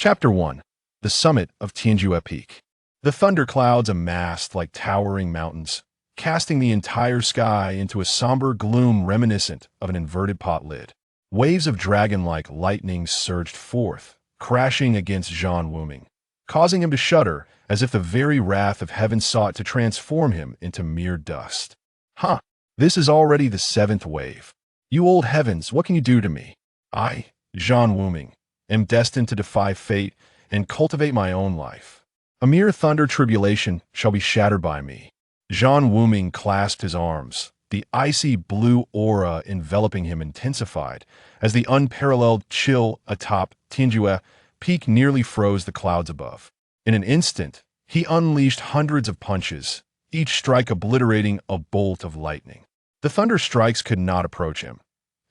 Chapter 1. The Summit of Tianjue Peak. The thunderclouds amassed like towering mountains, casting the entire sky into a somber gloom reminiscent of an inverted pot lid. Waves of dragon-like lightning surged forth, crashing against Zhan Wuming, causing him to shudder as if the very wrath of heaven sought to transform him into mere dust. Huh, this is already the seventh wave. You old heavens, what can you do to me? I, Zhan Wuming, am destined to defy fate and cultivate my own life. A mere thunder tribulation shall be shattered by me. Zhan Wuming clasped his arms. The icy blue aura enveloping him intensified as the unparalleled chill atop Tianjue Peak nearly froze the clouds above. In an instant, he unleashed hundreds of punches, each strike obliterating a bolt of lightning. The thunder strikes could not approach him,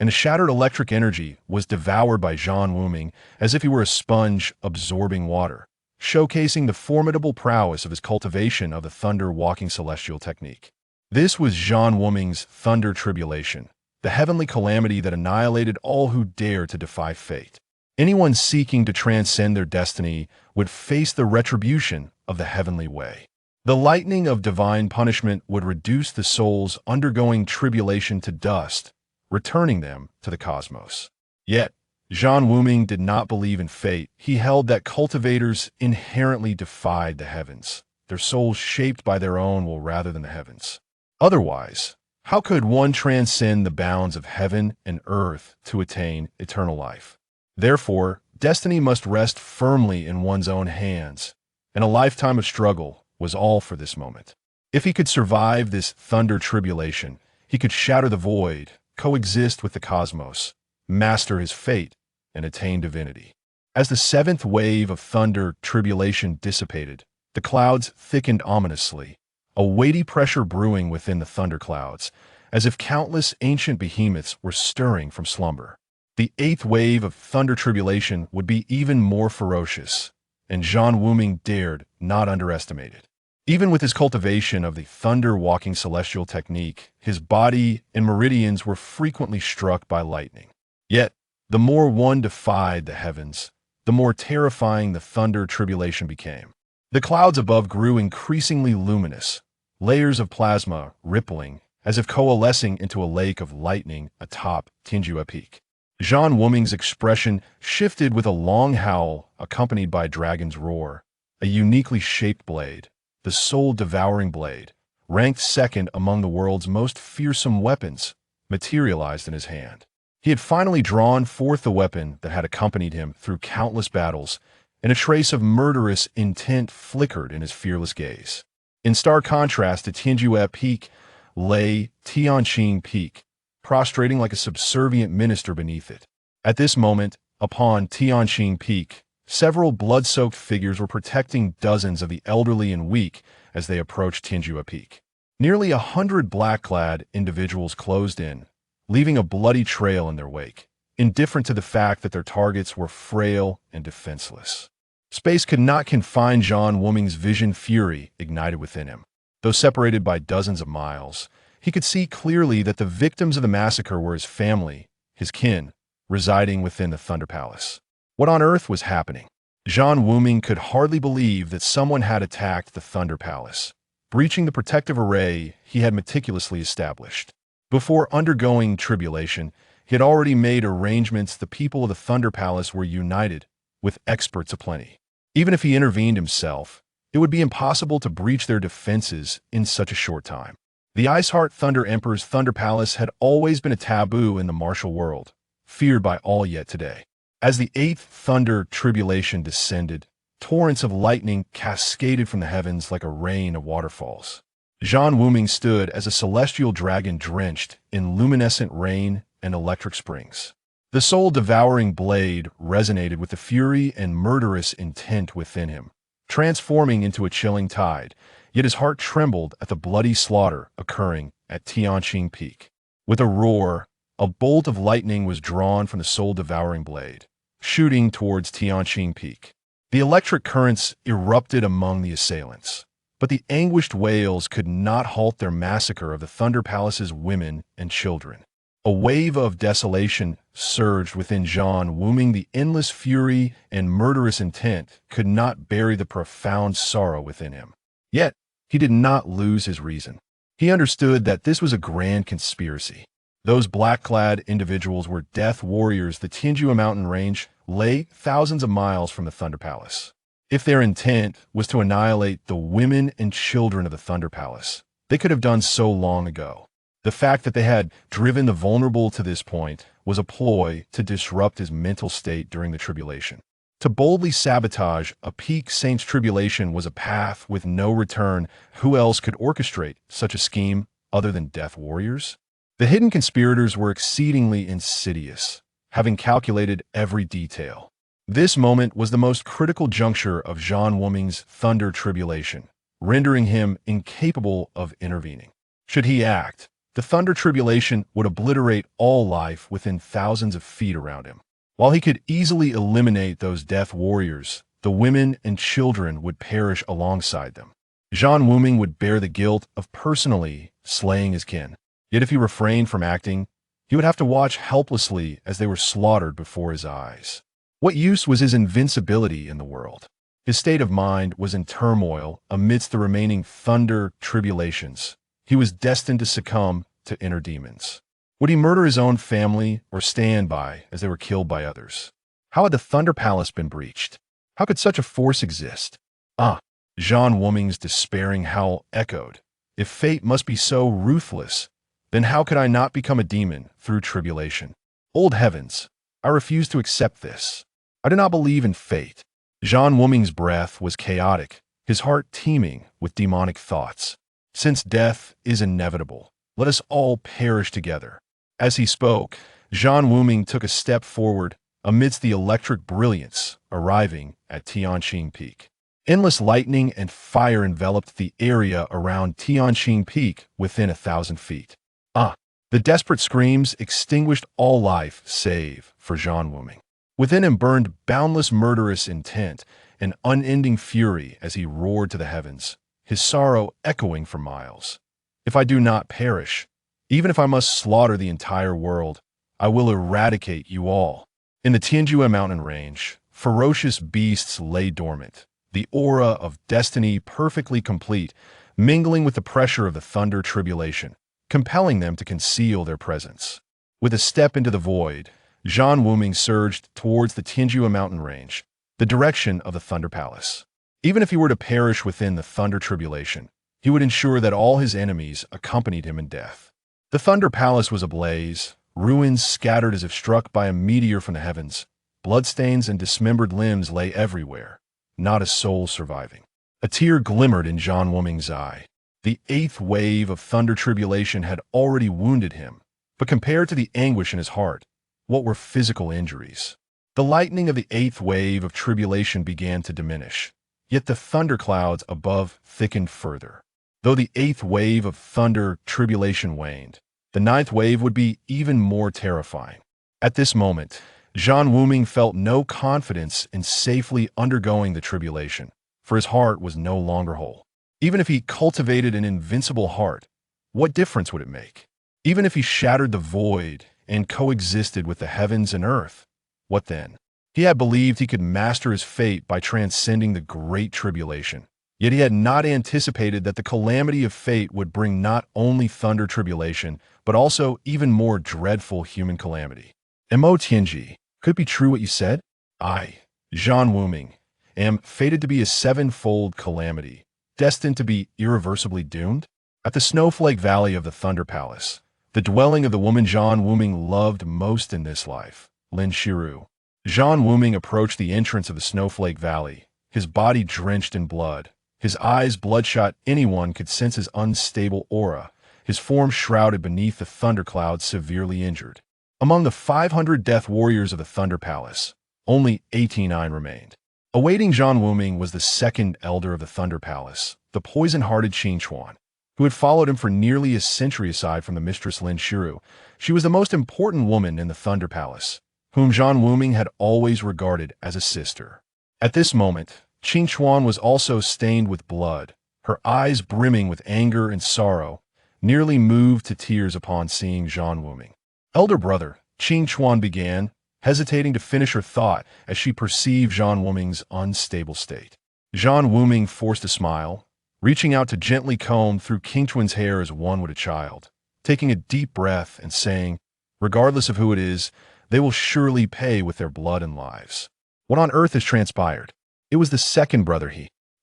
and the shattered electric energy was devoured by Zhan Wuming as if he were a sponge absorbing water, showcasing the formidable prowess of his cultivation of the thunder-walking celestial technique. This was Zhan Wuming's thunder tribulation, the heavenly calamity that annihilated all who dared to defy fate. Anyone seeking to transcend their destiny would face the retribution of the heavenly way. The lightning of divine punishment would reduce the souls undergoing tribulation to dust, returning them to the cosmos. Yet, Zhan Wuming did not believe in fate. He held that cultivators inherently defied the heavens, their souls shaped by their own will rather than the heavens. Otherwise, how could one transcend the bounds of heaven and earth to attain eternal life? Therefore, destiny must rest firmly in one's own hands, and a lifetime of struggle was all for this moment. If he could survive this thunder tribulation, he could shatter the void, coexist with the cosmos, master his fate, and attain divinity. As the seventh wave of thunder tribulation dissipated, the clouds thickened ominously, a weighty pressure brewing within the thunderclouds, as if countless ancient behemoths were stirring from slumber. The eighth wave of thunder tribulation would be even more ferocious, and Zhan Wuming dared not underestimate it. Even with his cultivation of the thunder-walking celestial technique, his body and meridians were frequently struck by lightning. Yet, the more one defied the heavens, the more terrifying the thunder tribulation became. The clouds above grew increasingly luminous, layers of plasma rippling as if coalescing into a lake of lightning atop Tianjue Peak. Zhan Wuming's expression shifted with a long howl accompanied by a dragon's roar. A uniquely shaped blade, the soul-devouring blade, ranked second among the world's most fearsome weapons, materialized in his hand. He had finally drawn forth the weapon that had accompanied him through countless battles, and a trace of murderous intent flickered in his fearless gaze. In stark contrast to Tianjue Peak lay Tianqing Peak, prostrating like a subservient minister beneath it. At this moment, upon Tianqing Peak, several blood-soaked figures were protecting dozens of the elderly and weak as they approached Tianjue Peak. Nearly 100 black-clad individuals closed in, leaving a bloody trail in their wake, indifferent to the fact that their targets were frail and defenseless. Space could not confine Zhan Wuming's vision. Fury ignited within him. Though separated by dozens of miles, he could see clearly that the victims of the massacre were his family, his kin, residing within the Thunder Palace. What on earth was happening? Zhan Wuming could hardly believe that someone had attacked the Thunder Palace, breaching the protective array he had meticulously established. Before undergoing tribulation, he had already made arrangements. The people of the Thunder Palace were united, with experts aplenty. Even if he intervened himself, it would be impossible to breach their defenses in such a short time. The Iceheart Thunder Emperor's Thunder Palace had always been a taboo in the martial world, feared by all yet today. As the eighth thunder tribulation descended, torrents of lightning cascaded from the heavens like a rain of waterfalls. Zhan Wuming stood as a celestial dragon drenched in luminescent rain and electric springs. The soul-devouring blade resonated with the fury and murderous intent within him, transforming into a chilling tide, yet his heart trembled at the bloody slaughter occurring at Tianqing Peak. With a roar, a bolt of lightning was drawn from the soul-devouring blade, shooting towards Tianqing Peak. The electric currents erupted among the assailants, but the anguished wails could not halt their massacre of the Thunder Palace's women and children. A wave of desolation surged within Zhan Wuming. The endless fury and murderous intent could not bury the profound sorrow within him. Yet, he did not lose his reason. He understood that this was a grand conspiracy. Those black-clad individuals were death warriors. The Tianjua mountain range lay thousands of miles from the Thunder Palace. If their intent was to annihilate the women and children of the Thunder Palace, they could have done so long ago. The fact that they had driven the vulnerable to this point was a ploy to disrupt his mental state during the tribulation. To boldly sabotage a peak saint's tribulation was a path with no return. Who else could orchestrate such a scheme other than death warriors? The hidden conspirators were exceedingly insidious, having calculated every detail. This moment was the most critical juncture of Zhan Wuming's thunder tribulation, rendering him incapable of intervening. Should he act, the thunder tribulation would obliterate all life within thousands of feet around him. While he could easily eliminate those death warriors, the women and children would perish alongside them. Zhan Wuming would bear the guilt of personally slaying his kin. Yet if he refrained from acting, he would have to watch helplessly as they were slaughtered before his eyes. What use was his invincibility in the world? His state of mind was in turmoil amidst the remaining thunder tribulations. He was destined to succumb to inner demons. Would he murder his own family or stand by as they were killed by others? How had the Thunder Palace been breached? How could such a force exist? Zhan Wuming's despairing howl echoed. If fate must be so ruthless, then how could I not become a demon through tribulation? Old heavens, I refuse to accept this. I do not believe in fate. Zhan Wuming's breath was chaotic, his heart teeming with demonic thoughts. Since death is inevitable, let us all perish together. As he spoke, Zhan Wuming took a step forward amidst the electric brilliance, arriving at Tianqing Peak. Endless lightning and fire enveloped the area around Tianqing Peak within 1,000 feet. The desperate screams extinguished all life save for Zhan Wuming. Within him burned boundless murderous intent and unending fury as he roared to the heavens, his sorrow echoing for miles. If I do not perish, even if I must slaughter the entire world, I will eradicate you all. In the Tianjua mountain range, ferocious beasts lay dormant, the aura of destiny perfectly complete, mingling with the pressure of the thunder tribulation, compelling them to conceal their presence. With a step into the void, Zhan Wuming surged towards the Tianjua mountain range, the direction of the Thunder Palace. Even if he were to perish within the thunder tribulation, he would ensure that all his enemies accompanied him in death. The Thunder Palace was ablaze, ruins scattered as if struck by a meteor from the heavens. Bloodstains and dismembered limbs lay everywhere, not a soul surviving. A tear glimmered in Zhan Wuming's eye. The 8th wave of thunder tribulation had already wounded him, but compared to the anguish in his heart, what were physical injuries? The lightning of the 8th wave of tribulation began to diminish, yet the thunderclouds above thickened further. Though the 8th wave of thunder tribulation waned, the 9th wave would be even more terrifying. At this moment, Zhan Wuming felt no confidence in safely undergoing the tribulation, for his heart was no longer whole. Even if he cultivated an invincible heart, what difference would it make? Even if he shattered the void and coexisted with the heavens and earth, what then? He had believed he could master his fate by transcending the great tribulation. Yet he had not anticipated that the calamity of fate would bring not only thunder tribulation, but also even more dreadful human calamity. Mo Tianji, could it be true what you said? I, Zhan Wuming, am fated to be a 7-fold calamity, destined to be irreversibly doomed? At the Snowflake Valley of the Thunder Palace, the dwelling of the woman Zhan Wuming loved most in this life, Lin Shiru. Zhan Wuming approached the entrance of the Snowflake Valley, his body drenched in blood, his eyes bloodshot. Anyone could sense his unstable aura, his form shrouded beneath the thundercloud, severely injured. Among the 500 death warriors of the Thunder Palace, only 89 remained. Awaiting Zhan Wuming was the second elder of the Thunder Palace, the poison-hearted Qin Chuan, who had followed him for nearly a century. Aside from the mistress Lin Shiru, she was the most important woman in the Thunder Palace, whom Zhan Wuming had always regarded as a sister. At this moment, Qin Chuan was also stained with blood, her eyes brimming with anger and sorrow, nearly moved to tears upon seeing Zhan Wuming. Elder brother, Qing Chuan began, hesitating to finish her thought as she perceived Zhan Wuming's unstable state. Zhan Wuming forced a smile, reaching out to gently comb through King Chuan's hair as one would a child, taking a deep breath and saying, regardless of who it is, they will surely pay with their blood and lives. What on earth has transpired? It was the second brother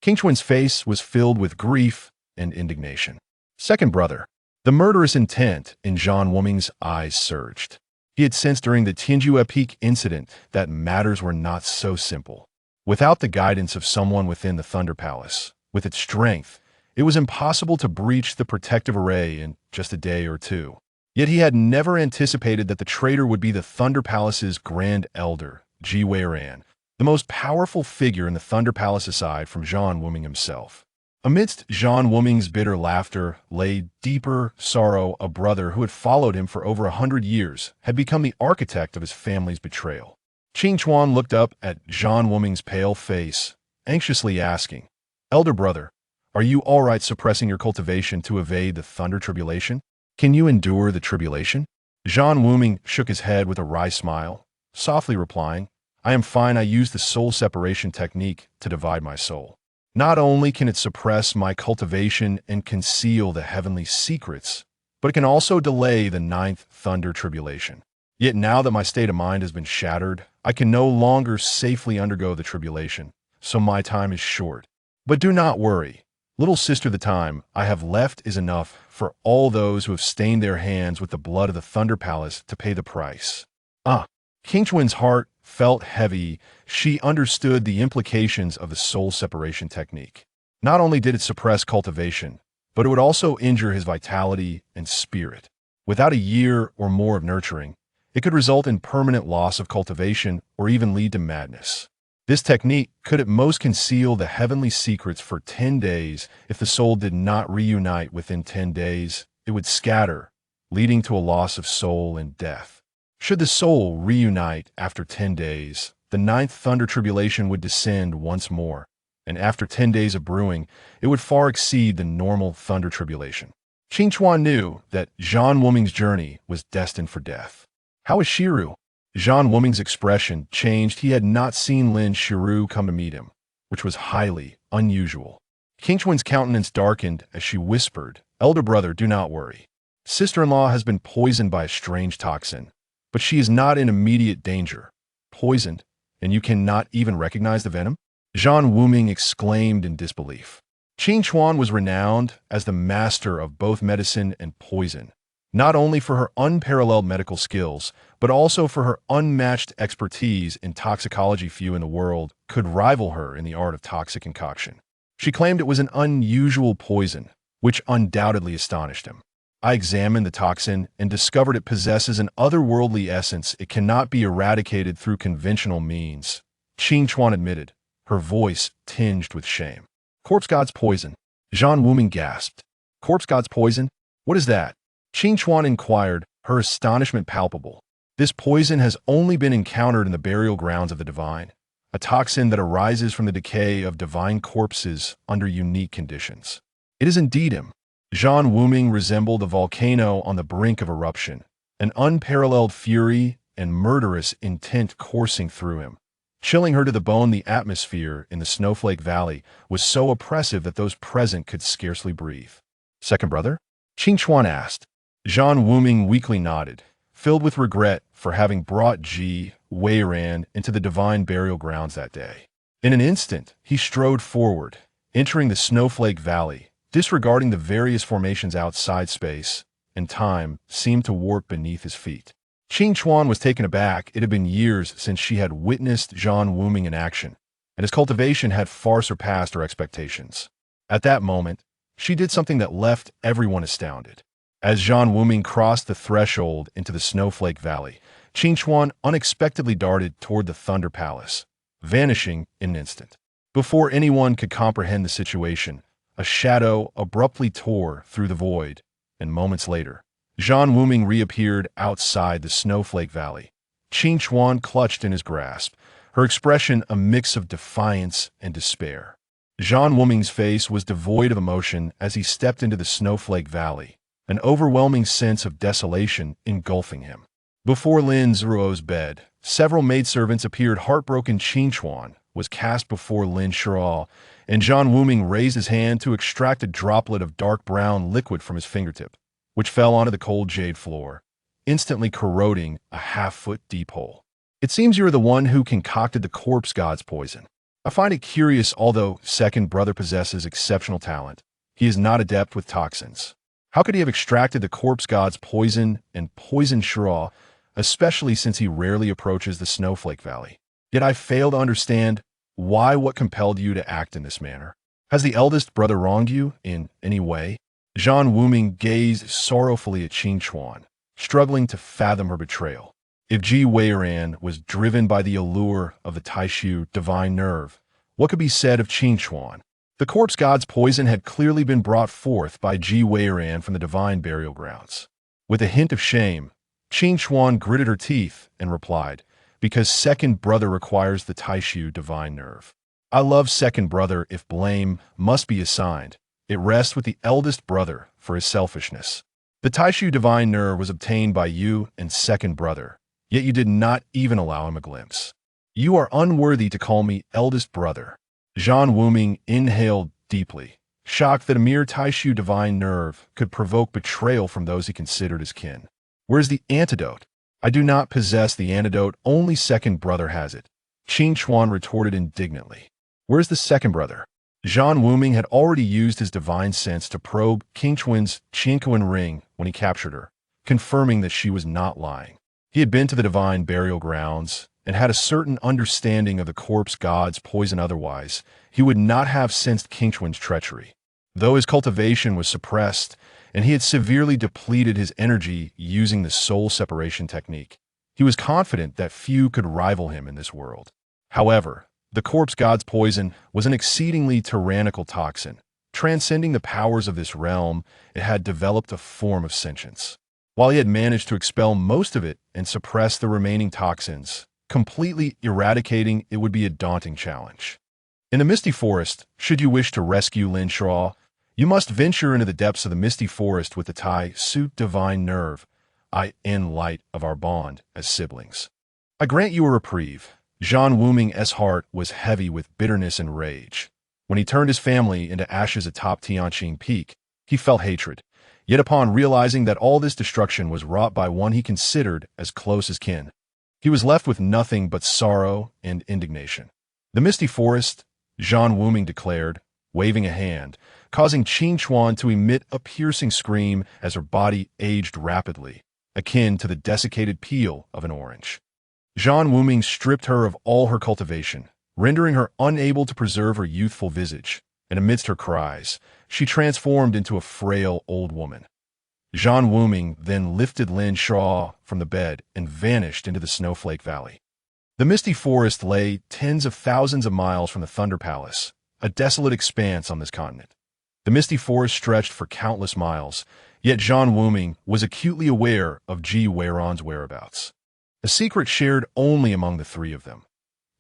King Chuan's face was filled with grief and indignation. Second brother. The murderous intent in Zhan Wuming's eyes surged. He had sensed during the Tianjue Peak incident that matters were not so simple. Without the guidance of someone within the Thunder Palace, with its strength, it was impossible to breach the protective array in just a day or two. Yet he had never anticipated that the traitor would be the Thunder Palace's Grand Elder, Ji Weiran, the most powerful figure in the Thunder Palace aside from Zhan Wuming himself. Amidst Zhan Wuming's bitter laughter lay deeper sorrow. A brother who had followed him for over 100 years had become the architect of his family's betrayal. Qing Chuan looked up at Zhan Wuming's pale face, anxiously asking, Elder brother, are you all right suppressing your cultivation to evade the thunder tribulation? Can you endure the tribulation? Zhan Wuming shook his head with a wry smile, softly replying, I am fine. I use the soul separation technique to divide my soul. Not only can it suppress my cultivation and conceal the heavenly secrets, but it can also delay the ninth thunder tribulation. Yet now that my state of mind has been shattered, I can no longer safely undergo the tribulation, so my time is short. But do not worry. Little sister, the time I have left is enough for all those who have stained their hands with the blood of the Thunder Palace to pay the price. King Chuan's heart felt heavy. She understood the implications of the soul separation technique. Not only did it suppress cultivation, but it would also injure his vitality and spirit. Without a year or more of nurturing, it could result in permanent loss of cultivation or even lead to madness. This technique could at most conceal the heavenly secrets for 10 days. If the soul did not reunite within 10 days, it would scatter, leading to a loss of soul and death. Should the soul reunite after 10 days, the ninth thunder tribulation would descend once more, and after 10 days of brewing, it would far exceed the normal thunder tribulation. Qing Chuan knew that Zhan Wuming's journey was destined for death. How is Shiru? Zhan Wuming's expression changed. He had not seen Lin Shiru come to meet him, which was highly unusual. King Chuan's countenance darkened as she whispered, Elder brother, do not worry. Sister-in-law has been poisoned by a strange toxin, but she is not in immediate danger. Poisoned, and you cannot even recognize the venom? Zhan Wuming exclaimed in disbelief. Qing Chuan was renowned as the master of both medicine and poison, not only for her unparalleled medical skills, but also for her unmatched expertise in toxicology. Few in the world could rival her in the art of toxic concoction. She claimed it was an unusual poison, which undoubtedly astonished him. I examined the toxin and discovered it possesses an otherworldly essence. It cannot be eradicated through conventional means, Qing Chuan admitted, her voice tinged with shame. Corpse god's poison. Zhan Wuming gasped. Corpse god's poison? What is that? Qing Chuan inquired, her astonishment palpable. This poison has only been encountered in the burial grounds of the divine, a toxin that arises from the decay of divine corpses under unique conditions. It is indeed him. Zhan Wuming resembled a volcano on the brink of eruption, an unparalleled fury and murderous intent coursing through him. Chilling her to the bone, the atmosphere in the Snowflake Valley was so oppressive that those present could scarcely breathe. Second brother? Qing Chuan asked. Zhan Wuming weakly nodded, filled with regret for having brought Ji Weiran into the divine burial grounds that day. In an instant, he strode forward, entering the Snowflake Valley. Disregarding the various formations outside, space and time seemed to warp beneath his feet. Qing Chuan was taken aback. It had been years since she had witnessed Zhan Wuming in action, and his cultivation had far surpassed her expectations. At that moment, she did something that left everyone astounded. As Zhan Wuming crossed the threshold into the Snowflake Valley, Qing Chuan unexpectedly darted toward the Thunder Palace, vanishing in an instant. Before anyone could comprehend the situation, a shadow abruptly tore through the void, and moments later, Zhan Wuming reappeared outside the Snowflake Valley. Qing Chuan clutched in his grasp, her expression a mix of defiance and despair. Zhan Wuming's face was devoid of emotion as he stepped into the Snowflake Valley, an overwhelming sense of desolation engulfing him. Before Lin Zhuo's bed, several maidservants appeared. Heartbroken Qing Chuan was cast before Lin Zhuo, and Zhan Wuming raised his hand to extract a droplet of dark brown liquid from his fingertip, which fell onto the cold jade floor, instantly corroding a half-foot deep hole. It seems you are the one who concocted the corpse god's poison. I find it curious, although second brother possesses exceptional talent. He is not adept with toxins. How could he have extracted the corpse god's poison and poisoned Shura, especially since he rarely approaches the Snowflake Valley? Yet I fail to understand what compelled you to act in this manner. Has the eldest brother wronged you in any way? Zhan Wuming gazed sorrowfully at Qing Chuan, struggling to fathom her betrayal. If Ji Weiran was driven by the allure of the Taishu divine nerve, what could be said of Qing Chuan? The corpse god's poison had clearly been brought forth by Ji Weiran from the divine burial grounds. With a hint of shame, Qing Chuan gritted her teeth and replied, "Because second brother requires the Taishu divine nerve. I love second brother. If blame must be assigned, it rests with the eldest brother for his selfishness. The Taishu divine nerve was obtained by you and second brother, yet you did not even allow him a glimpse. You are unworthy to call me eldest brother." Zhan Wuming inhaled deeply, shocked that a mere Taishu divine nerve could provoke betrayal from those he considered his kin. "Where's the antidote?" "I do not possess the antidote, only second brother has it," Qing Chuan retorted indignantly. "Where's the second brother?" Zhan Wuming had already used his divine sense to probe Qing Chuan's Qianquan ring when he captured her, confirming that she was not lying. He had been to the divine burial grounds and had a certain understanding of the corpse god's poison. Otherwise, he would not have sensed Qing Chuan's treachery. Though his cultivation was suppressed, and he had severely depleted his energy using the soul separation technique, he was confident that few could rival him in this world. However, the corpse god's poison was an exceedingly tyrannical toxin. Transcending the powers of this realm, it had developed a form of sentience. While he had managed to expel most of it and suppress the remaining toxins, completely eradicating it would be a daunting challenge. In the Misty Forest, should you wish to rescue Lin Zhuo, you must venture into the depths of the Misty Forest with the Tai Suit divine nerve, in light of our bond as siblings. I grant you a reprieve. Zhan Wuming's heart was heavy with bitterness and rage. When he turned his family into ashes atop Tianqing Peak, he felt hatred. Yet upon realizing that all this destruction was wrought by one he considered as close as kin, he was left with nothing but sorrow and indignation. "The Misty Forest," Zhan Wuming declared, waving a hand, causing Qing Chuan to emit a piercing scream as her body aged rapidly, akin to the desiccated peel of an orange. Zhan Wuming stripped her of all her cultivation, rendering her unable to preserve her youthful visage, and amidst her cries, she transformed into a frail old woman. Zhan Wuming then lifted Lin Zhuo from the bed and vanished into the Snowflake Valley. The Misty Forest lay tens of thousands of miles from the Thunder Palace, a desolate expanse on this continent. The Misty Forest stretched for countless miles, yet Zhan Wuming was acutely aware of Ji Weiran's whereabouts, a secret shared only among the three of them.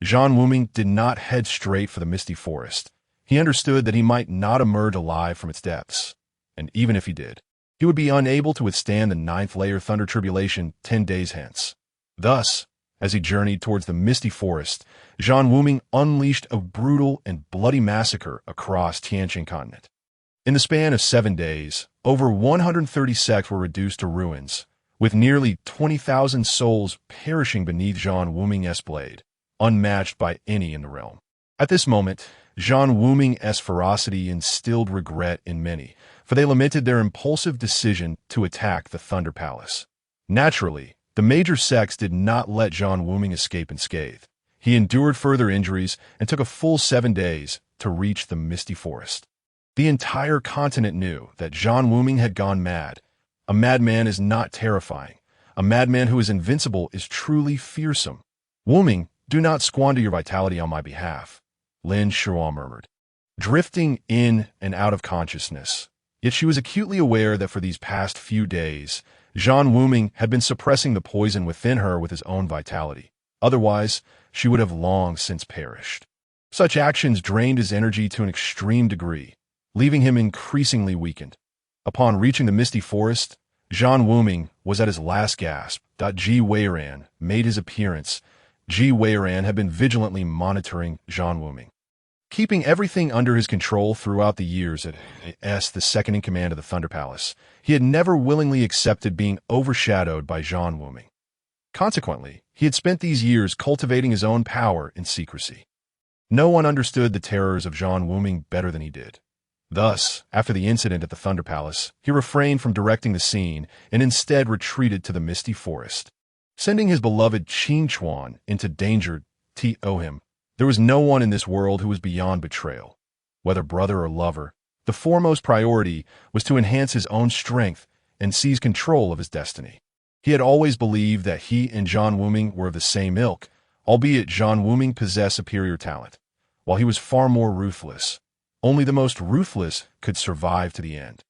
Zhan Wuming did not head straight for the Misty Forest. He understood that he might not emerge alive from its depths, and even if he did, he would be unable to withstand the 9th layer thunder tribulation 10 days hence. Thus, as he journeyed towards the Misty Forest, Zhan Wuming unleashed a brutal and bloody massacre across Tianqing continent. In the span of 7 days, over 130 sects were reduced to ruins, with nearly 20,000 souls perishing beneath Zhan Wuming's blade, unmatched by any in the realm. At this moment, Zhan Wuming's ferocity instilled regret in many, for they lamented their impulsive decision to attack the Thunder Palace. Naturally, the major sects did not let Zhan Wuming escape unscathed. He endured further injuries and took a full 7 days to reach the Misty Forest. The entire continent knew that Zhan Wuming had gone mad. A madman is not terrifying. A madman who is invincible is truly fearsome. "Wuming, do not squander your vitality on my behalf," Lin Zhuo murmured, drifting in and out of consciousness. Yet she was acutely aware that for these past few days, Zhan Wuming had been suppressing the poison within her with his own vitality. Otherwise, she would have long since perished. Such actions drained his energy to an extreme degree, leaving him increasingly weakened. Upon reaching the Misty Forest, Zhan Wuming was at his last gasp. Ji Weiran made his appearance. Ji Weiran had been vigilantly monitoring Zhan Wuming, keeping everything under his control throughout the years as the second in command of the Thunder Palace. He had never willingly accepted being overshadowed by Zhan Wuming. Consequently, he had spent these years cultivating his own power in secrecy. No one understood the terrors of Zhan Wuming better than he did. Thus, after the incident at the Thunder Palace, he refrained from directing the scene and instead retreated to the misty forest, sending his beloved Qin Chuan into danger to him. There was no one in this world who was beyond betrayal. Whether brother or lover, the foremost priority was to enhance his own strength and seize control of his destiny. He had always believed that he and Zhan Wuming were of the same ilk, albeit Zhan Wuming possessed superior talent, while he was far more ruthless. Only the most ruthless could survive to the end.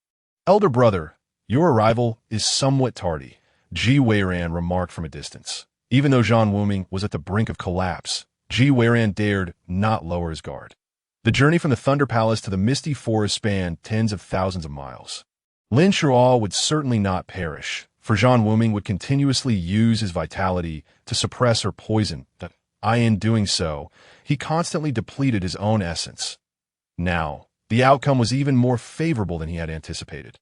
"Elder brother, your arrival is somewhat tardy," Ji Weiran remarked from a distance. Even though Zhan Wuming was at the brink of collapse, Ji Weiran dared not lower his guard. The journey from the Thunder Palace to the misty forest spanned tens of thousands of miles. Lin Shuo would certainly not perish, for Zhan Wuming would continuously use his vitality to suppress or poison. In doing so, he constantly depleted his own essence. Now, the outcome was even more favorable than he had anticipated.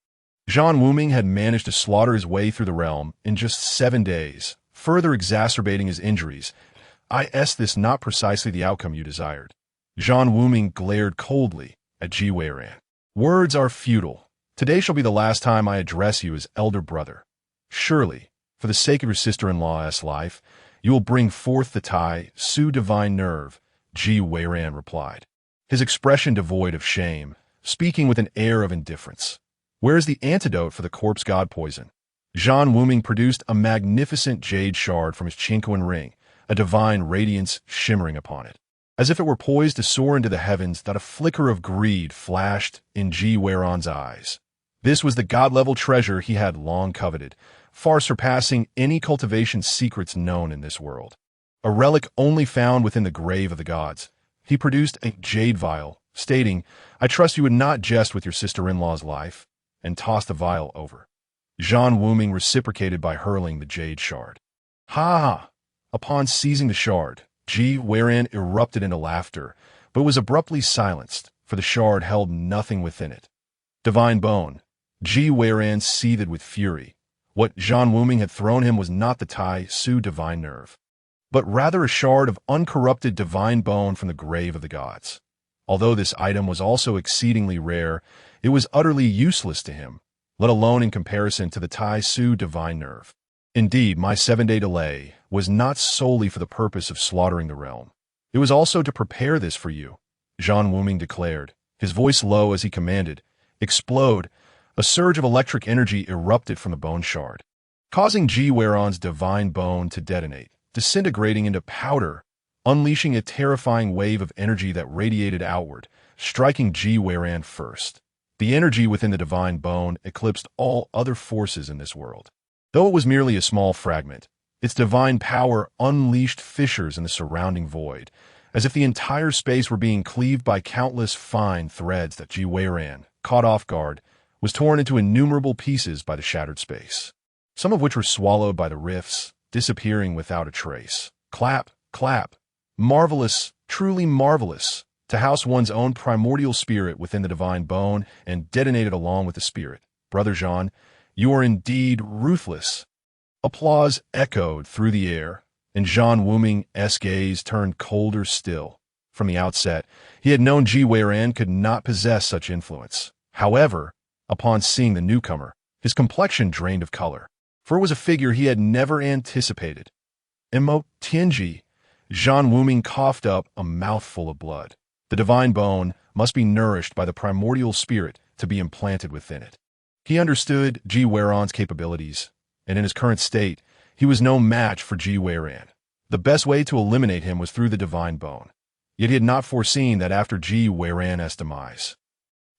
Zhan Wuming had managed to slaughter his way through the realm in just 7 days, further exacerbating his injuries. Is this not precisely the outcome you desired? Zhan Wuming glared coldly at Ji Weiran. "Words are futile. Today shall be the last time I address you as elder brother. Surely, for the sake of your sister-in-law's life, you will bring forth the Tai Su divine nerve," Ji Weiran replied, his expression devoid of shame, speaking with an air of indifference. "Where is the antidote for the corpse god poison?" Zhan Wuming produced a magnificent jade shard from his Qinquan ring, a divine radiance shimmering upon it. As if it were poised to soar into the heavens, that a flicker of greed flashed in Ji Weiran's eyes. This was the god-level treasure he had long coveted, far surpassing any cultivation secrets known in this world. A relic only found within the grave of the gods. He produced a jade vial, stating, "I trust you would not jest with your sister-in-law's life," and tossed the vial over. Zhan Wuming reciprocated by hurling the jade shard. "Ha ha!" Upon seizing the shard, Ji Weiran erupted into laughter, but was abruptly silenced, for the shard held nothing within it. Divine bone. Ji Weiran seethed with fury. What Zhan Wuming had thrown him was not the Tai Su divine nerve, but rather a shard of uncorrupted divine bone from the grave of the gods. Although this item was also exceedingly rare, it was utterly useless to him, let alone in comparison to the Tai Su divine nerve. Indeed, my 7-day delay was not solely for the purpose of slaughtering the realm. It was also to prepare this for you, Zhan Wuming declared, his voice low as he commanded, "Explode." A surge of electric energy erupted from the bone shard, causing Ji Weiran's divine bone to detonate, disintegrating into powder, unleashing a terrifying wave of energy that radiated outward, striking Ji Weiran first. The energy within the divine bone eclipsed all other forces in this world. Though it was merely a small fragment, its divine power unleashed fissures in the surrounding void, as if the entire space were being cleaved by countless fine threads that Ji Weiran, caught off guard, was torn into innumerable pieces by the shattered space, some of which were swallowed by the rifts, disappearing without a trace. Clap, clap. Marvelous, truly marvelous, to house one's own primordial spirit within the divine bone and detonate it along with the spirit. Brother Zhan, you are indeed ruthless. Applause echoed through the air, and Zhan Wuming's gaze turned colder still. From the outset, he had known Ji Weiran could not possess such influence. However, upon seeing the newcomer, his complexion drained of color, for it was a figure he had never anticipated. Tianji, Zhan Wuming coughed up a mouthful of blood. The divine bone must be nourished by the primordial spirit to be implanted within it. He understood Ji Weiran's capabilities, and in his current state, he was no match for Ji Weiran. The best way to eliminate him was through the divine bone. Yet he had not foreseen that after Ji Weiran's demise,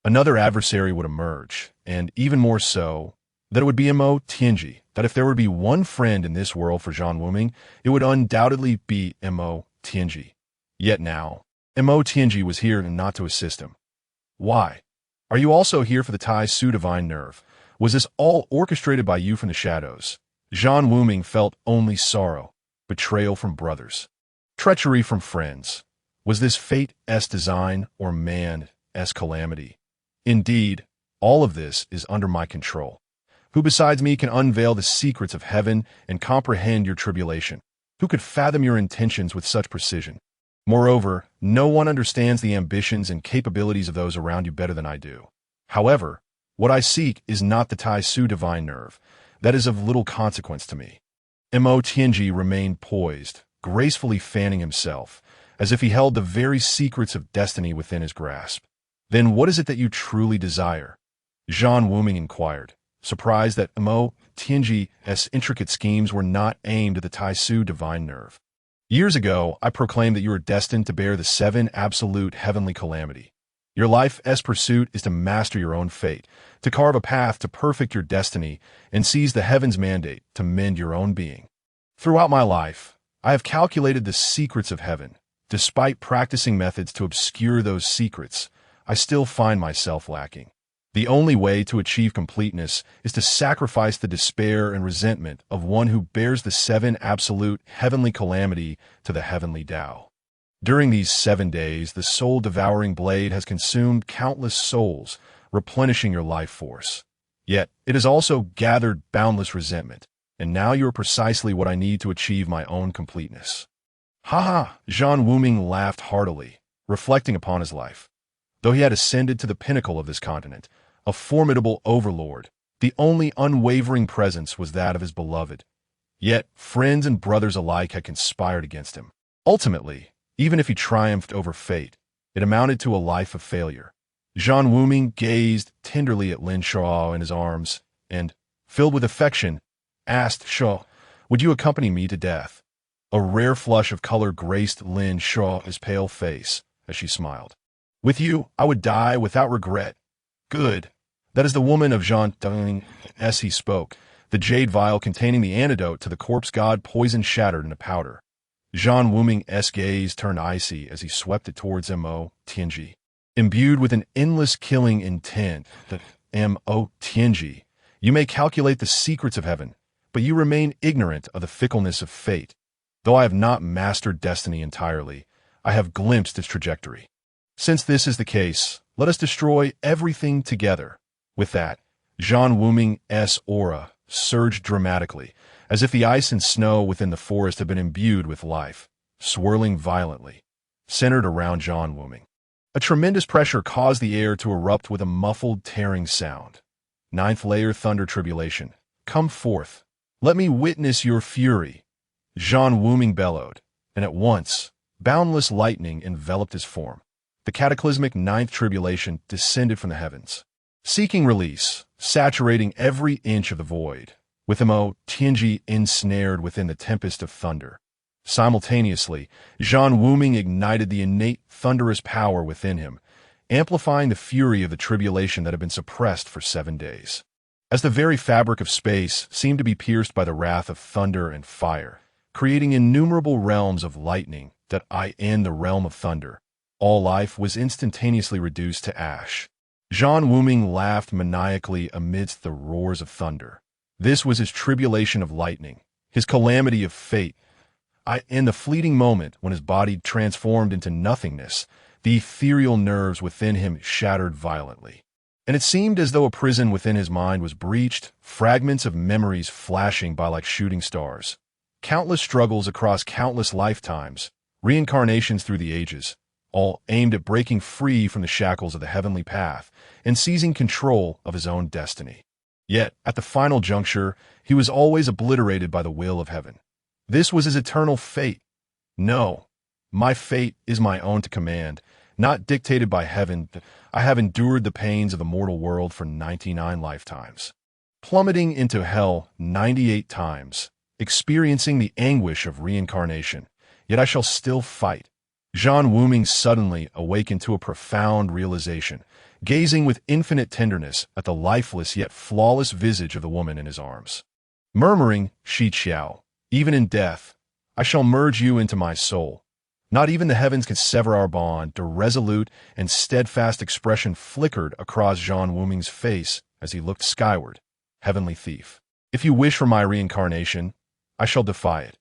another adversary would emerge, and even more so, that it would be Tianji, that if there would be one friend in this world for Zhan Wuming, it would undoubtedly be Tianji. Yet now, Tianji was here not to assist him. "Why? Are you also here for the Tai Su divine nerve?" Was this all orchestrated by you from the shadows? Zhan Wuming felt only sorrow, betrayal from brothers, treachery from friends. Was this fate's design or man's calamity? Indeed, all of this is under my control. Who besides me can unveil the secrets of heaven and comprehend your tribulation? Who could fathom your intentions with such precision? Moreover, no one understands the ambitions and capabilities of those around you better than I do. However, what I seek is not the Tai Su divine nerve. That is of little consequence to me. Mo Tianji remained poised, gracefully fanning himself, as if he held the very secrets of destiny within his grasp. Then what is it that you truly desire? Zhan Wuming inquired, surprised that Mo Tianji's intricate schemes were not aimed at the Tai Su divine nerve. Years ago, I proclaimed that you are destined to bear the 7 absolute heavenly calamity. Your life's pursuit is to master your own fate, to carve a path to perfect your destiny, and seize the heaven's mandate to mend your own being. Throughout my life, I have calculated the secrets of heaven. Despite practicing methods to obscure those secrets, I still find myself lacking. The only way to achieve completeness is to sacrifice the despair and resentment of one who bears the 7 absolute heavenly calamity to the heavenly Tao. During these 7 days, the soul-devouring blade has consumed countless souls, replenishing your life force. Yet, it has also gathered boundless resentment, and now you are precisely what I need to achieve my own completeness. Ha ha! Zhan Wuming laughed heartily, reflecting upon his life. Though he had ascended to the pinnacle of this continent, a formidable overlord, the only unwavering presence was that of his beloved. Yet, friends and brothers alike had conspired against him. Ultimately, even if he triumphed over fate, it amounted to a life of failure. Zhan Wuming gazed tenderly at Lin Shao in his arms and, filled with affection, asked Shao, "Would you accompany me to death?" A rare flush of color graced Lin Shao's pale face as she smiled. "With you, I would die without regret." "Good. That is the woman of Zhan Wuming," as he spoke, the jade vial containing the antidote to the corpse god poison shattered into powder. Zhan Wuming's gaze turned icy as he swept it towards Mo Tianji. Imbued with an endless killing intent, the Mo Tianji, you may calculate the secrets of heaven, but you remain ignorant of the fickleness of fate. Though I have not mastered destiny entirely, I have glimpsed its trajectory. Since this is the case, let us destroy everything together. With that, Zhan Wuming's aura surged dramatically, as if the ice and snow within the forest had been imbued with life, swirling violently, centered around Zhan Wuming. A tremendous pressure caused the air to erupt with a muffled, tearing sound. Ninth layer thunder tribulation. Come forth. Let me witness your fury. Zhan Wuming bellowed, and at once, boundless lightning enveloped his form. The cataclysmic ninth tribulation descended from the heavens, seeking release, saturating every inch of the void, with Mo Tianji ensnared within the tempest of thunder. Simultaneously, Zhan Wuming ignited the innate thunderous power within him, amplifying the fury of the tribulation that had been suppressed for 7 days. As the very fabric of space seemed to be pierced by the wrath of thunder and fire, creating innumerable realms of lightning that in the realm of thunder, all life was instantaneously reduced to ash. Zhan Wuming laughed maniacally amidst the roars of thunder. This was his tribulation of lightning, his calamity of fate. In the fleeting moment when his body transformed into nothingness, the ethereal nerves within him shattered violently. And it seemed as though a prison within his mind was breached, fragments of memories flashing by like shooting stars. Countless struggles across countless lifetimes, reincarnations through the ages, all aimed at breaking free from the shackles of the heavenly path and seizing control of his own destiny. Yet, at the final juncture, he was always obliterated by the will of heaven. This was his eternal fate. No, my fate is my own to command, not dictated by heaven. I have endured the pains of the mortal world for 99 lifetimes, plummeting into hell 98 times, experiencing the anguish of reincarnation, yet I shall still fight. Zhan Wuming suddenly awakened to a profound realization, gazing with infinite tenderness at the lifeless yet flawless visage of the woman in his arms. Murmuring, "Shi Qiao, even in death, I shall merge you into my soul. Not even the heavens can sever our bond." A resolute and steadfast expression flickered across Zhan Wuming's face as he looked skyward, heavenly thief. If you wish for my reincarnation, I shall defy it.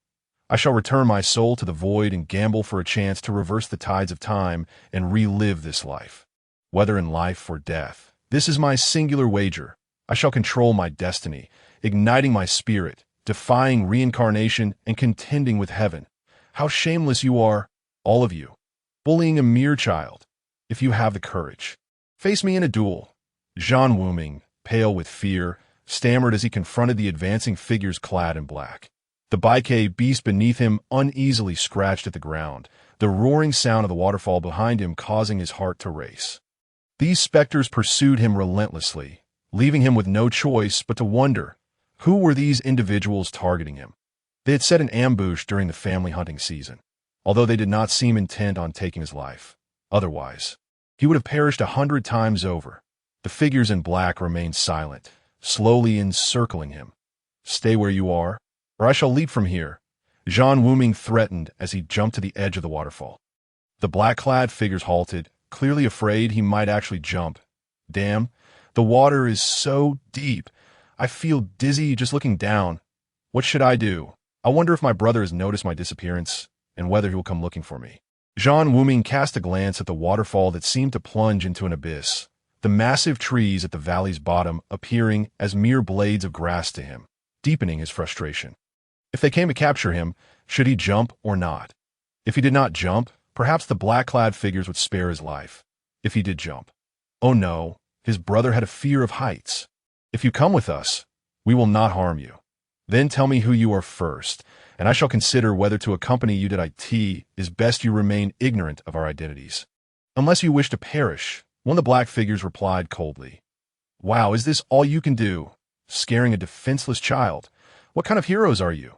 I shall return my soul to the void and gamble for a chance to reverse the tides of time and relive this life. Whether in life or death, this is my singular wager. I shall control my destiny, igniting my spirit, defying reincarnation and contending with heaven. How shameless you are, all of you, bullying a mere child. If you have the courage, face me in a duel. Zhan Wuming, pale with fear, stammered as he confronted the advancing figures clad in black. The Baike beast beneath him uneasily scratched at the ground, the roaring sound of the waterfall behind him causing his heart to race. These specters pursued him relentlessly, leaving him with no choice but to wonder, who were these individuals targeting him? They had set an ambush during the family hunting season, although they did not seem intent on taking his life. Otherwise, he would have perished 100 times over. The figures in black remained silent, slowly encircling him. Stay where you are, or I shall leap from here, Zhan Wuming threatened as he jumped to the edge of the waterfall. The black-clad figures halted, clearly afraid he might actually jump. Damn, the water is so deep. I feel dizzy just looking down. What should I do? I wonder if my brother has noticed my disappearance, and whether he will come looking for me. Zhan Wuming cast a glance at the waterfall that seemed to plunge into an abyss, the massive trees at the valley's bottom appearing as mere blades of grass to him, deepening his frustration. If they came to capture him, should he jump or not? If he did not jump, perhaps the black-clad figures would spare his life. If he did jump. Oh no, his brother had a fear of heights. If you come with us, we will not harm you. Then tell me who you are first, and I shall consider whether to accompany you to it is best you remain ignorant of our identities. Unless you wish to perish, one of the black figures replied coldly. Wow, is this all you can do? Scaring a defenseless child? What kind of heroes are you?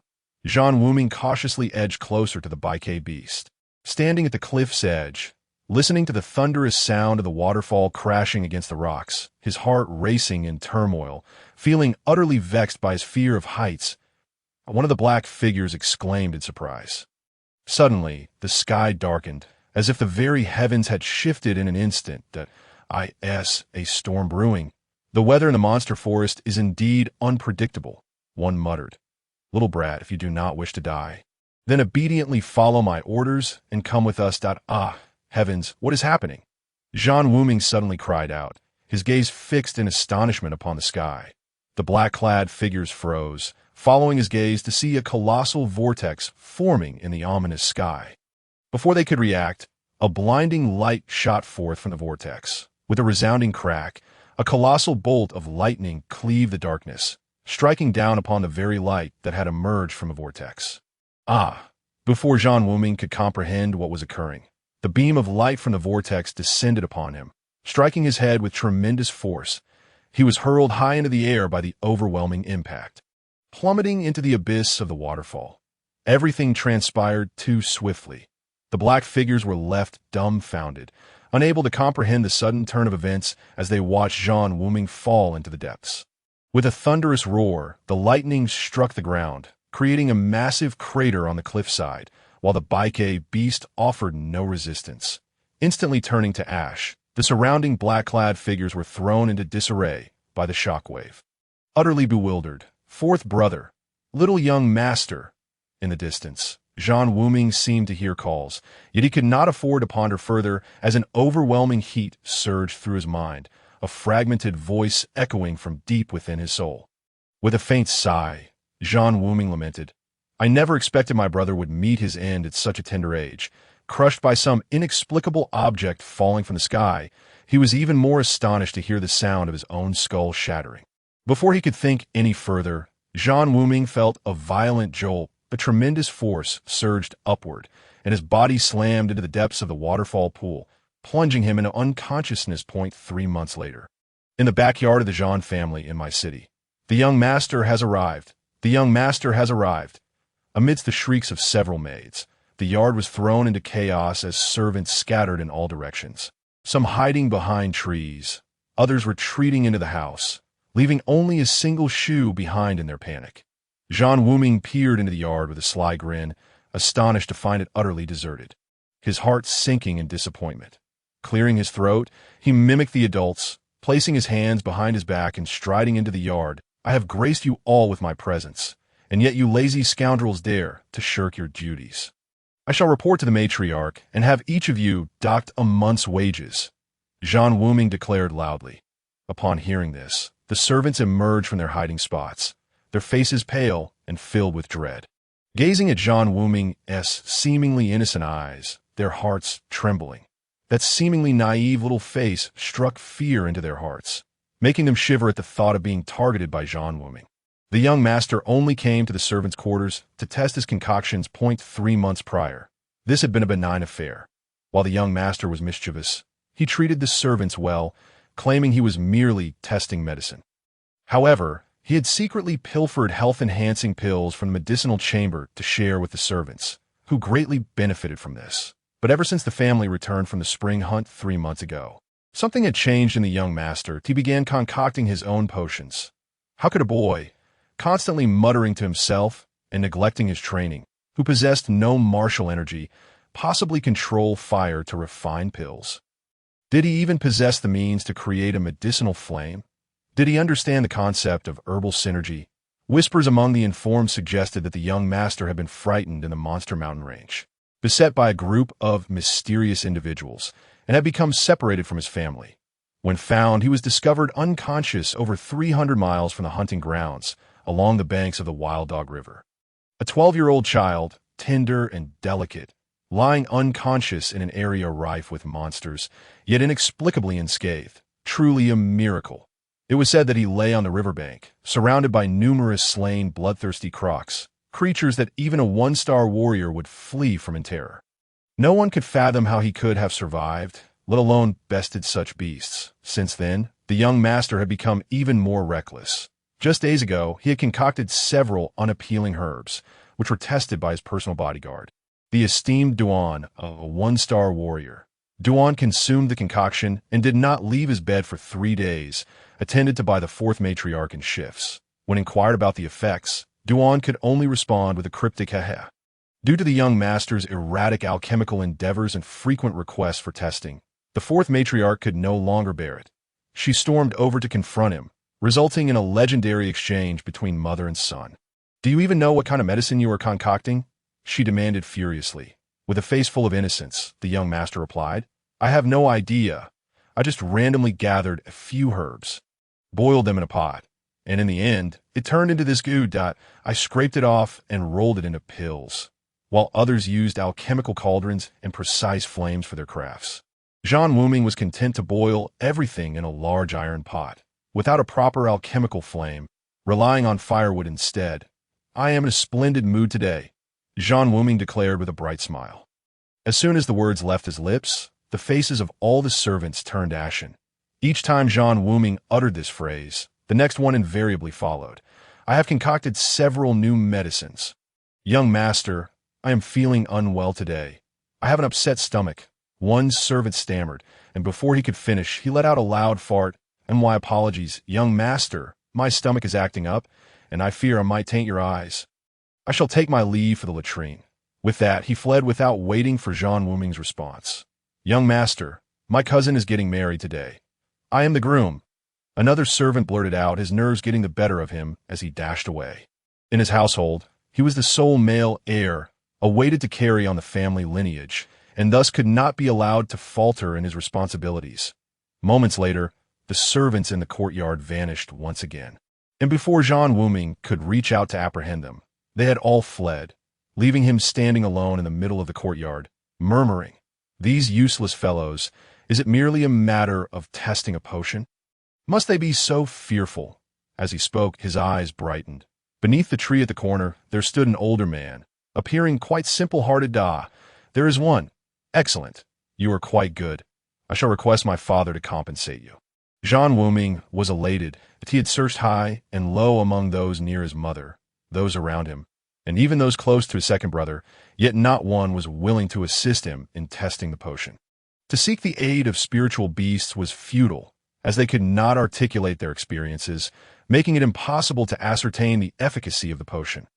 Zhan Wuming cautiously edged closer to the Baike beast. Standing at the cliff's edge, listening to the thunderous sound of the waterfall crashing against the rocks, his heart racing in turmoil, feeling utterly vexed by his fear of heights, one of the black figures exclaimed in surprise. Suddenly, the sky darkened, as if the very heavens had shifted in an instant. A storm brewing. The weather in the monster forest is indeed unpredictable, one muttered. Little brat, if you do not wish to die, then obediently follow my orders and come with us. Heavens, what is happening? Zhan Wuming suddenly cried out, his gaze fixed in astonishment upon the sky. The black-clad figures froze, following his gaze to see a colossal vortex forming in the ominous sky. Before they could react, a blinding light shot forth from the vortex. With a resounding crack, a colossal bolt of lightning cleaved the darkness, striking down upon the very light that had emerged from a vortex. Before Zhan Wuming could comprehend what was occurring, the beam of light from the vortex descended upon him, striking his head with tremendous force. He was hurled high into the air by the overwhelming impact, plummeting into the abyss of the waterfall. Everything transpired too swiftly. The black figures were left dumbfounded, unable to comprehend the sudden turn of events as they watched Zhan Wuming fall into the depths. With a thunderous roar, the lightning struck the ground, creating a massive crater on the cliffside, while the Baike beast offered no resistance. Instantly turning to ash, the surrounding black-clad figures were thrown into disarray by the shockwave. Utterly bewildered, fourth brother, little young master. In the distance, Zhan Wuming seemed to hear calls, yet he could not afford to ponder further as an overwhelming heat surged through his mind, a fragmented voice echoing from deep within his soul. With a faint sigh, Zhan Wuming lamented, I never expected my brother would meet his end at such a tender age. Crushed by some inexplicable object falling from the sky, he was even more astonished to hear the sound of his own skull shattering. Before he could think any further, Zhan Wuming felt a violent jolt. A tremendous force surged upward, and his body slammed into the depths of the waterfall pool, plunging him into unconsciousness. 3 months later. In the backyard of the Zhan family in my city. The young master has arrived. The young master has arrived. Amidst the shrieks of several maids, the yard was thrown into chaos as servants scattered in all directions. Some hiding behind trees, others retreating into the house, leaving only a single shoe behind in their panic. Zhan Wuming peered into the yard with a sly grin, astonished to find it utterly deserted. His heart sinking in disappointment. Clearing his throat, he mimicked the adults, placing his hands behind his back and striding into the yard, I have graced you all with my presence, and yet you lazy scoundrels dare to shirk your duties. I shall report to the matriarch and have each of you docked a month's wages." Zhan Wuming declared loudly. Upon hearing this, the servants emerged from their hiding spots, their faces pale and filled with dread. Gazing at Zhan Wuming's seemingly innocent eyes, their hearts trembling. That seemingly naive little face struck fear into their hearts, making them shiver at the thought of being targeted by Zhan Wuming. The young master only came to the servants' quarters to test his concoctions 3 months prior. This had been a benign affair. While the young master was mischievous, he treated the servants well, claiming he was merely testing medicine. However, he had secretly pilfered health-enhancing pills from the medicinal chamber to share with the servants, who greatly benefited from this. But ever since the family returned from the spring hunt 3 months ago, something had changed in the young master. He began concocting his own potions. How could a boy, constantly muttering to himself and neglecting his training, who possessed no martial energy, possibly control fire to refine pills? Did he even possess the means to create a medicinal flame? Did he understand the concept of herbal synergy? Whispers among the informed suggested that the young master had been frightened in the Monster Mountain range, beset by a group of mysterious individuals, and had become separated from his family. When found, he was discovered unconscious over 300 miles from the hunting grounds, along the banks of the Wild Dog River. A 12-year-old child, tender and delicate, lying unconscious in an area rife with monsters, yet inexplicably unscathed. Truly a miracle. It was said that he lay on the riverbank, surrounded by numerous slain bloodthirsty crocs, creatures that even a 1-star warrior would flee from in terror. No one could fathom how he could have survived, let alone bested such beasts. Since then, the young master had become even more reckless. Just days ago, he had concocted several unappealing herbs, which were tested by his personal bodyguard, the esteemed Duan, a 1-star warrior. Duan consumed the concoction and did not leave his bed for 3 days, attended to by the 4th matriarch in shifts. When inquired about the effects, Duan could only respond with a cryptic heh. Due to the young master's erratic alchemical endeavors and frequent requests for testing, the 4th matriarch could no longer bear it. She stormed over to confront him, resulting in a legendary exchange between mother and son. "Do you even know what kind of medicine you are concocting?" she demanded furiously. With a face full of innocence, the young master replied, "I have no idea. I just randomly gathered a few herbs, boiled them in a pot, and in the end, it turned into this goo. I scraped it off and rolled it into pills," while others used alchemical cauldrons and precise flames for their crafts. Zhan Wuming was content to boil everything in a large iron pot, without a proper alchemical flame, relying on firewood instead. "I am in a splendid mood today," Zhan Wuming declared with a bright smile. As soon as the words left his lips, the faces of all the servants turned ashen. Each time Zhan Wuming uttered this phrase, the next one invariably followed. "I have concocted several new medicines. Young master, I am feeling unwell today. I have an upset stomach," one servant stammered, and before he could finish, he let out a loud fart. "And my apologies, young master. My stomach is acting up, and I fear I might taint your eyes. I shall take my leave for the latrine." With that, he fled without waiting for Zhan Wuming's response. "Young master, my cousin is getting married today. I am the groom," another servant blurted out, his nerves getting the better of him as he dashed away. In his household, he was the sole male heir, awaited to carry on the family lineage, and thus could not be allowed to falter in his responsibilities. Moments later, the servants in the courtyard vanished once again. And before Zhan Wuming could reach out to apprehend them, they had all fled, leaving him standing alone in the middle of the courtyard, murmuring, "These useless fellows, is it merely a matter of testing a potion? Must they be so fearful?" As he spoke, his eyes brightened. Beneath the tree at the corner, there stood an older man, appearing quite simple-hearted. "There is one. Excellent. You are quite good. I shall request my father to compensate you." Zhan Wuming was elated that he had searched high and low among those near his mother, those around him, and even those close to his second brother, yet not one was willing to assist him in testing the potion. To seek the aid of spiritual beasts was futile, as they could not articulate their experiences, making it impossible to ascertain the efficacy of the potion.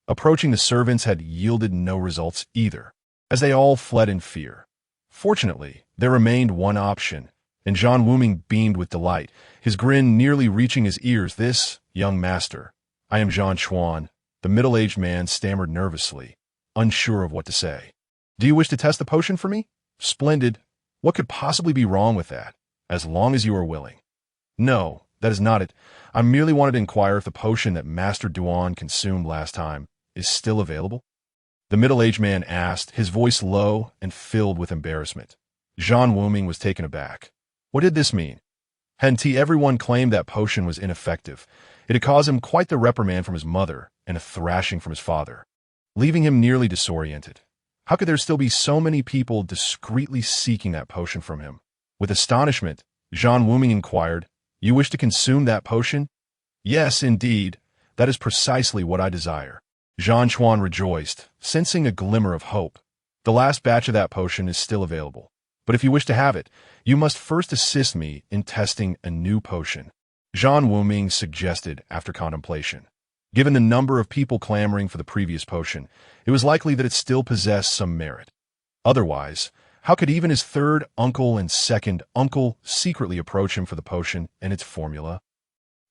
Approaching the servants had yielded no results either, as they all fled in fear. Fortunately, there remained one option, and Zhan Wuming beamed with delight, his grin nearly reaching his ears. "This "Young master, I am Zhan Wuming." The middle-aged man stammered nervously, unsure of what to say. "Do you wish to test the potion for me? Splendid. What could possibly be wrong with that, as long as you are willing?" "No, that is not it. I merely wanted to inquire if the potion that Master Duan consumed last time is still available." The middle-aged man asked, his voice low and filled with embarrassment. Zhan Wuming was taken aback. What did this mean? Hadn't everyone claimed that potion was ineffective? It had caused him quite the reprimand from his mother and a thrashing from his father, leaving him nearly disoriented. How could there still be so many people discreetly seeking that potion from him? With astonishment, Zhan Wuming inquired, "You wish to consume that potion?" "Yes, indeed. That is precisely what I desire." Zhan Chuan rejoiced, sensing a glimmer of hope. "The last batch of that potion is still available. But if you wish to have it, you must first assist me in testing a new potion," Zhan Wuming suggested after contemplation. Given the number of people clamoring for the previous potion, it was likely that it still possessed some merit. Otherwise, how could even his third uncle and second uncle secretly approach him for the potion and its formula?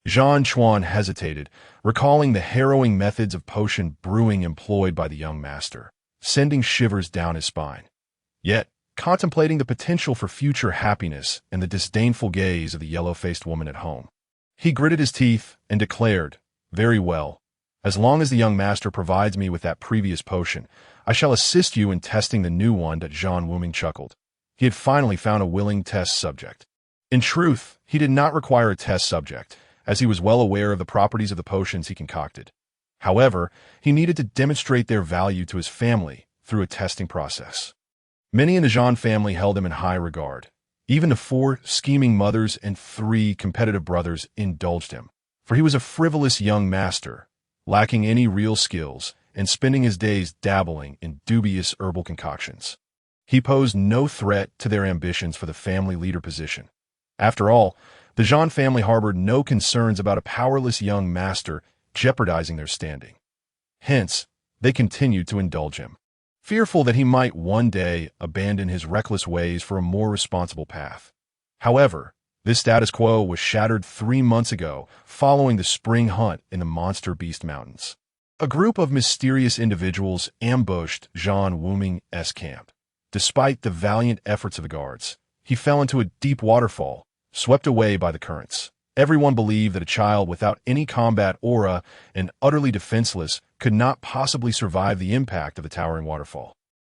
Zhan Chuan hesitated, recalling the harrowing methods of potion brewing employed by the young master, sending shivers down his spine. Yet, contemplating the potential for future happiness and the disdainful gaze of the yellow-faced woman at home, he gritted his teeth and declared, "Very well. As long as the young master provides me with that previous potion, I shall assist you in testing the new one." That Zhan Wuming chuckled. He had finally found a willing test subject. In truth, he did not require a test subject, as he was well aware of the properties of the potions he concocted. However, he needed to demonstrate their value to his family through a testing process. Many in the Zhan family held him in high regard. Even the 4 scheming mothers and 3 competitive brothers indulged him, for he was a frivolous young master, lacking any real skills and spending his days dabbling in dubious herbal concoctions. He posed no threat to their ambitions for the family leader position. After all, the Zhan family harbored no concerns about a powerless young master jeopardizing their standing. Hence, they continued to indulge him, fearful that he might one day abandon his reckless ways for a more responsible path. However, this status quo was shattered 3 months ago following the spring hunt in the Monster Beast Mountains. A group of mysterious individuals ambushed Zhan Wuming's camp. Despite the valiant efforts of the guards, he fell into a deep waterfall, swept away by the currents. Everyone believed that a child without any combat aura and utterly defenseless could not possibly survive the impact of the towering waterfall.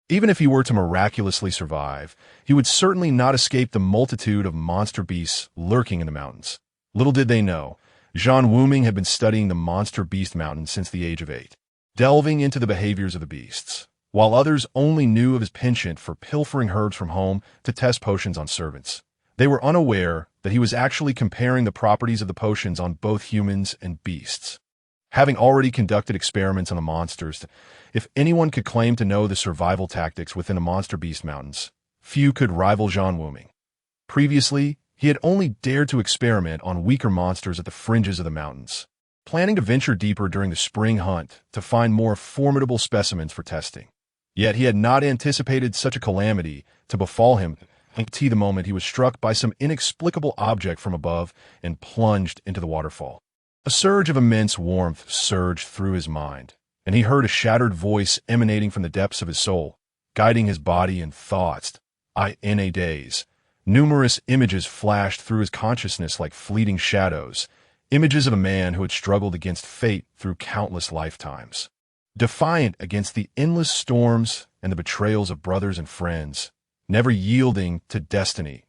Even if he were to miraculously survive, he would certainly not escape the multitude of monster beasts lurking in the mountains. Little did they know, Zhan Wuming had been studying the Monster Beast Mountain since the age of 8, delving into the behaviors of the beasts, while others only knew of his penchant for pilfering herbs from home to test potions on servants. They were unaware that he was actually comparing the properties of the potions on both humans and beasts. Having already conducted experiments on the monsters, if anyone could claim to know the survival tactics within the Monster Beast Mountains, few could rival Zhan Wuming. Previously, he had only dared to experiment on weaker monsters at the fringes of the mountains, planning to venture deeper during the spring hunt to find more formidable specimens for testing. Yet he had not anticipated such a calamity to befall him until the moment he was struck by some inexplicable object from above and plunged into the waterfall. A surge of immense warmth surged through his mind, and he heard a shattered voice emanating from the depths of his soul, guiding his body and thoughts. In a daze, numerous images flashed through his consciousness like fleeting shadows, images of a man who had struggled against fate through countless lifetimes. Defiant against the endless storms and the betrayals of brothers and friends, never yielding to destiny.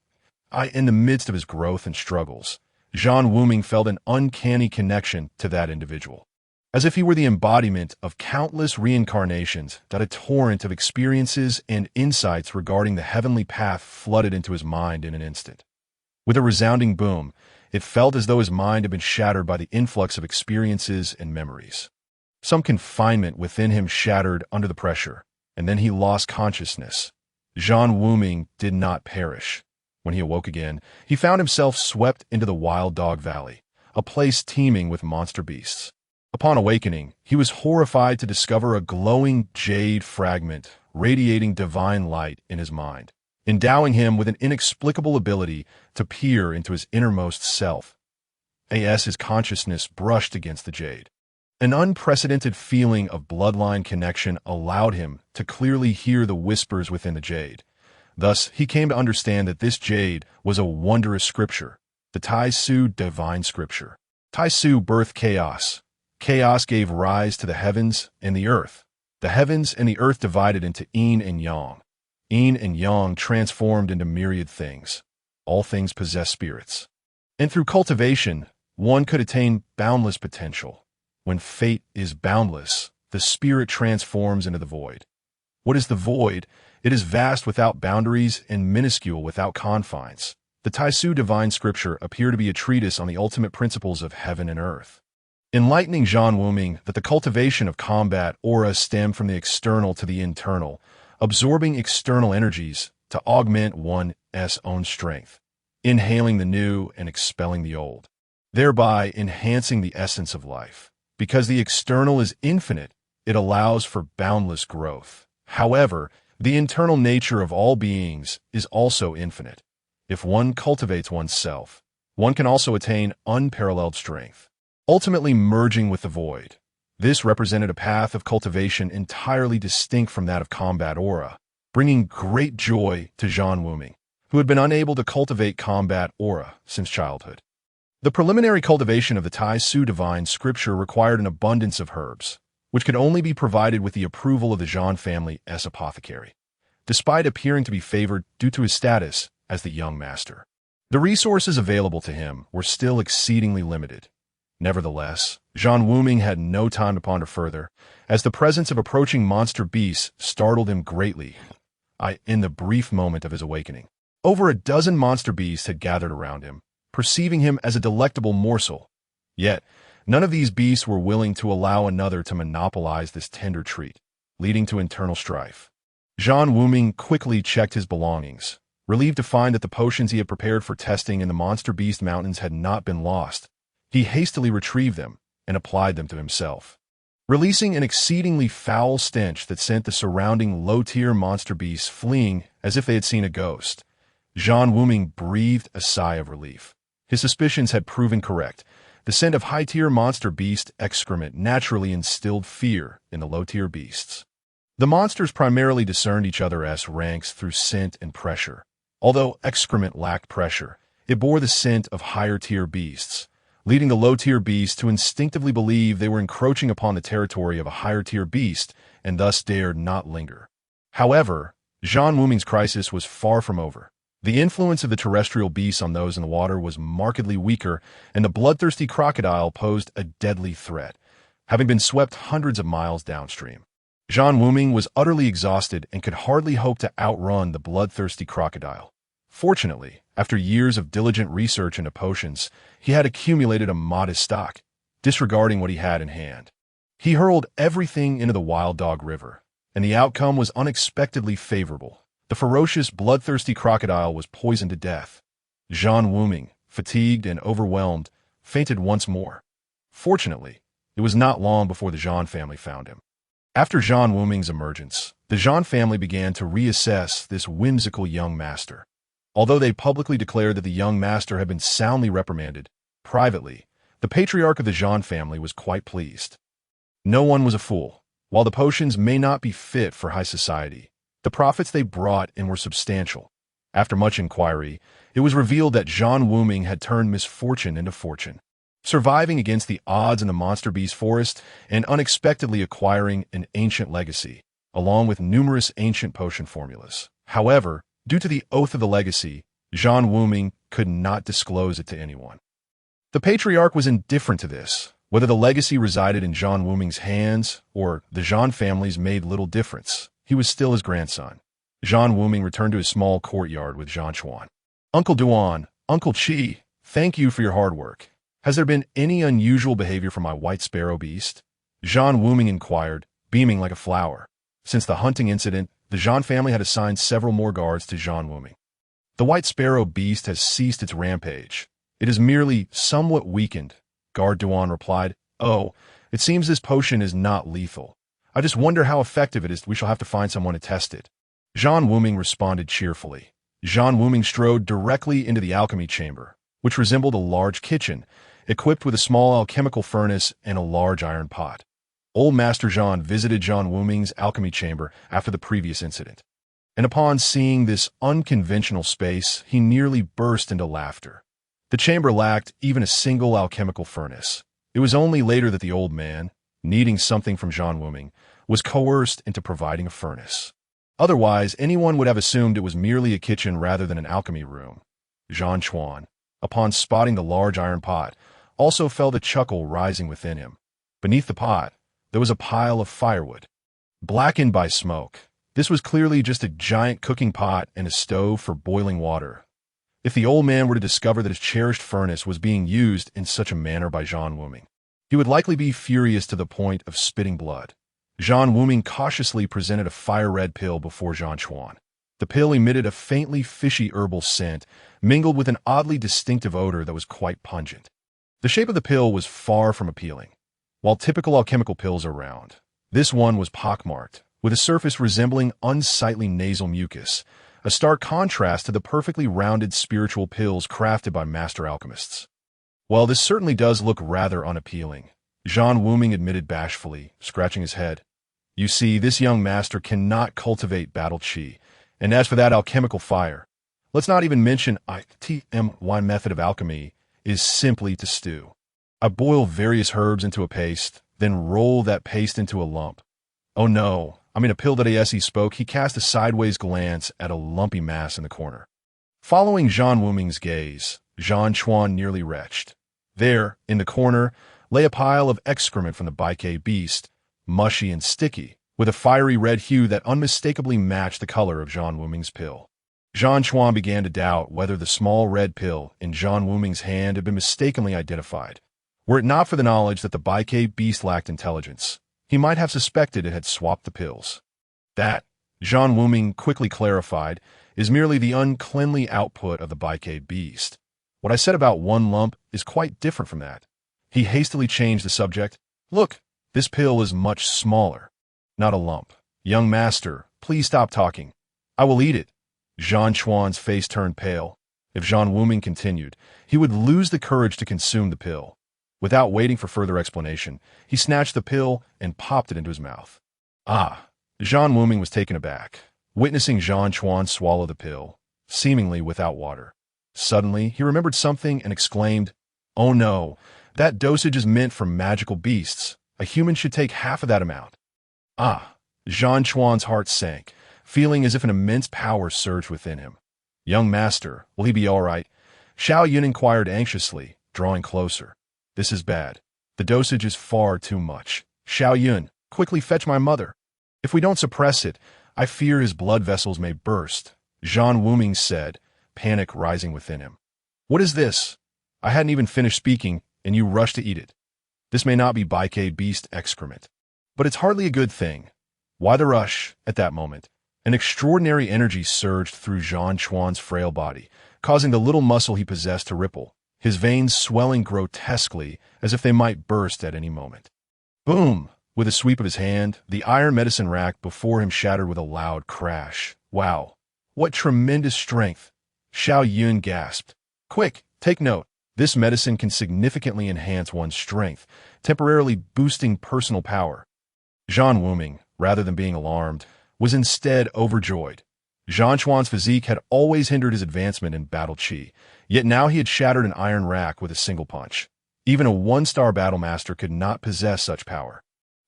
In the midst of his growth and struggles, Zhan Wuming felt an uncanny connection to that individual, as if he were the embodiment of countless reincarnations. That a torrent of experiences and insights regarding the heavenly path flooded into his mind in an instant. With a resounding boom, it felt as though his mind had been shattered by the influx of experiences and memories. Some confinement within him shattered under the pressure, and then he lost consciousness. Zhan Wuming did not perish. When he awoke again, he found himself swept into the Wild Dog Valley, a place teeming with monster beasts. Upon awakening, he was horrified to discover a glowing jade fragment radiating divine light in his mind, endowing him with an inexplicable ability to peer into his innermost self. as his consciousness brushed against the jade. An unprecedented feeling of bloodline connection allowed him to clearly hear the whispers within the jade. Thus, he came to understand that this jade was a wondrous scripture, the Tai Su divine scripture. Tai Su birthed chaos. Chaos gave rise to the heavens and the earth. The heavens and the earth divided into yin and yang. Yin and yang transformed into myriad things. All things possess spirits. And through cultivation, one could attain boundless potential. When fate is boundless, the spirit transforms into the void. What is the void? It is vast without boundaries and minuscule without confines. The Tai Su divine scripture appear to be a treatise on the ultimate principles of heaven and earth, enlightening Zhan Wuming that the cultivation of combat auras stem from the external to the internal, absorbing external energies to augment one's own strength, inhaling the new and expelling the old, thereby enhancing the essence of life. Because the external is infinite, it allows for boundless growth. However, the internal nature of all beings is also infinite. If one cultivates oneself, one can also attain unparalleled strength, ultimately merging with the void. This represented a path of cultivation entirely distinct from that of combat aura, bringing great joy to Zhan Wuming, who had been unable to cultivate combat aura since childhood. The preliminary cultivation of the Tai Su divine scripture required an abundance of herbs, which could only be provided with the approval of the Zhan family's apothecary, despite appearing to be favored due to his status as the young master. The resources available to him were still exceedingly limited. Nevertheless, Zhan Wuming had no time to ponder further, as the presence of approaching monster beasts startled him greatly. In the brief moment of his awakening, over a dozen monster beasts had gathered around him, perceiving him as a delectable morsel. Yet, none of these beasts were willing to allow another to monopolize this tender treat, leading to internal strife. Zhan Wuming quickly checked his belongings, relieved to find that the potions he had prepared for testing in the monster beast mountains had not been lost. He hastily retrieved them and applied them to himself, releasing an exceedingly foul stench that sent the surrounding low-tier monster beasts fleeing as if they had seen a ghost. Zhan Wuming breathed a sigh of relief. His suspicions had proven correct. The scent of high-tier monster beast excrement naturally instilled fear in the low-tier beasts. The monsters primarily discerned each other's ranks through scent and pressure. Although excrement lacked pressure, it bore the scent of higher-tier beasts, leading the low-tier beasts to instinctively believe they were encroaching upon the territory of a higher-tier beast and thus dared not linger. However, Zhan Wuming's crisis was far from over. The influence of the terrestrial beasts on those in the water was markedly weaker, and the bloodthirsty crocodile posed a deadly threat, having been swept hundreds of miles downstream. Zhan Wuming was utterly exhausted and could hardly hope to outrun the bloodthirsty crocodile. Fortunately, after years of diligent research into potions, he had accumulated a modest stock, disregarding what he had in hand. He hurled everything into the Wild Dog River, and the outcome was unexpectedly favorable. The ferocious, bloodthirsty crocodile was poisoned to death. Zhan Wuming, fatigued and overwhelmed, fainted once more. Fortunately, it was not long before the Zhan family found him. After Zhan Wuming's emergence, the Zhan family began to reassess this whimsical young master. Although they publicly declared that the young master had been soundly reprimanded, privately, the patriarch of the Zhan family was quite pleased. No one was a fool. While the potions may not be fit for high society, the profits they brought in were substantial. After much inquiry, it was revealed that Zhan Wuming had turned misfortune into fortune, surviving against the odds in the monster beast forest and unexpectedly acquiring an ancient legacy, along with numerous ancient potion formulas. However, due to the oath of the legacy, Zhan Wuming could not disclose it to anyone. The patriarch was indifferent to this. Whether the legacy resided in Zhan Wuming's hands or the Zhan family's made little difference. He was still his grandson. Zhan Wuming returned to his small courtyard with Zhan Chuan. Uncle Duan, Uncle Qi, thank you for your hard work. Has there been any unusual behavior from my white sparrow beast? Zhan Wuming inquired, beaming like a flower. Since the hunting incident, the Zhan family had assigned several more guards to Zhan Wuming. The white sparrow beast has ceased its rampage. It is merely somewhat weakened, Guard Duan replied. Oh, it seems this potion is not lethal. I just wonder how effective it is. We shall have to find someone to test it. Zhan Wuming responded cheerfully. Zhan Wuming strode directly into the alchemy chamber, which resembled a large kitchen. equipped with a small alchemical furnace and a large iron pot. Old Master Zhan visited Zhan Wuming's alchemy chamber after the previous incident, and upon seeing this unconventional space, he nearly burst into laughter. The chamber lacked even a single alchemical furnace. It was only later that the old man, needing something from Zhan Wuming, was coerced into providing a furnace. Otherwise, anyone would have assumed it was merely a kitchen rather than an alchemy room. Zhan Chuan, upon spotting the large iron pot, also felt a chuckle rising within him. Beneath the pot, there was a pile of firewood, blackened by smoke. This was clearly just a giant cooking pot and a stove for boiling water. If the old man were to discover that his cherished furnace was being used in such a manner by Zhan Wuming, he would likely be furious to the point of spitting blood. Zhan Wuming cautiously presented a fire-red pill before Zhan Chuan. The pill emitted a faintly fishy herbal scent, mingled with an oddly distinctive odor that was quite pungent. The shape of the pill was far from appealing. While typical alchemical pills are round, this one was pockmarked, with a surface resembling unsightly nasal mucus, a stark contrast to the perfectly rounded spiritual pills crafted by master alchemists. Well, this certainly does look rather unappealing, Zhan Wuming admitted bashfully, scratching his head. You see, this young master cannot cultivate battle chi, and as for that alchemical fire, let's not even mention my method of alchemy is simply to stew. I boil various herbs into a paste, then roll that paste into a lump. Oh no, a pill that as he spoke, he cast a sideways glance at a lumpy mass in the corner. Following Zhan Wuming's gaze, Zhan Chuan nearly retched. There, in the corner, lay a pile of excrement from the Baike beast, mushy and sticky, with a fiery red hue that unmistakably matched the color of Zhan Wuming's pill. Zhan Chuan began to doubt whether the small red pill in Zhan Wuming's hand had been mistakenly identified. Were it not for the knowledge that the Baike beast lacked intelligence, he might have suspected it had swapped the pills. That, Zhan Wuming quickly clarified, is merely the uncleanly output of the Baike beast. What I said about one lump is quite different from that. He hastily changed the subject. Look, this pill is much smaller. Not a lump. Young master, please stop talking. I will eat it. Zhan Chuan's face turned pale. If Zhan Wuming continued, he would lose the courage to consume the pill. Without waiting for further explanation, he snatched the pill and popped it into his mouth. Ah! Zhan Wuming was taken aback, witnessing Zhan Chuan swallow the pill, seemingly without water. Suddenly, he remembered something and exclaimed, Oh no, that dosage is meant for magical beasts. A human should take half of that amount. Ah! Zhan Chuan's heart sank, feeling as if an immense power surged within him. Young master, will he be all right? Xiao Yun inquired anxiously, drawing closer. This is bad. The dosage is far too much. Xiao Yun, quickly fetch my mother. If we don't suppress it, I fear his blood vessels may burst, Zhan Wuming said, panic rising within him. What is this? I hadn't even finished speaking, and you rush to eat it. This may not be Baike beast excrement, but it's hardly a good thing. Why the rush, at that moment? An extraordinary energy surged through Zhan Chuan's frail body, causing the little muscle he possessed to ripple, his veins swelling grotesquely as if they might burst at any moment. Boom! With a sweep of his hand, the iron medicine rack before him shattered with a loud crash. Wow! What tremendous strength! Xiao Yun gasped. Quick, take note. This medicine can significantly enhance one's strength, temporarily boosting personal power. Zhan Wuming, rather than being alarmed, was instead overjoyed. Zhan Chuan's physique had always hindered his advancement in battle chi, yet now he had shattered an iron rack with a single punch. Even a one-star battle master could not possess such power.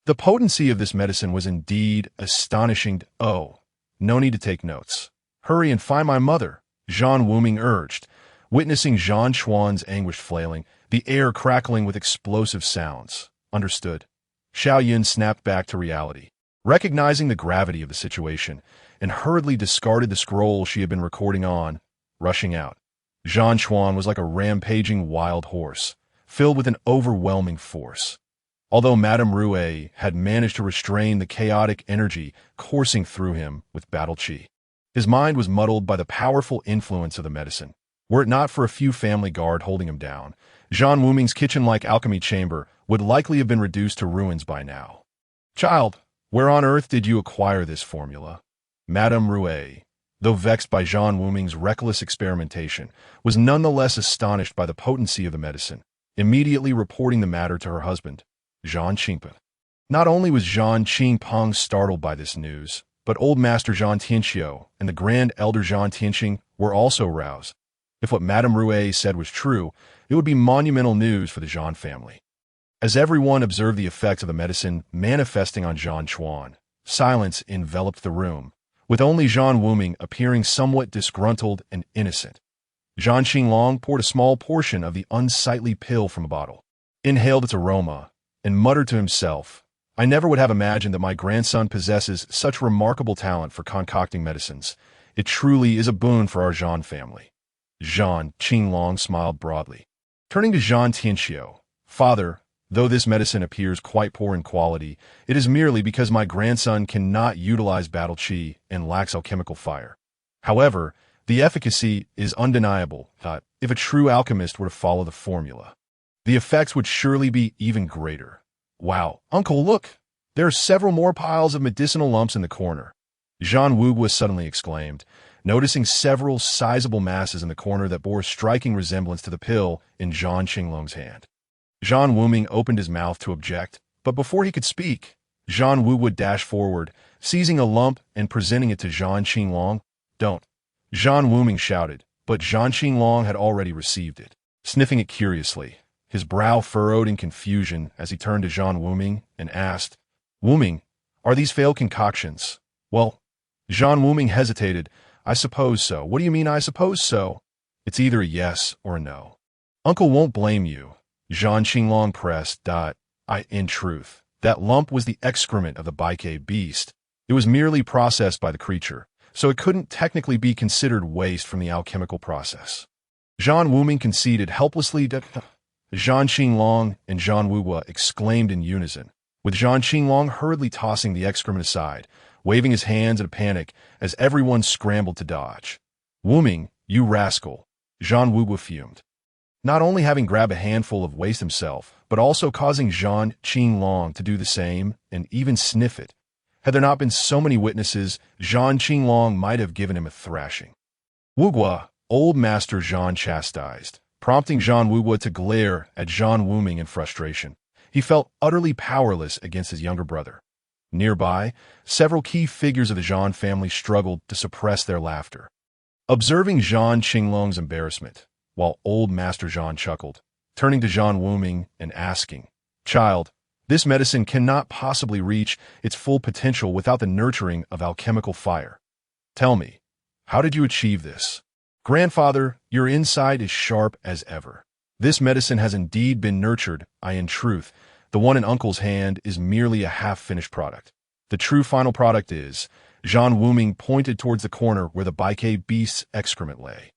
The potency of this medicine was indeed astonishing. Oh, no need to take notes. Hurry and find my mother, Zhan Wuming urged, witnessing Zhan Chuan's anguished flailing, the air crackling with explosive sounds. Understood. Xiao Yun snapped back to reality, recognizing the gravity of the situation, and hurriedly discarded the scroll she had been recording on, rushing out. Zhan Chuan was like a rampaging wild horse, filled with an overwhelming force. Although Madame Rue had managed to restrain the chaotic energy coursing through him with battle chi, his mind was muddled by the powerful influence of the medicine. Were it not for a few family guard holding him down, Zhan Wuming's kitchen-like alchemy chamber would likely have been reduced to ruins by now. Child, where on earth did you acquire this formula? Madame Rue, though vexed by Zhan Wuming's reckless experimentation, was nonetheless astonished by the potency of the medicine. immediately reporting the matter to her husband, Zhan Qingpeng. Not only was Zhan Qingpeng startled by this news, but Old Master Zhan Tianqiu and the Grand Elder Zhan Tianqing were also roused. If what Madame Rue said was true, it would be monumental news for the Zhan family. As everyone observed the effects of the medicine manifesting on Zhan Chuan, silence enveloped the room, with only Zhan Wuming appearing somewhat disgruntled and innocent. Zhan Qinglong poured a small portion of the unsightly pill from a bottle, inhaled its aroma, and muttered to himself, "I never would have imagined that my grandson possesses such remarkable talent for concocting medicines. It truly is a boon for our Zhan family." Zhan Qinglong smiled broadly. Turning to Zhan Tianqiu, "Father, though this medicine appears quite poor in quality, it is merely because my grandson cannot utilize battle qi and lacks alchemical fire. However, the efficacy is undeniable. If a true alchemist were to follow the formula, the effects would surely be even greater." "Wow, Uncle, look! There are several more piles of medicinal lumps in the corner," Zhan Wuming suddenly exclaimed, noticing several sizable masses in the corner that bore a striking resemblance to the pill in Zhan Qinglong's hand. Zhan Wuming opened his mouth to object, but before he could speak, Zhan Wuming dashed forward, seizing a lump and presenting it to Zhan Qinglong. "Don't!" Zhan Wuming shouted, but Zhan Qinglong had already received it, sniffing it curiously, his brow furrowed in confusion as he turned to Zhan Wuming and asked, "Wuming, are these failed concoctions?" "Well," Zhan Wuming hesitated, "I suppose so." "What do you mean, I suppose so?" "It's either a yes or a no." "Uncle won't blame you," Zhan Qinglong pressed. In truth, that lump was the excrement of the Baike beast. It was merely processed by the creature, so it couldn't technically be considered waste from the alchemical process. Zhan Wuming conceded helplessly. Zhan Qinglong and Zhan Wuming exclaimed in unison, with Zhan Qinglong hurriedly tossing the excrement aside, waving his hands in a panic as everyone scrambled to dodge. "Wuming, you rascal!" Zhan Wuming fumed. Not only having grabbed a handful of waste himself, but also causing Zhan Qinglong to do the same and even sniff it. Had there not been so many witnesses, Zhan Qinglong might have given him a thrashing. "Wugwa," Old Master Zhan chastised, prompting Zhan Wuming to glare at Zhan Wuming in frustration. He felt utterly powerless against his younger brother. Nearby, several key figures of the Zhan family struggled to suppress their laughter. Observing Zhan Qinglong's embarrassment, while Old Master Zhan chuckled, turning to Zhan Wuming and asking, "Child, this medicine cannot possibly reach its full potential without the nurturing of alchemical fire. Tell me, how did you achieve this?" "Grandfather, your insight is sharp as ever. This medicine has indeed been nurtured. In truth, the one in Uncle's hand is merely a half-finished product. The true final product is..." Zhan Wuming pointed towards the corner where the Baike beast's excrement lay.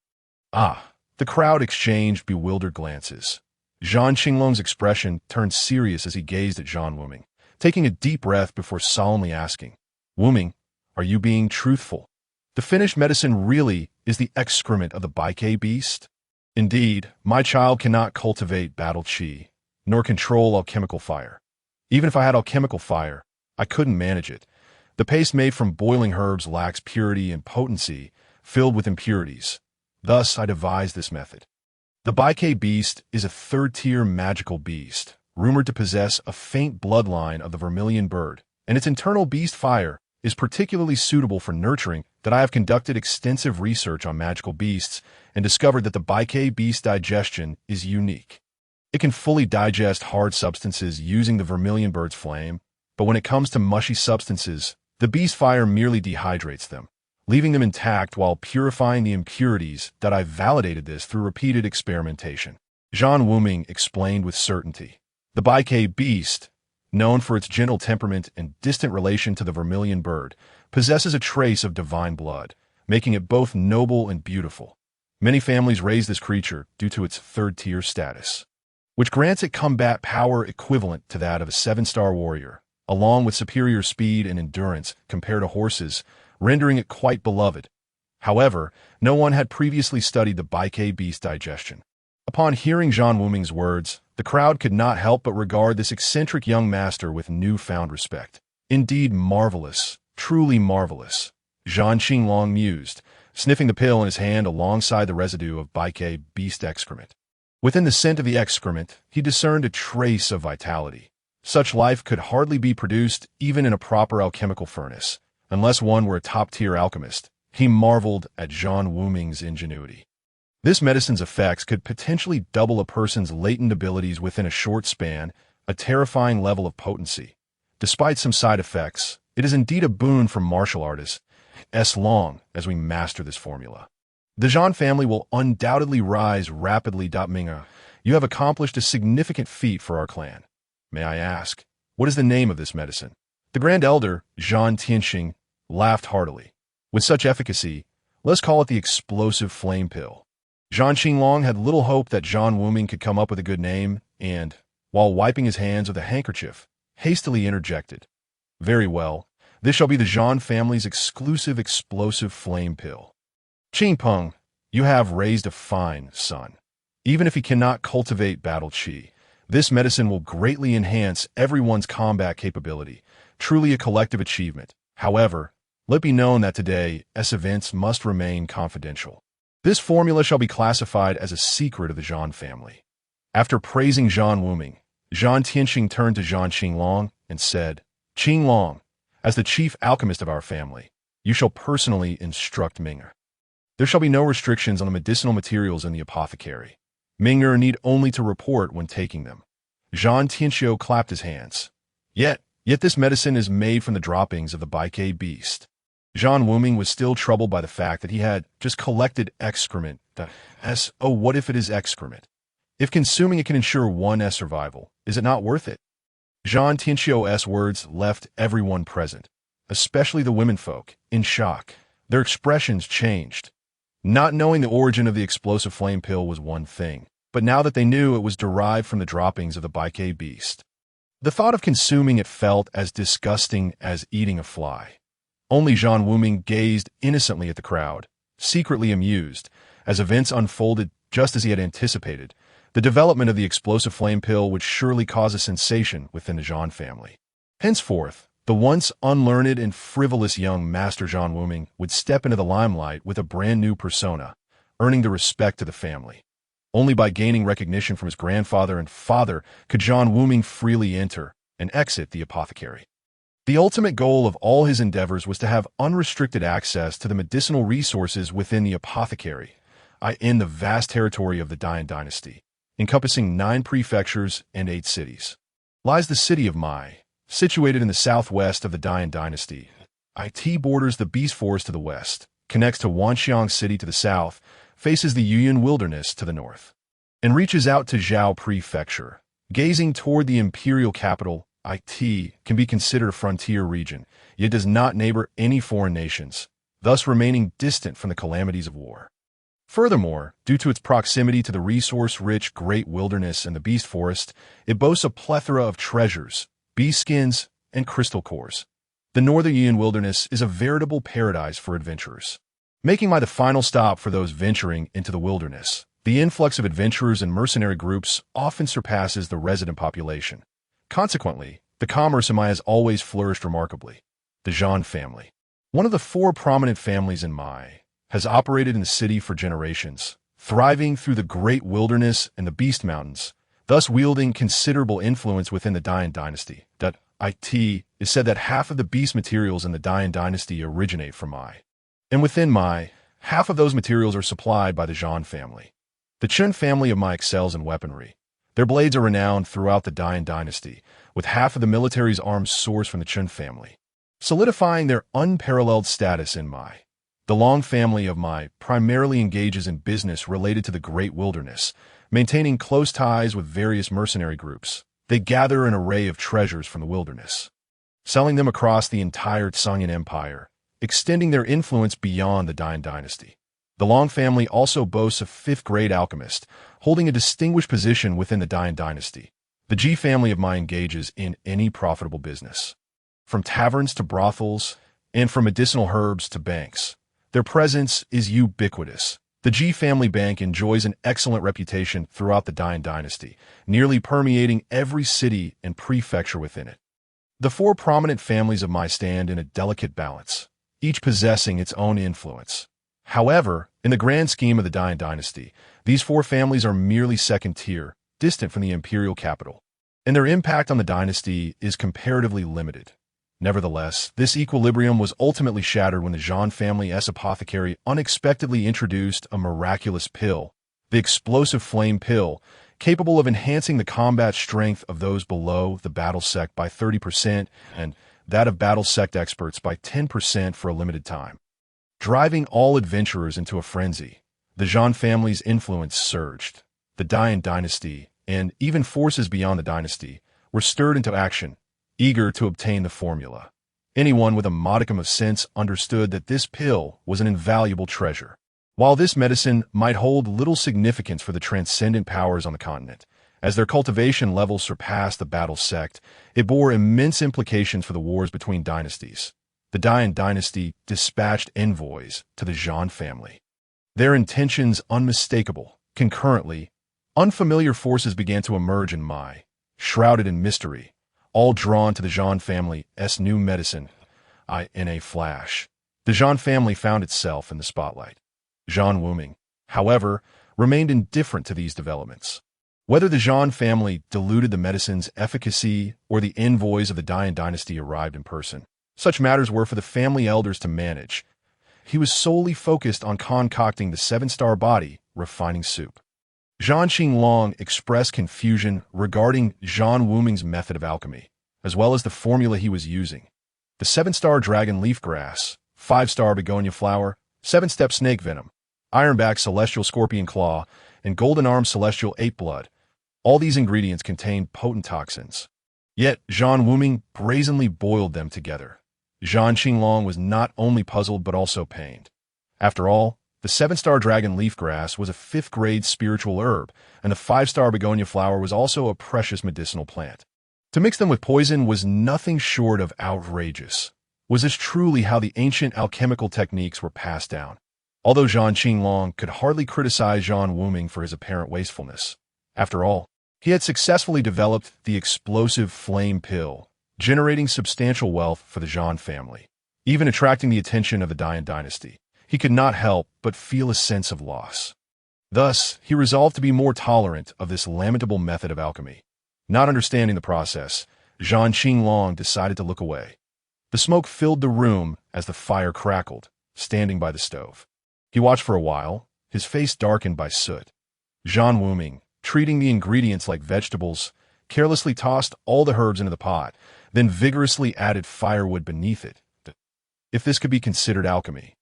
"Ah!" The crowd exchanged bewildered glances. Zhan Qinglong's expression turned serious as he gazed at Zhan Wuming, taking a deep breath before solemnly asking, "Wuming, are you being truthful? The finished medicine really is the excrement of the Baike beast?" "Indeed, my child cannot cultivate battle qi, nor control alchemical fire. Even if I had alchemical fire, I couldn't manage it. The paste made from boiling herbs lacks purity and potency, filled with impurities. Thus, I devised this method. The Baike beast is a third-tier magical beast, rumored to possess a faint bloodline of the vermilion bird, and its internal beast fire is particularly suitable for nurturing. That I have conducted extensive research on magical beasts and discovered that the Baike beast digestion is unique. It can fully digest hard substances using the vermilion bird's flame, but when it comes to mushy substances, the beast fire merely dehydrates them, leaving them intact while purifying the impurities. That I validated this through repeated experimentation," Zhan Wuming explained with certainty. "The Baike beast, known for its gentle temperament and distant relation to the vermilion bird, possesses a trace of divine blood, making it both noble and beautiful. Many families raise this creature due to its third-tier status, which grants it combat power equivalent to that of a 7-star warrior, along with superior speed and endurance compared to horses, rendering it quite beloved. However, no one had previously studied the Baike beast digestion." Upon hearing Zhan Wuming's words, the crowd could not help but regard this eccentric young master with newfound respect. "Indeed marvelous, truly marvelous," Zhan Qinglong mused, sniffing the pill in his hand alongside the residue of Baike beast excrement. Within the scent of the excrement, he discerned a trace of vitality. Such life could hardly be produced even in a proper alchemical furnace, unless one were a top-tier alchemist. He marveled at Zhan Wuming's ingenuity. This medicine's effects could potentially double a person's latent abilities within a short span, a terrifying level of potency. Despite some side effects, it is indeed a boon for martial artists, as long as we master this formula. The Zhan family will undoubtedly rise rapidly. Ming, you have accomplished a significant feat for our clan. May I ask, what is the name of this medicine? The Grand Elder, Zhan Tianxing, laughed heartily. With such efficacy, let's call it the explosive flame pill. Zhan Qinglong had little hope that Zhan Wuming could come up with a good name, and, while wiping his hands with a handkerchief, hastily interjected. Very well, this shall be the Zhan family's exclusive explosive flame pill. Qing Peng, you have raised a fine son. Even if he cannot cultivate battle qi, this medicine will greatly enhance everyone's combat capability, truly a collective achievement. However, let it be known that today's events must remain confidential. This formula shall be classified as a secret of the Zhan family. After praising Zhan Wuming, Zhan Tianxing turned to Zhan Qinglong and said, Qinglong, as the chief alchemist of our family, you shall personally instruct Ming'er. There shall be no restrictions on the medicinal materials in the apothecary. Ming'er need only to report when taking them. Zhan Tianxiu clapped his hands. Yet this medicine is made from the droppings of the Baike beast. Zhan Wuming was still troubled by the fact that he had just collected excrement. What if it is excrement? If consuming it can ensure one's survival, is it not worth it? Zhan Tianxiu's words left everyone present, especially the womenfolk, in shock. Their expressions changed. Not knowing the origin of the explosive flame pill was one thing, but now that they knew it was derived from the droppings of the Baike beast, the thought of consuming it felt as disgusting as eating a fly. Only Zhan Wuming gazed innocently at the crowd, secretly amused. As events unfolded just as he had anticipated, the development of the explosive flame pill would surely cause a sensation within the Zhan family. Henceforth, the once unlearned and frivolous young Master Zhan Wuming would step into the limelight with a brand new persona, earning the respect of the family. Only by gaining recognition from his grandfather and father could Zhan Wuming freely enter and exit the apothecary. The ultimate goal of all his endeavors was to have unrestricted access to the medicinal resources within the apothecary, in the vast territory of the Dian dynasty, encompassing 9 prefectures and 8 cities. Lies the city of Mai, situated in the southwest of the Dian dynasty. It borders the beast forest to the west, connects to Wanxiang City to the south, faces the Yuyuan Wilderness to the north, and reaches out to Zhao Prefecture. Gazing toward the imperial capital, It can be considered a frontier region, yet does not neighbor any foreign nations, thus remaining distant from the calamities of war. Furthermore, due to its proximity to the resource-rich Great Wilderness and the Beast Forest, it boasts a plethora of treasures, beast skins, and crystal cores. The Northern Yuyuan Wilderness is a veritable paradise for adventurers. Making Mai the final stop for those venturing into the wilderness, the influx of adventurers and mercenary groups often surpasses the resident population. Consequently, the commerce in Mai has always flourished remarkably. The Zhan family, one of the 4 prominent families in Mai, has operated in the city for generations, thriving through the Great Wilderness and the Beast Mountains, thus wielding considerable influence within the Dian dynasty. It is said that half of the beast materials in the Dian dynasty originate from Mai. And within Mai, half of those materials are supplied by the Zhan family. The Chun family of Mai excels in weaponry. Their blades are renowned throughout the Dian dynasty, with half of the military's arms sourced from the Chun family, solidifying their unparalleled status in Mai. The Long family of Mai primarily engages in business related to the Great Wilderness, maintaining close ties with various mercenary groups. They gather an array of treasures from the wilderness, selling them across the entire Songyan Empire, extending their influence beyond the Dian dynasty. The Long family also boasts a 5th-grade alchemist, holding a distinguished position within the Dian dynasty. The Ji family of Mai engages in any profitable business, from taverns to brothels, and from medicinal herbs to banks. Their presence is ubiquitous. The Ji family bank enjoys an excellent reputation throughout the Dian dynasty, nearly permeating every city and prefecture within it. The 4 prominent families of Mai stand in a delicate balance, each possessing its own influence. However, in the grand scheme of the Dian dynasty, These four families are merely second tier, distant from the imperial capital, and their impact on the dynasty is comparatively limited. Nevertheless, this equilibrium was ultimately shattered when the Zhan family's apothecary unexpectedly introduced a miraculous pill, the explosive flame pill, capable of enhancing the combat strength of those below the battle sect by 30% and that of battle sect experts by 10% for a limited time. Driving all adventurers into a frenzy, the Zhan family's influence surged. The Dian dynasty, and even forces beyond the dynasty, were stirred into action, eager to obtain the formula. Anyone with a modicum of sense understood that this pill was an invaluable treasure. While this medicine might hold little significance for the transcendent powers on the continent, as their cultivation levels surpassed the battle sect, it bore immense implications for the wars between dynasties. The Dian dynasty dispatched envoys to the Zhan family. Their intentions unmistakable. Concurrently, unfamiliar forces began to emerge in Mai, shrouded in mystery, all drawn to the Zhan family's new medicine. In a flash, the Zhan family found itself in the spotlight. Zhan Wuming, however, remained indifferent to these developments. Whether the Zhan family diluted the medicine's efficacy or the envoys of the Dian dynasty arrived in person, such matters were for the family elders to manage. He was solely focused on concocting the seven-star body refining soup. Zhan Qinglong expressed confusion regarding Zhan Wuming's method of alchemy, as well as the formula he was using. The seven-star dragon leaf grass, five-star begonia flower, seven-step snake venom, ironback celestial scorpion claw, and golden-armed celestial ape blood. All these ingredients contained potent toxins. Yet Zhan Wuming brazenly boiled them together. Zhan Qinglong was not only puzzled but also pained. After all, the seven-star dragon leaf grass was a fifth-grade spiritual herb, and the five-star begonia flower was also a precious medicinal plant. To mix them with poison was nothing short of outrageous. Was this truly how the ancient alchemical techniques were passed down? Although Zhan Qinglong could hardly criticize Zhan Wuming for his apparent wastefulness. After all, he had successfully developed the explosive flame pill, generating substantial wealth for the Zhan family, even attracting the attention of the Dian dynasty. He could not help but feel a sense of loss. Thus, he resolved to be more tolerant of this lamentable method of alchemy. Not understanding the process, Zhan Qinglong decided to look away. The smoke filled the room as the fire crackled, standing by the stove. He watched for a while, his face darkened by soot. Zhan Wuming, treating the ingredients like vegetables, carelessly tossed all the herbs into the pot, then vigorously added firewood beneath it. If this could be considered alchemy,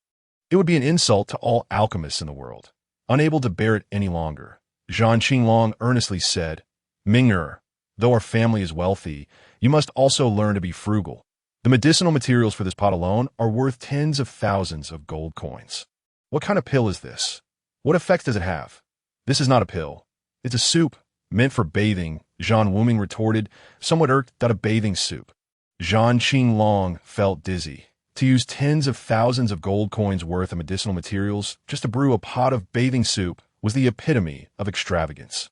it would be an insult to all alchemists in the world. Unable to bear it any longer, Zhan Qinglong earnestly said, "Ming'er, though our family is wealthy, you must also learn to be frugal. The medicinal materials for this pot alone are worth tens of thousands of gold coins. What kind of pill is this? What effects does it have?" "This is not a pill. It's a soup, meant for bathing," Zhan Wuming retorted, somewhat irked that a bathing soup. Zhan Qinglong felt dizzy. To use tens of thousands of gold coins worth of medicinal materials just to brew a pot of bathing soup was the epitome of extravagance.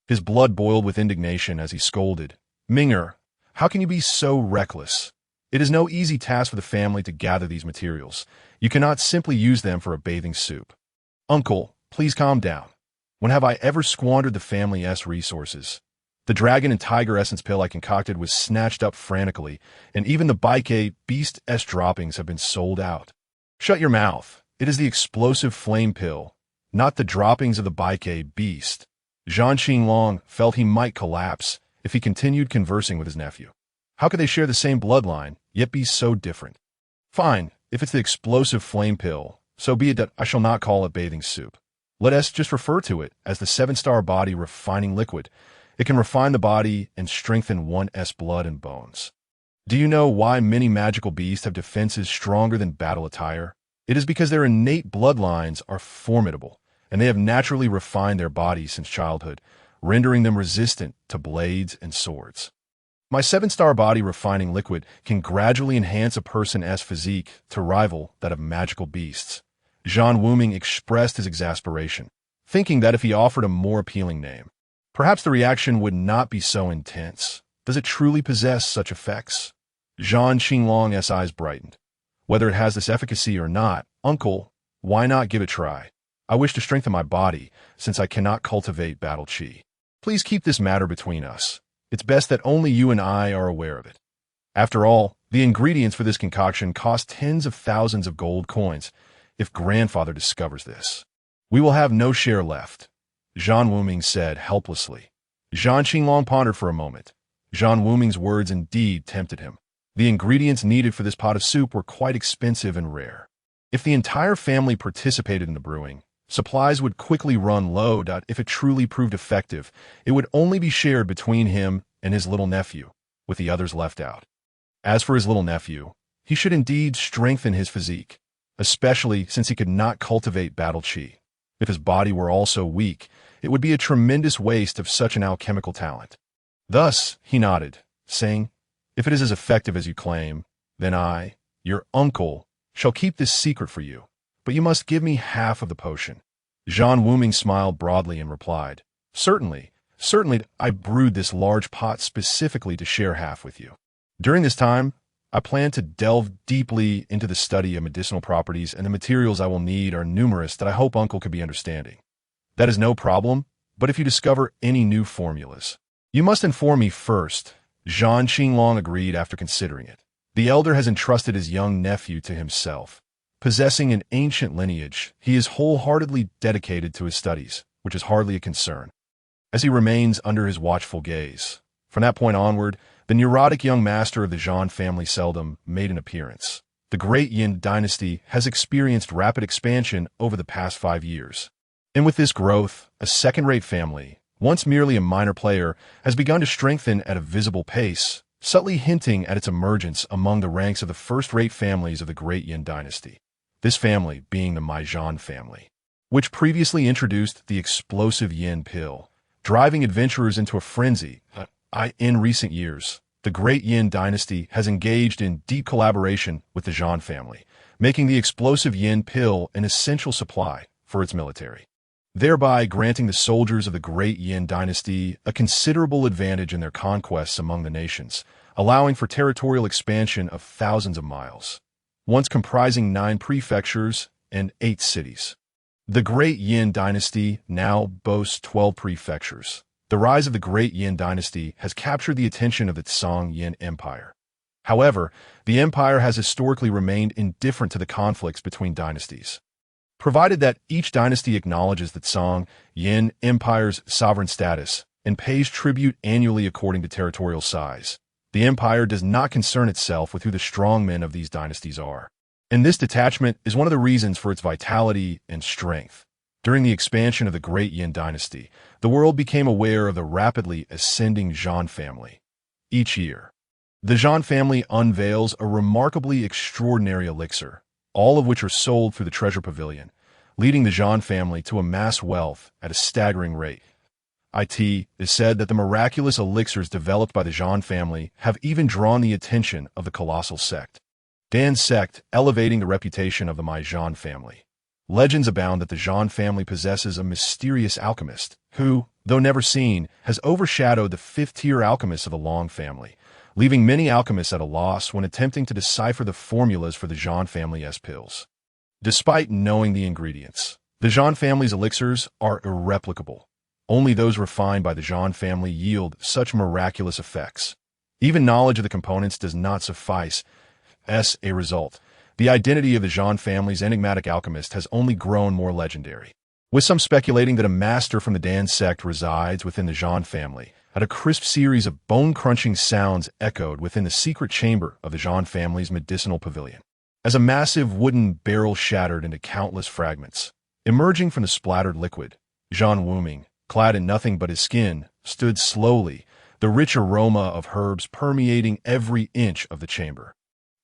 His blood boiled with indignation as he scolded, "Ming'er, how can you be so reckless? It is no easy task for the family to gather these materials. You cannot simply use them for a bathing soup." "Uncle, please calm down. When have I ever squandered the family's resources? The dragon and tiger essence pill I concocted was snatched up frantically, and even the Baike beast's droppings have been sold out." "Shut your mouth. It is the explosive flame pill, not the droppings of the Baike beast." Zhan Qinglong felt he might collapse if he continued conversing with his nephew. How could they share the same bloodline, yet be so different? "Fine, if it's the explosive flame pill, so be it that I shall not call it bathing soup. Let us just refer to it as the seven-star body refining liquid. It can refine the body and strengthen one's blood and bones. Do you know why many magical beasts have defenses stronger than battle attire? It is because their innate bloodlines are formidable, and they have naturally refined their bodies since childhood, rendering them resistant to blades and swords. My seven-star body refining liquid can gradually enhance a person's physique to rival that of magical beasts." Zhan Wuming expressed his exasperation, thinking that if he offered a more appealing name, perhaps the reaction would not be so intense. Does it truly possess such effects? Zhan Qinglong's eyes brightened. "Whether it has this efficacy or not, uncle, why not give it a try? I wish to strengthen my body, since I cannot cultivate battle chi. Please keep this matter between us. It's best that only you and I are aware of it. After all, the ingredients for this concoction cost tens of thousands of gold coins. If grandfather discovers this, we will have no share left, Zhan Wuming said helplessly. Zhan Qinglong pondered for a moment. Zhan Wuming's words indeed tempted him. The ingredients needed for this pot of soup were quite expensive and rare. If the entire family participated in the brewing, supplies would quickly run low. If it truly proved effective, it would only be shared between him and his little nephew, with the others left out. As for his little nephew, he should indeed strengthen his physique, especially since he could not cultivate battle chi. If his body were also weak, it would be a tremendous waste of such an alchemical talent. Thus, he nodded, saying, "If it is as effective as you claim, then I, your uncle, shall keep this secret for you, but you must give me half of the potion." Zhan Wuming smiled broadly and replied, Certainly, I brewed this large pot specifically to share half with you. During this time, I plan to delve deeply into the study of medicinal properties, and the materials I will need are numerous that I hope Uncle could be understanding. That is no problem, but if you discover any new formulas, you must inform me first. Zhan Qinglong agreed after considering it. The elder has entrusted his young nephew to himself. Possessing an ancient lineage, he is wholeheartedly dedicated to his studies, which is hardly a concern, as he remains under his watchful gaze. From that point onward, the neurotic young master of the Zhan family seldom made an appearance. The great Yin dynasty has experienced rapid expansion over the past 5 years. And with this growth, a second-rate family, once merely a minor player, has begun to strengthen at a visible pace, subtly hinting at its emergence among the ranks of the first-rate families of the great Yin dynasty. This family being the Zhan family, which previously introduced the explosive Yin pill, driving adventurers into a frenzy. In recent years, the great Yin dynasty has engaged in deep collaboration with the Zhan family, making the explosive Yin pill an essential supply for its military, thereby granting the soldiers of the great Yin dynasty a considerable advantage in their conquests among the nations, allowing for territorial expansion of thousands of miles, once comprising 9 prefectures and 8 cities. The great Yin dynasty now boasts 12 prefectures. The rise of the great Yin dynasty has captured the attention of the Song Yin Empire. However, the empire has historically remained indifferent to the conflicts between dynasties. Provided that each dynasty acknowledges the Song Yin Empire's sovereign status and pays tribute annually according to territorial size, the empire does not concern itself with who the strongmen of these dynasties are. And this detachment is one of the reasons for its vitality and strength. During the expansion of the great Yin dynasty, the world became aware of the rapidly ascending Zhan family. Each year, the Zhan family unveils a remarkably extraordinary elixir, all of which are sold through the treasure pavilion, leading the Zhan family to amass wealth at a staggering rate. It is said that the miraculous elixirs developed by the Zhan family have even drawn the attention of the colossal sect, Dan's sect, elevating the reputation of the Zhan family. Legends abound that the Zhan family possesses a mysterious alchemist who, though never seen, has overshadowed the 5th-tier alchemists of the Long family, leaving many alchemists at a loss when attempting to decipher the formulas for the Zhan family's pills. Despite knowing the ingredients, the Zhan family's elixirs are irreplicable. Only those refined by the Zhan family yield such miraculous effects. Even knowledge of the components does not suffice. As a result, the identity of the Zhan family's enigmatic alchemist has only grown more legendary, with some speculating that a master from the Dan sect resides within the Zhan family. At a crisp series of bone-crunching sounds echoed within the secret chamber of the Zhan family's medicinal pavilion, as a massive wooden barrel shattered into countless fragments. Emerging from the splattered liquid, Zhan Wuming, clad in nothing but his skin, stood slowly, the rich aroma of herbs permeating every inch of the chamber.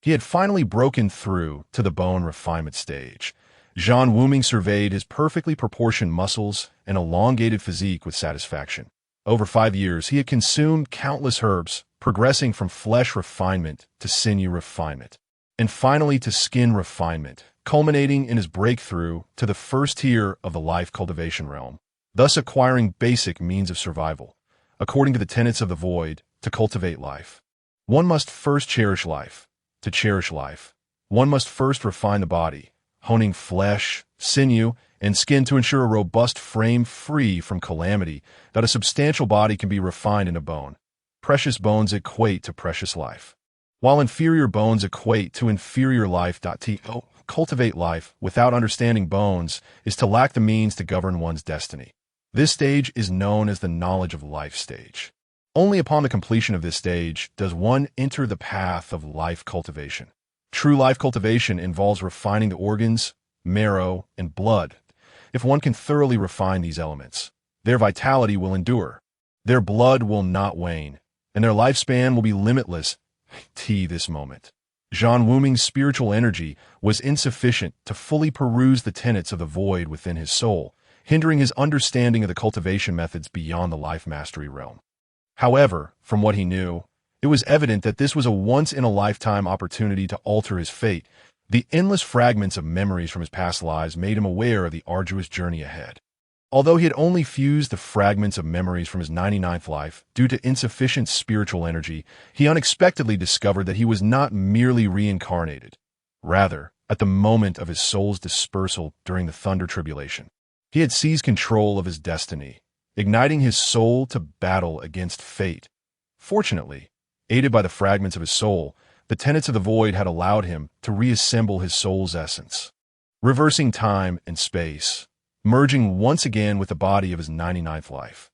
He had finally broken through to the bone refinement stage. Zhan Wuming surveyed his perfectly proportioned muscles and elongated physique with satisfaction. Over 5 years, he had consumed countless herbs, progressing from flesh refinement to sinew refinement, and finally to skin refinement, culminating in his breakthrough to the first tier of the life cultivation realm, thus acquiring basic means of survival. According to the tenets of the void, to cultivate life, one must first cherish life. To cherish life, one must first refine the body, honing flesh, sinew, and skin to ensure a robust frame free from calamity, that a substantial body can be refined into bone. Precious bones equate to precious life, while inferior bones equate to inferior life. To cultivate life without understanding bones is to lack the means to govern one's destiny. This stage is known as the knowledge of life stage. Only upon the completion of this stage does one enter the path of life cultivation. True life cultivation involves refining the organs, marrow, and blood. If one can thoroughly refine these elements, their vitality will endure, their blood will not wane, and their lifespan will be limitless. This moment, Zhan Wuming's spiritual energy was insufficient to fully peruse the tenets of the void within his soul, hindering his understanding of the cultivation methods beyond the life mastery realm. However, from what he knew, it was evident that this was a once-in-a-lifetime opportunity to alter his fate. The endless fragments of memories from his past lives made him aware of the arduous journey ahead. Although he had only fused the fragments of memories from his 99th life due to insufficient spiritual energy, he unexpectedly discovered that he was not merely reincarnated. Rather, at the moment of his soul's dispersal during the Thunder Tribulation, he had seized control of his destiny, igniting his soul to battle against fate. Fortunately, aided by the fragments of his soul, the tenets of the void had allowed him to reassemble his soul's essence, reversing time and space, merging once again with the body of his 99th life.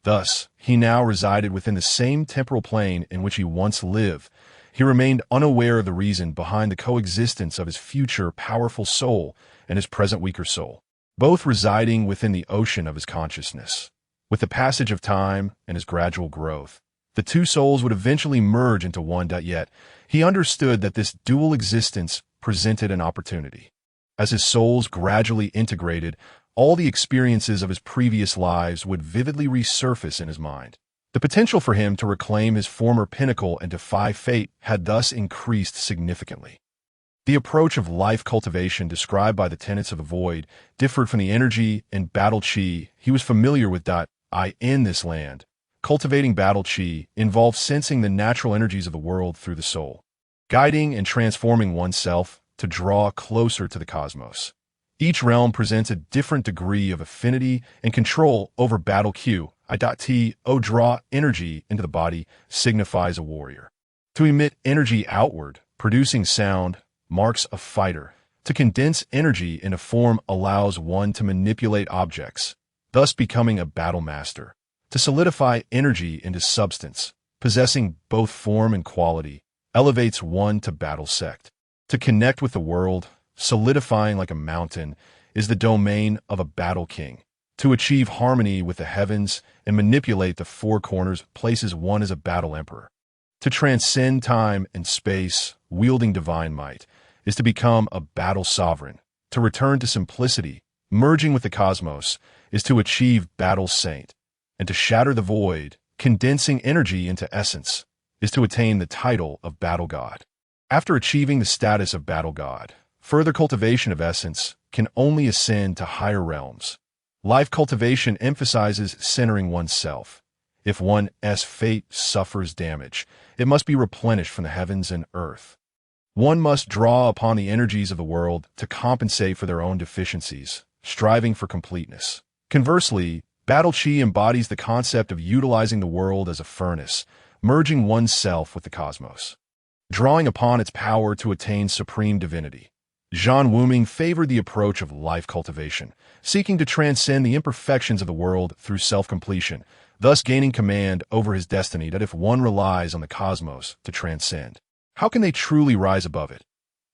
Thus, he now resided within the same temporal plane in which he once lived. He remained unaware of the reason behind the coexistence of his future powerful soul and his present weaker soul, both residing within the ocean of his consciousness. With the passage of time and his gradual growth, the two souls would eventually merge into one. Yet, he understood that this dual existence presented an opportunity. As his souls gradually integrated, all the experiences of his previous lives would vividly resurface in his mind. The potential for him to reclaim his former pinnacle and defy fate had thus increased significantly. The approach of life cultivation described by the tenets of the void differed from the energy and battle chi he was familiar with. In this land, cultivating battle chi involves sensing the natural energies of the world through the soul, guiding and transforming oneself to draw closer to the cosmos. Each realm presents a different degree of affinity and control over battle Q. Draw energy into the body signifies a warrior. To emit energy outward, producing sound, marks a fighter. To condense energy in a form allows one to manipulate objects, thus becoming a battle master. To solidify energy into substance, possessing both form and quality, elevates one to battle sect. To connect with the world, solidifying like a mountain, is the domain of a battle king. To achieve harmony with the heavens and manipulate the four corners places one as a battle emperor. To transcend time and space, wielding divine might, is to become a battle sovereign. To return to simplicity, merging with the cosmos, is to achieve battle saint. And to shatter the void, condensing energy into essence, is to attain the title of battle god. After achieving the status of battle god, further cultivation of essence can only ascend to higher realms. Life cultivation emphasizes centering oneself. If one's fate suffers damage, it must be replenished from the heavens and earth. One must draw upon the energies of the world to compensate for their own deficiencies, striving for completeness. Conversely, battle chi embodies the concept of utilizing the world as a furnace, merging oneself with the cosmos, drawing upon its power to attain supreme divinity. Zhan Wuming favored the approach of life cultivation, seeking to transcend the imperfections of the world through self-completion, thus gaining command over his destiny. That if one relies on the cosmos to transcend, how can they truly rise above it?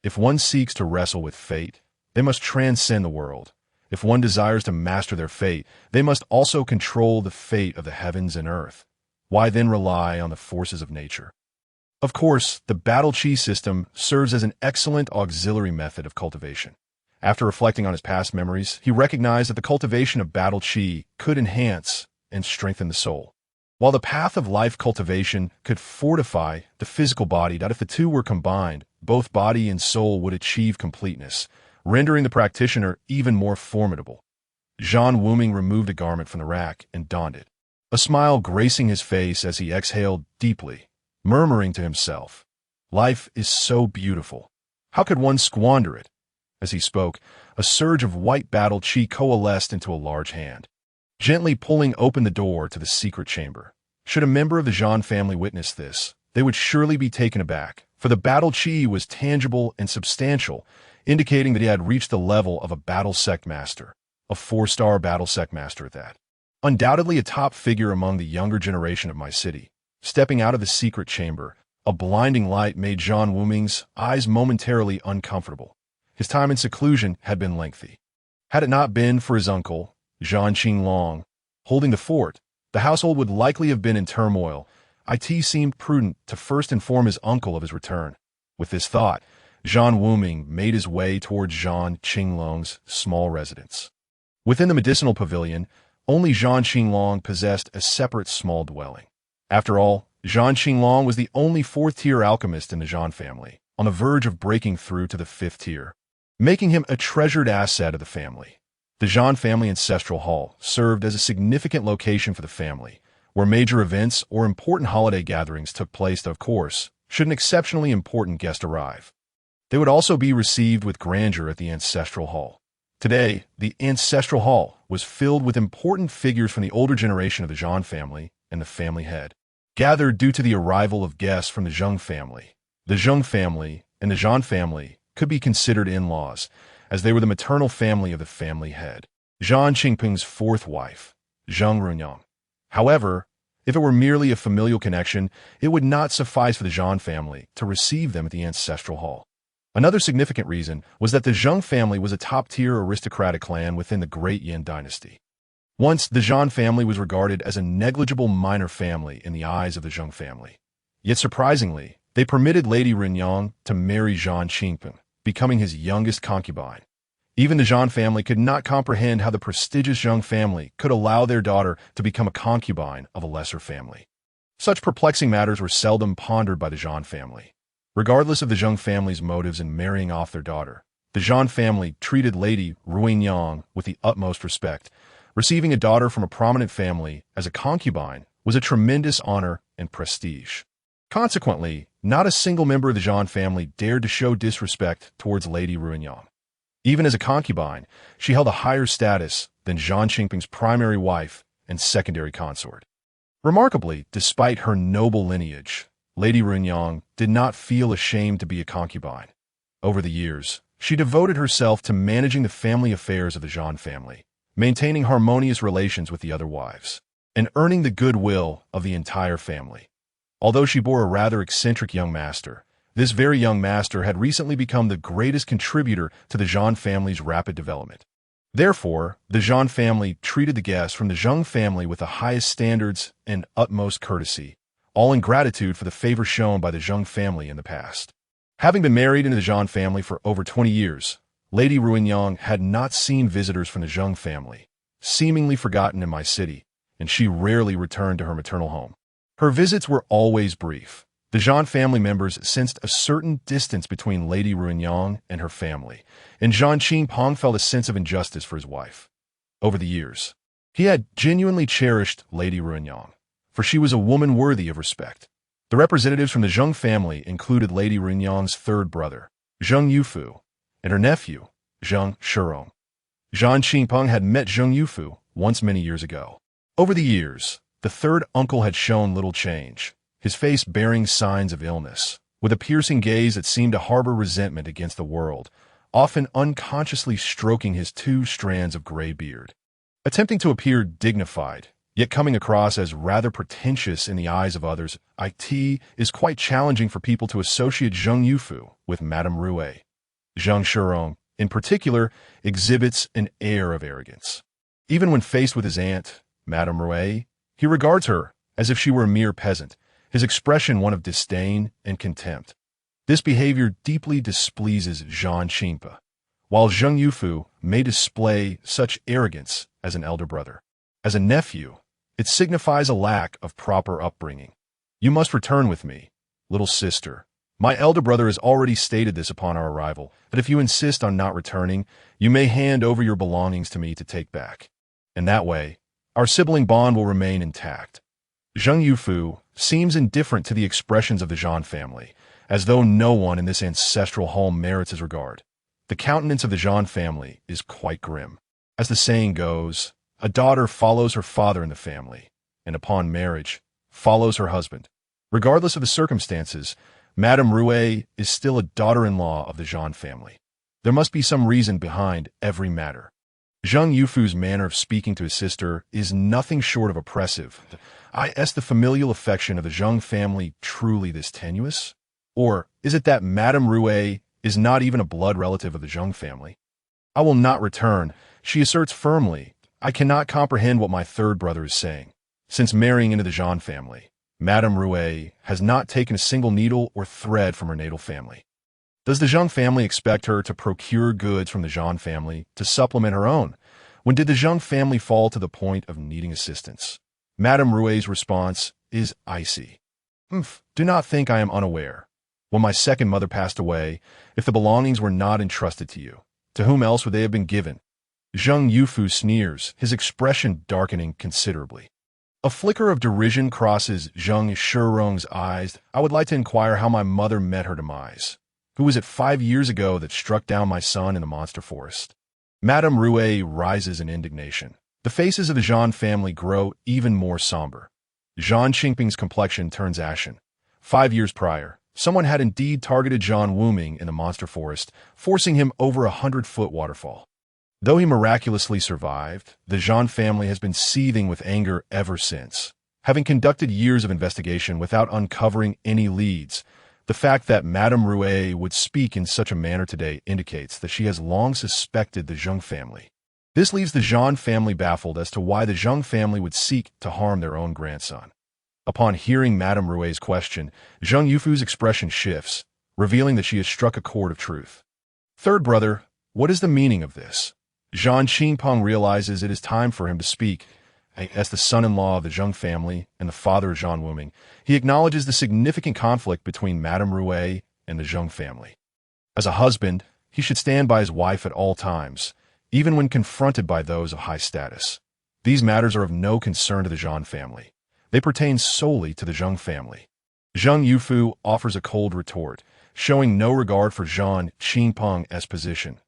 If one seeks to wrestle with fate, they must transcend the world. If one desires to master their fate, they must also control the fate of the heavens and earth. Why then rely on the forces of nature? Of course, the battle chi system serves as an excellent auxiliary method of cultivation. After reflecting on his past memories, he recognized that the cultivation of battle chi could enhance and strengthen the soul, while the path of life cultivation could fortify the physical body. That if the two were combined, both body and soul would achieve completeness, rendering the practitioner even more formidable. Zhan Wuming removed a garment from the rack and donned it, a smile gracing his face as he exhaled deeply, murmuring to himself, "Life is so beautiful. How could one squander it?" As he spoke, a surge of white battle chi coalesced into a large hand, gently pulling open the door to the secret chamber. Should a member of the Zhan family witness this, they would surely be taken aback, for the battle chi was tangible and substantial, indicating that he had reached the level of a battle sect master, a 4-star battle sect master at that. Undoubtedly a top figure among the younger generation of my city. Stepping out of the secret chamber, a blinding light made Zhan Wuming's eyes momentarily uncomfortable. His time in seclusion had been lengthy. Had it not been for his uncle, Zhan Qinglong, holding the fort, the household would likely have been in turmoil. It seemed prudent to first inform his uncle of his return. With this thought, Zhan Wuming made his way towards Zhan Qinglong's small residence. Within the medicinal pavilion, only Zhan Qinglong possessed a separate small dwelling. After all, Zhan Qinglong was the only 4th-tier alchemist in the Zhan family, on the verge of breaking through to the 5th tier, making him a treasured asset of the family. The Zhan family ancestral hall served as a significant location for the family, where major events or important holiday gatherings took place, of course, should an exceptionally important guest arrive. They would also be received with grandeur at the ancestral hall. Today, the ancestral hall was filled with important figures from the older generation of the Zhan family and the family head, gathered due to the arrival of guests from the Zheng family. The Zheng family and the Zhan family could be considered in-laws, as they were the maternal family of the family head, Zhan Qingping's 4th wife, Zheng Runyang. However, if it were merely a familial connection, it would not suffice for the Zhan family to receive them at the ancestral hall. Another significant reason was that the Zheng family was a top-tier aristocratic clan within the Great Yin dynasty. Once, the Zhan family was regarded as a negligible minor family in the eyes of the Zheng family. Yet surprisingly, they permitted Lady Runyang to marry Zhan Qingping, becoming his youngest concubine. Even the Zhan family could not comprehend how the prestigious Zheng family could allow their daughter to become a concubine of a lesser family. Such perplexing matters were seldom pondered by the Zhan family. Regardless of the Zheng family's motives in marrying off their daughter, the Zhan family treated Lady Runyang with the utmost respect. Receiving a daughter from a prominent family as a concubine was a tremendous honor and prestige. Consequently, not a single member of the Zhan family dared to show disrespect towards Lady Runyang. Even as a concubine, she held a higher status than Zhan Qingping's primary wife and secondary consort. Remarkably, despite her noble lineage, Lady Runyang did not feel ashamed to be a concubine. Over the years, she devoted herself to managing the family affairs of the Zhan family, maintaining harmonious relations with the other wives, and earning the goodwill of the entire family. Although she bore a rather eccentric young master, this very young master had recently become the greatest contributor to the Zhan family's rapid development. Therefore, the Zhan family treated the guests from the Zheng family with the highest standards and utmost courtesy, all in gratitude for the favor shown by the Zheng family in the past. Having been married into the Zhan family for over 20 years, Lady Runyang had not seen visitors from the Zheng family, seemingly forgotten in my city, and she rarely returned to her maternal home. Her visits were always brief. The Zhan family members sensed a certain distance between Lady Runyang and her family, and Zhan Qingping felt a sense of injustice for his wife. Over the years, he had genuinely cherished Lady Runyang, for she was a woman worthy of respect. The representatives from the Zheng family included Lady Runyang's 3rd brother, Zheng Yufu, and her nephew, Zheng Shirong. Zhan Qingping had met Zheng Yufu once many years ago. Over the years, the 3rd uncle had shown little change, his face bearing signs of illness, with a piercing gaze that seemed to harbor resentment against the world, often unconsciously stroking his 2 strands of gray beard. Attempting to appear dignified, yet coming across as rather pretentious in the eyes of others, it is quite challenging for people to associate Zheng Yufu with Madame Rue. Zheng Shirong, in particular, exhibits an air of arrogance. Even when faced with his aunt, Madame Rue, he regards her as if she were a mere peasant, his expression one of disdain and contempt. This behavior deeply displeases Zhan Qingping, while Zheng Yufu may display such arrogance as an elder brother. As a nephew, it signifies a lack of proper upbringing. You must return with me, little sister. My elder brother has already stated this upon our arrival, that if you insist on not returning, you may hand over your belongings to me to take back. In that way, our sibling bond will remain intact. Zheng Yufu seems indifferent to the expressions of the Zhan family, as though no one in this ancestral home merits his regard. The countenance of the Zhan family is quite grim. As the saying goes, a daughter follows her father in the family, and upon marriage, follows her husband. Regardless of the circumstances, Madame Rouet is still a daughter-in-law of the Zhan family. There must be some reason behind every matter. Zhang Yufu's manner of speaking to his sister is nothing short of oppressive. Is the familial affection of the Zhang family truly this tenuous? Or is it that Madame Rouet is not even a blood relative of the Zhang family? I will not return, she asserts firmly. I cannot comprehend what my third brother is saying. Since marrying into the Zhan family, Madame Rouet has not taken a single needle or thread from her natal family. Does the Zhang family expect her to procure goods from the Zhan family to supplement her own? When did the Zhang family fall to the point of needing assistance? Madame Rouet's response is icy. Do not think I am unaware. When my second mother passed away, if the belongings were not entrusted to you, to whom else would they have been given? Zhang Yufu sneers, his expression darkening considerably. A flicker of derision crosses Zhang Shirong's eyes. I would like to inquire how my mother met her demise. Who was it 5 years ago that struck down my son in the monster forest? Madame Rouet rises in indignation. The faces of the Zhan family grow even more somber. Zhan Qingping's complexion turns ashen. 5 years prior, someone had indeed targeted Zhan Wuming in the monster forest, forcing him over a 100-foot waterfall. Though he miraculously survived, the Zhan family has been seething with anger ever since. Having conducted years of investigation without uncovering any leads, the fact that Madame Rouet would speak in such a manner today indicates that she has long suspected the Zhang family. This leaves the Zhan family baffled as to why the Zhang family would seek to harm their own grandson. Upon hearing Madame Rouet's question, Zhang Yufu's expression shifts, revealing that she has struck a chord of truth. Third brother, what is the meaning of this? Zhan Qingpeng realizes it is time for him to speak. As the son-in-law of the Zhang family and the father of Zhan Wuming, he acknowledges the significant conflict between Madame Rouet and the Zhang family. As a husband, he should stand by his wife at all times, even when confronted by those of high status. These matters are of no concern to the Zhan family. They pertain solely to the Zhang family. Zhang Yufu offers a cold retort, showing no regard for Zhan Qingpeng's position.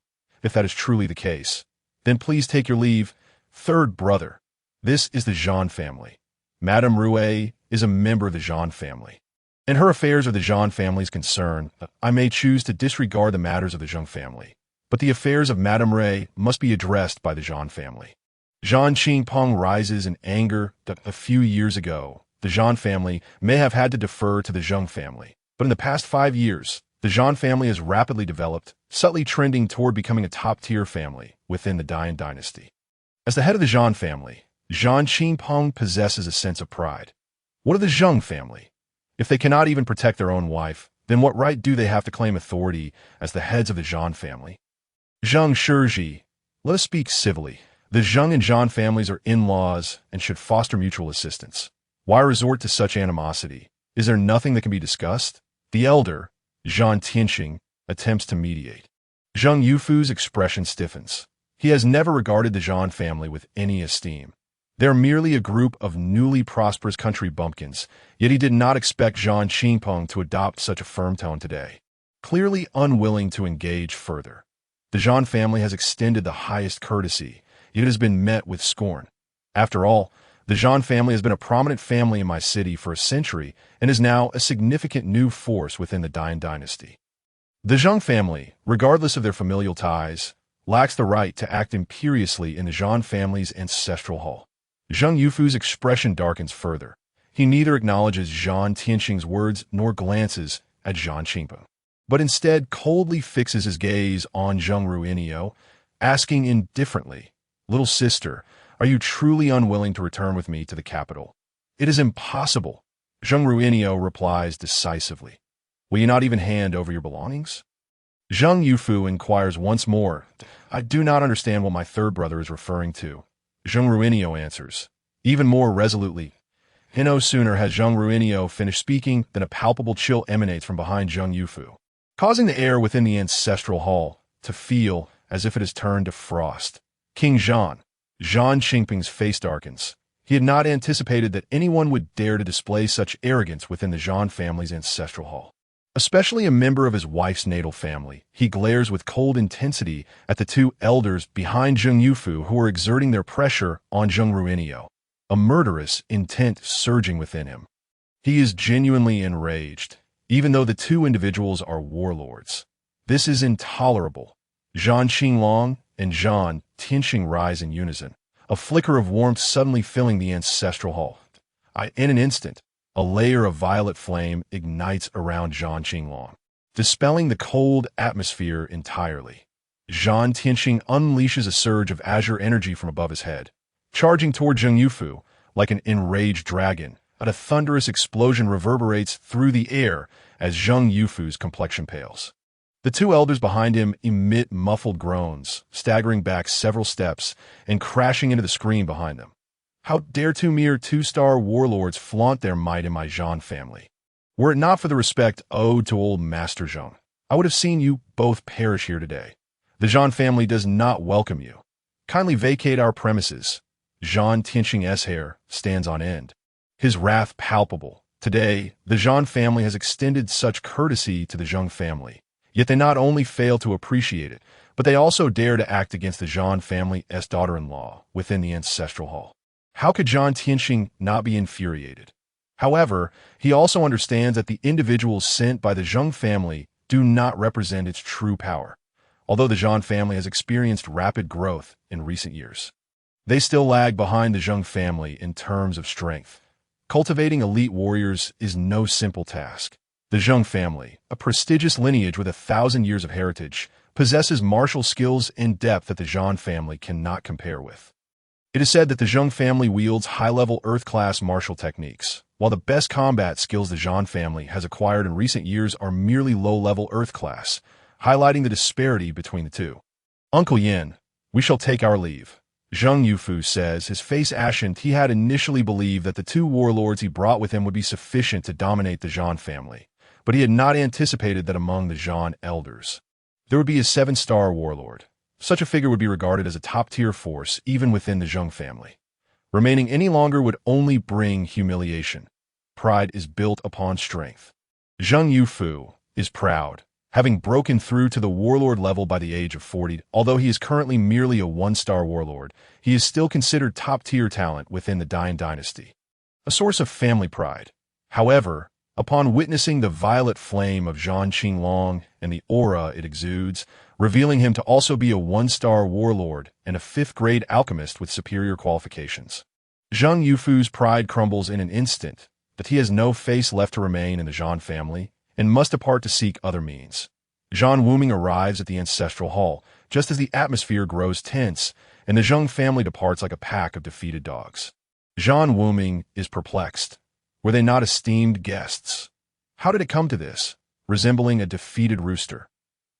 If that is truly the case, then please take your leave, third brother. This is the Zhan family. Madame Rouet is a member of the Zhan family. In her affairs are the Zhan family's concern. I may choose to disregard the matters of the Zhang family, but the affairs of Madame Rouet must be addressed by the Zhan family. Zhan Qingpeng rises in anger that a few years ago, the Zhan family may have had to defer to the Zhang family, but in the past 5 years, the Zhan family has rapidly developed, subtly trending toward becoming a top-tier family within the Dian dynasty. As the head of the Zhan family, Zhan Qingpeng possesses a sense of pride. What of the Zhang family? If they cannot even protect their own wife, then what right do they have to claim authority as the heads of the Zhan family? Zhang Shizhi, let us speak civilly. The Zhang and Zhan families are in-laws and should foster mutual assistance. Why resort to such animosity? Is there nothing that can be discussed? The elder, Zhan Tianxing, attempts to mediate. Zhang Yufu's expression stiffens. He has never regarded the Zhan family with any esteem. They are merely a group of newly prosperous country bumpkins, yet he did not expect Zhan Qingpeng to adopt such a firm tone today. Clearly unwilling to engage further, the Zhan family has extended the highest courtesy, yet it has been met with scorn. After all, the Zhan family has been a prominent family in my city for a century and is now a significant new force within the Dian dynasty. The Zhang family, regardless of their familial ties, lacks the right to act imperiously in the Zhan family's ancestral hall. Zhang Yufu's expression darkens further. He neither acknowledges Zhan Tianxing's words nor glances at Zhan Qingpeng, but instead coldly fixes his gaze on Zhang Ruinio, asking indifferently, "Little sister, are you truly unwilling to return with me to the capital?" "It is impossible," Zhang Ruinio replies decisively. "Will you not even hand over your belongings?" Zhang Yufu inquires once more. "I do not understand what my third brother is referring to." Zhang Ruinio answers, even more resolutely. No sooner has Zhang Ruinio finished speaking than a palpable chill emanates from behind Zhang Yufu, causing the air within the ancestral hall to feel as if it has turned to frost. King Zhan Qingping's face darkens. He had not anticipated that anyone would dare to display such arrogance within the Zhan family's ancestral hall. Especially a member of his wife's natal family, he glares with cold intensity at the two elders behind Zheng Yufu who are exerting their pressure on Zheng Ruinio, a murderous intent surging within him. He is genuinely enraged, even though the two individuals are warlords. This is intolerable. Zhan Qinglong and Zhan Tianxing rise in unison, a flicker of warmth suddenly filling the ancestral hall. In an instant, a layer of violet flame ignites around Zhan Qinglong, dispelling the cold atmosphere entirely. Zhan Tianxing unleashes a surge of azure energy from above his head, charging toward Zheng Yufu like an enraged dragon. A thunderous explosion reverberates through the air as Zheng Yufu's complexion pales. The two elders behind him emit muffled groans, staggering back several steps and crashing into the screen behind them. How dare two mere two-star warlords flaunt their might in my Zhan family? Were it not for the respect owed to old Master Zheng, I would have seen you both perish here today. The Zhan family does not welcome you. Kindly vacate our premises. Zhan Tianxing's hair stands on end, his wrath palpable. Today, the Zhan family has extended such courtesy to the Zheng family, yet they not only fail to appreciate it, but they also dare to act against the Zhan family's daughter-in-law within the ancestral hall. How could Zhan Tianxing not be infuriated? However, he also understands that the individuals sent by the Zheng family do not represent its true power, although the Zhan family has experienced rapid growth in recent years. They still lag behind the Zheng family in terms of strength. Cultivating elite warriors is no simple task. The Zheng family, a prestigious lineage with 1,000 years of heritage, possesses martial skills in depth that the Zhan family cannot compare with. It is said that the Zheng family wields high-level Earth-class martial techniques, while the best combat skills the Zhan family has acquired in recent years are merely low-level Earth-class, highlighting the disparity between the two. Uncle Yin, we shall take our leave. Zheng Yufu says, his face ashen. He had initially believed that the two warlords he brought with him would be sufficient to dominate the Zhan family, but he had not anticipated that among the Zhan elders there would be a 7-star warlord. Such a figure would be regarded as a top-tier force even within the Zheng family. Remaining any longer would only bring humiliation. Pride is built upon strength. Zheng Yufu is proud, having broken through to the warlord level by the age of 40. Although he is currently merely a 1-star warlord, he is still considered top-tier talent within the Dian dynasty, a source of family pride. However, upon witnessing the violet flame of Zhan Qinglong and the aura it exudes, revealing him to also be a 1-star warlord and a 5th-grade alchemist with superior qualifications, Zheng Yufu's pride crumbles in an instant. That he has no face left to remain in the Zhan family and must depart to seek other means. Zhan Wuming arrives at the ancestral hall just as the atmosphere grows tense and the Zheng family departs like a pack of defeated dogs. Zhan Wuming is perplexed. Were they not esteemed guests? How did it come to this, resembling a defeated rooster?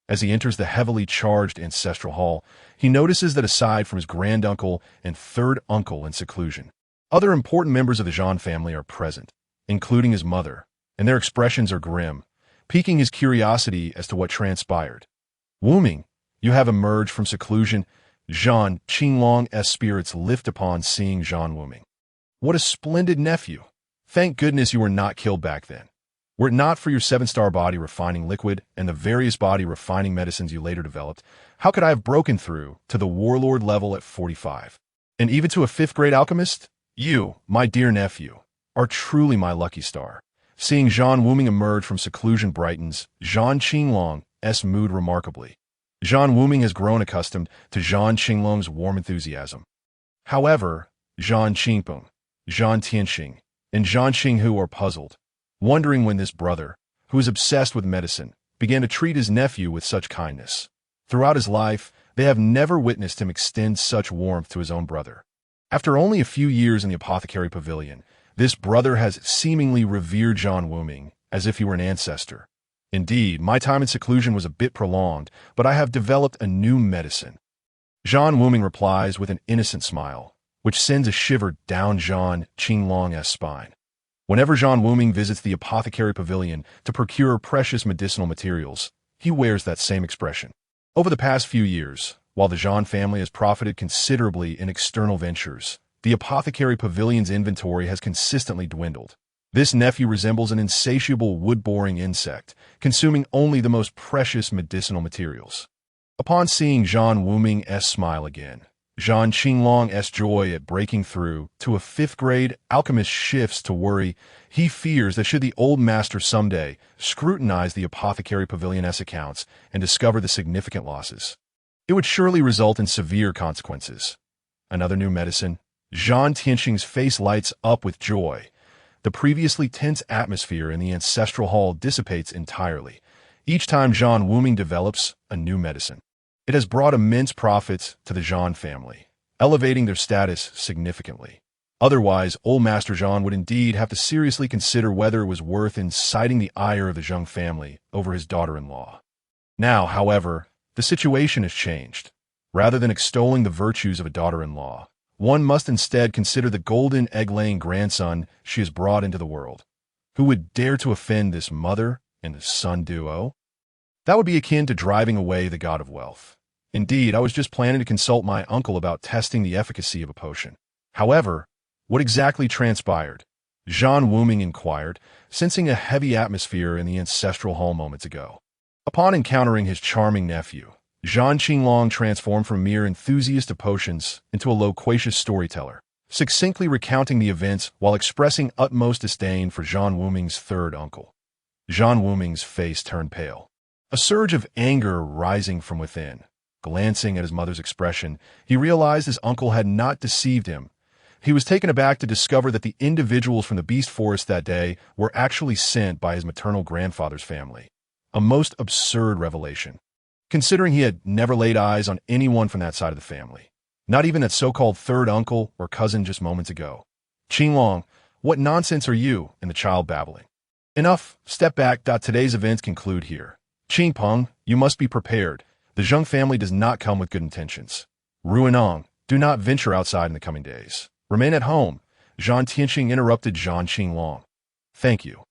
As he enters the heavily charged ancestral hall, he notices that aside from his granduncle and 3rd uncle in seclusion, other important members of the Zhan family are present, including his mother, and their expressions are grim, piquing his curiosity as to what transpired. Wuming, you have emerged from seclusion. Zhan Qinglong's spirits lift upon seeing Zhan Wuming. What a splendid nephew! Thank goodness you were not killed back then. Were it not for your 7-star body refining liquid and the various body refining medicines you later developed, how could I have broken through to the warlord level at 45? And even to a 5th-grade alchemist? You, my dear nephew, are truly my lucky star. Seeing Zhan Wuming emerge from seclusion brightens Zhan Qinglong's mood remarkably. Zhan Wuming has grown accustomed to Zhan Qinglong's warm enthusiasm. However, Zhan Qingpeng, Zhan Tianxing, and Zhan Xinghu are puzzled, wondering when this brother, who is obsessed with medicine, began to treat his nephew with such kindness. Throughout his life, they have never witnessed him extend such warmth to his own brother. After only a few years in the apothecary pavilion, this brother has seemingly revered Zhan Wuming as if he were an ancestor. Indeed, my time in seclusion was a bit prolonged, but I have developed a new medicine. Zhan Wuming replies with an innocent smile, which sends a shiver down Zhan Qinglong's spine. Whenever Zhan Wuming visits the apothecary pavilion to procure precious medicinal materials, he wears that same expression. Over the past few years, while the Zhan family has profited considerably in external ventures, the apothecary pavilion's inventory has consistently dwindled. This nephew resembles an insatiable wood-boring insect, consuming only the most precious medicinal materials. Upon seeing Zhan Wuming's smile again, Zhan Qinglong's joy at breaking through to a fifth-grade alchemist shifts to worry. He fears that should the old master someday scrutinize the apothecary pavilion's accounts and discover the significant losses, it would surely result in severe consequences. Another new medicine? Zhan Tianxing's face lights up with joy. The previously tense atmosphere in the ancestral hall dissipates entirely. Each time Zhan Wuming develops a new medicine, it has brought immense profits to the Zhan family, elevating their status significantly. Otherwise, old Master Zhan would indeed have to seriously consider whether it was worth inciting the ire of the Zheng family over his daughter-in-law. Now, however, the situation has changed. Rather than extolling the virtues of a daughter-in-law, one must instead consider the golden egg-laying grandson she has brought into the world. Who would dare to offend this mother and son duo? That would be akin to driving away the god of wealth. Indeed, I was just planning to consult my uncle about testing the efficacy of a potion. However, what exactly transpired? Zhan Wuming inquired, sensing a heavy atmosphere in the ancestral hall moments ago. Upon encountering his charming nephew, Zhan Qinglong transformed from mere enthusiast of potions into a loquacious storyteller, succinctly recounting the events while expressing utmost disdain for Zhan Wuming's third uncle. Zhan Wuming's face turned pale, a surge of anger rising from within. Glancing at his mother's expression, he realized his uncle had not deceived him. He was taken aback to discover that the individuals from the Beast Forest that day were actually sent by his maternal grandfather's family. A most absurd revelation, considering he had never laid eyes on anyone from that side of the family, not even that so-called third uncle or cousin just moments ago. Qinglong, what nonsense are you? And the child babbling. Enough, step back. Today's events conclude here. Qingpeng, you must be prepared. The Zheng family does not come with good intentions. Ruinong, do not venture outside in the coming days. Remain at home. Zhan Tianxing interrupted Zhan Qinglong. Thank you,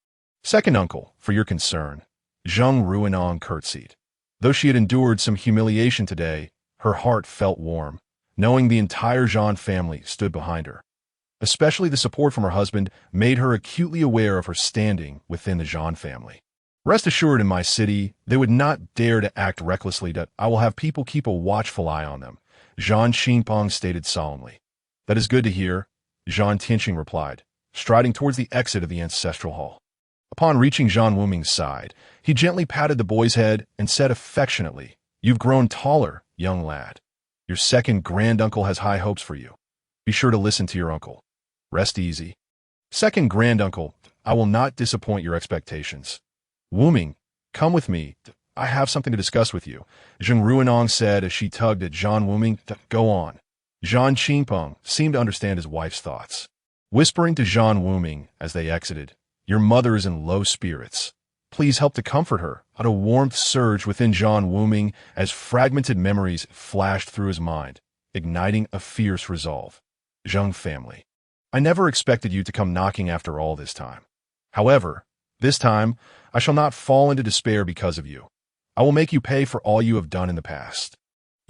second uncle, for your concern. Zheng Ruinong curtsied. Though she had endured some humiliation today, her heart felt warm, knowing the entire Zhan family stood behind her. Especially the support from her husband made her acutely aware of her standing within the Zhan family. Rest assured, in my city, they would not dare to act recklessly. That I will have people keep a watchful eye on them, Zhan Qinpeng stated solemnly. That is good to hear, Zhan Tianxing replied, striding towards the exit of the ancestral hall. Upon reaching Zhan Wuming's side, he gently patted the boy's head and said affectionately, "You've grown taller, young lad. Your second granduncle has high hopes for you. Be sure to listen to your uncle. Rest easy. Second granduncle, I will not disappoint your expectations. Wuming, come with me. I have something to discuss with you," Zheng Ruinong said as she tugged at Zhan Wuming. Go on. Zhan Qinpeng seemed to understand his wife's thoughts, whispering to Zhan Wuming as they exited, "Your mother is in low spirits. Please help to comfort her." A warmth surged within Zhan Wuming as fragmented memories flashed through his mind, igniting a fierce resolve. Zheng family, I never expected you to come knocking after all this time. However, this time, I shall not fall into despair because of you. I will make you pay for all you have done in the past.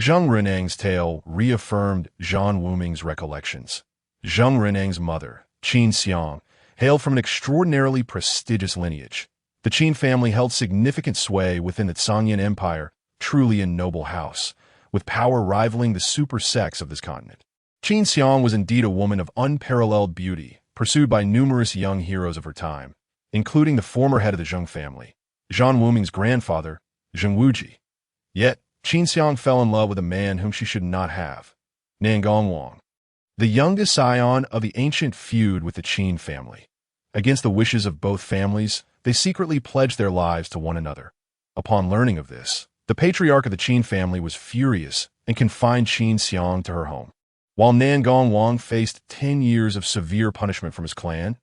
Zheng Renang's tale reaffirmed Zhan Wuming's recollections. Zheng Renang's mother, Qin Xiang, hailed from an extraordinarily prestigious lineage. The Qin family held significant sway within the Songyan Empire, truly a noble house, with power rivaling the super sex of this continent. Qin Xiang was indeed a woman of unparalleled beauty, pursued by numerous young heroes of her time, including the former head of the Zheng family, Zhan Wuming's grandfather, Zheng Wuji. Yet, Qin Xiang fell in love with a man whom she should not have, Nangong Wang, the youngest scion of the ancient feud with the Qin family. Against the wishes of both families, they secretly pledged their lives to one another. Upon learning of this, the patriarch of the Qin family was furious and confined Qin Xiang to her home, while Nangong Wang faced 10 years of severe punishment from his clan.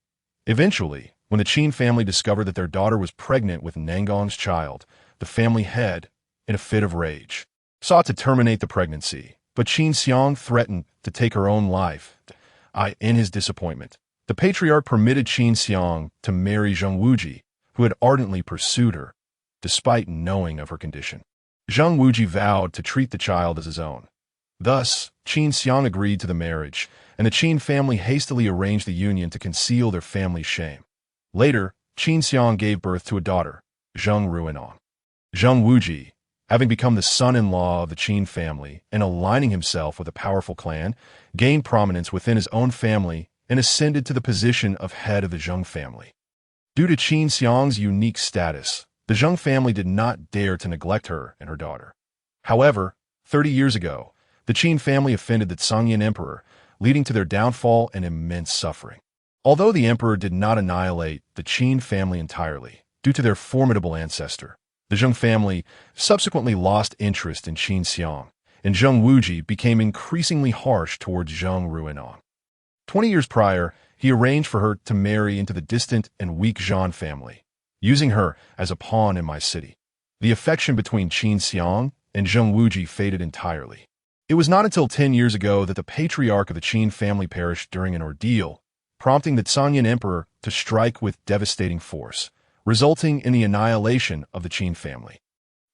Eventually, when the Qin family discovered that their daughter was pregnant with Nangong's child, the family head, in a fit of rage, sought to terminate the pregnancy, but Qin Xiang threatened to take her own life. In his disappointment, the patriarch permitted Qin Xiang to marry Zheng Wuji, who had ardently pursued her, despite knowing of her condition. Zheng Wuji vowed to treat the child as his own. Thus, Qin Xiang agreed to the marriage, and the Qin family hastily arranged the union to conceal their family's shame. Later, Qin Xiang gave birth to a daughter, Zhang Ruinong. Zhang Wuji, having become the son-in-law of the Qin family and aligning himself with a powerful clan, gained prominence within his own family and ascended to the position of head of the Zheng family. Due to Qin Xiang's unique status, the Zheng family did not dare to neglect her and her daughter. However, 30 years ago, the Qin family offended the Songyan emperor, leading to their downfall and immense suffering. Although the emperor did not annihilate the Qin family entirely, due to their formidable ancestor, the Zheng family subsequently lost interest in Qin Xiang, and Zhang Wuji became increasingly harsh towards Zhang Ruinong. 20 years prior, he arranged for her to marry into the distant and weak Zhan family, using her as a pawn in my city. The affection between Qin Xiang and Zhang Wuji faded entirely. It was not until 10 years ago that the patriarch of the Qin family perished during an ordeal, prompting the Songyan emperor to strike with devastating force, resulting in the annihilation of the Qin family.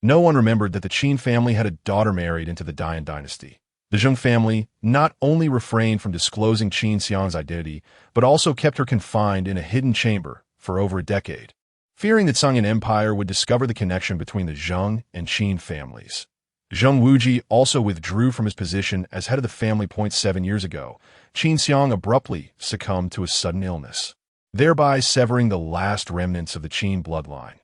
No one remembered that the Qin family had a daughter married into the Dian dynasty. The Zheng family not only refrained from disclosing Qin Xiang's identity, but also kept her confined in a hidden chamber for over a decade, fearing that Songyan Empire would discover the connection between the Zheng and Qin families. Zhang Wuji also withdrew from his position as head of the family 7 years ago. Qin Xiang abruptly succumbed to a sudden illness, thereby severing the last remnants of the Qin bloodline.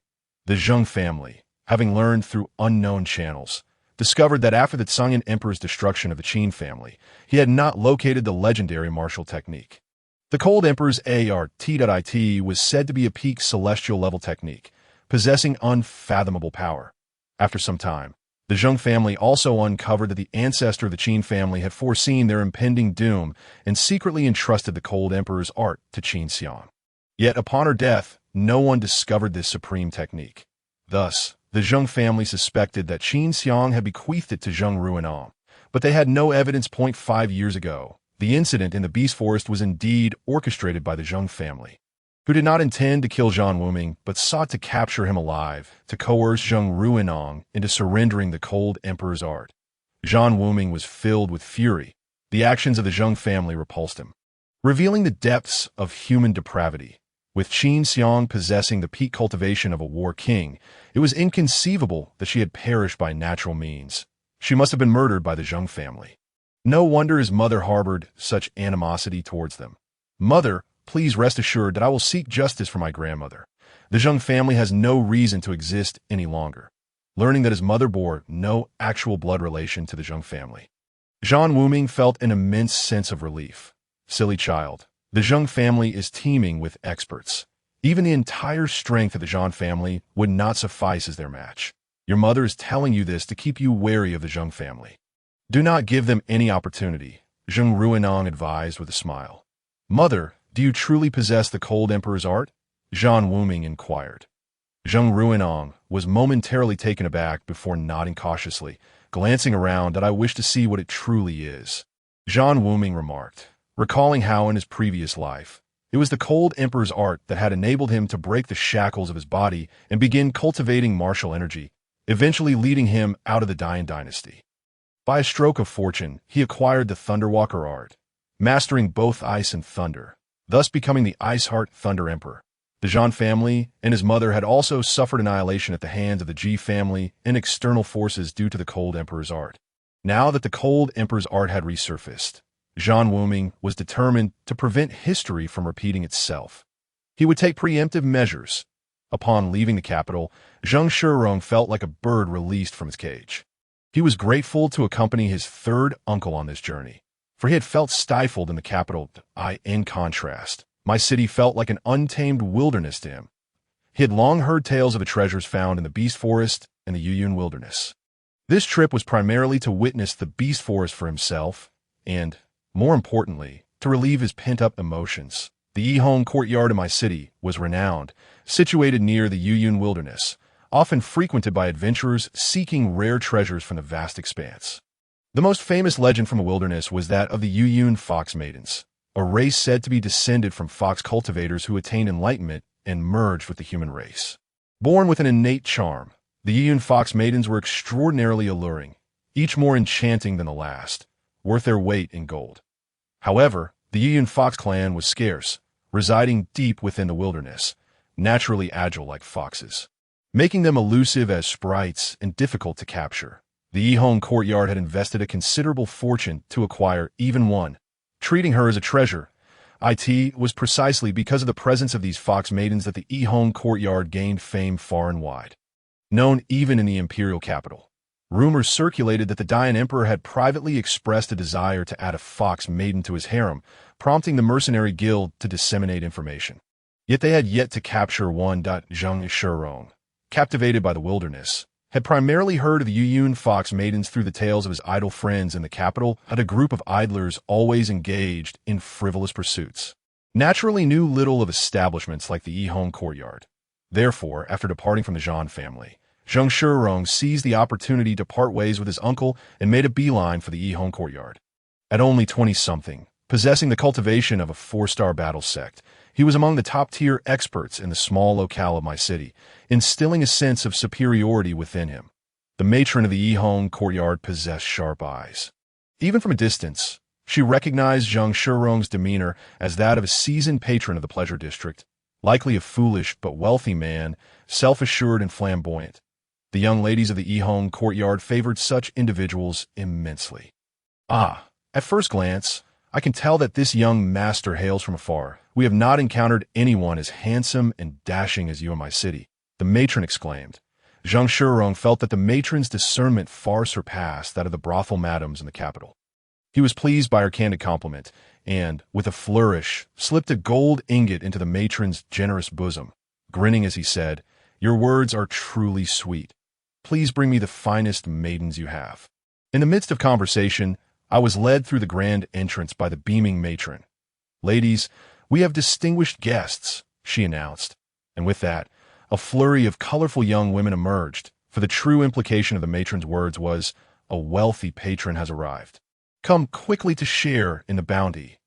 The Zheng family, having learned through unknown channels, discovered that after the Songyan emperor's destruction of the Qin family, he had not located the legendary martial technique. The Cold Emperor's ART.IT was said to be a peak celestial level technique, possessing unfathomable power. After some time, the Zheng family also uncovered that the ancestor of the Qin family had foreseen their impending doom and secretly entrusted the Cold Emperor's art to Qin Xiang. Yet upon her death, no one discovered this supreme technique. Thus, the Zheng family suspected that Qin Xiang had bequeathed it to Zhang Ruinong, but they had no evidence. 5 years ago, the incident in the Beast Forest was indeed orchestrated by the Zheng family, who did not intend to kill Zhan Wuming but sought to capture him alive to coerce Zhang Ruinong into surrendering the Cold Emperor's art. Zhan Wuming was filled with fury. The actions of the Zheng family repulsed him, revealing the depths of human depravity. With Qin Xiang possessing the peak cultivation of a war king, it was inconceivable that she had perished by natural means. She must have been murdered by the Zheng family. No wonder his mother harbored such animosity towards them. Mother, please rest assured that I will seek justice for my grandmother. The Zheng family has no reason to exist any longer. Learning that his mother bore no actual blood relation to the Zheng family, Zhan Wuming felt an immense sense of relief. Silly child. The Zheng family is teeming with experts. Even the entire strength of the Zhan family would not suffice as their match. Your mother is telling you this to keep you wary of the Zheng family. Do not give them any opportunity, Zhang Ruinong advised with a smile. Mother, do you truly possess the Cold Emperor's art? Zhan Wuming inquired. Zhang Ruinong was momentarily taken aback before nodding cautiously, glancing around that I wish to see what it truly is. Zhan Wuming remarked, recalling how in his previous life, it was the Cold Emperor's art that had enabled him to break the shackles of his body and begin cultivating martial energy, eventually leading him out of the Dian dynasty. By a stroke of fortune, he acquired the Thunderwalker art, mastering both ice and thunder, thus becoming the Ice Heart Thunder Emperor. The Zhan family and his mother had also suffered annihilation at the hands of the Ji family and external forces due to the Cold Emperor's art. Now that the Cold Emperor's art had resurfaced, Zhan Wuming was determined to prevent history from repeating itself. He would take preemptive measures. Upon leaving the capital, Zheng Shirong felt like a bird released from his cage. He was grateful to accompany his third uncle on this journey, for he had felt stifled in the capital. In contrast, my city felt like an untamed wilderness to him. He had long heard tales of the treasures found in the Beast Forest and the Yuyun Wilderness. This trip was primarily to witness the Beast Forest for himself and, more importantly, to relieve his pent-up emotions. The Yihong courtyard in my city was renowned, situated near the Yuyun Wilderness, often frequented by adventurers seeking rare treasures from the vast expanse. The most famous legend from the wilderness was that of the Yuyun Fox Maidens, a race said to be descended from fox cultivators who attained enlightenment and merged with the human race. Born with an innate charm, the Yuyun Fox Maidens were extraordinarily alluring, each more enchanting than the last, worth their weight in gold. However, the Yuyun Fox clan was scarce, residing deep within the wilderness, naturally agile like foxes, making them elusive as sprites and difficult to capture. The Yihong courtyard had invested a considerable fortune to acquire even one, treating her as a treasure. It was precisely because of the presence of these fox maidens that the Yihong courtyard gained fame far and wide, known even in the imperial capital. Rumors circulated that the Dian Emperor had privately expressed a desire to add a fox maiden to his harem, prompting the mercenary guild to disseminate information. Yet they had yet to capture one. Zhang Shirong, captivated by the wilderness, had primarily heard of the Yuyun fox maidens through the tales of his idle friends in the capital, and a group of idlers always engaged in frivolous pursuits. Naturally knew little of establishments like the Yihong courtyard. Therefore, after departing from the Zhan family, Zhang Shirong seized the opportunity to part ways with his uncle and made a beeline for the Yihong courtyard. At only 20-something, possessing the cultivation of a 4-star battle sect, he was among the top-tier experts in the small locale of my city, instilling a sense of superiority within him. The matron of the Yihong courtyard possessed sharp eyes. Even from a distance, she recognized Zhang Shirong's demeanor as that of a seasoned patron of the pleasure district, likely a foolish but wealthy man, self-assured and flamboyant. The young ladies of the Yihong courtyard favored such individuals immensely. At first glance, I can tell that this young master hails from afar. We have not encountered anyone as handsome and dashing as you in my city, the matron exclaimed. Zhang Shirong felt that the matron's discernment far surpassed that of the brothel madams in the capital. He was pleased by her candid compliment, and, with a flourish, slipped a gold ingot into the matron's generous bosom, grinning as he said, "Your words are truly sweet. Please bring me the finest maidens you have." In the midst of conversation, I was led through the grand entrance by the beaming matron. "Ladies, we have distinguished guests," she announced, and with that, a flurry of colorful young women emerged, for the true implication of the matron's words was, "A wealthy patron has arrived. Come quickly to share in the bounty."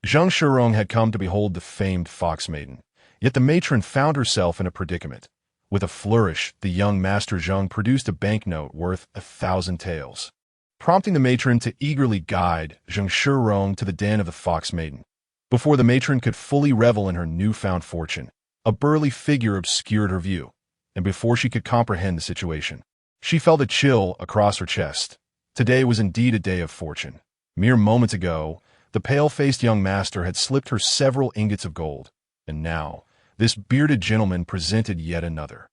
Zhang Shirong had come to behold the famed fox maiden, yet the matron found herself in a predicament. With a flourish, the young Master Zhang produced a banknote worth 1,000 taels, prompting the matron to eagerly guide Zhang Shirong to the den of the fox maiden. Before the matron could fully revel in her newfound fortune, a burly figure obscured her view, and before she could comprehend the situation, she felt a chill across her chest. Today was indeed a day of fortune. Mere moments ago, the pale-faced young master had slipped her several ingots of gold, and now, this bearded gentleman presented yet another.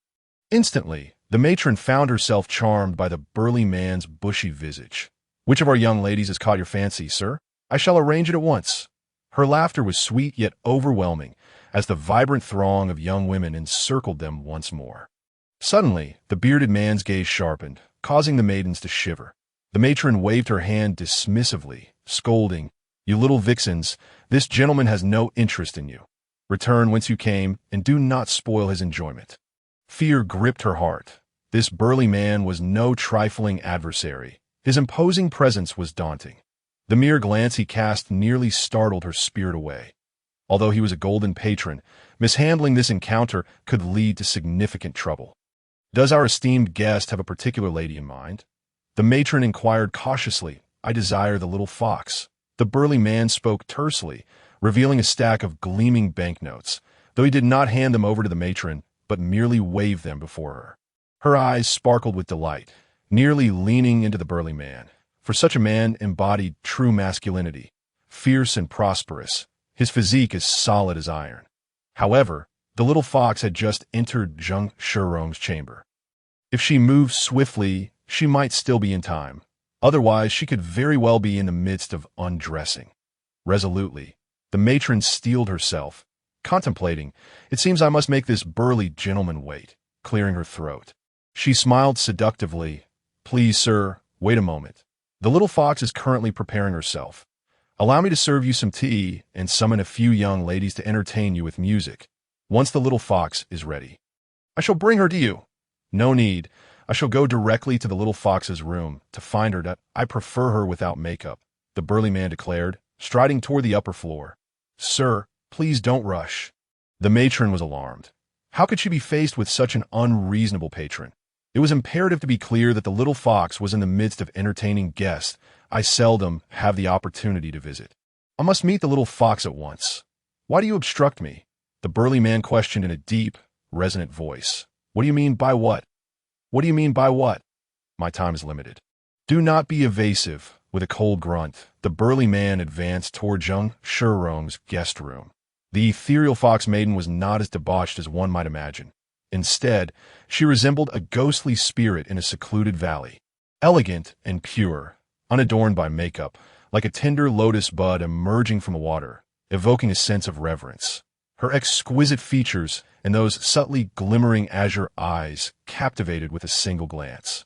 Instantly, the matron found herself charmed by the burly man's bushy visage. "Which of our young ladies has caught your fancy, sir? I shall arrange it at once." Her laughter was sweet yet overwhelming, as the vibrant throng of young women encircled them once more. Suddenly, the bearded man's gaze sharpened, causing the maidens to shiver. The matron waved her hand dismissively, scolding, "You little vixens, this gentleman has no interest in you. Return whence you came, and do not spoil his enjoyment." Fear gripped her heart. This burly man was no trifling adversary. His imposing presence was daunting. The mere glance he cast nearly startled her spirit away. Although he was a golden patron, mishandling this encounter could lead to significant trouble. "Does our esteemed guest have a particular lady in mind?" The matron inquired cautiously. "I desire the little fox." The burly man spoke tersely, revealing a stack of gleaming banknotes, though he did not hand them over to the matron, but merely waved them before her. Her eyes sparkled with delight, nearly leaning into the burly man, for such a man embodied true masculinity, fierce and prosperous, his physique as solid as iron. However, the little fox had just entered Zhang Shirong's chamber. If she moved swiftly, she might still be in time. Otherwise, she could very well be in the midst of undressing. Resolutely, the matron steeled herself, contemplating, "It seems I must make this burly gentleman wait," clearing her throat. She smiled seductively. "Please, sir, wait a moment. The little fox is currently preparing herself. Allow me to serve you some tea and summon a few young ladies to entertain you with music. Once the little fox is ready, I shall bring her to you." "No need. I shall go directly to the little fox's room to find her. I prefer her without makeup," the burly man declared, striding toward the upper floor. "Sir, please don't rush." The matron was alarmed. How could she be faced with such an unreasonable patron? It was imperative to be clear that the little fox was in the midst of entertaining guests I seldom have the opportunity to visit. "I must meet the little fox at once." "Why do you obstruct me?" the burly man questioned in a deep, resonant voice. What do you mean by what? What do you mean by what? My time is limited. Do not be evasive. With a cold grunt, the burly man advanced toward Zhang Shirong's guest room. The ethereal fox maiden was not as debauched as one might imagine. Instead, she resembled a ghostly spirit in a secluded valley. Elegant and pure, unadorned by makeup, like a tender lotus bud emerging from the water, evoking a sense of reverence. Her exquisite features and those subtly glimmering azure eyes captivated with a single glance,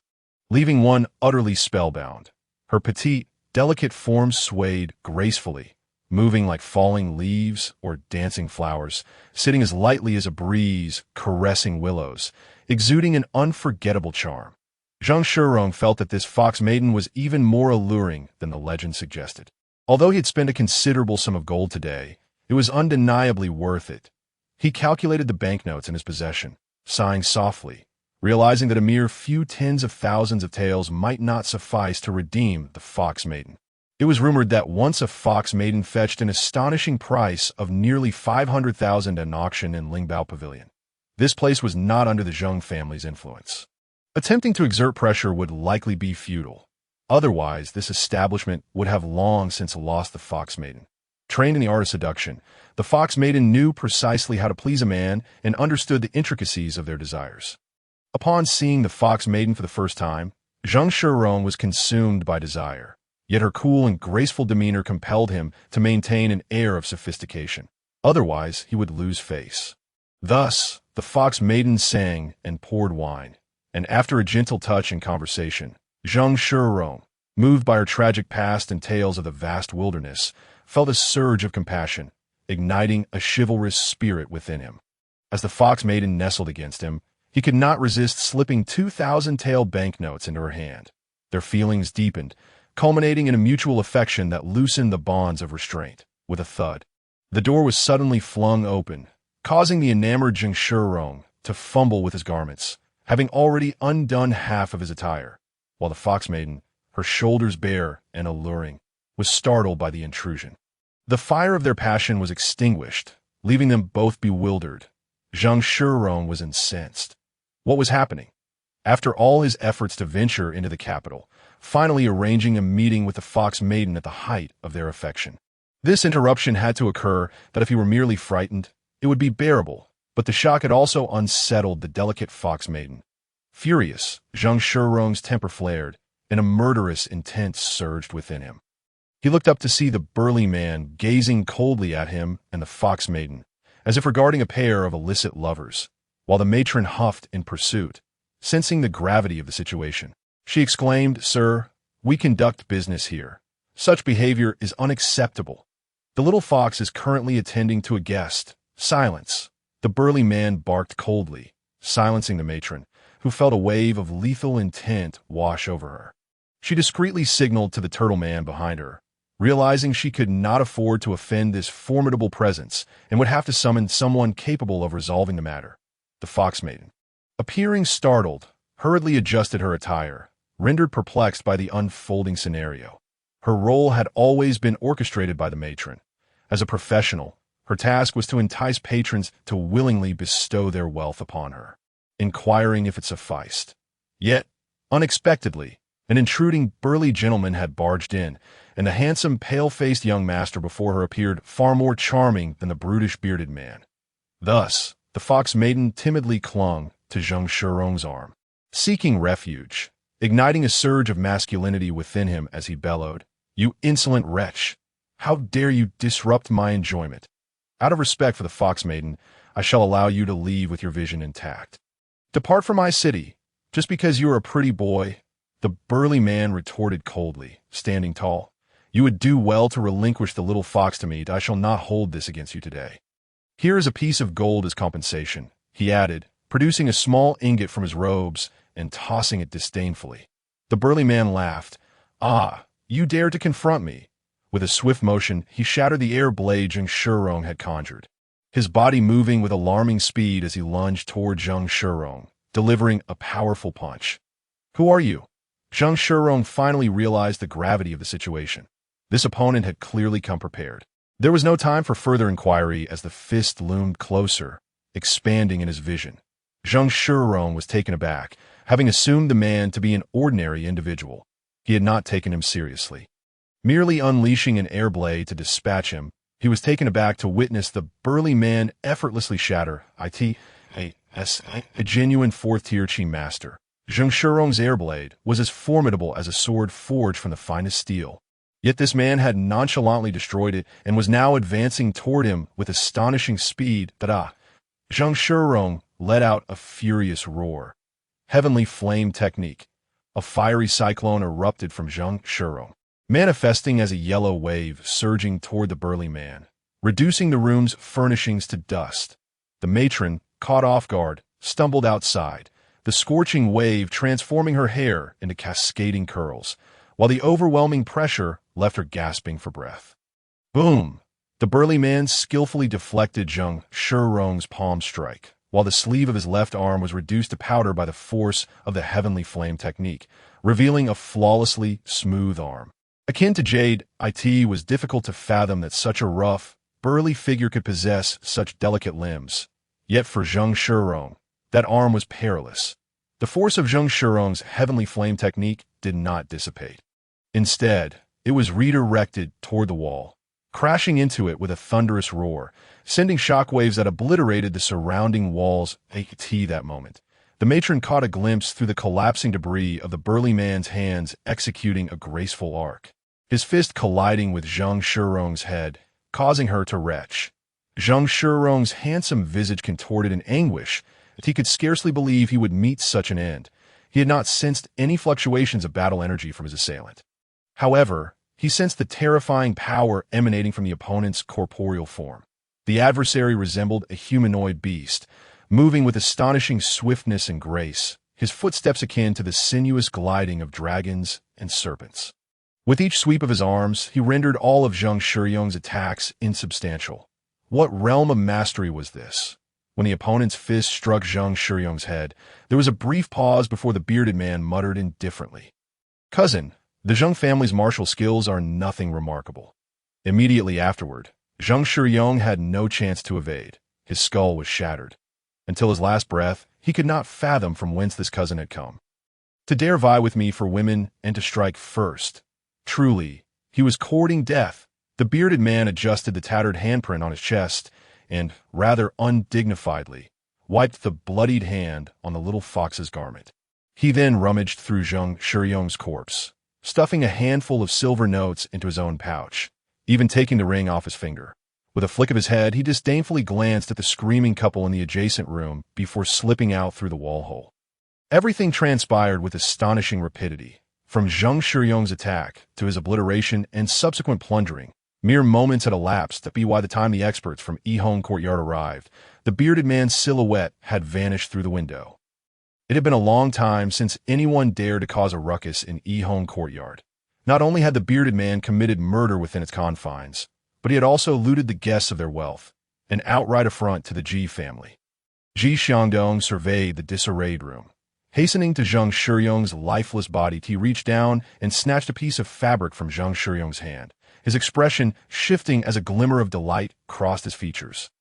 leaving one utterly spellbound. Her petite, delicate form swayed gracefully, moving like falling leaves or dancing flowers, sitting as lightly as a breeze caressing willows, exuding an unforgettable charm. Zhang Shirong felt that this fox maiden was even more alluring than the legend suggested. Although he had spent a considerable sum of gold today, it was undeniably worth it. He calculated the banknotes in his possession, sighing softly, realizing that a mere few tens of thousands of taels might not suffice to redeem the fox maiden. It was rumored that once a fox maiden fetched an astonishing price of nearly 500,000 at an auction in Lingbao Pavilion. This place was not under the Zhang family's influence. Attempting to exert pressure would likely be futile. Otherwise, this establishment would have long since lost the fox maiden. Trained in the art of seduction, the fox maiden knew precisely how to please a man and understood the intricacies of their desires. Upon seeing the fox maiden for the first time, Zhang Shirong was consumed by desire, yet her cool and graceful demeanor compelled him to maintain an air of sophistication. Otherwise, he would lose face. Thus, the fox maiden sang and poured wine, and after a gentle touch and conversation, Zhang Shirong, moved by her tragic past and tales of the vast wilderness, felt a surge of compassion, igniting a chivalrous spirit within him. As the fox maiden nestled against him, he could not resist slipping 2,000 tael banknotes into her hand. Their feelings deepened, culminating in a mutual affection that loosened the bonds of restraint. With a thud, the door was suddenly flung open, causing the enamored Zhang Shirong to fumble with his garments, having already undone half of his attire, while the fox maiden, her shoulders bare and alluring, was startled by the intrusion. The fire of their passion was extinguished, leaving them both bewildered. Zhang Shirong was incensed. What was happening? After all his efforts to venture into the capital, finally arranging a meeting with the fox maiden at the height of their affection. This interruption had to occur that if he were merely frightened, it would be bearable, but the shock had also unsettled the delicate fox maiden. Furious, Zhang Shirong's temper flared, and a murderous intent surged within him. He looked up to see the burly man gazing coldly at him and the fox maiden, as if regarding a pair of illicit lovers, while the matron huffed in pursuit. Sensing the gravity of the situation, she exclaimed, "Sir, we conduct business here. Such behavior is unacceptable. The little fox is currently attending to a guest. Silence." The burly man barked coldly, silencing the matron, who felt a wave of lethal intent wash over her. She discreetly signaled to the turtle man behind her, realizing she could not afford to offend this formidable presence and would have to summon someone capable of resolving the matter. The fox maiden, appearing startled, hurriedly adjusted her attire, rendered perplexed by the unfolding scenario. Her role had always been orchestrated by the matron. As a professional, her task was to entice patrons to willingly bestow their wealth upon her, inquiring if it sufficed. Yet, unexpectedly, an intruding burly gentleman had barged in, and the handsome, pale-faced young master before her appeared far more charming than the brutish bearded man. Thus, the fox maiden timidly clung to Zhang Shirong's arm, seeking refuge, igniting a surge of masculinity within him as he bellowed, "You insolent wretch! How dare you disrupt my enjoyment? Out of respect for the fox maiden, I shall allow you to leave with your vision intact. Depart from my city, just because you are a pretty boy." The burly man retorted coldly, standing tall. "You would do well to relinquish the little fox to me. I shall not hold this against you today. Here is a piece of gold as compensation," he added, producing a small ingot from his robes and tossing it disdainfully. The burly man laughed. "Ah, you dare to confront me." With a swift motion, he shattered the air blade Zhang Shirong had conjured, his body moving with alarming speed as he lunged toward Zhang Shirong, delivering a powerful punch. "Who are you?" Zhang Shirong finally realized the gravity of the situation. This opponent had clearly come prepared. There was no time for further inquiry as the fist loomed closer, expanding in his vision. Zhang Shirong was taken aback, having assumed the man to be an ordinary individual. He had not taken him seriously. Merely unleashing an air blade to dispatch him, he was taken aback to witness the burly man effortlessly shatter a genuine fourth-tier Qi master. Zhang Shirong's air blade was as formidable as a sword forged from the finest steel. Yet this man had nonchalantly destroyed it and was now advancing toward him with astonishing speed. Zhang Shirong let out a furious roar. Heavenly flame technique. A fiery cyclone erupted from Zhang Shirong, manifesting as a yellow wave surging toward the burly man, reducing the room's furnishings to dust. The matron, caught off guard, stumbled outside, the scorching wave transforming her hair into cascading curls, while the overwhelming pressure left her gasping for breath. Boom! The burly man skillfully deflected Zhang Shirong's palm strike, while the sleeve of his left arm was reduced to powder by the force of the heavenly flame technique, revealing a flawlessly smooth arm. Akin to jade, it was difficult to fathom that such a rough, burly figure could possess such delicate limbs. Yet for Zhang Shirong, that arm was perilous. The force of Zhang Shirong's heavenly flame technique did not dissipate. Instead, it was redirected toward the wall, crashing into it with a thunderous roar, sending shockwaves that obliterated the surrounding walls. That moment, the matron caught a glimpse through the collapsing debris of the burly man's hands executing a graceful arc, his fist colliding with Zhang Shirong's head, causing her to retch. Zhang Shirong's handsome visage contorted in anguish, as he could scarcely believe he would meet such an end. He had not sensed any fluctuations of battle energy from his assailant. However, he sensed the terrifying power emanating from the opponent's corporeal form. The adversary resembled a humanoid beast, moving with astonishing swiftness and grace, his footsteps akin to the sinuous gliding of dragons and serpents. With each sweep of his arms, he rendered all of Zhang Shirong's attacks insubstantial. What realm of mastery was this? When the opponent's fist struck Zhang Shirong's head, there was a brief pause before the bearded man muttered indifferently, "Cousin, the Zhang family's martial skills are nothing remarkable." Immediately afterward, Zhang Shirong had no chance to evade. His skull was shattered. Until his last breath, he could not fathom from whence this cousin had come. To dare vie with me for women and to strike first. Truly, he was courting death. The bearded man adjusted the tattered handprint on his chest and, rather undignifiedly, wiped the bloodied hand on the little fox's garment. He then rummaged through Zhang Shirong's corpse, stuffing a handful of silver notes into his own pouch, even taking the ring off his finger. With a flick of his head, he disdainfully glanced at the screaming couple in the adjacent room before slipping out through the wall hole. Everything transpired with astonishing rapidity. From Zhang Shirong's attack to his obliteration and subsequent plundering, mere moments had elapsed that by the time the experts from Yihong Courtyard arrived, the bearded man's silhouette had vanished through the window. It had been a long time since anyone dared to cause a ruckus in Yihong Courtyard. Not only had the bearded man committed murder within its confines, but he had also looted the guests of their wealth, an outright affront to the Ji family. Ji Xiangdong surveyed the disarrayed room. Hastening to Zhang Shirong's lifeless body, he reached down and snatched a piece of fabric from Zhang Shirong's hand, his expression shifting as a glimmer of delight crossed his features.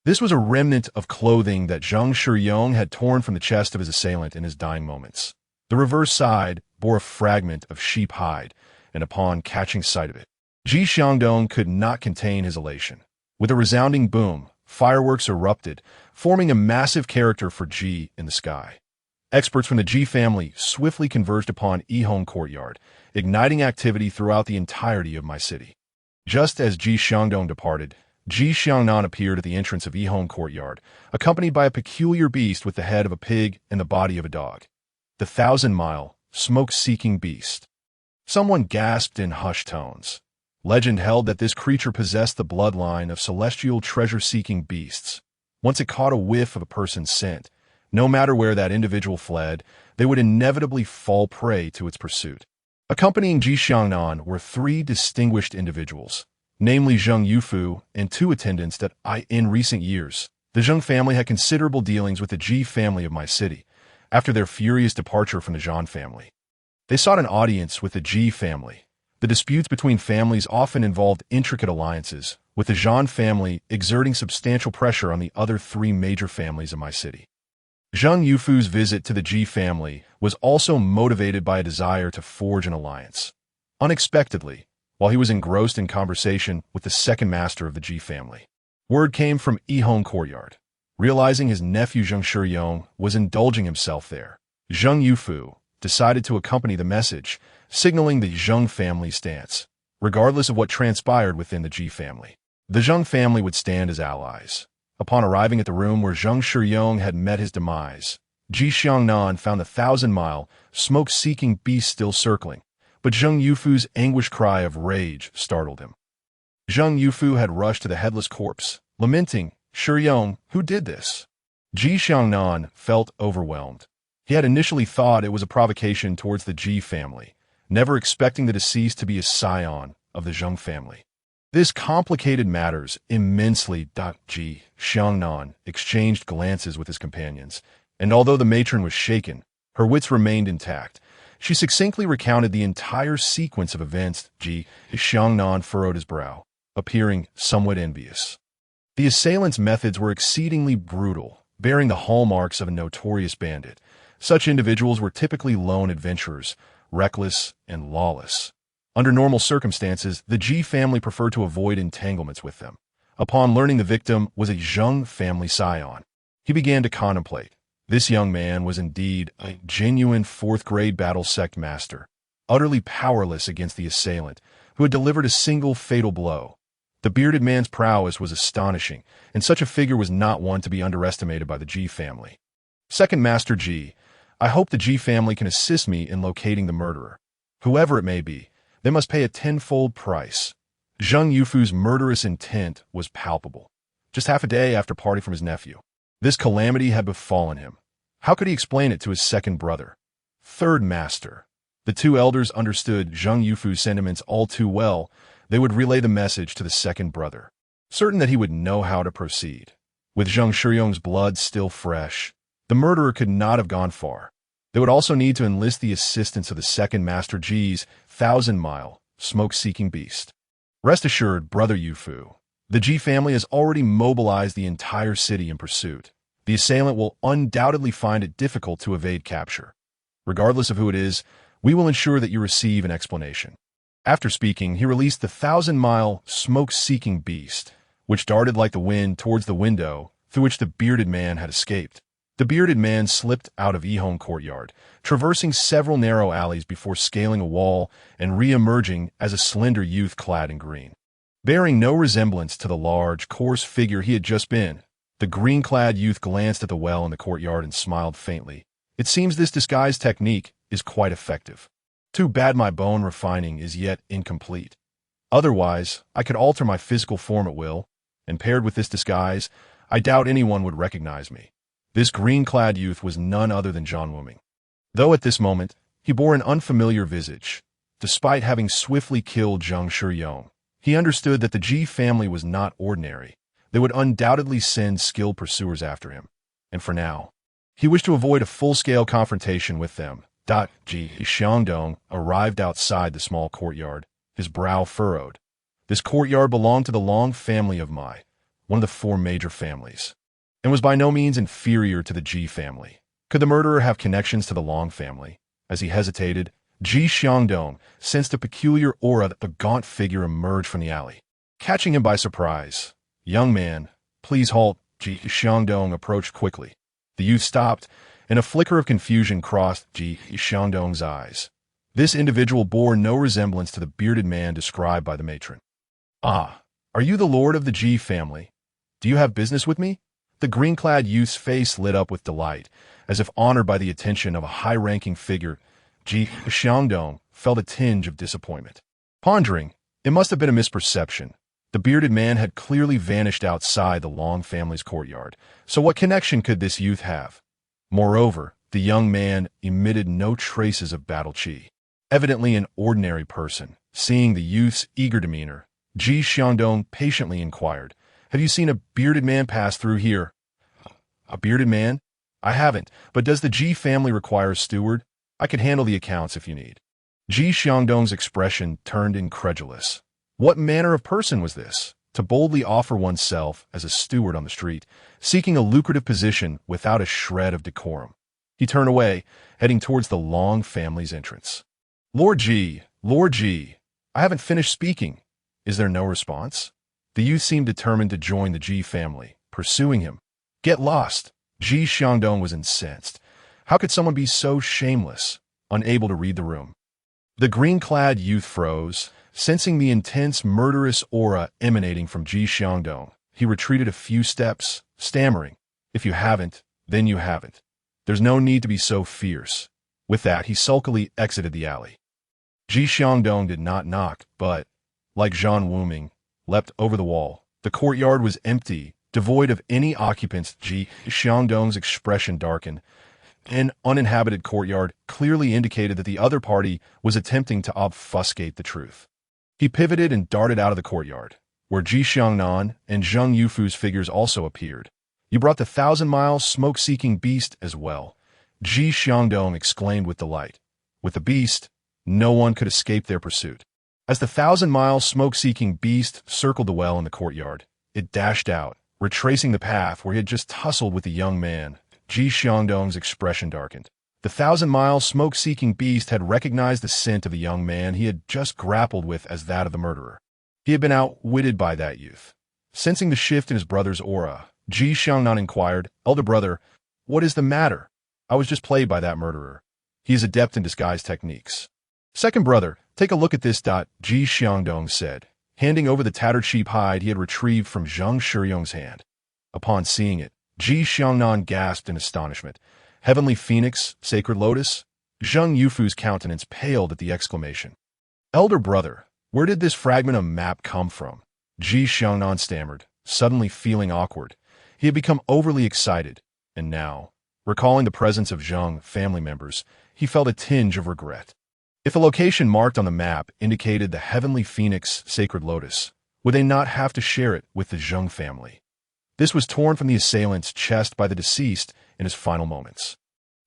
This was a remnant of clothing that Zhang Shirong had torn from the chest of his assailant in his dying moments. The reverse side bore a fragment of sheep hide, and upon catching sight of it, Ji Xiangdong could not contain his elation. With a resounding boom, fireworks erupted, forming a massive character for Ji in the sky. Experts from the Ji family swiftly converged upon Yihong Courtyard, igniting activity throughout the entirety of my city. Just as Ji Xiangdong departed, Ji Xiangnan appeared at the entrance of Yihong Courtyard, accompanied by a peculiar beast with the head of a pig and the body of a dog. The 1,000-mile, smoke-seeking beast. Someone gasped in hushed tones. Legend held that this creature possessed the bloodline of celestial treasure-seeking beasts. Once it caught a whiff of a person's scent, no matter where that individual fled, they would inevitably fall prey to its pursuit. Accompanying Ji Xiangnan were 3 distinguished individuals, namely Zheng Yufu and 2 attendants that in recent years, the Zheng family had considerable dealings with the Ji family of my city, after their furious departure from the Zhan family. They sought an audience with the Ji family. The disputes between families often involved intricate alliances, with the Zhan family exerting substantial pressure on the other three major families in my city. Zhang Yufu's visit to the Ji family was also motivated by a desire to forge an alliance. Unexpectedly, while he was engrossed in conversation with the second master of the Ji family, word came from Yihong courtyard. Realizing his nephew Zhang Shiyong was indulging himself there, Zhang Yufu decided to accompany the message, signaling the Zhang family's stance, regardless of what transpired within the Ji family. The Zhang family would stand as allies. Upon arriving at the room where Zhang Shiyong had met his demise, Ji Xiangnan found the 1,000-mile, smoke-seeking beast still circling, but Zhang Yufu's anguished cry of rage startled him. Zhang Yufu had rushed to the headless corpse, lamenting, "Shiyong, who did this?" Ji Xiangnan felt overwhelmed. He had initially thought it was a provocation towards the Ji family, never expecting the deceased to be a scion of the Zhang family. This complicated matters immensely. Ji Xiangnan exchanged glances with his companions, and although the matron was shaken, her wits remained intact. She succinctly recounted the entire sequence of events. Ji Xiangnan furrowed his brow, appearing somewhat envious. The assailants' methods were exceedingly brutal, bearing the hallmarks of a notorious bandit. Such individuals were typically lone adventurers, reckless and lawless. Under normal circumstances, the Ji family preferred to avoid entanglements with them. Upon learning the victim was a Zhang family scion, he began to contemplate. This young man was indeed a genuine fourth-grade battle sect master, utterly powerless against the assailant, who had delivered a single fatal blow. The bearded man's prowess was astonishing, and such a figure was not one to be underestimated by the Ji family. Second Master Ji, I hope the Ji family can assist me in locating the murderer. Whoever it may be, they must pay a tenfold price. Zhang Yufu's murderous intent was palpable. Just half a day after parting from his nephew, this calamity had befallen him. How could he explain it to his second brother? Third Master. The two elders understood Zhang Yufu's sentiments all too well. They would relay the message to the second brother, certain that he would know how to proceed. With Zhang Shiyong's blood still fresh, the murderer could not have gone far. They would also need to enlist the assistance of the second Master Ji's 1,000-mile, smoke-seeking beast. Rest assured, Brother Yufu, the Ji family has already mobilized the entire city in pursuit. The assailant will undoubtedly find it difficult to evade capture. Regardless of who it is, we will ensure that you receive an explanation. After speaking, he released the 1,000-mile, smoke-seeking beast, which darted like the wind towards the window through which the bearded man had escaped. The bearded man slipped out of Yihong courtyard, traversing several narrow alleys before scaling a wall and re-emerging as a slender youth clad in green. Bearing no resemblance to the large, coarse figure he had just been, the green-clad youth glanced at the well in the courtyard and smiled faintly. It seems this disguise technique is quite effective. Too bad my bone refining is yet incomplete. Otherwise, I could alter my physical form at will, and paired with this disguise, I doubt anyone would recognize me. This green-clad youth was none other than Zhan Wuming. Though at this moment, he bore an unfamiliar visage. Despite having swiftly killed Zhang Shiyong, he understood that the Ji family was not ordinary. They would undoubtedly send skilled pursuers after him. And for now, he wished to avoid a full-scale confrontation with them. Ji Xiangdong arrived outside the small courtyard, his brow furrowed. This courtyard belonged to the Long family of Mai, one of the four major families, and was by no means inferior to the Ji family. Could the murderer have connections to the Long family? As he hesitated, Ji Xiangdong sensed a peculiar aura that the gaunt figure emerged from the alley, catching him by surprise. "Young man, please halt." Ji Xiangdong approached quickly. The youth stopped, and a flicker of confusion crossed Ji Xiangdong's eyes. This individual bore no resemblance to the bearded man described by the matron. "Ah, are you the lord of the Ji family? Do you have business with me?" The green-clad youth's face lit up with delight, as if honored by the attention of a high-ranking figure. Ji Xiangdong felt a tinge of disappointment. Pondering, it must have been a misperception. The bearded man had clearly vanished outside the Long family's courtyard, so what connection could this youth have? Moreover, the young man emitted no traces of battle chi. Evidently an ordinary person. Seeing the youth's eager demeanor, Ji Xiangdong patiently inquired, "Have you seen a bearded man pass through here?" "A bearded man? I haven't, but does the Ji family require a steward? I can handle the accounts if you need." Ji Xiangdong's expression turned incredulous. What manner of person was this? to boldly offer oneself as a steward on the street, seeking a lucrative position without a shred of decorum. He turned away, heading towards the Long family's entrance. Lord G, I haven't finished speaking. Is there no response? The youth seemed determined to join the G family, pursuing him. Get lost. Ji Xiangdong was incensed. How could someone be so shameless, unable to read the room? The green-clad youth froze, sensing the intense, murderous aura emanating from Ji Xiangdong. He retreated a few steps, stammering, "If you haven't, then you haven't. There's no need to be so fierce." With that, he sulkily exited the alley. Ji Xiangdong did not knock, but, like Zhan Wuming, leapt over the wall. The courtyard was empty, devoid of any occupants. Ji Xiangdong's expression darkened. An uninhabited courtyard clearly indicated that the other party was attempting to obfuscate the truth. He pivoted and darted out of the courtyard, where Ji Xiangnan and Zheng Yufu's figures also appeared. "You brought the 1,000-mile smoke-seeking beast as well," Ji Xiangdong exclaimed with delight. With the beast, no one could escape their pursuit. As the 1,000-mile smoke-seeking beast circled the well in the courtyard, it dashed out, retracing the path where he had just tussled with the young man. Ji Xiangdong's expression darkened. The 1,000-mile smoke-seeking beast had recognized the scent of the young man he had just grappled with as that of the murderer. He had been outwitted by that youth. Sensing the shift in his brother's aura, Ji Xiangnan inquired, "Elder brother, what is the matter? I was just played by that murderer. He is adept in disguise techniques." "Second brother, take a look at this." Ji Xiangdong said, handing over the tattered sheep hide he had retrieved from Zheng Shiyong's hand. Upon seeing it, Ji Xiangnan gasped in astonishment. "Heavenly Phoenix, Sacred Lotus?" Zheng Yufu's countenance paled at the exclamation. "Elder brother, where did this fragment of map come from?" Ji Xiangnan stammered, suddenly feeling awkward. He had become overly excited, and now, recalling the presence of Zheng family members, he felt a tinge of regret. If the location marked on the map indicated the Heavenly Phoenix, Sacred Lotus, would they not have to share it with the Zheng family? This was torn from the assailant's chest by the deceased in his final moments.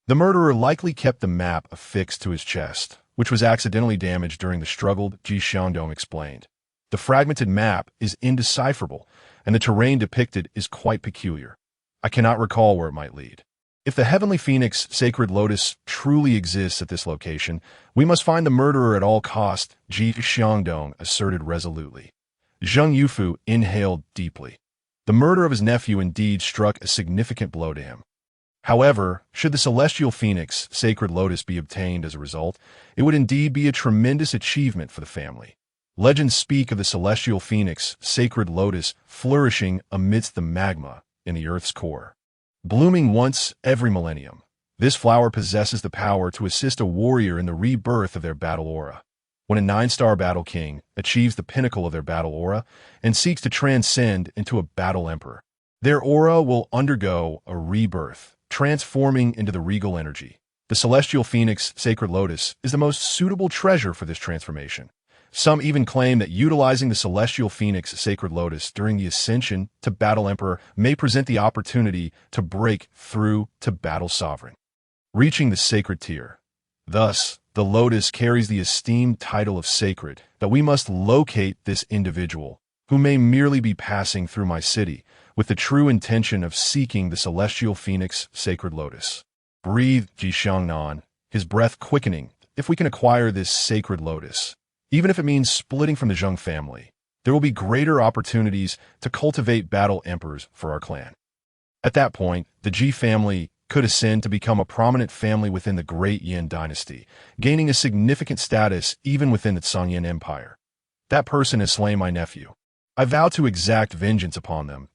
The murderer likely kept the map affixed to his chest, which was accidentally damaged during the struggle, Ji Xiangdong explained. The fragmented map is indecipherable, and the terrain depicted is quite peculiar. I cannot recall where it might lead. If the Heavenly Phoenix, Sacred Lotus, truly exists at this location, we must find the murderer at all costs, Ji Xiangdong asserted resolutely. Zheng Yufu inhaled deeply. The murder of his nephew indeed struck a significant blow to him. However, should the Celestial Phoenix, Sacred Lotus be obtained as a result, it would indeed be a tremendous achievement for the family. Legends speak of the Celestial Phoenix, Sacred Lotus, flourishing amidst the magma in the Earth's core. Blooming once every millennium, this flower possesses the power to assist a warrior in the rebirth of their battle aura. When a 9-star battle king achieves the pinnacle of their battle aura and seeks to transcend into a battle emperor, their aura will undergo a rebirth, transforming into the regal energy. The Celestial Phoenix, Sacred Lotus, is the most suitable treasure for this transformation. Some even claim that utilizing the Celestial Phoenix, Sacred Lotus during the ascension to Battle Emperor may present the opportunity to break through to Battle Sovereign, reaching the sacred tier. Thus, the Lotus carries the esteemed title of sacred, that we must locate this individual, who may merely be passing through my city, with the true intention of seeking the Celestial Phoenix, Sacred Lotus. Breathe, Ji Xiangnan, his breath quickening. If we can acquire this Sacred Lotus, even if it means splitting from the Zheng family, there will be greater opportunities to cultivate battle emperors for our clan. At that point, the Ji family could ascend to become a prominent family within the Great Yin dynasty, gaining a significant status even within the Songyan Empire. That person has slain my nephew. I vow to exact vengeance upon them.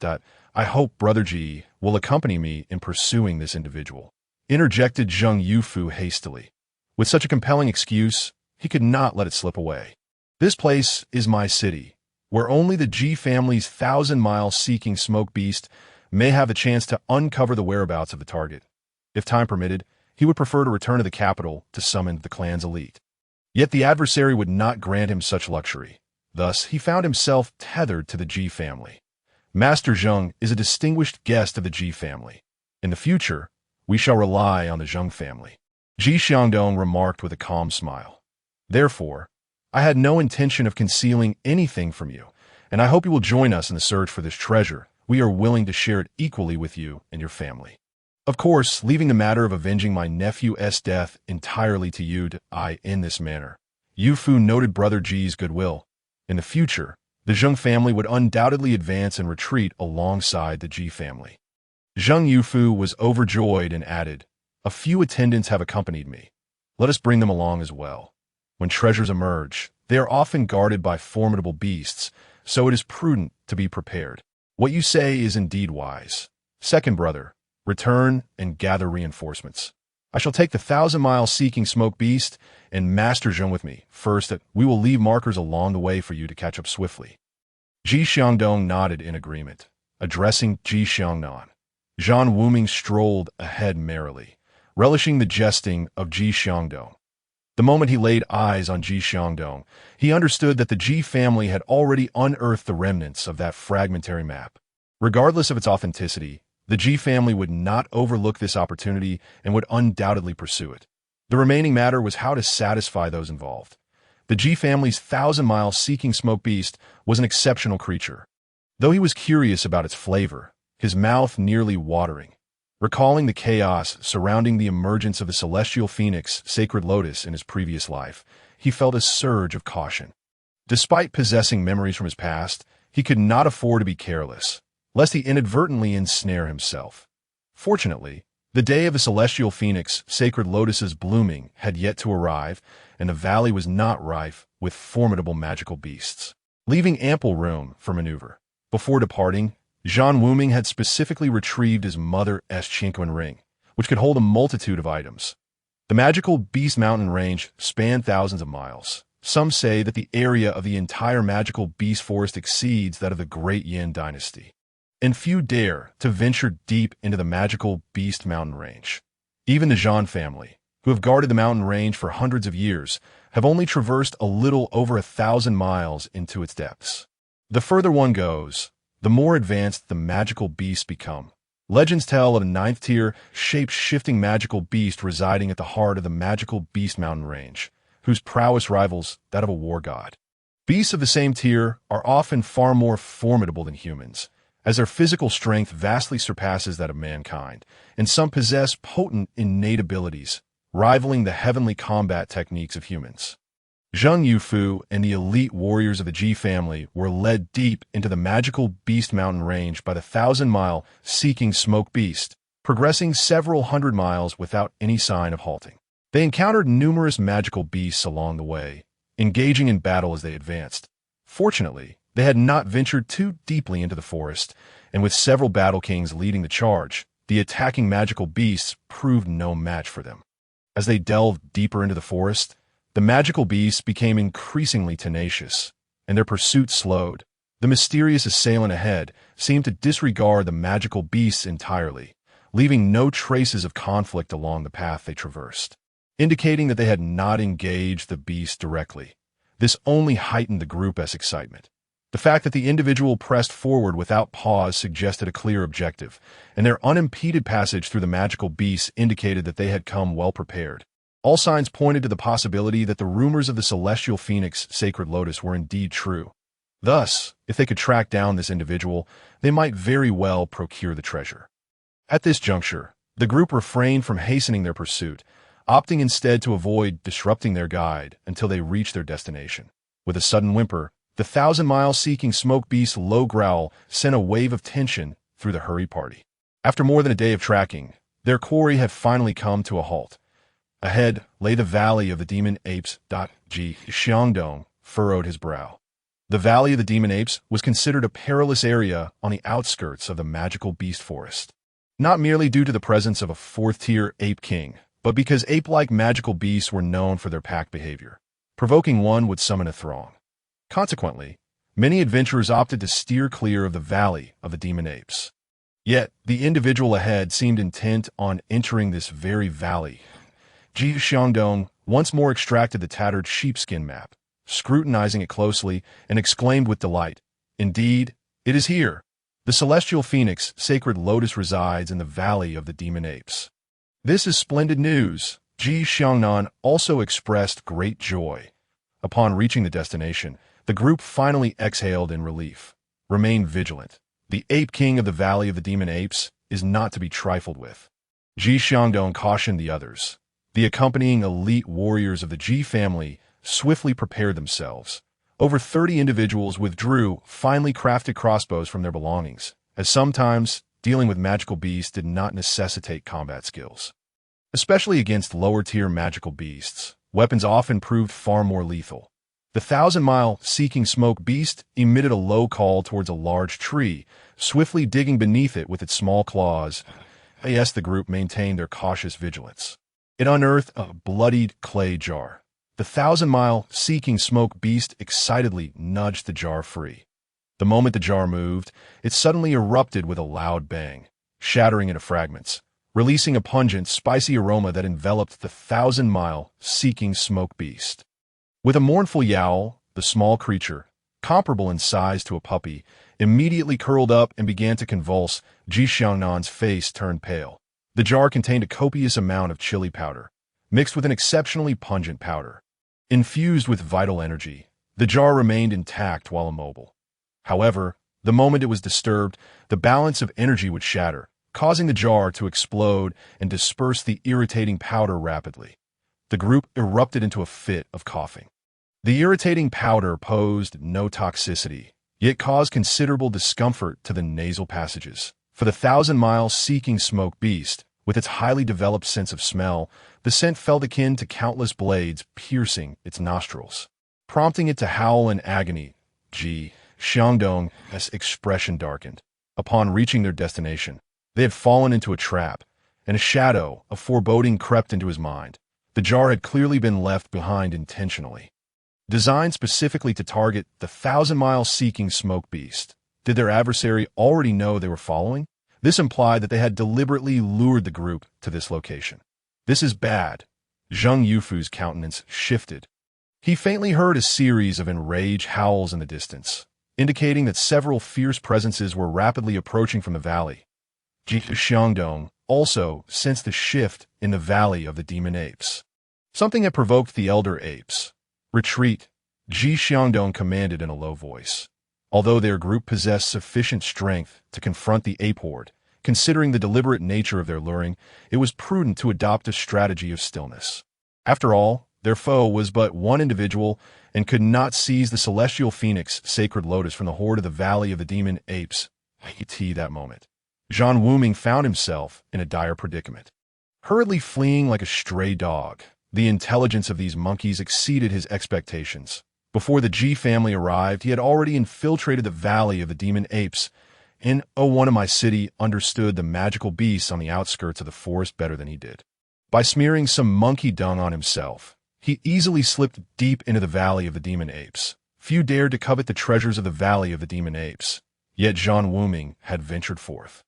I hope Brother Ji will accompany me in pursuing this individual, interjected Zheng Yufu hastily. With such a compelling excuse, he could not let it slip away. This place is my city, where only the Ji family's 1,000-mile seeking smoke beast may have the chance to uncover the whereabouts of the target. If time permitted, he would prefer to return to the capital to summon the clan's elite. Yet the adversary would not grant him such luxury. Thus, he found himself tethered to the Ji family. Master Zheng is a distinguished guest of the Ji family. In the future, we shall rely on the Zheng family, Ji Xiangdong remarked with a calm smile. Therefore, I had no intention of concealing anything from you, and I hope you will join us in the search for this treasure. We are willing to share it equally with you and your family. Of course, leaving the matter of avenging my nephew's death entirely to you, in this manner. Yu Fu noted Brother Ji's goodwill. In the future, the Zheng family would undoubtedly advance and retreat alongside the Ji family. Zheng Yufu was overjoyed and added, "A few attendants have accompanied me. Let us bring them along as well. When treasures emerge, they are often guarded by formidable beasts, so it is prudent to be prepared. What you say is indeed wise. Second brother, return and gather reinforcements. I shall take the 1,000-mile seeking smoke beast and Master Zheng with me. First, we will leave markers along the way for you to catch up swiftly." Ji Xiangdong nodded in agreement. Addressing Ji Xiangnan, Zhan Wuming strolled ahead merrily, relishing the jesting of Ji Xiangdong. The moment he laid eyes on Ji Xiangdong, he understood that the Ji family had already unearthed the remnants of that fragmentary map. Regardless of its authenticity, the Ji family would not overlook this opportunity and would undoubtedly pursue it. The remaining matter was how to satisfy those involved. The Ji family's 1,000-mile seeking smoke beast was an exceptional creature. Though he was curious about its flavor, his mouth nearly watering. Recalling the chaos surrounding the emergence of the celestial phoenix, sacred lotus, in his previous life, he felt a surge of caution. Despite possessing memories from his past, he could not afford to be careless, lest he inadvertently ensnare himself. Fortunately, the day of the celestial phoenix, sacred lotus's blooming, had yet to arrive, and the valley was not rife with formidable magical beasts, leaving ample room for maneuver. Before departing, Zhan Wuming had specifically retrieved his mother's Qingquan ring, which could hold a multitude of items. The magical Beast Mountain range spanned thousands of miles. Some say that the area of the entire magical beast forest exceeds that of the Great Yin dynasty. And few dare to venture deep into the magical Beast Mountain range. Even the Zhan family, who have guarded the mountain range for hundreds of years, have only traversed a little over 1,000 miles into its depths. The further one goes, the more advanced the magical beasts become. Legends tell of a 9th-tier, shape-shifting magical beast residing at the heart of the magical Beast Mountain range, whose prowess rivals that of a war god. Beasts of the same tier are often far more formidable than humans, as their physical strength vastly surpasses that of mankind, and some possess potent innate abilities, rivaling the heavenly combat techniques of humans. Zheng Yufu and the elite warriors of the Ji family were led deep into the magical Beast Mountain range by the 1,000-mile seeking smoke beast, progressing several hundred miles without any sign of halting. They encountered numerous magical beasts along the way, engaging in battle as they advanced. Fortunately, they had not ventured too deeply into the forest, and with several battle kings leading the charge, the attacking magical beasts proved no match for them. As they delved deeper into the forest, the magical beasts became increasingly tenacious, and their pursuit slowed. The mysterious assailant ahead seemed to disregard the magical beasts entirely, leaving no traces of conflict along the path they traversed, indicating that they had not engaged the beasts directly. This only heightened the group's excitement. The fact that the individual pressed forward without pause suggested a clear objective, and their unimpeded passage through the magical beasts indicated that they had come well prepared. All signs pointed to the possibility that the rumors of the celestial phoenix, sacred lotus, were indeed true. Thus, if they could track down this individual, they might very well procure the treasure. At this juncture, the group refrained from hastening their pursuit, opting instead to avoid disrupting their guide until they reached their destination. With a sudden whimper, the 1,000-mile seeking smoke beast's low growl sent a wave of tension through the hurried party. After more than a day of tracking, their quarry had finally come to a halt. Ahead lay the valley of the demon apes. Ji Xiangdong furrowed his brow. The valley of the demon apes was considered a perilous area on the outskirts of the magical beast forest. Not merely due to the presence of a 4th-tier ape king, but because ape-like magical beasts were known for their pack behavior. Provoking one would summon a throng. Consequently, many adventurers opted to steer clear of the valley of the demon apes. Yet, the individual ahead seemed intent on entering this very valley. Ji Xiangdong once more extracted the tattered sheepskin map, scrutinizing it closely, and exclaimed with delight, "Indeed, it is here. The celestial phoenix, sacred lotus, resides in the valley of the demon apes." This is splendid news. Ji Xiangnan also expressed great joy. Upon reaching the destination, The group finally exhaled in relief. Remain vigilant. The ape king of the Valley of the Demon Apes is not to be trifled with. Ji Xiangdong cautioned the others. The accompanying elite warriors of the Ji family swiftly prepared themselves. Over 30 individuals withdrew finely crafted crossbows from their belongings, as sometimes dealing with magical beasts did not necessitate combat skills. Especially against lower-tier magical beasts, weapons often proved far more lethal. The 1,000-mile seeking smoke beast emitted a low call towards a large tree, swiftly digging beneath it with its small claws. Yes, the group maintained their cautious vigilance. It unearthed a bloodied clay jar. The 1,000-mile seeking smoke beast excitedly nudged the jar free. The moment the jar moved, it suddenly erupted with a loud bang, shattering into fragments, releasing a pungent, spicy aroma that enveloped the 1,000-mile seeking smoke beast. With a mournful yowl, the small creature, comparable in size to a puppy, immediately curled up and began to convulse. Ji Xiaongnan's face turned pale. The jar contained a copious amount of chili powder, mixed with an exceptionally pungent powder. Infused with vital energy, the jar remained intact while immobile. However, the moment it was disturbed, the balance of energy would shatter, causing the jar to explode and disperse the irritating powder rapidly. The group erupted into a fit of coughing. The irritating powder posed no toxicity, yet caused considerable discomfort to the nasal passages. For the 1,000-mile seeking smoke beast, with its highly developed sense of smell, the scent felt akin to countless blades piercing its nostrils, prompting it to howl in agony. Ji Xiangdong's expression darkened. Upon reaching their destination, they had fallen into a trap, and a shadow of foreboding crept into his mind. The jar had clearly been left behind intentionally. Designed specifically to target the 1,000-mile seeking smoke beast, did their adversary already know they were following? This implied that they had deliberately lured the group to this location. This is bad. Zhang Yufu's countenance shifted. He faintly heard a series of enraged howls in the distance, indicating that several fierce presences were rapidly approaching from the valley. Ji Xiangdong also sensed the shift in the Valley of the Demon Apes. Something had provoked the elder apes. Retreat, Ji Xiangdong commanded in a low voice. Although their group possessed sufficient strength to confront the ape horde, considering the deliberate nature of their luring, it was prudent to adopt a strategy of stillness. After all, their foe was but one individual and could not seize the celestial phoenix sacred lotus from the horde of the Valley of the Demon Apes. At that moment, Zhan Wuming found himself in a dire predicament. Hurriedly fleeing like a stray dog, the intelligence of these monkeys exceeded his expectations. Before the Ji family arrived, he had already infiltrated the Valley of the Demon Apes, and one of my city understood the magical beasts on the outskirts of the forest better than he did. By smearing some monkey dung on himself, he easily slipped deep into the Valley of the Demon Apes. Few dared to covet the treasures of the Valley of the Demon Apes, yet Zhan Wuming had ventured forth.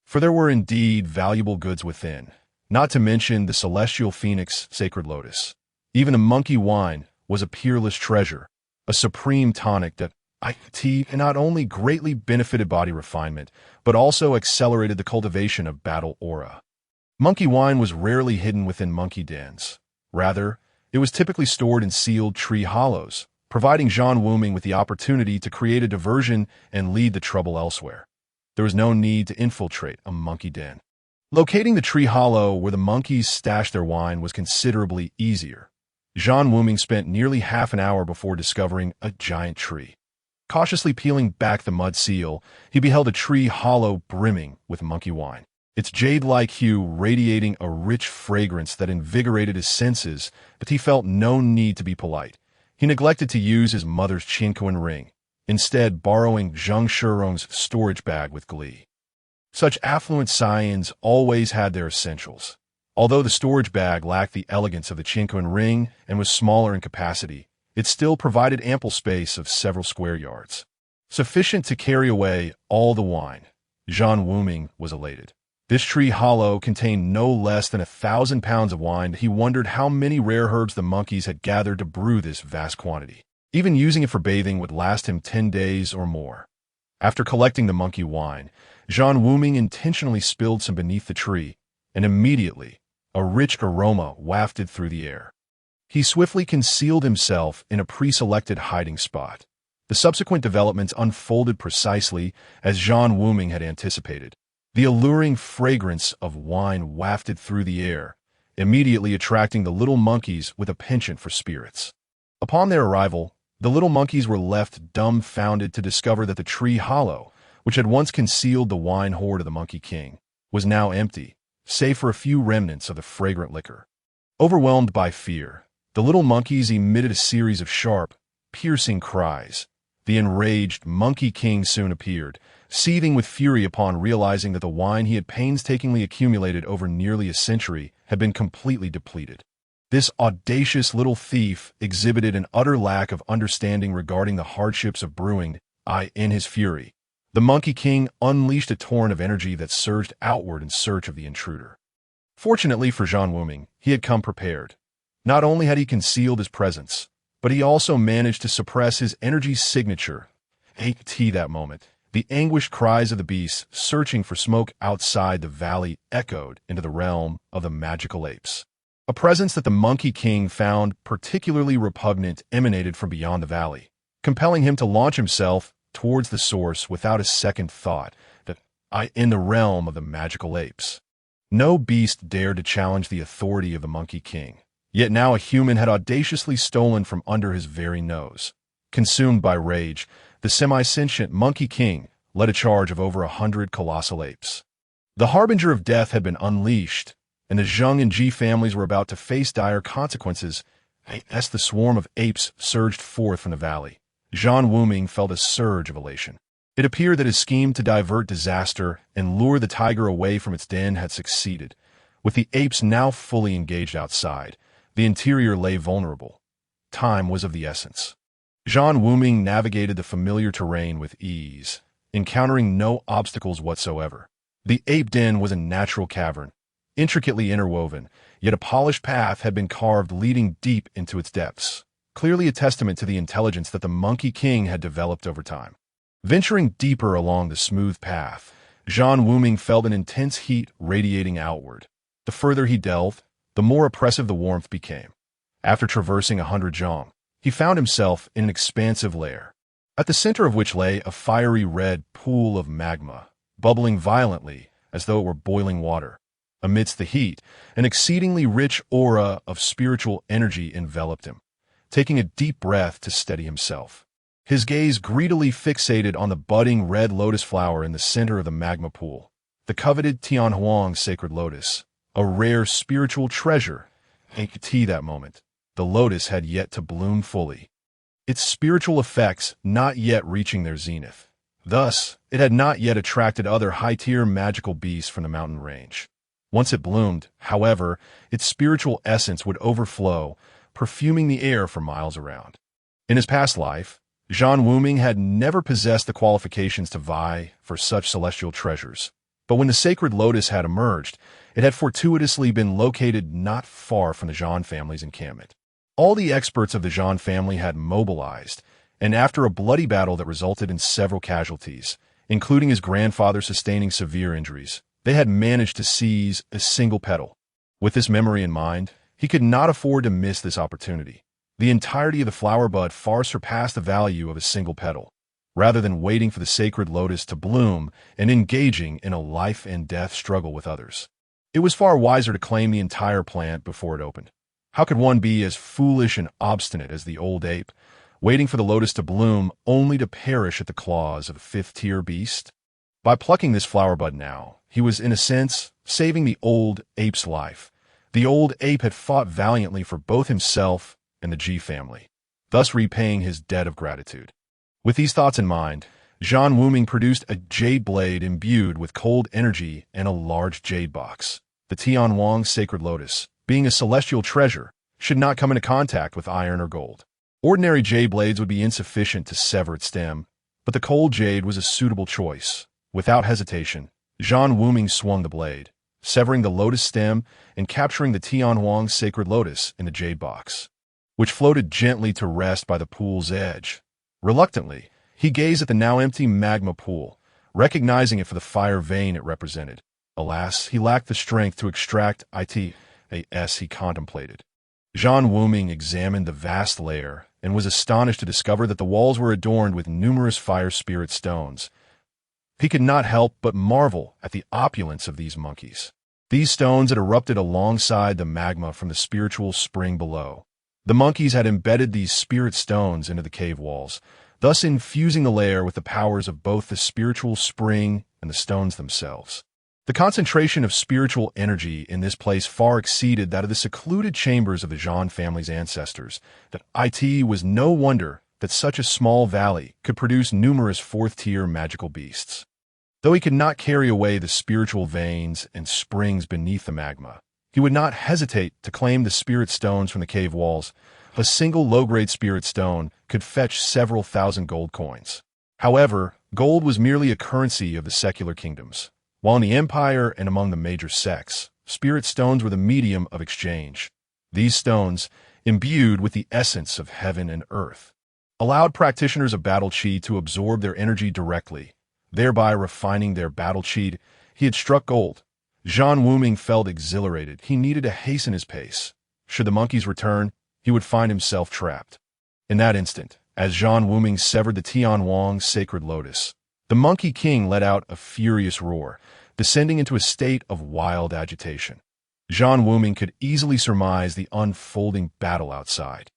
For there were indeed valuable goods within, not to mention the celestial phoenix sacred lotus. Even the monkey wine was a peerless treasure, a supreme tonic that not only greatly benefited body refinement, but also accelerated the cultivation of battle aura. Monkey wine was rarely hidden within monkey dens. Rather, it was typically stored in sealed tree hollows, providing Zhan Wuming with the opportunity to create a diversion and lead the trouble elsewhere. There was no need to infiltrate a monkey den. Locating the tree hollow where the monkeys stashed their wine was considerably easier. Zhan Wuming spent nearly half an hour before discovering a giant tree. Cautiously peeling back the mud seal, he beheld a tree hollow brimming with monkey wine, its jade-like hue radiating a rich fragrance that invigorated his senses, but he felt no need to be polite. He neglected to use his mother's Qinquan ring, instead borrowing Zhang Shirong's storage bag with glee. Such affluent scions always had their essentials. Although the storage bag lacked the elegance of the Qinquan ring and was smaller in capacity, it still provided ample space of several square yards, sufficient to carry away all the wine. Zhan Wuming was elated. This tree hollow contained no less than 1,000 pounds of wine. He wondered how many rare herbs the monkeys had gathered to brew this vast quantity. Even using it for bathing would last him 10 days or more. After collecting the monkey wine, Zhan Wuming intentionally spilled some beneath the tree, and immediately a rich aroma wafted through the air. He swiftly concealed himself in a pre-selected hiding spot. The subsequent developments unfolded precisely as Zhan Wuming had anticipated. The alluring fragrance of wine wafted through the air, immediately attracting the little monkeys with a penchant for spirits. Upon their arrival, the little monkeys were left dumbfounded to discover that the tree hollow, which had once concealed the wine hoard of the Monkey King, was now empty, save for a few remnants of the fragrant liquor. Overwhelmed by fear, the little monkeys emitted a series of sharp, piercing cries. The enraged Monkey King soon appeared, seething with fury upon realizing that the wine he had painstakingly accumulated over nearly a century had been completely depleted. This audacious little thief exhibited an utter lack of understanding regarding the hardships of brewing. In his fury, the Monkey King unleashed a torrent of energy that surged outward in search of the intruder. Fortunately for Zhan Wuming, he had come prepared. Not only had he concealed his presence, but he also managed to suppress his energy signature. That moment, the anguished cries of the beasts searching for smoke outside the valley echoed into the realm of the magical apes. A presence that the Monkey King found particularly repugnant emanated from beyond the valley, compelling him to launch himself towards the source without a second thought that in the realm of the magical apes. No beast dared to challenge the authority of the Monkey King, yet now a human had audaciously stolen from under his very nose. Consumed by rage, the semi-sentient Monkey King led a charge of over 100 colossal apes. The harbinger of death had been unleashed, and the Zhang and Ji families were about to face dire consequences as the swarm of apes surged forth from the valley. Zhan Wuming felt a surge of elation. It appeared that his scheme to divert disaster and lure the tiger away from its den had succeeded. With the apes now fully engaged outside, the interior lay vulnerable. Time was of the essence. Zhan Wuming navigated the familiar terrain with ease, encountering no obstacles whatsoever. The ape den was a natural cavern, intricately interwoven, yet a polished path had been carved leading deep into its depths, clearly a testament to the intelligence that the Monkey King had developed over time. Venturing deeper along the smooth path, Zhan Wuming felt an intense heat radiating outward. The further he delved, the more oppressive the warmth became. After traversing 100 zhang, he found himself in an expansive lair, at the center of which lay a fiery red pool of magma, bubbling violently as though it were boiling water. Amidst the heat, an exceedingly rich aura of spiritual energy enveloped him. Taking a deep breath to steady himself, his gaze greedily fixated on the budding red lotus flower in the center of the magma pool, the coveted Tianhuang sacred lotus, a rare spiritual treasure. That moment, the lotus had yet to bloom fully, its spiritual effects not yet reaching their zenith. Thus, it had not yet attracted other high-tier magical beasts from the mountain range. Once it bloomed, however, its spiritual essence would overflow, perfuming the air for miles around. In his past life, Zhan Wuming had never possessed the qualifications to vie for such celestial treasures. But when the sacred lotus had emerged, it had fortuitously been located not far from the Zhan family's encampment. All the experts of the Zhan family had mobilized, and after a bloody battle that resulted in several casualties, including his grandfather sustaining severe injuries, they had managed to seize a single petal. With this memory in mind, he could not afford to miss this opportunity. The entirety of the flower bud far surpassed the value of a single petal. Rather than waiting for the sacred lotus to bloom and engaging in a life-and-death struggle with others, it was far wiser to claim the entire plant before it opened. How could one be as foolish and obstinate as the old ape, waiting for the lotus to bloom only to perish at the claws of a fifth-tier beast? By plucking this flower bud now, he was, in a sense, saving the old ape's life. The old ape had fought valiantly for both himself and the Ji family, thus repaying his debt of gratitude. With these thoughts in mind, Zhan Wuming produced a jade blade imbued with cold energy and a large jade box. The Tianhuang sacred lotus, being a celestial treasure, should not come into contact with iron or gold. Ordinary jade blades would be insufficient to sever its stem, but the cold jade was a suitable choice. Without hesitation, Zhan Wuming swung the blade, severing the lotus stem and capturing the Tianhuang sacred lotus in the jade box, which floated gently to rest by the pool's edge. Reluctantly, he gazed at the now empty magma pool, recognizing it for the fire vein it represented. Alas, he lacked the strength to extract it as he contemplated. Zhan Wuming examined the vast lair and was astonished to discover that the walls were adorned with numerous fire spirit stones. He could not help but marvel at the opulence of these monkeys. These stones had erupted alongside the magma from the spiritual spring below. The monkeys had embedded these spirit stones into the cave walls, thus infusing the lair with the powers of both the spiritual spring and the stones themselves. The concentration of spiritual energy in this place far exceeded that of the secluded chambers of the Zhan family's ancestors. That it was no wonder that such a small valley could produce numerous fourth-tier magical beasts. Though he could not carry away the spiritual veins and springs beneath the magma, he would not hesitate to claim the spirit stones from the cave walls. A single low-grade spirit stone could fetch several thousand gold coins. However, gold was merely a currency of the secular kingdoms, while in the empire and among the major sects, spirit stones were the medium of exchange. These stones, imbued with the essence of heaven and earth, allowed practitioners of battle chi to absorb their energy directly, thereby refining their battle chi. He had struck gold. Zhan Wuming felt exhilarated. He needed to hasten his pace. Should the monkeys return, he would find himself trapped. In that instant, as Zhan Wuming severed the Tianwang's sacred lotus, the Monkey King let out a furious roar, descending into a state of wild agitation. Zhan Wuming could easily surmise the unfolding battle outside.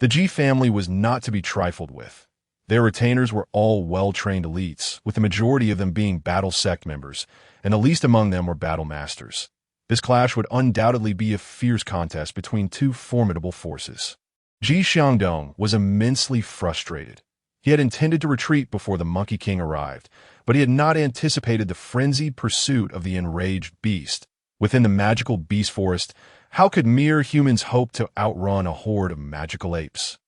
The Ji family was not to be trifled with. Their retainers were all well-trained elites, with the majority of them being battle sect members, and the least among them were battle masters. This clash would undoubtedly be a fierce contest between two formidable forces. Ji Xiangdong was immensely frustrated. He had intended to retreat before the Monkey King arrived, but he had not anticipated the frenzied pursuit of the enraged beast. Within the magical beast forest, how could mere humans hope to outrun a horde of magical apes?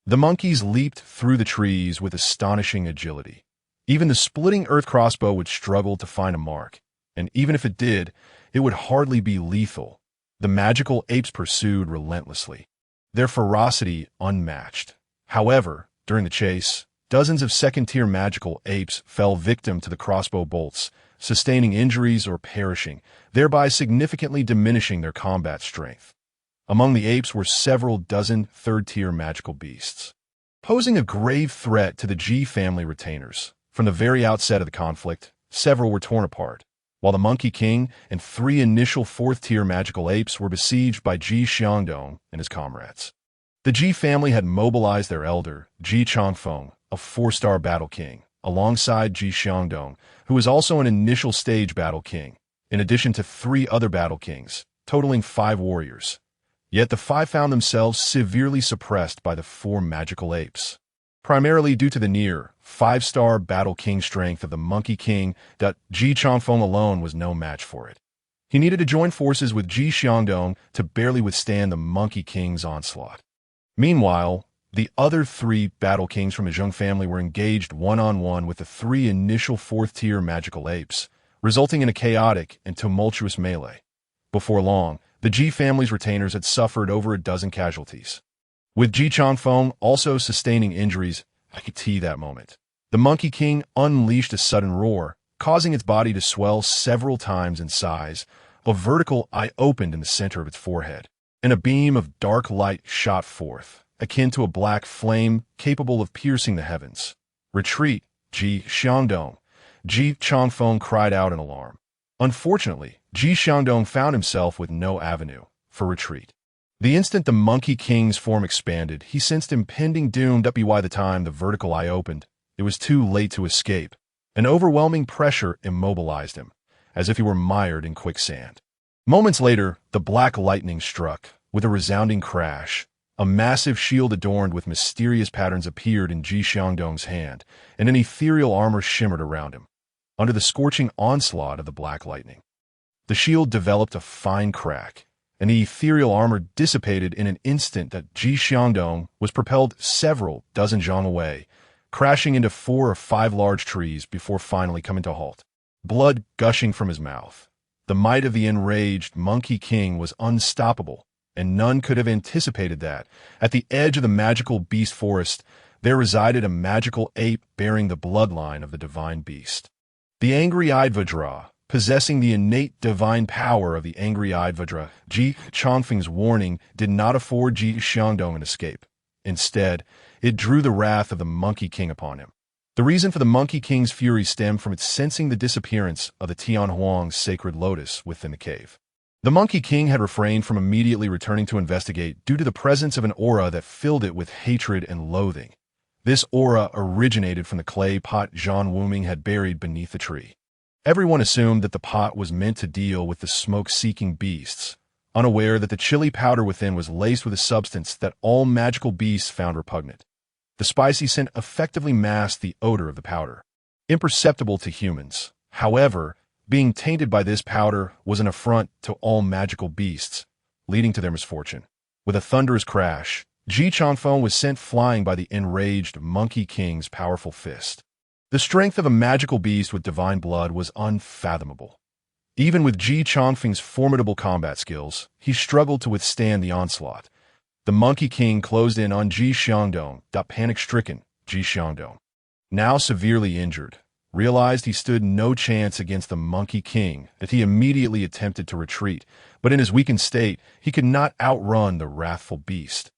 The monkeys leaped through the trees with astonishing agility. Even the splitting earth crossbow would struggle to find a mark, and even if it did, it would hardly be lethal. The magical apes pursued relentlessly, their ferocity unmatched. However, during the chase, dozens of second-tier magical apes fell victim to the crossbow bolts, sustaining injuries or perishing, thereby significantly diminishing their combat strength. Among the apes were several dozen third-tier magical beasts, posing a grave threat to the Ji family retainers. From the very outset of the conflict, several were torn apart, while the Monkey King and three initial fourth-tier magical apes were besieged by Ji Xiangdong and his comrades. The Ji family had mobilized their elder, Ji Changfeng, a 4-star battle king, alongside Ji Xiangdong, who was also an initial stage battle king, in addition to 3 other battle kings, totaling 5 warriors. Yet the 5 found themselves severely suppressed by the 4 magical apes, primarily due to the near 5-star battle king strength of the Monkey King. That Ji Changfeng alone was no match for it. He needed to join forces with Ji Xiangdong to barely withstand the Monkey King's onslaught. Meanwhile, the other 3 battle kings from the Zheng family were engaged one-on-one with the 3 initial 4th-tier magical apes, resulting in a chaotic and tumultuous melee. Before long, the Ji family's retainers had suffered over a dozen casualties, with Ji Changfeng also sustaining injuries. I could see that moment. The Monkey King unleashed a sudden roar, causing its body to swell several times in size. A vertical eye opened in the center of its forehead, and a beam of dark light shot forth, akin to a black flame capable of piercing the heavens. "Retreat, Ji Xiangdong!" Ji Changfeng cried out in alarm. Unfortunately, Ji Xiangdong found himself with no avenue for retreat. The instant the Monkey King's form expanded, he sensed impending doom. By the time the vertical eye opened, it was too late to escape. An overwhelming pressure immobilized him, as if he were mired in quicksand. Moments later, the black lightning struck. With a resounding crash, a massive shield adorned with mysterious patterns appeared in Ji Xiangdong's hand, and an ethereal armor shimmered around him. Under the scorching onslaught of the black lightning, the shield developed a fine crack, and the ethereal armor dissipated in an instant. That Ji Xiangdong was propelled several dozen zhang away, crashing into 4 or 5 large trees before finally coming to a halt, blood gushing from his mouth. The might of the enraged Monkey King was unstoppable, and none could have anticipated that. At the edge of the magical beast forest, there resided a magical ape bearing the bloodline of the divine beast. The angry-eyed Vajra, possessing the innate divine power of the angry-eyed Vajra. Ji Chongfeng's warning did not afford Ji Xiangdong an escape. Instead, it drew the wrath of the Monkey King upon him. The reason for the Monkey King's fury stemmed from its sensing the disappearance of the Tianhuang's sacred lotus within the cave. The Monkey King had refrained from immediately returning to investigate due to the presence of an aura that filled it with hatred and loathing. This aura originated from the clay pot Zhan Wuming had buried beneath the tree. Everyone assumed that the pot was meant to deal with the smoke-seeking beasts, unaware that the chili powder within was laced with a substance that all magical beasts found repugnant. The spicy scent effectively masked the odor of the powder, imperceptible to humans. However, being tainted by this powder was an affront to all magical beasts, leading to their misfortune. With a thunderous crash, Ji Chongfeng was sent flying by the enraged Monkey King's powerful fist. The strength of a magical beast with divine blood was unfathomable. Even with Ji Chongfeng's formidable combat skills, he struggled to withstand the onslaught. The Monkey King closed in on Ji Xiangdong. Panic-stricken, Ji Xiangdong, now severely injured, realized he stood no chance against the Monkey King, that he immediately attempted to retreat, but in his weakened state, he could not outrun the wrathful beast.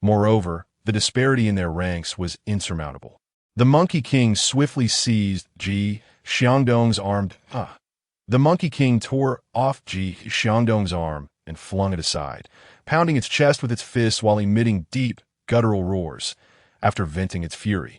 Moreover, the disparity in their ranks was insurmountable. The Monkey King swiftly seized Ji Xiangdong's arm. The Monkey King tore off Ji Xiangdong's arm and flung it aside, pounding its chest with its fists while emitting deep, guttural roars. After venting its fury,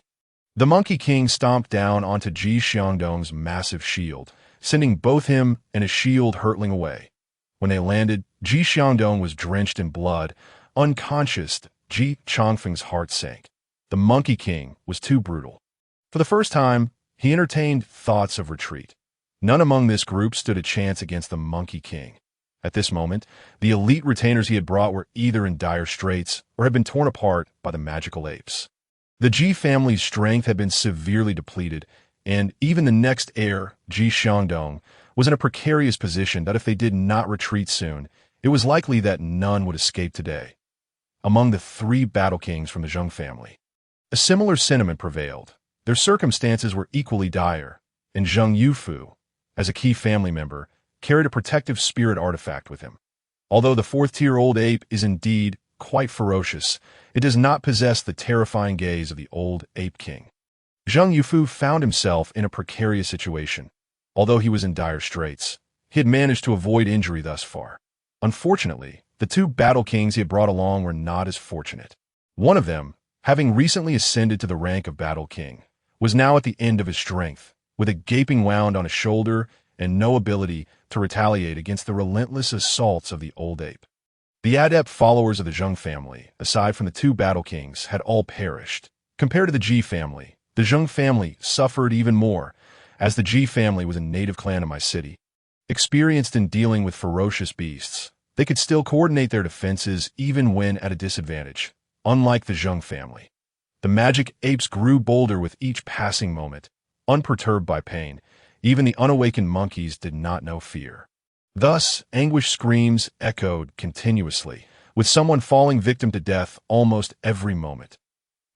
the Monkey King stomped down onto Ji Xiangdong's massive shield, sending both him and his shield hurtling away. When they landed, Ji Xiangdong was drenched in blood. Unconscious, Ji Chongfeng's heart sank. The Monkey King was too brutal. For the first time, he entertained thoughts of retreat. None among this group stood a chance against the Monkey King. At this moment, the elite retainers he had brought were either in dire straits or had been torn apart by the magical apes. The Ji family's strength had been severely depleted, and even the next heir, Ji Xiangdong, was in a precarious position that if they did not retreat soon, it was likely that none would escape today. Among the 3 battle kings from the Zheng family, a similar sentiment prevailed. Their circumstances were equally dire, and Zheng Yufu, as a key family member, carried a protective spirit artifact with him. Although the 4th-tier old ape is indeed quite ferocious, it does not possess the terrifying gaze of the old ape king. Zheng Yufu found himself in a precarious situation. Although he was in dire straits, he had managed to avoid injury thus far. Unfortunately, the 2 battle kings he had brought along were not as fortunate. One of them, having recently ascended to the rank of battle king, was now at the end of his strength, with a gaping wound on his shoulder and no ability to retaliate against the relentless assaults of the old ape. The adept followers of the Zheng family, aside from the 2 battle kings, had all perished. Compared to the Ji family, the Zheng family suffered even more, as the Ji family was a native clan of my city. Experienced in dealing with ferocious beasts, they could still coordinate their defenses even when at a disadvantage, unlike the Zheng family. The magic apes grew bolder with each passing moment, unperturbed by pain. Even the unawakened monkeys did not know fear. Thus, anguished screams echoed continuously, with someone falling victim to death almost every moment.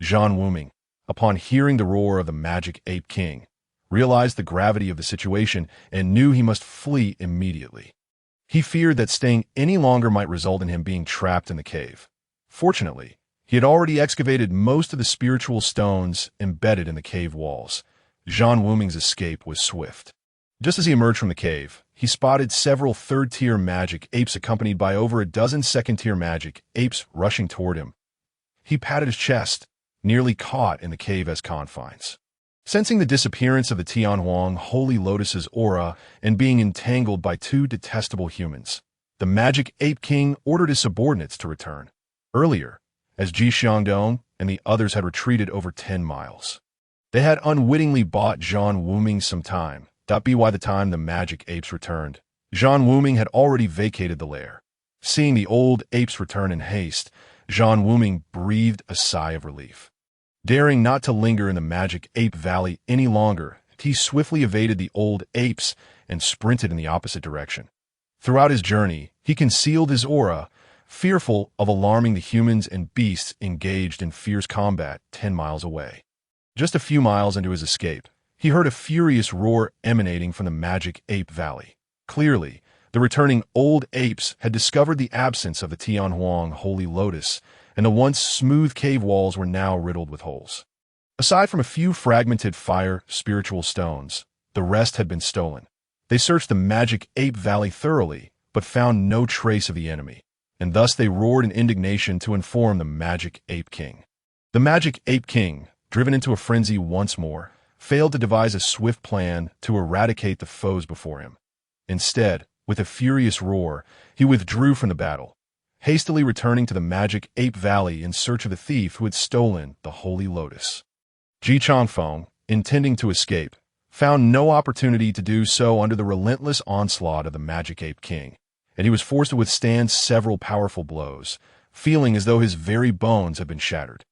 Zhan Wuming, upon hearing the roar of the magic ape king, realized the gravity of the situation and knew he must flee immediately. He feared that staying any longer might result in him being trapped in the cave. Fortunately, he had already excavated most of the spiritual stones embedded in the cave walls. Zhan Wuming's escape was swift. Just as he emerged from the cave, he spotted several 3rd-tier magic apes accompanied by over a dozen 2nd-tier magic apes rushing toward him. He patted his chest, nearly caught in the cave's confines. Sensing the disappearance of the Tianhuang Holy Lotus's aura and being entangled by 2 detestable humans, the magic ape king ordered his subordinates to return. Earlier, as Ji Xiangdong and the others had retreated over 10 miles. They had unwittingly bought Zhan Wuming some time. By the time the magic apes returned, Zhan Wuming had already vacated the lair. Seeing the old apes return in haste, Zhan Wuming breathed a sigh of relief. Daring not to linger in the magic ape valley any longer, he swiftly evaded the old apes and sprinted in the opposite direction. Throughout his journey, he concealed his aura, fearful of alarming the humans and beasts engaged in fierce combat 10 miles away. Just a few miles into his escape, he heard a furious roar emanating from the magic ape valley. Clearly, the returning old apes had discovered the absence of the Tianhuang holy lotus, and the once smooth cave walls were now riddled with holes. Aside from a few fragmented fire spiritual stones, the rest had been stolen. They searched the magic ape valley thoroughly, but found no trace of the enemy, and thus they roared in indignation to inform the magic ape king. The magic ape king, driven into a frenzy once more, failed to devise a swift plan to eradicate the foes before him. Instead, with a furious roar, he withdrew from the battle, hastily returning to the magic ape valley in search of the thief who had stolen the holy lotus. Ji Changfeng, intending to escape, found no opportunity to do so under the relentless onslaught of the magic ape king, and he was forced to withstand several powerful blows, feeling as though his very bones had been shattered.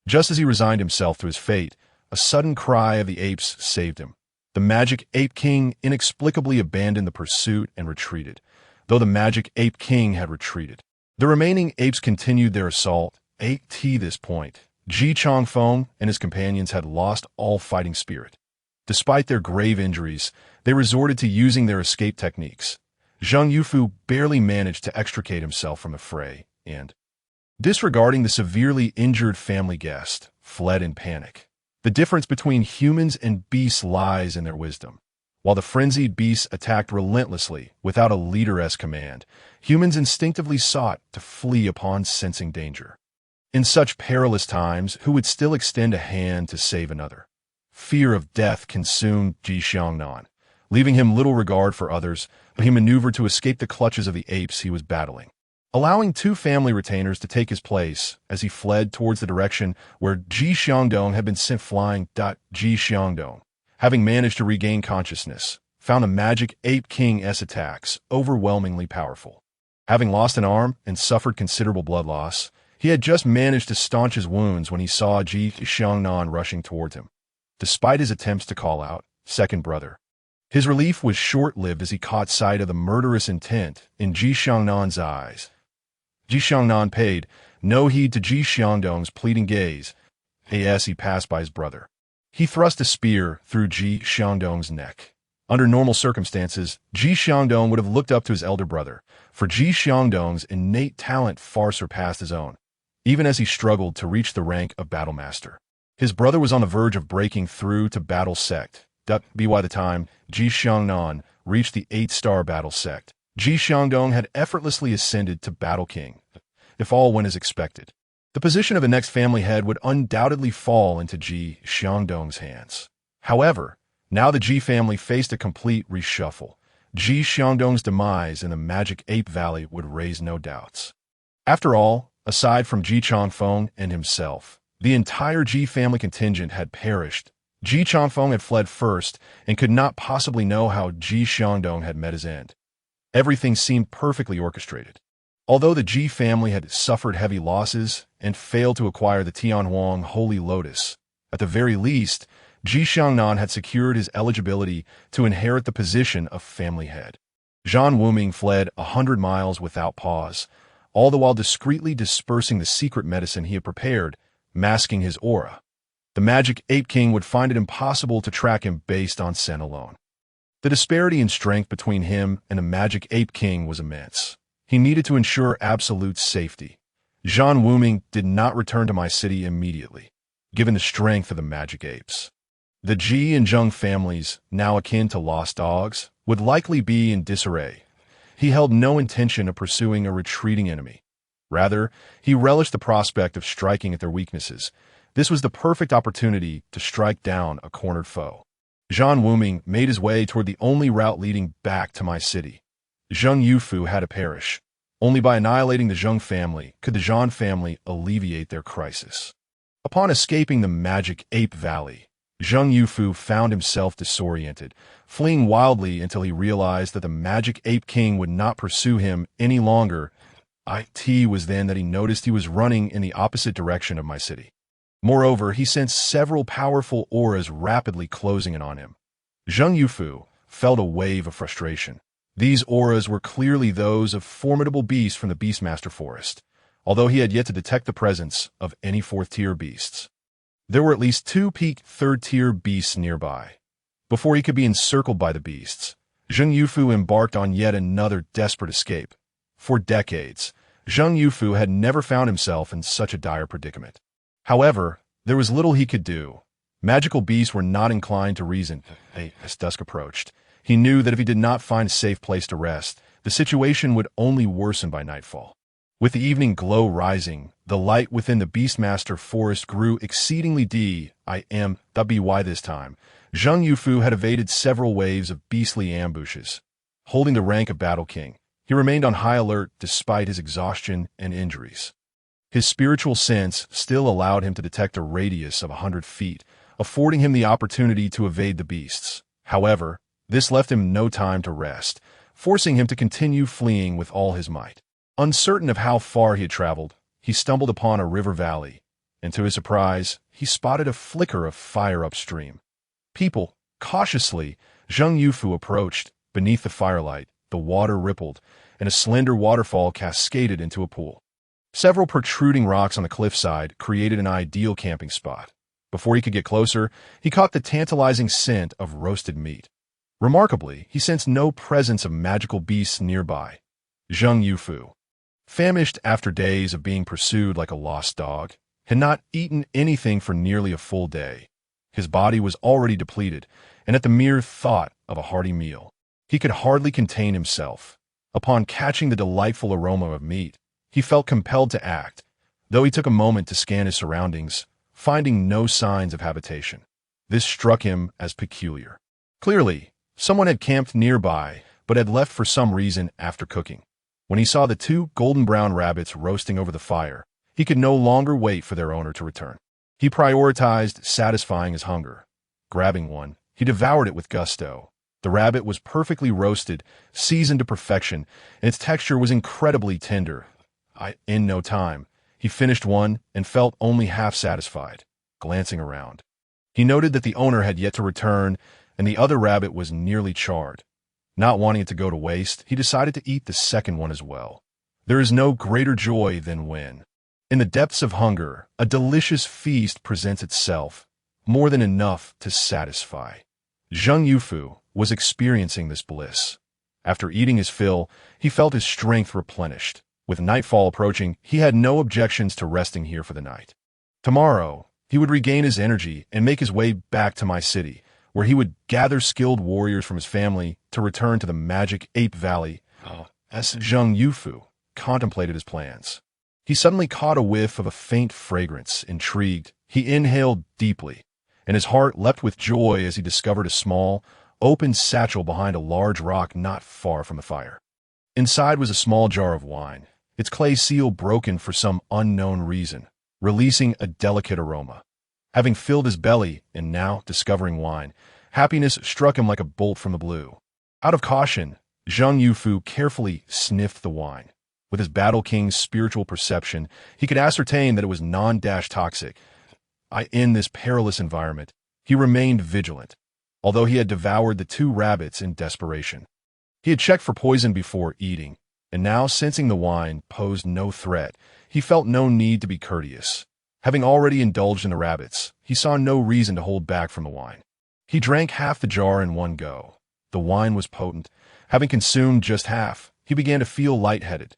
Just as he resigned himself to his fate, a sudden cry of the apes saved him. The magic ape king inexplicably abandoned the pursuit and retreated, though the magic ape king had retreated. The remaining apes continued their assault. At this point, Ji Changfeng and his companions had lost all fighting spirit. Despite their grave injuries, they resorted to using their escape techniques. Zhang Yufu barely managed to extricate himself from the fray and, disregarding the severely injured family guest, fled in panic. The difference between humans and beasts lies in their wisdom. While the frenzied beasts attacked relentlessly without a leader-esque command, humans instinctively sought to flee upon sensing danger. In such perilous times, who would still extend a hand to save another? Fear of death consumed Ji Xiangnan, leaving him little regard for others, but he maneuvered to escape the clutches of the apes he was battling, allowing two family retainers to take his place as he fled towards the direction where Ji Xiangdong had been sent flying. Ji Xiangdong, having managed to regain consciousness, found the magic ape king's attacks overwhelmingly powerful. Having lost an arm and suffered considerable blood loss, he had just managed to staunch his wounds when he saw Ji Xiangnan rushing towards him. Despite his attempts to call out, "Second brother," his relief was short-lived as he caught sight of the murderous intent in Ji Xiangnan's eyes. Ji Xiangnan paid no heed to Ji Xiangdong's pleading gaze as he passed by his brother. He thrust a spear through Ji Xiangdong's neck. Under normal circumstances, Ji Xiangdong would have looked up to his elder brother, for Ji Xiangdong's innate talent far surpassed his own, even as he struggled to reach the rank of battlemaster. His brother was on the verge of breaking through to battle sect. By the time Ji Xiangnan reached the 8-star battle sect, Ji Xiangdong had effortlessly ascended to battle king. If all went as expected, the position of the next family head would undoubtedly fall into Ji Xiangdong's hands. However, now the Ji family faced a complete reshuffle. Ji Xiangdong's demise in the Magic Ape Valley would raise no doubts. After all, aside from Ji Changfeng and himself, the entire Ji family contingent had perished. Ji Changfeng had fled first and could not possibly know how Ji Xiangdong had met his end. Everything seemed perfectly orchestrated. Although the Ji family had suffered heavy losses and failed to acquire the Tianhuang Holy Lotus, at the very least, Ji Xiangnan had secured his eligibility to inherit the position of family head. Zhan Wuming fled 100 miles without pause, all the while discreetly dispersing the secret medicine he had prepared, masking his aura. The Magic Ape King would find it impossible to track him based on scent alone. The disparity in strength between him and the Magic Ape King was immense. He needed to ensure absolute safety. Zhan Wuming did not return to my city immediately, given the strength of the magic apes. The Ji and Zheng families, now akin to lost dogs, would likely be in disarray. He held no intention of pursuing a retreating enemy. Rather, he relished the prospect of striking at their weaknesses. This was the perfect opportunity to strike down a cornered foe. Zhan Wuming made his way toward the only route leading back to my city. Zheng Yufu had to perish. Only by annihilating the Zheng family could the Zhan family alleviate their crisis. Upon escaping the Magic Ape Valley, Zheng Yufu found himself disoriented, fleeing wildly until he realized that the Magic Ape King would not pursue him any longer. It was then that he noticed he was running in the opposite direction of my city. Moreover, he sensed several powerful auras rapidly closing in on him. Zheng Yufu felt a wave of frustration. These auras were clearly those of formidable beasts from the Beastmaster Forest, although he had yet to detect the presence of any 4th-tier beasts. There were at least 2 peak 3rd-tier beasts nearby. Before he could be encircled by the beasts, Zheng Yufu embarked on yet another desperate escape. For decades, Zheng Yufu had never found himself in such a dire predicament. However, there was little he could do. Magical beasts were not inclined to reason. As dusk approached, he knew that if he did not find a safe place to rest, the situation would only worsen by nightfall. With the evening glow rising, the light within the Beastmaster forest grew exceedingly dim. This time, Zheng Yufu had evaded several waves of beastly ambushes. Holding the rank of Battle King, he remained on high alert despite his exhaustion and injuries. His spiritual sense still allowed him to detect a radius of 100 feet, affording him the opportunity to evade the beasts. However, this left him no time to rest, forcing him to continue fleeing with all his might. Uncertain of how far he had traveled, he stumbled upon a river valley, and to his surprise, he spotted a flicker of fire upstream. Cautiously, Zheng Yufu approached. Beneath the firelight, the water rippled, and a slender waterfall cascaded into a pool. Several protruding rocks on the cliffside created an ideal camping spot. Before he could get closer, he caught the tantalizing scent of roasted meat. Remarkably, he sensed no presence of magical beasts nearby. Zheng Yufu, famished after days of being pursued like a lost dog, had not eaten anything for nearly a full day. His body was already depleted, and at the mere thought of a hearty meal, he could hardly contain himself. Upon catching the delightful aroma of meat, he felt compelled to act, though he took a moment to scan his surroundings, finding no signs of habitation. This struck him as peculiar. Clearly, someone had camped nearby, but had left for some reason after cooking. When he saw the two golden-brown rabbits roasting over the fire, he could no longer wait for their owner to return. He prioritized satisfying his hunger. Grabbing one, he devoured it with gusto. The rabbit was perfectly roasted, seasoned to perfection, and its texture was incredibly tender. In no time, he finished one and felt only half satisfied. Glancing around, he noted that the owner had yet to return, and the other rabbit was nearly charred. Not wanting it to go to waste, he decided to eat the second one as well. There is no greater joy than when, in the depths of hunger, a delicious feast presents itself, more than enough to satisfy. Zheng Yufu was experiencing this bliss. After eating his fill, he felt his strength replenished. With nightfall approaching, he had no objections to resting here for the night. Tomorrow, he would regain his energy and make his way back to my city, where he would gather skilled warriors from his family to return to the magic Ape Valley. As Zheng Yufu contemplated his plans, he suddenly caught a whiff of a faint fragrance. Intrigued, he inhaled deeply, and his heart leapt with joy as he discovered a small, open satchel behind a large rock not far from the fire. Inside was a small jar of wine, its clay seal broken for some unknown reason, releasing a delicate aroma. Having filled his belly and now discovering wine, happiness struck him like a bolt from the blue. Out of caution, Zheng Yufu carefully sniffed the wine. With his Battle King's spiritual perception, he could ascertain that it was non-toxic. In this perilous environment, he remained vigilant, although he had devoured the two rabbits in desperation. He had checked for poison before eating, and now, sensing the wine posed no threat, he felt no need to be courteous. Having already indulged in the rabbits, he saw no reason to hold back from the wine. He drank half the jar in one go. The wine was potent. Having consumed just half, he began to feel lightheaded.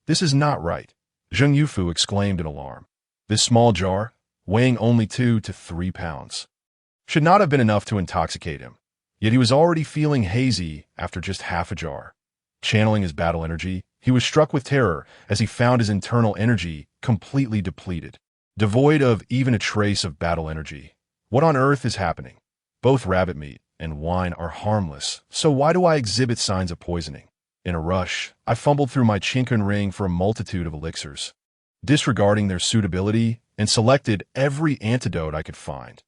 "This is not right," Zheng Yufu exclaimed in alarm. This small jar, weighing only 2 to 3 pounds, should not have been enough to intoxicate him. Yet he was already feeling hazy after just half a jar. Channeling his battle energy, he was struck with terror as he found his internal energy completely depleted, devoid of even a trace of battle energy. What on earth is happening? Both rabbit meat and wine are harmless, so why do I exhibit signs of poisoning? In a rush, I fumbled through my Chinken ring for a multitude of elixirs, disregarding their suitability, and selected every antidote I could find.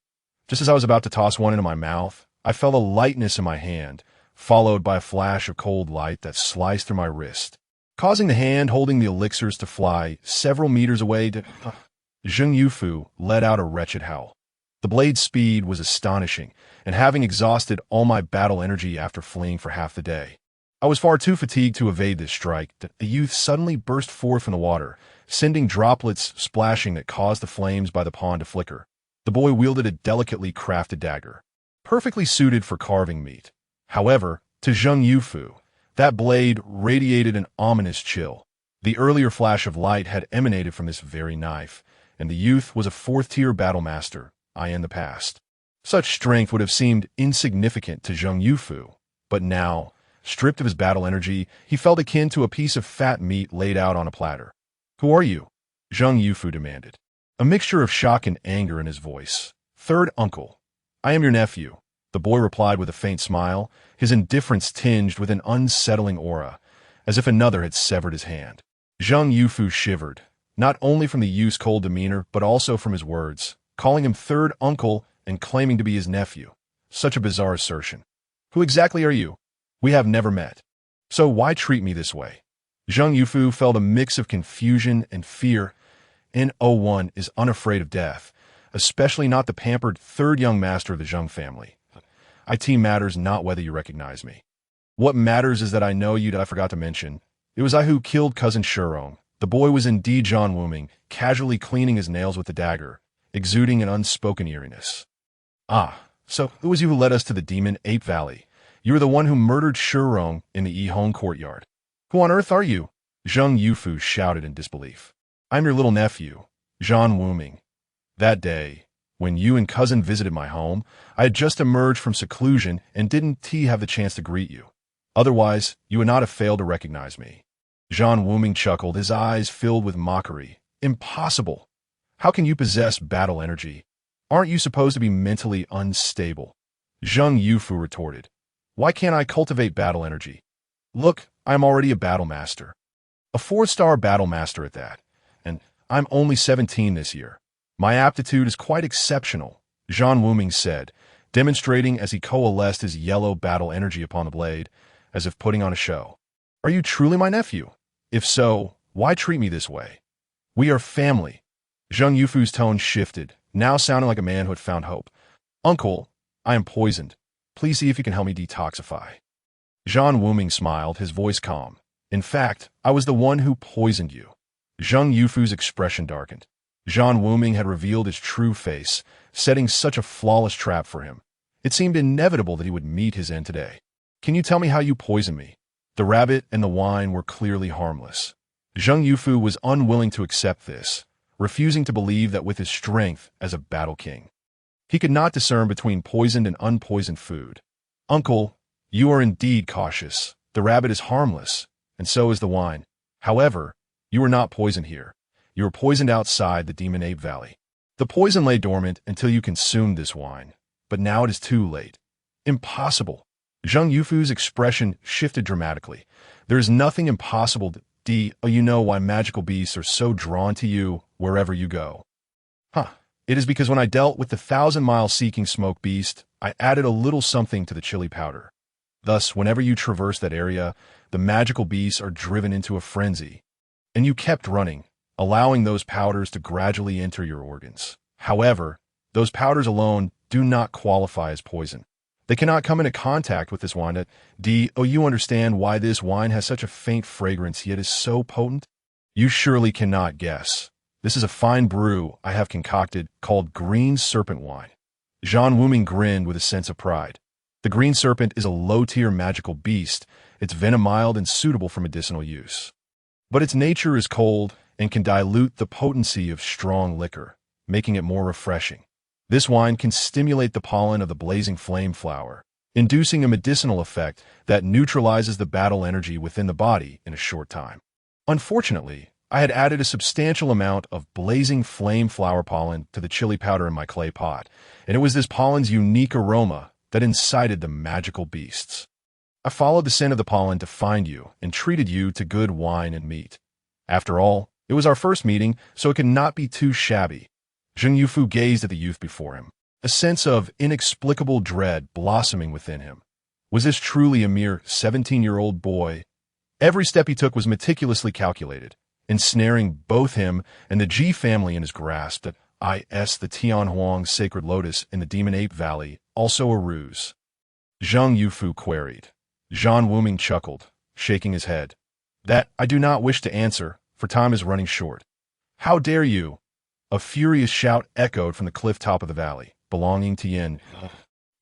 Just as I was about to toss one into my mouth, I felt a lightness in my hand, followed by a flash of cold light that sliced through my wrist, causing the hand holding the elixirs to fly several meters away. Zheng Yufu let out a wretched howl. The blade's speed was astonishing, and having exhausted all my battle energy after fleeing for half the day, I was far too fatigued to evade this strike. The youth suddenly burst forth in the water, sending droplets splashing that caused the flames by the pond to flicker. The boy wielded a delicately crafted dagger, perfectly suited for carving meat. However, to Zhang Yufu, that blade radiated an ominous chill. The earlier flash of light had emanated from this very knife, and the youth was a fourth-tier battle master, in the past. Such strength would have seemed insignificant to Zhang Yufu, but now, stripped of his battle energy, he felt akin to a piece of fat meat laid out on a platter. "Who are you?" Zhang Yufu demanded, a mixture of shock and anger in his voice. "Third uncle. I am your nephew," the boy replied with a faint smile, his indifference tinged with an unsettling aura, as if another had severed his hand. Zhang Yufu shivered, not only from the youth's cold demeanor, but also from his words, calling him third uncle and claiming to be his nephew. Such a bizarre assertion. "Who exactly are you? We have never met. So why treat me this way?" Zhang Yufu felt a mix of confusion and fear. N01 is unafraid of death, especially not the pampered third young master of the Zhang family. It matters not whether you recognize me. What matters is that I know you. That I forgot to mention. It was I who killed cousin Shurong. The boy was indeed Zhan Wuming, casually cleaning his nails with the dagger, exuding an unspoken eeriness. "Ah, so it was you who led us to the Demon Ape Valley. You were the one who murdered Shurong in the Yihong courtyard. Who on earth are you?" Zhang Yufu shouted in disbelief. "I'm your little nephew, Zhan Wuming. That day, when you and cousin visited my home, I had just emerged from seclusion and didn't have the chance to greet you. Otherwise, you would not have failed to recognize me." Zhan Wuming chuckled, his eyes filled with mockery. "Impossible! How can you possess battle energy? Aren't you supposed to be mentally unstable?" Zhang Yufu retorted. "Why can't I cultivate battle energy? Look, I'm already a battle master. A 4-star battle master at that. And I'm only 17 this year. My aptitude is quite exceptional," Zhan Wuming said, demonstrating as he coalesced his yellow battle energy upon the blade, as if putting on a show. "Are you truly my nephew? If so, why treat me this way? We are family." Zhang Yufu's tone shifted, now sounding like a man who had found hope. "Uncle, I am poisoned. Please see if you can help me detoxify." Zhan Wuming smiled, his voice calm. "In fact, I was the one who poisoned you." Zhang Yufu's expression darkened. Zhan Wuming had revealed his true face, setting such a flawless trap for him. It seemed inevitable that he would meet his end today. "Can you tell me how you poisoned me?" The rabbit and the wine were clearly harmless. Zhang Yufu was unwilling to accept this, refusing to believe that with his strength as a battle king, he could not discern between poisoned and unpoisoned food. "Uncle, you are indeed cautious. The rabbit is harmless, and so is the wine. However, you are not poisoned here. You were poisoned outside the Demon Ape Valley. The poison lay dormant until you consumed this wine, but now it is too late." "Impossible." Zhang Yufu's expression shifted dramatically. "There is nothing impossible. You know why magical beasts are so drawn to you wherever you go." It is because when I dealt with the 1,000-mile seeking smoke beast, I added a little something to the chili powder. Thus, whenever you traverse that area, the magical beasts are driven into a frenzy. And you kept running, allowing those powders to gradually enter your organs. However, those powders alone do not qualify as poison. They cannot come into contact with this wine. You understand why this wine has such a faint fragrance yet is so potent? You surely cannot guess. This is a fine brew I have concocted called Green Serpent Wine. Zhan Wuming grinned with a sense of pride. The Green Serpent is a low-tier magical beast. Its venom mild and suitable for medicinal use. But its nature is cold and can dilute the potency of strong liquor, making it more refreshing. This wine can stimulate the pollen of the blazing flame flower, inducing a medicinal effect that neutralizes the battle energy within the body in a short time. Unfortunately, I had added a substantial amount of blazing flame flower pollen to the chili powder in my clay pot, and it was this pollen's unique aroma that incited the magical beasts. I followed the scent of the pollen to find you and treated you to good wine and meat. After all, it was our first meeting, so it could not be too shabby." Zhang Yufu gazed at the youth before him, a sense of inexplicable dread blossoming within him. Was this truly a mere 17-year-old boy? Every step he took was meticulously calculated, ensnaring both him and the Ji family in his grasp. That the Tianhuang sacred lotus in the Demon Ape Valley, also a ruse? Zhang Yufu queried. Zhan Wuming chuckled, shaking his head. "That I do not wish to answer, for time is running short." "How dare you?" A furious shout echoed from the cliff top of the valley, belonging to Yin.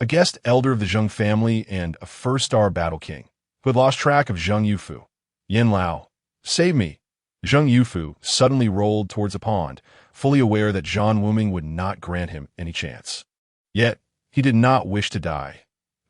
a guest elder of the Zheng family and a first-star battle king, who had lost track of Zheng Yufu. Yin Lao, save me! Zheng Yufu suddenly rolled towards a pond, fully aware that Zhan Wuming would not grant him any chance. Yet, he did not wish to die.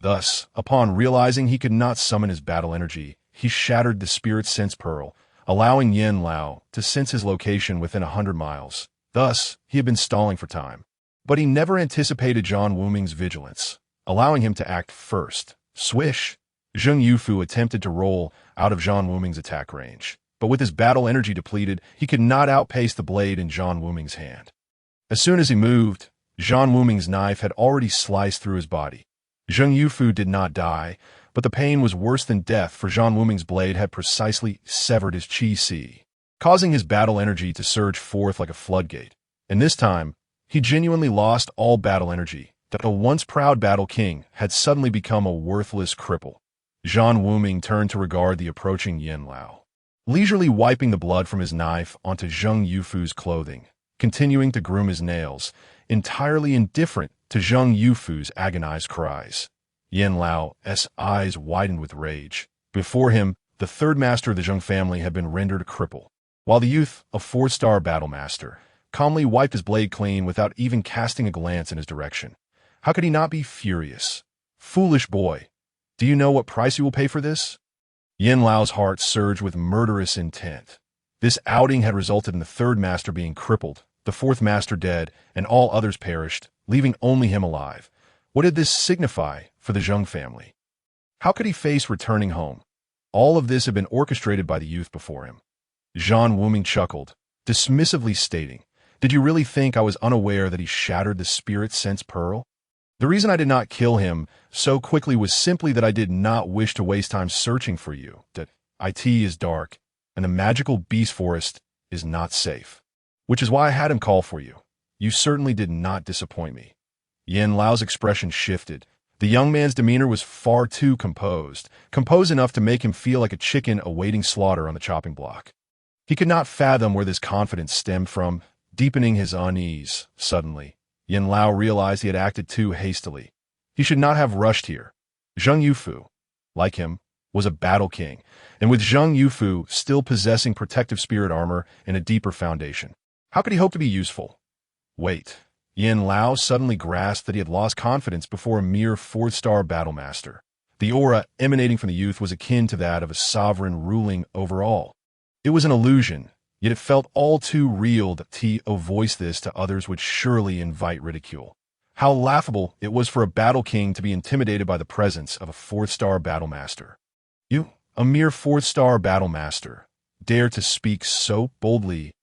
Thus, upon realizing he could not summon his battle energy, he shattered the spirit sense pearl, allowing Yin Lao to sense his location within 100 miles. Thus, he had been stalling for time. But he never anticipated Zhan Wuming's vigilance, allowing him to act first. Swish! Zheng Yufu attempted to roll out of Zhan Wuming's attack range, but with his battle energy depleted, he could not outpace the blade in Zhan Wuming's hand. As soon as he moved, Zhan Wuming's knife had already sliced through his body. Zheng Yufu did not die, but the pain was worse than death, for Zhan Wuming's blade had precisely severed his qi, causing his battle energy to surge forth like a floodgate. And this time, he genuinely lost all battle energy. That the once proud battle king had suddenly become a worthless cripple. Zhan Wuming turned to regard the approaching Yin Lao, leisurely wiping the blood from his knife onto Zheng Yufu's clothing, continuing to groom his nails, entirely indifferent to Zheng Yufu's agonized cries. Yin Lao's eyes widened with rage. Before him, the third master of the Zheng family had been rendered a cripple, while the youth, a four-star battle master, calmly wiped his blade clean without even casting a glance in his direction. How could he not be furious? Foolish boy, do you know what price you will pay for this? Yin Lao's heart surged with murderous intent. This outing had resulted in the third master being crippled, the fourth master dead, and all others perished, leaving only him alive. What did this signify for the Zheng family? How could he face returning home? All of this had been orchestrated by the youth before him. Zhan Wuming chuckled, dismissively stating, "Did you really think I was unaware that he shattered the spirit sense pearl? The reason I did not kill him so quickly was simply that I did not wish to waste time searching for you. That it is dark, and the magical beast forest is not safe. Which is why I had him call for you. You certainly did not disappoint me." Yin Lao's expression shifted. The young man's demeanor was far too composed enough to make him feel like a chicken awaiting slaughter on the chopping block. He could not fathom where this confidence stemmed from, deepening his unease. Suddenly, Yin Lao realized he had acted too hastily. He should not have rushed here. Zheng Yufu, like him, was a battle king, and with Zheng Yufu still possessing protective spirit armor and a deeper foundation, how could he hope to be useful? Wait. Yin Lao suddenly grasped that he had lost confidence before a mere fourth-star battle master. The aura emanating from the youth was akin to that of a sovereign ruling over all. It was an illusion, yet it felt all too real that to voice this to others would surely invite ridicule. How laughable it was for a battle king to be intimidated by the presence of a fourth-star battle master. You, a mere fourth-star battle master, dare to speak so boldly?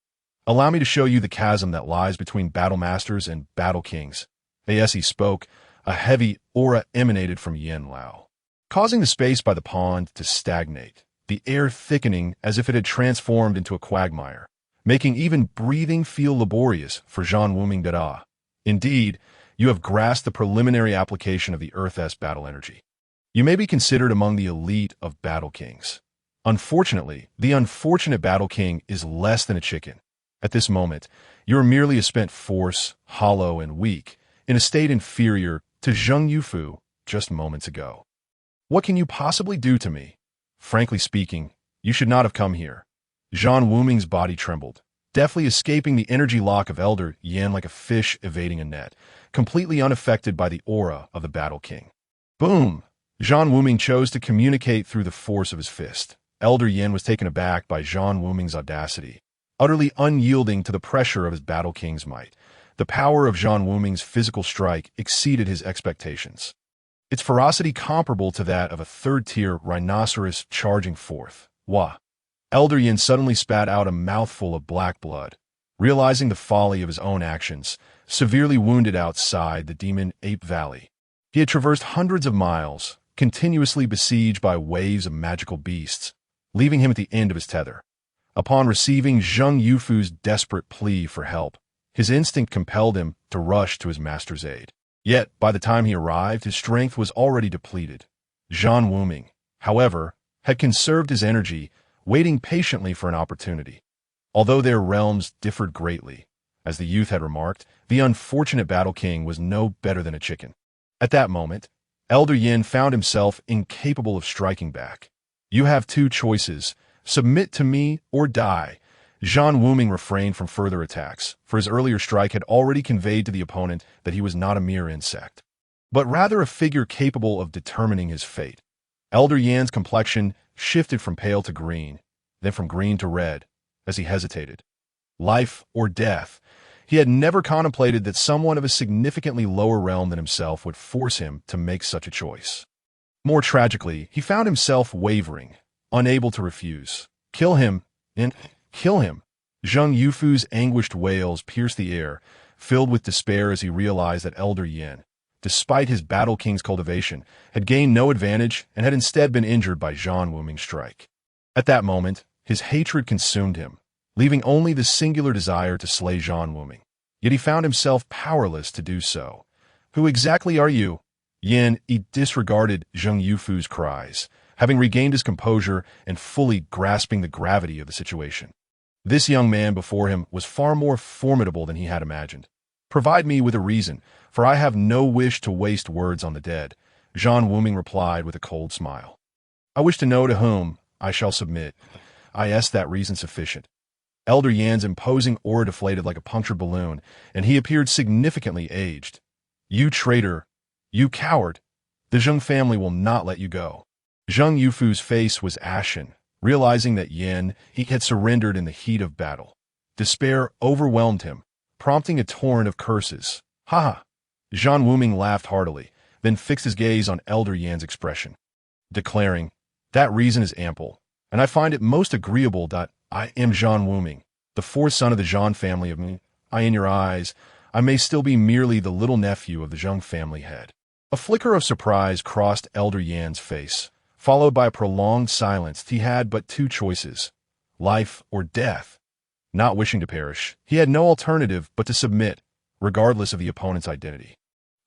Allow me to show you the chasm that lies between battle masters and battle kings. As he spoke, a heavy aura emanated from Yin Lao, causing the space by the pond to stagnate, the air thickening as if it had transformed into a quagmire, making even breathing feel laborious for Zhan Wuming Dada. Indeed, you have grasped the preliminary application of the Earth's battle energy. You may be considered among the elite of battle kings. Unfortunately, the unfortunate battle king is less than a chicken. At this moment, you are merely a spent force, hollow and weak, in a state inferior to Zheng Yufu just moments ago. What can you possibly do to me? Frankly speaking, you should not have come here. Zhan Wuming's body trembled, deftly escaping the energy lock of Elder Yin like a fish evading a net, completely unaffected by the aura of the battle king. Boom! Zhan Wuming chose to communicate through the force of his fist. Elder Yin was taken aback by Zhan Wuming's audacity. Utterly unyielding to the pressure of his battle king's might, the power of Zhan Wuming's physical strike exceeded his expectations. Its ferocity comparable to that of a third-tier rhinoceros charging forth. Wah! Elder Yin suddenly spat out a mouthful of black blood, realizing the folly of his own actions, severely wounded outside the Demon Ape Valley. He had traversed hundreds of miles, continuously besieged by waves of magical beasts, leaving him at the end of his tether. Upon receiving Zheng Yufu's desperate plea for help, his instinct compelled him to rush to his master's aid. Yet, by the time he arrived, his strength was already depleted. Zhan Wuming, however, had conserved his energy, waiting patiently for an opportunity. Although their realms differed greatly, as the youth had remarked, the unfortunate battle king was no better than a chicken. At that moment, Elder Yin found himself incapable of striking back. You have two choices: submit to me or die. Zhan Wuming refrained from further attacks, for his earlier strike had already conveyed to the opponent that he was not a mere insect, but rather a figure capable of determining his fate. Elder Yan's complexion shifted from pale to green, then from green to red, as he hesitated. Life or death? He had never contemplated that someone of a significantly lower realm than himself would force him to make such a choice. More tragically, he found himself wavering, unable to refuse. Kill him, and kill him. Zhang Yufu's anguished wails pierced the air, filled with despair as he realized that Elder Yin, despite his Battle King's cultivation, had gained no advantage and had instead been injured by Zhan Wuming's strike. At that moment, his hatred consumed him, leaving only the singular desire to slay Zhan Wuming. Yet he found himself powerless to do so. Who exactly are you? Yin, he disregarded Zhang Yufu's cries, having regained his composure and fully grasping the gravity of the situation. This young man before him was far more formidable than he had imagined. Provide me with a reason, for I have no wish to waste words on the dead, Zhan Wuming replied with a cold smile. I wish to know to whom I shall submit. I ask that reason sufficient. Elder Yan's imposing aura deflated like a punctured balloon, and he appeared significantly aged. You traitor! You coward! The Zhang family will not let you go. Zhang Yufu's face was ashen, realizing that Yin, he had surrendered in the heat of battle. Despair overwhelmed him, prompting a torrent of curses. Ha ha! Zhan Wuming laughed heartily, then fixed his gaze on Elder Yan's expression, declaring, that reason is ample, and I find it most agreeable that I am Zhan Wuming, the fourth son of the Zhan family of me. In your eyes, I may still be merely the little nephew of the Zhang family head. A flicker of surprise crossed Elder Yan's face, followed by a prolonged silence. He had but two choices: life or death. Not wishing to perish, he had no alternative but to submit, regardless of the opponent's identity.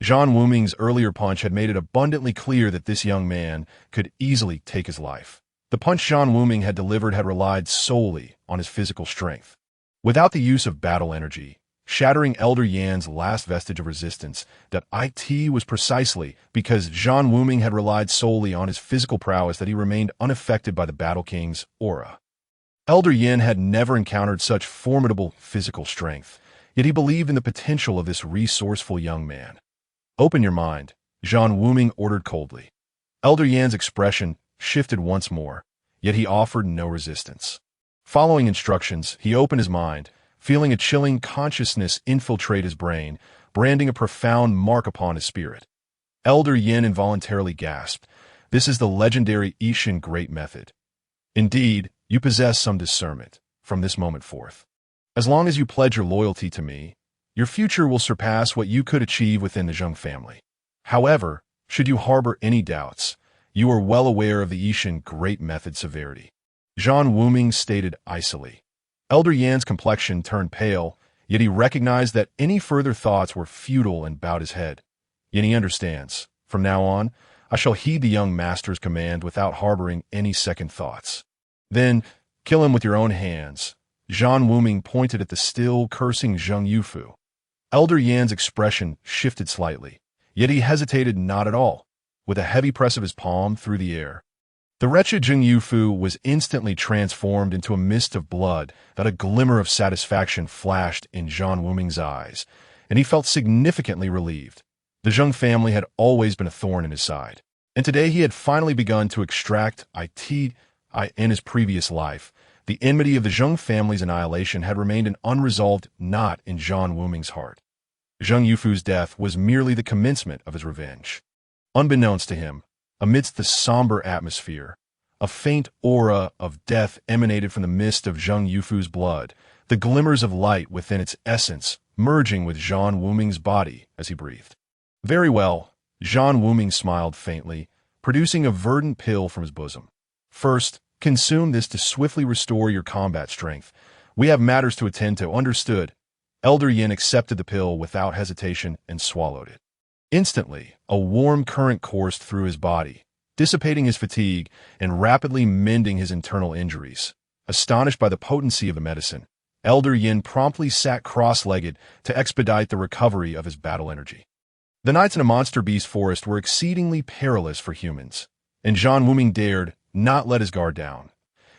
Zhan Wuming's earlier punch had made it abundantly clear that this young man could easily take his life. The punch Zhan Wuming had delivered had relied solely on his physical strength. Without the use of battle energy, shattering Elder Yan's last vestige of resistance, that it was precisely because Zhan Wuming had relied solely on his physical prowess that he remained unaffected by the Battle King's aura. Elder Yin had never encountered such formidable physical strength, yet he believed in the potential of this resourceful young man. Open your mind, Zhan Wuming ordered coldly. Elder Yan's expression shifted once more, yet he offered no resistance. Following instructions, he opened his mind, feeling a chilling consciousness infiltrate his brain, branding a profound mark upon his spirit. Elder Yin involuntarily gasped. This is the legendary Ishin Great Method. Indeed, you possess some discernment from this moment forth. As long as you pledge your loyalty to me, your future will surpass what you could achieve within the Zhang family. However, should you harbor any doubts, you are well aware of the Ishin Great Method severity. Zhan Wuming stated icily. Elder Yan's complexion turned pale, yet he recognized that any further thoughts were futile and bowed his head. Yet he understands. From now on, I shall heed the young master's command without harboring any second thoughts. Then, kill him with your own hands. Zhan Wuming pointed at the still cursing Zhang Yufu. Elder Yan's expression shifted slightly, yet he hesitated not at all, with a heavy press of his palm through the air. The wretched Zhang Yufu was instantly transformed into a mist of blood that a glimmer of satisfaction flashed in Zhan Wuming's eyes, and he felt significantly relieved. The Zhang family had always been a thorn in his side, and today he had finally begun to extract it in his previous life. The enmity of the Zhang family's annihilation had remained an unresolved knot in Zhan Wuming's heart. Zhang Yufu's death was merely the commencement of his revenge. Unbeknownst to him, amidst the somber atmosphere, a faint aura of death emanated from the mist of Zhang Yufu's blood, the glimmers of light within its essence merging with Zhan Wuming's body as he breathed. Very well, Zhan Wuming smiled faintly, producing a verdant pill from his bosom. First, consume this to swiftly restore your combat strength. We have matters to attend to. Understood. Elder Yin accepted the pill without hesitation and swallowed it. Instantly, a warm current coursed through his body, dissipating his fatigue and rapidly mending his internal injuries. Astonished by the potency of the medicine, Elder Yin promptly sat cross-legged to expedite the recovery of his battle energy. The nights in a monster beast forest were exceedingly perilous for humans, and Zhan Wuming dared not let his guard down.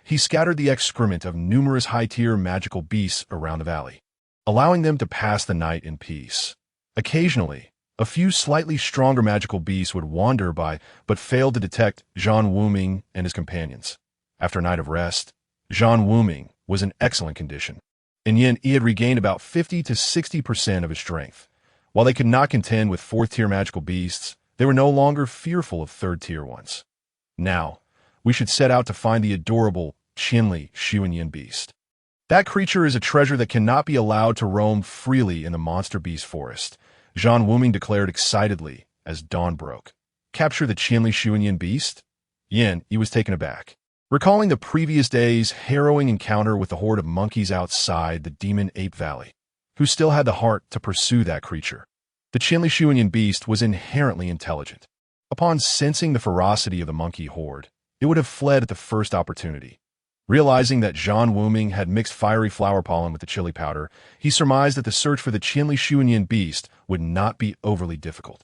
He scattered the excrement of numerous high-tier magical beasts around the valley, allowing them to pass the night in peace. Occasionally, a few slightly stronger magical beasts would wander by but failed to detect Zhan Wuming and his companions. After a night of rest, Zhan Wuming was in excellent condition, and yet he had regained about 50 to 60% of his strength. While they could not contend with fourth-tier magical beasts, they were no longer fearful of third-tier ones. Now, we should set out to find the adorable Qinli Xuanyin beast. That creature is a treasure that cannot be allowed to roam freely in the monster beast forest, Zhan Wuming declared excitedly as dawn broke. Capture the Qinli Xuanyin beast? He was taken aback. Recalling the previous day's harrowing encounter with the horde of monkeys outside the demon ape valley, who still had the heart to pursue that creature. The Qinli Xuanyin beast was inherently intelligent. Upon sensing the ferocity of the monkey horde, it would have fled at the first opportunity. Realizing that Zhan Wuming had mixed fiery flower pollen with the chili powder, he surmised that the search for the Qinli Xuanyin beast would not be overly difficult.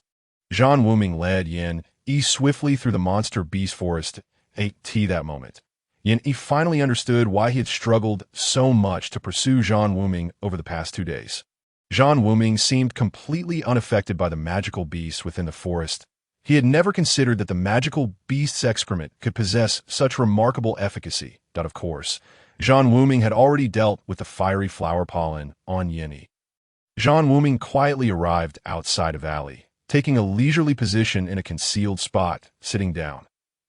Zhan Wuming led Yi swiftly through the monster beast forest, ate tea that moment. Yi finally understood why he had struggled so much to pursue Zhan Wuming over the past 2 days. Zhan Wuming seemed completely unaffected by the magical beasts within the forest. He had never considered that the magical beast's excrement could possess such remarkable efficacy. Of course, Zhan Wuming had already dealt with the fiery flower pollen on Yi. Zhan Wuming quietly arrived outside a valley, taking a leisurely position in a concealed spot, sitting down.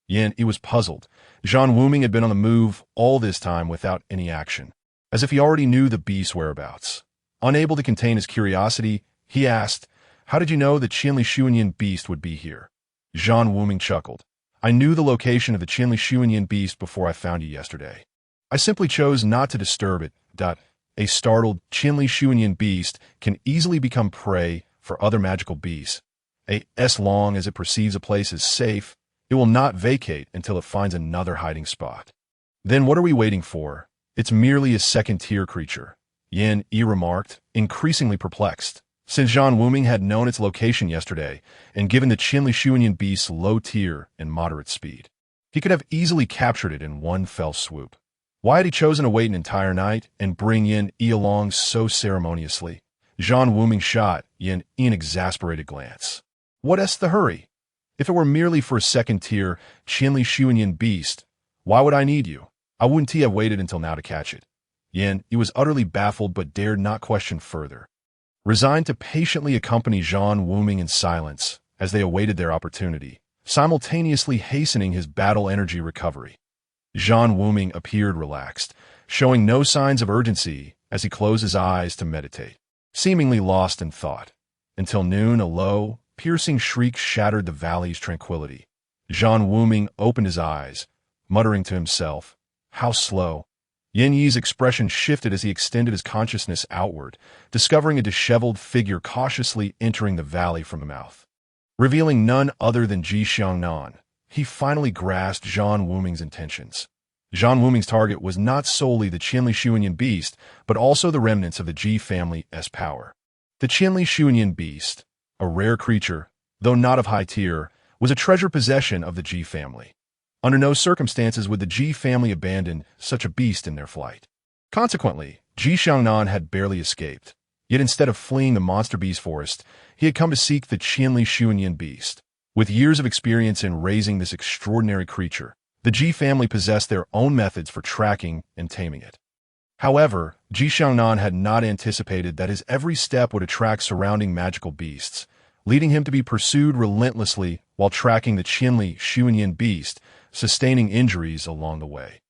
He was puzzled. Zhan Wuming had been on the move all this time without any action, as if he already knew the beast's whereabouts. Unable to contain his curiosity, he asked, "How did you know the Qinli Xuanyin beast would be here?" Zhan Wuming chuckled. "I knew the location of the Qinli Xuanyin beast before I found you yesterday. I simply chose not to disturb it. A startled Qinli Xuanyin beast can easily become prey for other magical beasts. As long as it perceives a place is safe, it will not vacate until it finds another hiding spot." "Then what are we waiting for? It's merely a second-tier creature," Yi remarked, increasingly perplexed. Since Zhan Wuming had known its location yesterday, and given the Qinli Xuanyin beast's low tier and moderate speed, he could have easily captured it in one fell swoop. Why had he chosen to wait an entire night and bring Yi along so ceremoniously? Zhan Wuming shot Yi an exasperated glance. What's the hurry? If it were merely for a second-tier Qinli Xuanyin beast, why would I need you? I wouldn't have waited until now to catch it. He was utterly baffled but dared not question further. Resigned to patiently accompany Zhan Wuming in silence as they awaited their opportunity, simultaneously hastening his battle energy recovery. Zhan Wuming appeared relaxed, showing no signs of urgency as he closed his eyes to meditate, seemingly lost in thought. Until noon, a low, piercing shriek shattered the valley's tranquility. Zhan Wuming opened his eyes, muttering to himself, "How slow." Yi's expression shifted as he extended his consciousness outward, discovering a disheveled figure cautiously entering the valley from the mouth. Revealing none other than Ji Xiangnan, he finally grasped Zhan Wuming's intentions. Zhan Wuming's target was not solely the Qinli Xuanyin beast, but also the remnants of the Ji family's power. The Qinli Xuanyin beast, a rare creature, though not of high tier, was a treasure possession of the Ji family. Under no circumstances would the Ji family abandon such a beast in their flight. Consequently, Ji Xiangnan had barely escaped. Yet instead of fleeing the monster beast forest, he had come to seek the Qinli Xuanyin beast. With years of experience in raising this extraordinary creature, the Ji family possessed their own methods for tracking and taming it. However, Ji Xiangnan had not anticipated that his every step would attract surrounding magical beasts, leading him to be pursued relentlessly while tracking the Qinli Xuanyin beast, sustaining injuries along the way.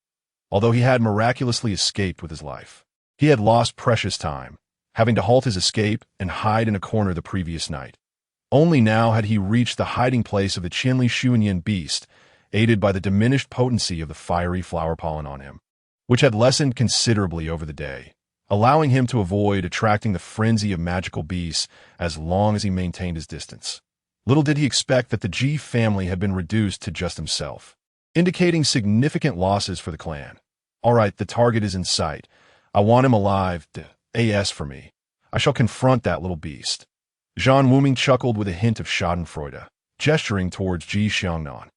Although he had miraculously escaped with his life, he had lost precious time, having to halt his escape and hide in a corner the previous night. Only now had he reached the hiding place of the Qinli Xuanyin beast, aided by the diminished potency of the fiery flower pollen on him, which had lessened considerably over the day, allowing him to avoid attracting the frenzy of magical beasts as long as he maintained his distance. Little did he expect that the Ji family had been reduced to just himself, indicating significant losses for the clan. "All right, the target is in sight. I want him alive. As for me, I shall confront that little beast." Zhan Wuming chuckled with a hint of schadenfreude, gesturing towards Ji Xiangnan.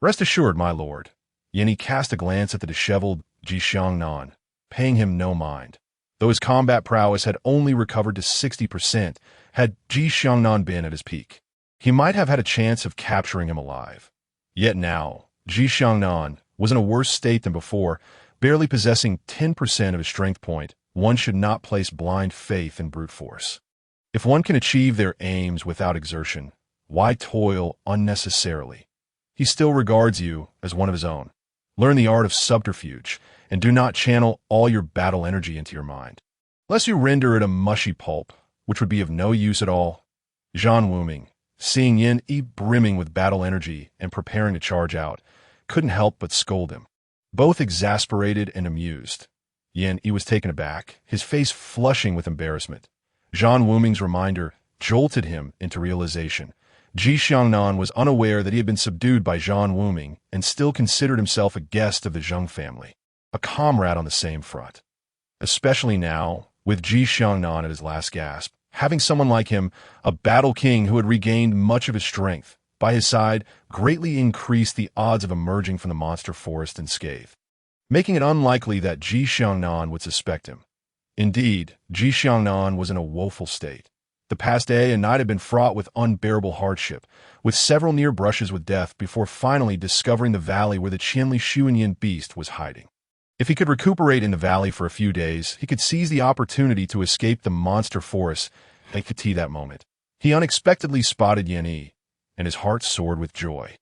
Rest assured, my lord. Yanni cast a glance at the disheveled Ji Xiangnan, paying him no mind. Though his combat prowess had only recovered to 60%, had Ji Xiangnan been at his peak, he might have had a chance of capturing him alive. Yet now, Ji Xiangnan was in a worse state than before, barely possessing 10% of his strength point. One should not place blind faith in brute force. If one can achieve their aims without exertion, why toil unnecessarily? He still regards you as one of his own. Learn the art of subterfuge, and do not channel all your battle energy into your mind, lest you render it a mushy pulp, which would be of no use at all. Zhan Wuming, seeing Yin Yi brimming with battle energy and preparing to charge out, couldn't help but scold him. Both exasperated and amused, Yin Yi was taken aback, his face flushing with embarrassment. Zhan Wuming's reminder jolted him into realization. Ji Xiangnan was unaware that he had been subdued by Zhan Wuming and still considered himself a guest of the Zheng family, a comrade on the same front. Especially now, with Ji Xiangnan at his last gasp, having someone like him, a battle king who had regained much of his strength, by his side greatly increased the odds of emerging from the monster forest unscathed, making it unlikely that Ji Xiangnan would suspect him. Indeed, Ji Xiangnan was in a woeful state. The past day and night had been fraught with unbearable hardship, with several near brushes with death before finally discovering the valley where the Qianli Xuanyin beast was hiding. If he could recuperate in the valley for a few days, he could seize the opportunity to escape the monster forest and could that moment. He unexpectedly spotted Yin Yi, and his heart soared with joy.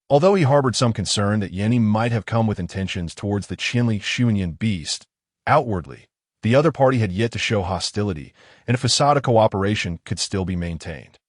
Although he harbored some concern that Yin Yi might have come with intentions towards the Qianli Xuanyin beast, outwardly, the other party had yet to show hostility, and a facade of cooperation could still be maintained.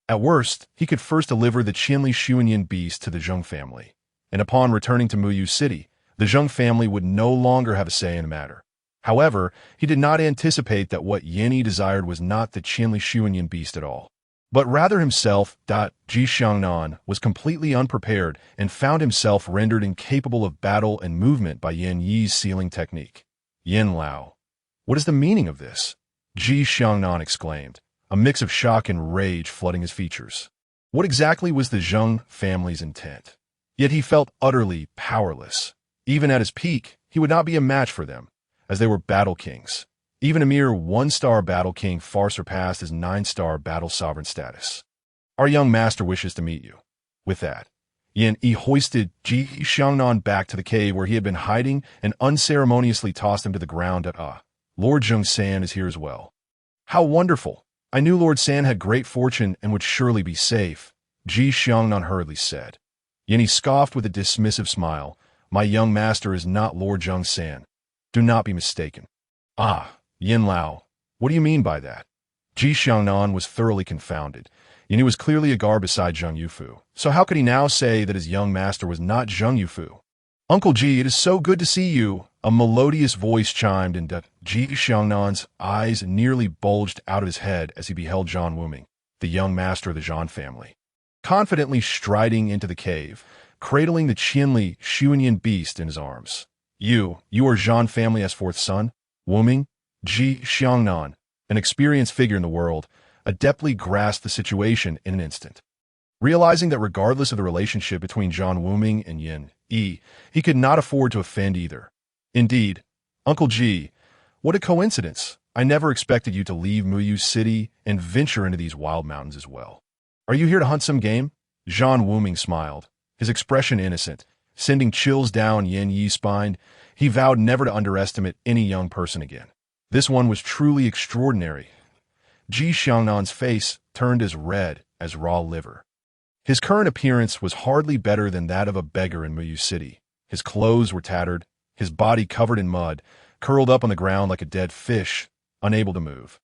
At worst, he could first deliver the Qianli Xuanyin beast to the Zheng family, and upon returning to Muyu City, the Zheng family would no longer have a say in the matter. However, he did not anticipate that what Yin Yi desired was not the Qianli Xuanyin beast at all, but rather himself. Ji Xiangnan was completely unprepared and found himself rendered incapable of battle and movement by Yin Yi's sealing technique. Yin Lao. What is the meaning of this? Ji Xiangnan exclaimed, a mix of shock and rage flooding his features. What exactly was the Zheng family's intent? Yet he felt utterly powerless. Even at his peak, he would not be a match for them, as they were battle kings. Even a mere 1-star battle king far surpassed his 9-star battle sovereign status. Our young master wishes to meet you. With that, Yin Yi hoisted Ji Xiangnan back to the cave where he had been hiding and unceremoniously tossed him to the ground. Lord Zheng San is here as well. How wonderful! I knew Lord San had great fortune and would surely be safe, Ji Xiangnan hurriedly said. Yin Yi scoffed with a dismissive smile. My young master is not Lord Zheng San. Do not be mistaken. Yin Lao, what do you mean by that? Ji Xiangnan was thoroughly confounded. Yin Yi was clearly a guard beside Zheng Yufu, so how could he now say that his young master was not Zheng Yufu? Uncle Ji, it is so good to see you, a melodious voice chimed, and Ji Xiangnan's eyes nearly bulged out of his head as he beheld Zhan Wuming, the young master of the Zhan family, confidently striding into the cave, cradling the Qianli Xuanyin beast in his arms. You are Zhan family's fourth son? Wuming? Ji Xiangnan, an experienced figure in the world, adeptly grasped the situation in an instant. Realizing that regardless of the relationship between Zhan Wuming and Yin Yi, he could not afford to offend either. Indeed, Uncle Ji, what a coincidence. I never expected you to leave Muyu City and venture into these wild mountains as well. Are you here to hunt some game? Zhan Wuming smiled, his expression innocent, sending chills down Yin Yi's spine. He vowed never to underestimate any young person again. This one was truly extraordinary. Ji Xiangnan's face turned as red as raw liver. His current appearance was hardly better than that of a beggar in Muyu City. His clothes were tattered, his body covered in mud, curled up on the ground like a dead fish, unable to move.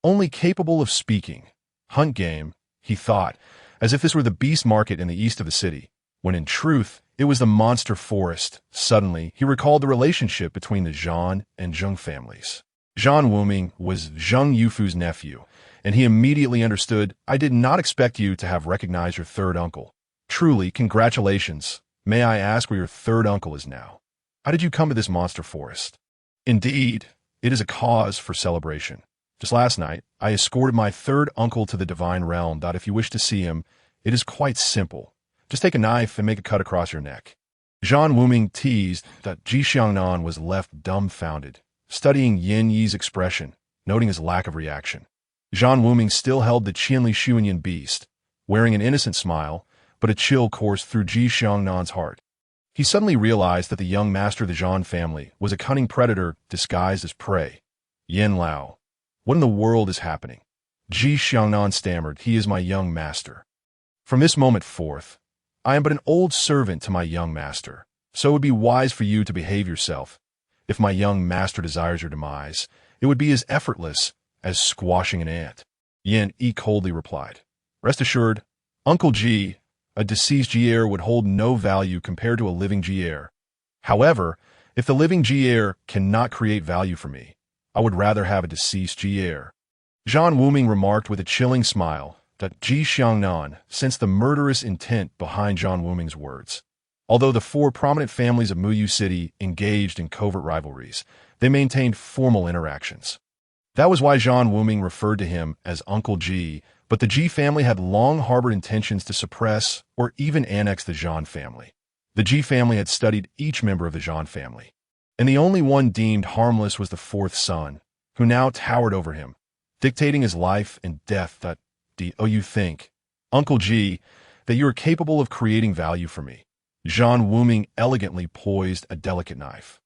Only capable of speaking. Hunt game, he thought, as if this were the beast market in the east of the city, when in truth, it was the monster forest. Suddenly, he recalled the relationship between the Zhan and Zheng families. Zhan Wuming was Zheng Yufu's nephew, and he immediately understood, I did not expect you to have recognized your third uncle. Truly, congratulations. May I ask where your third uncle is now? How did you come to this monster forest? Indeed, it is a cause for celebration. Just last night, I escorted my third uncle to the divine realm. If you wish to see him, it is quite simple. Just take a knife and make a cut across your neck." Zhan Wuming teased that Ji Xiangnan was left dumbfounded, studying Yin Yi's expression, noting his lack of reaction. Zhan Wuming still held the Qianli Xuanyan beast, wearing an innocent smile, but a chill coursed through Ji Xiangnan's heart. He suddenly realized that the young master of the Zhan family was a cunning predator disguised as prey. Yin Lao. What in the world is happening? Ji Xiangnan stammered, "He is my young master. From this moment forth, I am but an old servant to my young master, so it would be wise for you to behave yourself. If my young master desires your demise, it would be as effortless as squashing an ant." Yin Yi coldly replied, "Rest assured, Uncle Ji, a deceased Ji heir would hold no value compared to a living Ji heir. However, if the living Ji heir cannot create value for me, I would rather have a deceased Ji heir." Zhan Wuming remarked with a chilling smile that Ji Xiangnan sensed the murderous intent behind Zhan Wuming's words. Although the four prominent families of Muyu City engaged in covert rivalries, they maintained formal interactions. That was why Zhan Wuming referred to him as Uncle Ji, but the Ji family had long harbored intentions to suppress or even annex the Zhan family. The Ji family had studied each member of the Zhan family, and the only one deemed harmless was the fourth son, who now towered over him, dictating his life and death. You think, Uncle Ji, that you are capable of creating value for me?" Zhan Wuming elegantly poised a delicate knife,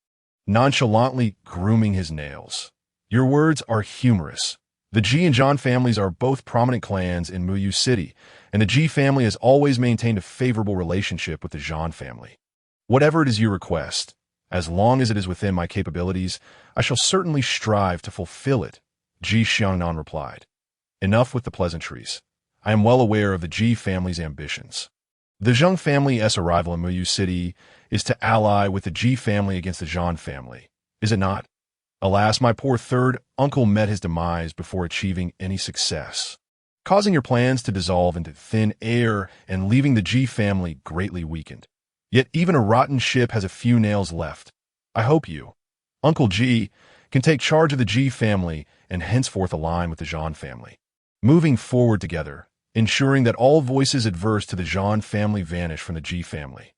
nonchalantly grooming his nails. "Your words are humorous. The Ji and Zhan families are both prominent clans in Muyu City, and the Ji family has always maintained a favorable relationship with the Zhan family. Whatever it is you request, as long as it is within my capabilities, I shall certainly strive to fulfill it," Ji Xiangnan replied. "Enough with the pleasantries. I am well aware of the Ji family's ambitions. The Zheng family's arrival in Muyu City is to ally with the Ji family against the Zhan family, is it not? Alas, my poor third uncle met his demise before achieving any success, causing your plans to dissolve into thin air and leaving the Ji family greatly weakened. Yet even a rotten ship has a few nails left. I hope you, Uncle Ji, can take charge of the Ji family and henceforth align with the Zhan family, moving forward together, ensuring that all voices adverse to the Zhan family vanish from the Ji family.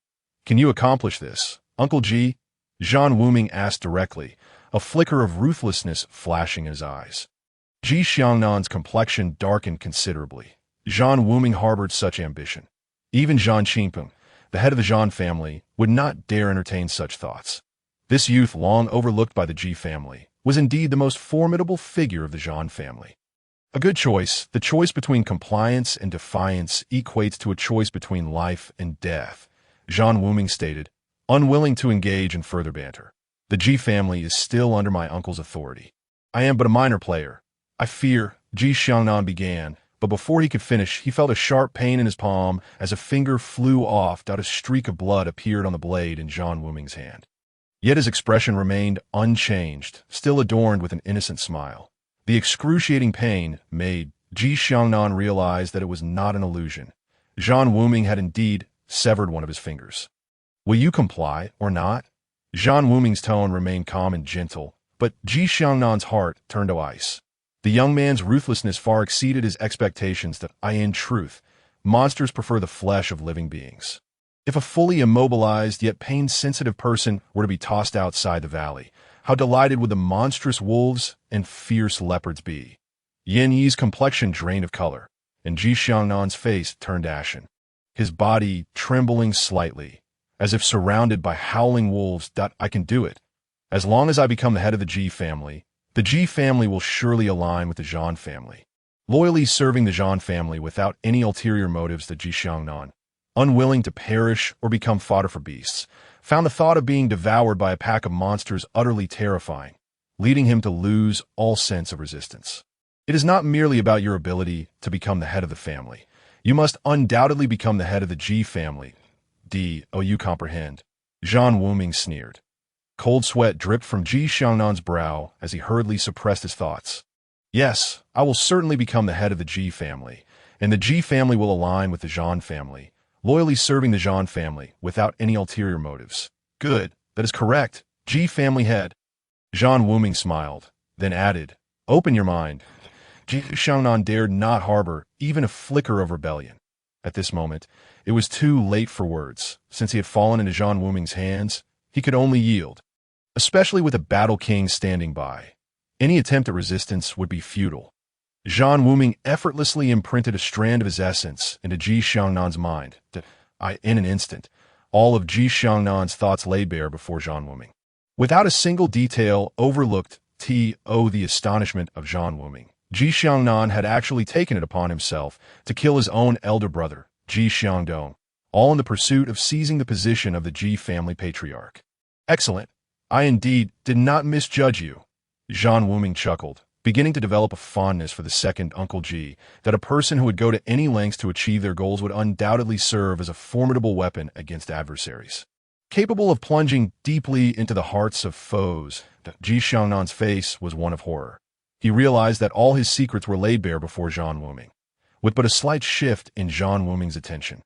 Can you accomplish this, Uncle Ji?" Zhan Wuming asked directly, a flicker of ruthlessness flashing in his eyes. Ji Xiangnan's complexion darkened considerably. Zhan Wuming harbored such ambition. Even Zhan Qingpeng, the head of the Zhan family, would not dare entertain such thoughts. This youth, long overlooked by the Ji family, was indeed the most formidable figure of the Zhan family. A good choice, the choice between compliance and defiance, equates to a choice between life and death, Zhan Wuming stated, unwilling to engage in further banter. "The Ji family is still under my uncle's authority. I am but a minor player. I fear," Ji Xiangnan began, but before he could finish, he felt a sharp pain in his palm as a finger flew off. A streak of blood appeared on the blade in Zhan Wuming's hand. Yet his expression remained unchanged, still adorned with an innocent smile. The excruciating pain made Ji Xiangnan realize that it was not an illusion. Zhan Wuming had indeed severed one of his fingers. "Will you comply or not?" Zhan Wuming's tone remained calm and gentle, but Ji Xiangnan's heart turned to ice. The young man's ruthlessness far exceeded his expectations. In truth, monsters prefer the flesh of living beings. If a fully immobilized yet pain-sensitive person were to be tossed outside the valley, how delighted would the monstrous wolves and fierce leopards be? Yin Yi's complexion drained of color, and Ji Xiangnan's face turned ashen, his body trembling slightly, as if surrounded by howling wolves. "I can do it. As long as I become the head of the Ji family will surely align with the Zhan family, loyally serving the Zhan family without any ulterior motives." The Ji Xiangnan, unwilling to perish or become fodder for beasts, found the thought of being devoured by a pack of monsters utterly terrifying, leading him to lose all sense of resistance. It is not merely about your ability to become the head of the family. You must undoubtedly become the head of the Ji family. You comprehend? Zhan Wuming sneered. Cold sweat dripped from Ji Xiangnan's brow as he hurriedly suppressed his thoughts. "Yes, I will certainly become the head of the Ji family, and the Ji family will align with the Zhan family, loyally serving the Zhan family without any ulterior motives." "Good, that is correct, Ji family head." Zhan Wuming smiled, then added, Open your mind. Ji Xiangnan dared not harbor even a flicker of rebellion. At this moment, it was too late for words. Since he had fallen into Zhan Wuming's hands, he could only yield, especially with a battle king standing by. Any attempt at resistance would be futile. Zhan Wuming effortlessly imprinted a strand of his essence into Ji Xiangnan's mind. In an instant, all of Ji Xiangnan's thoughts lay bare before Zhan Wuming. Without a single detail overlooked, the astonishment of Zhan Wuming. Ji Xiangnan had actually taken it upon himself to kill his own elder brother, Ji Xiangdong, all in the pursuit of seizing the position of the Ji family patriarch. Excellent. I indeed did not misjudge you. Zhan Wuming chuckled, beginning to develop a fondness for the second Uncle Ji, that a person who would go to any lengths to achieve their goals would undoubtedly serve as a formidable weapon against adversaries. Capable of plunging deeply into the hearts of foes, Ji Xiangnan's face was one of horror. He realized that all his secrets were laid bare before Zhan Wuming, with but a slight shift in Zhan Wuming's attention.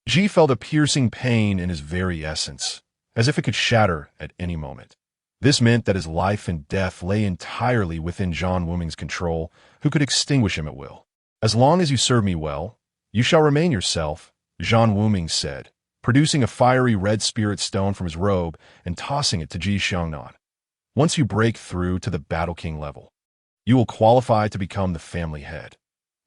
Ji felt a piercing pain in his very essence, as if it could shatter at any moment. This meant that his life and death lay entirely within Zhan Wuming's control, who could extinguish him at will. As long as you serve me well, you shall remain yourself, Zhan Wuming said, producing a fiery red spirit stone from his robe and tossing it to Ji Xiangnan. Once you break through to the Battle King level, you will qualify to become the family head.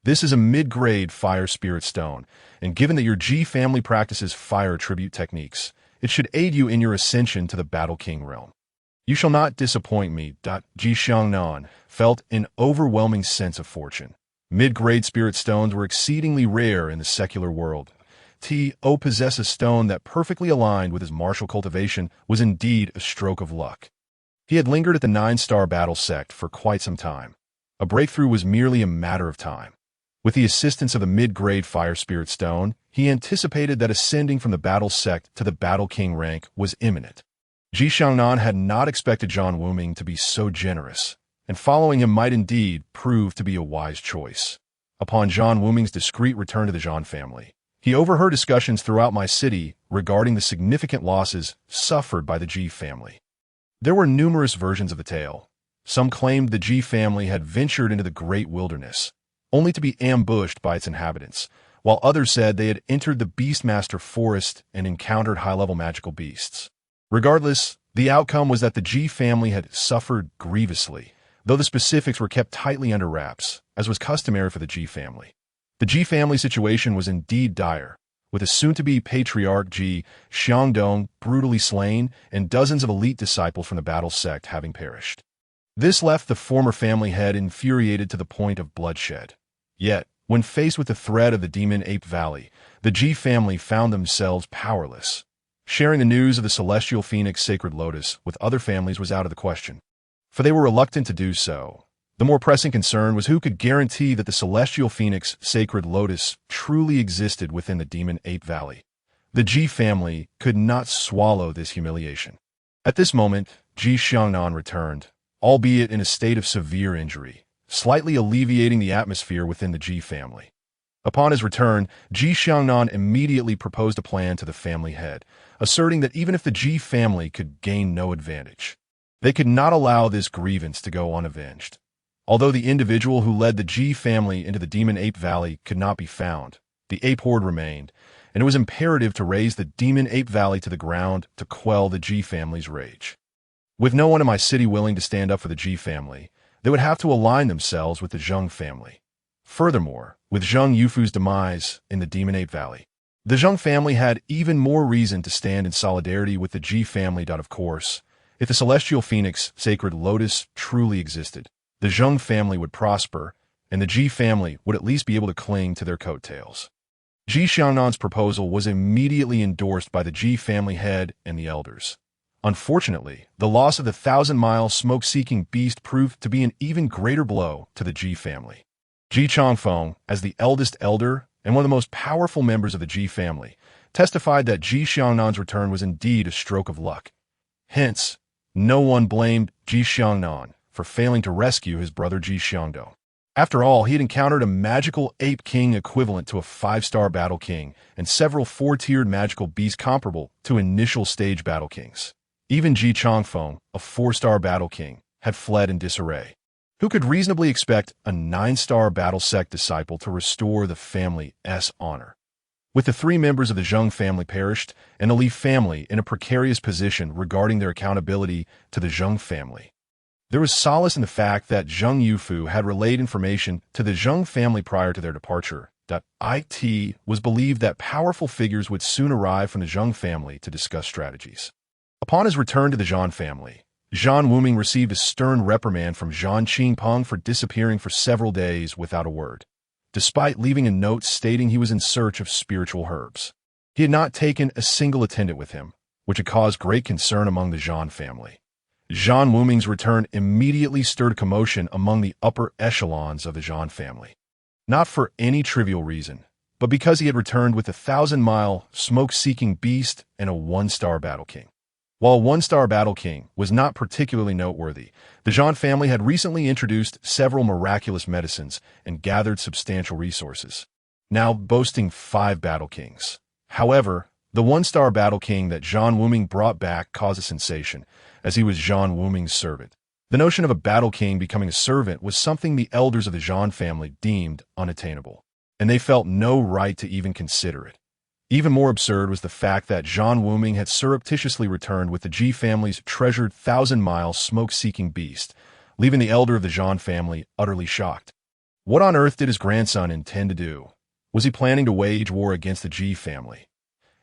This is a mid-grade fire spirit stone, and given that your Ji family practices fire tribute techniques, it should aid you in your ascension to the Battle King realm. You shall not disappoint me. Ji Xiangnan felt an overwhelming sense of fortune. Mid-grade spirit stones were exceedingly rare in the secular world. Possess a stone that perfectly aligned with his martial cultivation was indeed a stroke of luck. He had lingered at the 9-star battle sect for quite some time. A breakthrough was merely a matter of time. With the assistance of the mid-grade fire spirit stone, he anticipated that ascending from the battle sect to the Battle King rank was imminent. Ji Xiangnan had not expected Zhan Wuming to be so generous, and following him might indeed prove to be a wise choice. Upon Zhan Wuming's discreet return to the Zhan family, he overheard discussions throughout my city regarding the significant losses suffered by the Ji family. There were numerous versions of the tale. Some claimed the Ji family had ventured into the great wilderness, only to be ambushed by its inhabitants, while others said they had entered the Beastmaster forest and encountered high-level magical beasts. Regardless, the outcome was that the Ji family had suffered grievously, though the specifics were kept tightly under wraps, as was customary for the Ji family. The Ji family situation was indeed dire, with a soon-to-be patriarch Ji Xiangdong brutally slain and dozens of elite disciples from the battle sect having perished. This left the former family head infuriated to the point of bloodshed. Yet, when faced with the threat of the Demon Ape Valley, the Ji family found themselves powerless. Sharing the news of the Celestial Phoenix Sacred Lotus with other families was out of the question, for they were reluctant to do so. The more pressing concern was who could guarantee that the Celestial Phoenix Sacred Lotus truly existed within the Demon Ape Valley. The Ji family could not swallow this humiliation. At this moment, Ji Xiangnan returned, albeit in a state of severe injury, slightly alleviating the atmosphere within the Ji family. Upon his return, Ji Xiangnan immediately proposed a plan to the family head, asserting that even if the Ji family could gain no advantage, they could not allow this grievance to go unavenged. Although the individual who led the Ji family into the Demon Ape Valley could not be found, the ape horde remained, and it was imperative to raise the Demon Ape Valley to the ground to quell the Ji family's rage. With no one in my city willing to stand up for the Ji family, they would have to align themselves with the Zheng family. Furthermore, with Zheng Yufu's demise in the Demon Ape Valley, the Zheng family had even more reason to stand in solidarity with the Ji family. Of course, if the Celestial Phoenix Sacred Lotus truly existed, the Zheng family would prosper, and the Ji family would at least be able to cling to their coattails. Ji Xiangnan's proposal was immediately endorsed by the Ji family head and the elders. Unfortunately, the loss of the 1,000-mile smoke-seeking beast proved to be an even greater blow to the Ji family. Ji Changfeng, as the eldest elder and one of the most powerful members of the Ji family, testified that Ji Xiangnan's return was indeed a stroke of luck. Hence, no one blamed Ji Xiangnan for failing to rescue his brother Ji Xiangdong. After all, he had encountered a magical ape king equivalent to a 5-star battle king and several 4-tiered magical beasts comparable to initial stage battle kings. Even Ji Changfeng, a 4-star battle king, had fled in disarray. Who could reasonably expect a 9-star battle sect disciple to restore the family's honor? With the 3 members of the Zhang family perished, and the Li family in a precarious position regarding their accountability to the Zhang family. There was solace in the fact that Zhang Yufu had relayed information to the Zhang family prior to their departure. It was believed that powerful figures would soon arrive from the Zhang family to discuss strategies. Upon his return to the Zhan family, Zhan Wuming received a stern reprimand from Zhan Qingpeng for disappearing for several days without a word, despite leaving a note stating he was in search of spiritual herbs. He had not taken a single attendant with him, which had caused great concern among the Zhan family. Zhan Wuming's return immediately stirred a commotion among the upper echelons of the Zhan family. Not for any trivial reason, but because he had returned with a 1,000-mile smoke-seeking beast and a 1-star battle king. While a 1-star battle king was not particularly noteworthy, the Zhan family had recently introduced several miraculous medicines and gathered substantial resources, now boasting 5 battle kings. However, the 1-star battle king that Zhan Wuming brought back caused a sensation, as he was Zhan Wuming's servant. The notion of a battle king becoming a servant was something the elders of the Zhan family deemed unattainable, and they felt no right to even consider it. Even more absurd was the fact that Zhan Wuming had surreptitiously returned with the Ji family's treasured 1,000-mile smoke-seeking beast, leaving the elder of the Zhan family utterly shocked. What on earth did his grandson intend to do? Was he planning to wage war against the Ji family?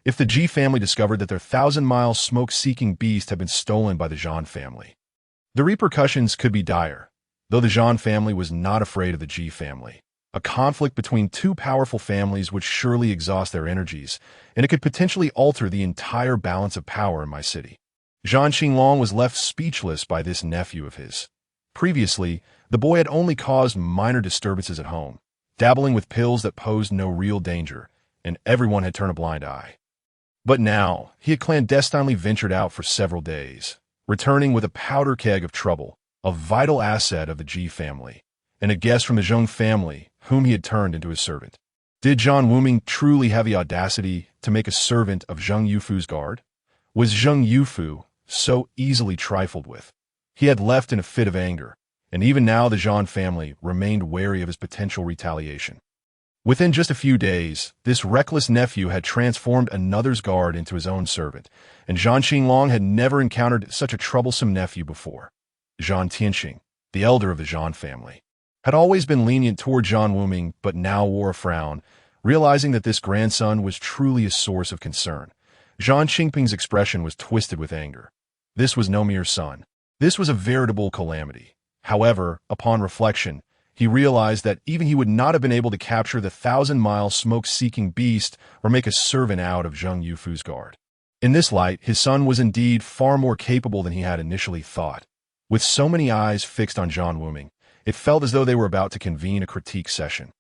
If the Ji family discovered that their 1,000-mile smoke-seeking beast had been stolen by the Zhan family, the repercussions could be dire, though the Zhan family was not afraid of the Ji family. A conflict between 2 powerful families would surely exhaust their energies, and it could potentially alter the entire balance of power in my city. Zhan Xinglong was left speechless by this nephew of his. Previously, the boy had only caused minor disturbances at home, dabbling with pills that posed no real danger, and everyone had turned a blind eye. But now, he had clandestinely ventured out for several days, returning with a powder keg of trouble, a vital asset of the Ji family, and a guest from the Zhang family whom he had turned into his servant. Did Zhan Wuming truly have the audacity to make a servant of Zhang Yufu's guard? Was Zhang Yufu so easily trifled with? He had left in a fit of anger, and even now the Zhan family remained wary of his potential retaliation. Within just a few days, this reckless nephew had transformed another's guard into his own servant, and Zhan Xinglong had never encountered such a troublesome nephew before. Zhan Tianxing, the elder of the Zhan family, had always been lenient toward Zhan Wuming, but now wore a frown, realizing that this grandson was truly a source of concern. Zhan Xingping's expression was twisted with anger. This was no mere son. This was a veritable calamity. However, upon reflection, he realized that even he would not have been able to capture the 1,000-mile smoke-seeking beast or make a servant out of Zhang Yufu's guard. In this light, his son was indeed far more capable than he had initially thought. With so many eyes fixed on Zhan Wuming, it felt as though they were about to convene a critique session.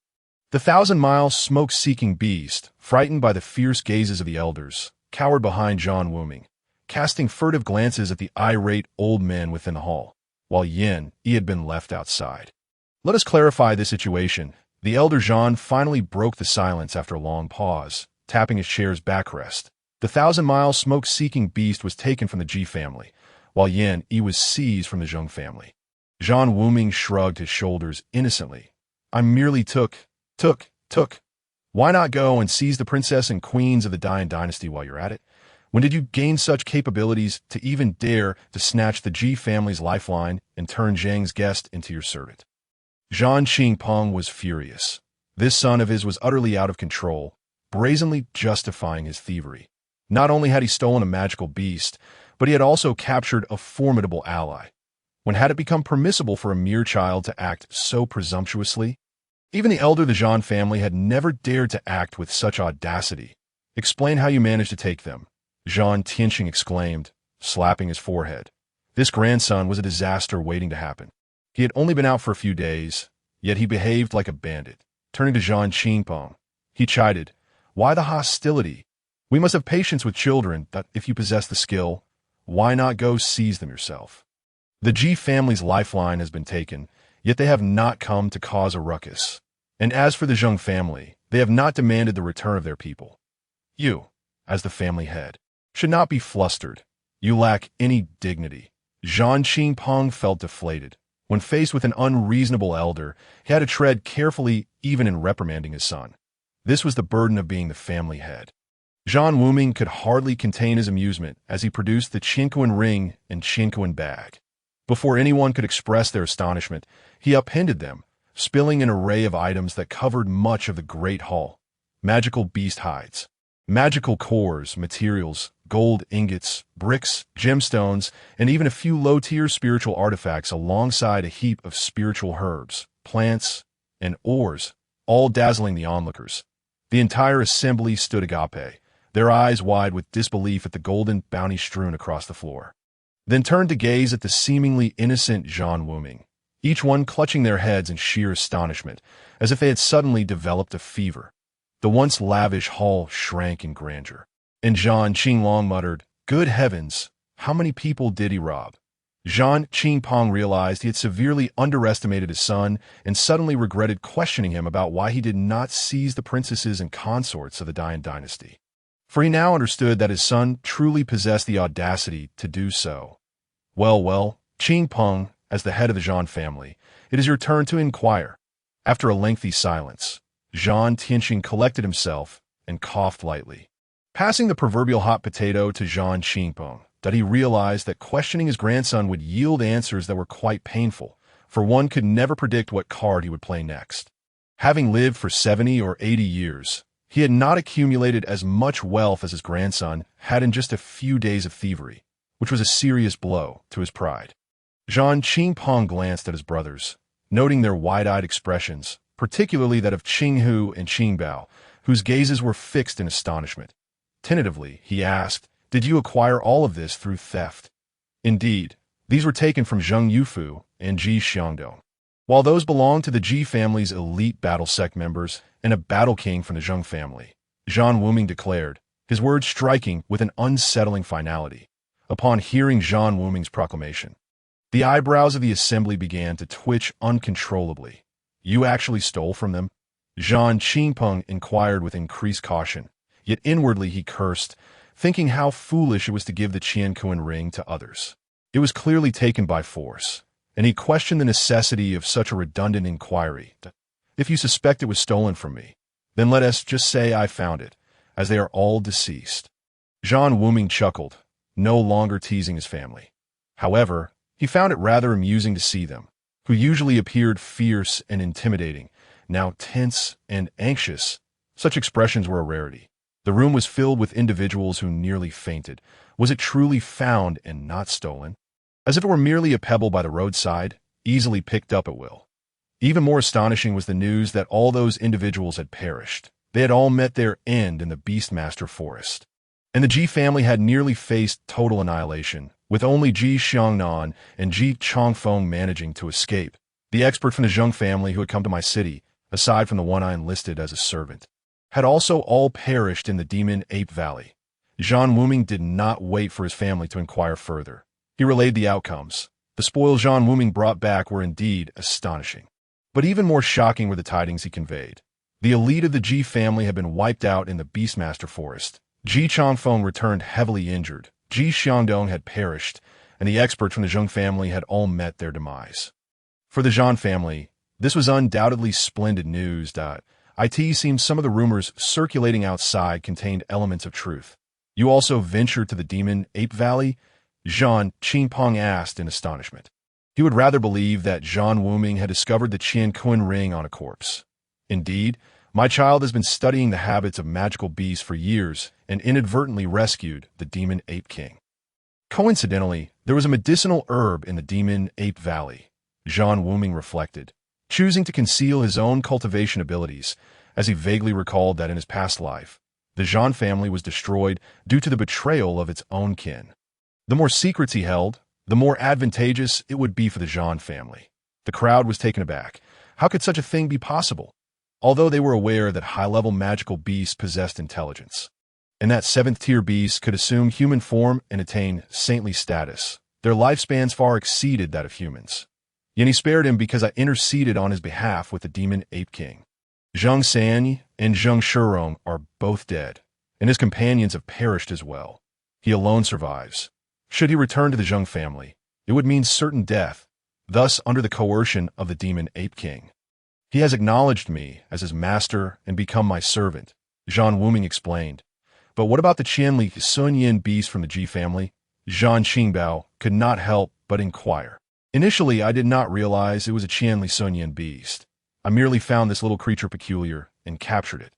The 1,000-mile smoke-seeking beast, frightened by the fierce gazes of the elders, cowered behind Zhan Wuming, casting furtive glances at the irate old men within the hall, while he had been left outside. Let us clarify this situation. The elder Zhan finally broke the silence after a long pause, tapping his chair's backrest. The 1,000-mile smoke-seeking beast was taken from the Ji family, while he was seized from the Zhang family. Zhan Wuming shrugged his shoulders innocently. I merely took. Why not go and seize the princess and queens of the Dian dynasty while you're at it? When did you gain such capabilities to even dare to snatch the Ji family's lifeline and turn Zhang's guest into your servant? Zhan Qingpeng was furious. This son of his was utterly out of control, brazenly justifying his thievery. Not only had he stolen a magical beast, but he had also captured a formidable ally. When had it become permissible for a mere child to act so presumptuously? Even the elder of the Zhan family had never dared to act with such audacity. Explain how you managed to take them, Zhan Tianxing exclaimed, slapping his forehead. This grandson was a disaster waiting to happen. He had only been out for a few days, yet he behaved like a bandit. Turning to Zhan Qingpeng, he chided, why the hostility? We must have patience with children, that if you possess the skill, why not go seize them yourself? The Ji family's lifeline has been taken, yet they have not come to cause a ruckus. And as for the Zhang family, they have not demanded the return of their people. You, as the family head, should not be flustered. You lack any dignity. Zhan Qingpeng felt deflated. When faced with an unreasonable elder, he had to tread carefully even in reprimanding his son. This was the burden of being the family head. Zhan Wuming could hardly contain his amusement as he produced the Qianquan ring and Qianquan bag. Before anyone could express their astonishment, he upended them, spilling an array of items that covered much of the great hall. Magical beast hides, magical cores, materials, gold ingots, bricks, gemstones, and even a few low-tier spiritual artifacts alongside a heap of spiritual herbs, plants, and ores, all dazzling the onlookers. The entire assembly stood agape, their eyes wide with disbelief at the golden bounty strewn across the floor. Then turned to gaze at the seemingly innocent Zhan Wuming, each one clutching their heads in sheer astonishment, as if they had suddenly developed a fever. The once lavish hall shrank in grandeur. And Zhan Qinglong muttered, "Good heavens, how many people did he rob?" Zhan Qingpong realized he had severely underestimated his son and suddenly regretted questioning him about why he did not seize the princesses and consorts of the Dian dynasty. For he now understood that his son truly possessed the audacity to do so. Well, Qingpong, as the head of the Zhan family, it is your turn to inquire." After a lengthy silence, Zhan Tianqing collected himself and coughed lightly. Passing the proverbial hot potato to Zhan Qingpong, that he realized that questioning his grandson would yield answers that were quite painful, for one could never predict what card he would play next. Having lived for 70 or 80 years, he had not accumulated as much wealth as his grandson had in just a few days of thievery, which was a serious blow to his pride. Zhan Qingpong glanced at his brothers, noting their wide-eyed expressions, particularly that of Qinghu and Qingbao, whose gazes were fixed in astonishment. Tentatively, he asked, "Did you acquire all of this through theft?" Indeed, these were taken from Zheng Yufu and Ji Xiangdong. While those belonged to the Ji family's elite battle sect members and a battle king from the Zheng family, Zhan Wuming declared, his words striking with an unsettling finality. Upon hearing Zhan Wuming's proclamation, the eyebrows of the assembly began to twitch uncontrollably. "You actually stole from them?" Zhan Qingpeng inquired with increased caution, yet inwardly he cursed, thinking how foolish it was to give the Qianquan ring to others. It was clearly taken by force, and he questioned the necessity of such a redundant inquiry. "If you suspect it was stolen from me, then let us just say I found it, as they are all deceased." Zhan Wuming chuckled, no longer teasing his family. However, he found it rather amusing to see them, who usually appeared fierce and intimidating, now tense and anxious. Such expressions were a rarity. The room was filled with individuals who nearly fainted. Was it truly found and not stolen? As if it were merely a pebble by the roadside, easily picked up at will. Even more astonishing was the news that all those individuals had perished. They had all met their end in the Beastmaster Forest. And the Ji family had nearly faced total annihilation, with only Ji Xiangnan and Ji Chongfeng managing to escape. The expert from the Zheng family who had come to my city, aside from the one I enlisted as a servant, had also all perished in the Demon Ape Valley. Zhan Wuming did not wait for his family to inquire further. He relayed the outcomes. The spoils Zhan Wuming brought back were indeed astonishing. But even more shocking were the tidings he conveyed. The elite of the Ji family had been wiped out in the Beastmaster Forest. Ji Chongfeng returned heavily injured. Ji Xiangdong had perished, and the experts from the Zheng family had all met their demise. For the Zhan family, this was undoubtedly splendid news. It seems some of the rumors circulating outside contained elements of truth. "You also ventured to the Demon Ape Valley?" Zhan Qingpong asked in astonishment. He would rather believe that Zhan Wuming had discovered the Qianquan ring on a corpse. "Indeed, my child has been studying the habits of magical beasts for years and inadvertently rescued the Demon Ape King." Coincidentally, there was a medicinal herb in the Demon Ape Valley, Zhan Wuming reflected, choosing to conceal his own cultivation abilities, as he vaguely recalled that in his past life, the Zhan family was destroyed due to the betrayal of its own kin. The more secrets he held, the more advantageous it would be for the Zhan family. The crowd was taken aback. How could such a thing be possible? Although they were aware that high-level magical beasts possessed intelligence, and that seventh-tier beasts could assume human form and attain saintly status, their lifespans far exceeded that of humans. Yet he spared him because I interceded on his behalf with the Demon Ape King. Zheng Sanyi and Zheng Shurong are both dead, and his companions have perished as well. He alone survives. Should he return to the Zheng family, it would mean certain death, thus under the coercion of the demon ape king. He has acknowledged me as his master and become my servant, Zhan Wuming explained. But what about the Qianli Sunyan beast from the Ji family? Zhan Qingbao could not help but inquire. Initially, I did not realize it was a Qianli Sunyan beast. I merely found this little creature peculiar and captured it.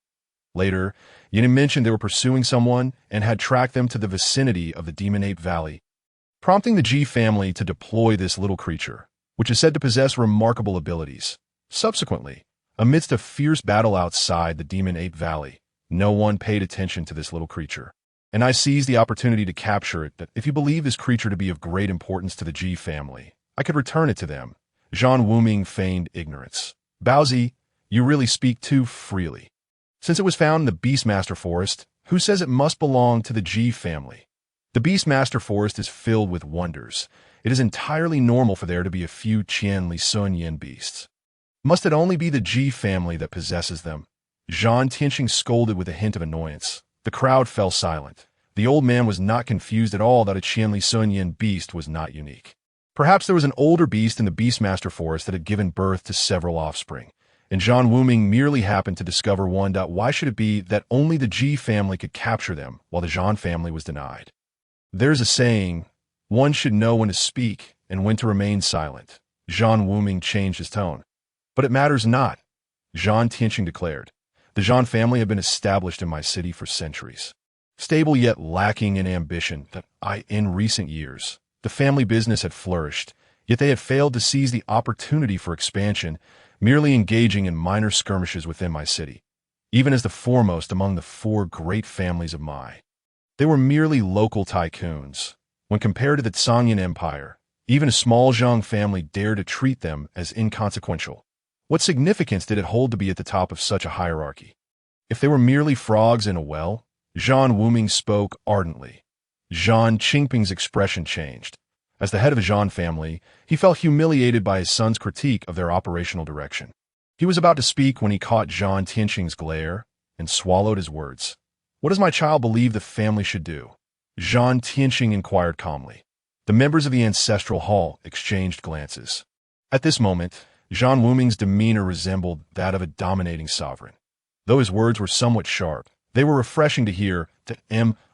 Later, Yin mentioned they were pursuing someone and had tracked them to the vicinity of the Demon Ape Valley, prompting the Ji family to deploy this little creature, which is said to possess remarkable abilities. Subsequently, amidst a fierce battle outside the Demon Ape Valley, no one paid attention to this little creature, and I seized the opportunity to capture it. That if you believe this creature to be of great importance to the Ji family, I could return it to them. Zhan Wuming feigned ignorance. Baozi, you really speak too freely. Since it was found in the Beastmaster Forest, who says it must belong to the Ji family? The Beastmaster Forest is filled with wonders. It is entirely normal for there to be a few Qianli Sunyan beasts. Must it only be the Ji family that possesses them? Zhan Tianqing scolded with a hint of annoyance. The crowd fell silent. The old man was not confused at all that a Qianli Sunyan beast was not unique. Perhaps there was an older beast in the Beastmaster Forest that had given birth to several offspring, and Zhan Wuming merely happened to discover one. Why should it be that only the Ji family could capture them, while the Zhan family was denied? There's a saying, one should know when to speak and when to remain silent. Zhan Wuming changed his tone. But it matters not, Zhan Tianqing declared. The Zhan family have been established in my city for centuries. Stable yet lacking in ambition, in recent years, the family business had flourished, yet they had failed to seize the opportunity for expansion, merely engaging in minor skirmishes within my city. Even as the foremost among the four great families of Mai, they were merely local tycoons. When compared to the Songyan Empire, even a small Zhang family dared to treat them as inconsequential. What significance did it hold to be at the top of such a hierarchy? If they were merely frogs in a well? Zhan Wuming spoke ardently. Zhan Qingping's expression changed. As the head of the Zhan family, he felt humiliated by his son's critique of their operational direction. He was about to speak when he caught Zhan Tianqing's glare and swallowed his words. What does my child believe the family should do? Zhan Tianqing inquired calmly. The members of the ancestral hall exchanged glances. At this moment, Zhan Wuming's demeanor resembled that of a dominating sovereign. Though his words were somewhat sharp, they were refreshing to hear.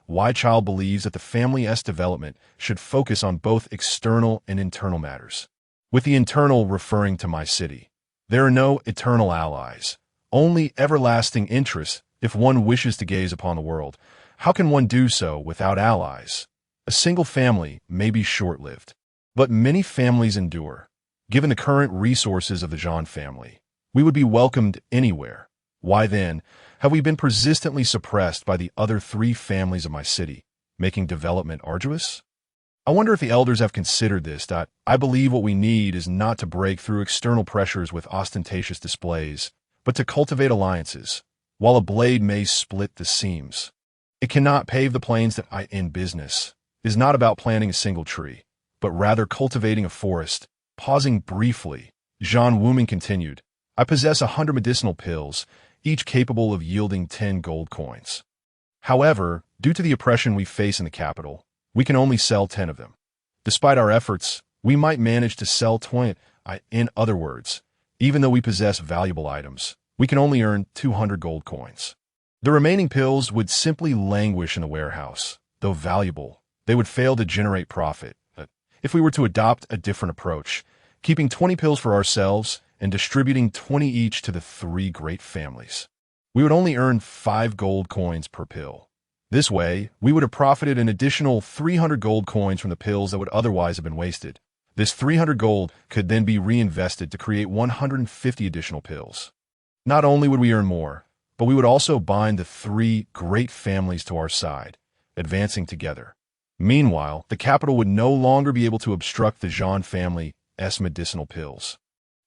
Why child believes that the family's development should focus on both external and internal matters. With the internal referring to my city. There are no eternal allies, only everlasting interests. If one wishes to gaze upon the world, how can one do so without allies? A single family may be short-lived, but many families endure. Given the current resources of the Zhan family, we would be welcomed anywhere. Why then have we been persistently suppressed by the other three families of my city, making development arduous? I wonder if the elders have considered this. I believe what we need is not to break through external pressures with ostentatious displays, but to cultivate alliances. While a blade may split the seams, it cannot pave the plains. In business is not about planting a single tree, but rather cultivating a forest. Pausing briefly, Zhan Wuming continued, I possess 100 medicinal pills, each capable of yielding 10 gold coins. However, due to the oppression we face in the capital, we can only sell 10 of them. Despite our efforts, we might manage to sell 20. In other words, even though we possess valuable items, we can only earn 200 gold coins. The remaining pills would simply languish in the warehouse. Though valuable, they would fail to generate profit. If we were to adopt a different approach, keeping 20 pills for ourselves and distributing 20 each to the three great families, we would only earn 5 gold coins per pill. This way, we would have profited an additional 300 gold coins from the pills that would otherwise have been wasted. This 300 gold could then be reinvested to create 150 additional pills. Not only would we earn more, but we would also bind the three great families to our side, advancing together. Meanwhile, the capital would no longer be able to obstruct the Zhan family's medicinal pills.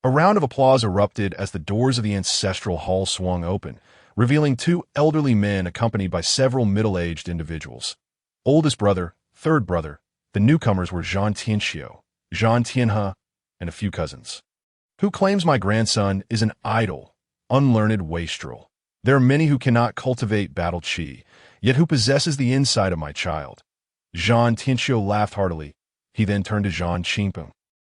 A round of applause erupted as the doors of the ancestral hall swung open, revealing 2 elderly men accompanied by several middle-aged individuals. Oldest brother, third brother, the newcomers were Zhan Tianxiu, Zhan Tianhe, and a few cousins. Who claims my grandson is an idle, unlearned wastrel? There are many who cannot cultivate battle qi, yet who possesses the insight of my child. Zhan Tianxiu laughed heartily. He then turned to Zhan Qingping,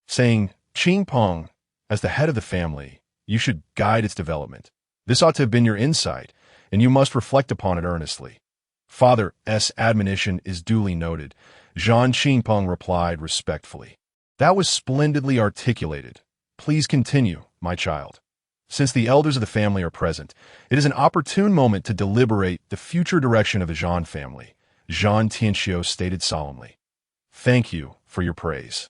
saying, Qing Peng, as the head of the family, you should guide its development. This ought to have been your insight, and you must reflect upon it earnestly. Father's admonition is duly noted. Zhan Qingpeng replied respectfully. That was splendidly articulated. Please continue, my child. Since the elders of the family are present, it is an opportune moment to deliberate the future direction of the Zhan family, Zhan Tianxiu stated solemnly. Thank you for your praise.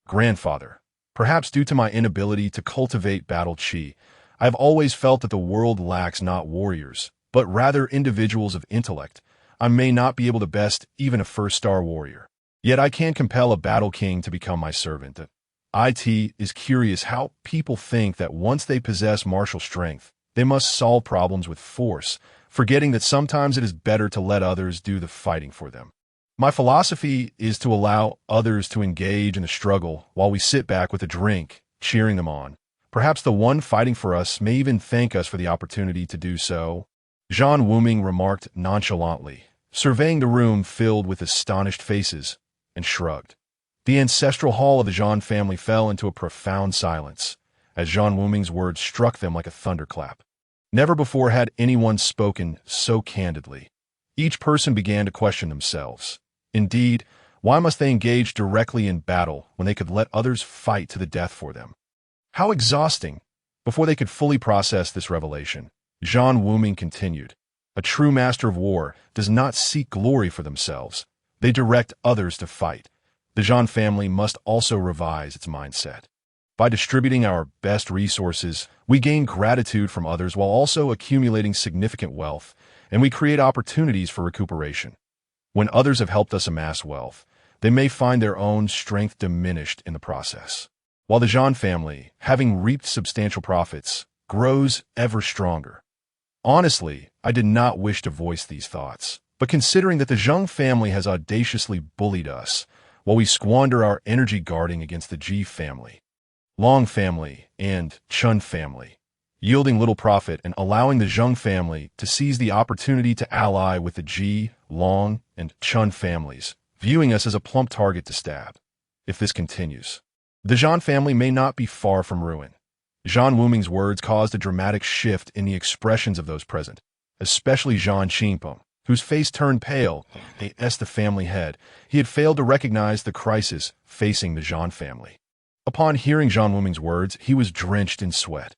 Grandfather, perhaps due to my inability to cultivate battle qi, I have always felt that the world lacks not warriors, but rather individuals of intellect. I may not be able to best even a first-star warrior. Yet I can compel a battle king to become my servant. It is curious how people think that once they possess martial strength, they must solve problems with force, forgetting that sometimes it is better to let others do the fighting for them. My philosophy is to allow others to engage in the struggle while we sit back with a drink, cheering them on. Perhaps the one fighting for us may even thank us for the opportunity to do so. Zhan Wuming remarked nonchalantly, surveying the room filled with astonished faces, and shrugged. The ancestral hall of the Zhan family fell into a profound silence, as Zhan Wuming's words struck them like a thunderclap. Never before had anyone spoken so candidly. Each person began to question themselves. Indeed, why must they engage directly in battle when they could let others fight to the death for them? How exhausting! Before they could fully process this revelation, Zhan Wuming continued. A true master of war does not seek glory for themselves. They direct others to fight. The Zhan family must also revise its mindset. By distributing our best resources, we gain gratitude from others while also accumulating significant wealth, and we create opportunities for recuperation. When others have helped us amass wealth, they may find their own strength diminished in the process. While the Zhan family, having reaped substantial profits, grows ever stronger. Honestly, I did not wish to voice these thoughts, but considering that the Zheng family has audaciously bullied us, while we squander our energy guarding against the Ji family, Long family, and Chun family, yielding little profit and allowing the Zheng family to seize the opportunity to ally with the Ji, Long, and Chun families, viewing us as a plump target to stab. If this continues, the Zhan family may not be far from ruin. Zhan Wuming's words caused a dramatic shift in the expressions of those present, especially Zhan Qingpeng, whose face turned pale as the family head. He had failed to recognize the crisis facing the Zhan family. Upon hearing Zhan Wuming's words, he was drenched in sweat.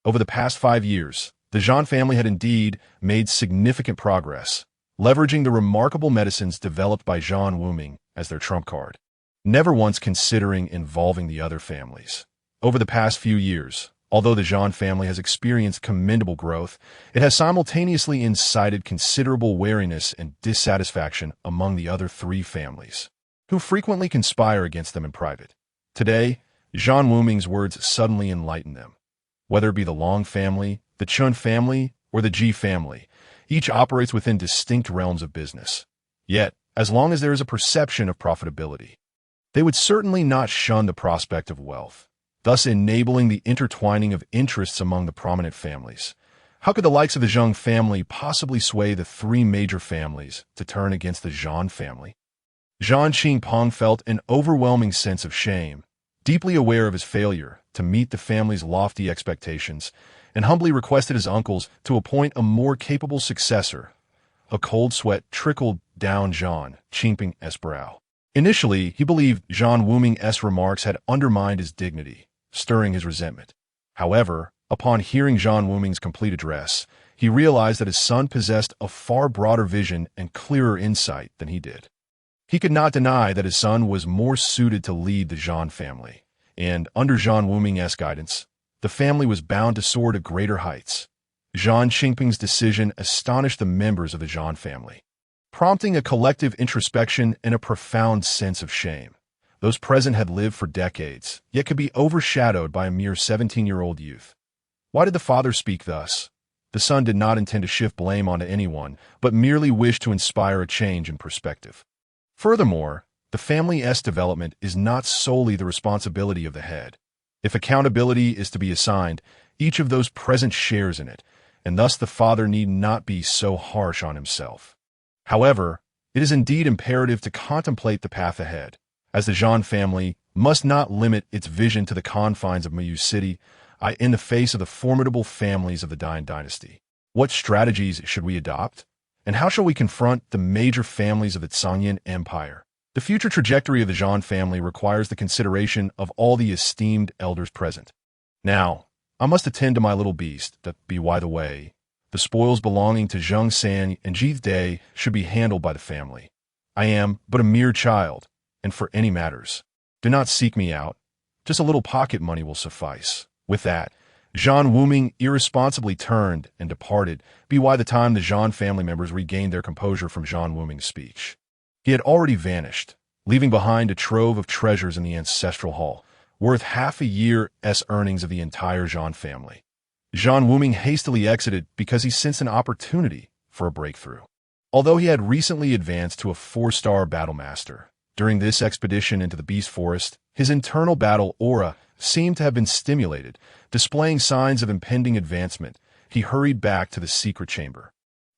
Over the past 5 years, the Zhan family had indeed made significant progress, leveraging the remarkable medicines developed by Zhan Wuming as their trump card, never once considering involving the other families. Over the past few years, although the Zhan family has experienced commendable growth, it has simultaneously incited considerable wariness and dissatisfaction among the other 3 families, who frequently conspire against them in private. Today, Zhan Wuming's words suddenly enlighten them. Whether it be the Long family, the Chun family, or the Ji family, each operates within distinct realms of business. Yet, as long as there is a perception of profitability, they would certainly not shun the prospect of wealth, thus enabling the intertwining of interests among the prominent families. How could the likes of the Zheng family possibly sway the 3 major families to turn against the Zhan family? Zhan Qingpeng felt an overwhelming sense of shame, deeply aware of his failure to meet the family's lofty expectations, and humbly requested his uncles to appoint a more capable successor. A cold sweat trickled down Zhan Qingpeng's brow. Initially, he believed Zhan Wuming's remarks had undermined his dignity, stirring his resentment. However, upon hearing Zhan Wuming's complete address, he realized that his son possessed a far broader vision and clearer insight than he did. He could not deny that his son was more suited to lead the Zhan family, and under Zhan Wuming's guidance, the family was bound to soar to greater heights. Zhan Qingpeng's decision astonished the members of the Zhan family, prompting a collective introspection and a profound sense of shame. Those present had lived for decades, yet could be overshadowed by a mere 17-year-old youth. Why did the father speak thus? The son did not intend to shift blame onto anyone, but merely wished to inspire a change in perspective. Furthermore, the family's development is not solely the responsibility of the head. If accountability is to be assigned, each of those present shares in it, and thus the father need not be so harsh on himself. However, it is indeed imperative to contemplate the path ahead. As the Zhan family, must not limit its vision to the confines of Mayu City, in the face of the formidable families of the Dian dynasty. What strategies should we adopt? And how shall we confront the major families of the Sangyan Empire? The future trajectory of the Zhan family requires the consideration of all the esteemed elders present. Now, I must attend to my little beast, that be by the way. The spoils belonging to Zheng San and Jith Day should be handled by the family. I am but a mere child, and for any matters, do not seek me out. Just a little pocket money will suffice. With that, Zhan Wuming irresponsibly turned and departed by the time the Zhan family members regained their composure from Zhan Wuming's speech. He had already vanished, leaving behind a trove of treasures in the ancestral hall, worth half a year's earnings of the entire Zhan family. Zhan Wuming hastily exited because he sensed an opportunity for a breakthrough. Although he had recently advanced to a 4-star battle master, during this expedition into the Beast Forest, his internal battle aura seemed to have been stimulated. Displaying signs of impending advancement, he hurried back to the secret chamber,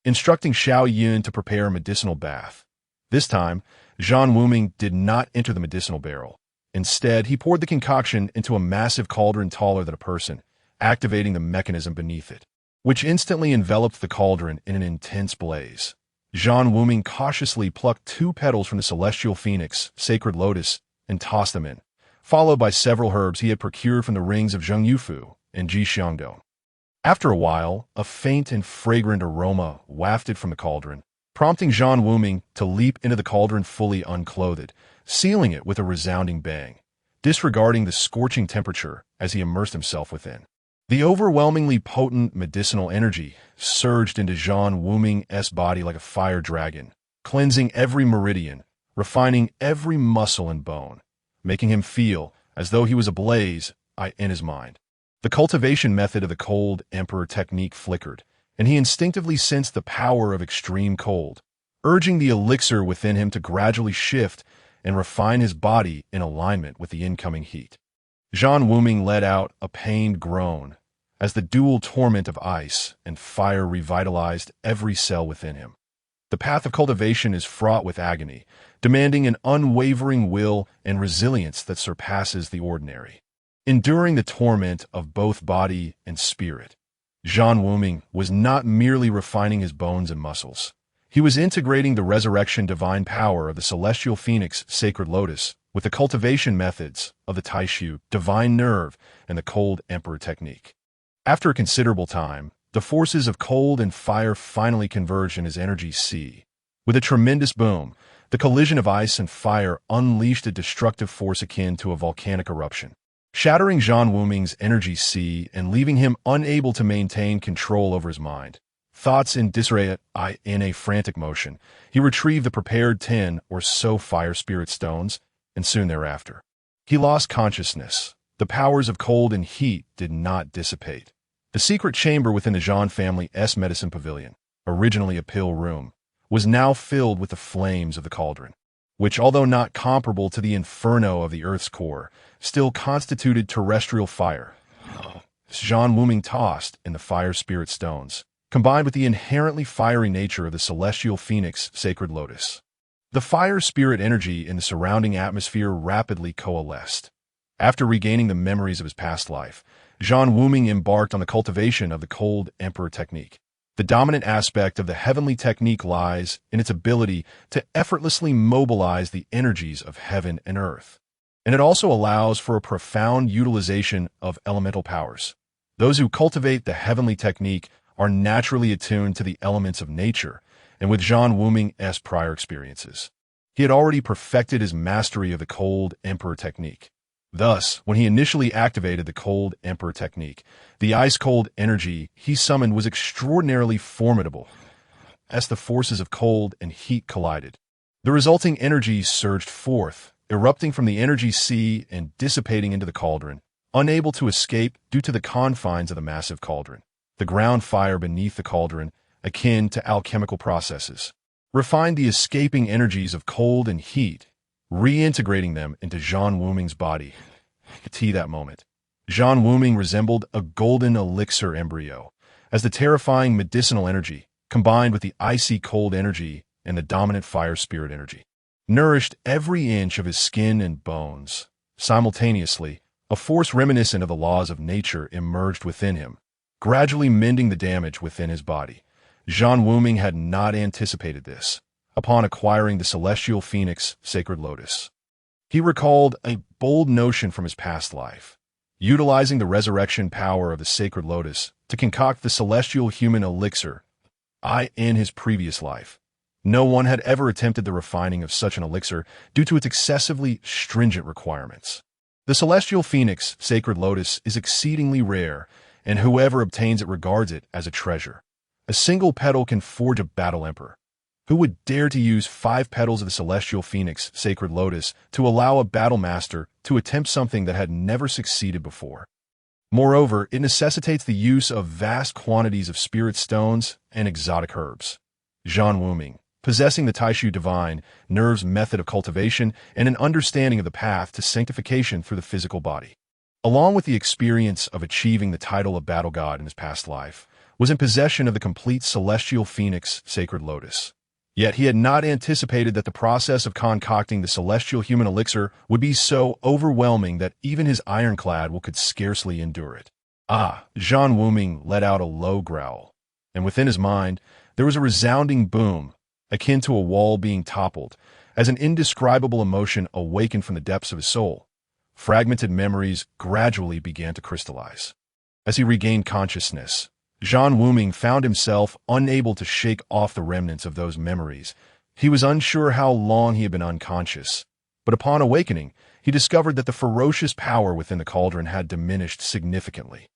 instructing Xiao Yun to prepare a medicinal bath. This time, Zhan Wuming did not enter the medicinal barrel. Instead, he poured the concoction into a massive cauldron taller than a person, activating the mechanism beneath it, which instantly enveloped the cauldron in an intense blaze. Zhan Wuming cautiously plucked 2 petals from the celestial phoenix, sacred lotus, and tossed them in, followed by several herbs he had procured from the rings of Zheng Yufu and Ji Xiangdou. After a while, a faint and fragrant aroma wafted from the cauldron, prompting Zhan Wuming to leap into the cauldron fully unclothed, sealing it with a resounding bang, disregarding the scorching temperature as he immersed himself within. The overwhelmingly potent medicinal energy surged into Zhan Wuming's body like a fire dragon, cleansing every meridian, refining every muscle and bone, making him feel as though he was ablaze in his mind. The cultivation method of the cold emperor technique flickered, and he instinctively sensed the power of extreme cold, urging the elixir within him to gradually shift and refine his body in alignment with the incoming heat. Zhan Wuming let out a pained groan as the dual torment of ice and fire revitalized every cell within him. The path of cultivation is fraught with agony, demanding an unwavering will and resilience that surpasses the ordinary. Enduring the torment of both body and spirit, Zhan Wuming was not merely refining his bones and muscles. He was integrating the resurrection divine power of the celestial phoenix sacred lotus with the cultivation methods of the Taishu divine nerve and the cold emperor technique. After a considerable time, the forces of cold and fire finally converged in his energy sea. With a tremendous boom, the collision of ice and fire unleashed a destructive force akin to a volcanic eruption, shattering Zhan Wuming's energy sea and leaving him unable to maintain control over his mind. Thoughts in disarray, in a frantic motion, he retrieved the prepared 10 or so fire spirit stones, and soon thereafter, he lost consciousness. The powers of cold and heat did not dissipate. The secret chamber within the Zhan family's medicine pavilion, originally a pill room, was now filled with the flames of the cauldron, which, although not comparable to the inferno of the Earth's core, still constituted terrestrial fire. Zhan Wuming tossed in the fire spirit stones, combined with the inherently fiery nature of the celestial phoenix sacred lotus. The fire spirit energy in the surrounding atmosphere rapidly coalesced. After regaining the memories of his past life, Zhan Wuming embarked on the cultivation of the cold emperor technique. The dominant aspect of the heavenly technique lies in its ability to effortlessly mobilize the energies of heaven and earth. And it also allows for a profound utilization of elemental powers. Those who cultivate the heavenly technique are naturally attuned to the elements of nature, and with Zhan Wuming's prior experiences, he had already perfected his mastery of the cold emperor technique. Thus, when he initially activated the cold emperor technique, the ice-cold energy he summoned was extraordinarily formidable. As the forces of cold and heat collided, the resulting energy surged forth, erupting from the energy sea and dissipating into the cauldron, unable to escape due to the confines of the massive cauldron. The ground fire beneath the cauldron, akin to alchemical processes, refined the escaping energies of cold and heat, reintegrating them into Zhan Wuming's body. That moment, Zhan Wuming resembled a golden elixir embryo, as the terrifying medicinal energy, combined with the icy cold energy and the dominant fire spirit energy, nourished every inch of his skin and bones. Simultaneously, a force reminiscent of the laws of nature emerged within him, gradually mending the damage within his body. Zhan Wuming had not anticipated this. Upon acquiring the celestial phoenix, sacred lotus, he recalled a bold notion from his past life, utilizing the resurrection power of the sacred lotus to concoct the celestial human elixir. In his previous life, no one had ever attempted the refining of such an elixir due to its excessively stringent requirements. The celestial phoenix, sacred lotus, is exceedingly rare, and whoever obtains it regards it as a treasure. A single petal can forge a battle emperor. Who would dare to use 5 petals of the celestial phoenix, sacred lotus, to allow a battle master to attempt something that had never succeeded before? Moreover, it necessitates the use of vast quantities of spirit stones and exotic herbs. Zhan Wuming, possessing the Taishu divine, nerve's method of cultivation and an understanding of the path to sanctification through the physical body, along with the experience of achieving the title of battle god in his past life, was in possession of the complete celestial phoenix, sacred lotus. Yet he had not anticipated that the process of concocting the celestial human elixir would be so overwhelming that even his ironclad will could scarcely endure it. Zhan Wuming let out a low growl, and within his mind there was a resounding boom, akin to a wall being toppled, as an indescribable emotion awakened from the depths of his soul. Fragmented memories gradually began to crystallize. As he regained consciousness, Zhan Wuming found himself unable to shake off the remnants of those memories. He was unsure how long he had been unconscious, but upon awakening, he discovered that the ferocious power within the cauldron had diminished significantly,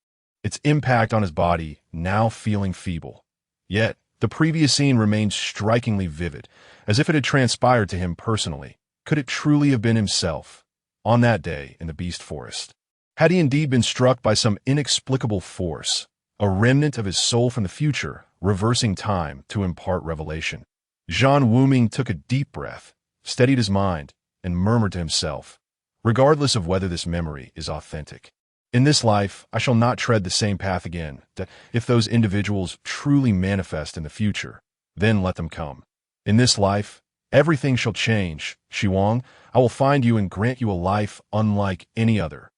its impact on his body now feeling feeble. Yet, the previous scene remained strikingly vivid, as if it had transpired to him personally. Could it truly have been himself, on that day in the beast forest? Had he indeed been struck by some inexplicable force, a remnant of his soul from the future, reversing time to impart revelation? Zhan Wuming took a deep breath, steadied his mind, and murmured to himself, regardless of whether this memory is authentic, in this life, I shall not tread the same path again. That if those individuals truly manifest in the future, then let them come. In this life, everything shall change. Shuang, I will find you and grant you a life unlike any other.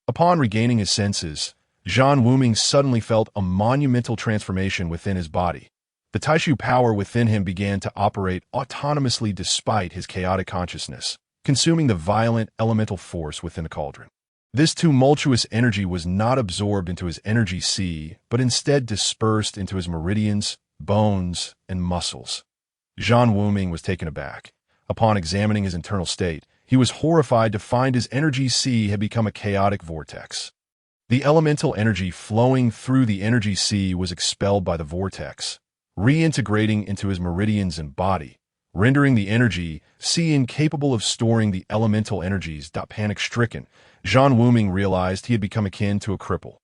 Upon regaining his senses, Zhan Wuming suddenly felt a monumental transformation within his body. The Taishu power within him began to operate autonomously despite his chaotic consciousness, consuming the violent elemental force within the cauldron. This tumultuous energy was not absorbed into his energy sea, but instead dispersed into his meridians, bones, and muscles. Zhan Wuming was taken aback. Upon examining his internal state, he was horrified to find his energy sea had become a chaotic vortex. The elemental energy flowing through the energy sea was expelled by the vortex, reintegrating into his meridians and body, rendering the energy sea incapable of storing the elemental energies. Panic-stricken, Zhan Wuming realized he had become akin to a cripple.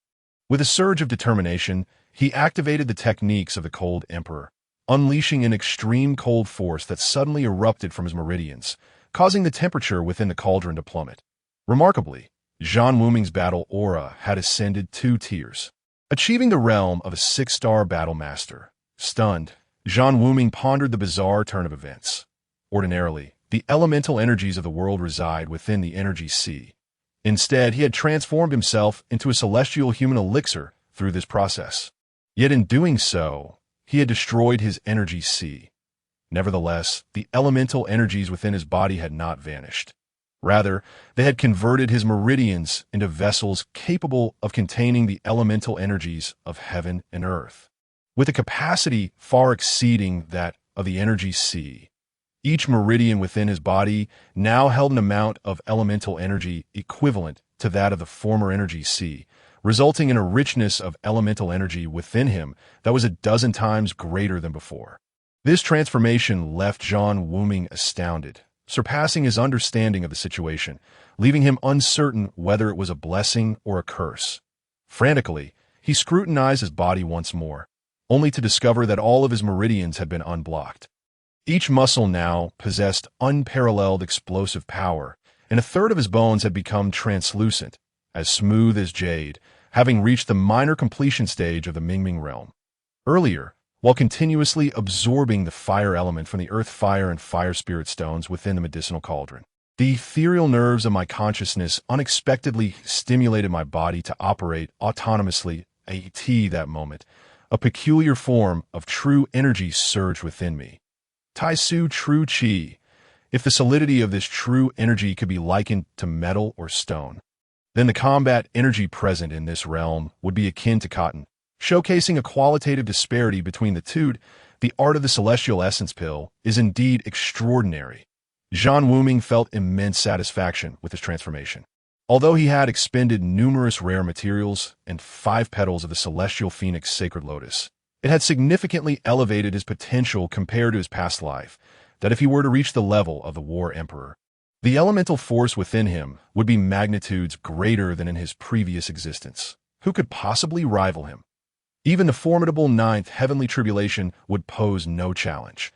With a surge of determination, he activated the techniques of the Cold Emperor, unleashing an extreme cold force that suddenly erupted from his meridians, causing the temperature within the cauldron to plummet. Remarkably, Zhan Wuming's battle aura had ascended 2 tiers, achieving the realm of a 6-star battle master. Stunned, Zhan Wuming pondered the bizarre turn of events. Ordinarily, the elemental energies of the world reside within the energy sea. Instead, he had transformed himself into a celestial human elixir through this process. Yet in doing so, he had destroyed his energy sea. Nevertheless, the elemental energies within his body had not vanished. Rather, they had converted his meridians into vessels capable of containing the elemental energies of heaven and earth, with a capacity far exceeding that of the energy sea. Each meridian within his body now held an amount of elemental energy equivalent to that of the former energy sea, resulting in a richness of elemental energy within him that was a 12 times greater than before. This transformation left Zhan Wuming astounded, surpassing his understanding of the situation, leaving him uncertain whether it was a blessing or a curse. Frantically, he scrutinized his body once more, only to discover that all of his meridians had been unblocked. Each muscle now possessed unparalleled explosive power, and a third of his bones had become translucent, as smooth as jade, having reached the minor completion stage of the Mingming realm. Earlier, while continuously absorbing the fire element from the earth fire and fire spirit stones within the medicinal cauldron, The ethereal nerves of my consciousness unexpectedly stimulated my body to operate autonomously at that moment. A peculiar form of true energy surged within me. Taisu true chi. If the solidity of this true energy could be likened to metal or stone, then the combat energy present in this realm would be akin to cotton, showcasing a qualitative disparity between the two. The art of the celestial essence pill is indeed extraordinary. Zhan Wuming felt immense satisfaction with his transformation. Although he had expended numerous rare materials and 5 petals of the celestial phoenix sacred lotus, it had significantly elevated his potential compared to his past life, that if he were to reach the level of the War Emperor, the elemental force within him would be magnitudes greater than in his previous existence. Who could possibly rival him? Even the formidable 9th heavenly tribulation would pose no challenge,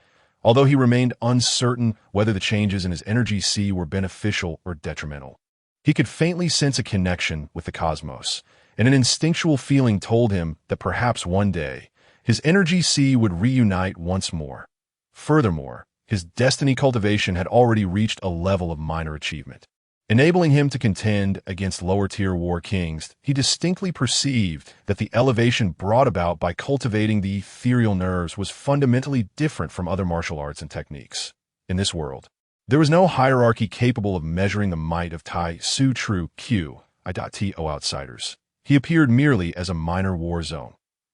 although he remained uncertain whether the changes in his energy sea were beneficial or detrimental. He could faintly sense a connection with the cosmos, and an instinctual feeling told him that perhaps one day his energy sea would reunite once more. Furthermore, his destiny cultivation had already reached a level of minor achievement, enabling him to contend against lower-tier war kings. He distinctly perceived that the elevation brought about by cultivating the ethereal nerves was fundamentally different from other martial arts and techniques. In this world, there was no hierarchy capable of measuring the might of Tai Su True Q, I.T.O. outsiders. He appeared merely as a minor war zone.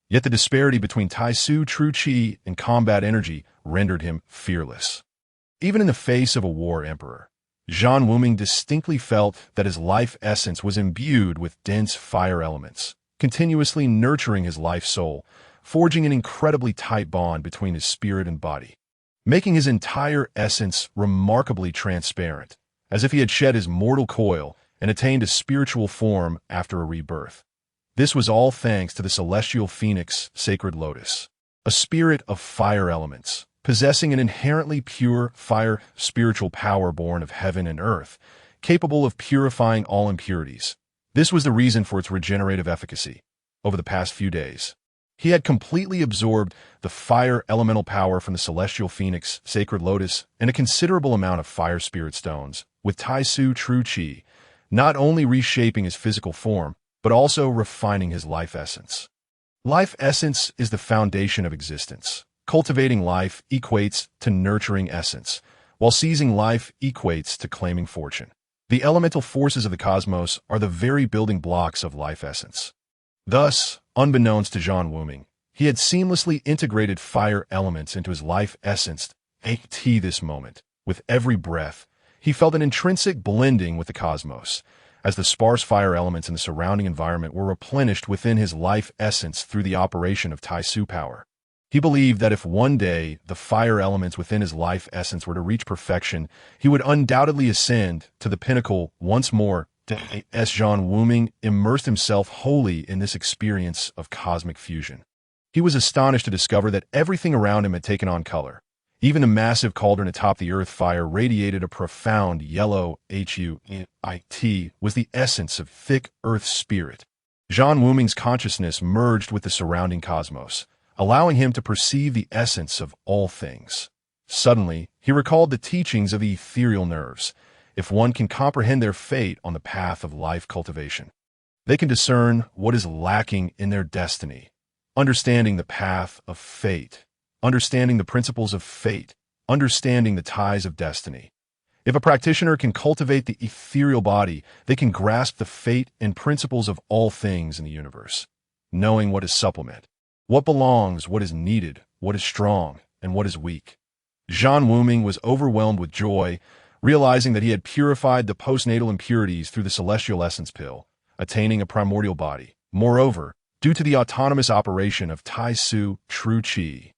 Yet the disparity between Tai Su True Chi and combat energy rendered him fearless. Even in the face of a war emperor, Zhan Wuming distinctly felt that his life essence was imbued with dense fire elements, continuously nurturing his life soul, forging an incredibly tight bond between his spirit and body, making his entire essence remarkably transparent, as if he had shed his mortal coil and attained a spiritual form after a rebirth. This was all thanks to the celestial phoenix sacred lotus, a spirit of fire elements, possessing an inherently pure fire spiritual power born of heaven and earth, capable of purifying all impurities. This was the reason for its regenerative efficacy. Over the past few days, he had completely absorbed the fire elemental power from the celestial phoenix sacred lotus and a considerable amount of fire spirit stones, with Taisu True Chi, not only reshaping his physical form, but also refining his life essence. Life essence is the foundation of existence. Cultivating life equates to nurturing essence, while seizing life equates to claiming fortune. The elemental forces of the cosmos are the very building blocks of life essence. Thus, unbeknownst to Zhan Wuming, he had seamlessly integrated fire elements into his life essence at this moment. With every breath, he felt an intrinsic blending with the cosmos, as the sparse fire elements in the surrounding environment were replenished within his life essence through the operation of Taisu power. He believed that if one day the fire elements within his life essence were to reach perfection, he would undoubtedly ascend to the pinnacle once more. As Zhan Wuming immersed himself wholly in this experience of cosmic fusion, he was astonished to discover that everything around him had taken on color. Even the massive cauldron atop the earth fire radiated a profound yellow HUIT was the essence of thick earth spirit. Zhan Wuming's consciousness merged with the surrounding cosmos, allowing him to perceive the essence of all things. Suddenly, he recalled the teachings of the ethereal nerves. If one can comprehend their fate on the path of life cultivation, they can discern what is lacking in their destiny. Understanding the path of fate, understanding the principles of fate, understanding the ties of destiny. If a practitioner can cultivate the ethereal body, they can grasp the fate and principles of all things in the universe, knowing what is supplement, what belongs, what is needed, what is strong, and what is weak. Zhan Wuming was overwhelmed with joy, realizing that he had purified the postnatal impurities through the celestial essence pill, attaining a primordial body. Moreover, due to the autonomous operation of Taisu True Chi,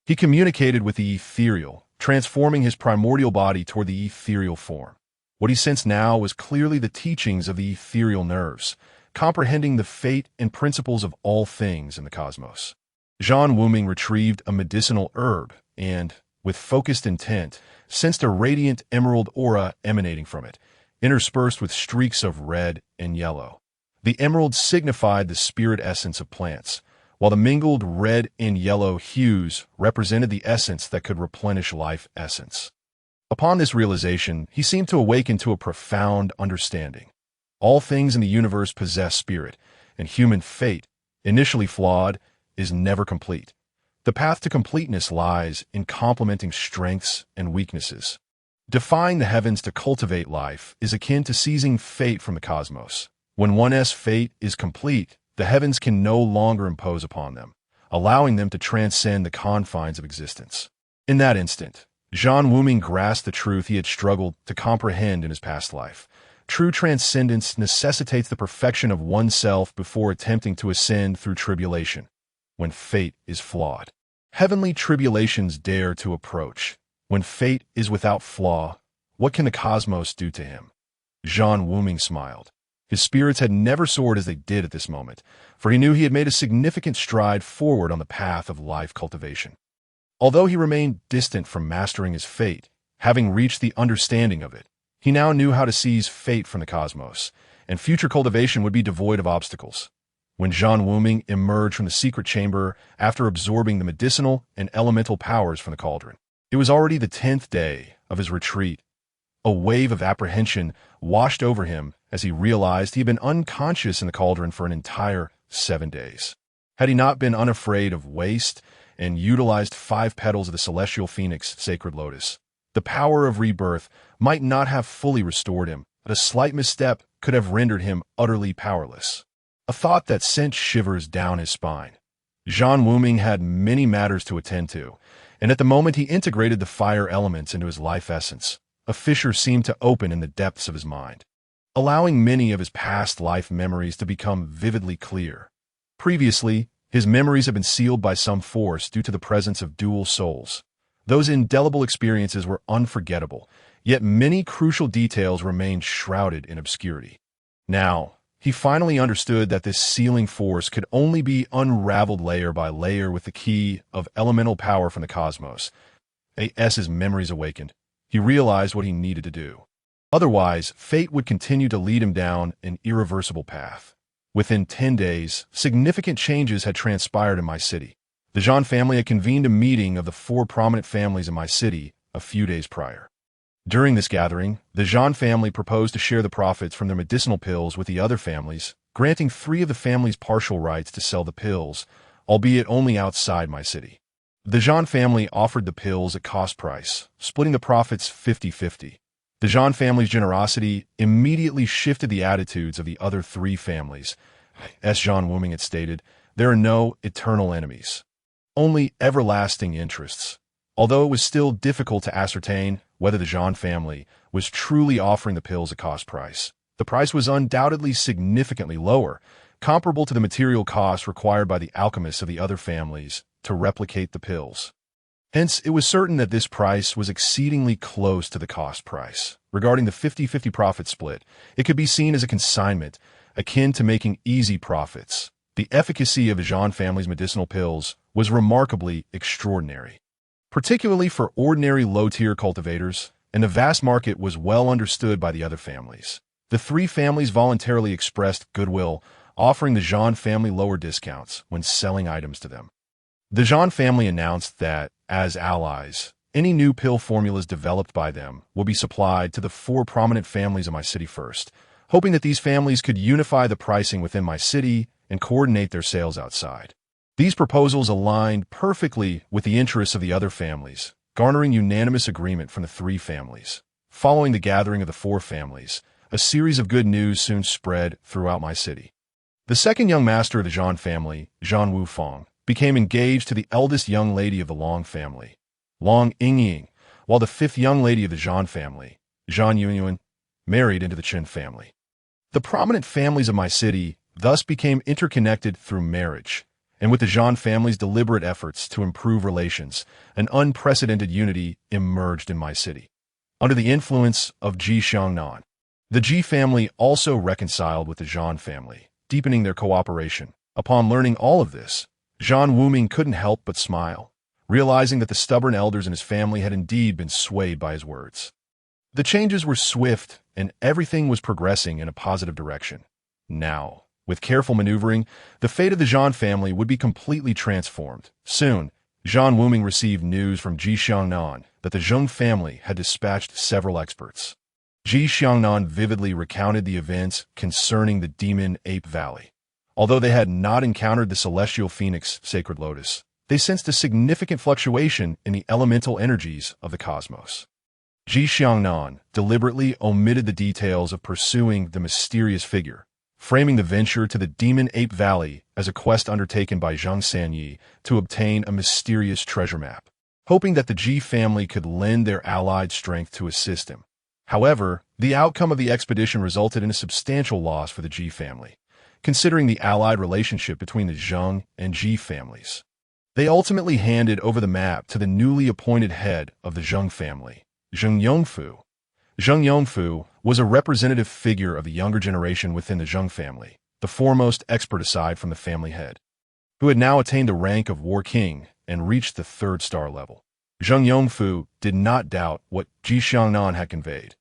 he communicated with the ethereal, transforming his primordial body toward the ethereal form. What he sensed now was clearly the teachings of the ethereal nerves, comprehending the fate and principles of all things in the cosmos. Zhan Wuming retrieved a medicinal herb and, with focused intent, sensed a radiant emerald aura emanating from it, interspersed with streaks of red and yellow. The emerald signified the spirit essence of plants, while the mingled red and yellow hues represented the essence that could replenish life essence. Upon this realization, he seemed to awaken to a profound understanding. All things in the universe possess spirit, and human fate, initially flawed, is never complete. The path to completeness lies in complementing strengths and weaknesses. Defying the heavens to cultivate life is akin to seizing fate from the cosmos. When one's fate is complete, the heavens can no longer impose upon them, allowing them to transcend the confines of existence. In that instant, Zhan Wuming grasped the truth he had struggled to comprehend in his past life. True transcendence necessitates the perfection of oneself before attempting to ascend through tribulation. When fate is flawed, heavenly tribulations dare to approach. When fate is without flaw, what can the cosmos do to him? Zhan Wuming smiled. His spirits had never soared as they did at this moment, for he knew he had made a significant stride forward on the path of life cultivation. Although he remained distant from mastering his fate, having reached the understanding of it, he now knew how to seize fate from the cosmos, and future cultivation would be devoid of obstacles. When Zhan Wuming emerged from the secret chamber after absorbing the medicinal and elemental powers from the cauldron, it was already the 10th day of his retreat. A wave of apprehension washed over him as he realized he had been unconscious in the cauldron for an entire 7 days. Had he not been unafraid of waste and utilized 5 petals of the celestial phoenix sacred lotus, the power of rebirth might not have fully restored him, but a slight misstep could have rendered him utterly powerless. A thought that sent shivers down his spine. Zhan Wuming had many matters to attend to, and at the moment he integrated the fire elements into his life essence, a fissure seemed to open in the depths of his mind, allowing many of his past life memories to become vividly clear. Previously, his memories had been sealed by some force due to the presence of dual souls. Those indelible experiences were unforgettable, yet many crucial details remained shrouded in obscurity. Now, he finally understood that this sealing force could only be unraveled layer by layer with the key of elemental power from the cosmos. As his memories awakened, he realized what he needed to do. Otherwise, fate would continue to lead him down an irreversible path. Within 10 days, significant changes had transpired in my city. The Zhan family had convened a meeting of the 4 prominent families in my city a few days prior. During this gathering, the Zhan family proposed to share the profits from their medicinal pills with the other families, granting 3 of the families partial rights to sell the pills, albeit only outside my city. The Zhan family offered the pills at cost price, splitting the profits 50-50. The Zhan family's generosity immediately shifted the attitudes of the other 3 families. As Zhan Wuming had stated, there are no eternal enemies, only everlasting interests. Although it was still difficult to ascertain whether the Zhan family was truly offering the pills at cost price, the price was undoubtedly significantly lower, comparable to the material costs required by the alchemists of the other families to replicate the pills. Hence, it was certain that this price was exceedingly close to the cost price. Regarding the 50-50 profit split, it could be seen as a consignment, akin to making easy profits. The efficacy of the Zhan family's medicinal pills was remarkably extraordinary, particularly for ordinary low-tier cultivators, and the vast market was well understood by the other families. The 3 families voluntarily expressed goodwill, offering the Zhan family lower discounts when selling items to them. The Zhan family announced that, as allies, any new pill formulas developed by them will be supplied to the 4 prominent families of my city first, hoping that these families could unify the pricing within my city and coordinate their sales outside. These proposals aligned perfectly with the interests of the other families, garnering unanimous agreement from the 3 families. Following the gathering of the 4 families, a series of good news soon spread throughout my city. The second young master of the Zhan family, Zhan Wuming, became engaged to the eldest young lady of the Long family, Long Yingying, while the 5th young lady of the Zhan family, Zhan Yunyuan, married into the Chen family. The prominent families of my city thus became interconnected through marriage, and with the Zhan family's deliberate efforts to improve relations, an unprecedented unity emerged in my city. Under the influence of Ji Xiangnan, the Ji family also reconciled with the Zhan family, deepening their cooperation. Upon learning all of this, Zhan Wuming couldn't help but smile, realizing that the stubborn elders in his family had indeed been swayed by his words. The changes were swift, and everything was progressing in a positive direction. Now, with careful maneuvering, the fate of the Zhan family would be completely transformed. Soon, Zhan Wuming received news from Ji Xiangnan that the Zheng family had dispatched several experts. Ji Xiangnan vividly recounted the events concerning the Demon Ape Valley. Although they had not encountered the celestial phoenix sacred lotus, they sensed a significant fluctuation in the elemental energies of the cosmos. Ji Xiangnan deliberately omitted the details of pursuing the mysterious figure, framing the venture to the Demon Ape Valley as a quest undertaken by Zhang Sanyi to obtain a mysterious treasure map, hoping that the Ji family could lend their allied strength to assist him. However, the outcome of the expedition resulted in a substantial loss for the Ji family, considering the allied relationship between the Zheng and Ji families. They ultimately handed over the map to the newly appointed head of the Zheng family, Zheng Yongfu. Zheng Yongfu was a representative figure of the younger generation within the Zheng family, the foremost expert aside from the family head, who had now attained the rank of War King and reached the 3rd star level. Zheng Yongfu did not doubt what Ji Xiangnan had conveyed.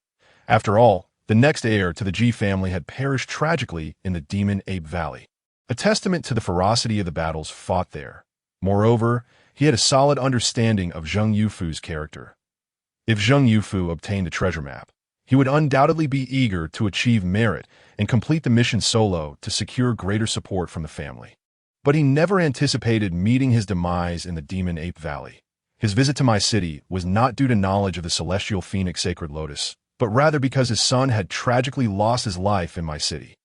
After all, the next heir to the Ji family had perished tragically in the Demon Ape Valley, a testament to the ferocity of the battles fought there. Moreover, he had a solid understanding of Zheng Yufu's character. If Zheng Yufu obtained the treasure map, he would undoubtedly be eager to achieve merit and complete the mission solo to secure greater support from the family. But he never anticipated meeting his demise in the Demon Ape Valley. His visit to my city was not due to knowledge of the celestial phoenix sacred lotus, but rather because his son had tragically lost his life in my city.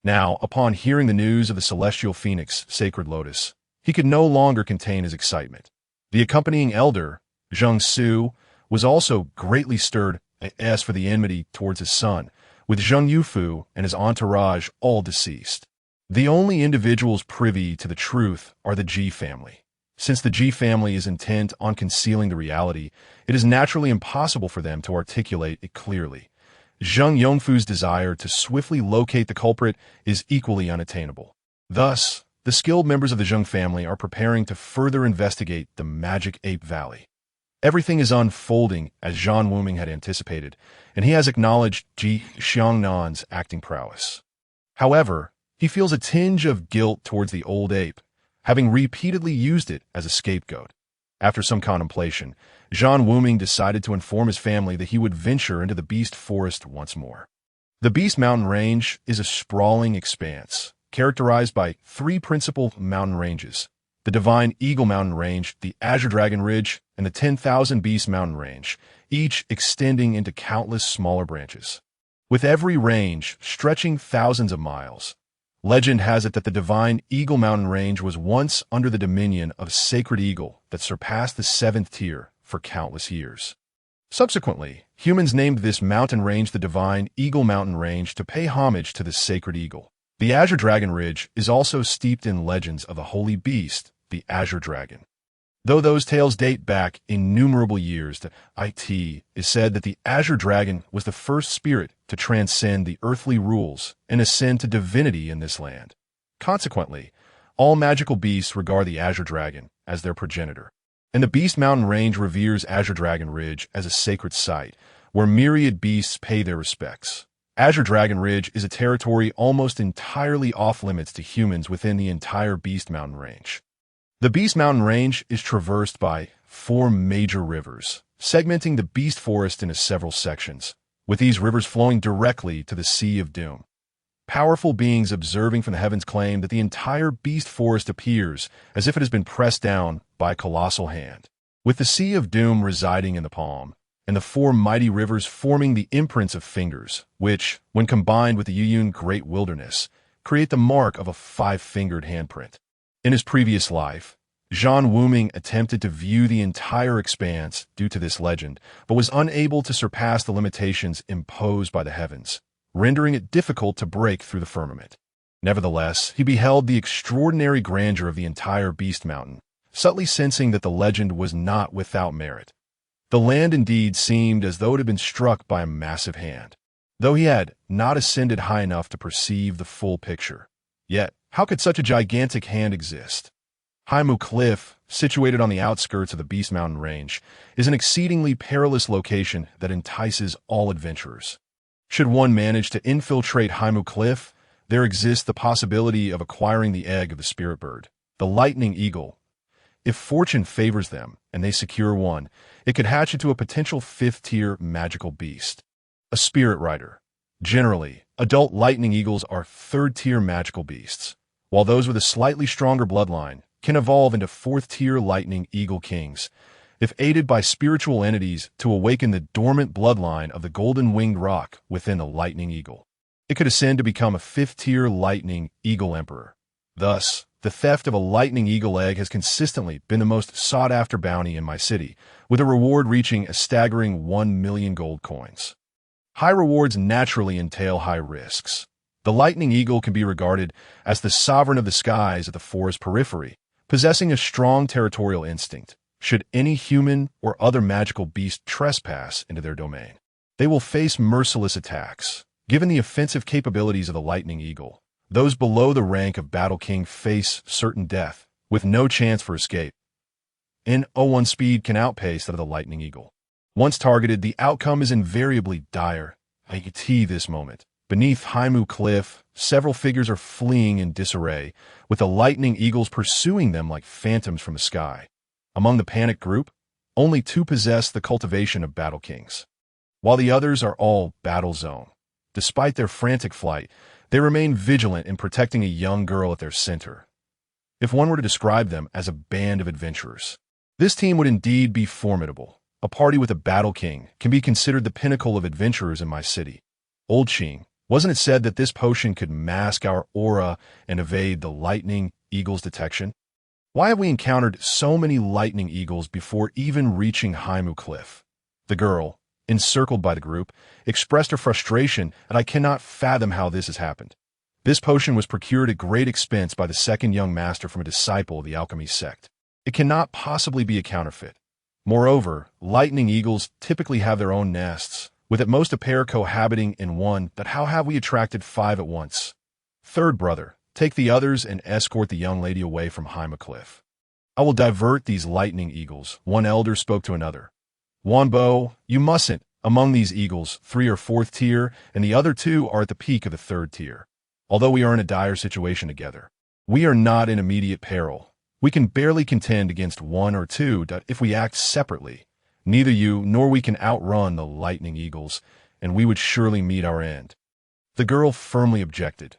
Now, upon hearing the news of the celestial phoenix sacred lotus, he could no longer contain his excitement. The accompanying elder, Zheng Su, was also greatly stirred as for the enmity towards his son, with Zheng Yufu and his entourage all deceased. The only individuals privy to the truth are the Ji family. Since the Ji family is intent on concealing the reality, it is naturally impossible for them to articulate it clearly. Zheng Yongfu's desire to swiftly locate the culprit is equally unattainable. Thus, the skilled members of the Zheng family are preparing to further investigate the Magic Ape Valley. Everything is unfolding as Zhan Wuming had anticipated, and he has acknowledged Ji Xiangnan's acting prowess. However, he feels a tinge of guilt towards the old ape, having repeatedly used it as a scapegoat. After some contemplation, Zhan Wuming decided to inform his family that he would venture into the Beast Forest once more. The Beast Mountain Range is a sprawling expanse, characterized by 3 principal mountain ranges: the Divine Eagle Mountain Range, the Azure Dragon Ridge, and the 10,000 Beast Mountain Range, each extending into countless smaller branches. With every range stretching thousands of miles, legend has it that the Divine Eagle Mountain Range was once under the dominion of a sacred eagle that surpassed the 7th tier for countless years. Subsequently, humans named this mountain range the Divine Eagle Mountain Range to pay homage to this sacred eagle. The Azure Dragon Ridge is also steeped in legends of the holy beast, the Azure Dragon. Though those tales date back innumerable years, it is said that the Azure Dragon was the first spirit to transcend the earthly rules and ascend to divinity in this land. Consequently, all magical beasts regard the Azure Dragon as their progenitor, and the Beast Mountain Range reveres Azure Dragon Ridge as a sacred site where myriad beasts pay their respects. Azure Dragon Ridge is a territory almost entirely off-limits to humans within the entire Beast Mountain Range. The Beast Mountain Range is traversed by 4 major rivers, segmenting the Beast Forest into several sections, with these rivers flowing directly to the Sea of Doom. Powerful beings observing from the heavens claim that the entire Beast Forest appears as if it has been pressed down by a colossal hand, with the Sea of Doom residing in the palm, and the 4 mighty rivers forming the imprints of fingers, which, when combined with the Yuyun Great Wilderness, create the mark of a 5-fingered handprint. In his previous life, Zhan Wuming attempted to view the entire expanse due to this legend, but was unable to surpass the limitations imposed by the heavens, rendering it difficult to break through the firmament. Nevertheless, he beheld the extraordinary grandeur of the entire Beast Mountain, subtly sensing that the legend was not without merit. The land indeed seemed as though it had been struck by a massive hand, though he had not ascended high enough to perceive the full picture. Yet, how could such a gigantic hand exist? Haimu Cliff, situated on the outskirts of the Beast Mountain Range, is an exceedingly perilous location that entices all adventurers. Should one manage to infiltrate Haimu Cliff, there exists the possibility of acquiring the egg of the spirit bird, the lightning eagle. If fortune favors them and they secure one, it could hatch into a potential 5th-tier magical beast. A spirit rider. Generally, adult lightning eagles are 3rd-tier magical beasts, while those with a slightly stronger bloodline can evolve into 4th-tier lightning eagle kings, if aided by spiritual entities to awaken the dormant bloodline of the golden-winged roc within the lightning eagle. It could ascend to become a 5th-tier lightning eagle emperor. Thus, the theft of a lightning eagle egg has consistently been the most sought-after bounty in my city, with a reward reaching a staggering 1 million gold coins. High rewards naturally entail high risks. The lightning eagle can be regarded as the sovereign of the skies at the forest periphery, possessing a strong territorial instinct. Should any human or other magical beast trespass into their domain, they will face merciless attacks. Given the offensive capabilities of the lightning eagle, those below the rank of Battle King face certain death, with no chance for escape. N01 speed can outpace that of the lightning eagle. Once targeted, the outcome is invariably dire. I can see this moment. Beneath Haimu Cliff, several figures are fleeing in disarray, with the lightning eagles pursuing them like phantoms from the sky. Among the panicked group, only 2 possess the cultivation of Battle Kings, while the others are all Battle Zone. Despite their frantic flight, they remain vigilant in protecting a young girl at their center. If one were to describe them as a band of adventurers, this team would indeed be formidable. A party with a Battle King can be considered the pinnacle of adventurers in my city. Old Ching, wasn't it said that this potion could mask our aura and evade the lightning eagle's detection? Why have we encountered so many lightning eagles before even reaching Haimu Cliff? The girl, encircled by the group, expressed her frustration, and I cannot fathom how this has happened. This potion was procured at great expense by the second young master from a disciple of the alchemy sect. It cannot possibly be a counterfeit. Moreover, lightning eagles typically have their own nests, with at most a pair cohabiting in one, but how have we attracted 5 at once? Third brother, take the others and escort the young lady away from Haimu Cliff. I will divert these lightning eagles, one elder spoke to another. Wanbo, you mustn't. Among these eagles, 3 are 4th tier, and the other 2 are at the peak of the 3rd tier. Although we are in a dire situation together, we are not in immediate peril. We can barely contend against 1 or 2 if we act separately. Neither you nor we can outrun the lightning eagles, and we would surely meet our end. The girl firmly objected.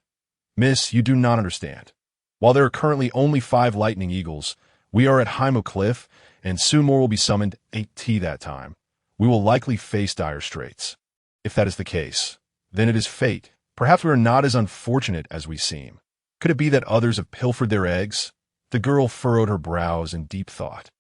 Miss, you do not understand. While there are currently only 5 lightning eagles, we are at Haimu Cliff, and soon more will be summoned, 8T that time. We will likely face dire straits. If that is the case, then it is fate. Perhaps we are not as unfortunate as we seem. Could it be that others have pilfered their eggs? The girl furrowed her brows in deep thought.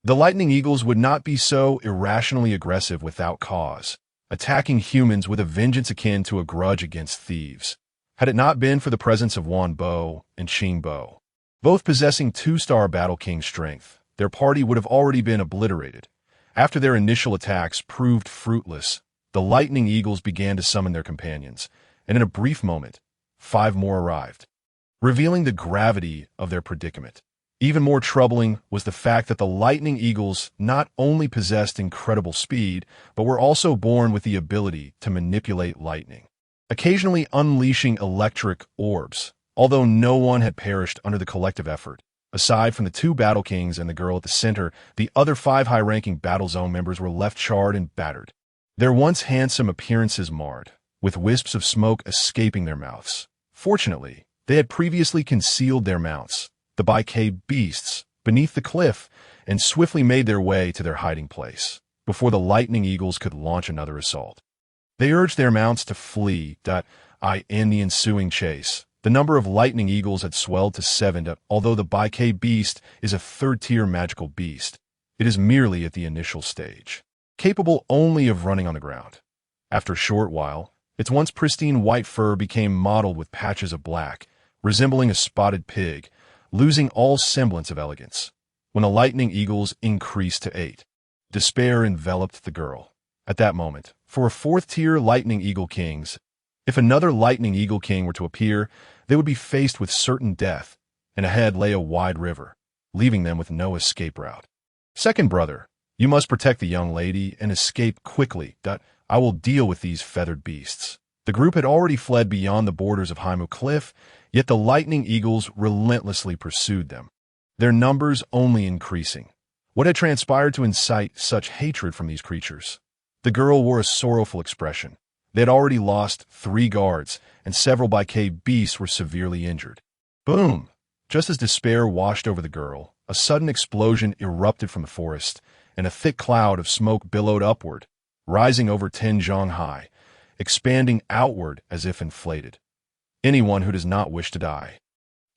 The lightning eagles would not be so irrationally aggressive without cause, attacking humans with a vengeance akin to a grudge against thieves. Had it not been for the presence of Wanbo and Qingbo, both possessing 2-star Battle King strength, their party would have already been obliterated. After their initial attacks proved fruitless, the lightning eagles began to summon their companions, and in a brief moment, 5 more arrived, revealing the gravity of their predicament. Even more troubling was the fact that the lightning eagles not only possessed incredible speed, but were also born with the ability to manipulate lightning, occasionally unleashing electric orbs. Although no one had perished under the collective effort, aside from the 2 Battle Kings and the girl at the center, the other 5 high-ranking Battle Zone members were left charred and battered, their once handsome appearances marred, with wisps of smoke escaping their mouths. Fortunately, they had previously concealed their mounts, the Baikai beasts, beneath the cliff, and swiftly made their way to their hiding place, before the lightning eagles could launch another assault. They urged their mounts to flee. In the ensuing chase, the number of lightning eagles had swelled to 7. Although the Baikai beast is a 3rd-tier magical beast, it is merely at the initial stage, capable only of running on the ground. After a short while, its once pristine white fur became mottled with patches of black, resembling a spotted pig, losing all semblance of elegance. When the lightning eagles increased to 8, despair enveloped the girl. At that moment, for a 4th-tier lightning eagle kings, if another lightning eagle king were to appear, they would be faced with certain death, and ahead lay a wide river, leaving them with no escape route. Second brother, you must protect the young lady and escape quickly. I will deal with these feathered beasts. The group had already fled beyond the borders of Haimu Cliff, yet the lightning eagles relentlessly pursued them. their numbers only increasing. What had transpired to incite such hatred from these creatures? The girl wore a sorrowful expression. They had already lost 3 guards, and several Baikai beasts were severely injured. Boom! Just as despair washed over the girl, a sudden explosion erupted from the forest, and a thick cloud of smoke billowed upward, rising over 10 zhang high, expanding outward as if inflated. Anyone who does not wish to die.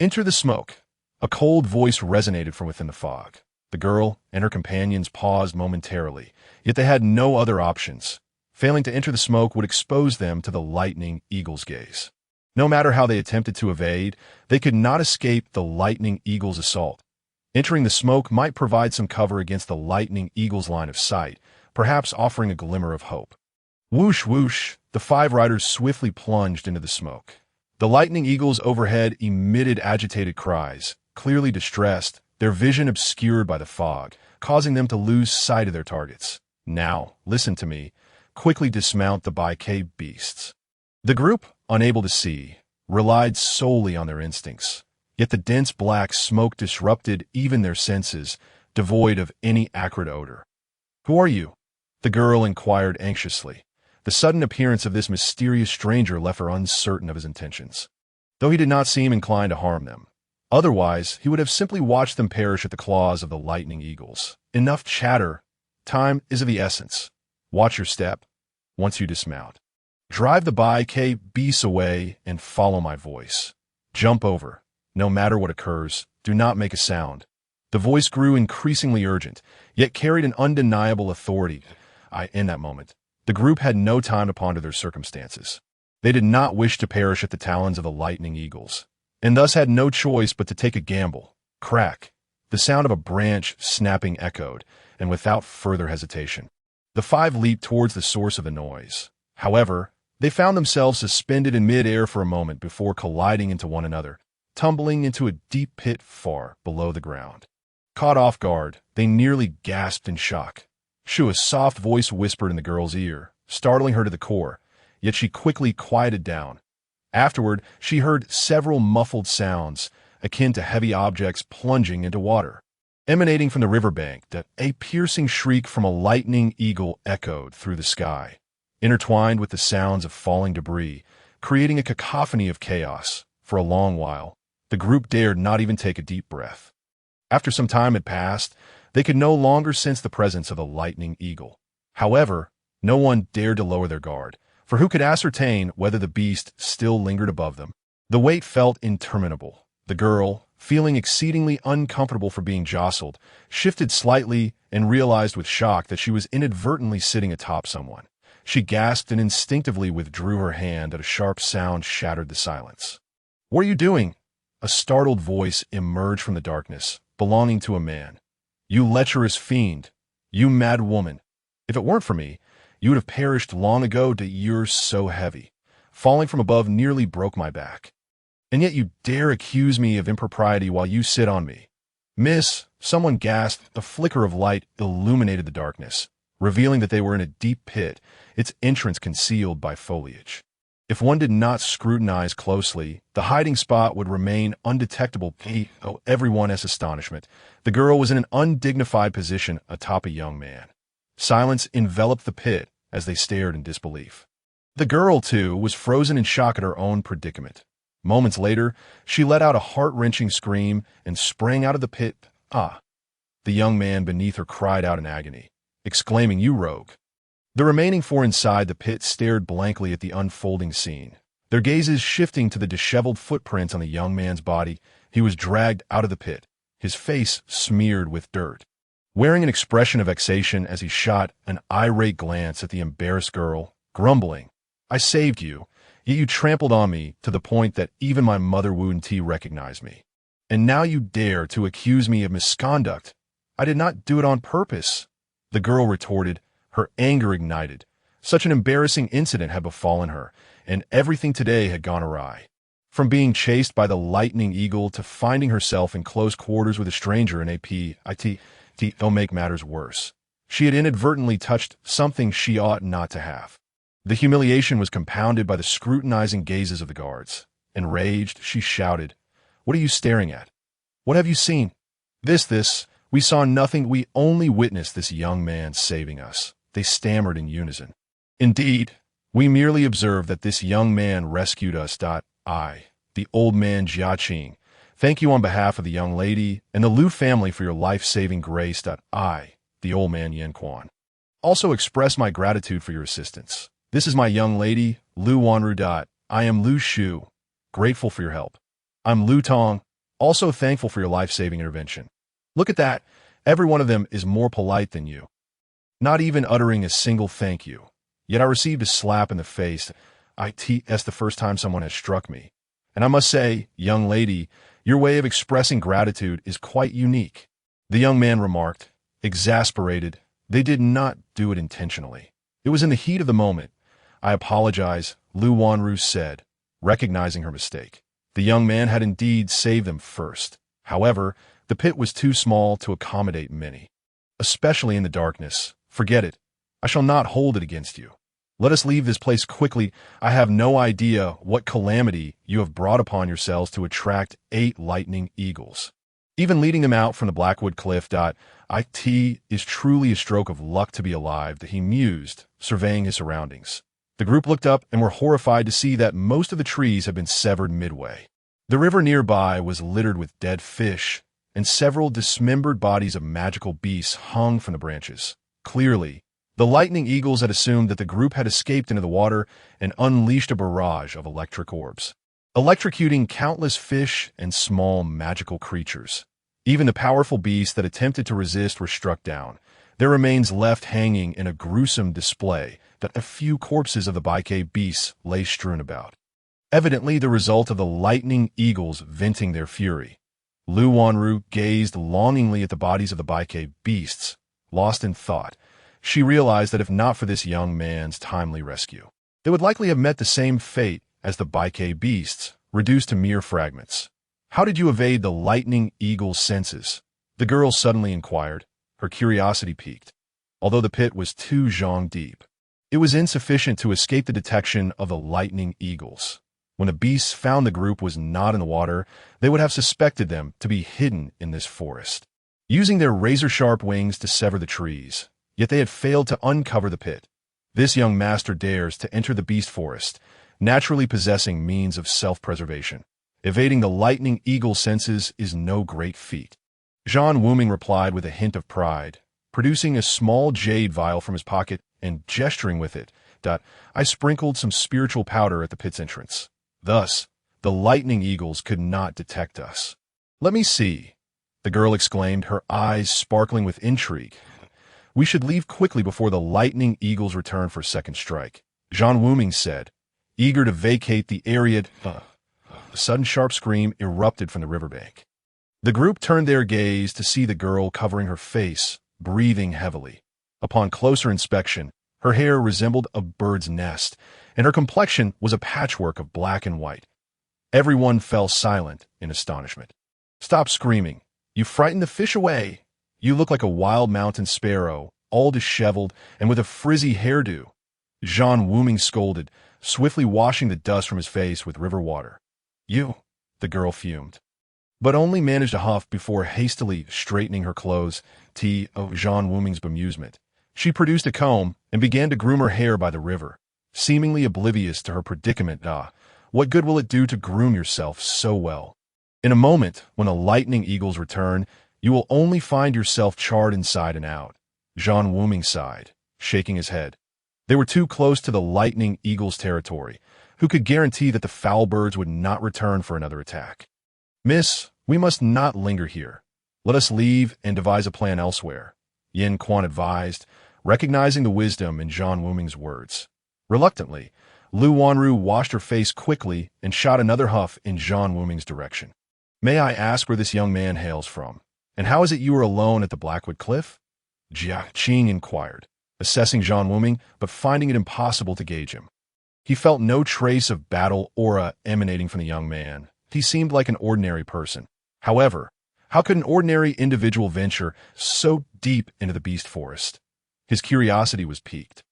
Enter the smoke. A cold voice resonated from within the fog. The girl and her companions paused momentarily, yet they had no other options. Failing to enter the smoke would expose them to the lightning eagle's gaze. No matter how they attempted to evade, they could not escape the lightning eagle's assault. Entering the smoke might provide some cover against the lightning eagle's line of sight, perhaps offering a glimmer of hope. Whoosh, whoosh, the 5 riders swiftly plunged into the smoke. The lightning eagles overhead emitted agitated cries, clearly distressed, their vision obscured by the fog, causing them to lose sight of their targets. Now, listen to me. Quickly dismount the Baikai beasts. The group, unable to see, relied solely on their instincts. Yet the dense black smoke disrupted even their senses, devoid of any acrid odor. Who are you? The girl inquired anxiously. The sudden appearance of this mysterious stranger left her uncertain of his intentions, though he did not seem inclined to harm them. Otherwise, he would have simply watched them perish at the claws of the lightning eagles. Enough chatter. Time is of the essence. Watch your step once you dismount. Drive the Baikai beasts away and follow my voice. Jump over. No matter what occurs, do not make a sound. The voice grew increasingly urgent, yet carried an undeniable authority. In that moment, the group had no time to ponder their circumstances. They did not wish to perish at the talons of the lightning eagles, and thus had no choice but to take a gamble. Crack! The sound of a branch snapping echoed, and without further hesitation, the 5 leaped towards the source of the noise. However, they found themselves suspended in mid-air for a moment before colliding into one another, tumbling into a deep pit far below the ground. Caught off guard, they nearly gasped in shock. Shua's soft voice whispered in the girl's ear, startling her to the core, yet she quickly quieted down. Afterward, she heard several muffled sounds, akin to heavy objects plunging into water. Emanating from the riverbank, a piercing shriek from a lightning eagle echoed through the sky, intertwined with the sounds of falling debris, creating a cacophony of chaos. For a long while, the group dared not even take a deep breath. After some time had passed, they could no longer sense the presence of the lightning eagle. However, no one dared to lower their guard, for who could ascertain whether the beast still lingered above them? The wait felt interminable. The girl, feeling exceedingly uncomfortable for being jostled, shifted slightly and realized with shock that she was inadvertently sitting atop someone. She gasped and instinctively withdrew her hand as a sharp sound shattered the silence. "What are you doing?" A startled voice emerged from the darkness, belonging to a man. "You lecherous fiend! You mad woman! If it weren't for me, you would have perished long ago. You're so heavy. Falling from above nearly broke my back. And yet you dare accuse me of impropriety while you sit on me." "Miss," someone gasped. A flicker of light illuminated the darkness, revealing that they were in a deep pit, its entrance concealed by foliage. If one did not scrutinize closely, the hiding spot would remain undetectable. To everyone's astonishment, the girl was in an undignified position atop a young man. Silence enveloped the pit as they stared in disbelief. The girl, too, was frozen in shock at her own predicament. Moments later, she let out a heart-wrenching scream and sprang out of the pit. "Ah!" The young man beneath her cried out in agony, exclaiming, "You rogue!" The remaining 4 inside the pit stared blankly at the unfolding scene, their gazes shifting to the disheveled footprints on the young man's body. He was dragged out of the pit, his face smeared with dirt, wearing an expression of vexation as he shot an irate glance at the embarrassed girl, grumbling, "I saved you, yet you trampled on me to the point that even my mother Wu-Ti recognized me. And now you dare to accuse me of misconduct. I did not do it on purpose." The girl retorted, her anger ignited. Such an embarrassing incident had befallen her, and everything today had gone awry. From being chased by the lightning eagle to finding herself in close quarters with a stranger in a pit, don't make matters worse. She had inadvertently touched something she ought not to have. The humiliation was compounded by the scrutinizing gazes of the guards. Enraged, she shouted, "What are you staring at? What have you seen?" We saw nothing, we only witnessed this young man saving us. They stammered in unison. Indeed, we merely observed that this young man rescued us. The old man Jiaqing, thank you on behalf of the young lady and the Lu family for your life-saving grace. The old man Yan Quan, also express my gratitude for your assistance. This is my young lady, Lu Wanru. I am Lu Shu, grateful for your help. I'm Lu Tong, also thankful for your life-saving intervention. Look at that. Every one of them is more polite than you, not even uttering a single thank you. Yet I received a slap in the face. It's the first time someone has struck me. And I must say, young lady, your way of expressing gratitude is quite unique. The young man remarked, exasperated. They did not do it intentionally. It was in the heat of the moment. I apologize, Lu Wanru said, recognizing her mistake. The young man had indeed saved them first. However, the pit was too small to accommodate many. Especially in the darkness. Forget it. I shall not hold it against you. Let us leave this place quickly. I have no idea what calamity you have brought upon yourselves to attract 8 lightning eagles. Even leading them out from the Blackwood Cliff. It is truly a stroke of luck to be alive, he mused, surveying his surroundings. The group looked up and were horrified to see that most of the trees had been severed midway. The river nearby was littered with dead fish, and several dismembered bodies of magical beasts hung from the branches. Clearly, the lightning eagles had assumed that the group had escaped into the water and unleashed a barrage of electric orbs, electrocuting countless fish and small magical creatures. Even the powerful beasts that attempted to resist were struck down, their remains left hanging in a gruesome display that a few corpses of the Baike beasts lay strewn about. Evidently the result of the lightning eagles venting their fury. Lu Wanru gazed longingly at the bodies of the Baike beasts. Lost in thought, she realized that if not for this young man's timely rescue, they would likely have met the same fate as the Baike beasts, reduced to mere fragments. How did you evade the lightning eagle's senses? The girl suddenly inquired, her curiosity piqued. Although the pit was 2 zhang deep, it was insufficient to escape the detection of the lightning eagles. When the beasts found the group was not in the water, they would have suspected them to be hidden in this forest, using their razor-sharp wings to sever the trees. Yet they had failed to uncover the pit. This young master dares to enter the beast forest, naturally possessing means of self-preservation. Evading the lightning eagle senses is no great feat. Zhan Wuming replied with a hint of pride, producing a small jade vial from his pocket and gesturing with it. I sprinkled some spiritual powder at the pit's entrance. Thus, the lightning eagles could not detect us. Let me see, the girl exclaimed, her eyes sparkling with intrigue. We should leave quickly before the lightning eagles return for a second strike, Zhan Wuming said, eager to vacate the area. A sudden sharp scream erupted from the riverbank. The group turned their gaze to see the girl covering her face, breathing heavily. Upon closer inspection, her hair resembled a bird's nest, and her complexion was a patchwork of black and white. Everyone fell silent in astonishment. Stop screaming. You frightened the fish away. You look like a wild mountain sparrow, all disheveled and with a frizzy hairdo. Zhan Wuming scolded, swiftly washing the dust from his face with river water. You, the girl fumed, but only managed to huff before hastily straightening her clothes. Zhan Wuming's bemusement. She produced a comb and began to groom her hair by the river, seemingly oblivious to her predicament. What good will it do to groom yourself so well? In a moment, when the lightning eagles return, you will only find yourself charred inside and out. Zhan Wuming sighed, shaking his head. They were too close to the lightning eagle's territory. Who could guarantee that the foul birds would not return for another attack? Miss, we must not linger here. Let us leave and devise a plan elsewhere, Yan Quan advised, recognizing the wisdom in Zhan Wuming's words. Reluctantly, Lu Wanru washed her face quickly and shot another huff in Zhan Wuming's direction. May I ask where this young man hails from? And how is it you are alone at the Blackwood Cliff? Jiaqing inquired, assessing Zhan Wuming, but finding it impossible to gauge him. He felt no trace of battle aura emanating from the young man. He seemed like an ordinary person. However, how could an ordinary individual venture so deep into the beast forest? His curiosity was piqued.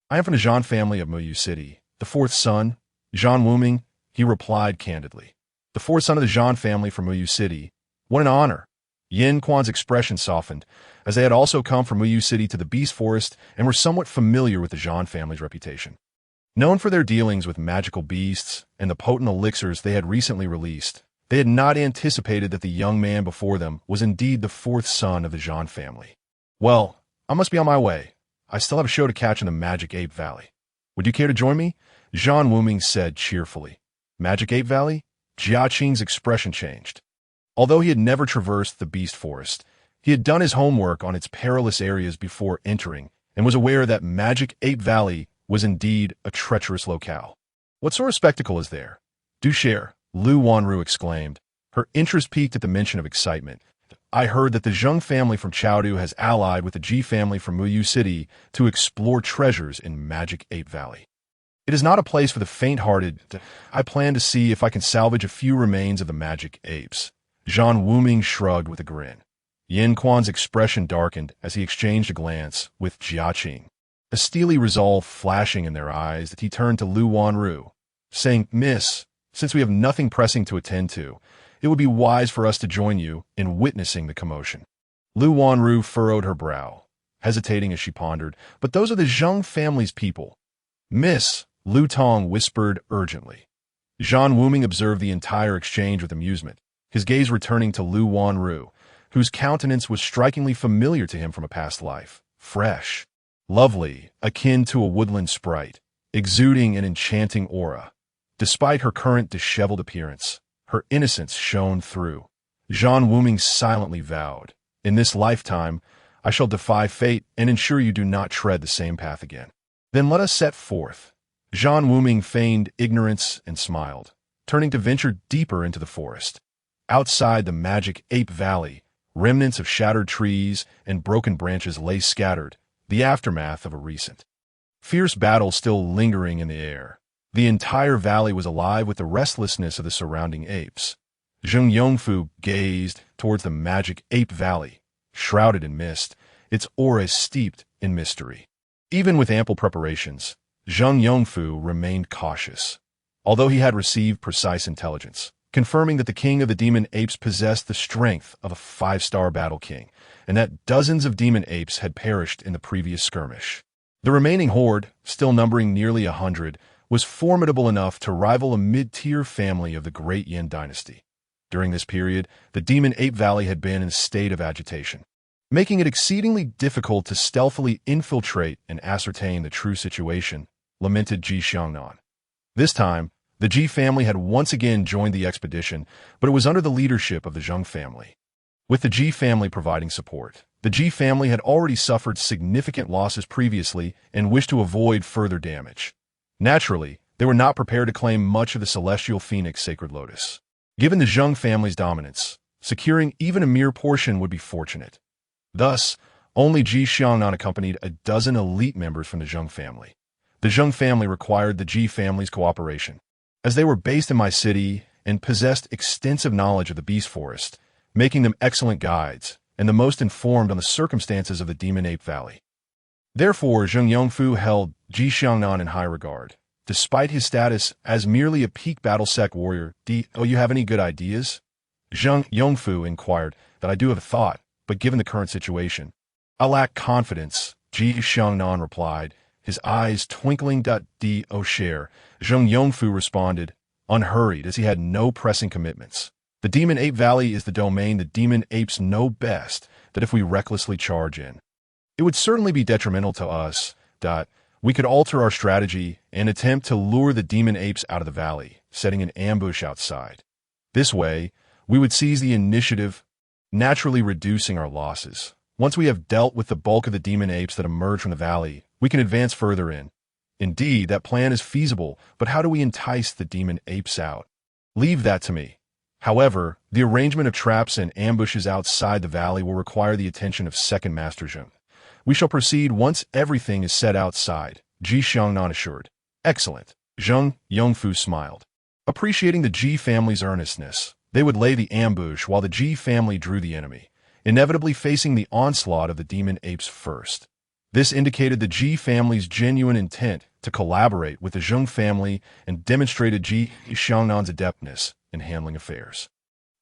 I am from the Zhan family of Muyu City, the 4th son, Zhan Wuming, he replied candidly. The 4th son of the Zhan family from Muyu City. What an honor. Yin Quan's expression softened, as they had also come from Muyu City to the Beast Forest and were somewhat familiar with the Zhan family's reputation. Known for their dealings with magical beasts and the potent elixirs they had recently released, they had not anticipated that the young man before them was indeed the fourth son of the Zhan family. Well, I must be on my way. I still have a show to catch in the Magic Ape Valley. Would you care to join me? Zhan Wuming said cheerfully. Magic Ape Valley? Jia Qing's expression changed. Although he had never traversed the Beast Forest, he had done his homework on its perilous areas before entering and was aware that Magic Ape Valley was indeed a treacherous locale. What sort of spectacle is there? Do share, Lu Wanru exclaimed. Her interest piqued at the mention of excitement. I heard that the Zheng family from Chengdu has allied with the Ji family from Muyu City to explore treasures in Magic Ape Valley. It is not a place for the faint-hearted. I plan to see if I can salvage a few remains of the magic apes. Zhan Wuming shrugged with a grin. Yin Quan's expression darkened as he exchanged a glance with Jia Qing, a steely resolve flashing in their eyes that he turned to Lu Wanru, saying, Miss, since we have nothing pressing to attend to, it would be wise for us to join you in witnessing the commotion. Lu Wanru furrowed her brow, hesitating as she pondered, but those are the Zheng family's people. Miss, Lu Tong whispered urgently. Zhan Wuming observed the entire exchange with amusement, his gaze returning to Lu Wanru, whose countenance was strikingly familiar to him from a past life, fresh, lovely, akin to a woodland sprite, exuding an enchanting aura. Despite her current disheveled appearance, her innocence shone through. Zhan Wuming silently vowed, in this lifetime, I shall defy fate and ensure you do not tread the same path again. Then let us set forth. Zhan Wuming feigned ignorance and smiled, turning to venture deeper into the forest. Outside the Magic Ape Valley, remnants of shattered trees and broken branches lay scattered, the aftermath of a recent fierce battle still lingering in the air. The entire valley was alive with the restlessness of the surrounding apes. Zheng Yongfu gazed towards the Magic Ape Valley, shrouded in mist, its aura steeped in mystery. Even with ample preparations, Zheng Yongfu remained cautious, although he had received precise intelligence, confirming that the king of the demon apes possessed the strength of a 5-star battle king, and that dozens of demon apes had perished in the previous skirmish. The remaining horde, still numbering nearly 100, was formidable enough to rival a mid-tier family of the Great Yin dynasty. During this period, the Demon Ape Valley had been in a state of agitation, making it exceedingly difficult to stealthily infiltrate and ascertain the true situation, lamented Ji Xiangnan. This time, the Ji family had once again joined the expedition, but it was under the leadership of the Zheng family. With the Ji family providing support, the Ji family had already suffered significant losses previously and wished to avoid further damage. Naturally, they were not prepared to claim much of the celestial phoenix sacred lotus. Given the Zheng family's dominance, securing even a mere portion would be fortunate. Thus, only Ji Xiangnan accompanied a dozen elite members from the Zheng family. The Zheng family required the Ji family's cooperation, as they were based in my city and possessed extensive knowledge of the Beast Forest, making them excellent guides and the most informed on the circumstances of the Demon Ape Valley. Therefore, Zheng Yongfu held Ji Xiangnan in high regard, despite his status as merely a peak battle-sec warrior. Oh, you have any good ideas? Zheng Yongfu inquired. That I do have a thought, but given the current situation, I lack confidence, Ji Xiangnan replied, his eyes twinkling. Do share, Zheng Yongfu responded, unhurried as he had no pressing commitments. The Demon Ape Valley is the domain the demon apes know best, that if we recklessly charge in, it would certainly be detrimental to us. We could alter our strategy and attempt to lure the demon apes out of the valley, setting an ambush outside. This way, we would seize the initiative, naturally reducing our losses. Once we have dealt with the bulk of the demon apes that emerge from the valley, we can advance further in. Indeed, that plan is feasible, but how do we entice the demon apes out? Leave that to me. However, the arrangement of traps and ambushes outside the valley will require the attention of Second Master Zheng. We shall proceed once everything is set outside, Ji Xiangnan assured. Excellent. Zheng Yongfu smiled. Appreciating the Ji family's earnestness, they would lay the ambush while the Ji family drew the enemy, inevitably facing the onslaught of the demon apes first. This indicated the Ji family's genuine intent to collaborate with the Zheng family and demonstrated Ji Xiangnan's adeptness in handling affairs.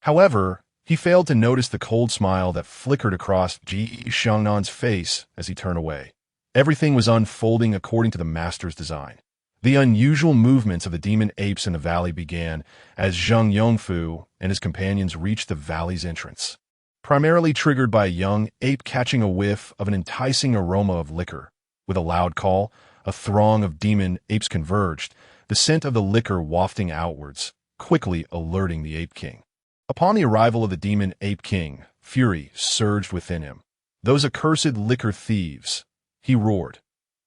However, He failed to notice the cold smile that flickered across Ji Xiangnan's face as he turned away. Everything was unfolding according to the master's design. The unusual movements of the demon apes in the valley began as Zhang Yongfu and his companions reached the valley's entrance. Primarily triggered by a young ape catching a whiff of an enticing aroma of liquor. With a loud call, a throng of demon apes converged, the scent of the liquor wafting outwards, quickly alerting the Ape King. Upon the arrival of the demon Ape King, fury surged within him. "Those accursed liquor thieves!" he roared.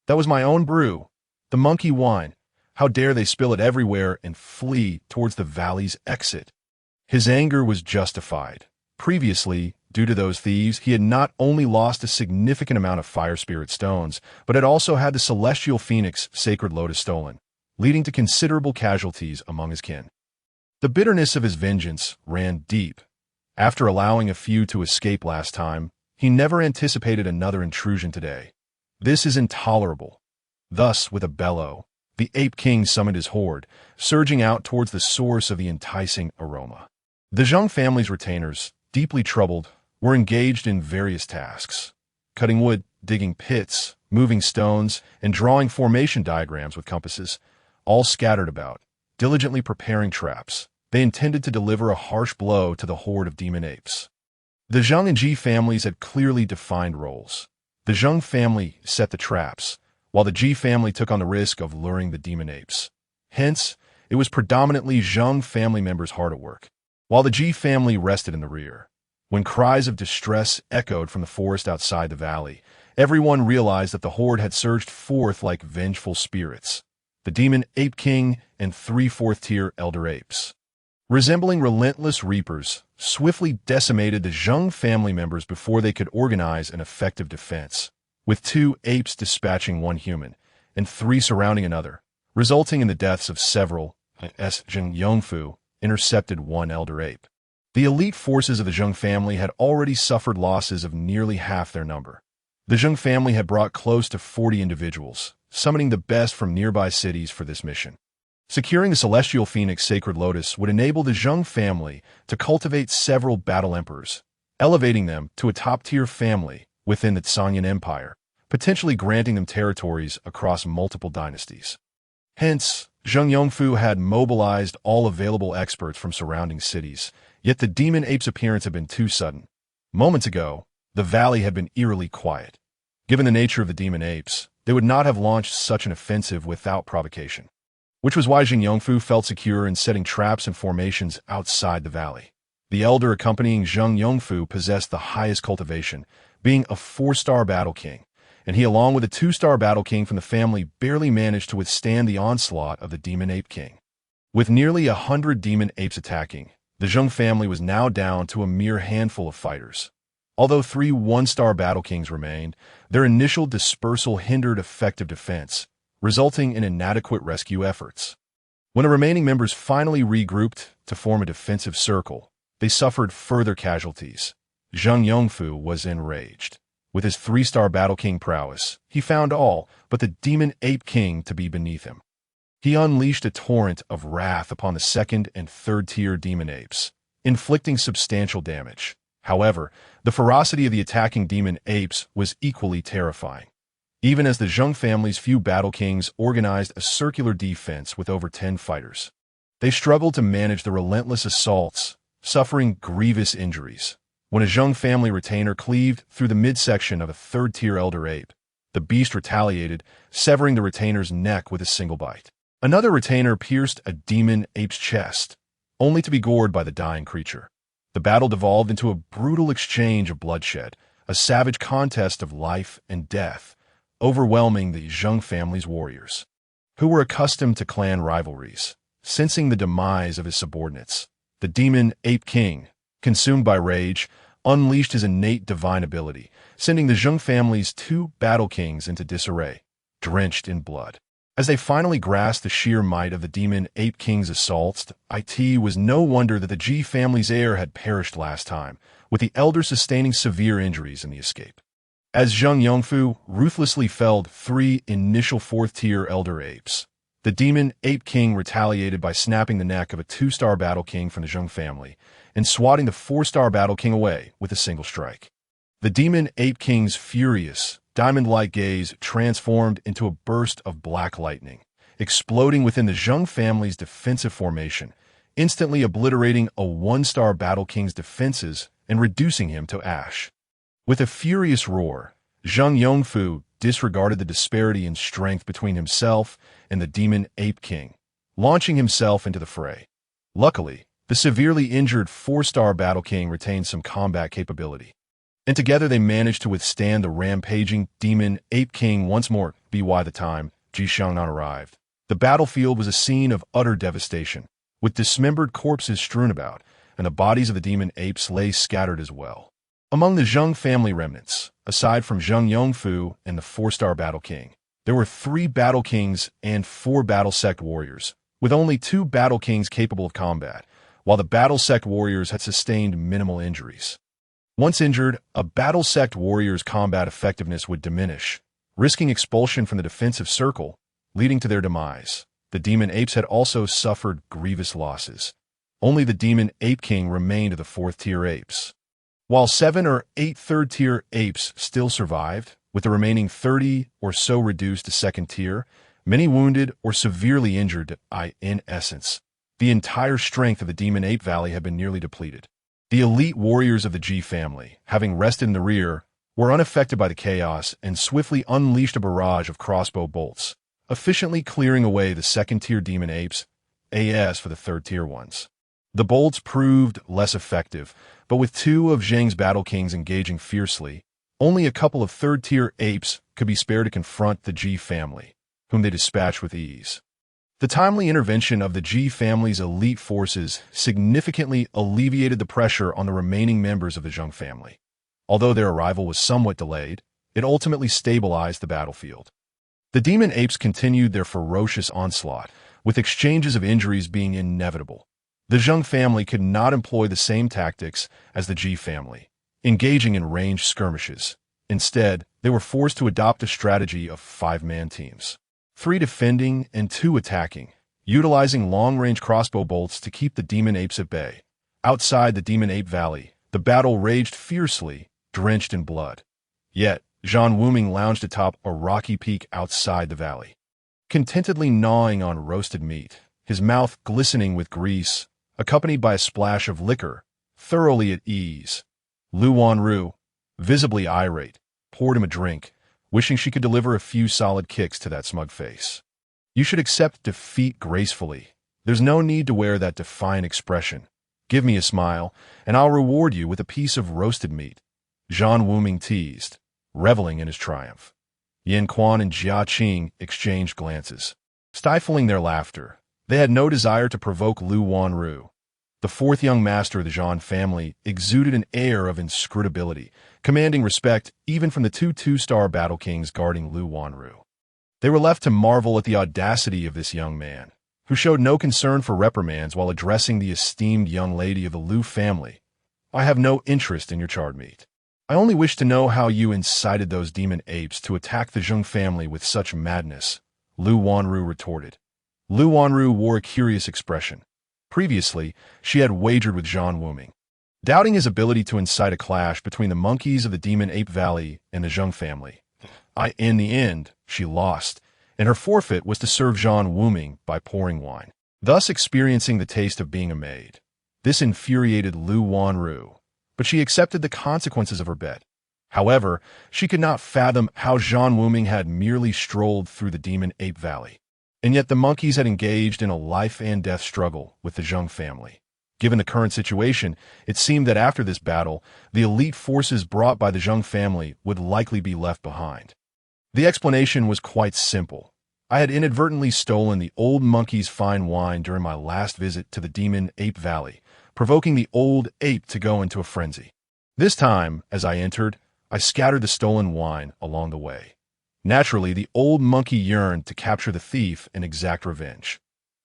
"That was my own brew, the monkey wine. How dare they spill it everywhere and flee towards the valley's exit?" His anger was justified. Previously, due to those thieves, he had not only lost a significant amount of fire spirit stones, but had also had the celestial phoenix sacred lotus stolen, leading to considerable casualties among his kin. The bitterness of his vengeance ran deep. After allowing a few to escape last time, he never anticipated another intrusion today. This is intolerable. Thus, with a bellow, the Ape King summoned his horde, surging out towards the source of the enticing aroma. The Zhang family's retainers, deeply troubled, were engaged in various tasks: cutting wood, digging pits, moving stones, and drawing formation diagrams with compasses, all scattered about, diligently preparing traps. They intended to deliver a harsh blow to the horde of demon apes. The Zhang and Ji families had clearly defined roles. The Zhang family set the traps, while the Ji family took on the risk of luring the demon apes. Hence, it was predominantly Zhang family members hard at work, while the Ji family rested in the rear. When cries of distress echoed from the forest outside the valley, everyone realized that the horde had surged forth like vengeful spirits. The demon Ape King and 3 fourth-tier elder apes, resembling relentless reapers, swiftly decimated the Zhang family members before they could organize an effective defense, with 2 apes dispatching 1 human and 3 surrounding another, resulting in the deaths of several. Zhang Yongfu intercepted 1 elder ape. The elite forces of the Zhang family had already suffered losses of nearly half their number. The Zhang family had brought close to 40 individuals, summoning the best from nearby cities for this mission. Securing the celestial phoenix sacred lotus would enable the Zhang family to cultivate several battle emperors, elevating them to a top-tier family within the Sangyan Empire, potentially granting them territories across multiple dynasties. Hence, Zhang Yongfu had mobilized all available experts from surrounding cities, yet the demon ape's appearance had been too sudden. Moments ago, the valley had been eerily quiet. Given the nature of the demon apes, they would not have launched such an offensive without provocation, which was why Zhang Yongfu felt secure in setting traps and formations outside the valley. The elder accompanying Zhang Yongfu possessed the highest cultivation, being a 4-star battle king, and he, along with a 2-star battle king from the family, barely managed to withstand the onslaught of the demon ape king. With nearly 100 demon apes attacking, the Zhang family was now down to a mere handful of fighters. Although 3 1-star battle kings remained, their initial dispersal hindered effective defense, resulting in inadequate rescue efforts. When the remaining members finally regrouped to form a defensive circle, they suffered further casualties. Zhang Yongfu was enraged. With his 3-star battle king prowess, he found all but the demon ape king to be beneath him. He unleashed a torrent of wrath upon the 2nd and 3rd-tier demon apes, inflicting substantial damage. However, the ferocity of the attacking demon apes was equally terrifying. Even as the Zhang family's few battle kings organized a circular defense with over 10 fighters, they struggled to manage the relentless assaults, suffering grievous injuries. When a Zhang family retainer cleaved through the midsection of a 3rd-tier elder ape, the beast retaliated, severing the retainer's neck with a single bite. Another retainer pierced a demon ape's chest, only to be gored by the dying creature. The battle devolved into a brutal exchange of bloodshed, a savage contest of life and death, overwhelming the Zhang family's warriors, who were accustomed to clan rivalries. Sensing the demise of his subordinates, the demon ape king, consumed by rage, unleashed his innate divine ability, sending the Zhang family's 2 battle kings into disarray, drenched in blood. As they finally grasped the sheer might of the demon ape king's assaults, it was no wonder that the Ji family's heir had perished last time, with the elder sustaining severe injuries in the escape. As Zhang Yongfu ruthlessly felled 3 initial 4th-tier elder apes, the demon ape king retaliated by snapping the neck of a 2-star battle king from the Zhang family, and swatting the 4-star Battle King away with a single strike. The Demon Ape King's furious, diamond-like gaze transformed into a burst of black lightning, exploding within the Zhang family's defensive formation, instantly obliterating a 1-star Battle King's defenses and reducing him to ash. With a furious roar, Zhang Yongfu disregarded the disparity in strength between himself and the Demon Ape King, launching himself into the fray. Luckily, the severely injured 4-star Battle King retained some combat capability, and together they managed to withstand the rampaging Demon Ape King once more. By the time Ji Xiangnan arrived, the battlefield was a scene of utter devastation, with dismembered corpses strewn about, and the bodies of the demon apes lay scattered as well. Among the Zhang family remnants, aside from Zhang Yongfu and the 4-star Battle King, there were 3 Battle Kings and 4 Battle Sect warriors, with only 2 Battle Kings capable of combat, while the Battle Sect warriors had sustained minimal injuries. Once injured, a Battle Sect warrior's combat effectiveness would diminish, risking expulsion from the defensive circle, leading to their demise. The Demon Apes had also suffered grievous losses. Only the Demon Ape King remained of the 4th-tier apes, while 7 or 8 3rd-tier apes still survived, with the remaining 30 or so reduced to 2nd tier, many wounded or severely injured. In essence, the entire strength of the Demon Ape Valley had been nearly depleted. The elite warriors of the Ji family, having rested in the rear, were unaffected by the chaos and swiftly unleashed a barrage of crossbow bolts, efficiently clearing away the 2nd-tier demon apes, as for the 3rd-tier ones. The bolts proved less effective, but with 2 of Zhang's Battle Kings engaging fiercely, only a couple of 3rd-tier apes could be spared to confront the Ji family, whom they dispatched with ease. The timely intervention of the Ji family's elite forces significantly alleviated the pressure on the remaining members of the Zhang family. Although their arrival was somewhat delayed, it ultimately stabilized the battlefield. The demon apes continued their ferocious onslaught, with exchanges of injuries being inevitable. The Zhang family could not employ the same tactics as the Ji family, engaging in ranged skirmishes. Instead, they were forced to adopt a strategy of 5-man teams, 3 defending and 2 attacking, utilizing long-range crossbow bolts to keep the demon apes at bay. Outside the Demon Ape Valley, the battle raged fiercely, drenched in blood. Yet, Zhan Wuming lounged atop a rocky peak outside the valley, contentedly gnawing on roasted meat, his mouth glistening with grease, accompanied by a splash of liquor, thoroughly at ease. Lu Wanru, visibly irate, poured him a drink, wishing she could deliver a few solid kicks to that smug face. You should accept defeat gracefully. There's no need to wear that defiant expression. Give me a smile, and I'll reward you with a piece of roasted meat. Zhan Wuming teased, reveling in his triumph. Yin Quan and Jia Qing exchanged glances, stifling their laughter. They had no desire to provoke Lu Wanru. The 4th young master of the Zhan family exuded an air of inscrutability, commanding respect even from the 2 2-star Battle Kings guarding Lu Wanru. They were left to marvel at the audacity of this young man, who showed no concern for reprimands while addressing the esteemed young lady of the Lu family. I have no interest in your charred meat. I only wish to know how you incited those demon apes to attack the Zhang family with such madness, Lu Wanru retorted. Lu Wanru wore a curious expression. Previously, she had wagered with Zhan Wuming, doubting his ability to incite a clash between the monkeys of the Demon Ape Valley and the Zhang family. In the end, she lost, and her forfeit was to serve Zhan Wuming by pouring wine, thus experiencing the taste of being a maid. This infuriated Lu Wanru, but she accepted the consequences of her bet. However, she could not fathom how Zhan Wuming had merely strolled through the Demon Ape Valley, and yet the monkeys had engaged in a life-and-death struggle with the Zhang family. Given the current situation, it seemed that after this battle, the elite forces brought by the Zhang family would likely be left behind. The explanation was quite simple. I had inadvertently stolen the old monkey's fine wine during my last visit to the Demon Ape Valley, provoking the old ape to go into a frenzy. This time, as I entered, I scattered the stolen wine along the way. Naturally, the old monkey yearned to capture the thief and exact revenge.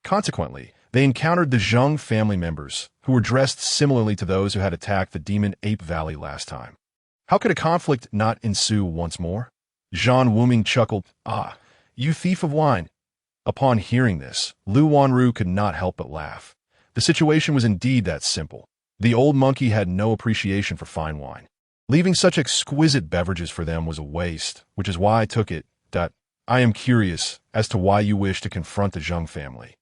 Consequently, they encountered the Zhang family members, who were dressed similarly to those who had attacked the Demon Ape Valley last time. How could a conflict not ensue once more? Zhan Wuming chuckled, "Ah, you thief of wine." Upon hearing this, Lu Wanru could not help but laugh. The situation was indeed that simple. The old monkey had no appreciation for fine wine. Leaving such exquisite beverages for them was a waste, which is why I took it. I am curious as to why you wish to confront the Zhang family.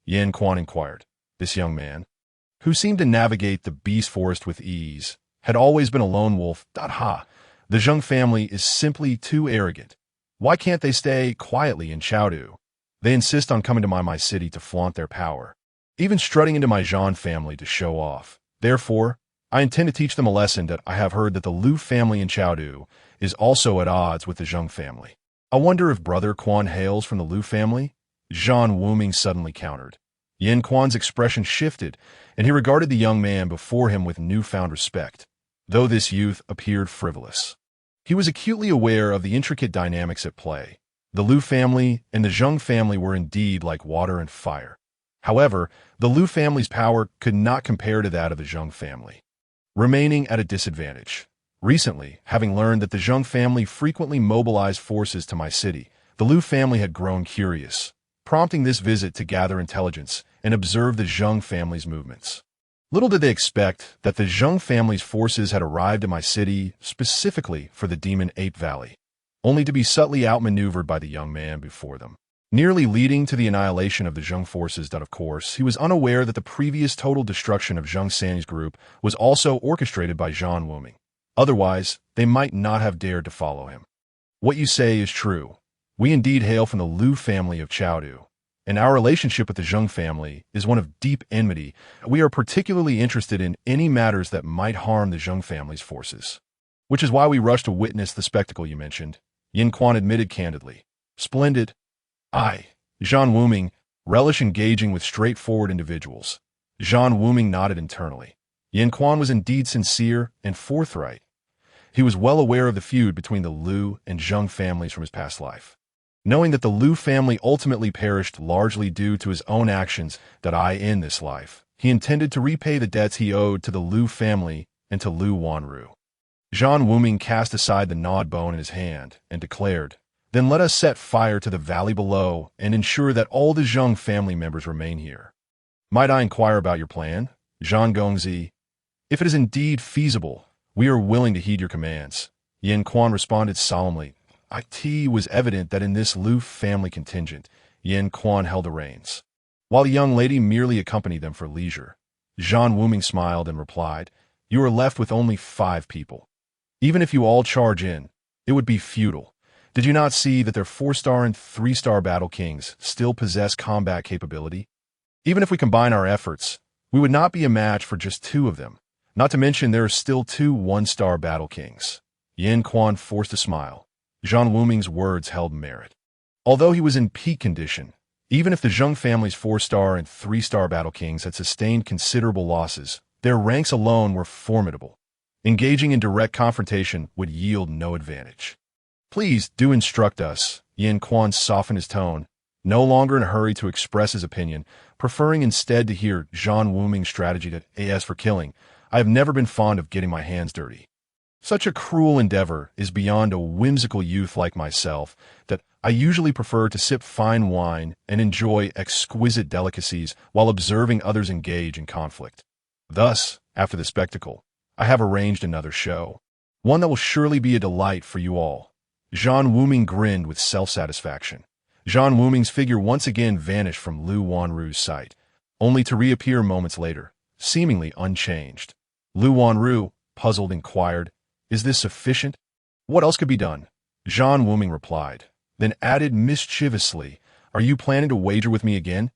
Yin Quan inquired. This young man, who seemed to navigate the beast forest with ease, had always been a lone wolf. Ha! The Zhang family is simply too arrogant. Why can't they stay quietly in Chengdu? They insist on coming to my city to flaunt their power, even strutting into my Zhan family to show off. Therefore, I intend to teach them a lesson that I have heard that the Lu family in Chengdu is also at odds with the Zhang family. I wonder if Brother Quan hails from the Lu family? Zhan Wuming suddenly countered. Yin Quan's expression shifted, and he regarded the young man before him with newfound respect, though this youth appeared frivolous. He was acutely aware of the intricate dynamics at play. The Lu family and the Zhang family were indeed like water and fire. However, the Lu family's power could not compare to that of the Zhang family, remaining at a disadvantage. Recently, having learned that the Zhang family frequently mobilized forces to my city, the Lu family had grown curious, prompting this visit to gather intelligence and observe the Zhang family's movements. Little did they expect that the Zhang family's forces had arrived in my city specifically for the Demon Ape Valley, only to be subtly outmaneuvered by the young man before them, nearly leading to the annihilation of the Zhang forces. Of course, he was unaware that the previous total destruction of Zhang San's group was also orchestrated by Zhan Wuming. Otherwise, they might not have dared to follow him. What you say is true. We indeed hail from the Lu family of Chengdu, and our relationship with the Zhang family is one of deep enmity. We are particularly interested in any matters that might harm the Zhang family's forces, which is why we rushed to witness the spectacle you mentioned. Yin Quan admitted candidly. Splendid. I, Zhan Wuming, relish engaging with straightforward individuals. Zhan Wuming nodded internally. Yin Quan was indeed sincere and forthright. He was well aware of the feud between the Lu and Zhang families from his past life. Knowing that the Lu family ultimately perished largely due to his own actions in this life, he intended to repay the debts he owed to the Lu family and to Lu Wanru. Zhan Wuming cast aside the gnawed bone in his hand and declared, Then let us set fire to the valley below and ensure that all the Zhang family members remain here. Might I inquire about your plan, Zhan Gongzi? If it is indeed feasible, we are willing to heed your commands. Yin Quan responded solemnly. It was evident that in this Lu family contingent, Yin Quan held the reins, while the young lady merely accompanied them for leisure. Zhan Wuming smiled and replied, You are left with only 5 people. Even if you all charge in, it would be futile. Did you not see that their 4-star and 3-star battle kings still possess combat capability? Even if we combine our efforts, we would not be a match for just 2 of them. Not to mention there are still 2 1-star battle kings. Yin Quan forced a smile. Zhan Wuming's words held merit. Although he was in peak condition, even if the Zhang family's 4-star and 3-star battle kings had sustained considerable losses, their ranks alone were formidable. Engaging in direct confrontation would yield no advantage. Please do instruct us. Yin Quan softened his tone, no longer in a hurry to express his opinion, preferring instead to hear Zhan Wuming's strategy. As for killing, I have never been fond of getting my hands dirty. Such a cruel endeavor is beyond a whimsical youth like myself that I usually prefer to sip fine wine and enjoy exquisite delicacies while observing others engage in conflict. Thus, after the spectacle, I have arranged another show, one that will surely be a delight for you all. Zhan Wuming grinned with self-satisfaction. Zhan Wuming's figure once again vanished from Lu Wanru's sight, only to reappear moments later, seemingly unchanged. Lu Wanru, puzzled, inquired, Is this sufficient? What else could be done? Zhan Wuming replied, then added mischievously, Are you planning to wager with me again?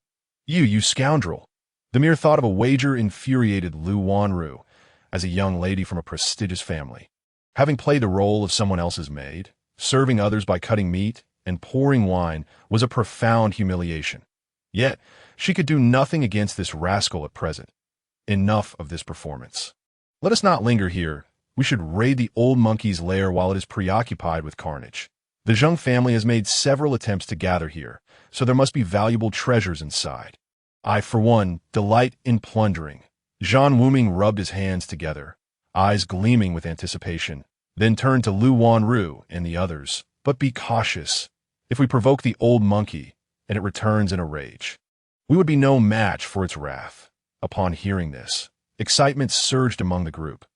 You scoundrel! The mere thought of a wager infuriated Lu Wanru, as a young lady from a prestigious family. Having played the role of someone else's maid, serving others by cutting meat and pouring wine was a profound humiliation. Yet, she could do nothing against this rascal at present. Enough of this performance. Let us not linger here. We should raid the old monkey's lair while it is preoccupied with carnage. The Zhang family has made several attempts to gather here, so there must be valuable treasures inside. I, for one, delight in plundering. Zhan Wuming rubbed his hands together, eyes gleaming with anticipation, then turned to Lu Wanru and the others. But be cautious. If we provoke the old monkey, and it returns in a rage, we would be no match for its wrath. Upon hearing this, Excitement surged among the group.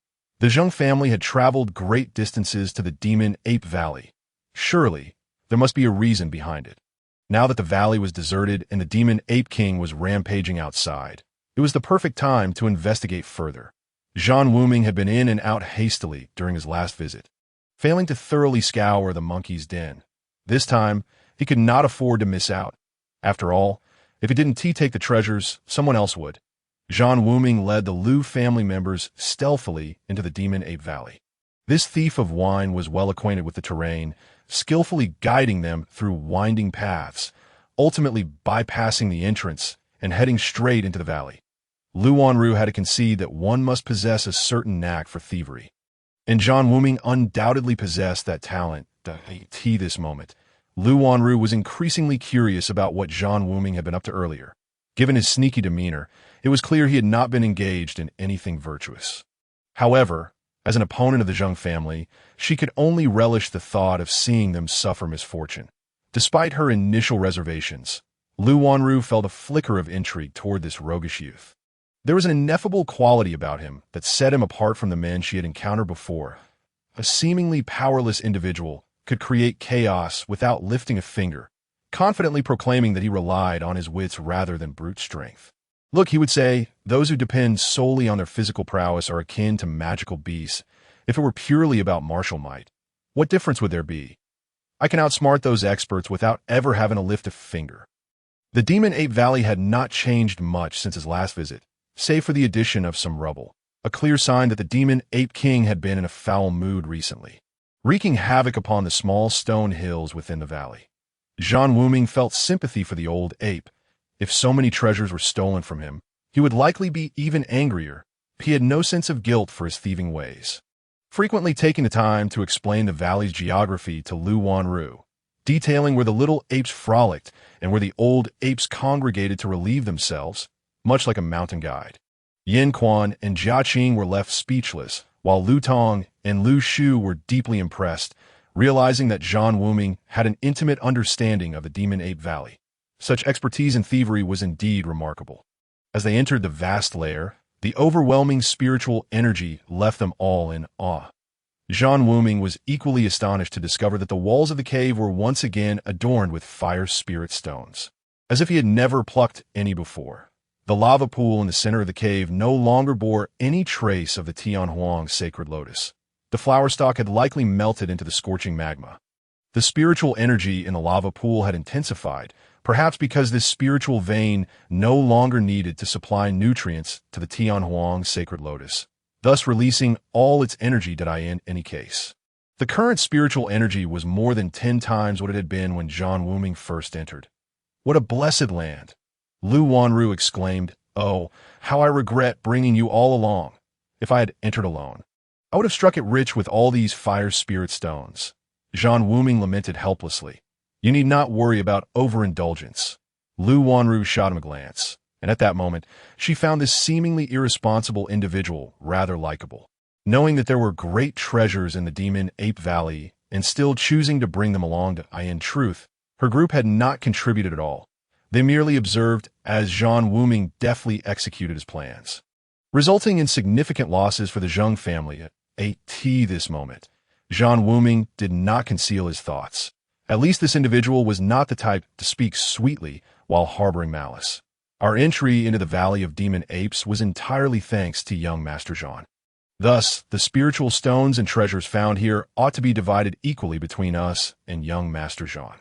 The Zhang family had traveled great distances to the Demon Ape Valley. Surely, there must be a reason behind it. Now that the valley was deserted and the Demon Ape King was rampaging outside, it was the perfect time to investigate further. Zhan Wuming had been in and out hastily during his last visit, failing to thoroughly scour the monkey's den. This time, he could not afford to miss out. After all, if he didn't take the treasures, someone else would. Zhan Wuming led the Liu family members stealthily into the Demon Ape Valley. This thief of wine was well acquainted with the terrain, skillfully guiding them through winding paths, ultimately bypassing the entrance and heading straight into the valley. Lu Wanru had to concede that one must possess a certain knack for thievery. And Zhan Wuming undoubtedly possessed that talent. This moment, Lu Wanru was increasingly curious about what Zhan Wuming had been up to earlier. Given his sneaky demeanor, it was clear he had not been engaged in anything virtuous. However, as an opponent of the Zhang family, she could only relish the thought of seeing them suffer misfortune. Despite her initial reservations, Lu Wanru felt a flicker of intrigue toward this roguish youth. There was an ineffable quality about him that set him apart from the men she had encountered before. A seemingly powerless individual could create chaos without lifting a finger, confidently proclaiming that he relied on his wits rather than brute strength. Look, he would say, those who depend solely on their physical prowess are akin to magical beasts. If it were purely about martial might, what difference would there be? I can outsmart those experts without ever having to lift a finger. The Demon Ape Valley had not changed much since his last visit, save for the addition of some rubble, a clear sign that the Demon Ape King had been in a foul mood recently, wreaking havoc upon the small stone hills within the valley. Zhan Wuming felt sympathy for the old ape. If so many treasures were stolen from him, he would likely be even angrier. He had no sense of guilt for his thieving ways. Frequently taking the time to explain the valley's geography to Lu Wanru, detailing where the little apes frolicked and where the old apes congregated to relieve themselves, much like a mountain guide. Yin Quan and Jia Qing were left speechless, while Lu Tong and Lu Shu were deeply impressed, realizing that Zhan Wuming had an intimate understanding of the Demon Ape Valley. Such expertise in thievery was indeed remarkable. As they entered the vast lair, the overwhelming spiritual energy left them all in awe. Zhan Wuming was equally astonished to discover that the walls of the cave were once again adorned with fire spirit stones, as if he had never plucked any before. The lava pool in the center of the cave no longer bore any trace of the Tianhuang sacred lotus. The flower stalk had likely melted into the scorching magma. The spiritual energy in the lava pool had intensified, perhaps because this spiritual vein no longer needed to supply nutrients to the Tianhuang sacred lotus, thus releasing all its energy in any case. The current spiritual energy was more than 10 times what it had been when Zhan Wuming first entered. What a blessed land! Lu Wanru exclaimed, "Oh, how I regret bringing you all along. If I had entered alone, I would have struck it rich with all these fire spirit stones." Zhan Wuming lamented helplessly. "You need not worry about overindulgence." Lu Wanru shot him a glance, and at that moment, she found this seemingly irresponsible individual rather likable. Knowing that there were great treasures in the Demon Ape Valley and still choosing to bring them along to in truth, her group had not contributed at all. They merely observed as Zhan Wuming deftly executed his plans, resulting in significant losses for the Zhang family. At this moment, Zhan Wuming did not conceal his thoughts. At least this individual was not the type to speak sweetly while harboring malice. Our entry into the Valley of Demon Apes was entirely thanks to young Master Zhan. Thus, the spiritual stones and treasures found here ought to be divided equally between us and young Master Zhan.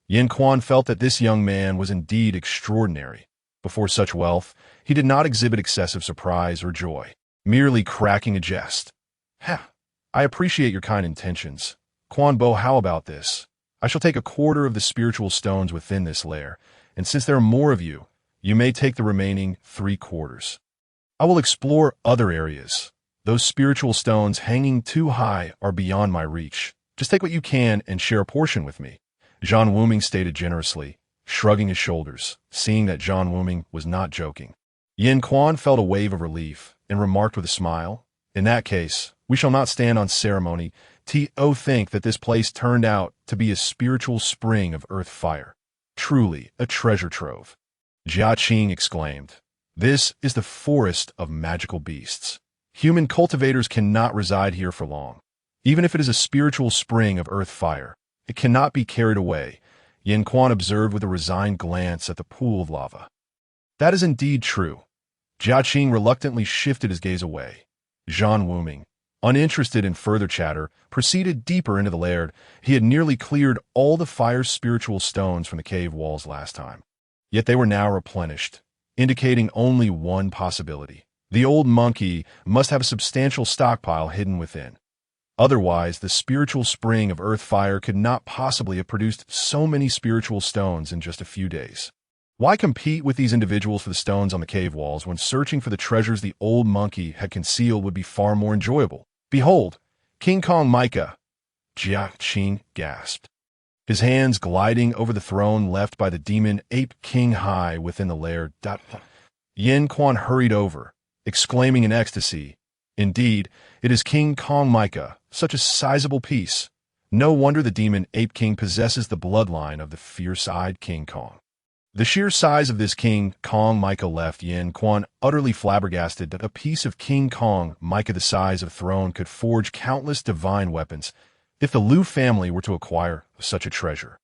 Yin Quan felt that this young man was indeed extraordinary. Before such wealth, he did not exhibit excessive surprise or joy, merely cracking a jest. "Ha! I appreciate your kind intentions. Quan Bo, how about this? I shall take a quarter of the spiritual stones within this lair, and since there are more of you, you may take the remaining 3/4. I will explore other areas. Those spiritual stones hanging too high are beyond my reach. Just take what you can and share a portion with me." Zhan Wuming stated generously, shrugging his shoulders, seeing that Zhan Wuming was not joking. Yin Quan felt a wave of relief and remarked with a smile, "In that case, we shall not stand on ceremony. Think that this place turned out to be a spiritual spring of earth fire. Truly a treasure trove." Jia Qing exclaimed, This is the forest of magical beasts. Human cultivators cannot reside here for long. Even if it is a spiritual spring of earth fire, it cannot be carried away, Yin Quan observed with a resigned glance at the pool of lava. That is indeed true. Jia Qing reluctantly shifted his gaze away. Zhan Wuming, uninterested in further chatter, proceeded deeper into the lair. He had nearly cleared all the fire's spiritual stones from the cave walls last time. Yet they were now replenished, indicating only one possibility. The old monkey must have a substantial stockpile hidden within. Otherwise, the spiritual spring of earth fire could not possibly have produced so many spiritual stones in just a few days. Why compete with these individuals for the stones on the cave walls when searching for the treasures the old monkey had concealed would be far more enjoyable? Behold, King Kong Micah, Jia Qing gasped, his hands gliding over the throne left by the demon ape king high within the lair. Yin Quan hurried over, exclaiming in ecstasy, "Indeed, it is King Kong Micah, such a sizable piece. No wonder the demon ape king possesses the bloodline of the fierce-eyed King Kong." The sheer size of this King Kong Micah left Yin Quan utterly flabbergasted that a piece of King Kong Micah the size of a throne could forge countless divine weapons if the Liu family were to acquire such a treasure.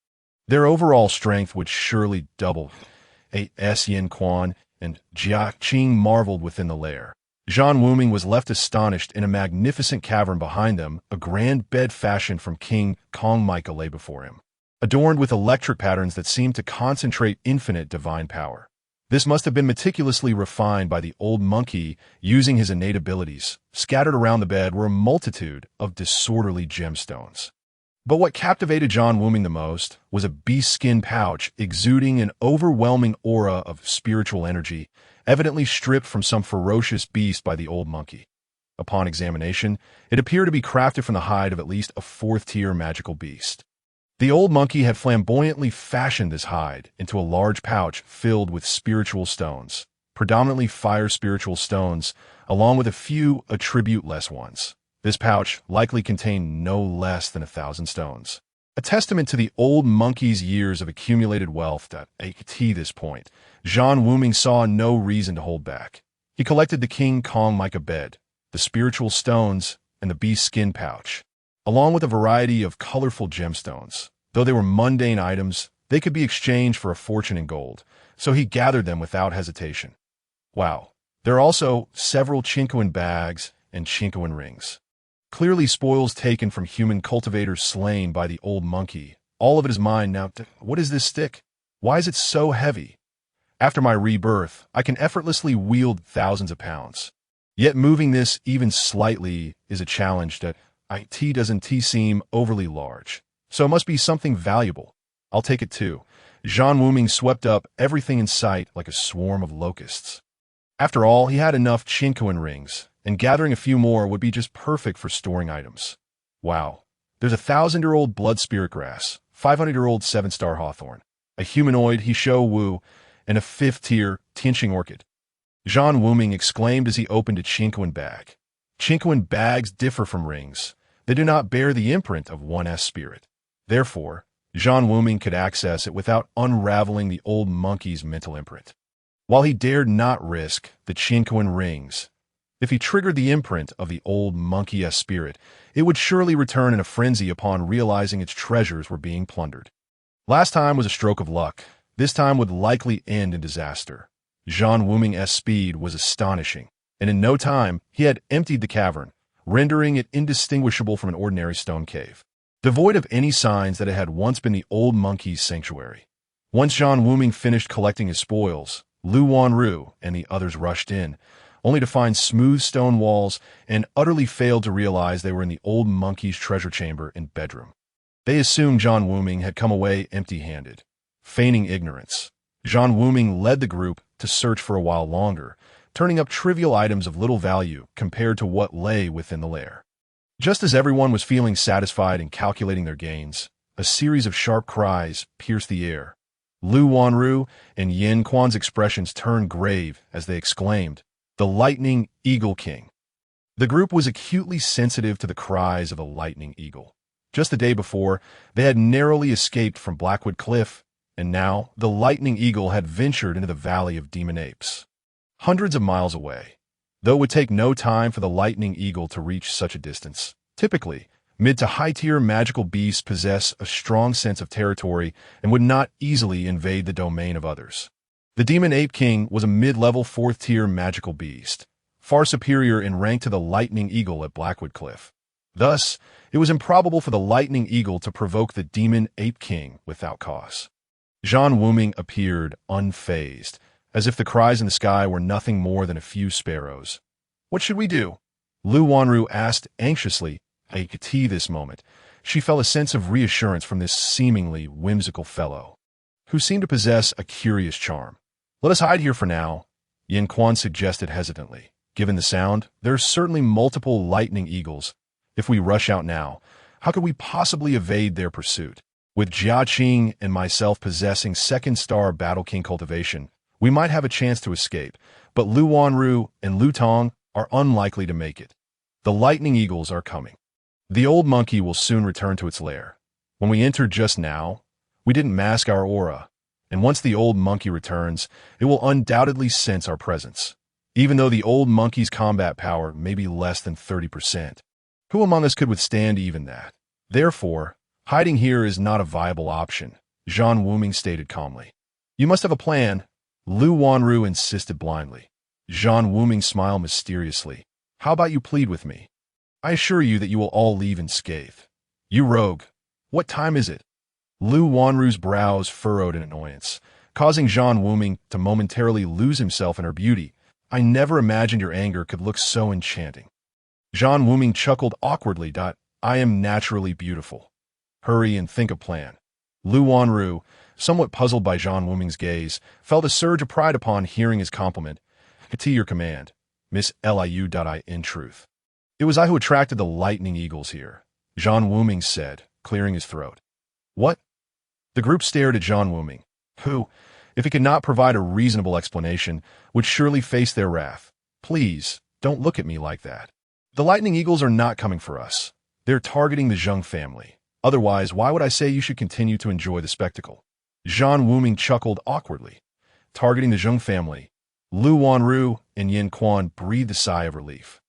Their overall strength would surely double. A.S. Yin Quan and Jia Qing marveled within the lair. Zhan Wuming was left astonished. In a magnificent cavern behind them, a grand bed fashioned from King Kong Micah lay before him, adorned with electric patterns that seemed to concentrate infinite divine power. This must have been meticulously refined by the old monkey using his innate abilities. Scattered around the bed were a multitude of disorderly gemstones. But what captivated Zhan Wuming the most was a beast skin pouch exuding an overwhelming aura of spiritual energy, evidently stripped from some ferocious beast by the old monkey. Upon examination, it appeared to be crafted from the hide of at least a fourth-tier magical beast. The old monkey had flamboyantly fashioned this hide into a large pouch filled with spiritual stones, predominantly fire spiritual stones, along with a few attribute-less ones. This pouch likely contained no less than 1,000 stones, a testament to the old monkey's years of accumulated wealth. At this point, Zhan Wuming saw no reason to hold back. He collected the King Kong Micah bed, the spiritual stones, and the beast skin pouch, along with a variety of colorful gemstones. Though they were mundane items, they could be exchanged for a fortune in gold, so he gathered them without hesitation. Wow, there are also several Chinquan bags and Chinquan rings. Clearly spoils taken from human cultivators slain by the old monkey. All of it is mine now. What is this stick? Why is it so heavy? After my rebirth, I can effortlessly wield thousands of pounds. Yet moving this even slightly is a challenge that doesn't seem overly large. So it must be something valuable. I'll take it too. Zhan Wuming swept up everything in sight like a swarm of locusts. After all, he had enough Chinquan rings, and gathering a few more would be just perfect for storing items. Wow. There's a 1,000-year-old blood spirit grass, 500-year-old 7-star hawthorn, a humanoid Hisho Wu, and a 5th-tier Tianqing orchid. Zhan Wuming exclaimed as he opened a Chinquan bag. Chinquan bags differ from rings. They do not bear the imprint of 1S spirit. Therefore, Zhan Wuming could access it without unraveling the old monkey's mental imprint. While he dared not risk the Chinquan rings, if he triggered the imprint of the old monkey-esque spirit, it would surely return in a frenzy upon realizing its treasures were being plundered. Last time was a stroke of luck. This time would likely end in disaster. Zhan Wuming's speed was astonishing, and in no time he had emptied the cavern, rendering it indistinguishable from an ordinary stone cave, devoid of any signs that it had once been the old monkey's sanctuary. Once Zhan Wuming finished collecting his spoils, Lu Wanru and the others rushed in, only to find smooth stone walls, and utterly failed to realize they were in the old monkey's treasure chamber and bedroom. They assumed Zhan Wuming had come away empty-handed. Feigning ignorance, Zhan Wuming led the group to search for a while longer, turning up trivial items of little value compared to what lay within the lair. Just as everyone was feeling satisfied and calculating their gains, a series of sharp cries pierced the air. Lu Wanru and Yin Quan's expressions turned grave as they exclaimed, "The Lightning Eagle King!" The group was acutely sensitive to the cries of a lightning eagle. Just the day before, they had narrowly escaped from Blackwood Cliff, and now the lightning eagle had ventured into the Valley of Demon Apes. hundreds of miles away, though it would take no time for the lightning eagle to reach such a distance. Typically, mid to high-tier magical beasts possess a strong sense of territory and would not easily invade the domain of others. The Demon Ape King was a mid-level 4th-tier magical beast, far superior in rank to the lightning eagle at Blackwood Cliff. Thus, it was improbable for the lightning eagle to provoke the Demon Ape King without cause. Zhan Wuming appeared unfazed, as if the cries in the sky were nothing more than a few sparrows. "What should we do?" Lu Wanru asked anxiously. I could see this moment. She felt a sense of reassurance from this seemingly whimsical fellow, who seemed to possess a curious charm. "Let us hide here for now," Yin Quan suggested hesitantly. "Given the sound, there are certainly multiple lightning eagles. If we rush out now, how could we possibly evade their pursuit? With Jia Qing and myself possessing 2nd star Battle King cultivation, we might have a chance to escape, but Lu Wanru and Lu Tong are unlikely to make it. The lightning eagles are coming. The old monkey will soon return to its lair. When we entered just now, we didn't mask our aura, and once the old monkey returns, it will undoubtedly sense our presence, even though the old monkey's combat power may be less than 30%. Who among us could withstand even that? Therefore, hiding here is not a viable option," Zhan Wuming stated calmly. "You must have a plan," Lu Wanru insisted blindly. Zhan Wuming smiled mysteriously. "How about you plead with me? I assure you that you will all leave unscathed." "You rogue! What time is it?" Lu Wanru's brows furrowed in annoyance, causing Zhan Wuming to momentarily lose himself in her beauty. "I never imagined your anger could look so enchanting." Zhan Wuming chuckled awkwardly. "I am naturally beautiful. Hurry and think a plan." Lu Wanru, somewhat puzzled by Zhan Wuming's gaze, felt a surge of pride upon hearing his compliment. "To your command, Miss Liu. In truth, it was I who attracted the lightning eagles here," Zhan Wuming said, clearing his throat. "What?" The group stared at Zhan Wuming, who, if he could not provide a reasonable explanation, would surely face their wrath. "Please, don't look at me like that. The lightning eagles are not coming for us. They're targeting the Zheng family. Otherwise, why would I say you should continue to enjoy the spectacle?" Zhan Wuming chuckled awkwardly. Targeting the Zheng family. Lu Wanru and Yin Quan breathed a sigh of relief,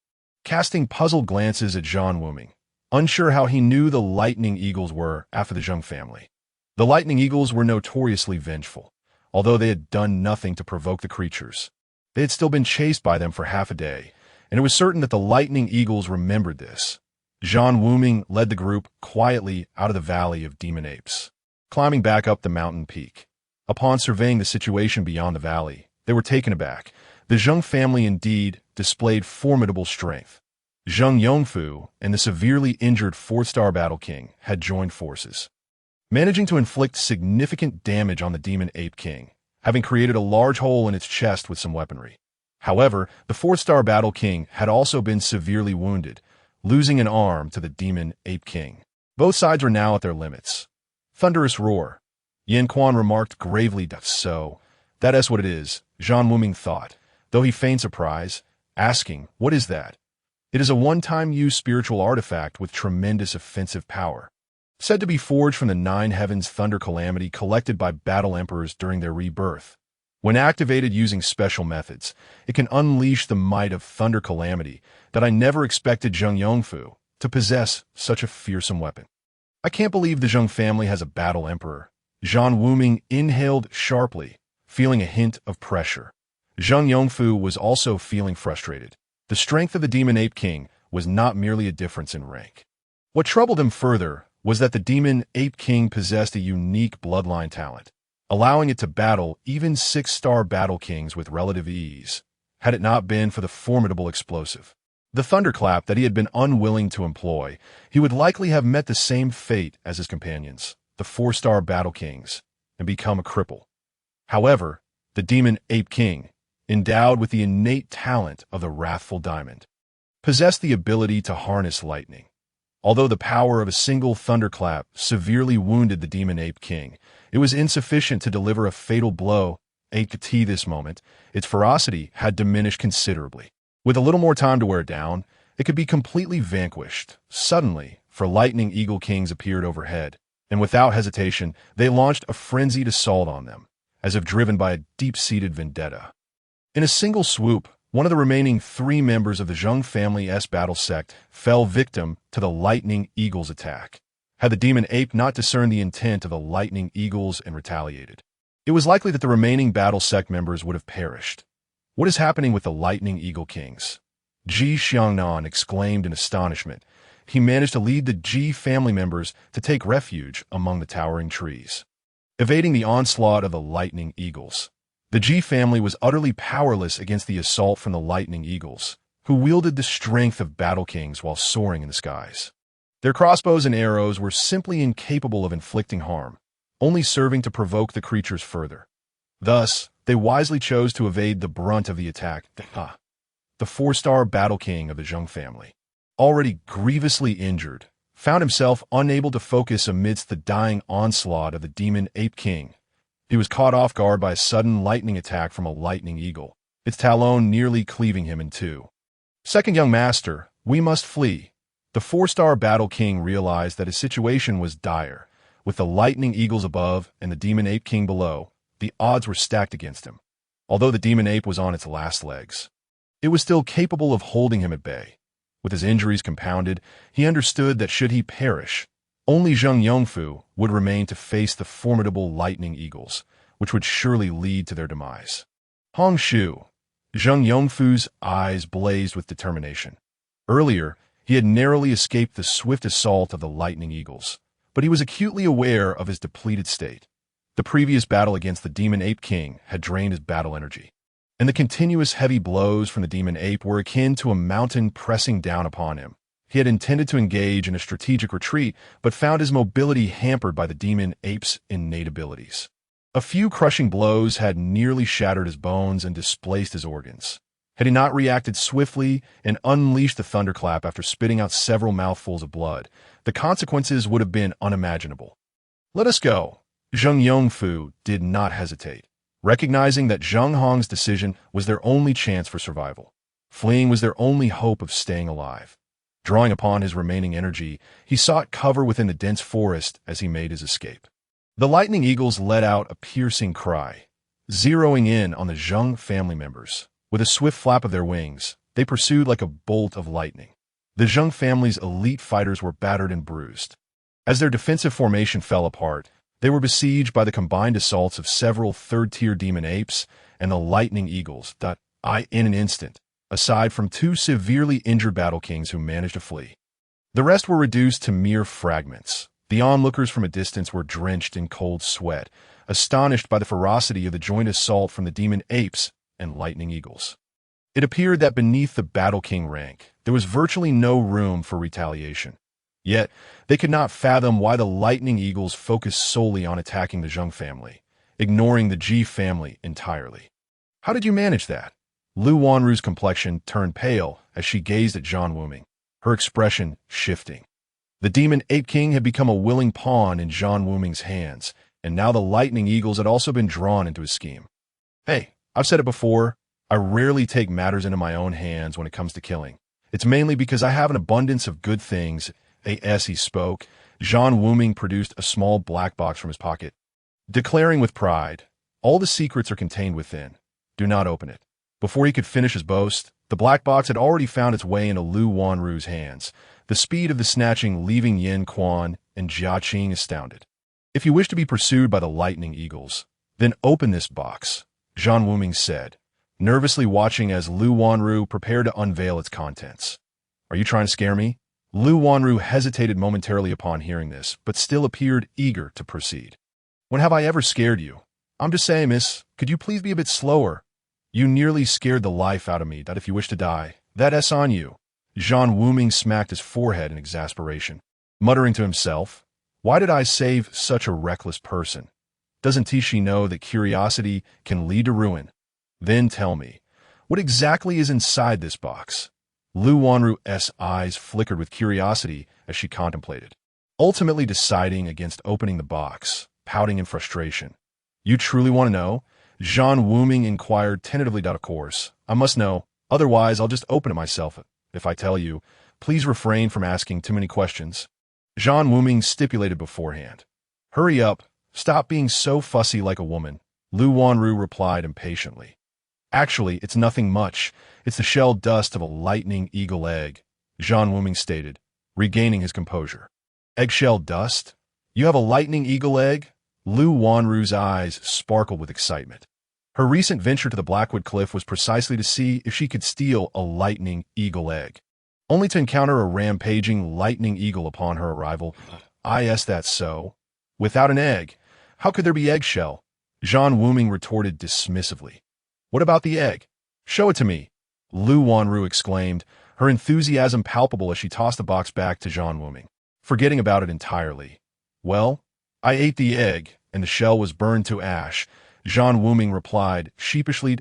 casting puzzled glances at Zhan Wuming, unsure how he knew the lightning eagles were after the Zheng family. The lightning eagles were notoriously vengeful, although they had done nothing to provoke the creatures. They had still been chased by them for half a day, and it was certain that the lightning eagles remembered this. Zhan Wuming led the group quietly out of the valley of demon apes, climbing back up the mountain peak. Upon surveying the situation beyond the valley, they were taken aback. The Zheng family indeed displayed formidable strength. Zheng Yongfu and the severely injured 4th-star Battle King had joined forces, managing to inflict significant damage on the Demon Ape King, having created a large hole in its chest with some weaponry. However, the 4th-star Battle King had also been severely wounded, losing an arm to the Demon Ape King. Both sides were now at their limits. Thunderous roar. Yin Quan remarked gravely. "So, that's what it is," Zhan Wuming thought, though he feigned surprise, asking, "What is that?" "It is a one-time use spiritual artifact with tremendous offensive power, said to be forged from the 9 heavens thunder calamity collected by battle emperors during their rebirth. When activated using special methods, it can unleash the might of thunder calamity that I never expected Zheng Yongfu to possess such a fearsome weapon. I can't believe the Zheng family has a battle emperor." Zhan Wuming inhaled sharply, feeling a hint of pressure. Zheng Yongfu was also feeling frustrated. The strength of the Demon Ape King was not merely a difference in rank. What troubled him further was that the Demon Ape King possessed a unique bloodline talent, allowing it to battle even 6-star Battle Kings with relative ease, had it not been for the formidable explosive. The thunderclap that he had been unwilling to employ, he would likely have met the same fate as his companions, the 4-star Battle Kings, and become a cripple. However, the Demon Ape King, endowed with the innate talent of the Wrathful Diamond, possessed the ability to harness lightning. Although the power of a single thunderclap severely wounded the Demon Ape King, it was insufficient to deliver a fatal blow. At this moment, its ferocity had diminished considerably. With a little more time to wear it down, it could be completely vanquished. Suddenly, for lightning eagle kings appeared overhead, and without hesitation, they launched a frenzied assault on them, as if driven by a deep-seated vendetta. In a single swoop, one of the remaining 3 members of the Zhang family's battle sect fell victim to the Lightning Eagle's attack. Had the demon ape not discerned the intent of the Lightning Eagles and retaliated, it was likely that the remaining battle sect members would have perished. What is happening with the Lightning Eagle Kings? Ji Xiangnan exclaimed in astonishment. He managed to lead the Ji family members to take refuge among the towering trees, evading the onslaught of the Lightning Eagles. The Ji family was utterly powerless against the assault from the Lightning Eagles, who wielded the strength of battle kings while soaring in the skies. Their crossbows and arrows were simply incapable of inflicting harm, only serving to provoke the creatures further. Thus, they wisely chose to evade the brunt of the attack. The 4-star battle king of the Zhang family, already grievously injured, found himself unable to focus amidst the dying onslaught of the demon ape king. He was caught off guard by a sudden lightning attack from a lightning eagle, its talon nearly cleaving him in 2. Second young master, we must flee. The 4-star battle king realized that his situation was dire. With the lightning eagles above and the demon ape king below, the odds were stacked against him. Although the demon ape was on its last legs, it was still capable of holding him at bay. With his injuries compounded, he understood that should he perish, only Zhang Yongfu would remain to face the formidable lightning eagles, which would surely lead to their demise. Hong Shu. Zhang Yongfu's eyes blazed with determination. Earlier, he had narrowly escaped the swift assault of the lightning eagles, but he was acutely aware of his depleted state. The previous battle against the demon ape king had drained his battle energy, and the continuous heavy blows from the demon ape were akin to a mountain pressing down upon him. He had intended to engage in a strategic retreat, but found his mobility hampered by the demon ape's innate abilities. A few crushing blows had nearly shattered his bones and displaced his organs. Had he not reacted swiftly and unleashed the thunderclap after spitting out several mouthfuls of blood, the consequences would have been unimaginable. Let us go. Zhang Yongfu did not hesitate, recognizing that Zhang Hong's decision was their only chance for survival. Fleeing was their only hope of staying alive. Drawing upon his remaining energy, he sought cover within the dense forest as he made his escape. The lightning eagles let out a piercing cry, zeroing in on the Zhang family members. With a swift flap of their wings, they pursued like a bolt of lightning. The Zhang family's elite fighters were battered and bruised. As their defensive formation fell apart, they were besieged by the combined assaults of several third-tier demon apes and the lightning eagles that, in an instant, aside from 2 severely injured battle kings who managed to flee. The rest were reduced to mere fragments. The onlookers from a distance were drenched in cold sweat, astonished by the ferocity of the joint assault from the demon apes and lightning eagles. It appeared that beneath the battle king rank, there was virtually no room for retaliation. Yet, they could not fathom why the lightning eagles focused solely on attacking the Zhang family, ignoring the Ji family entirely. How did you manage that? Lu Wanru's complexion turned pale as she gazed at Zhan Wuming, her expression shifting. The demon ape king had become a willing pawn in Zhan Wuming's hands, and now the lightning eagles had also been drawn into his scheme. Hey, I've said it before, I rarely take matters into my own hands when it comes to killing. It's mainly because I have an abundance of good things. As he spoke, Zhan Wuming produced a small black box from his pocket, declaring with pride, all the secrets are contained within. Do not open it. Before he could finish his boast, the black box had already found its way into Lu Wanru's hands, the speed of the snatching leaving Yin Quan and Jia Qing astounded. If you wish to be pursued by the lightning eagles, then open this box, Zhan Wuming said, nervously watching as Lu Wanru prepared to unveil its contents. Are you trying to scare me? Lu Wanru hesitated momentarily upon hearing this, but still appeared eager to proceed. When have I ever scared you? I'm just saying, miss, could you please be a bit slower? You nearly scared the life out of me, that if you wish to die, that's on you. Zhan Wuming smacked his forehead in exasperation, muttering to himself, why did I save such a reckless person? Doesn't Tishi know that curiosity can lead to ruin? Then tell me, what exactly is inside this box? Lu Wanru's eyes flickered with curiosity as she contemplated, ultimately deciding against opening the box, pouting in frustration. You truly want to know? Zhan Wuming inquired tentatively. Of course, I must know, otherwise I'll just open it myself. If I tell you, please refrain from asking too many questions. Zhan Wuming stipulated beforehand. Hurry up, stop being so fussy like a woman, Lu Wanru replied impatiently. Actually, it's nothing much. It's the shell dust of a lightning eagle egg, Zhan Wuming stated, regaining his composure. Eggshell dust? You have a lightning eagle egg? Lu Wanru's eyes sparkled with excitement. Her recent venture to the Blackwood Cliff was precisely to see if she could steal a lightning eagle egg, only to encounter a rampaging lightning eagle upon her arrival. That's so. Without an egg, how could there be eggshell? Zhan Wuming retorted dismissively. What about the egg? Show it to me, Lu Wanru exclaimed, her enthusiasm palpable as she tossed the box back to Zhan Wuming, forgetting about it entirely. Well, I ate the egg, and the shell was burned to ash, Zhan Wuming replied, sheepishly.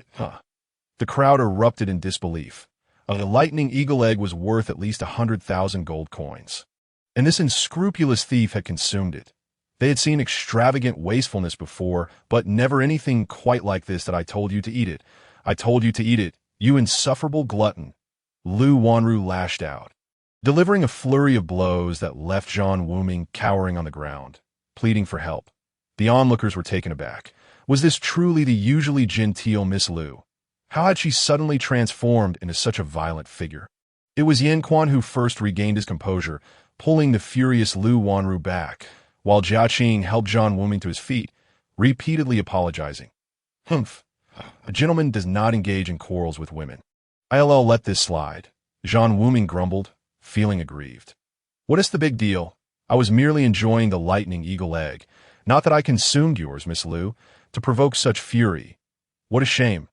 The crowd erupted in disbelief. A lightning eagle egg was worth at least 100,000 gold coins. And this unscrupulous thief had consumed it. They had seen extravagant wastefulness before, but never anything quite like this. That I told you to eat it. I told you to eat it, you insufferable glutton. Lu Wanru lashed out, delivering a flurry of blows that left Zhan Wuming cowering on the ground, pleading for help. The onlookers were taken aback. Was this truly the usually genteel Miss Lu? How had she suddenly transformed into such a violent figure? It was Yin Quan who first regained his composure, pulling the furious Lu Wanru back, while Jia Qing helped Zhan Wuming to his feet, repeatedly apologizing. Humph. A gentleman does not engage in quarrels with women. I'll let this slide, Zhan Wuming grumbled, feeling aggrieved. What is the big deal? I was merely enjoying the lightning eagle egg. Not that I consumed yours, Miss Lu, to provoke such fury. What a shame.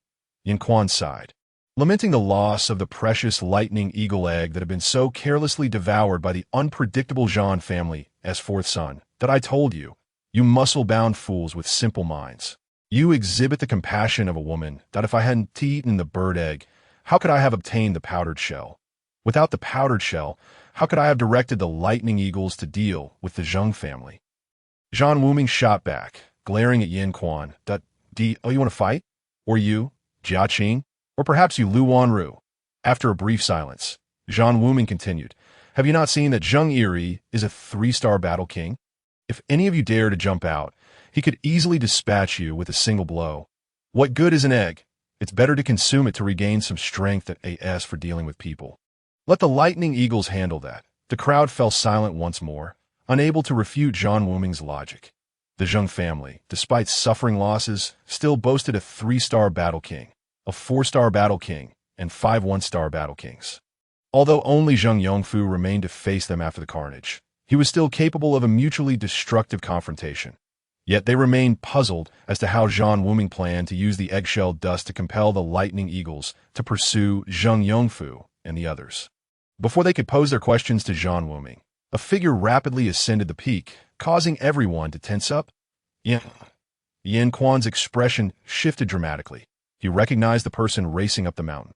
Yin Quan sighed, lamenting the loss of the precious lightning eagle egg that had been so carelessly devoured by the unpredictable Zhan family as fourth son. That I told you, you muscle-bound fools with simple minds. You exhibit the compassion of a woman that if I hadn't eaten the bird egg, how could I have obtained the powdered shell? Without the powdered shell, how could I have directed the lightning eagles to deal with the Zheng family? Zhan Wuming shot back, glaring at Yin Quan. You want to fight? Or you, Jia Qing? Or perhaps you, Lu Wanru? After a brief silence, Zhan Wuming continued, have you not seen that Zheng Eri is a 3-star battle king? If any of you dare to jump out, he could easily dispatch you with a single blow. What good is an egg? It's better to consume it to regain some strength than AS for dealing with people. Let the lightning eagles handle that. The crowd fell silent once more, unable to refute Zhan Wuming's logic. The Zheng family, despite suffering losses, still boasted a 3-star battle king, a 4-star battle king, and 5 1-star battle kings. Although only Zheng Yongfu remained to face them after the carnage, he was still capable of a mutually destructive confrontation. Yet they remained puzzled as to how Zhan Wuming planned to use the eggshell dust to compel the lightning eagles to pursue Zheng Yongfu and the others. Before they could pose their questions to Zhan Wuming, a figure rapidly ascended the peak, causing everyone to tense up. Yin Quan's expression shifted dramatically. He recognized the person racing up the mountain.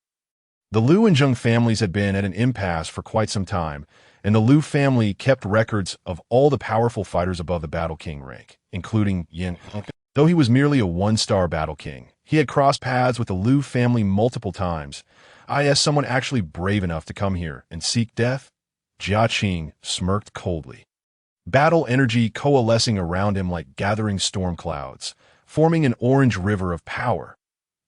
The Lu and Zheng families had been at an impasse for quite some time, and the Lu family kept records of all the powerful fighters above the Battle King rank, including Yin. Though he was merely a 1-star Battle King, he had crossed paths with the Lu family multiple times. Someone actually brave enough to come here and seek death? Jia Qing smirked coldly, battle energy coalescing around him like gathering storm clouds, forming an orange river of power.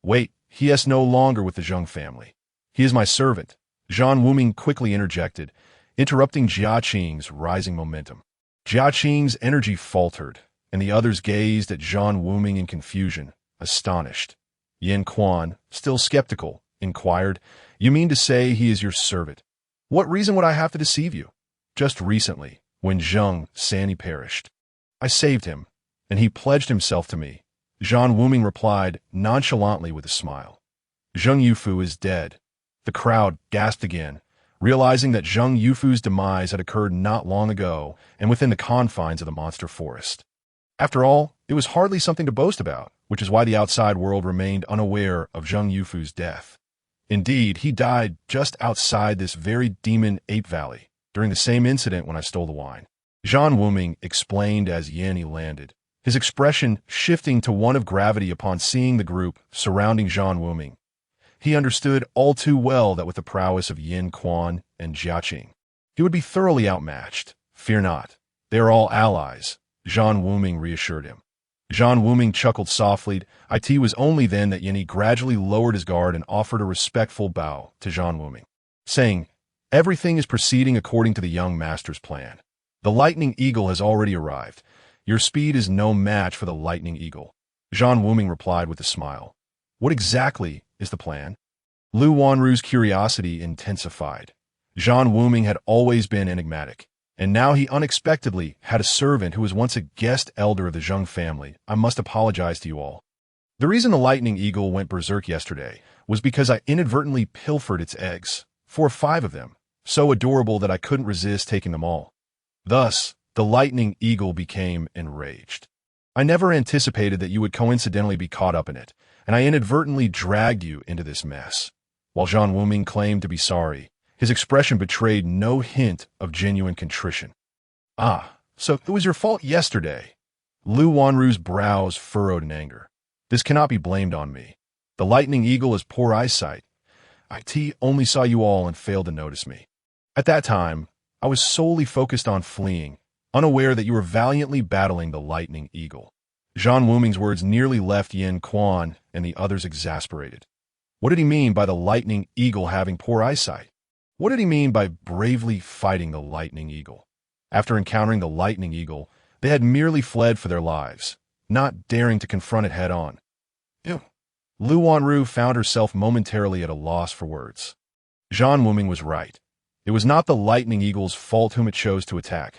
Wait, he is no longer with the Zheng family. He is my servant, Zhan Wuming quickly interjected, interrupting Jia Qing's rising momentum. Jia Qing's energy faltered, and the others gazed at Zhan Wuming in confusion, astonished. Yin Quan, still skeptical, inquired, you mean to say he is your servant? What reason would I have to deceive you? Just recently, when Zheng Sanni perished, I saved him, and he pledged himself to me, Zhan Wuming replied nonchalantly with a smile. Zheng Yufu is dead. The crowd gasped again, realizing that Zheng Yufu's demise had occurred not long ago and within the confines of the monster forest. After all, it was hardly something to boast about, which is why the outside world remained unaware of Zheng Yufu's death. Indeed, he died just outside this very demon ape valley, during the same incident when I stole the wine. Zhan Wuming explained as Yanni landed, his expression shifting to one of gravity upon seeing the group surrounding Zhan Wuming. He understood all too well that with the prowess of Yin Quan and Jia Qing, he would be thoroughly outmatched. Fear not. They are all allies, Zhan Wuming reassured him. Zhan Wuming chuckled softly. It was only then that Yinny gradually lowered his guard and offered a respectful bow to Zhan Wuming, saying, "Everything is proceeding according to the young master's plan. The lightning eagle has already arrived. Your speed is no match for the lightning eagle." Zhan Wuming replied with a smile. "What exactly is the plan?" Lu Wanru's curiosity intensified. Zhan Wuming had always been enigmatic, and now he unexpectedly had a servant who was once a guest elder of the Zheng family. "I must apologize to you all. The reason the lightning eagle went berserk yesterday was because I inadvertently pilfered its eggs, 4 or 5 of them, so adorable that I couldn't resist taking them all. Thus, the lightning eagle became enraged. I never anticipated that you would coincidentally be caught up in it, and I inadvertently dragged you into this mess." While Zhan Wuming claimed to be sorry, his expression betrayed no hint of genuine contrition. "Ah, so it was your fault yesterday." Lu Wanru's brows furrowed in anger. "This cannot be blamed on me. The lightning eagle has poor eyesight. It only saw you all and failed to notice me. At that time, I was solely focused on fleeing, unaware that you were valiantly battling the lightning eagle." Zhan Wuming's words nearly left Yin Quan and the others exasperated. What did he mean by the lightning eagle having poor eyesight? What did he mean by bravely fighting the lightning eagle? After encountering the lightning eagle, they had merely fled for their lives, not daring to confront it head-on. Lu Wanru found herself momentarily at a loss for words. Zhan Wuming was right. It was not the lightning eagle's fault whom it chose to attack.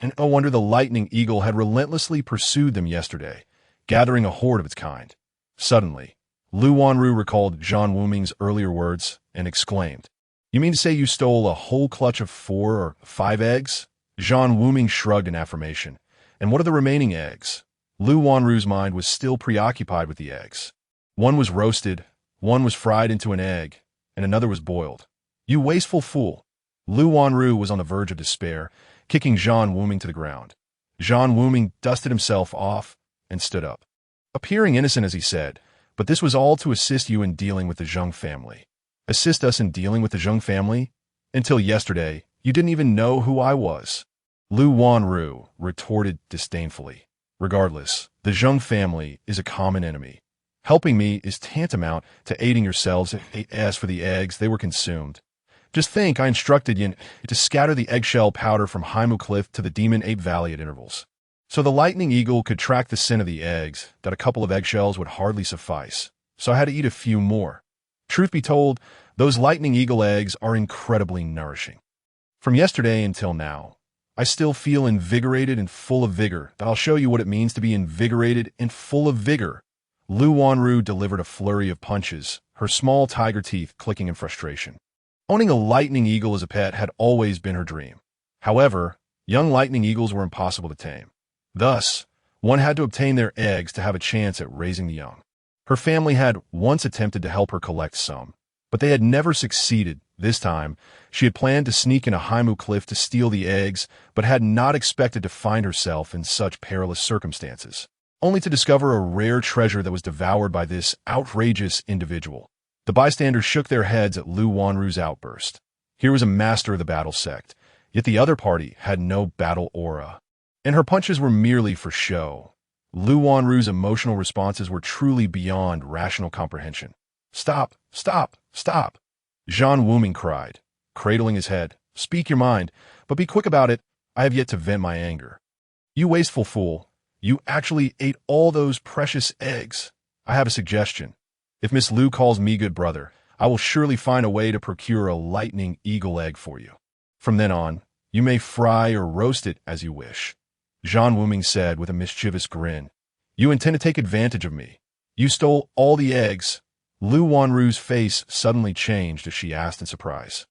And no wonder the lightning eagle had relentlessly pursued them yesterday, gathering a horde of its kind. Suddenly, Lu Wanru recalled Zhan Wuming's earlier words and exclaimed, "You mean to say you stole a whole clutch of 4 or 5 eggs?" Zhan Wuming shrugged in affirmation. "And what are the remaining eggs?" Lu Wanru's mind was still preoccupied with the eggs. One was roasted, one was fried into an egg, and another was boiled. "You wasteful fool!" Lu Wanru was on the verge of despair, kicking Zhan Wuming to the ground. Zhan Wuming dusted himself off and stood up, appearing innocent as he said, "But this was all to assist you in dealing with the Zheng family." "Assist us in dealing with the Zheng family? Until yesterday, you didn't even know who I was." Lu Wanru retorted disdainfully. "Regardless, the Zheng family is a common enemy. Helping me is tantamount to aiding yourselves. As for the eggs, they were consumed. Just think, I instructed you to scatter the eggshell powder from Haimu Cliff to the Demon Ape Valley at intervals, so the lightning eagle could track the scent of the eggs, that a couple of eggshells would hardly suffice, so I had to eat a few more. Truth be told, those lightning eagle eggs are incredibly nourishing. From yesterday until now, I still feel invigorated and full of vigor. I'll show you what it means to be invigorated and full of vigor." Lu Wanru delivered a flurry of punches, her small tiger teeth clicking in frustration. Owning a lightning eagle as a pet had always been her dream. However, young lightning eagles were impossible to tame. Thus, one had to obtain their eggs to have a chance at raising the young. Her family had once attempted to help her collect some, but they had never succeeded. This time, she had planned to sneak in a Haimu Cliff to steal the eggs, but had not expected to find herself in such perilous circumstances, only to discover a rare treasure that was devoured by this outrageous individual. The bystanders shook their heads at Lu Wanru's outburst. Here was a master of the battle sect, yet the other party had no battle aura, and her punches were merely for show. Lu Wanru's emotional responses were truly beyond rational comprehension. "Stop! Stop! Stop!" Zhan Wuming cried, cradling his head. "Speak your mind, but be quick about it. I have yet to vent my anger." "You wasteful fool. You actually ate all those precious eggs. I have a suggestion. If Miss Lu calls me good brother, I will surely find a way to procure a lightning eagle egg for you. From then on, you may fry or roast it as you wish." Zhan Wuming said with a mischievous grin. "You intend to take advantage of me. You stole all the eggs." Lu Wanru's face suddenly changed as she asked in surprise,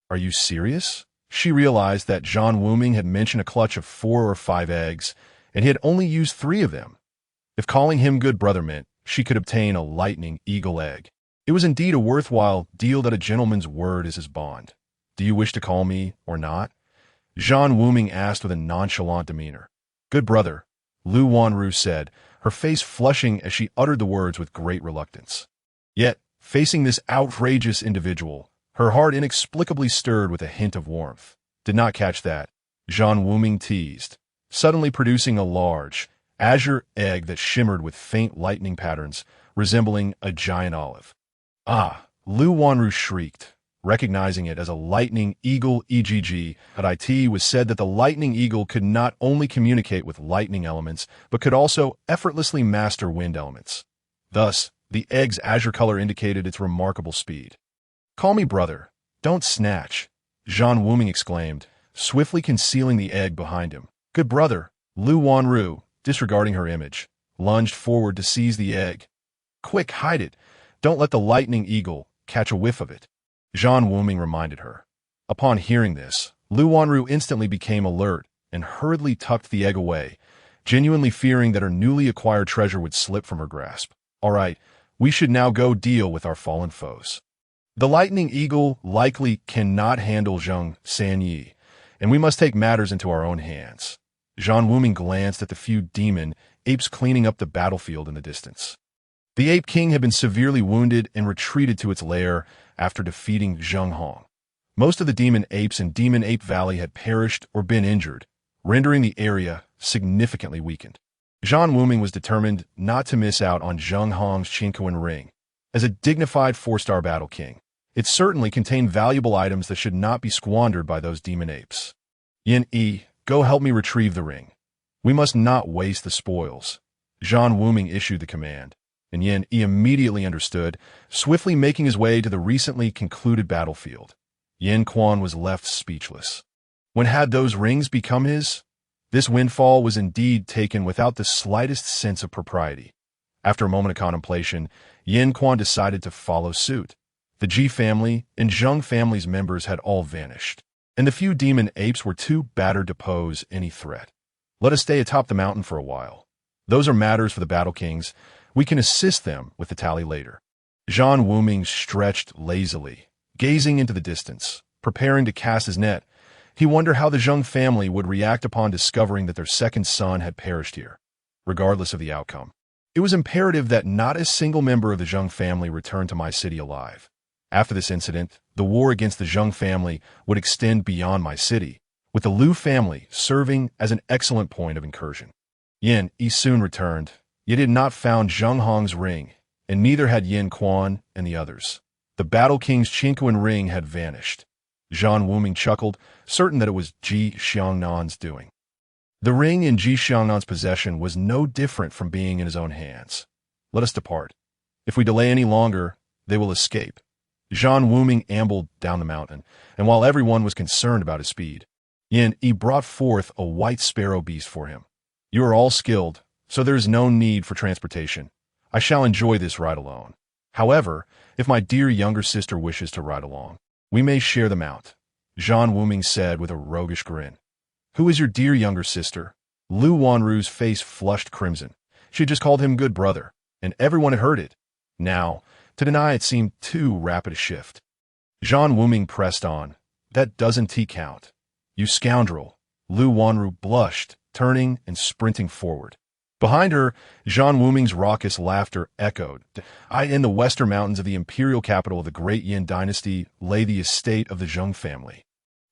"Are you serious?" She realized that Zhan Wuming had mentioned a clutch of 4 or 5 eggs, and he had only used 3 of them. If calling him good brother meant she could obtain a lightning eagle egg, it was indeed a worthwhile deal. That a gentleman's word is his bond. "Do you wish to call me or not?" Zhan Wuming asked with a nonchalant demeanor. "Good brother," Lu Wanru said, her face flushing as she uttered the words with great reluctance. Yet, facing this outrageous individual, her heart inexplicably stirred with a hint of warmth. "Did not catch that," Zhan Wuming teased, suddenly producing a large, azure egg that shimmered with faint lightning patterns, resembling a giant olive. Ah! Lu Wanru shrieked, recognizing it as a lightning eagle EGG. At IT was said that the lightning eagle could not only communicate with lightning elements, but could also effortlessly master wind elements. Thus, the egg's azure color indicated its remarkable speed. "Call me brother. Don't snatch," Zhan Wuming exclaimed, swiftly concealing the egg behind him. "Good brother." Lu Wanru, disregarding her image, lunged forward to seize the egg. "Quick, hide it. Don't let the lightning eagle catch a whiff of it," Zhan Wuming reminded her. Upon hearing this, Lu Wanru instantly became alert and hurriedly tucked the egg away, genuinely fearing that her newly acquired treasure would slip from her grasp. "All right, we should now go deal with our fallen foes. The lightning eagle likely cannot handle Zhang Sanyi, and we must take matters into our own hands." Zhan Wuming glanced at the few demon apes cleaning up the battlefield in the distance. The Ape King had been severely wounded and retreated to its lair after defeating Zheng Hong. Most of the demon apes in Demon Ape Valley had perished or been injured, rendering the area significantly weakened. Zhan Wuming was determined not to miss out on Zheng Hong's Qinkuan ring. As a dignified 4-star battle king, it certainly contained valuable items that should not be squandered by those demon apes. "Yin Yi, go help me retrieve the ring. We must not waste the spoils." Zhan Wuming issued the command, and Yin Yi immediately understood, swiftly making his way to the recently concluded battlefield. Yin Quan was left speechless. When had those rings become his? This windfall was indeed taken without the slightest sense of propriety. After a moment of contemplation, Yin Quan decided to follow suit. The Ji family and Zheng family's members had all vanished, and the few demon apes were too battered to pose any threat. "Let us stay atop the mountain for a while. Those are matters for the battle kings. We can assist them with the tally later." Zhan Wuming stretched lazily, gazing into the distance, preparing to cast his net. He wondered how the Zheng family would react upon discovering that their second son had perished here. Regardless of the outcome, it was imperative that not a single member of the Zheng family return to my city alive. After this incident, the war against the Zheng family would extend beyond my city, with the Liu family serving as an excellent point of incursion. Yin Yi soon returned, yet had not found Zheng Hong's ring, and neither had Yin Quan and the others. The Battle King's Qinkuan ring had vanished. Zhan Wuming chuckled, certain that it was Ji Xiangnan's doing. The ring in Ji Xiangnan's possession was no different from being in his own hands. "Let us depart. If we delay any longer, they will escape." Zhan Wuming ambled down the mountain, and while everyone was concerned about his speed, Yin Yi brought forth a white sparrow beast for him. "You are all skilled, so there is no need for transportation. I shall enjoy this ride alone. However, if my dear younger sister wishes to ride along, we may share them out," Zhan Wuming said with a roguish grin. "Who is your dear younger sister?" Lu Wanru's face flushed crimson. She had just called him good brother, and everyone had heard it. Now, to deny it seemed too rapid a shift. Zhan Wuming pressed on. "That doesn't count. You scoundrel." Lu Wanru blushed, turning and sprinting forward. Behind her, Zhan Wuming's raucous laughter echoed. In the western mountains of the imperial capital of the Great Yin dynasty lay the estate of the Zheng family.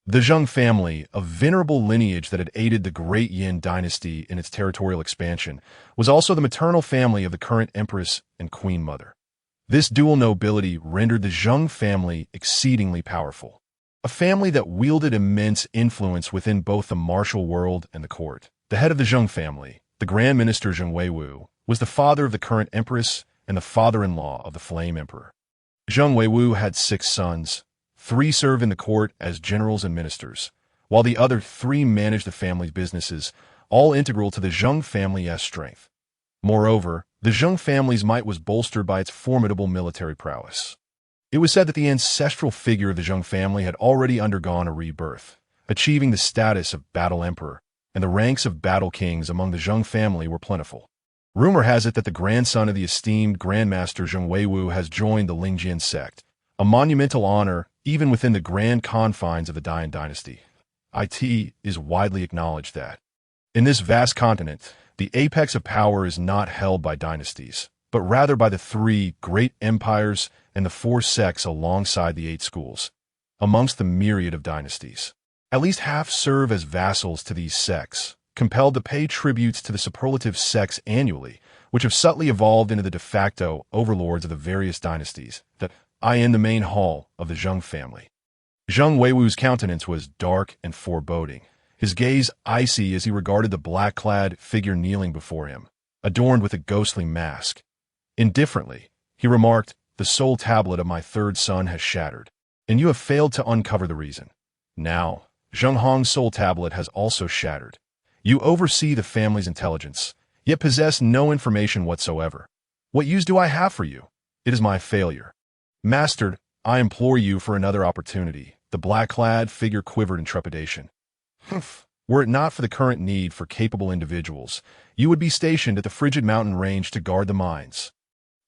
The Zheng family, a venerable lineage that had aided the Great Yin dynasty in its territorial expansion, was also the maternal family of the current empress and queen mother. This dual nobility rendered the Zheng family exceedingly powerful, a family that wielded immense influence within both the martial world and the court. The head of the Zheng family, the Grand Minister Zheng Weiwu, was the father of the current empress and the father-in-law of the Flame Emperor. Zheng Weiwu had 6 sons. 3 served in the court as generals and ministers, while the other 3 managed the family's businesses, all integral to the Zheng family's strength. Moreover, the Zheng family's might was bolstered by its formidable military prowess. It was said that the ancestral figure of the Zheng family had already undergone a rebirth, achieving the status of battle emperor, and the ranks of battle kings among the Zheng family were plentiful. Rumor has it that the grandson of the esteemed Grandmaster Zheng Weiwu has joined the Lingjian sect, a monumental honor even within the grand confines of the Dian dynasty. It is widely acknowledged that, in this vast continent, the apex of power is not held by dynasties, but rather by the 3 great empires and the 4 sects alongside the 8 schools. Amongst the myriad of dynasties, at least half serve as vassals to these sects, compelled to pay tributes to the superlative sects annually, which have subtly evolved into the de facto overlords of the various dynasties, that I in the main hall of the Zhang family. Zhang Weiwu's countenance was dark and foreboding, his gaze icy as he regarded the black-clad figure kneeling before him, adorned with a ghostly mask. Indifferently, he remarked, "The soul tablet of my third son has shattered, and you have failed to uncover the reason. Now, Zheng Hong's soul tablet has also shattered. You oversee the family's intelligence, yet possess no information whatsoever. What use do I have for you? It is my failure. Master, I implore you for another opportunity." The black-clad figure quivered in trepidation. "Humph. Were it not for the current need for capable individuals, you would be stationed at the frigid mountain range to guard the mines."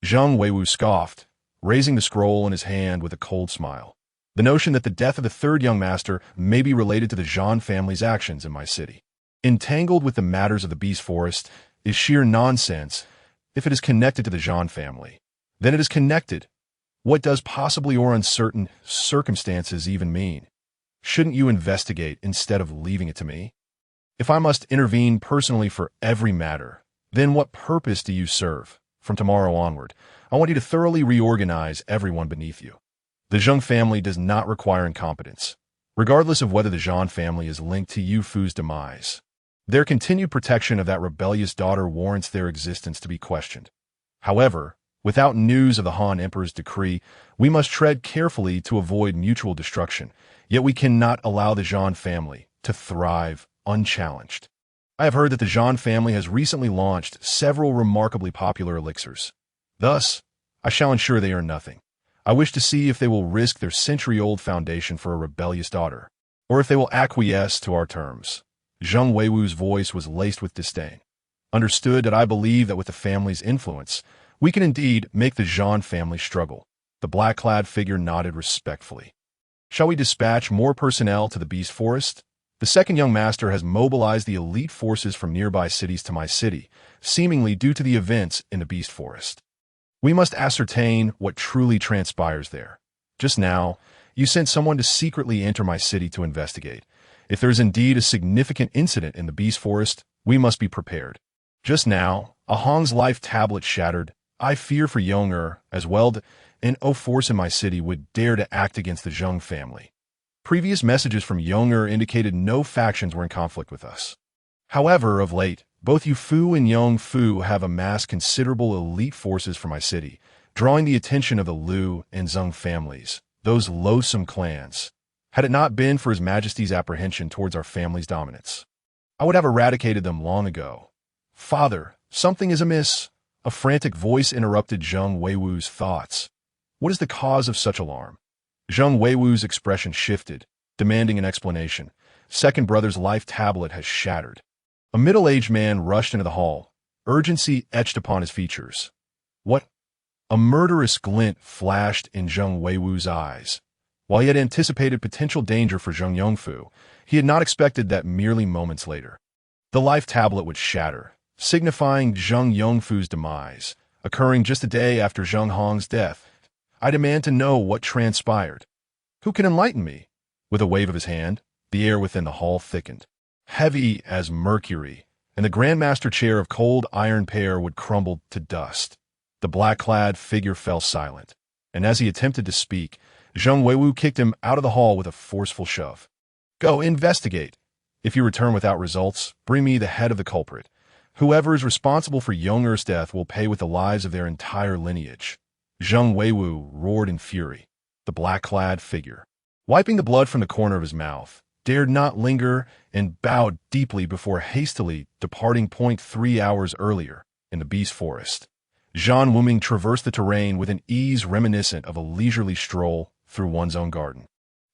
Zhang Weiwu scoffed, raising the scroll in his hand with a cold smile. "The notion that the death of the third young master may be related to the Zhan family's actions in my city, entangled with the matters of the beast forest, is sheer nonsense. If it is connected to the Zhan family, then it is connected. What does possibly or uncertain circumstances even mean? Shouldn't you investigate instead of leaving it to me? If I must intervene personally for every matter, then what purpose do you serve? From tomorrow onward, I want you to thoroughly reorganize everyone beneath you. The Zheng family does not require incompetence, regardless of whether the Zhan family is linked to Yu Fu's demise. Their continued protection of that rebellious daughter warrants their existence to be questioned. However, without news of the Han Emperor's decree, we must tread carefully to avoid mutual destruction, yet we cannot allow the Zhan family to thrive unchallenged. I have heard that the Zhan family has recently launched several remarkably popular elixirs. Thus, I shall ensure they earn nothing. I wish to see if they will risk their century-old foundation for a rebellious daughter, or if they will acquiesce to our terms." Zhang Weiwu's voice was laced with disdain. "Understood that I believe that with the family's influence, we can indeed make the Zhan family struggle." The black-clad figure nodded respectfully. "Shall we dispatch more personnel to the beast forest? The second young master has mobilized the elite forces from nearby cities to my city, seemingly due to the events in the beast forest. We must ascertain what truly transpires there. Just now, you sent someone to secretly enter my city to investigate. If there is indeed a significant incident in the beast forest, we must be prepared. Just now, a Hong's life tablet shattered. I fear for Yong'er as well, and no force in my city would dare to act against the Zheng family. Previous messages from Yong'er indicated no factions were in conflict with us. However, of late, both Yu Fu and Yong Fu have amassed considerable elite forces for my city, drawing the attention of the Liu and Zheng families, those loathsome clans. Had it not been for His Majesty's apprehension towards our family's dominance, I would have eradicated them long ago." "Father, something is amiss." A frantic voice interrupted Zhang Weiwu's thoughts. "What is the cause of such alarm?" Zhang Weiwu's expression shifted, demanding an explanation. "Second brother's life tablet has shattered." A middle-aged man rushed into the hall, urgency etched upon his features. "What?" A murderous glint flashed in Zhang Weiwu's eyes. While he had anticipated potential danger for Zheng Yongfu, he had not expected that merely moments later, the life tablet would shatter, signifying Zheng Yongfu's demise, occurring just a day after Zheng Hong's death. "I demand to know what transpired. Who can enlighten me?" With a wave of his hand, the air within the hall thickened, heavy as mercury, and the Grandmaster chair of cold iron pear would crumble to dust. The black-clad figure fell silent, and as he attempted to speak, Zhang Weiwu kicked him out of the hall with a forceful shove. "Go investigate. If you return without results, bring me the head of the culprit. Whoever is responsible for Yong'er's death will pay with the lives of their entire lineage." Zhang Weiwu roared in fury. The black-clad figure, wiping the blood from the corner of his mouth, dared not linger and bowed deeply before hastily departing 3 hours earlier in the beast forest. Zhan Wuming traversed the terrain with an ease reminiscent of a leisurely stroll through one's own garden,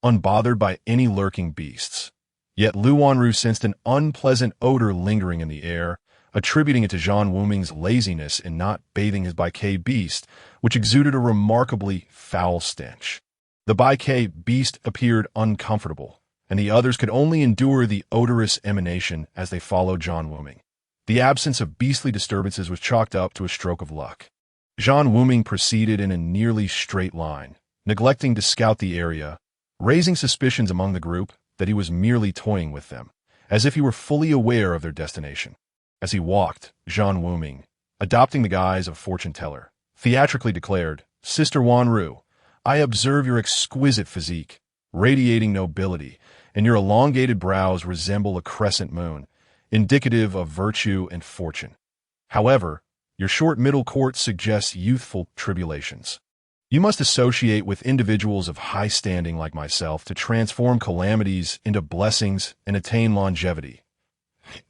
unbothered by any lurking beasts. Yet Lu Wanru sensed an unpleasant odor lingering in the air, attributing it to Zhan Wuming's laziness in not bathing his Baikei beast, which exuded a remarkably foul stench. The Baikei beast appeared uncomfortable, and the others could only endure the odorous emanation as they followed Zhan Wuming. The absence of beastly disturbances was chalked up to a stroke of luck. Zhan Wuming proceeded in a nearly straight line, neglecting to scout the area, raising suspicions among the group that he was merely toying with them, as if he were fully aware of their destination. As he walked, Zhan Wuming, adopting the guise of fortune-teller, theatrically declared, "Sister Wanru, I observe your exquisite physique, radiating nobility, and your elongated brows resemble a crescent moon, indicative of virtue and fortune. However, your short middle court suggests youthful tribulations. You must associate with individuals of high standing like myself to transform calamities into blessings and attain longevity."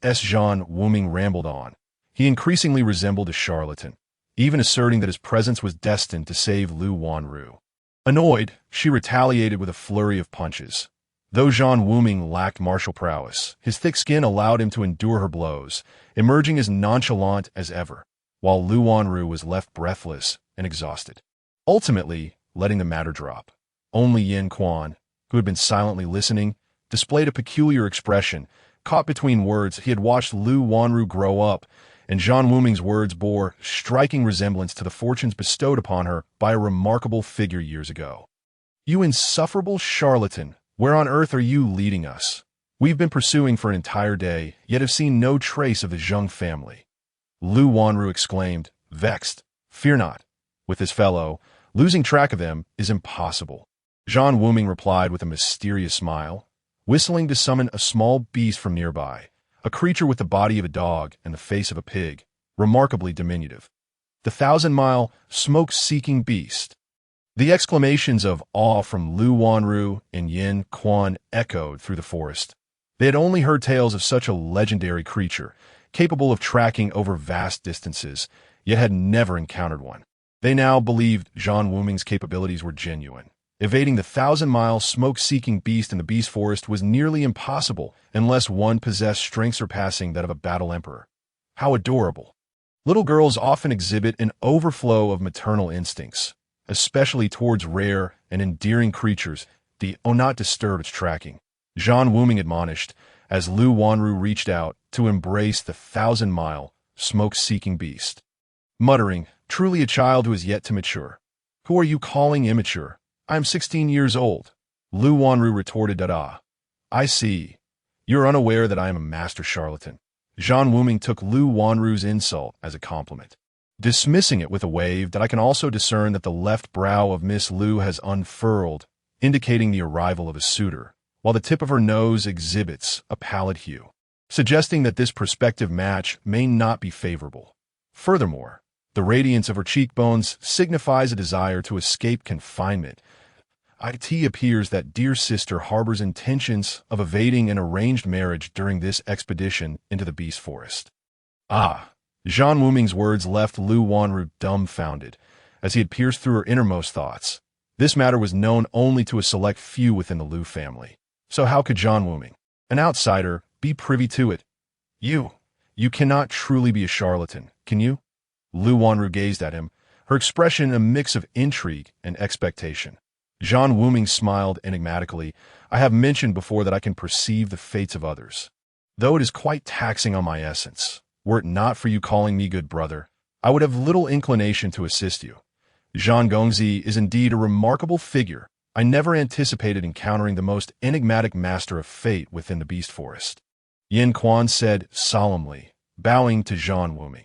Zhan Wuming rambled on. He increasingly resembled a charlatan, even asserting that his presence was destined to save Lu Wanru. Annoyed, she retaliated with a flurry of punches. Though Zhan Wuming lacked martial prowess, his thick skin allowed him to endure her blows, emerging as nonchalant as ever, while Lu Wanru was left breathless and exhausted. Ultimately, letting the matter drop. Only Yin Quan, who had been silently listening, displayed a peculiar expression. Caught between words, he had watched Lu Wanru grow up, and Zhan Wuming's words bore striking resemblance to the fortunes bestowed upon her by a remarkable figure years ago. "You insufferable charlatan, where on earth are you leading us? We've been pursuing for an entire day, yet have seen no trace of the Zheng family." Lu Wanru exclaimed, vexed. "Fear not. With this fellow, losing track of them is impossible." Zhan Wuming replied with a mysterious smile, whistling to summon a small beast from nearby, a creature with the body of a dog and the face of a pig, remarkably diminutive. The 1,000-mile, smoke-seeking beast. The exclamations of awe from Lu Wanru and Yin Quan echoed through the forest. They had only heard tales of such a legendary creature, capable of tracking over vast distances, yet had never encountered one. They now believed Zhan Wuming's capabilities were genuine. Evading the 1,000-mile smoke-seeking beast in the beast forest was nearly impossible unless one possessed strength surpassing that of a battle emperor. How adorable. Little girls often exhibit an overflow of maternal instincts, especially towards rare and endearing creatures. Not disturb its tracking, Zhan Wuming admonished, as Lu Wanru reached out to embrace the 1,000-mile, smoke-seeking beast. Muttering, "Truly a child who is yet to mature. Who are you calling immature? I am 16 years old." Lu Wanru retorted, "I see. You're unaware that I am a master charlatan." Zhan Wuming took Lu Wanru's insult as a compliment, dismissing it with a wave that I can also discern that the left brow of Miss Lu has unfurled, indicating the arrival of a suitor, while the tip of her nose exhibits a pallid hue, suggesting that this prospective match may not be favorable. Furthermore, the radiance of her cheekbones signifies a desire to escape confinement. It appears that dear sister harbors intentions of evading an arranged marriage during this expedition into the beast forest. Zhan Wuming's words left Lu Wanru dumbfounded, as he had pierced through her innermost thoughts. This matter was known only to a select few within the Lu family. So how could Zhan Wuming, an outsider, be privy to it? You cannot truly be a charlatan, can you?" Lu Wanru gazed at him, her expression a mix of intrigue and expectation. Zhan Wuming smiled enigmatically. "I have mentioned before that I can perceive the fates of others. Though it is quite taxing on my essence, were it not for you calling me good brother, I would have little inclination to assist you. Zhan Gongzi is indeed a remarkable figure. I never anticipated encountering the most enigmatic master of fate within the beast forest." Yin Quan said solemnly, bowing to Zhan Wuming.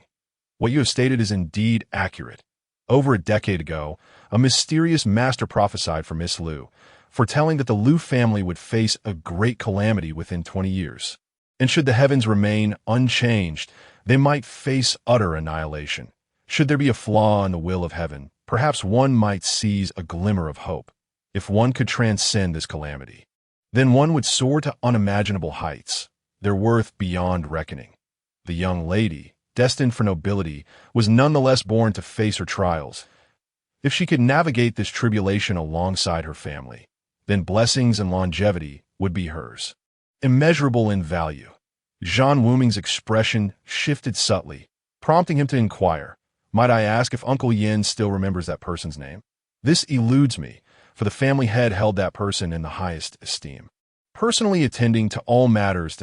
"What you have stated is indeed accurate. Over a decade ago, a mysterious master prophesied for Miss Lu, foretelling that the Lu family would face a great calamity within 20 years. And should the heavens remain unchanged, they might face utter annihilation. Should there be a flaw in the will of heaven, perhaps one might seize a glimmer of hope. If one could transcend this calamity, then one would soar to unimaginable heights, their worth beyond reckoning. The young lady, destined for nobility, was nonetheless born to face her trials. If she could navigate this tribulation alongside her family, then blessings and longevity would be hers, immeasurable in value." Zhan Wuming's expression shifted subtly, prompting him to inquire, "Might I ask if Uncle Yin still remembers that person's name?" "This eludes me, for the family head held that person in the highest esteem. Personally attending to all matters,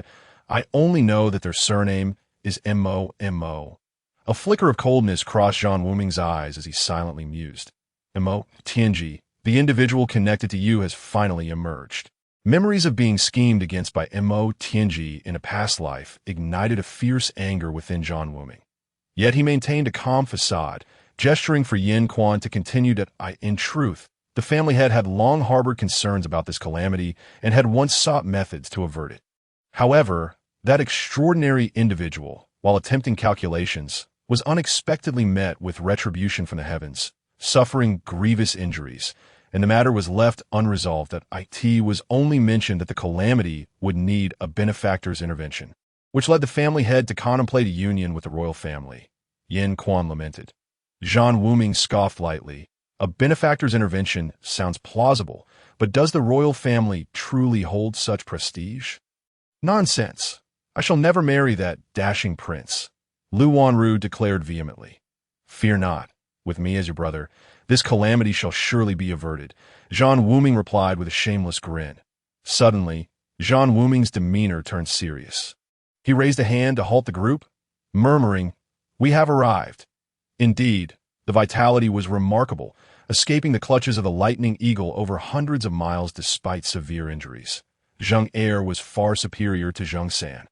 I only know that their surname is Mo. A flicker of coldness crossed Zhan Wuming's eyes as he silently mused. "Mo, Tianji, the individual connected to you has finally emerged." Memories of being schemed against by Mo Tianji in a past life ignited a fierce anger within Zhan Wuming. Yet he maintained a calm facade, gesturing for Yin Quan to continue that in truth, the family had long harbored concerns about this calamity and had once sought methods to avert it. However, that extraordinary individual, while attempting calculations, was unexpectedly met with retribution from the heavens, suffering grievous injuries, and the matter was left unresolved. That it was only mentioned that the calamity would need a benefactor's intervention, which led the family head to contemplate a union with the royal family. Yin Quan lamented. Zhan Wuming scoffed lightly. A benefactor's intervention sounds plausible, but does the royal family truly hold such prestige? Nonsense. I shall never marry that dashing prince, Lu Wanru declared vehemently. Fear not. With me as your brother, this calamity shall surely be averted, Zhan Wuming replied with a shameless grin. Suddenly, Zhan Wuming's demeanor turned serious. He raised a hand to halt the group, murmuring, "We have arrived." Indeed, the vitality was remarkable, escaping the clutches of the lightning eagle over hundreds of miles despite severe injuries. Zheng Air was far superior to Zheng San.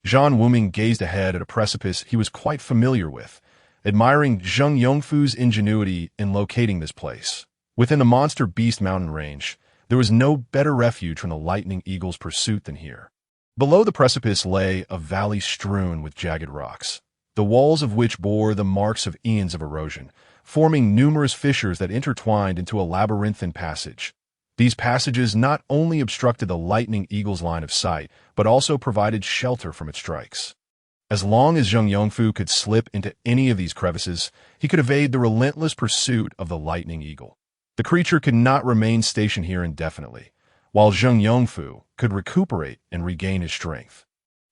Zhan Wuming gazed ahead at a precipice he was quite familiar with, admiring Zheng Yongfu's ingenuity in locating this place. Within the monster beast mountain range, there was no better refuge from the lightning eagle's pursuit than here. Below the precipice lay a valley strewn with jagged rocks, the walls of which bore the marks of eons of erosion, forming numerous fissures that intertwined into a labyrinthine passage. These passages not only obstructed the lightning eagle's line of sight, but also provided shelter from its strikes. As long as Zheng Yongfu could slip into any of these crevices, he could evade the relentless pursuit of the lightning eagle. The creature could not remain stationed here indefinitely, while Zheng Yongfu could recuperate and regain his strength.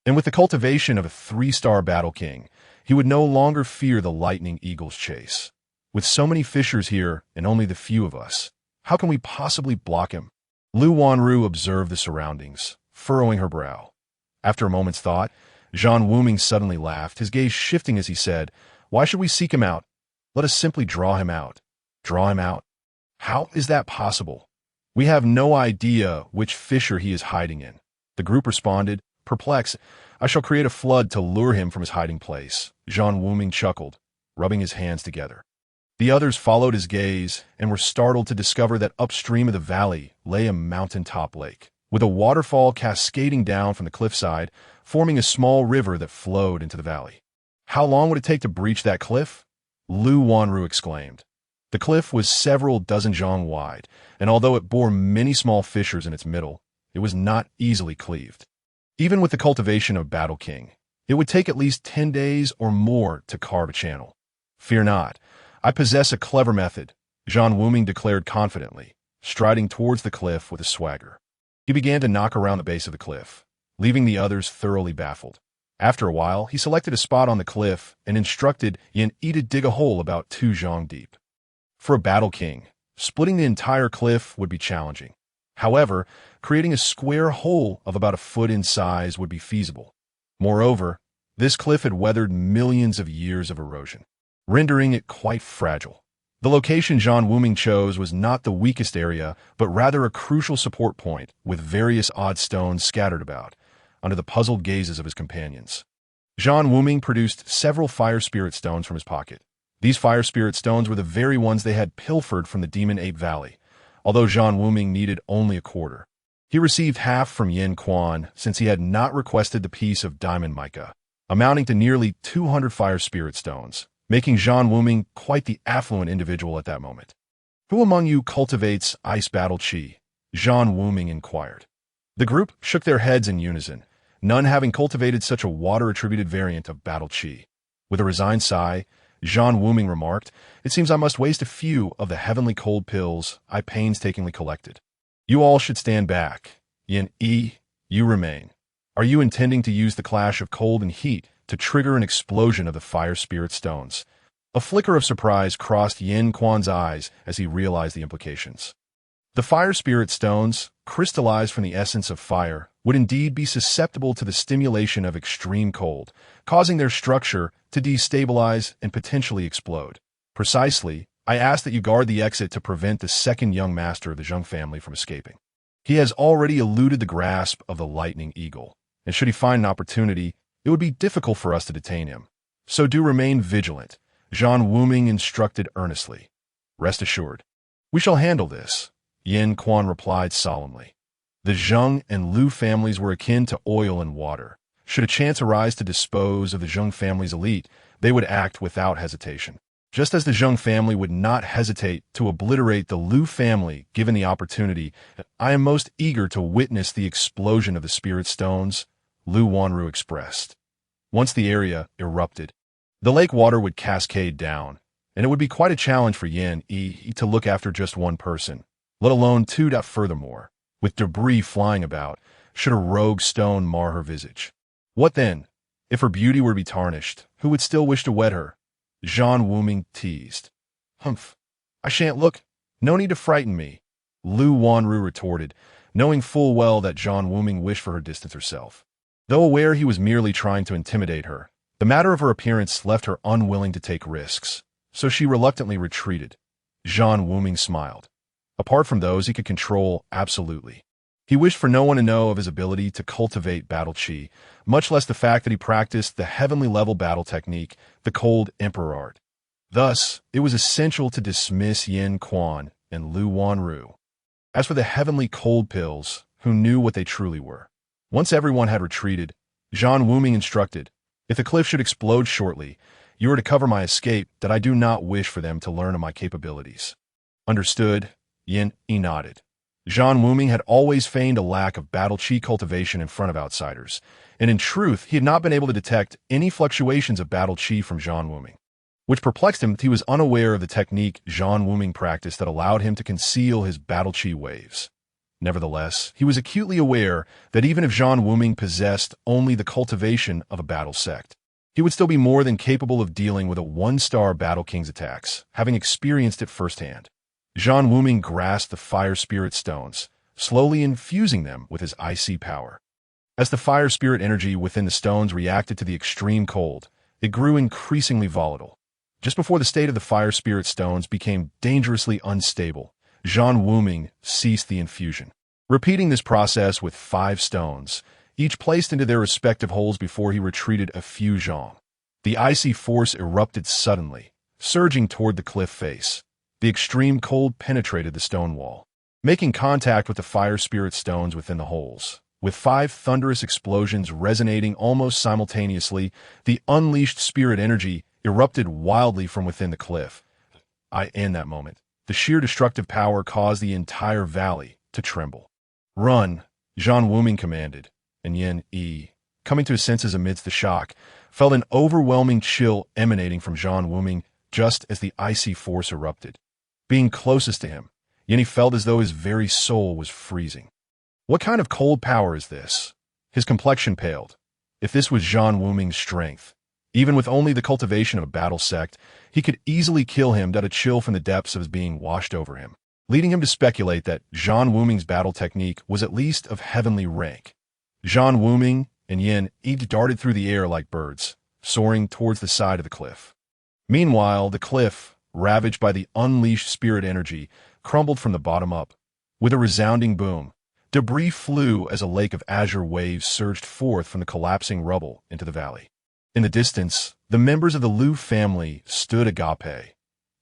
And with the cultivation of a 3-star battle king, he would no longer fear the lightning eagle's chase. With so many fissures here and only the few of us, how can we possibly block him? Lu Wanru observed the surroundings, furrowing her brow. After a moment's thought, Zhan Wuming suddenly laughed, his gaze shifting as he said, "Why should we seek him out? Let us simply draw him out." Draw him out? How is that possible? We have no idea which fissure he is hiding in. The group responded, perplexed. I shall create a flood to lure him from his hiding place. Zhan Wuming chuckled, rubbing his hands together. The others followed his gaze and were startled to discover that upstream of the valley lay a mountaintop lake, with a waterfall cascading down from the cliffside, forming a small river that flowed into the valley. How long would it take to breach that cliff? Lu Wanru exclaimed. The cliff was several dozen zhang wide, and although it bore many small fissures in its middle, it was not easily cleaved. Even with the cultivation of Battle King, it would take at least 10 days or more to carve a channel. Fear not. I possess a clever method, Zhan Wuming declared confidently, striding towards the cliff with a swagger. He began to knock around the base of the cliff, leaving the others thoroughly baffled. After a while, he selected a spot on the cliff and instructed Yin Yi to dig a hole about 2 zhang deep. For a battle king, splitting the entire cliff would be challenging. However, creating a square hole of about a foot in size would be feasible. Moreover, this cliff had weathered millions of years of erosion, rendering it quite fragile. The location Zhan Wuming chose was not the weakest area, but rather a crucial support point, with various odd stones scattered about, under the puzzled gazes of his companions. Zhan Wuming produced several fire spirit stones from his pocket. These fire spirit stones were the very ones they had pilfered from the Demon Ape Valley, although Zhan Wuming needed only a quarter. He received half from Yin Quan since he had not requested the piece of diamond mica, amounting to nearly 200 fire spirit stones, making Zhan Wuming quite the affluent individual at that moment. Who among you cultivates ice battle chi? Zhan Wuming inquired. The group shook their heads in unison, none having cultivated such a water-attributed variant of battle chi. With a resigned sigh, Zhan Wuming remarked, "It seems I must waste a few of the heavenly cold pills I painstakingly collected. You all should stand back. Yin Yi, you remain. Are you intending to use the clash of cold and heat to trigger an explosion of the fire spirit stones?" A flicker of surprise crossed Yin Quan's eyes as he realized the implications. The fire spirit stones, crystallized from the essence of fire, would indeed be susceptible to the stimulation of extreme cold, causing their structure to destabilize and potentially explode. Precisely, I ask that you guard the exit to prevent the second young master of the Zheng family from escaping. He has already eluded the grasp of the lightning eagle, and should he find an opportunity, it would be difficult for us to detain him. So do remain vigilant, Zhan Wuming instructed earnestly. Rest assured, we shall handle this, Yin Quan replied solemnly. The Zheng and Lu families were akin to oil and water. Should a chance arise to dispose of the Zheng family's elite, they would act without hesitation. Just as the Zheng family would not hesitate to obliterate the Lu family given the opportunity, I am most eager to witness the explosion of the spirit stones, Lu Wanru expressed. Once the area erupted, the lake water would cascade down, and it would be quite a challenge for Yin Yi to look after just one person, let alone two. Furthermore, with debris flying about, should a rogue stone mar her visage? What then? If her beauty were to be tarnished, who would still wish to wed her? Zhan Wuming teased. Humph, I shan't look. No need to frighten me, Lu Wanru retorted, knowing full well that Zhan Wuming wished for her to distance herself. Though aware he was merely trying to intimidate her, the matter of her appearance left her unwilling to take risks, so she reluctantly retreated. Zhan Wuming smiled. Apart from those he could control, absolutely. He wished for no one to know of his ability to cultivate battle chi, much less the fact that he practiced the heavenly-level battle technique, the Cold Emperor art. Thus, it was essential to dismiss Yin Quan and Lu Wanru. As for the heavenly cold pills, who knew what they truly were? Once everyone had retreated, Zhan Wuming instructed, if the cliff should explode shortly, you are to cover my escape, that I do not wish for them to learn of my capabilities. Understood, Yin Yi nodded. Zhan Wuming had always feigned a lack of battle chi cultivation in front of outsiders, and in truth he had not been able to detect any fluctuations of battle chi from Zhan Wuming. Which perplexed him that he was unaware of the technique Zhan Wuming practiced that allowed him to conceal his battle chi waves. Nevertheless, he was acutely aware that even if Zhan Wuming possessed only the cultivation of a battle sect, he would still be more than capable of dealing with a one-star Battle King's attacks, having experienced it firsthand. Zhan Wuming grasped the fire spirit stones, slowly infusing them with his icy power. As the fire spirit energy within the stones reacted to the extreme cold, it grew increasingly volatile. Just before the state of the fire spirit stones became dangerously unstable, Zhan Wuming ceased the infusion. Repeating this process with 5 stones, each placed into their respective holes before he retreated a few zhang. The icy force erupted suddenly, surging toward the cliff face. The extreme cold penetrated the stone wall, making contact with the fire spirit stones within the holes. With 5 thunderous explosions resonating almost simultaneously, the unleashed spirit energy erupted wildly from within the cliff. In that moment, the sheer destructive power caused the entire valley to tremble. Run, Zhan Wuming commanded, and Yin Yi, coming to his senses amidst the shock, felt an overwhelming chill emanating from Zhan Wuming just as the icy force erupted. Being closest to him, Yin felt as though his very soul was freezing. What kind of cold power is this? His complexion paled. If this was Zhan Wuming's strength, even with only the cultivation of a battle sect, he could easily kill him. A chill from the depths of his being washed over him, leading him to speculate that Zhan Wuming's battle technique was at least of heavenly rank. Zhan Wuming and Yin each darted through the air like birds, soaring towards the side of the cliff. Meanwhile, the cliff, ravaged by the unleashed spirit energy, crumbled from the bottom up. With a resounding boom, debris flew as a lake of azure waves surged forth from the collapsing rubble into the valley. In the distance, the members of the Lu family stood agape,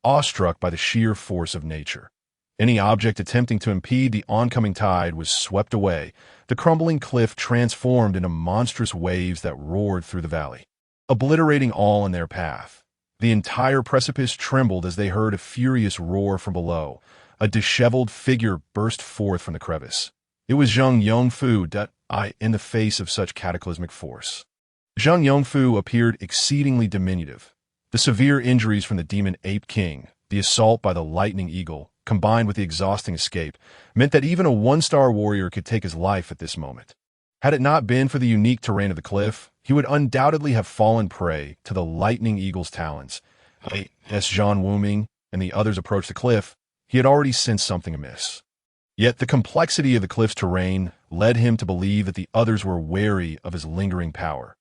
awestruck by the sheer force of nature. Any object attempting to impede the oncoming tide was swept away, the crumbling cliff transformed into monstrous waves that roared through the valley, obliterating all in their path. The entire precipice trembled as they heard a furious roar from below. A disheveled figure burst forth from the crevice. It was Zheng Yongfu in the face of such cataclysmic force. Zheng Yongfu appeared exceedingly diminutive. The severe injuries from the demon ape king, the assault by the lightning eagle, combined with the exhausting escape, meant that even a one-star warrior could take his life at this moment. Had it not been for the unique terrain of the cliff, he would undoubtedly have fallen prey to the lightning eagle's talons. As Zhan Wuming and the others approached the cliff, he had already sensed something amiss. Yet the complexity of the cliff's terrain led him to believe that the others were wary of his lingering power.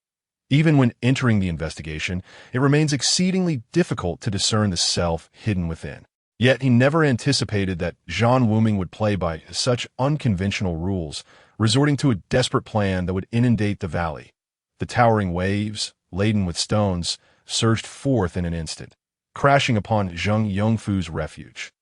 Even when entering the investigation, it remains exceedingly difficult to discern the self hidden within. Yet he never anticipated that Zhan Wuming would play by such unconventional rules, resorting to a desperate plan that would inundate the valley. The towering waves, laden with stones, surged forth in an instant, crashing upon Zheng Yongfu's refuge.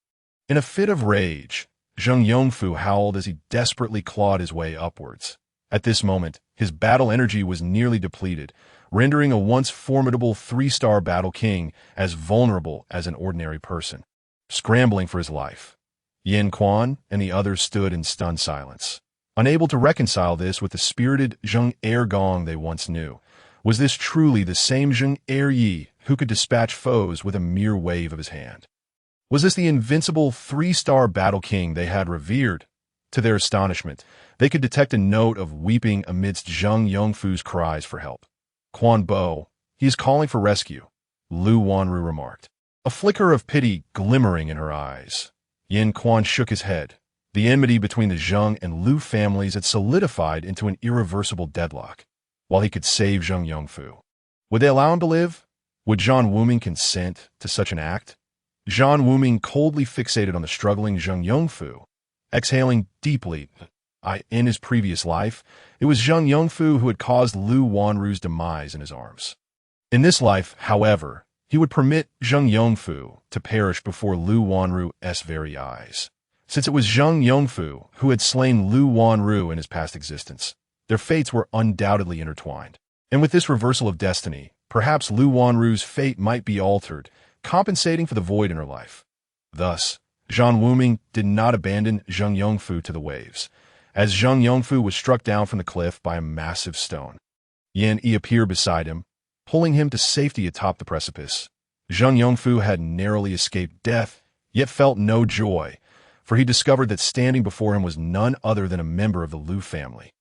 In a fit of rage, Zheng Yongfu howled as he desperately clawed his way upwards. At this moment, his battle energy was nearly depleted, rendering a once formidable 3-star battle king as vulnerable as an ordinary person. Scrambling for his life, Yin Quan and the others stood in stunned silence, unable to reconcile this with the spirited Zheng Er Gong they once knew. Was this truly the same Zheng Er Yi who could dispatch foes with a mere wave of his hand? Was this the invincible 3-star battle king they had revered? To their astonishment, they could detect a note of weeping amidst Zheng Yongfu's cries for help. Quan Bo, he is calling for rescue, Lu Wanru remarked, a flicker of pity glimmering in her eyes. Yin Quan shook his head. The enmity between the Zheng and Lu families had solidified into an irreversible deadlock. While he could save Zheng Yongfu, would they allow him to live? Would Zhan Wuming consent to such an act? Zhan Wuming coldly fixated on the struggling Zheng Yongfu, exhaling deeply. In his previous life, it was Zheng Yongfu who had caused Lu Wanru's demise in his arms. In this life, however, he would permit Zheng Yongfu to perish before Lu Wanru's very eyes. Since it was Zheng Yongfu who had slain Lu Wanru in his past existence, their fates were undoubtedly intertwined. And with this reversal of destiny, perhaps Lu Wanru's fate might be altered, compensating for the void in her life. Thus, Zhan Wuming did not abandon Zheng Yongfu to the waves, as Zheng Yongfu was struck down from the cliff by a massive stone. Yin Yi appeared beside him, pulling him to safety atop the precipice. Zheng Yongfu had narrowly escaped death, yet felt no joy, for he discovered that standing before him was none other than a member of the Lu family.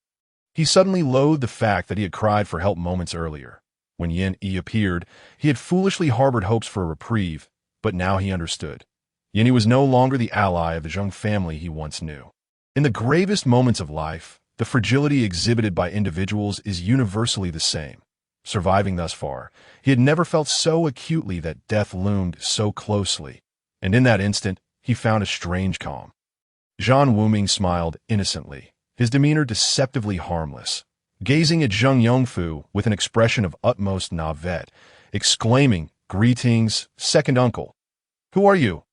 He suddenly loathed the fact that he had cried for help moments earlier. When Yin Yi appeared, he had foolishly harbored hopes for a reprieve, but now he understood. Yin Yi was no longer the ally of the Zheng family he once knew. In the gravest moments of life, the fragility exhibited by individuals is universally the same. Surviving thus far, he had never felt so acutely that death loomed so closely, and in that instant, he found a strange calm. Zhan Wuming smiled innocently, his demeanor deceptively harmless, gazing at Zheng Yongfu with an expression of utmost navet, exclaiming, "Greetings, second uncle. Who are you?"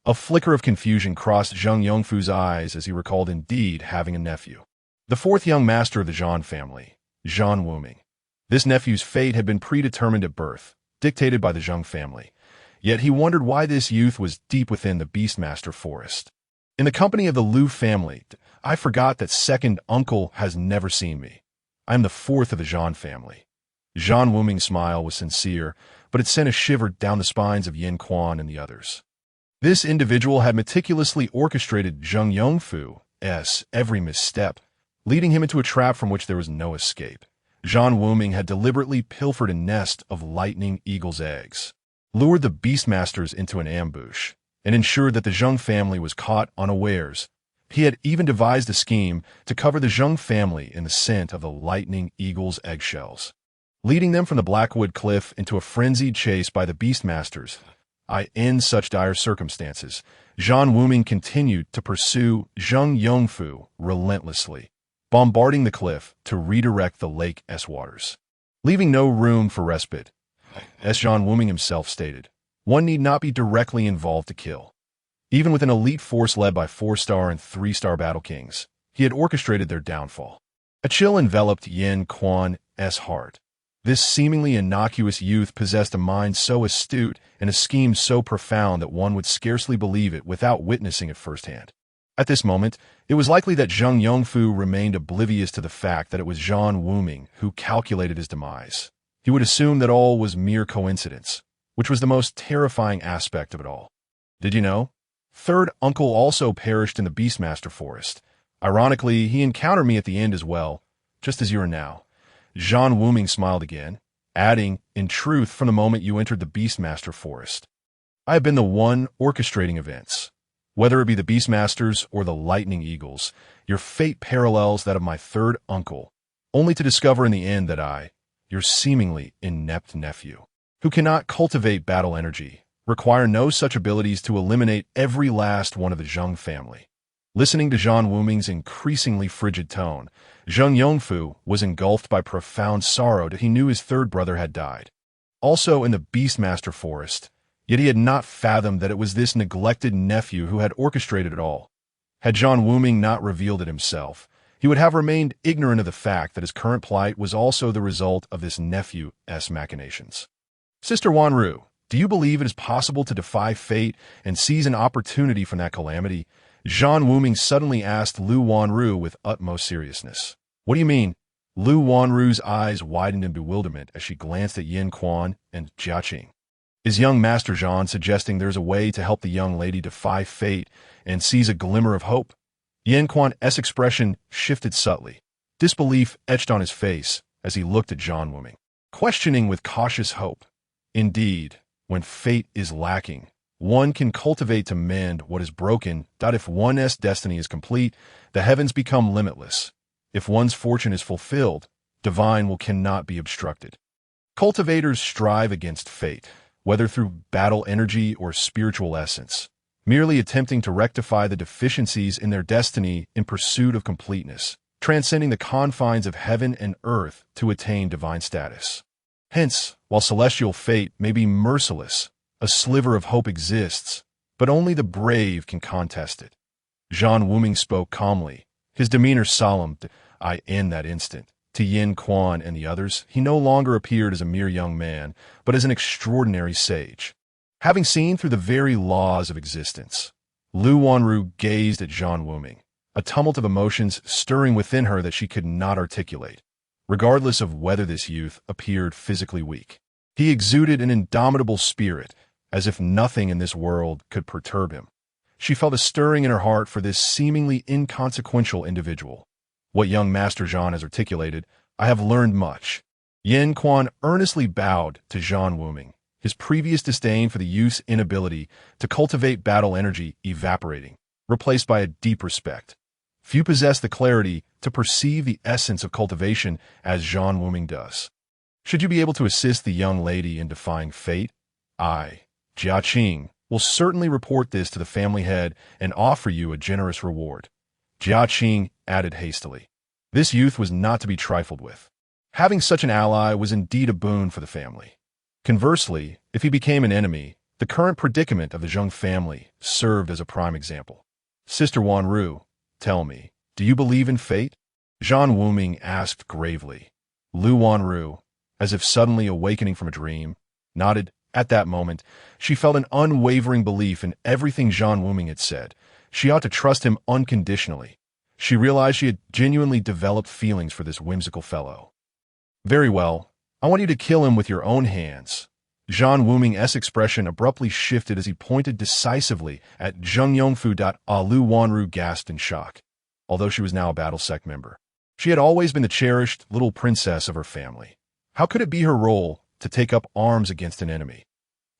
A flicker of confusion crossed Zheng Yongfu's eyes as he recalled indeed having a nephew. The fourth young master of the Zhan family, Zhan Wuming. This nephew's fate had been predetermined at birth, dictated by the Zheng family. Yet he wondered why this youth was deep within the Beastmaster forest. In the company of the Lu family, I forgot that second uncle has never seen me. I am the fourth of the Zhan family. Zhan Wuming's smile was sincere, but it sent a shiver down the spines of Yin Quan and the others. This individual had meticulously orchestrated Zheng Yongfu's every misstep, leading him into a trap from which there was no escape. Zhan Wuming had deliberately pilfered a nest of lightning eagle's eggs, lured the Beastmasters into an ambush, and ensured that the Zheng family was caught unawares. He had even devised a scheme to cover the Zheng family in the scent of the lightning eagle's eggshells, leading them from the Blackwood Cliff into a frenzied chase by the Beastmasters. In such dire circumstances, Zhan Wuming continued to pursue Zheng Yongfu relentlessly, bombarding the cliff to redirect the lake's waters, leaving no room for respite. As Zhan Wuming himself stated, one need not be directly involved to kill. Even with an elite force led by 4-star and 3-star battle kings, he had orchestrated their downfall. A chill enveloped Yin Quan's heart. This seemingly innocuous youth possessed a mind so astute and a scheme so profound that one would scarcely believe it without witnessing it firsthand. At this moment, it was likely that Zheng Yongfu remained oblivious to the fact that it was Zhan Wuming who calculated his demise. He would assume that all was mere coincidence, which was the most terrifying aspect of it all. Did you know? Third uncle also perished in the Beastmaster forest. Ironically, he encountered me at the end as well, just as you are now. Zhan Wuming smiled again, adding, in truth, from the moment you entered the Beastmaster forest, I have been the one orchestrating events. Whether it be the Beastmasters or the Lightning Eagles, your fate parallels that of my third uncle, only to discover in the end that I, your seemingly inept nephew, who cannot cultivate battle energy, require no such abilities to eliminate every last one of the Zhang family. Listening to Zhan Wuming's increasingly frigid tone, Zhang Yongfu was engulfed by profound sorrow that he knew his third brother had died. Also in the Beastmaster Forest, yet he had not fathomed that it was this neglected nephew who had orchestrated it all. Had Zhan Wuming not revealed it himself, he would have remained ignorant of the fact that his current plight was also the result of this nephew's machinations. Sister Wanru, do you believe it is possible to defy fate and seize an opportunity from that calamity? Zhan Wuming suddenly asked Lu Wanru with utmost seriousness. What do you mean? Lu Wanru's eyes widened in bewilderment as she glanced at Yin Quan and Jia Qing. Is young Master Zhan suggesting there's a way to help the young lady defy fate and seize a glimmer of hope? Yin Quan's expression shifted subtly. Disbelief etched on his face as he looked at Zhan Wuming, questioning with cautious hope. Indeed, when fate is lacking, one can cultivate to mend what is broken. If one's destiny is complete, the heavens become limitless. If one's fortune is fulfilled, divine will cannot be obstructed. Cultivators strive against fate, whether through battle energy or spiritual essence, merely attempting to rectify the deficiencies in their destiny in pursuit of completeness, transcending the confines of heaven and earth to attain divine status. Hence, while celestial fate may be merciless, a sliver of hope exists, but only the brave can contest it. Zhan Wuming spoke calmly, his demeanor solemn. In that instant, to Yin Quan and the others, he no longer appeared as a mere young man, but as an extraordinary sage. Having seen through the very laws of existence, Lu Wanru gazed at Zhan Wuming, a tumult of emotions stirring within her that she could not articulate. Regardless of whether this youth appeared physically weak, he exuded an indomitable spirit, as if nothing in this world could perturb him. She felt a stirring in her heart for this seemingly inconsequential individual. What young Master Zhan has articulated, I have learned much. Yin Quan earnestly bowed to Zhan Wuming, his previous disdain for the youth's inability to cultivate battle energy evaporating, replaced by a deep respect. Few possess the clarity to perceive the essence of cultivation as Zhan Wuming does. Should you be able to assist the young lady in defying fate, I, Jia Qing, will certainly report this to the family head and offer you a generous reward. Jia Qing added hastily. This youth was not to be trifled with. Having such an ally was indeed a boon for the family. Conversely, if he became an enemy, the current predicament of the Zhang family served as a prime example. Sister Wanru, tell me, do you believe in fate? Zhan Wuming asked gravely. Lu Wanru, as if suddenly awakening from a dream, nodded. At that moment, she felt an unwavering belief in everything Zhan Wuming had said. She ought to trust him unconditionally. She realized she had genuinely developed feelings for this whimsical fellow. Very well, I want you to kill him with your own hands. Zhan Wuming's expression abruptly shifted as he pointed decisively at Zhang Yongfu. Lu Wanru gasped in shock. Although she was now a battle sect member, she had always been the cherished little princess of her family. How could it be her role to take up arms against an enemy?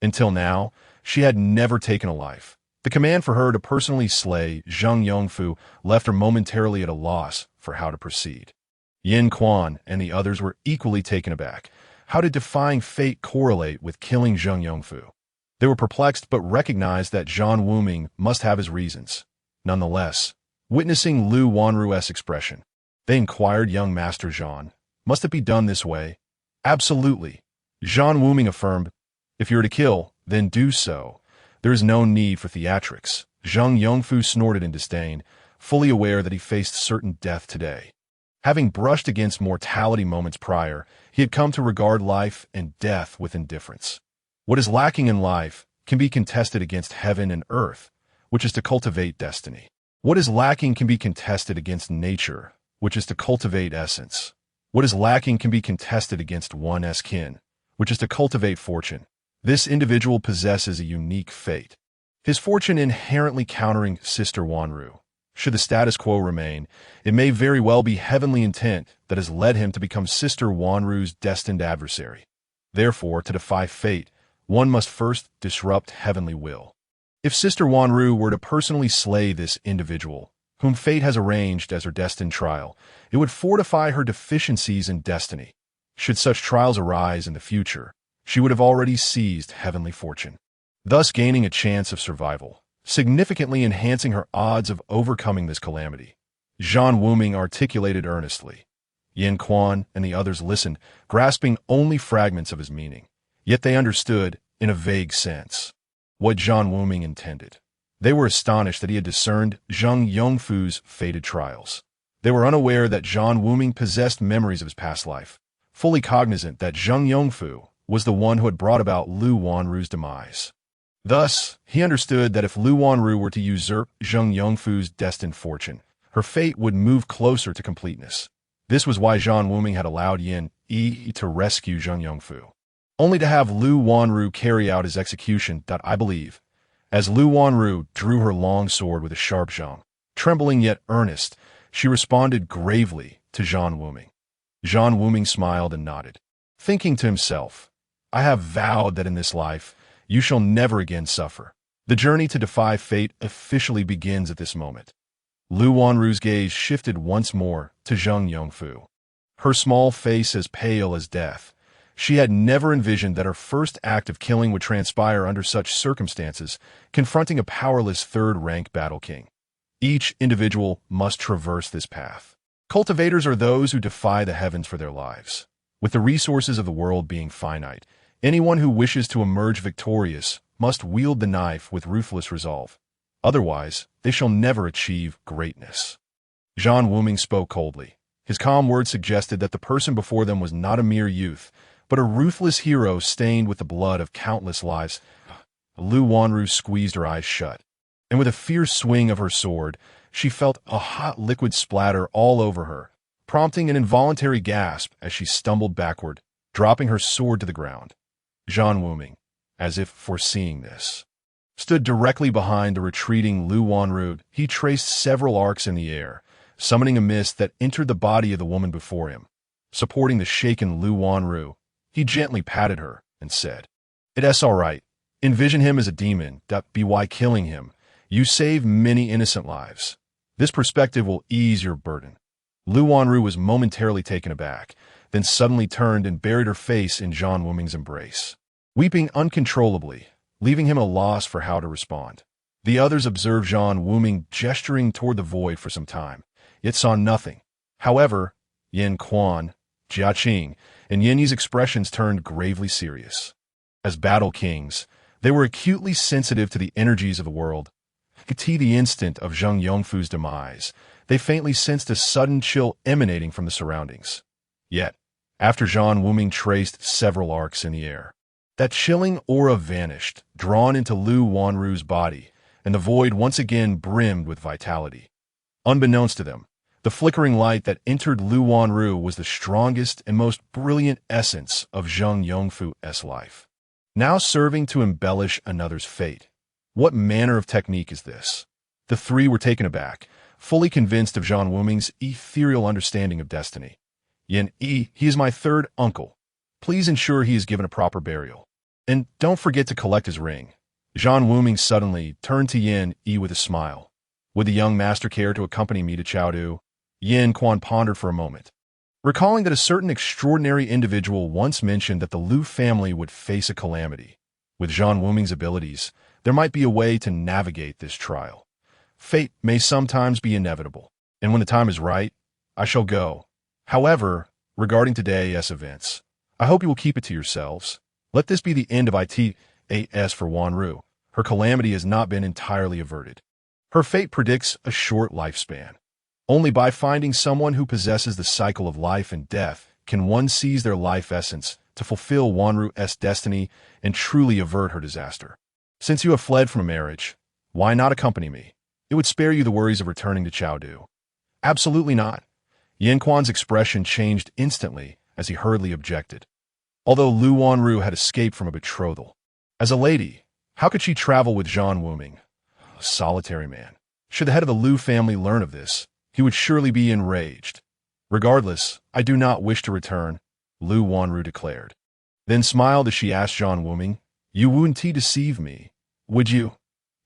Until now, she had never taken a life. The command for her to personally slay Zhang Yongfu left her momentarily at a loss for how to proceed. Yin Quan and the others were equally taken aback. How did defying fate correlate with killing Zhang Yongfu? They were perplexed but recognized that Zhan Wuming must have his reasons. Nonetheless, witnessing Lu Wanru's expression, they inquired young Master Zhan, must it be done this way? Absolutely. Zhan Wuming affirmed, if you're to kill, then do so. There is no need for theatrics. Zhang Yongfu snorted in disdain, fully aware that he faced certain death today. Having brushed against mortality moments prior, he had come to regard life and death with indifference. What is lacking in life can be contested against heaven and earth, which is to cultivate destiny. What is lacking can be contested against nature, which is to cultivate essence. What is lacking can be contested against one's kin, which is to cultivate fortune. This individual possesses a unique fate. His fortune inherently countering Sister Wanru. Should the status quo remain, it may very well be heavenly intent that has led him to become Sister Wanru's destined adversary. Therefore, to defy fate, one must first disrupt heavenly will. If Sister Wanru were to personally slay this individual, whom fate has arranged as her destined trial, it would fortify her deficiencies in destiny. Should such trials arise in the future, she would have already seized heavenly fortune. thus gaining a chance of survival, significantly enhancing her odds of overcoming this calamity. Zhan Wuming articulated earnestly. Yin Quan and the others listened, grasping only fragments of his meaning. Yet they understood, in a vague sense, what Zhan Wuming intended. They were astonished that he had discerned Zhang Yongfu's fated trials. They were unaware that Zhan Wuming possessed memories of his past life, fully cognizant that Zhang Yongfu was the one who had brought about Lu Wanru's demise. Thus, he understood that if Lu Wanru were to usurp Zhang Yongfu's destined fortune, her fate would move closer to completeness. This was why Zhan Wuming had allowed Yin Yi to rescue Zhang Yongfu, only to have Lu Wanru carry out his execution. I believe. As Lu Wanru drew her long sword with a sharp zhang, trembling yet earnest, she responded gravely to Zhan Wuming. Zhan Wuming smiled and nodded, thinking to himself, I have vowed that in this life, you shall never again suffer. The journey to defy fate officially begins at this moment. Lu Wanru's gaze shifted once more to Zhang Yongfu. Her small face as pale as death. She had never envisioned that her first act of killing would transpire under such circumstances, confronting a powerless third-rank battle king. Each individual must traverse this path. Cultivators are those who defy the heavens for their lives. With the resources of the world being finite, anyone who wishes to emerge victorious must wield the knife with ruthless resolve. Otherwise, they shall never achieve greatness. Zhan Wuming spoke coldly. His calm words suggested that the person before them was not a mere youth, but a ruthless hero stained with the blood of countless lives. Lu Wanru squeezed her eyes shut, and with a fierce swing of her sword, she felt a hot liquid splatter all over her, prompting an involuntary gasp as she stumbled backward, dropping her sword to the ground. Zhan Wuming, as if foreseeing this, stood directly behind the retreating Lu Wanru. He traced several arcs in the air, summoning a mist that entered the body of the woman before him. Supporting the shaken Lu Wanru, he gently patted her and said, It's all right. Envision him as a demon. Be why killing him. You save many innocent lives. This perspective will ease your burden. Lu Wanru was momentarily taken aback, then suddenly turned and buried her face in Zhan Wuming's embrace, weeping uncontrollably, leaving him at a loss for how to respond. The others observed Zhan Wuming gesturing toward the void for some time, yet saw nothing. However, Yin Quan, Jia Qing, and Yin Yi's expressions turned gravely serious. As battle kings, they were acutely sensitive to the energies of the world. At the instant of Zhang Yongfu's demise, they faintly sensed a sudden chill emanating from the surroundings. Yet, after Zhan Wuming traced several arcs in the air, that chilling aura vanished, drawn into Lu Wanru's body, and the void once again brimmed with vitality. Unbeknownst to them, the flickering light that entered Lu Wanru was the strongest and most brilliant essence of Zhang Yongfu's life, now serving to embellish another's fate. What manner of technique is this? The three were taken aback, fully convinced of Zhan Wuming's ethereal understanding of destiny. Yin Yi, he is my third uncle. Please ensure he is given a proper burial. And don't forget to collect his ring. Zhan Wuming suddenly turned to Yin Yi with a smile. Would the young master care to accompany me to Chengdu? Yin Quan pondered for a moment, recalling that a certain extraordinary individual once mentioned that the Lu family would face a calamity. With Zhan Wuming's abilities, there might be a way to navigate this trial. Fate may sometimes be inevitable, and when the time is right, I shall go. However, regarding today's events, I hope you will keep it to yourselves. Let this be the end of ITAS for Wanru. Her calamity has not been entirely averted. Her fate predicts a short lifespan. Only by finding someone who possesses the cycle of life and death can one seize their life essence to fulfill Wanru's destiny and truly avert her disaster. Since you have fled from a marriage, why not accompany me? It would spare you the worries of returning to Chengdu. Absolutely not. Yin Quan's expression changed instantly as he hurriedly objected. Although Lu Wanru had escaped from a betrothal, as a lady, how could she travel with Zhan Wuming, a solitary man? Should the head of the Lu family learn of this, he would surely be enraged. Regardless, I do not wish to return, Lu Wanru declared. Then smiled as she asked Zhan Wuming, You wouldn't deceive me, would you?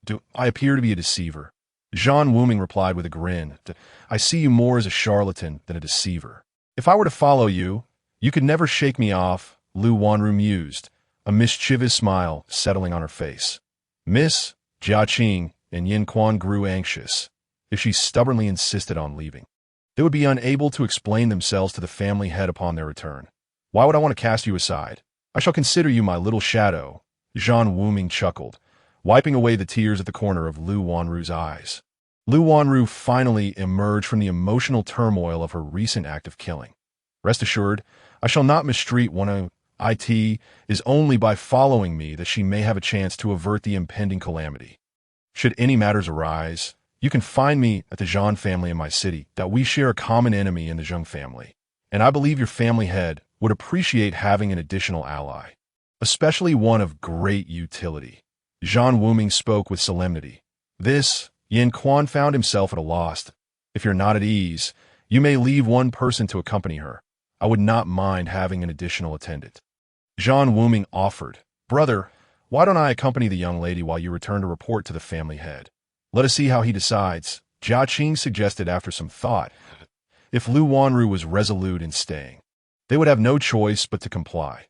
Do I appear to be a deceiver? Zhan Wuming replied with a grin, I see you more as a charlatan than a deceiver. If I were to follow you, you could never shake me off, Lu Wanru mused, a mischievous smile settling on her face. Miss Jia and Yin Quan grew anxious. If she stubbornly insisted on leaving, they would be unable to explain themselves to the family head upon their return. Why would I want to cast you aside? I shall consider you my little shadow, Zhan Wuming chuckled, wiping away the tears at the corner of Lu Wanru's eyes. Lu Wanru finally emerged from the emotional turmoil of her recent act of killing. Rest assured, I shall not mistreat one of it is only by following me that she may have a chance to avert the impending calamity. Should any matters arise, you can find me at the Zhan family in my city, that we share a common enemy in the Zheng family, and I believe your family head would appreciate having an additional ally, especially one of great utility. Zhan Wuming spoke with solemnity. This, Yin Quan found himself at a loss. If you're not at ease, you may leave one person to accompany her. I would not mind having an additional attendant. Zhan Wuming offered. Brother, why don't I accompany the young lady while you return to report to the family head? Let us see how he decides, Jia Qing suggested after some thought. If Lu Wanru was resolute in staying, they would have no choice but to comply.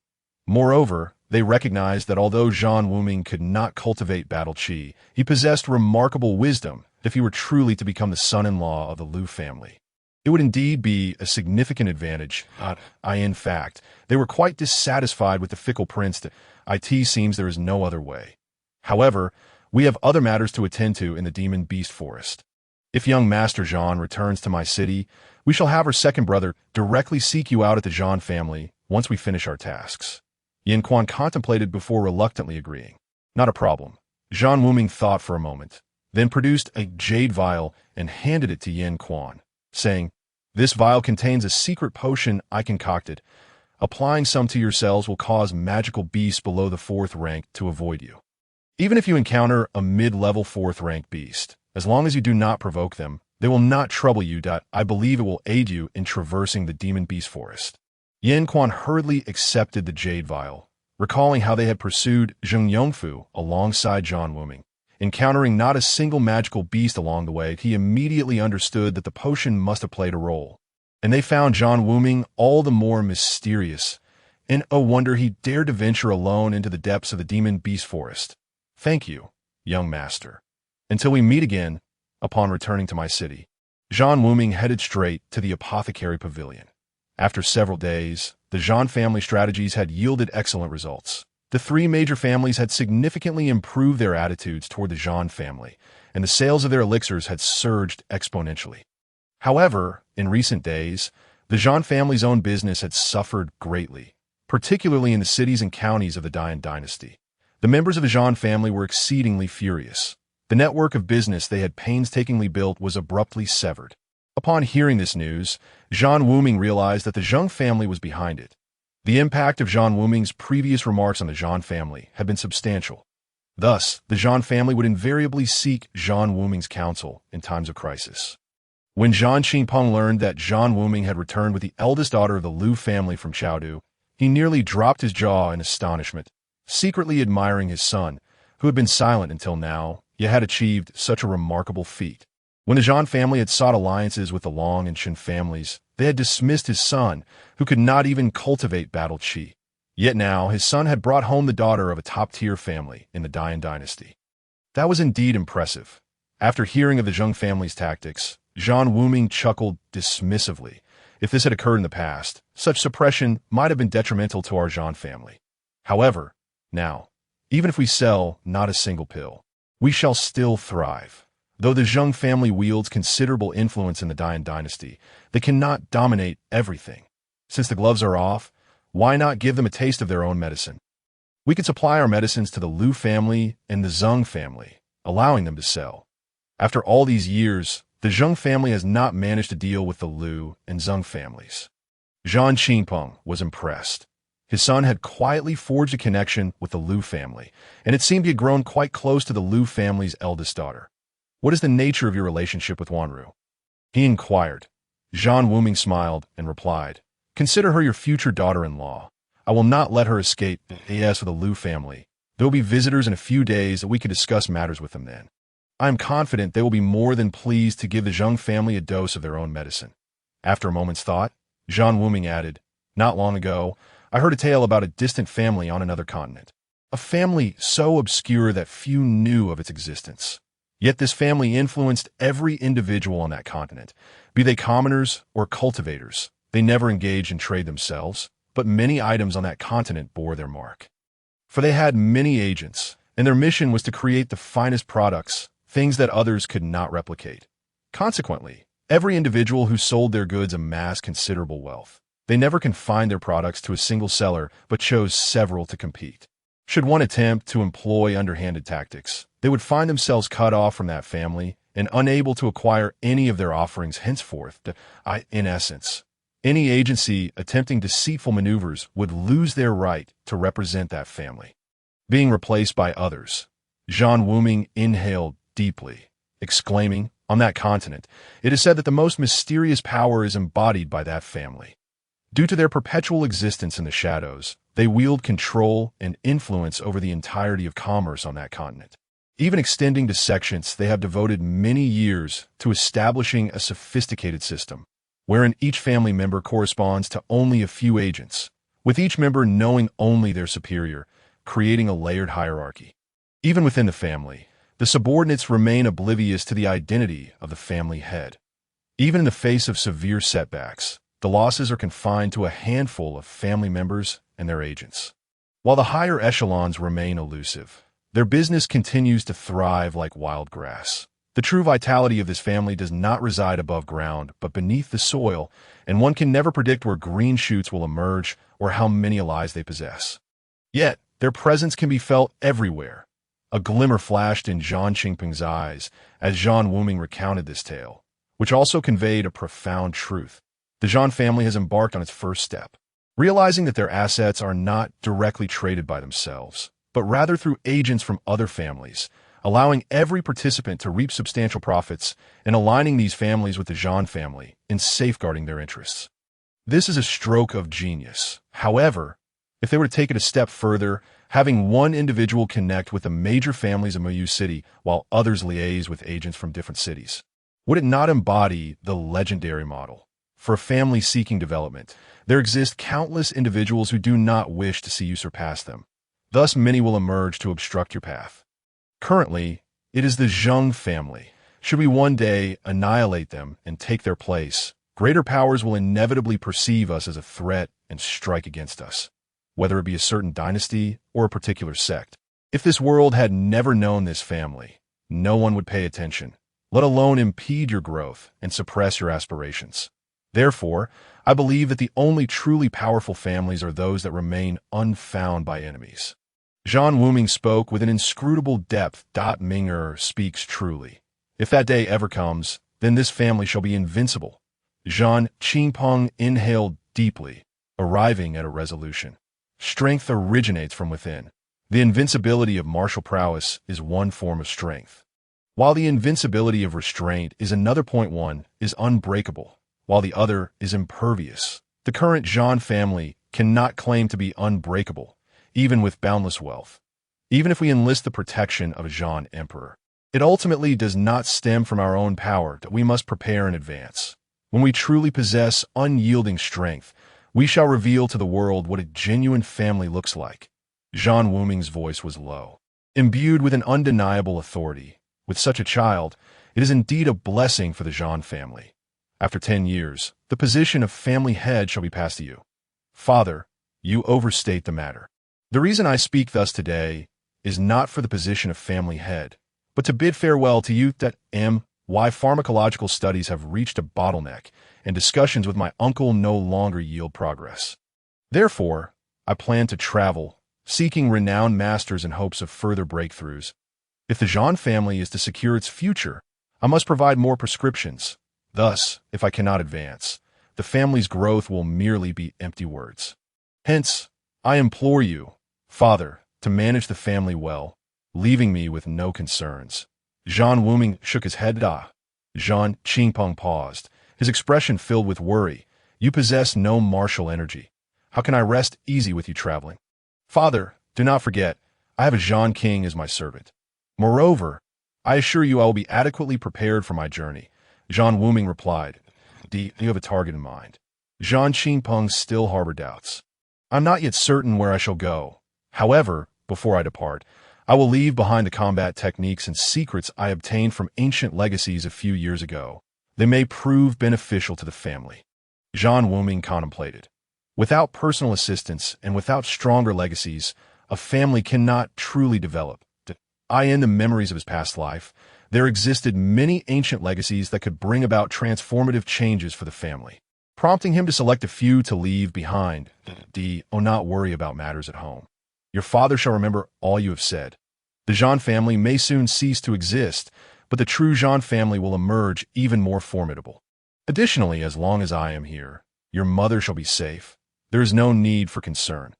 Moreover, they recognized that although Zhan Wuming could not cultivate battle qi, he possessed remarkable wisdom if he were truly to become the son-in-law of the Lu family. It would indeed be a significant advantage. In fact, they were quite dissatisfied with the fickle prince. It seems there is no other way. However, we have other matters to attend to in the demon beast forest. If young Master Zhan returns to my city, we shall have her second brother directly seek you out at the Zhan family once we finish our tasks. Yin Quan contemplated before reluctantly agreeing. Not a problem. Zhan Wuming thought for a moment, then produced a jade vial and handed it to Yin Quan, saying, This vial contains a secret potion I concocted. Applying some to yourselves will cause magical beasts below the 4th rank to avoid you. Even if you encounter a mid-level 4th rank beast, as long as you do not provoke them, they will not trouble you. I believe it will aid you in traversing the demon beast forest. Yin Quan hurriedly accepted the jade vial, recalling how they had pursued Zheng Yongfu alongside Zhan Wuming. Encountering not a single magical beast along the way, he immediately understood that the potion must have played a role. And they found Zhan Wuming all the more mysterious. And oh wonder he dared to venture alone into the depths of the demon beast forest. Thank you, young master. Until we meet again, upon returning to my city. Zhan Wuming headed straight to the apothecary pavilion. After several days, the Zhan family strategies had yielded excellent results. The 3 major families had significantly improved their attitudes toward the Zhan family, and the sales of their elixirs had surged exponentially. However, in recent days, the Zhan family's own business had suffered greatly, particularly in the cities and counties of the Dian dynasty. The members of the Zhan family were exceedingly furious. The network of business they had painstakingly built was abruptly severed. Upon hearing this news, Zhan Wuming realized that the Zheng family was behind it. The impact of Zhan Wuming's previous remarks on the Zhan family had been substantial. Thus, the Zhan family would invariably seek Zhan Wuming's counsel in times of crisis. When Zhan Qingpeng learned that Zhan Wuming had returned with the eldest daughter of the Lu family from Chengdu, he nearly dropped his jaw in astonishment, secretly admiring his son, who had been silent until now, yet had achieved such a remarkable feat. When the Zhan family had sought alliances with the Long and Qin families, they had dismissed his son, who could not even cultivate battle qi. Yet now, his son had brought home the daughter of a top-tier family in the Dian dynasty. That was indeed impressive. After hearing of the Zheng family's tactics, Zhan Wuming chuckled dismissively. If this had occurred in the past, such suppression might have been detrimental to our Zhan family. However, now, even if we sell not a single pill, we shall still thrive. Though the Zheng family wields considerable influence in the Dian dynasty, they cannot dominate everything. Since the gloves are off, why not give them a taste of their own medicine? We could supply our medicines to the Lu family and the Zheng family, allowing them to sell. After all these years, the Zheng family has not managed to deal with the Lu and Zheng families. Zhan Qingpeng was impressed. His son had quietly forged a connection with the Lu family, and it seemed he had grown quite close to the Lu family's eldest daughter. What is the nature of your relationship with Wanru? He inquired. Zhan Wuming smiled and replied, Consider her your future daughter-in-law. I will not let her escape as for the Lu family. There will be visitors in a few days that we can discuss matters with them then. I am confident they will be more than pleased to give the Zheng family a dose of their own medicine. After a moment's thought, Zhan Wuming added, Not long ago, I heard a tale about a distant family on another continent. a family so obscure that few knew of its existence. Yet this family influenced every individual on that continent, be they commoners or cultivators. They never engaged in trade themselves, but many items on that continent bore their mark. For they had many agents, and their mission was to create the finest products, things that others could not replicate. Consequently, every individual who sold their goods amassed considerable wealth. They never confined their products to a single seller, but chose several to compete. Should one attempt to employ underhanded tactics, they would find themselves cut off from that family and unable to acquire any of their offerings henceforth. In essence, any agency attempting deceitful maneuvers would lose their right to represent that family. Being replaced by others, Zhan Wuming inhaled deeply, exclaiming, on that continent, it is said that the most mysterious power is embodied by that family. Due to their perpetual existence in the shadows, they wield control and influence over the entirety of commerce on that continent. Even extending to sections, they have devoted many years to establishing a sophisticated system, wherein each family member corresponds to only a few agents, with each member knowing only their superior, creating a layered hierarchy. Even within the family, the subordinates remain oblivious to the identity of the family head. Even in the face of severe setbacks, the losses are confined to a handful of family members and their agents. While the higher echelons remain elusive, their business continues to thrive like wild grass. The true vitality of this family does not reside above ground, but beneath the soil, and one can never predict where green shoots will emerge or how many allies they possess. Yet, their presence can be felt everywhere. A glimmer flashed in Zhan Qingping's eyes as Zhan Wuming recounted this tale, which also conveyed a profound truth. The Zhan family has embarked on its first step, realizing that their assets are not directly traded by themselves, but rather through agents from other families, allowing every participant to reap substantial profits and aligning these families with the Zhan family in safeguarding their interests. This is a stroke of genius. However, if they were to take it a step further, having one individual connect with the major families of Mayu City while others liaise with agents from different cities, would it not embody the legendary model? For a family seeking development, there exist countless individuals who do not wish to see you surpass them. Thus, many will emerge to obstruct your path. Currently, it is the Zheng family. Should we one day annihilate them and take their place, greater powers will inevitably perceive us as a threat and strike against us, whether it be a certain dynasty or a particular sect. If this world had never known this family, no one would pay attention, let alone impede your growth and suppress your aspirations. Therefore, I believe that the only truly powerful families are those that remain unfound by enemies. Zhan Wuming spoke with an inscrutable depth. Minger speaks truly. If that day ever comes, then this family shall be invincible. Zhan Qingping inhaled deeply, arriving at a resolution. Strength originates from within. The invincibility of martial prowess is one form of strength, while the invincibility of restraint is another. One is unbreakable, while the other is impervious. The current Zhan family cannot claim to be unbreakable, even with boundless wealth. Even if we enlist the protection of a Zhan emperor, it ultimately does not stem from our own power that we must prepare in advance. When we truly possess unyielding strength, we shall reveal to the world what a genuine family looks like. Zhan Wuming's voice was low, imbued with an undeniable authority. With such a child, it is indeed a blessing for the Zhan family. After 10 years, the position of family head shall be passed to you. Father, you overstate the matter. The reason I speak thus today is not for the position of family head, but to bid farewell to you. Why pharmacological studies have reached a bottleneck, and discussions with my uncle no longer yield progress. Therefore, I plan to travel, seeking renowned masters in hopes of further breakthroughs. If the Zhan family is to secure its future, I must provide more prescriptions. Thus, if I cannot advance, the family's growth will merely be empty words. Hence, I implore you, Father, to manage the family well, leaving me with no concerns. Zhan Wuming shook his head. Zhan Qingping paused, his expression filled with worry. You possess no martial energy. How can I rest easy with you traveling? Father, do not forget, I have a Zhan king as my servant. Moreover, I assure you I will be adequately prepared for my journey. Zhan Wuming replied. Do you have a target in mind? Zhan Qingping still harbored doubts. I'm not yet certain where I shall go. However, Before I depart, I will leave behind the combat techniques and secrets I obtained from ancient legacies a few years ago. They may prove beneficial to the family." Zhan Wuming contemplated. Without personal assistance and without stronger legacies, a family cannot truly develop. In the memories of his past life, there existed many ancient legacies that could bring about transformative changes for the family, prompting him to select a few to leave behind. Not worry about matters at home. Your father shall remember all you have said. The Zhan family may soon cease to exist, but the true Zhan family will emerge even more formidable. Additionally, as long as I am here, your mother shall be safe. There is no need for concern."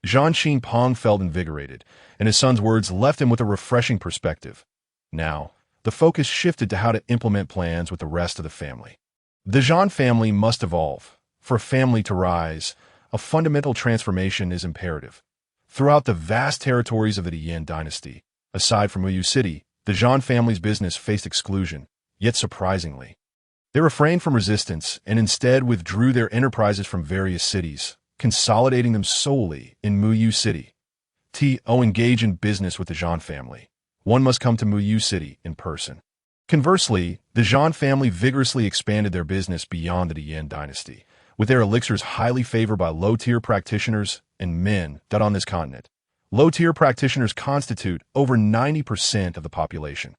Zhan Xingpong felt invigorated, and his son's words left him with a refreshing perspective. Now, the focus shifted to how to implement plans with the rest of the family. The Zhan family must evolve. For a family to rise, a fundamental transformation is imperative. Throughout the vast territories of the Yan dynasty, aside from Muyu City, the Zhan family's business faced exclusion, yet surprisingly, they refrained from resistance and instead withdrew their enterprises from various cities, consolidating them solely in Muyu City. Engage in business with the Zhan family. One must come to Muyu City in person. Conversely, the Zhan family vigorously expanded their business beyond the Yan dynasty, with their elixirs highly favored by low-tier practitioners and men on this continent. Low-tier practitioners constitute over 90% of the population,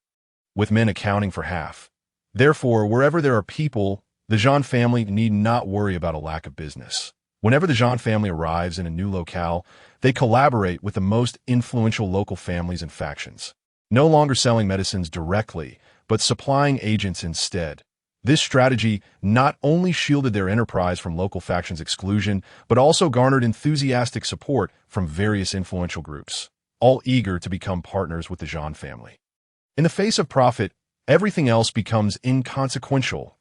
with men accounting for half. Therefore, wherever there are people, the Zhan family need not worry about a lack of business. Whenever the Zhan family arrives in a new locale, they collaborate with the most influential local families and factions, no longer selling medicines directly, but supplying agents instead. This strategy not only shielded their enterprise from local factions' exclusion, but also garnered enthusiastic support from various influential groups, all eager to become partners with the Zhan family. In the face of profit, everything else becomes inconsequential.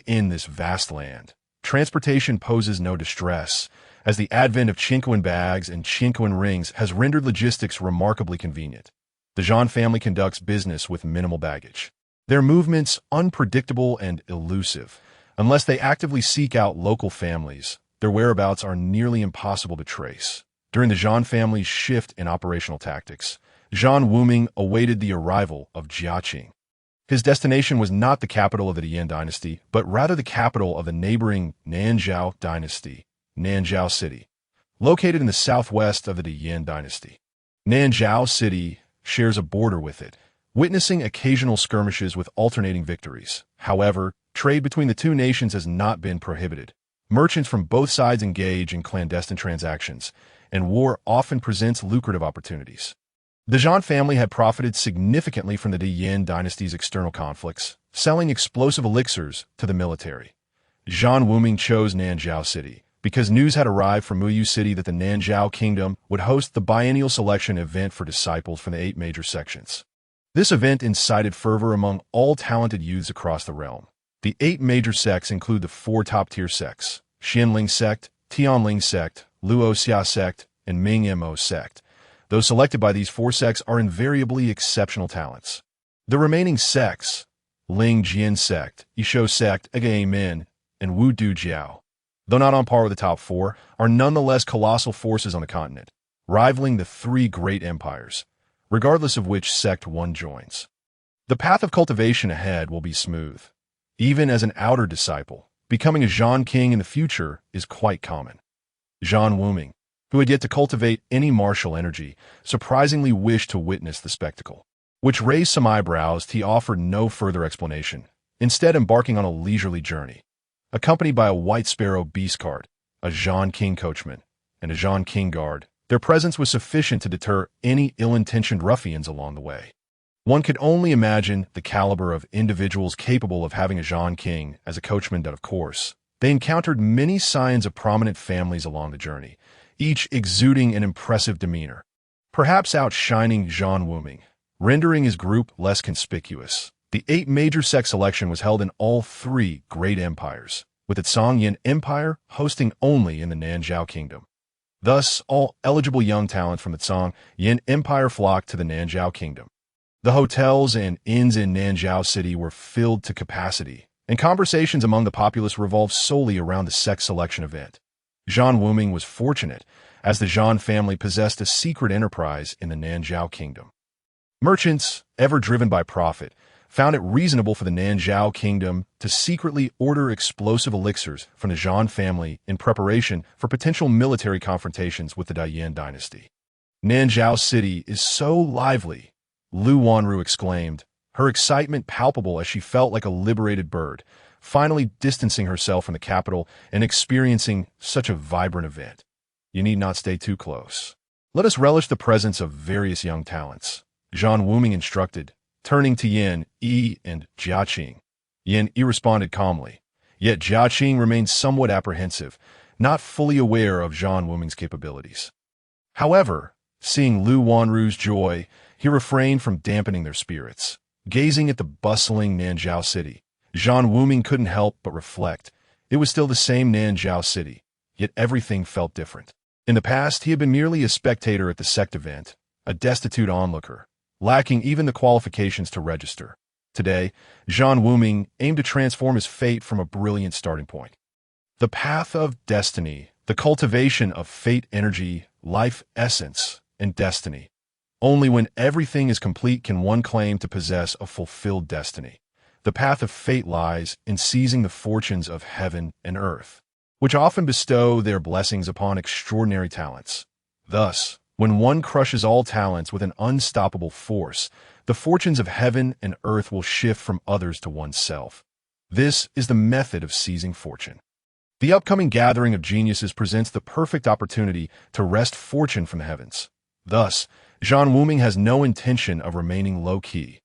In this vast land, transportation poses no distress, as the advent of Chinquan bags and Chinquan rings has rendered logistics remarkably convenient. The Zhan family conducts business with minimal baggage. Their movements unpredictable and elusive. Unless they actively seek out local families, their whereabouts are nearly impossible to trace. During the Zhan family's shift in operational tactics, Zhan Wuming awaited the arrival of Jiaqing. His destination was not the capital of the Yan dynasty, but rather the capital of the neighboring Nanzhao dynasty, Nanzhao City, located in the southwest of the Yan dynasty. Nanzhao City shares a border with it, witnessing occasional skirmishes with alternating victories. However, trade between the two nations has not been prohibited. Merchants from both sides engage in clandestine transactions, and war often presents lucrative opportunities. The Zhan family had profited significantly from the Yan dynasty's external conflicts, selling explosive elixirs to the military. Zhan Wuming chose Nanzhao City because news had arrived from Muyu City that the Nanzhao Kingdom would host the biennial selection event for disciples from the 8 major sections. This event incited fervor among all talented youths across the realm. The 8 major sects include the 4 top-tier sects: Xianling sect, Tianling sect, Luoxia sect, and Mingmo sect. Those selected by these 4 sects are invariably exceptional talents. The remaining sects, Ling Jian sect, Yishou sect, Agae Min, and Wu Du Jiao, though not on par with the top 4, are nonetheless colossal forces on the continent, rivaling the 3 great empires, regardless of which sect one joins. The path of cultivation ahead will be smooth. Even as an outer disciple, becoming a Zhan king in the future is quite common. Zhan Wuming, who had yet to cultivate any martial energy, surprisingly wished to witness the spectacle, which raised some eyebrows. He offered no further explanation, instead embarking on a leisurely journey. Accompanied by a white sparrow beast cart, a Zhan king coachman, and a Zhan king guard, their presence was sufficient to deter any ill-intentioned ruffians along the way. One could only imagine the caliber of individuals capable of having a Zhan king as a coachman. Of course, they encountered many signs of prominent families along the journey, each exuding an impressive demeanor, perhaps outshining Zhan Wuming, rendering his group less conspicuous. The 8 major sect selection was held in all 3 great empires, with the Songyan Empire hosting only in the Nanzhao Kingdom. Thus, all eligible young talent from the Songyan Empire flocked to the Nanzhao Kingdom. The hotels and inns in Nanzhao City were filled to capacity, and conversations among the populace revolved solely around the sect selection event. Zhan Wuming was fortunate, as the Zhan family possessed a secret enterprise in the Nanzhao kingdom. Merchants, ever driven by profit, found it reasonable for the Nanzhao kingdom to secretly order explosive elixirs from the Zhan family in preparation for potential military confrontations with the Dian dynasty. Nanzhao City is so lively, Lu Wanru exclaimed, her excitement palpable as she felt like a liberated bird, finally distancing herself from the capital and experiencing such a vibrant event. You need not stay too close. Let us relish the presence of various young talents, Zhan Wuming instructed, turning to Yin, Yi, and Jiaqing. Yin Yi responded calmly, yet Jiaqing remained somewhat apprehensive, not fully aware of Zhan Wuming's capabilities. However, seeing Lu Wanru's joy, he refrained from dampening their spirits. Gazing at the bustling Nanzhao city, Zhan Wuming couldn't help but reflect. It was still the same Nanzhao city, yet everything felt different. In the past, he had been merely a spectator at the sect event, a destitute onlooker, lacking even the qualifications to register. Today, Zhan Wuming aimed to transform his fate from a brilliant starting point. The path of destiny, the cultivation of fate energy, life essence, and destiny. Only when everything is complete can one claim to possess a fulfilled destiny. The path of fate lies in seizing the fortunes of heaven and earth, which often bestow their blessings upon extraordinary talents. Thus, when one crushes all talents with an unstoppable force, the fortunes of heaven and earth will shift from others to oneself. This is the method of seizing fortune. The upcoming gathering of geniuses presents the perfect opportunity to wrest fortune from the heavens. Thus, Zhan Wuming has no intention of remaining low-key.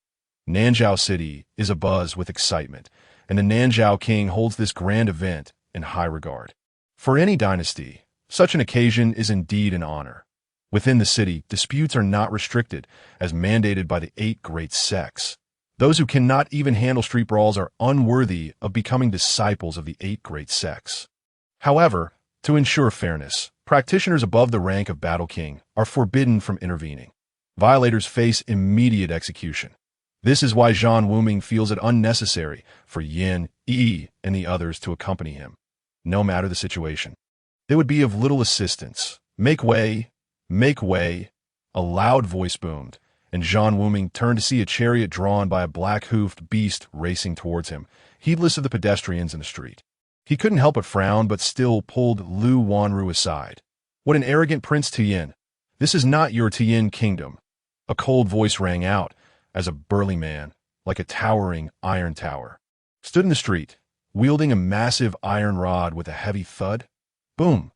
Nanzhao City is abuzz with excitement, and the Nanzhao king holds this grand event in high regard. For any dynasty, such an occasion is indeed an honor. Within the city, disputes are not restricted, as mandated by the 8 great sects. Those who cannot even handle street brawls are unworthy of becoming disciples of the 8 great sects. However, to ensure fairness, practitioners above the rank of Battle King are forbidden from intervening. Violators face immediate execution. This is why Zhan Wuming feels it unnecessary for Yin, Yi, and the others to accompany him. No matter the situation, they would be of little assistance. Make way, a loud voice boomed, and Zhan Wuming turned to see a chariot drawn by a black-hoofed beast racing towards him, heedless of the pedestrians in the street. He couldn't help but frown, but still pulled Lu Wanru aside. What an arrogant Prince Tian! This is not your Tian kingdom. A cold voice rang out as a burly man, like a towering iron tower, stood in the street, wielding a massive iron rod with a heavy thud. Boom!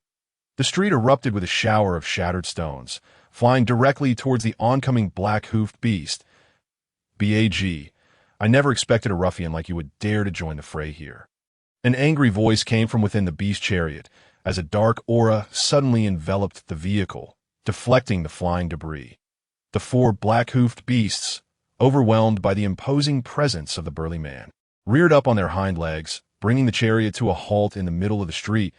The street erupted with a shower of shattered stones, flying directly towards the oncoming black-hoofed beast. "Bag, I never expected a ruffian like you would dare to join the fray here." An angry voice came from within the beast chariot as a dark aura suddenly enveloped the vehicle, deflecting the flying debris. The 4 black-hoofed beasts, overwhelmed by the imposing presence of the burly man, reared up on their hind legs, bringing the chariot to a halt in the middle of the street.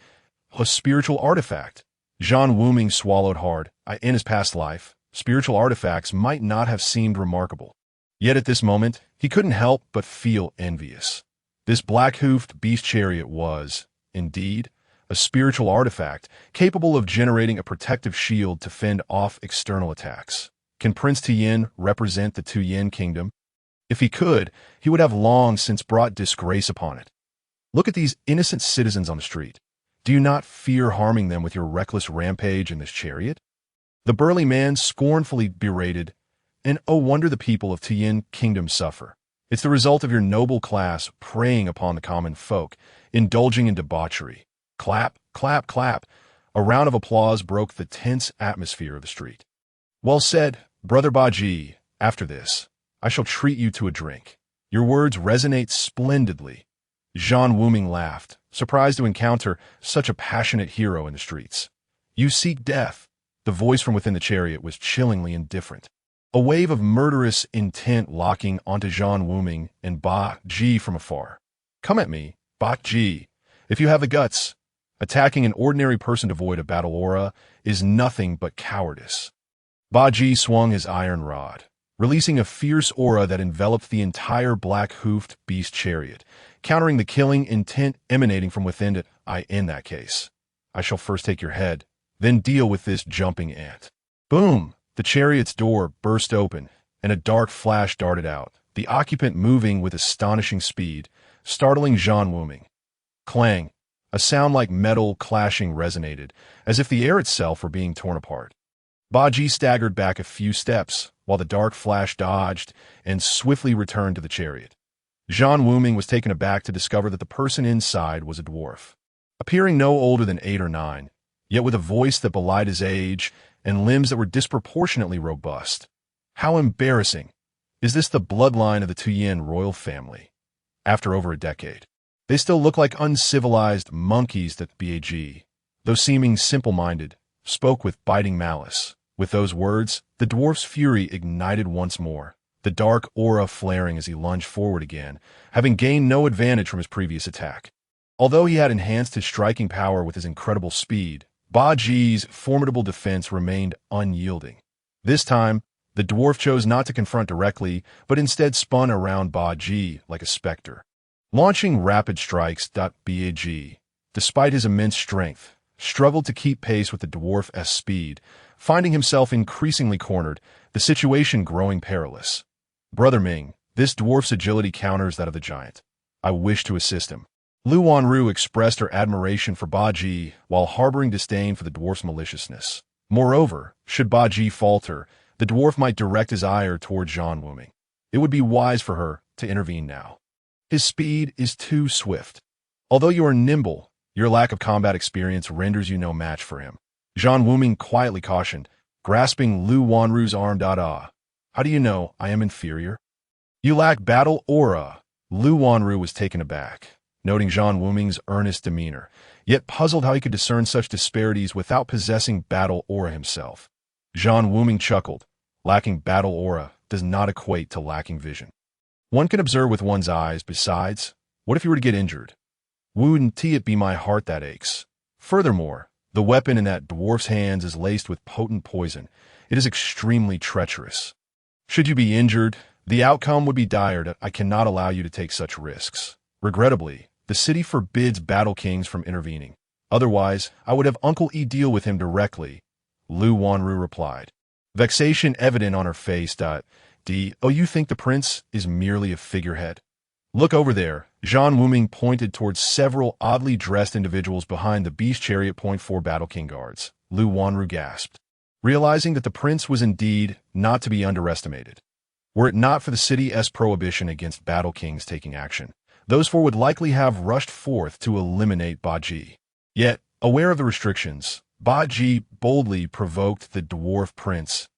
A spiritual artifact. Zhan Wuming swallowed hard. In his past life, spiritual artifacts might not have seemed remarkable. Yet at this moment, he couldn't help but feel envious. This black-hoofed beast chariot was, indeed, a spiritual artifact capable of generating a protective shield to fend off external attacks. Can Prince Tian represent the Tuyen kingdom? If he could, he would have long since brought disgrace upon it. Look at these innocent citizens on the street. Do you not fear harming them with your reckless rampage in this chariot? The burly man scornfully berated, and oh wonder the people of Tian kingdom suffer. It's the result of your noble class preying upon the common folk, indulging in debauchery. Clap, clap, clap. A round of applause broke the tense atmosphere of the street. Well said, Brother Baji. After this, I shall treat you to a drink. Your words resonate splendidly. Zhan Wuming laughed, surprised to encounter such a passionate hero in the streets. You seek death. The voice from within the chariot was chillingly indifferent. A wave of murderous intent locking onto Zhan Wuming and Ba Ji from afar. Come at me, Ba Ji, if you have the guts. Attacking an ordinary person devoid of battle aura is nothing but cowardice. Ba Ji swung his iron rod, releasing a fierce aura that enveloped the entire black-hoofed beast chariot, countering the killing intent emanating from within it. In that case, I shall first take your head, Then deal with this jumping ant. Boom! The chariot's door burst open, and a dark flash darted out, the occupant moving with astonishing speed, startling Zhan Wuming. Clang! A sound like metal clashing resonated, as if the air itself were being torn apart. Baji staggered back a few steps, while the dark flash dodged and swiftly returned to the chariot. Zhan Wuming was taken aback to discover that the person inside was a dwarf, appearing no older than 8 or 9, yet with a voice that belied his age and limbs that were disproportionately robust. How embarrassing! Is this the bloodline of the Tuyin royal family? After over a decade, they still look like uncivilized monkeys that Bag, though seeming simple-minded, spoke with biting malice. With those words, the dwarf's fury ignited once more, the dark aura flaring as he lunged forward again, having gained no advantage from his previous attack. Although he had enhanced his striking power with his incredible speed, Baji's formidable defense remained unyielding. This time, the dwarf chose not to confront directly, but instead spun around Baji like a specter, launching rapid strikes. Bag, despite his immense strength, struggled to keep pace with the dwarf's speed, finding himself increasingly cornered, the situation growing perilous. Brother Ming, this dwarf's agility counters that of the giant. I wish to assist him. Lu Wanru expressed her admiration for Baji while harboring disdain for the dwarf's maliciousness. Moreover, should Baji falter, the dwarf might direct his ire toward Zhan Wuming. It would be wise for her to intervene now. His speed is too swift. Although you are nimble, your lack of combat experience renders you no match for him. Zhan Wuming quietly cautioned, grasping Lu Wanru's arm. How do you know I am inferior? You lack battle aura. Lu Wanru was taken aback, noting Zhan Wuming's earnest demeanor, yet puzzled how he could discern such disparities without possessing battle aura himself. Zhan Wuming chuckled. Lacking battle aura does not equate to lacking vision. One can observe with one's eyes. Besides, what if you were to get injured? Wouldn't it be my heart that aches? Furthermore, the weapon in that dwarf's hands is laced with potent poison. It is extremely treacherous. Should you be injured, the outcome would be dire. I cannot allow you to take such risks. Regrettably, the city forbids battle kings from intervening. Otherwise, I would have Uncle E deal with him directly. Lu Wanru replied, vexation evident on her face. Oh, you think the prince is merely a figurehead? Look over there. Zhan Wuming pointed towards several oddly dressed individuals behind the beast chariot. 4 Battle King guards. Lu Wanru gasped, realizing that the prince was indeed not to be underestimated. Were it not for the city's prohibition against battle kings taking action, those 4 would likely have rushed forth to eliminate Baji. Yet, aware of the restrictions, Baji boldly provoked the dwarf prince,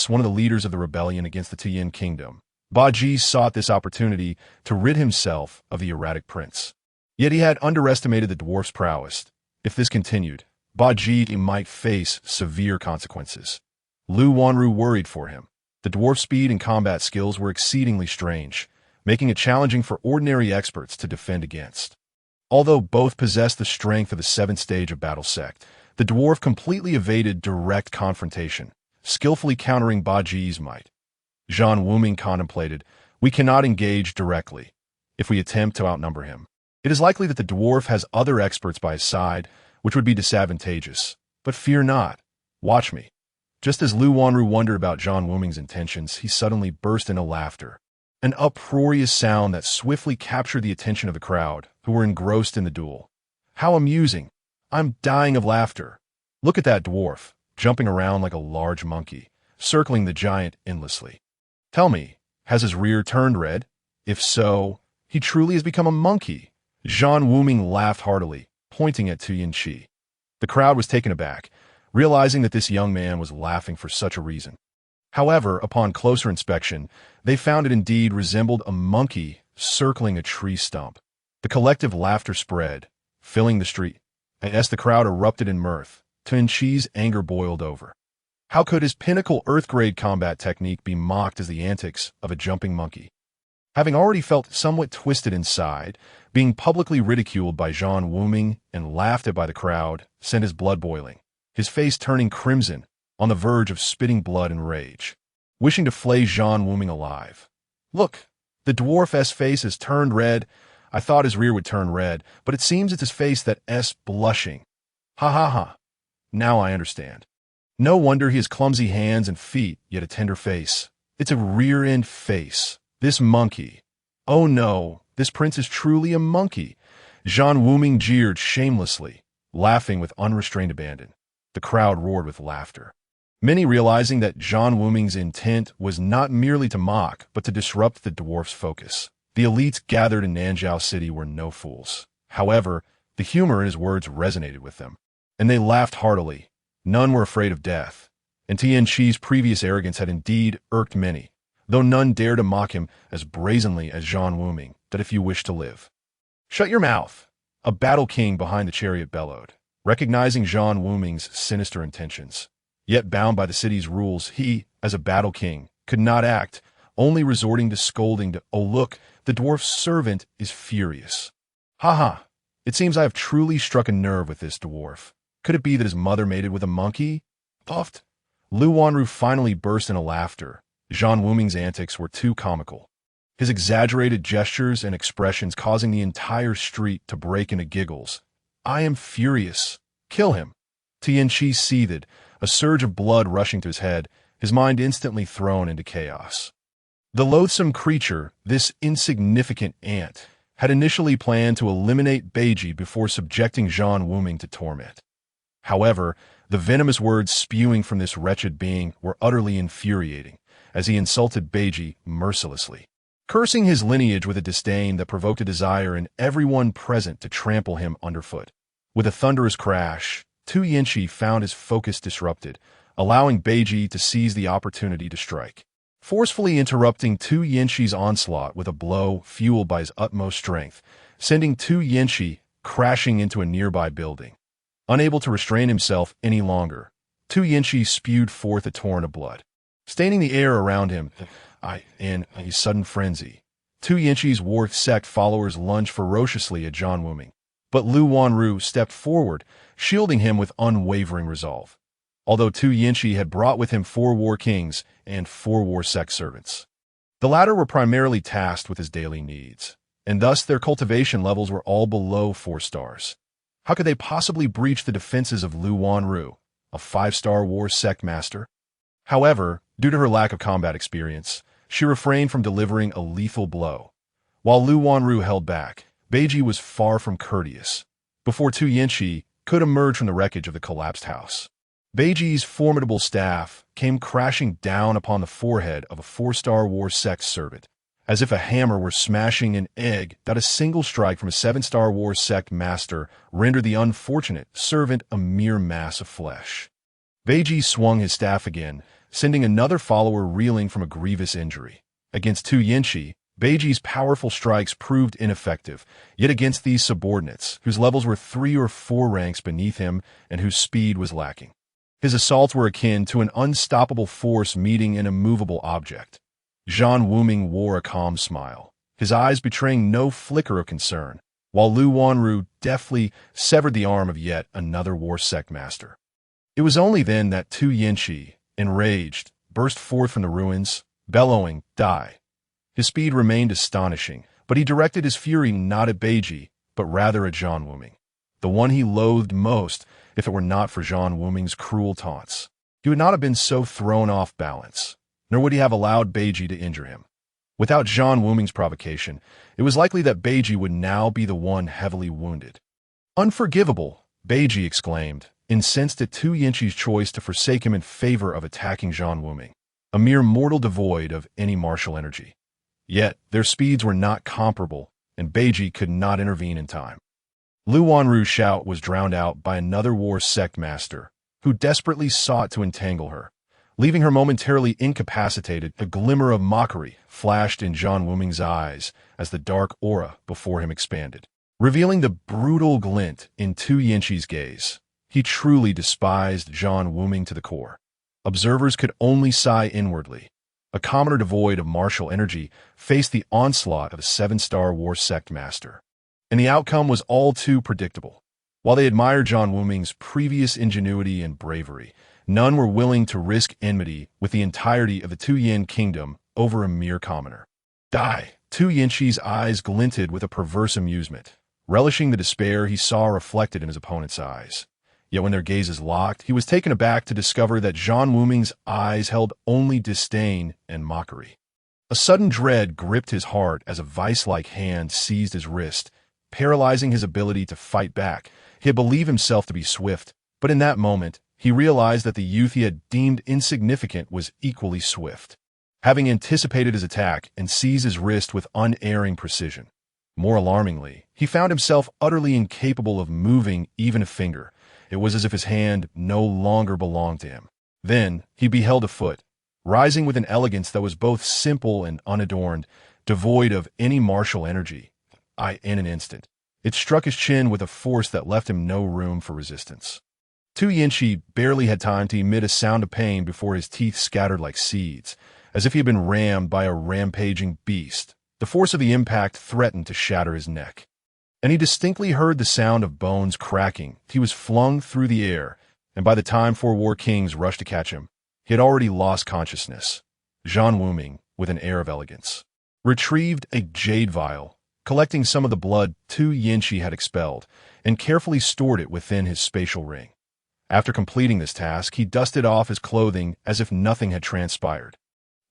one of the leaders of the rebellion against the Tuyin kingdom. Baji sought this opportunity to rid himself of the erratic prince. Yet he had underestimated the dwarf's prowess. If this continued, Baji might face severe consequences. Lu Wanru worried for him. The dwarf's speed and combat skills were exceedingly strange, making it challenging for ordinary experts to defend against. Although both possessed the strength of the 7th stage of Battle Sect, the dwarf completely evaded direct confrontation, skillfully countering Baji's might. Zhan Wuming contemplated, we cannot engage directly. If we attempt to outnumber him, it is likely that the dwarf has other experts by his side, which would be disadvantageous. But fear not. Watch me. Just as Lu Wanru wondered about Zhan Wuming's intentions, he suddenly burst into laughter, an uproarious sound that swiftly captured the attention of the crowd, who were engrossed in the duel. How amusing! I'm dying of laughter. Look at that dwarf, jumping around like a large monkey, circling the giant endlessly. Tell me, has his rear turned red? If so, he truly has become a monkey. Zhan Wuming laughed heartily, pointing at Tuyin Qi. The crowd was taken aback, realizing that this young man was laughing for such a reason. However, upon closer inspection, they found it indeed resembled a monkey circling a tree stump. The collective laughter spread, filling the street, and as the crowd erupted in mirth, Tuyin Qi's anger boiled over. How could his pinnacle Earth-grade combat technique be mocked as the antics of a jumping monkey? Having already felt somewhat twisted inside, being publicly ridiculed by Zhan Wuming and laughed at by the crowd sent his blood boiling, his face turning crimson, on the verge of spitting blood and rage, wishing to flay Zhan Wuming alive. Look, the dwarf's face has turned red. I thought his rear would turn red, but it seems it's his face that's blushing. Ha ha ha. Now I understand. No wonder he has clumsy hands and feet, yet a tender face. It's a rear-end face. This monkey. Oh no, this prince is truly a monkey. Zhan Wuming jeered shamelessly, laughing with unrestrained abandon. The crowd roared with laughter. Many realizing that Zhan Wuming's intent was not merely to mock, but to disrupt the dwarf's focus. The elites gathered in Nanjiao City were no fools. However, the humor in his words resonated with them, and they laughed heartily. None were afraid of death, and Tianqi's previous arrogance had indeed irked many, though none dared to mock him as brazenly as Zhan Wuming, that if you wish to live. Shut your mouth, a battle king behind the chariot bellowed, recognizing Zhan Wuming's sinister intentions. Yet bound by the city's rules, he, as a battle king, could not act, only resorting to scolding to, "Oh look, the dwarf's servant is furious. Ha! It seems I have truly struck a nerve with this dwarf. Could it be that his mother mated with a monkey?" Puffed. Lu Wanru finally burst into laughter. Zhan Wuming's antics were too comical, his exaggerated gestures and expressions causing the entire street to break into giggles. "I am furious. Kill him." Tianqi seethed, a surge of blood rushing to his head, his mind instantly thrown into chaos. The loathsome creature, this insignificant ant, had initially planned to eliminate Beiji before subjecting Zhan Wuming to torment. However, the venomous words spewing from this wretched being were utterly infuriating, as he insulted Beiji mercilessly, cursing his lineage with a disdain that provoked a desire in everyone present to trample him underfoot. With a thunderous crash, Tianqi found his focus disrupted, allowing Beiji to seize the opportunity to strike, forcefully interrupting Tianqi's onslaught with a blow fueled by his utmost strength, sending Tianqi crashing into a nearby building. Unable to restrain himself any longer, Tianqi spewed forth a torrent of blood, staining the air around him. In a sudden frenzy, Tianqi's war sect followers lunged ferociously at Zhan Wuming, but Lu Wanru stepped forward, shielding him with unwavering resolve. Although Tianqi had brought with him 4 war kings and 4 war sect servants, the latter were primarily tasked with his daily needs, and thus their cultivation levels were all below 4 stars. How could they possibly breach the defenses of Lu Wanru, a 5-star war sect master? However, due to her lack of combat experience, she refrained from delivering a lethal blow. While Lu Wanru held back, Beiji was far from courteous. Before Tianqi could emerge from the wreckage of the collapsed house, Beiji's formidable staff came crashing down upon the forehead of a 4-star war sect servant, as if a hammer were smashing an egg. That a single strike from a 7-star war sect master rendered the unfortunate servant a mere mass of flesh. Beiji swung his staff again, sending another follower reeling from a grievous injury. Against Tianqi, Beiji's powerful strikes proved ineffective, yet against these subordinates, whose levels were 3 or 4 ranks beneath him and whose speed was lacking, his assaults were akin to an unstoppable force meeting an immovable object. Zhan Wuming wore a calm smile, his eyes betraying no flicker of concern, while Lu Wanru deftly severed the arm of yet another war sect master. It was only then that Tianqi, enraged, burst forth from the ruins, bellowing, "Die!" His speed remained astonishing, but he directed his fury not at Beiji, but rather at Zhan Wuming, the one he loathed most. If it were not for Zhan Wuming's cruel taunts, he would not have been so thrown off balance, nor would he have allowed Beiji to injure him. Without Zhan Wuming's provocation, it was likely that Beiji would now be the one heavily wounded. "Unforgivable!" Beiji exclaimed, incensed at Tianqi's choice to forsake him in favor of attacking Zhan Wuming, a mere mortal devoid of any martial energy. Yet, their speeds were not comparable, and Beiji could not intervene in time. Lu Wanru's shout was drowned out by another war sect master, who desperately sought to entangle her. Leaving her momentarily incapacitated, a glimmer of mockery flashed in Zhan Wuming's eyes as the dark aura before him expanded, revealing the brutal glint in Tianqi's gaze. He truly despised Zhan Wuming to the core. Observers could only sigh inwardly. A commoner devoid of martial energy faced the onslaught of a 7-star war sect master, and the outcome was all too predictable. While they admired Zhan Wuming's previous ingenuity and bravery, none were willing to risk enmity with the entirety of the Tuyen kingdom over a mere commoner. "Die!" Tianqi's eyes glinted with a perverse amusement, relishing the despair he saw reflected in his opponent's eyes. Yet when their gazes locked, he was taken aback to discover that Zhan Wuming's eyes held only disdain and mockery. A sudden dread gripped his heart as a vice-like hand seized his wrist, paralyzing his ability to fight back. He had believed himself to be swift, but in that moment, he realized that the youth he had deemed insignificant was equally swift. Having anticipated his attack and seized his wrist with unerring precision. More alarmingly, he found himself utterly incapable of moving even a finger. It was as if his hand no longer belonged to him. Then he beheld a foot, rising with an elegance that was both simple and unadorned, devoid of any martial energy. In an instant, it struck his chin with a force that left him no room for resistance. Tu Yinshi barely had time to emit a sound of pain before his teeth scattered like seeds, as if he had been rammed by a rampaging beast. The force of the impact threatened to shatter his neck. And he distinctly heard the sound of bones cracking. He was flung through the air, and by the time 4 war kings rushed to catch him, he had already lost consciousness. Zhan Wuming, with an air of elegance, retrieved a jade vial, collecting some of the blood Tu Yinshi had expelled, and carefully stored it within his spatial ring. After completing this task, he dusted off his clothing as if nothing had transpired.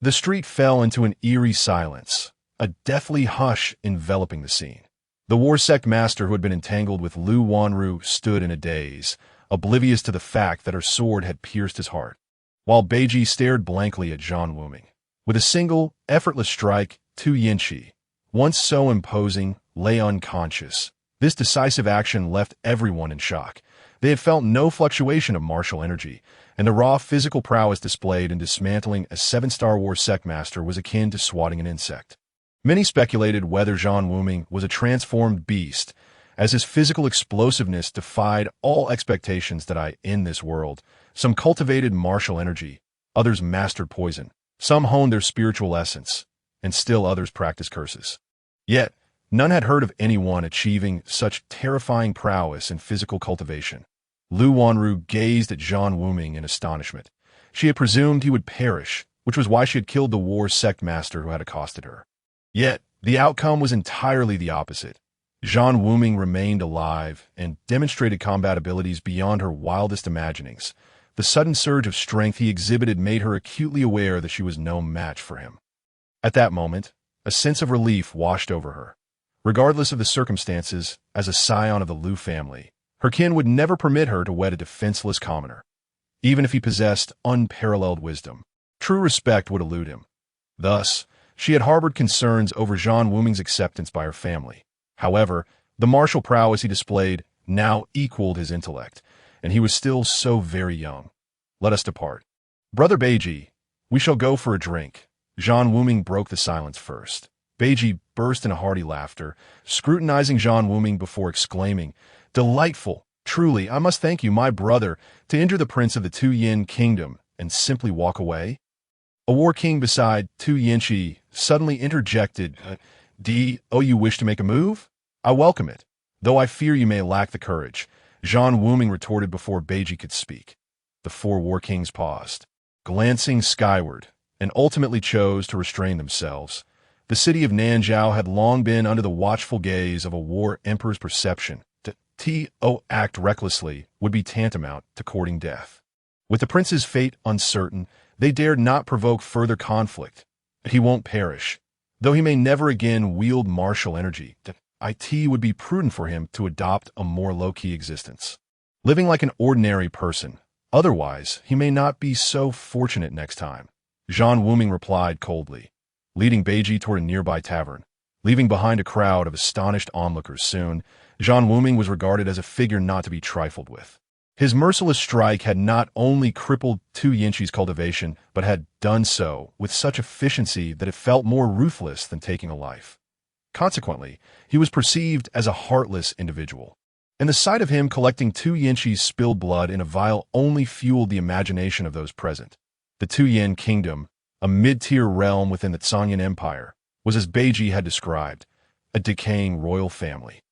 The street fell into an eerie silence, a deathly hush enveloping the scene. The war sect master who had been entangled with Lu Wanru stood in a daze, oblivious to the fact that her sword had pierced his heart, while Beiji stared blankly at Zhan Wuming. With a single, effortless strike, Tu Yinshi, once so imposing, lay unconscious. This decisive action left everyone in shock. They had felt no fluctuation of martial energy, and the raw physical prowess displayed in dismantling a 7-star war sect master was akin to swatting an insect. Many speculated whether Zhan Wuming was a transformed beast, as his physical explosiveness defied all expectations that in this world. Some cultivated martial energy, others mastered poison, some honed their spiritual essence, and still others practiced curses. Yet, none had heard of anyone achieving such terrifying prowess in physical cultivation. Lu Wanru gazed at Zhan Wuming in astonishment. She had presumed he would perish, which was why she had killed the war sect master who had accosted her. Yet, the outcome was entirely the opposite. Zhan Wuming remained alive and demonstrated combat abilities beyond her wildest imaginings. The sudden surge of strength he exhibited made her acutely aware that she was no match for him. At that moment, a sense of relief washed over her. Regardless of the circumstances, as a scion of the Lu family, her kin would never permit her to wed a defenseless commoner. Even if he possessed unparalleled wisdom, true respect would elude him. Thus, she had harbored concerns over Zhan Wuming's acceptance by her family. However, the martial prowess he displayed now equaled his intellect, and he was still so very young. Let us depart. Brother Beiji, we shall go for a drink. Zhan Wuming broke the silence first. Beiji burst into hearty laughter, scrutinizing Zhan Wuming before exclaiming, "Delightful! Truly, I must thank you, my brother, to injure the prince of the Tu Yin kingdom and simply walk away?" A war king beside Tu Yinshi suddenly interjected, you wish to make a move? I welcome it, though I fear you may lack the courage," Zhan Wuming retorted before Beiji could speak. The 4 war kings paused, glancing skyward, and ultimately chose to restrain themselves. The city of Nanzhao had long been under the watchful gaze of a war emperor's perception. To act recklessly would be tantamount to courting death. With the prince's fate uncertain, they dared not provoke further conflict. He won't perish. Though he may never again wield martial energy, it would be prudent for him to adopt a more low-key existence, living like an ordinary person. Otherwise, he may not be so fortunate next time. Zhan Wuming replied coldly, leading Beiji toward a nearby tavern. Leaving behind a crowd of astonished onlookers soon, Zhan Wuming was regarded as a figure not to be trifled with. His merciless strike had not only crippled Tu Yinshi's cultivation, but had done so with such efficiency that it felt more ruthless than taking a life. Consequently, he was perceived as a heartless individual, and the sight of him collecting Tu Yinshi's spilled blood in a vial only fueled the imagination of those present. The Tu Yin kingdom, a mid-tier realm within the Zhongyan Empire, was as Beiji had described, a decaying royal family,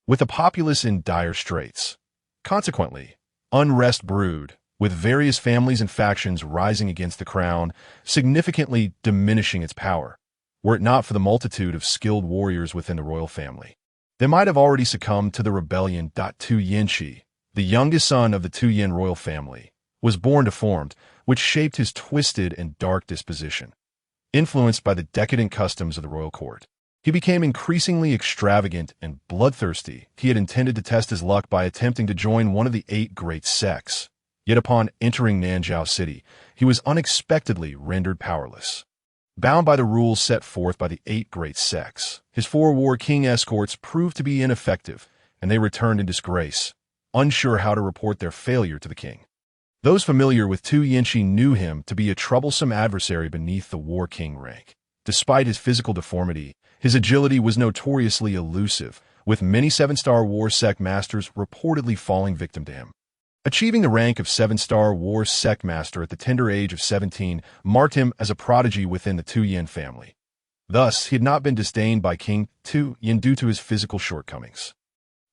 with a populace in dire straits. Consequently, unrest brewed, with various families and factions rising against the crown, significantly diminishing its power. Were it not for the multitude of skilled warriors within the royal family, they might have already succumbed to the rebellion. Tu Yinshi, the youngest son of the Tu-Yin royal family, was born deformed, which shaped his twisted and dark disposition. Influenced by the decadent customs of the royal court, he became increasingly extravagant and bloodthirsty. He had intended to test his luck by attempting to join one of the 8 great sects. Yet upon entering Nanzhao City, he was unexpectedly rendered powerless. Bound by the rules set forth by the 8 great sects, his 4 war king escorts proved to be ineffective, and they returned in disgrace, unsure how to report their failure to the king. Those familiar with Tu Yinshi knew him to be a troublesome adversary beneath the war king rank. Despite his physical deformity, his agility was notoriously elusive, with many 7-star war sect masters reportedly falling victim to him. Achieving the rank of 7-star war sect master at the tender age of 17 marked him as a prodigy within the Tu-Yin family. Thus, he had not been disdained by King Tu-Yin due to his physical shortcomings.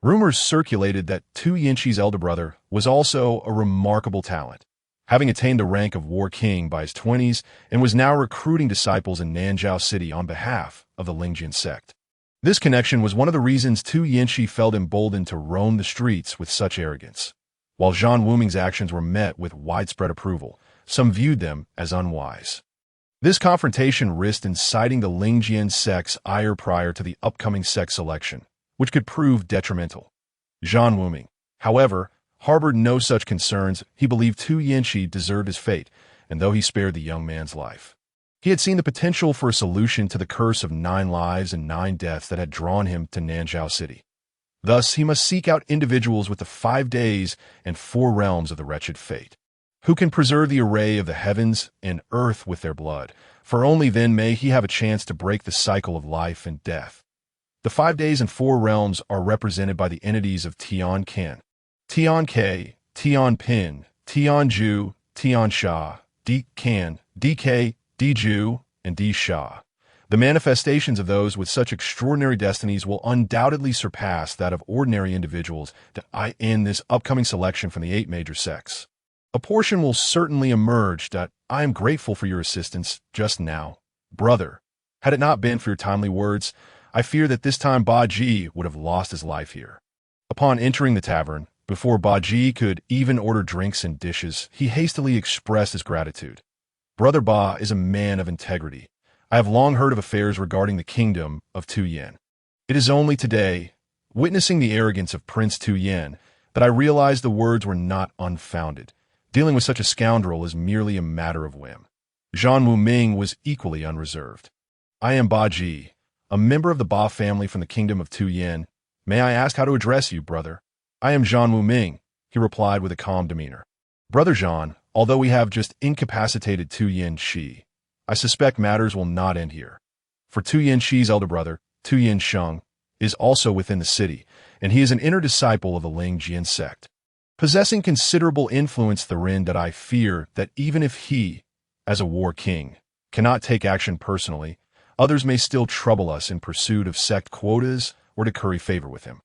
Rumors circulated that Tu Yinshi's elder brother was also a remarkable talent, having attained the rank of war king by his 20s and was now recruiting disciples in Nanzhao City on behalf of the Lingjian sect. This connection was one of the reasons Tu Yinshi felt emboldened to roam the streets with such arrogance. While Zhan Wuming's actions were met with widespread approval, some viewed them as unwise. This confrontation risked inciting the Lingjian sect's ire prior to the upcoming sect selection, which could prove detrimental. Zhan Wuming, however, harbored no such concerns. He believed Tu Yinshi deserved his fate, and though he spared the young man's life, he had seen the potential for a solution to the curse of 9 lives and 9 deaths that had drawn him to Nanzhao City. Thus, he must seek out individuals with the 5 days and 4 realms of the wretched fate, who can preserve the array of the heavens and earth with their blood, for only then may he have a chance to break the cycle of life and death. The 5 days and 4 realms are represented by the entities of Tian Kan, Tian Ke, Tian Pin, Tian Ju, Tian Sha, Di Kan, DK, Diju, and Di Sha. The manifestations of those with such extraordinary destinies will undoubtedly surpass that of ordinary individuals in this upcoming selection from the 8 major sects. A portion will certainly emerge. I am grateful for your assistance just now, brother. Had it not been for your timely words, I fear that this time Ba Ji would have lost his life here. Upon entering the tavern, before Ba Ji could even order drinks and dishes, he hastily expressed his gratitude. Brother Ba is a man of integrity. I have long heard of affairs regarding the kingdom of Tu-Yin. It is only today, witnessing the arrogance of Prince Tu-Yin, that I realized the words were not unfounded. Dealing with such a scoundrel is merely a matter of whim. Zhan Wuming was equally unreserved. I am Ba Ji, a member of the Ba family from the kingdom of Tu-Yin. May I ask how to address you, brother? I am Zhan Wuming, he replied with a calm demeanor. Brother Zhan, although we have just incapacitated Tu Yinshi, I suspect matters will not end here. For Tu Yinshi's elder brother, Tu Yinsheng, is also within the city, and he is an inner disciple of the Lingjian sect, possessing considerable influence therein that I fear that even if he, as a war king, cannot take action personally, others may still trouble us in pursuit of sect quotas or to curry favor with him.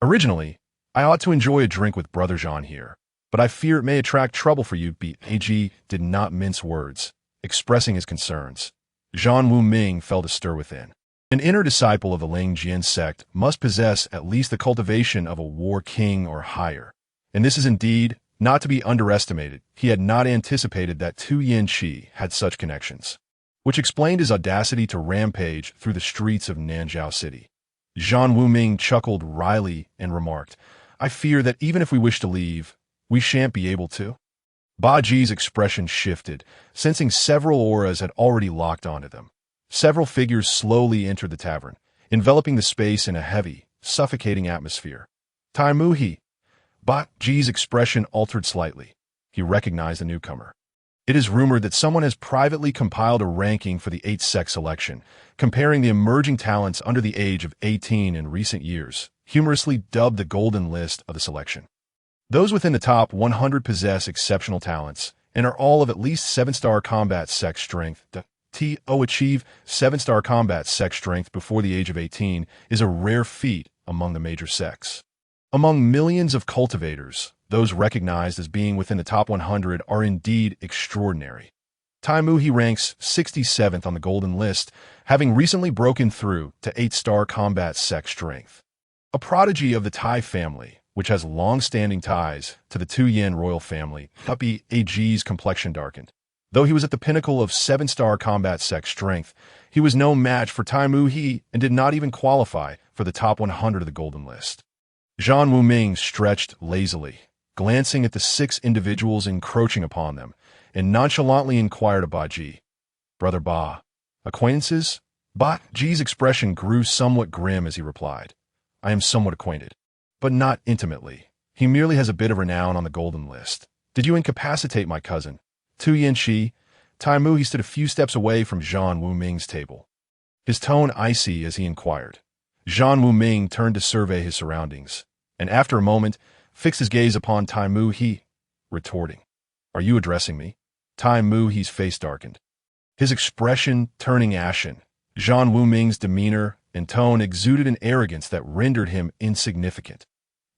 Originally, I ought to enjoy a drink with Brother Zhan here, but I fear it may attract trouble for you. Ba-Ji did not mince words, expressing his concerns. Zhan Wuming felt a stir within. An inner disciple of the Lingjian sect must possess at least the cultivation of a war king or higher, and this is indeed not to be underestimated. He had not anticipated that Tu Yinshi had such connections, which explained his audacity to rampage through the streets of Nanzhao City. Zhan Wuming chuckled wryly and remarked, I fear that even if we wish to leave, we shan't be able to. Ba Ji's expression shifted, sensing several auras had already locked onto them. Several figures slowly entered the tavern, enveloping the space in a heavy, suffocating atmosphere. Tai Muhi. Ba Ji's expression altered slightly. He recognized the newcomer. It is rumored that someone has privately compiled a ranking for the 8 sect selection, comparing the emerging talents under the age of 18 in recent years, humorously dubbed the golden list of the selection. Those within the top 100 possess exceptional talents and are all of at least 7-star combat sect strength. To achieve 7-star combat sect strength before the age of 18 is a rare feat among the major sects. Among millions of cultivators, those recognized as being within the top 100 are indeed extraordinary. Tai Muhi ranks 67th on the golden list, having recently broken through to 8-star combat sect strength. A prodigy of the Tai family, which has long-standing ties to the Tu-Yin royal family. Puppy AG's complexion darkened. Though he was at the pinnacle of 7-star combat sex strength, he was no match for Tai Mu-He and did not even qualify for the top 100 of the golden list. Zhan Wuming stretched lazily, glancing at the 6 individuals encroaching upon them, and nonchalantly inquired of Ba Ji. "Brother Ba, acquaintances?" Ba Ji's expression grew somewhat grim as he replied, "I am somewhat acquainted, but not intimately. He merely has a bit of renown on the golden list. Did you incapacitate my cousin, Tu-Yin Shi?" Tai Mu-He stood a few steps away from Zhan Wuming's table, his tone icy as he inquired. Zhan Wuming turned to survey his surroundings, and after a moment, fixed his gaze upon Tai Mu-He, retorting, "Are you addressing me?" Tai Mu-He's face darkened, his expression turning ashen. Zhan Wuming's demeanor and tone exuded an arrogance that rendered him insignificant.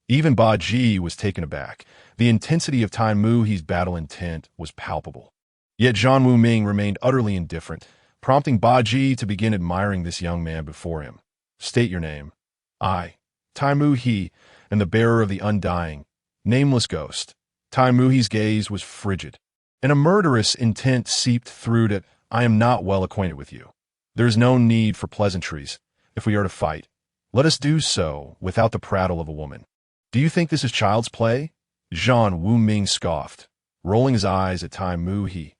Even Ba Ji was taken aback. The intensity of Tai Mu-He's battle intent was palpable. Yet Zhan Wuming remained utterly indifferent, prompting Ba Ji to begin admiring this young man before him. "State your name." "I, Tai Mu-He, am the bearer of the undying, nameless ghost." Tai Mu-He's gaze was frigid, and a murderous intent seeped through it. "I am not well acquainted with you. There is no need for pleasantries. If we are to fight, let us do so without the prattle of a woman. Do you think this is child's play?" Zhan Wuming scoffed, rolling his eyes at Tai Mu-He.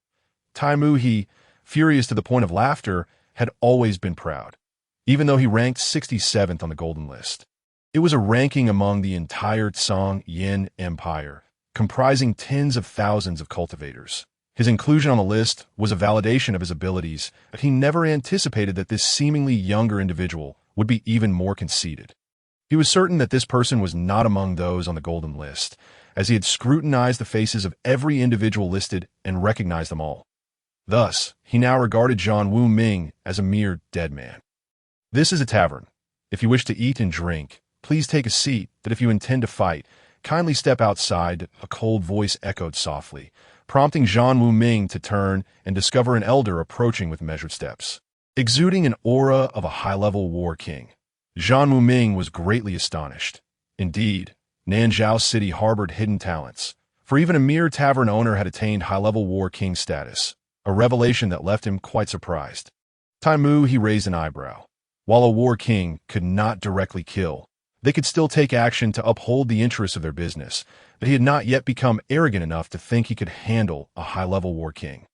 Tai Mu-He, furious to the point of laughter, had always been proud, even though he ranked 67th on the golden list. It was a ranking among the entire Tsang-Yin Empire, comprising tens of thousands of cultivators. His inclusion on the list was a validation of his abilities, but he never anticipated that this seemingly younger individual would be even more conceited. He was certain that this person was not among those on the golden list, as he had scrutinized the faces of every individual listed and recognized them all. Thus, he now regarded Zhan Wuming as a mere dead man. "This is a tavern. If you wish to eat and drink, please take a seat, but if you intend to fight, kindly step outside," a cold voice echoed softly, prompting Zhan Wuming to turn and discover an elder approaching with measured steps. Exuding an aura of a high-level war king, Zhan Wuming was greatly astonished. Indeed, Nanzhao City harbored hidden talents, for even a mere tavern owner had attained high-level war king status, a revelation that left him quite surprised. Tai Mu-He raised an eyebrow. While a war king could not directly kill, they could still take action to uphold the interests of their business, but he had not yet become arrogant enough to think he could handle a high-level war king.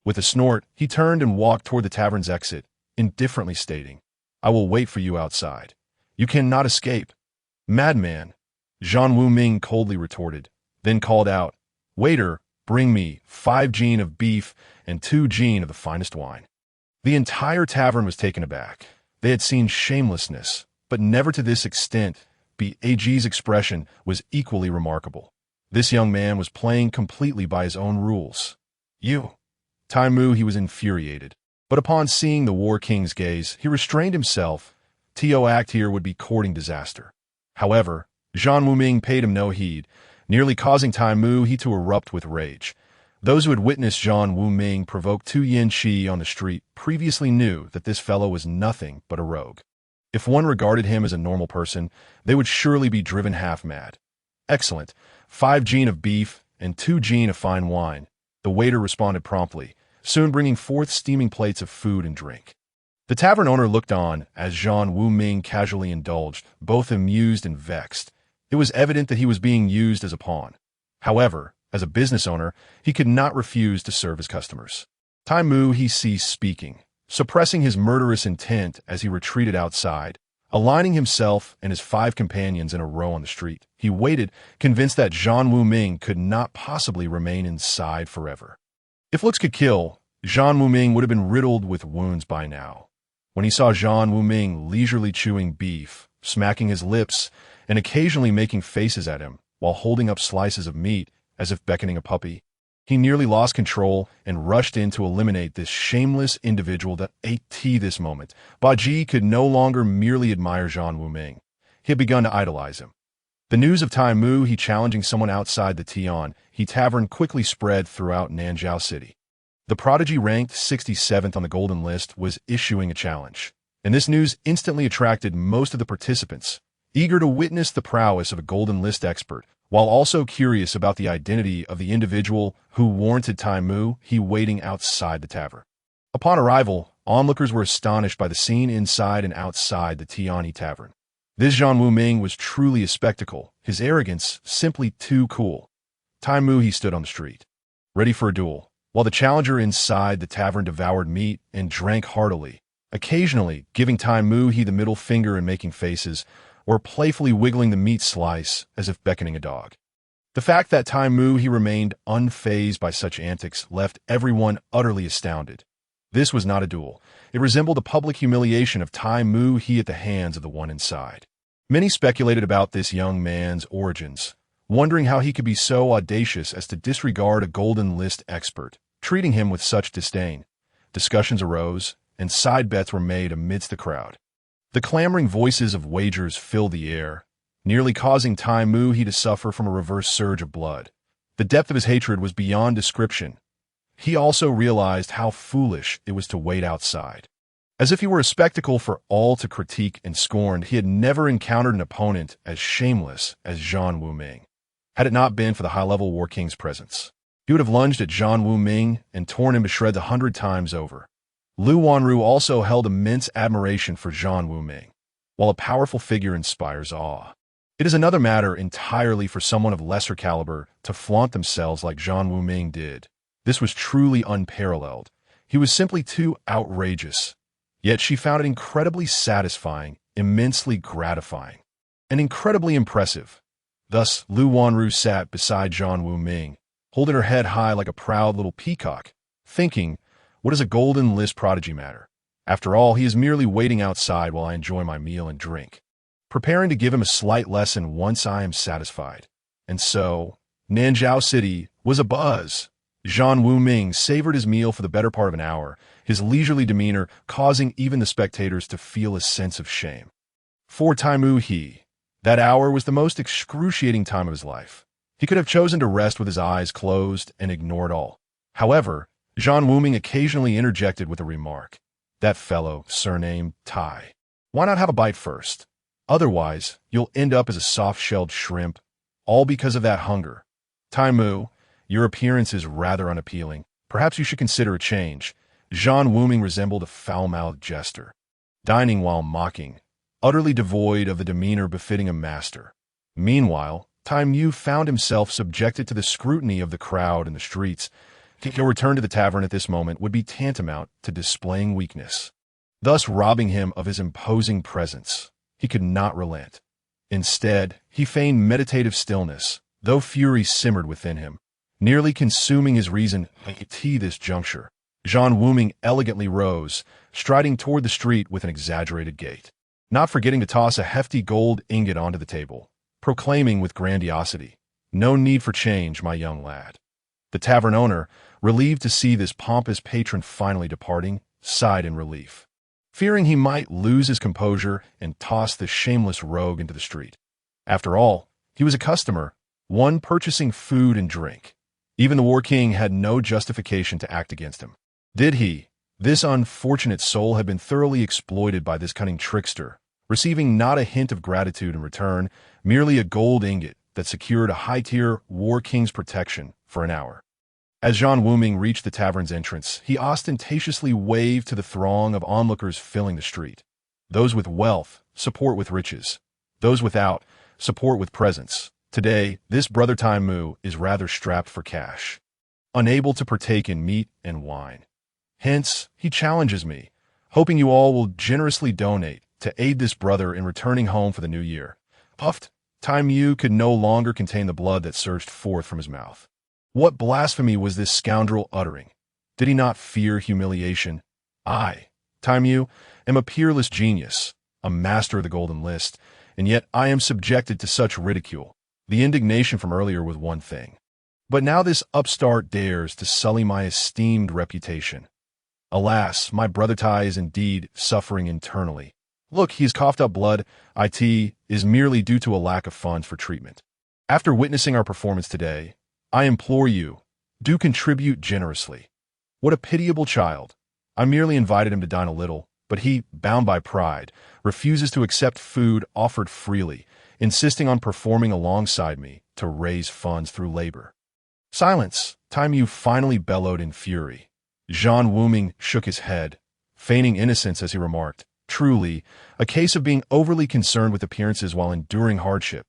With a snort, he turned and walked toward the tavern's exit, indifferently stating, "I will wait for you outside. You cannot escape." "Madman," Zhan Wuming coldly retorted, then called out, "Waiter, bring me 5 jin of beef and 2 jin of the finest wine." The entire tavern was taken aback. They had seen shamelessness, but never to this extent. B.A.G's expression was equally remarkable. This young man was playing completely by his own rules. "You." Tai Mu-He was infuriated, but upon seeing the War King's gaze, he restrained himself. To act here would be courting disaster. However, Zhan Wuming paid him no heed, nearly causing Tai Mu-He to erupt with rage. Those who had witnessed Zhan Wuming provoke Tu-Yin Shi on the street previously knew that this fellow was nothing but a rogue. If one regarded him as a normal person, they would surely be driven half-mad. "Excellent. 5 jin of beef and 2 jin of fine wine," the waiter responded promptly, soon bringing forth steaming plates of food and drink. The tavern owner looked on as Zhan Wuming casually indulged, both amused and vexed. It was evident that he was being used as a pawn. However, as a business owner, he could not refuse to serve his customers. Tai Mu-He ceased speaking, suppressing his murderous intent as he retreated outside, aligning himself and his 5 companions in a row on the street. He waited, convinced that Zhan Wuming could not possibly remain inside forever. If looks could kill, Zhan Wuming would have been riddled with wounds by now. When he saw Zhan Wuming leisurely chewing beef, smacking his lips, and occasionally making faces at him while holding up slices of meat as if beckoning a puppy, he nearly lost control and rushed in to eliminate this shameless individual that ate this moment. Ba Ji could no longer merely admire Zhan Wuming. He had begun to idolize him. The news of Tai Mu-He challenging someone outside the Tian-He tavern quickly spread throughout Nanzhao City. The prodigy ranked 67th on the golden list was issuing a challenge, and this news instantly attracted most of the participants. eager to witness the prowess of a golden list expert, while also curious about the identity of the individual who warranted Tai Mu he waiting outside the tavern. Upon arrival, onlookers were astonished by the scene inside and outside the Tiani tavern. This Zhan Wuming was truly a spectacle, his arrogance simply too cool. Tai Mu he stood on the street, ready for a duel, while the challenger inside the tavern devoured meat and drank heartily, occasionally giving Tai Mu he the middle finger and making faces, or playfully wiggling the meat slice as if beckoning a dog. The fact that Tai Mu he remained unfazed by such antics left everyone utterly astounded. This was not a duel. It resembled a public humiliation of Tai Mu he at the hands of the one inside. Many speculated about this young man's origins, wondering how he could be so audacious as to disregard a golden list expert, treating him with such disdain. Discussions arose, and side bets were made amidst the crowd. The clamoring voices of wagers filled the air, nearly causing Tai Mu he to suffer from a reverse surge of blood. The depth of his hatred was beyond description. He also realized how foolish it was to wait outside. As if he were a spectacle for all to critique and scorn, he had never encountered an opponent as shameless as Zhan Wuming. Had it not been for the high-level War King's presence, he would have lunged at Zhan Wuming and torn him to shreds 100 times over. Lu Wanru also held immense admiration for Zhan Wuming. While a powerful figure inspires awe, it is another matter entirely for someone of lesser caliber to flaunt themselves like Zhan Wuming did. This was truly unparalleled. He was simply too outrageous. Yet she found it incredibly satisfying, immensely gratifying, and incredibly impressive. Thus, Lu Wanru sat beside Zhan Wuming, holding her head high like a proud little peacock, thinking, what does a golden list prodigy matter? After all, he is merely waiting outside while I enjoy my meal and drink, preparing to give him a slight lesson once I am satisfied. And so, Nanzhao City was abuzz. Zhan Wuming savored his meal for the better part of an hour, his leisurely demeanor causing even the spectators to feel a sense of shame. For Tai Mu he, that hour was the most excruciating time of his life. He could have chosen to rest with his eyes closed and ignored all. However, Zhan Wuming occasionally interjected with a remark. That fellow, surnamed Tai. Why not have a bite first? Otherwise, you'll end up as a soft-shelled shrimp, all because of that hunger. Tai Mu, your appearance is rather unappealing. Perhaps you should consider a change. Zhan Wuming resembled a foul-mouthed jester, dining while mocking, utterly devoid of the demeanor befitting a master. Meanwhile, Tai Mu found himself subjected to the scrutiny of the crowd in the streets. To return to the tavern at this moment would be tantamount to displaying weakness, thus robbing him of his imposing presence. He could not relent. Instead, he feigned meditative stillness, though fury simmered within him, nearly consuming his reason at this juncture. Zhan Wuming elegantly rose, striding toward the street with an exaggerated gait, not forgetting to toss a hefty gold ingot onto the table, proclaiming with grandiosity, "No need for change, my young lad." The tavern owner, relieved to see this pompous patron finally departing, sighed in relief, fearing he might lose his composure and toss the shameless rogue into the street. After all, he was a customer, one purchasing food and drink. Even the War King had no justification to act against him. Did he? This unfortunate soul had been thoroughly exploited by this cunning trickster, receiving not a hint of gratitude in return, merely a gold ingot that secured a high-tier War King's protection for an hour. As Zhan Wuming reached the tavern's entrance, he ostentatiously waved to the throng of onlookers filling the street. Those with wealth, support with riches. Those without, support with presents. Today, this brother Tai Mu is rather strapped for cash, unable to partake in meat and wine. Hence, he challenges me, hoping you all will generously donate to aid this brother in returning home for the new year. Puffed, Tai Mu could no longer contain the blood that surged forth from his mouth. What blasphemy was this scoundrel uttering? Did he not fear humiliation? I, Tai Mu, am a peerless genius, a master of the golden list, and yet I am subjected to such ridicule. The indignation from earlier was one thing, but now this upstart dares to sully my esteemed reputation. Alas, my brother Tai is indeed suffering internally. Look, he has coughed up blood. It is merely due to a lack of funds for treatment. After witnessing our performance today, I implore you, do contribute generously. What a pitiable child. I merely invited him to dine a little, but he, bound by pride, refuses to accept food offered freely, insisting on performing alongside me to raise funds through labor. Silence, Time Yu finally bellowed in fury. Zhan Wuming shook his head, feigning innocence as he remarked, "Truly, a case of being overly concerned with appearances while enduring hardship."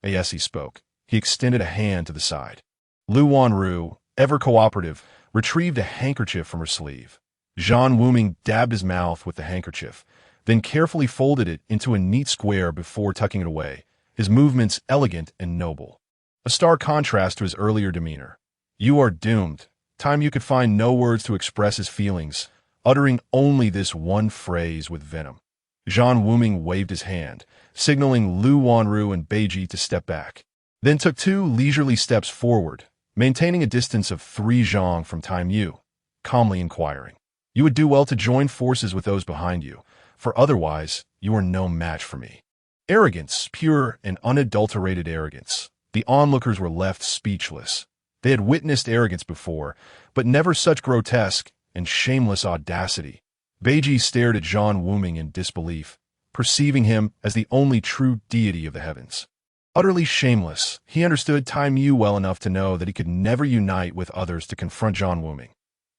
As he spoke, he extended a hand to the side. Lu Wanru, ever cooperative, retrieved a handkerchief from her sleeve. Zhan Wuming dabbed his mouth with the handkerchief, then carefully folded it into a neat square before tucking it away, his movements elegant and noble. A stark contrast to his earlier demeanor. "You are doomed." Time Yu could find no words to express his feelings, uttering only this one phrase with venom. Zhan Wuming waved his hand, signaling Lu Wanru and Beiji to step back, then took 2 leisurely steps forward, maintaining a distance of 3 zhang from Time Yu, calmly inquiring, "You would do well to join forces with those behind you, for otherwise you are no match for me." Arrogance, pure and unadulterated arrogance. The onlookers were left speechless. They had witnessed arrogance before, but never such grotesque and shameless audacity. Beiji stared at Zhan Wuming in disbelief, perceiving him as the only true deity of the heavens. Utterly shameless, he understood Time Yu well enough to know that he could never unite with others to confront Zhan Wuming.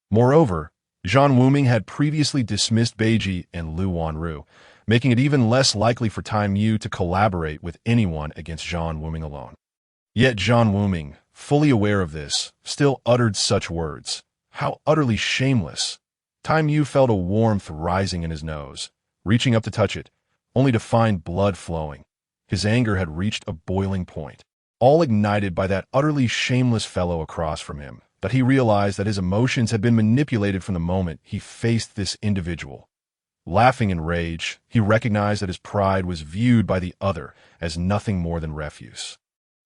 Moreover, Zhan Wuming had previously dismissed Beiji and Lu Wanru, making it even less likely for Time Yu to collaborate with anyone against Zhan Wuming alone. Yet Zhan Wuming, fully aware of this, still uttered such words. How utterly shameless! Time Yu felt a warmth rising in his nose, reaching up to touch it, only to find blood flowing. His anger had reached a boiling point, all ignited by that utterly shameless fellow across from him, that he realized that his emotions had been manipulated from the moment he faced this individual. Laughing in rage, he recognized that his pride was viewed by the other as nothing more than refuse.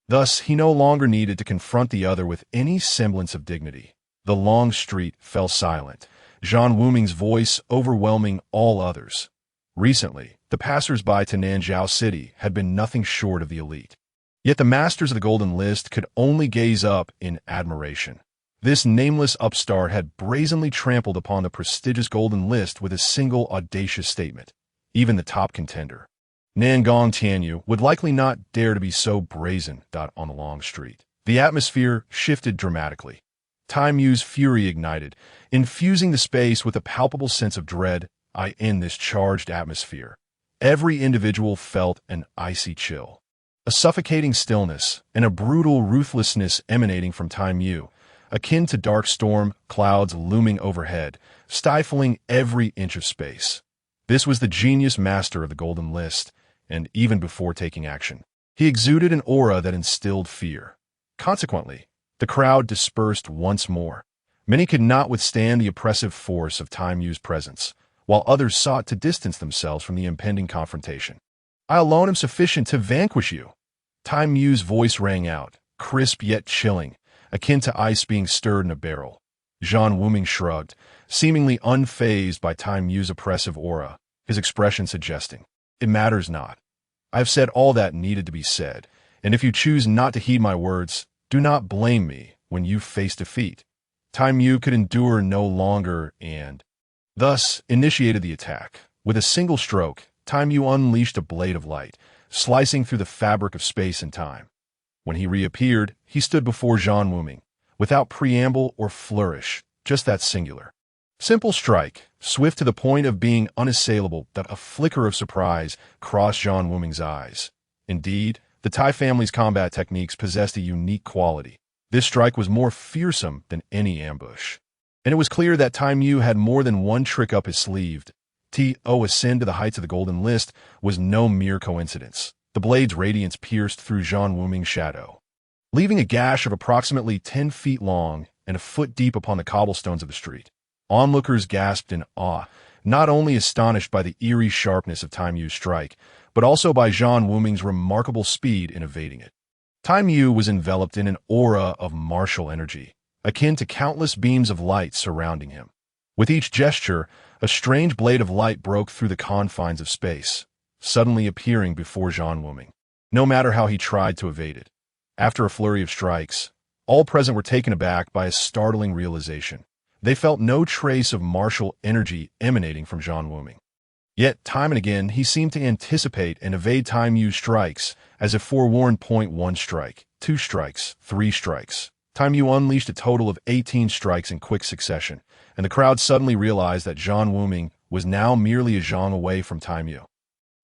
Thus, he no longer needed to confront the other with any semblance of dignity. The long street fell silent, Zhan Wuming's voice overwhelming all others. Recently, the passers-by to Nanzhao City had been nothing short of the elite. Yet the masters of the Golden List could only gaze up in admiration. This nameless upstart had brazenly trampled upon the prestigious Golden List with a single audacious statement. Even the top contender, Nangong Tianyu, would likely not dare to be so brazen. On the long street, the atmosphere shifted dramatically. Time Yu's fury ignited, infusing the space with a palpable sense of dread. In this charged atmosphere, every individual felt an icy chill, a suffocating stillness, and a brutal ruthlessness emanating from Time Yu, akin to dark storm clouds looming overhead, stifling every inch of space. This was the genius master of the Golden List, and even before taking action, he exuded an aura that instilled fear. Consequently, the crowd dispersed once more. Many could not withstand the oppressive force of Time Yu's presence, while others sought to distance themselves from the impending confrontation. "I alone am sufficient to vanquish you." Time Yu's voice rang out, crisp yet chilling, akin to ice being stirred in a barrel. Zhan Wuming shrugged, seemingly unfazed by Time Yu's oppressive aura, his expression suggesting, "It matters not. I have said all that needed to be said, and if you choose not to heed my words, do not blame me when you face defeat." Time Yu could endure no longer and thus initiated the attack. With a single stroke, Time Yu unleashed a blade of light, slicing through the fabric of space and time. When he reappeared, he stood before Zhan Wuming, without preamble or flourish, just that singular, simple strike, swift to the point of being unassailable. That a flicker of surprise crossed Zhan Wuming's eyes. Indeed, the Tai family's combat techniques possessed a unique quality. This strike was more fearsome than any ambush. And it was clear that Time Yu had more than one trick up his sleeve. Ascend to the heights of the Golden List was no mere coincidence. The blade's radiance pierced through Zhan Wuming's shadow, leaving a gash of approximately 10 feet long and a foot deep upon the cobblestones of the street. Onlookers gasped in awe, not only astonished by the eerie sharpness of Time Yu's strike, but also by Zhan Wuming's remarkable speed in evading it. Time Yu was enveloped in an aura of martial energy, akin to countless beams of light surrounding him. With each gesture, a strange blade of light broke through the confines of space, suddenly appearing before Zhan Wuming, no matter how he tried to evade it. After a flurry of strikes, all present were taken aback by a startling realization. They felt no trace of martial energy emanating from Zhan Wuming. Yet, time and again, he seemed to anticipate and evade Time Yu's strikes, as if forewarned. One strike, 2 strikes, 3 strikes. Time Yu unleashed a total of 18 strikes in quick succession, and the crowd suddenly realized that Zhan Wuming was now merely a zhang away from Time Yu.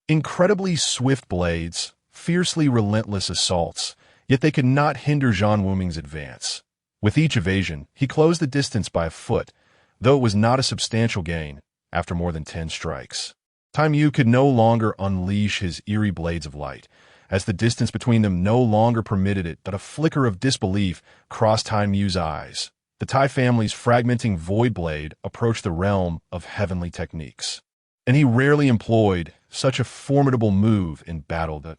Incredibly swift blades, fiercely relentless assaults, yet they could not hinder Zhan Wuming's advance. With each evasion, he closed the distance by a foot, though it was not a substantial gain after more than 10 strikes. Time Yu could no longer unleash his eerie blades of light, as the distance between them no longer permitted it, but a flicker of disbelief crossed Time Yu's eyes. The Tai family's fragmenting void blade approached the realm of heavenly techniques, and he rarely employed such a formidable move in battle that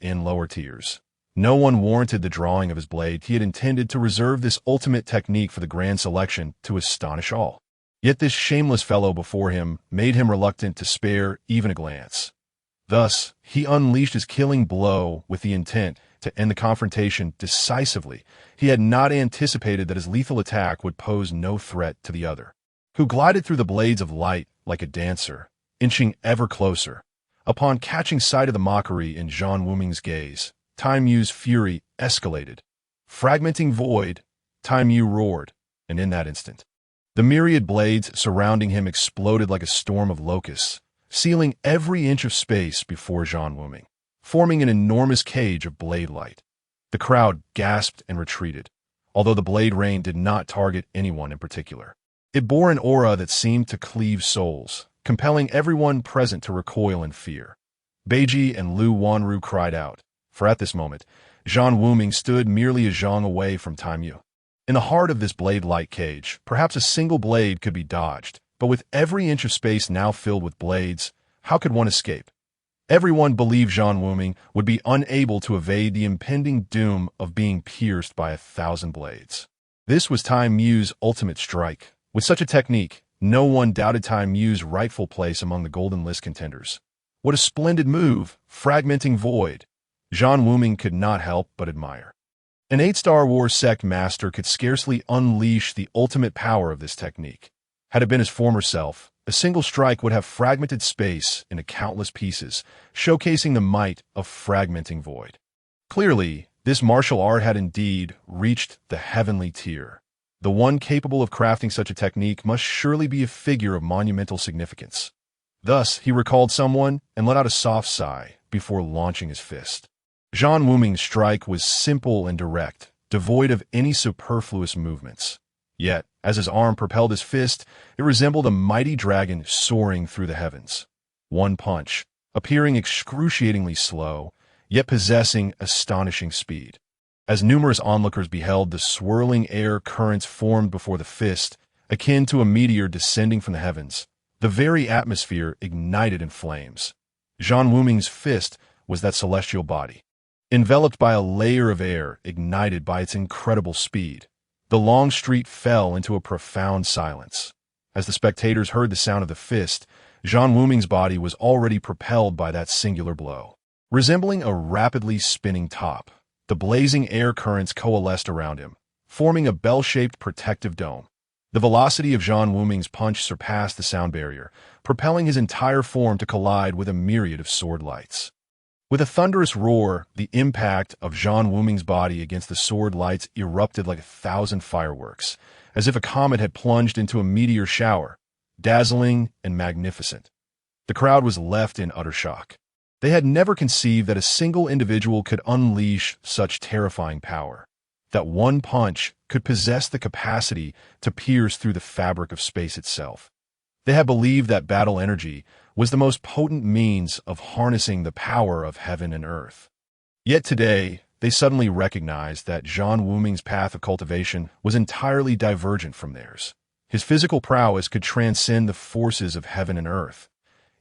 in lower tiers. No one warranted the drawing of his blade. He had intended to reserve this ultimate technique for the grand selection to astonish all. Yet this shameless fellow before him made him reluctant to spare even a glance. Thus, he unleashed his killing blow with the intent to end the confrontation decisively. He had not anticipated that his lethal attack would pose no threat to the other, who glided through the blades of light like a dancer, inching ever closer. Upon catching sight of the mockery in Zhan Wuming's gaze, Time Yu's fury escalated. Fragmenting void, Time Yu roared, and in that instant, the myriad blades surrounding him exploded like a storm of locusts, sealing every inch of space before Zhan Wuming, forming an enormous cage of blade light. The crowd gasped and retreated, although the blade rain did not target anyone in particular. It bore an aura that seemed to cleave souls, compelling everyone present to recoil in fear. Beiji and Lu Wanru cried out, for at this moment, Zhan Wuming stood merely a zhang away from Time Yu. In the heart of this blade-light cage, perhaps a single blade could be dodged, but with every inch of space now filled with blades, how could one escape? Everyone believed Zhan Wuming would be unable to evade the impending doom of being pierced by 1,000 blades. This was Time Yu's ultimate strike. With such a technique, no one doubted Time Yu's rightful place among the Golden List contenders. What a splendid move, fragmenting void. Zhan Wuming could not help but admire. An 8-Star Wars sect master could scarcely unleash the ultimate power of this technique. Had it been his former self, a single strike would have fragmented space into countless pieces, showcasing the might of fragmenting void. Clearly, this martial art had indeed reached the heavenly tier. The one capable of crafting such a technique must surely be a figure of monumental significance. Thus, he recalled someone and let out a soft sigh before launching his fist. Zhan Wuming's strike was simple and direct, devoid of any superfluous movements. Yet, as his arm propelled his fist, it resembled a mighty dragon soaring through the heavens. One punch, appearing excruciatingly slow, yet possessing astonishing speed. As numerous onlookers beheld the swirling air currents formed before the fist, akin to a meteor descending from the heavens, the very atmosphere ignited in flames. Zhan Wuming's fist was that celestial body, enveloped by a layer of air ignited by its incredible speed. The long street fell into a profound silence. As the spectators heard the sound of the fist, Zhan Wuming's body was already propelled by that singular blow. Resembling a rapidly spinning top, the blazing air currents coalesced around him, forming a bell-shaped protective dome. The velocity of Zhan Wuming's punch surpassed the sound barrier, propelling his entire form to collide with a myriad of sword lights. With a thunderous roar, the impact of Zhan Wuming's body against the sword lights erupted like 1,000 fireworks, as if a comet had plunged into a meteor shower, dazzling and magnificent. The crowd was left in utter shock. They had never conceived that a single individual could unleash such terrifying power, that one punch could possess the capacity to pierce through the fabric of space itself. They had believed that battle energy was the most potent means of harnessing the power of heaven and earth. Yet today, they suddenly recognized that Zhan Wuming's path of cultivation was entirely divergent from theirs. His physical prowess could transcend the forces of heaven and earth.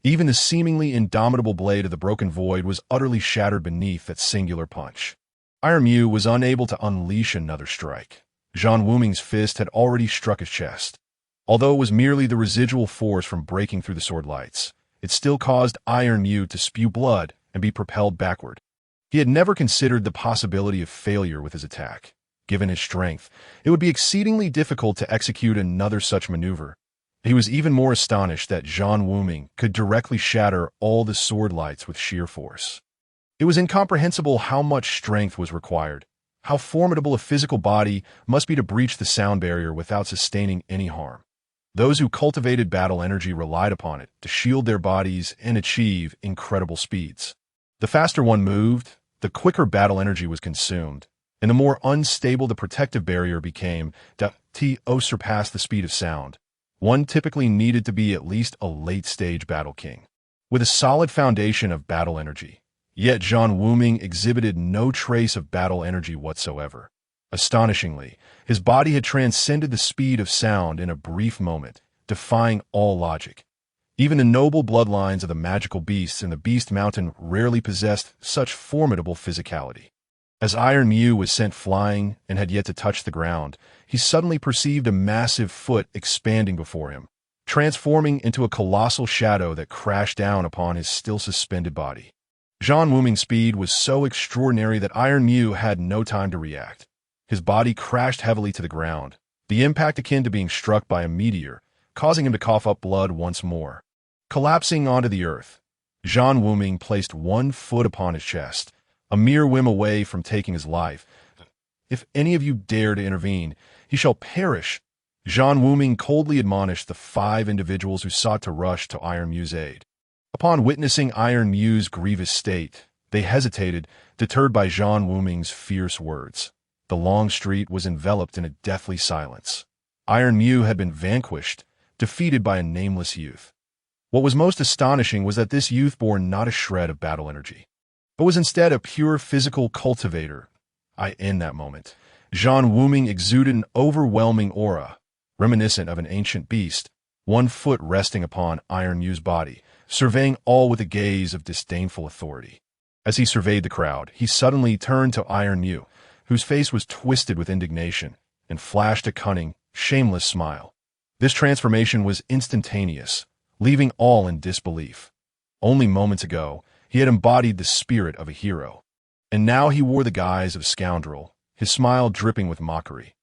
Even the seemingly indomitable blade of the broken void was utterly shattered beneath that singular punch. Iron Mu was unable to unleash another strike. Zhan Wuming's fist had already struck his chest. Although it was merely the residual force from breaking through the sword lights, it still caused Iron Mu to spew blood and be propelled backward. He had never considered the possibility of failure with his attack. Given his strength, it would be exceedingly difficult to execute another such maneuver. He was even more astonished that Zhan Wuming could directly shatter all the sword lights with sheer force. It was incomprehensible how much strength was required, how formidable a physical body must be to breach the sound barrier without sustaining any harm. Those who cultivated battle energy relied upon it to shield their bodies and achieve incredible speeds. The faster one moved, the quicker battle energy was consumed, and the more unstable the protective barrier became. To surpass the speed of sound, one typically needed to be at least a late-stage battle king, with a solid foundation of battle energy. Yet Zhan Wuming exhibited no trace of battle energy whatsoever. Astonishingly, his body had transcended the speed of sound in a brief moment, defying all logic. Even the noble bloodlines of the magical beasts in the Beast Mountain rarely possessed such formidable physicality. As Iron Mew was sent flying and had yet to touch the ground, he suddenly perceived a massive foot expanding before him, transforming into a colossal shadow that crashed down upon his still suspended body. Zhan Wuming's speed was so extraordinary that Iron Mew had no time to react. His body crashed heavily to the ground, the impact akin to being struck by a meteor, causing him to cough up blood once more. Collapsing onto the earth, Zhan Wuming placed one foot upon his chest, a mere whim away from taking his life. "If any of you dare to intervene, he shall perish," Zhan Wuming coldly admonished the 5 individuals who sought to rush to Iron Mew's aid. Upon witnessing Iron Mew's grievous state, they hesitated, deterred by Zhan Wuming's fierce words. The long street was enveloped in a deathly silence. Iron Mew had been vanquished, defeated by a nameless youth. What was most astonishing was that this youth bore not a shred of battle energy, but was instead a pure physical cultivator. In that moment, Zhan Wuming exuded an overwhelming aura, reminiscent of an ancient beast, one foot resting upon Iron Mew's body, surveying all with a gaze of disdainful authority. As he surveyed the crowd, he suddenly turned to Iron Mew, whose face was twisted with indignation, and flashed a cunning, shameless smile. This transformation was instantaneous, leaving all in disbelief. Only moments ago, he had embodied the spirit of a hero, and now he wore the guise of a scoundrel, his smile dripping with mockery.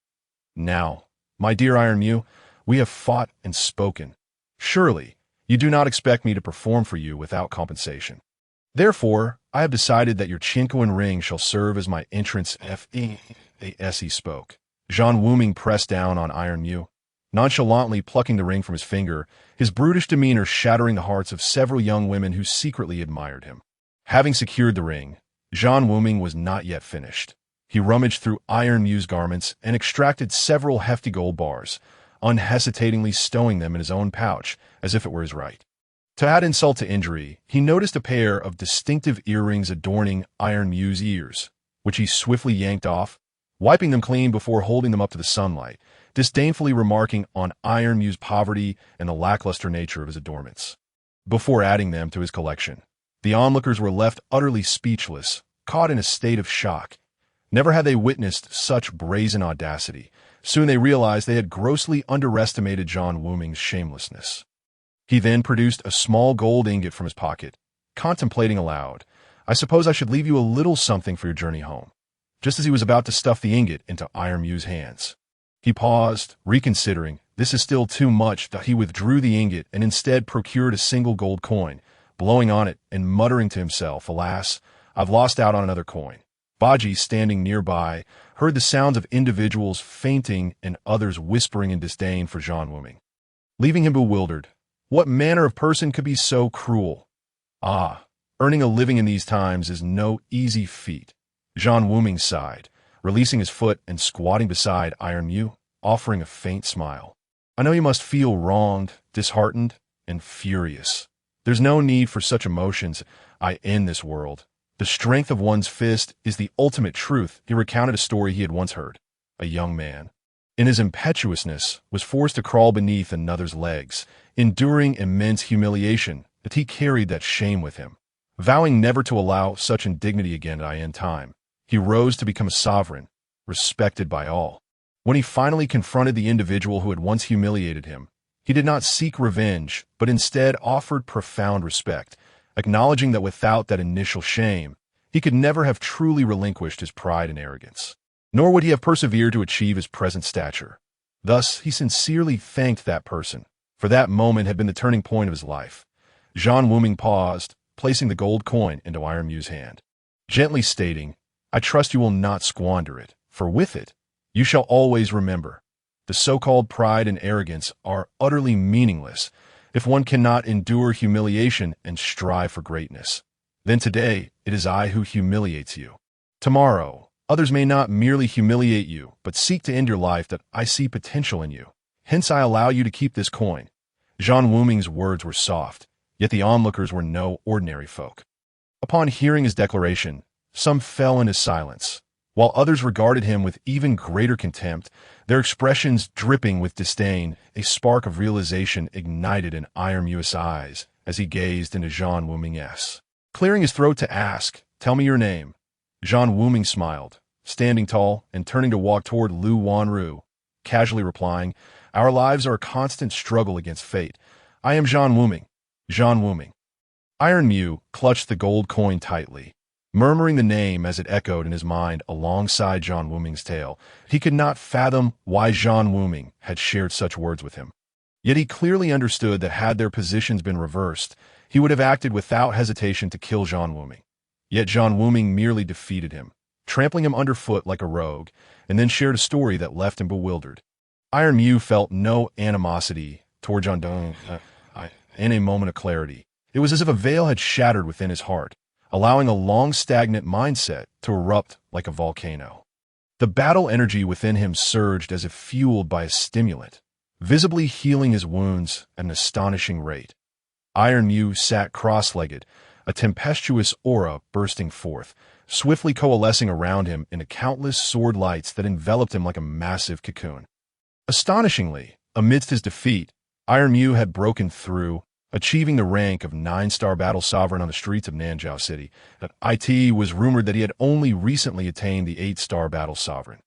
"Now, my dear Iron Mew, we have fought and spoken. Surely, you do not expect me to perform for you without compensation. Therefore, I have decided that your Chinkoan ring shall serve as my entrance." As he spoke, Zhan Wuming pressed down on Iron Mew, nonchalantly plucking the ring from his finger, his brutish demeanor shattering the hearts of several young women who secretly admired him. Having secured the ring, Zhan Wuming was not yet finished. He rummaged through Iron Mew's garments and extracted several hefty gold bars, unhesitatingly stowing them in his own pouch as if it were his right. To add insult to injury, he noticed a pair of distinctive earrings adorning Iron Mew's ears, which he swiftly yanked off, wiping them clean before holding them up to the sunlight, disdainfully remarking on Iron Mew's poverty and the lackluster nature of his adornments. Before adding them to his collection, the onlookers were left utterly speechless, caught in a state of shock. Never had they witnessed such brazen audacity. Soon they realized they had grossly underestimated Zhan Wuming's shamelessness. He then produced a small gold ingot from his pocket, contemplating aloud, "I suppose I should leave you a little something for your journey home." Just as he was about to stuff the ingot into Iron Mew's hands, he paused, reconsidering. This is still too much. He withdrew the ingot and instead procured a single gold coin, blowing on it and muttering to himself, "Alas, I've lost out on another coin." Baji, standing nearby, heard the sounds of individuals fainting and others whispering in disdain for Zhan Wuming, leaving him bewildered. What manner of person could be so cruel? Earning a living in these times is no easy feat. Zhan Wuming sighed, releasing his foot and squatting beside Iron Mew, offering a faint smile. "I know you must feel wronged, disheartened, and furious. There's no need for such emotions in this world. The strength of one's fist is the ultimate truth." He recounted a story he had once heard. A young man, in his impetuousness, was forced to crawl beneath another's legs, enduring immense humiliation, that he carried that shame with him. Vowing never to allow such indignity again in time, he rose to become a sovereign, respected by all. When he finally confronted the individual who had once humiliated him, he did not seek revenge, but instead offered profound respect, acknowledging that without that initial shame, he could never have truly relinquished his pride and arrogance, nor would he have persevered to achieve his present stature. Thus, he sincerely thanked that person, For that moment had been the turning point of his life. Zhan Wuming paused, placing the gold coin into Iron Mu's hand, gently stating, "I trust you will not squander it, for with it, you shall always remember. The so-called pride and arrogance are utterly meaningless if one cannot endure humiliation and strive for greatness. Then today, it is I who humiliates you. Tomorrow, others may not merely humiliate you, but seek to end your life that I see potential in you. Hence I allow you to keep this coin." Zhan Wuming's words were soft, yet the onlookers were no ordinary folk. Upon hearing his declaration, some fell into silence, while others regarded him with even greater contempt, their expressions dripping with disdain. A spark of realization ignited in Iron Mu's eyes as he gazed into Zhan Wuming's, clearing his throat to ask, "Tell me your name." Zhan Wuming smiled, standing tall and turning to walk toward Lu Wanru, casually replying, "Our lives are a constant struggle against fate. I am Zhan Wuming." Zhan Wuming. Iron Mu clutched the gold coin tightly, murmuring the name as it echoed in his mind alongside Zhan Wuming's tale. He could not fathom why Zhan Wuming had shared such words with him. Yet he clearly understood that had their positions been reversed, he would have acted without hesitation to kill Zhan Wuming. Yet Zhan Wuming merely defeated him, trampling him underfoot like a rogue, and then shared a story that left him bewildered. Iron Mu felt no animosity toward Zhan Wuming. In a moment of clarity, it was as if a veil had shattered within his heart, allowing a long stagnant mindset to erupt like a volcano. The battle energy within him surged as if fueled by a stimulant, visibly healing his wounds at an astonishing rate. Iron Mu sat cross-legged, a tempestuous aura bursting forth, swiftly coalescing around him in countless sword lights that enveloped him like a massive cocoon. Astonishingly, amidst his defeat, Iron Mu had broken through, achieving the rank of 9-star battle sovereign on the streets of Nanjiao City. It was rumored that he had only recently attained the 8-star battle sovereign.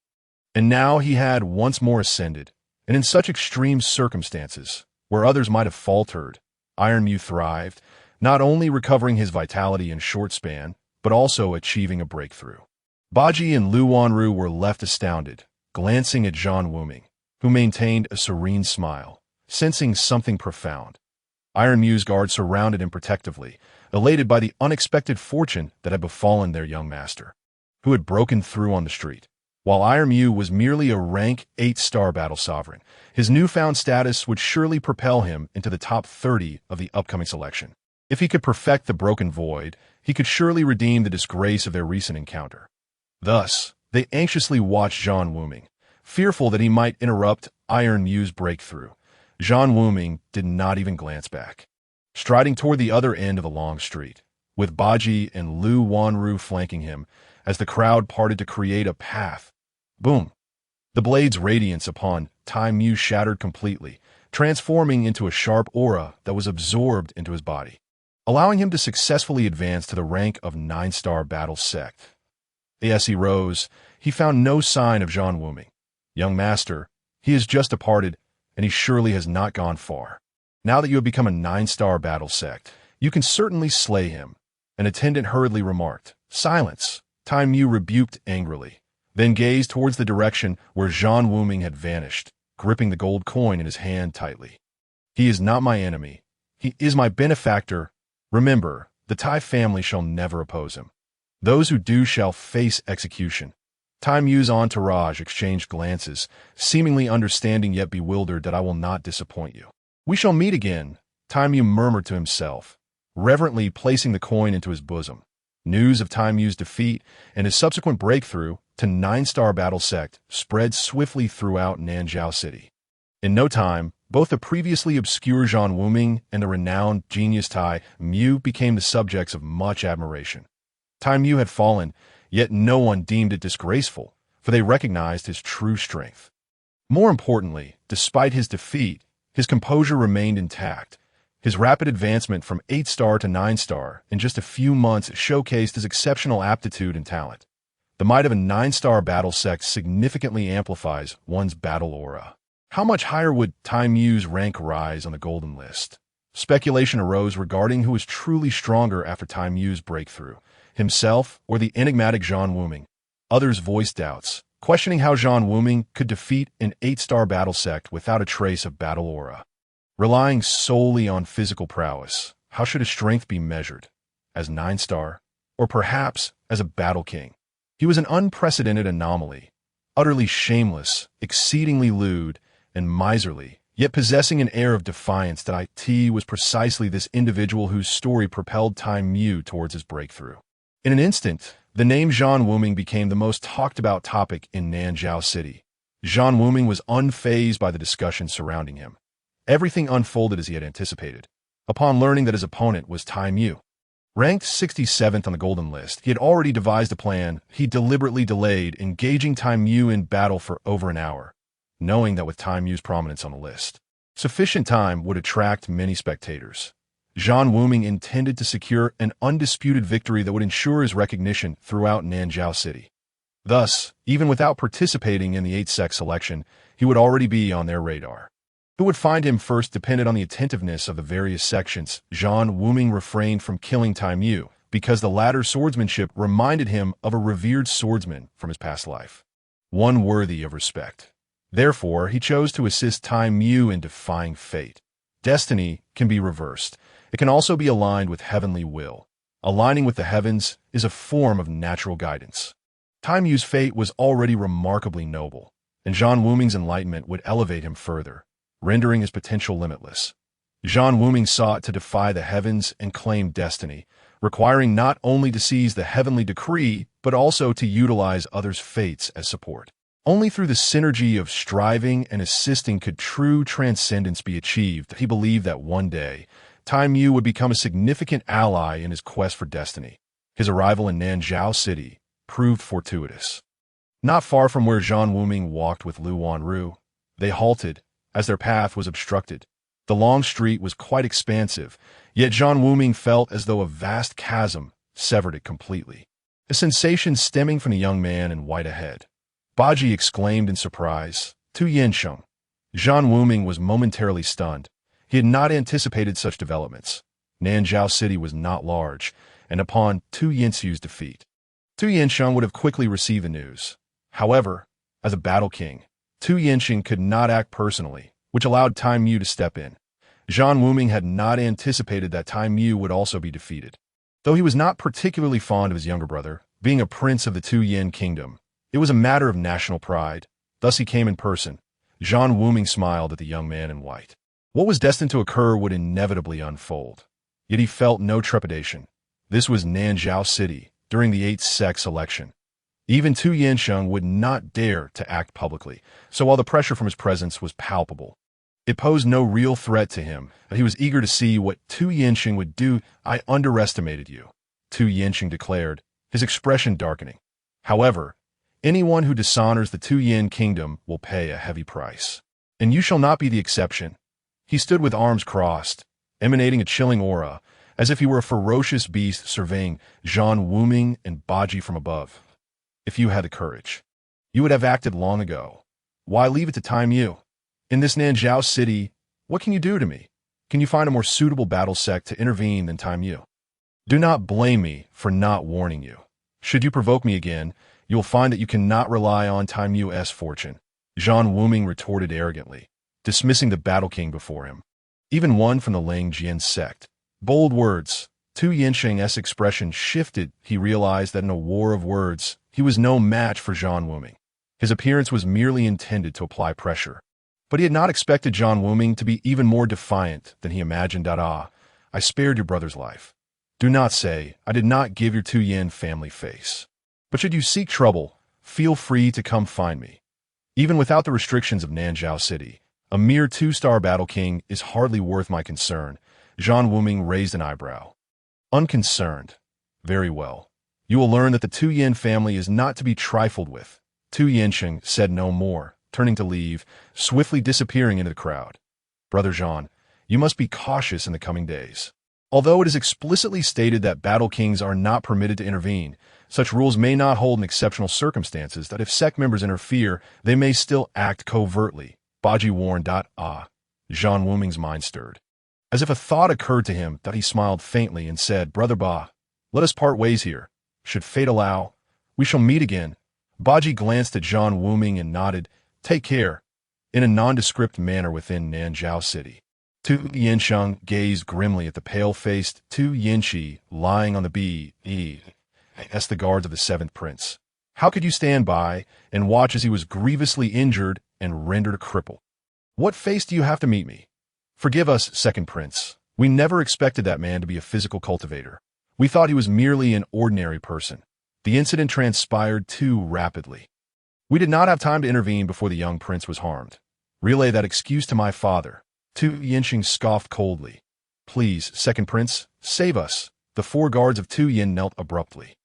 And now he had once more ascended, and in such extreme circumstances, where others might have faltered, Iron Mu thrived, not only recovering his vitality in short span, but also achieving a breakthrough. Baji and Lu Wanru were left astounded, glancing at Zhan Wuming, who maintained a serene smile, sensing something profound. Iron Mu's guards surrounded him protectively, elated by the unexpected fortune that had befallen their young master, who had broken through on the street. While Iron Mu was merely a rank 8-star battle sovereign, his newfound status would surely propel him into the top 30 of the upcoming selection. If he could perfect the broken void, he could surely redeem the disgrace of their recent encounter. Thus, they anxiously watched Zhan Wuming, fearful that he might interrupt Iron Mu's breakthrough. Zhan Wuming did not even glance back, striding toward the other end of the long street, with Baji and Lu Wanru flanking him as the crowd parted to create a path. Boom! The blade's radiance upon Tai Mu shattered completely, transforming into a sharp aura that was absorbed into his body, allowing him to successfully advance to the rank of 9-star battle sect. As he rose, he found no sign of Zhan Wuming. "Young master, he has just departed, and he surely has not gone far. Now that you have become a 9-star battle sect, you can certainly slay him," an attendant hurriedly remarked. "Silence," Tai Mu rebuked angrily, then gazed towards the direction where Zhan Wuming had vanished, gripping the gold coin in his hand tightly. "He is not my enemy. He is my benefactor. Remember, the Tai family shall never oppose him. Those who do shall face execution." Tai Mu's entourage exchanged glances, seemingly understanding yet bewildered. "That I will not disappoint you. We shall meet again," Tai Mu murmured to himself, reverently placing the coin into his bosom. News of Tai Mu's defeat and his subsequent breakthrough to 9-star battle sect spread swiftly throughout Nanjiao City. In no time, both the previously obscure Zhan Wuming and the renowned genius Tai Mu became the subjects of much admiration. Tai Mu had fallen, yet no one deemed it disgraceful, for they recognized his true strength. More importantly, despite his defeat, his composure remained intact. His rapid advancement from 8-star to 9-star in just a few months showcased his exceptional aptitude and talent. The might of a 9-star battle sect significantly amplifies one's battle aura. How much higher would Tai Mu's rank rise on the golden list? Speculation arose regarding who was truly stronger after Tai Mu's breakthrough, himself or the enigmatic Zhan Wuming. Others voiced doubts, questioning how Zhan Wuming could defeat an 8-star battle sect without a trace of battle aura. Relying solely on physical prowess, how should his strength be measured? As 9-star? Or perhaps as a battle king? He was an unprecedented anomaly, utterly shameless, exceedingly lewd, and miserly, yet possessing an air of defiance that it was precisely this individual whose story propelled Time Mu towards his breakthrough. In an instant, the name Zhan Wuming became the most talked-about topic in Nanzhao City. Zhan Wuming was unfazed by the discussion surrounding him. Everything unfolded as he had anticipated. Upon learning that his opponent was Time Mu, ranked 67th on the golden list, he had already devised a plan. He deliberately delayed engaging Time Mu in battle for over an hour, knowing that with Time Mu's prominence on the list, sufficient time would attract many spectators. Zhan Wuming intended to secure an undisputed victory that would ensure his recognition throughout Nanzhao City. Thus, even without participating in the 8-sec selection, he would already be on their radar. Who would find him first depended on the attentiveness of the various sections. Zhan Wuming refrained from killing Time Mu because the latter's swordsmanship reminded him of a revered swordsman from his past life, one worthy of respect. Therefore, he chose to assist Time Mu in defying fate. Destiny can be reversed. It can also be aligned with heavenly will. Aligning with the heavens is a form of natural guidance. Time Mu's fate was already remarkably noble, and Zhan Wuming's enlightenment would elevate him further, rendering his potential limitless. Zhan Wuming sought to defy the heavens and claim destiny, requiring not only to seize the heavenly decree, but also to utilize others' fates as support. Only through the synergy of striving and assisting could true transcendence be achieved. He believed that one day, Time Mu would become a significant ally in his quest for destiny. His arrival in Nanzhao City proved fortuitous. Not far from where Zhan Wuming walked with Lu Wanru, they halted, as their path was obstructed. The long street was quite expansive, yet Zhan Wuming felt as though a vast chasm severed it completely. A sensation stemming from the young man in white ahead. Baji exclaimed in surprise, Tu Yansheng. Zhan Wuming was momentarily stunned. He had not anticipated such developments. Nanzhao City was not large, and upon Tu Yanxu's defeat, Tu Yansheng would have quickly received the news. However, as a battle king, Tu Yansheng could not act personally, which allowed Time Mu to step in. Zhan Wuming had not anticipated that Time Mu would also be defeated. Though he was not particularly fond of his younger brother, being a prince of the Tu Yin kingdom, it was a matter of national pride. Thus he came in person. Zhan Wuming smiled at the young man in white. What was destined to occur would inevitably unfold. Yet he felt no trepidation. This was Nanzhao City, during the 8-sec selection. Even Tu Yansheng would not dare to act publicly, so while the pressure from his presence was palpable, it posed no real threat to him, but he was eager to see what Tu Yansheng would do. I underestimated you, Tu Yansheng declared, his expression darkening. However, anyone who dishonors the Tu Yin kingdom will pay a heavy price. And you shall not be the exception. He stood with arms crossed, emanating a chilling aura, as if he were a ferocious beast surveying Zhan Wuming and Baji from above. If you had the courage, you would have acted long ago. Why leave it to Time Mu? In this Nanzhao City, what can you do to me? Can you find a more suitable battle sect to intervene than Time Mu? Do not blame me for not warning you. Should you provoke me again, you will find that you cannot rely on Time Mu's fortune. Zhan Wuming retorted arrogantly, dismissing the battle king before him. Even one from the Lang Jian sect. Bold words. Tu Yansheng's expression shifted. He realized that in a war of words, he was no match for Zhan Wuming. His appearance was merely intended to apply pressure. But he had not expected Zhan Wuming to be even more defiant than he imagined. I spared your brother's life. Do not say, I did not give your Tu Yin family face. But should you seek trouble, feel free to come find me. Even without the restrictions of Nanzhao City, a mere 2-star battle king is hardly worth my concern. Zhan Wuming raised an eyebrow. Unconcerned. Very well. You will learn that the Tu Yin family is not to be trifled with. Tu Yansheng said no more, turning to leave, swiftly disappearing into the crowd. Brother Zhan, you must be cautious in the coming days. Although it is explicitly stated that battle kings are not permitted to intervene, such rules may not hold in exceptional circumstances that if sect members interfere, they may still act covertly. Baji warned. Zhan Wuming's mind stirred. As if a thought occurred to him, that he smiled faintly and said, Brother Ba, let us part ways here. Should fate allow, we shall meet again. Baji glanced at Zhan Wuming and nodded, Take care, in a nondescript manner within Nanzhao City. Tu Yinsheng gazed grimly at the pale-faced Tu Yinshi lying on the as the guards of the seventh prince. How could you stand by and watch as he was grievously injured and rendered a cripple? What face do you have to meet me? Forgive us, second prince. We never expected that man to be a physical cultivator. We thought he was merely an ordinary person. The incident transpired too rapidly. We did not have time to intervene before the young prince was harmed. Relay that excuse to my father. Tu Yinsheng scoffed coldly. Please, second prince, save us. The four guards of Tu Yin knelt abruptly.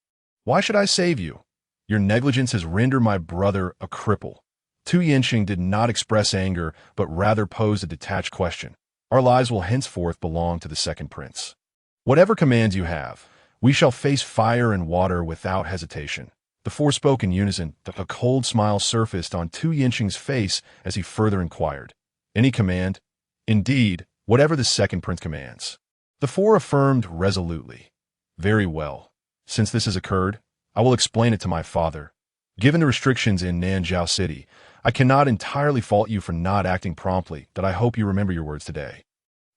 Why should I save you? Your negligence has rendered my brother a cripple. Tu Yinsheng did not express anger, but rather posed a detached question. Our lives will henceforth belong to the second prince. Whatever commands you have, we shall face fire and water without hesitation. The four spoke in unison. A cold smile surfaced on Tu Yinsheng's face as he further inquired. Any command? Indeed, whatever the second prince commands. The four affirmed resolutely. Very well. Since this has occurred, I will explain it to my father. Given the restrictions in Nanjiao City, I cannot entirely fault you for not acting promptly, but I hope you remember your words today.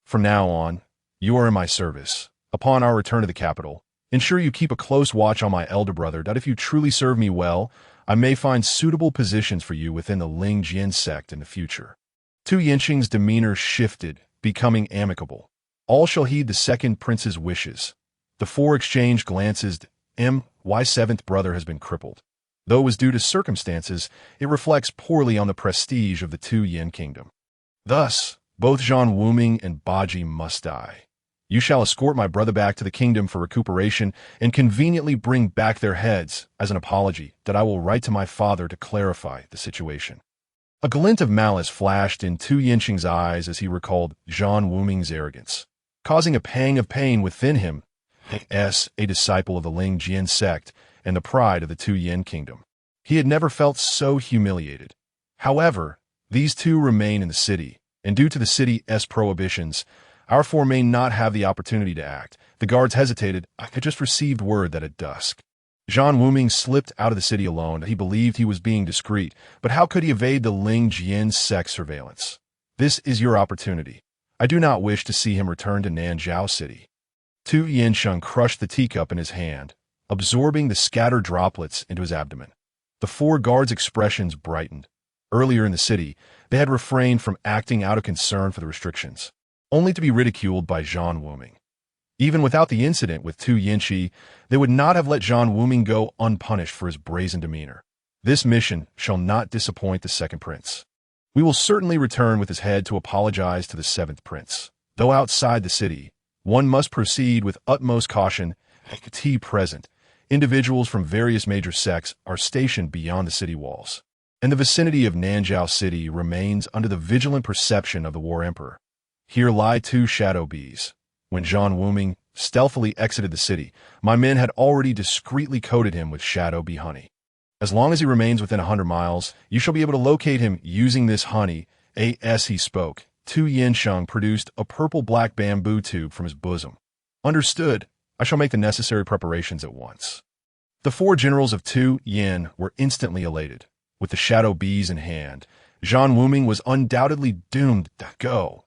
From now on, you are in my service. Upon our return to the capital, ensure you keep a close watch on my elder brother, that if you truly serve me well, I may find suitable positions for you within the Ling Jian sect in the future. Tu Yinsheng's demeanor shifted, becoming amicable. All shall heed the second prince's wishes. The four exchanged glances. My seventh brother has been crippled. Though it was due to circumstances, it reflects poorly on the prestige of the Tu Yin kingdom. Thus, both Zhan Wuming and Baji must die. You shall escort my brother back to the kingdom for recuperation and conveniently bring back their heads as an apology that I will write to my father to clarify the situation. A glint of malice flashed in Tu Yinsheng's eyes as he recalled Zhan Wuming's arrogance, causing a pang of pain within him as a disciple of the Ling Jian sect and the pride of the Tu Yin kingdom. He had never felt so humiliated. However, these two remain in the city, and due to the city's prohibitions, our four may not have the opportunity to act. The guards hesitated. I had just received word that at dusk, Zhan Wuming slipped out of the city alone. He believed he was being discreet, but how could he evade the Ling Jian sect surveillance? This is your opportunity. I do not wish to see him return to Nanjiao City. Tu Yinsheng crushed the teacup in his hand, absorbing the scattered droplets into his abdomen. The four guards' expressions brightened. Earlier in the city, they had refrained from acting out of concern for the restrictions, only to be ridiculed by Zhan Wuming. Even without the incident with Tu Yinshi, they would not have let Zhan Wuming go unpunished for his brazen demeanor. This mission shall not disappoint the second prince. We will certainly return with his head to apologize to the seventh prince. Though outside the city, one must proceed with utmost caution. Present, individuals from various major sects are stationed beyond the city walls, and the vicinity of Nanjiao City remains under the vigilant perception of the War Emperor. Here lie two shadow bees. When Zhan Wuming stealthily exited the city, my men had already discreetly coated him with shadow bee honey. As long as he remains within 100 miles, you shall be able to locate him using this honey. As he spoke, Tu Yinsheng produced a purple-black bamboo tube from his bosom. Understood. I shall make the necessary preparations at once. The four generals of Tu Yin were instantly elated. With the shadow bees in hand, Zhan Wuming was undoubtedly doomed to go.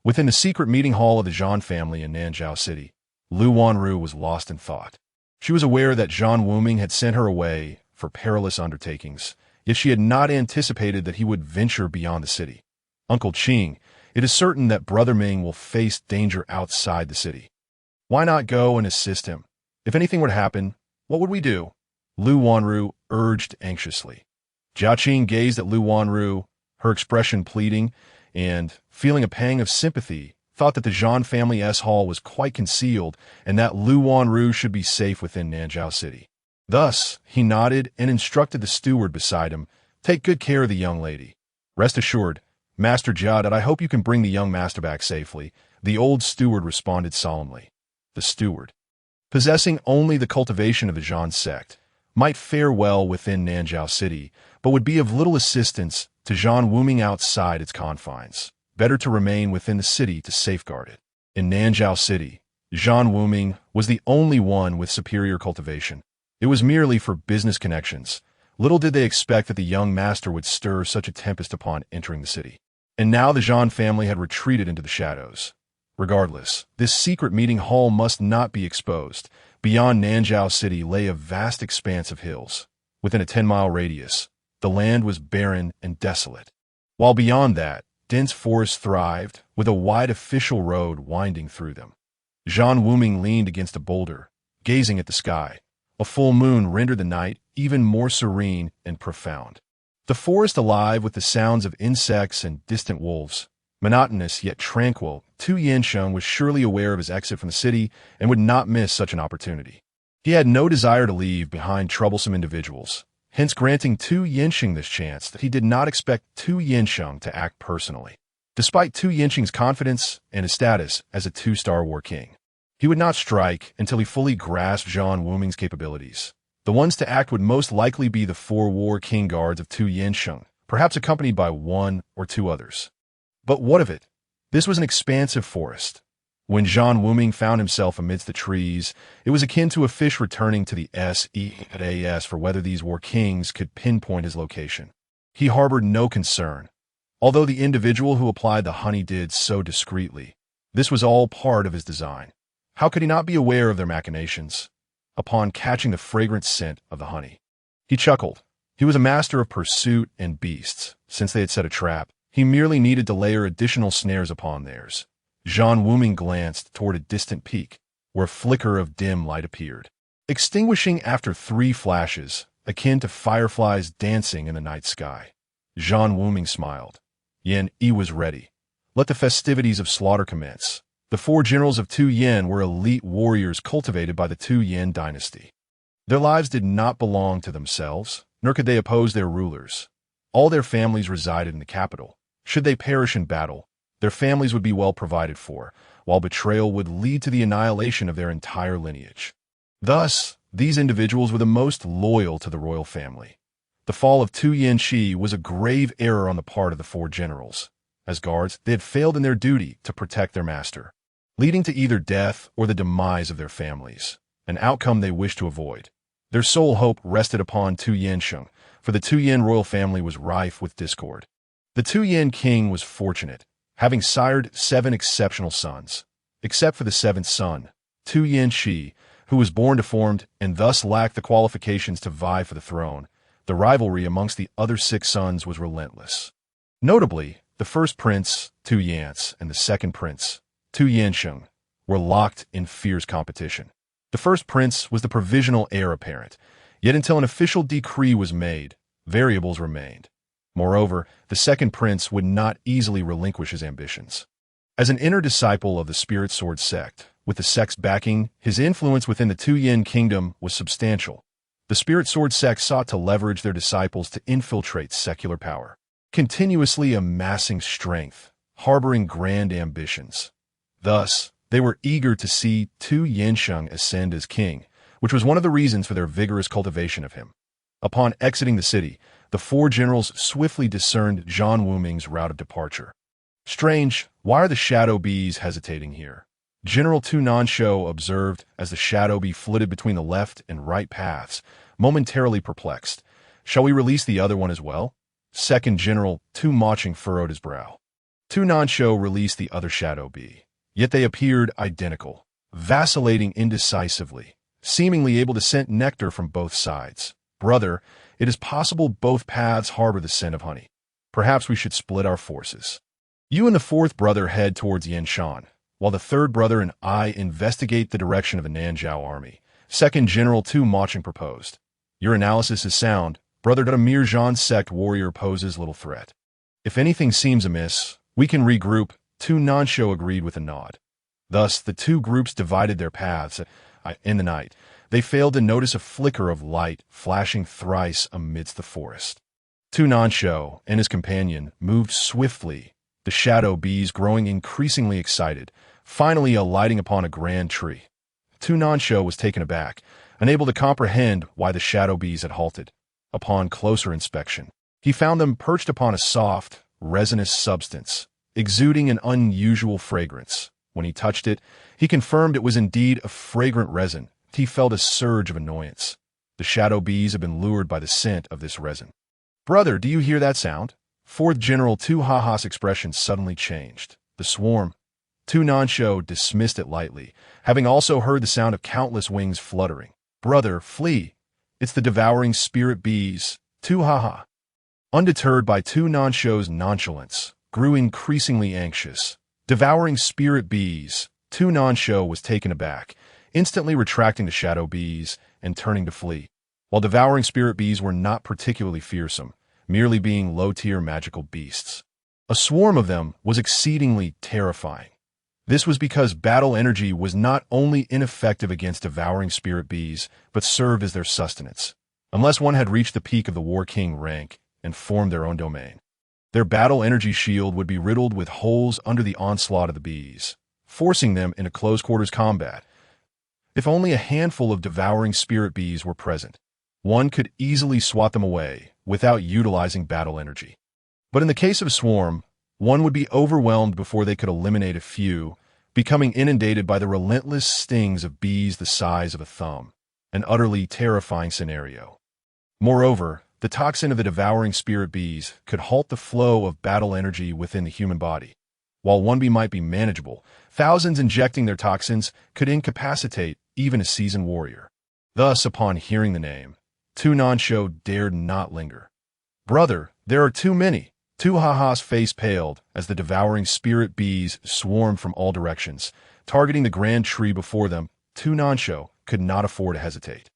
Within the secret meeting hall of the Zhan family in Nanjiao City, Lu Wanru was lost in thought. She was aware that Zhan Wuming had sent her away for perilous undertakings, yet she had not anticipated that he would venture beyond the city. Uncle Qing, it is certain that Brother Ming will face danger outside the city. Why not go and assist him? If anything were to happen, what would we do? Lu Wanru urged anxiously. Jia Qing gazed at Lu Wanru, her expression pleading, and, feeling a pang of sympathy, thought that the Zhan family's hall was quite concealed and that Lu Wanru should be safe within Nanjiao City. Thus, he nodded and instructed the steward beside him, take good care of the young lady. Rest assured, Master Jia, that I hope you can bring the young master back safely, the old steward responded solemnly. The steward, possessing only the cultivation of the Zhan sect, might fare well within Nanjiao City, but would be of little assistance to Zhan Wuming outside its confines. Better to remain within the city to safeguard it. In Nanjiao City, Zhan Wuming was the only one with superior cultivation. It was merely for business connections. Little did they expect that the young master would stir such a tempest upon entering the city. And now the Zhan family had retreated into the shadows. Regardless, this secret meeting hall must not be exposed. Beyond Nanzhao City lay a vast expanse of hills. Within a 10-mile radius, the land was barren and desolate. While beyond that, dense forests thrived, with a wide official road winding through them. Zhan Wuming leaned against a boulder, gazing at the sky. A full moon rendered the night even more serene and profound. The forest alive with the sounds of insects and distant wolves. Monotonous yet tranquil, Tu Yansheng was surely aware of his exit from the city and would not miss such an opportunity. He had no desire to leave behind troublesome individuals, hence granting Tu Yansheng this chance that he did not expect Tu Yansheng to act personally. Despite Tu Yansheng's confidence and his status as a two-star war king, he would not strike until he fully grasped Zhan Wuming's capabilities. The ones to act would most likely be the 4 war king guards of Tu Yansheng, perhaps accompanied by 1 or 2 others. But what of it? This was an expansive forest. When Zhan Wuming found himself amidst the trees, it was akin to a fish returning to the SEAS for whether these war kings could pinpoint his location. He harbored no concern. Although the individual who applied the honey did so discreetly, this was all part of his design. How could he not be aware of their machinations? Upon catching the fragrant scent of the honey, he chuckled. He was a master of pursuit and beasts. Since they had set a trap, he merely needed to layer additional snares upon theirs. Zhan Wuming glanced toward a distant peak, where a flicker of dim light appeared, extinguishing after 3 flashes, akin to fireflies dancing in the night sky. Zhan Wuming smiled. Yan Yi was ready. Let the festivities of slaughter commence. The 4 generals of Tu Yan were elite warriors cultivated by the Tu Yan dynasty. Their lives did not belong to themselves, nor could they oppose their rulers. All their families resided in the capital. Should they perish in battle, their families would be well provided for, while betrayal would lead to the annihilation of their entire lineage. Thus, these individuals were the most loyal to the royal family. The fall of Tu Yanxi was a grave error on the part of the 4 generals. As guards, they had failed in their duty to protect their master, leading to either death or the demise of their families, an outcome they wished to avoid. Their sole hope rested upon Tu Yansheng, for the Tu Yan royal family was rife with discord. The Tu Yan king was fortunate, having sired 7 exceptional sons, except for the 7th son, Tu Yanxi, who was born deformed and thus lacked the qualifications to vie for the throne. The rivalry amongst the other 6 sons was relentless. Notably, the first prince, Tu Yance, and the second prince, Tu Yansheng, were locked in fierce competition. The first prince was the provisional heir apparent, yet until an official decree was made, variables remained. Moreover, the second prince would not easily relinquish his ambitions. As an inner disciple of the Spirit Sword sect, with the sect's backing, his influence within the Tu Yan kingdom was substantial. The Spirit Sword sect sought to leverage their disciples to infiltrate secular power, continuously amassing strength, harboring grand ambitions. Thus, they were eager to see Tu Yansheng ascend as king, which was one of the reasons for their vigorous cultivation of him. Upon exiting the city, the 4 generals swiftly discerned Zhan Wuming's route of departure. Strange, why are the shadow bees hesitating here? General Tu Nanshou observed as the shadow bee flitted between the left and right paths, momentarily perplexed. Shall we release the other one as well? Second General Tu Maching furrowed his brow. Tu Nanshou released the other shadow bee, yet they appeared identical, vacillating indecisively, seemingly able to scent nectar from both sides. Brother, it is possible both paths harbor the scent of honey. Perhaps we should split our forces. You and the 4th brother head towards Yanshan, while the 3rd brother and I investigate the direction of the Nanzhao army. Second General Tu Maching proposed. Your analysis is sound. Brother Damir Zhan's sect warrior poses little threat. If anything seems amiss, we can regroup. Tu Nanshou agreed with a nod. Thus, the 2 groups divided their paths. In the night, they failed to notice a flicker of light flashing thrice amidst the forest. Tu Nanshou and his companion moved swiftly, the shadow bees growing increasingly excited, finally alighting upon a grand tree. Tu Nanshou was taken aback, unable to comprehend why the shadow bees had halted. Upon closer inspection, he found them perched upon a soft, resinous substance, exuding an unusual fragrance. When he touched it, he confirmed it was indeed a fragrant resin. He felt a surge of annoyance. The shadow bees had been lured by the scent of this resin. Brother, do you hear that sound? Fourth General Tu Haha's expression suddenly changed. The swarm. Tu Nansho dismissed it lightly, having also heard the sound of countless wings fluttering. Brother, flee! It's the devouring spirit bees. Tu Haha. Undeterred by Tu Nansho's nonchalance, grew increasingly anxious. Devouring spirit bees. Tu Nansho was taken aback, instantly retracting to shadow bees and turning to flee. While devouring spirit bees were not particularly fearsome, merely being low-tier magical beasts, a swarm of them was exceedingly terrifying. This was because battle energy was not only ineffective against devouring spirit bees, but served as their sustenance, unless one had reached the peak of the War King rank and formed their own domain. Their battle energy shield would be riddled with holes under the onslaught of the bees, forcing them into close-quarters combat. If only a handful of devouring spirit bees were present, one could easily swat them away without utilizing battle energy. But in the case of a swarm, one would be overwhelmed before they could eliminate a few, becoming inundated by the relentless stings of bees the size of a thumb, an utterly terrifying scenario. Moreover, the toxin of the devouring spirit bees could halt the flow of battle energy within the human body. While one bee might be manageable, thousands injecting their toxins could incapacitate even a seasoned warrior. Thus, upon hearing the name, Tu Nansho dared not linger. Brother, there are too many. Tu Haha's face paled as the devouring spirit bees swarmed from all directions, targeting the grand tree before them. Tu Nansho could not afford to hesitate.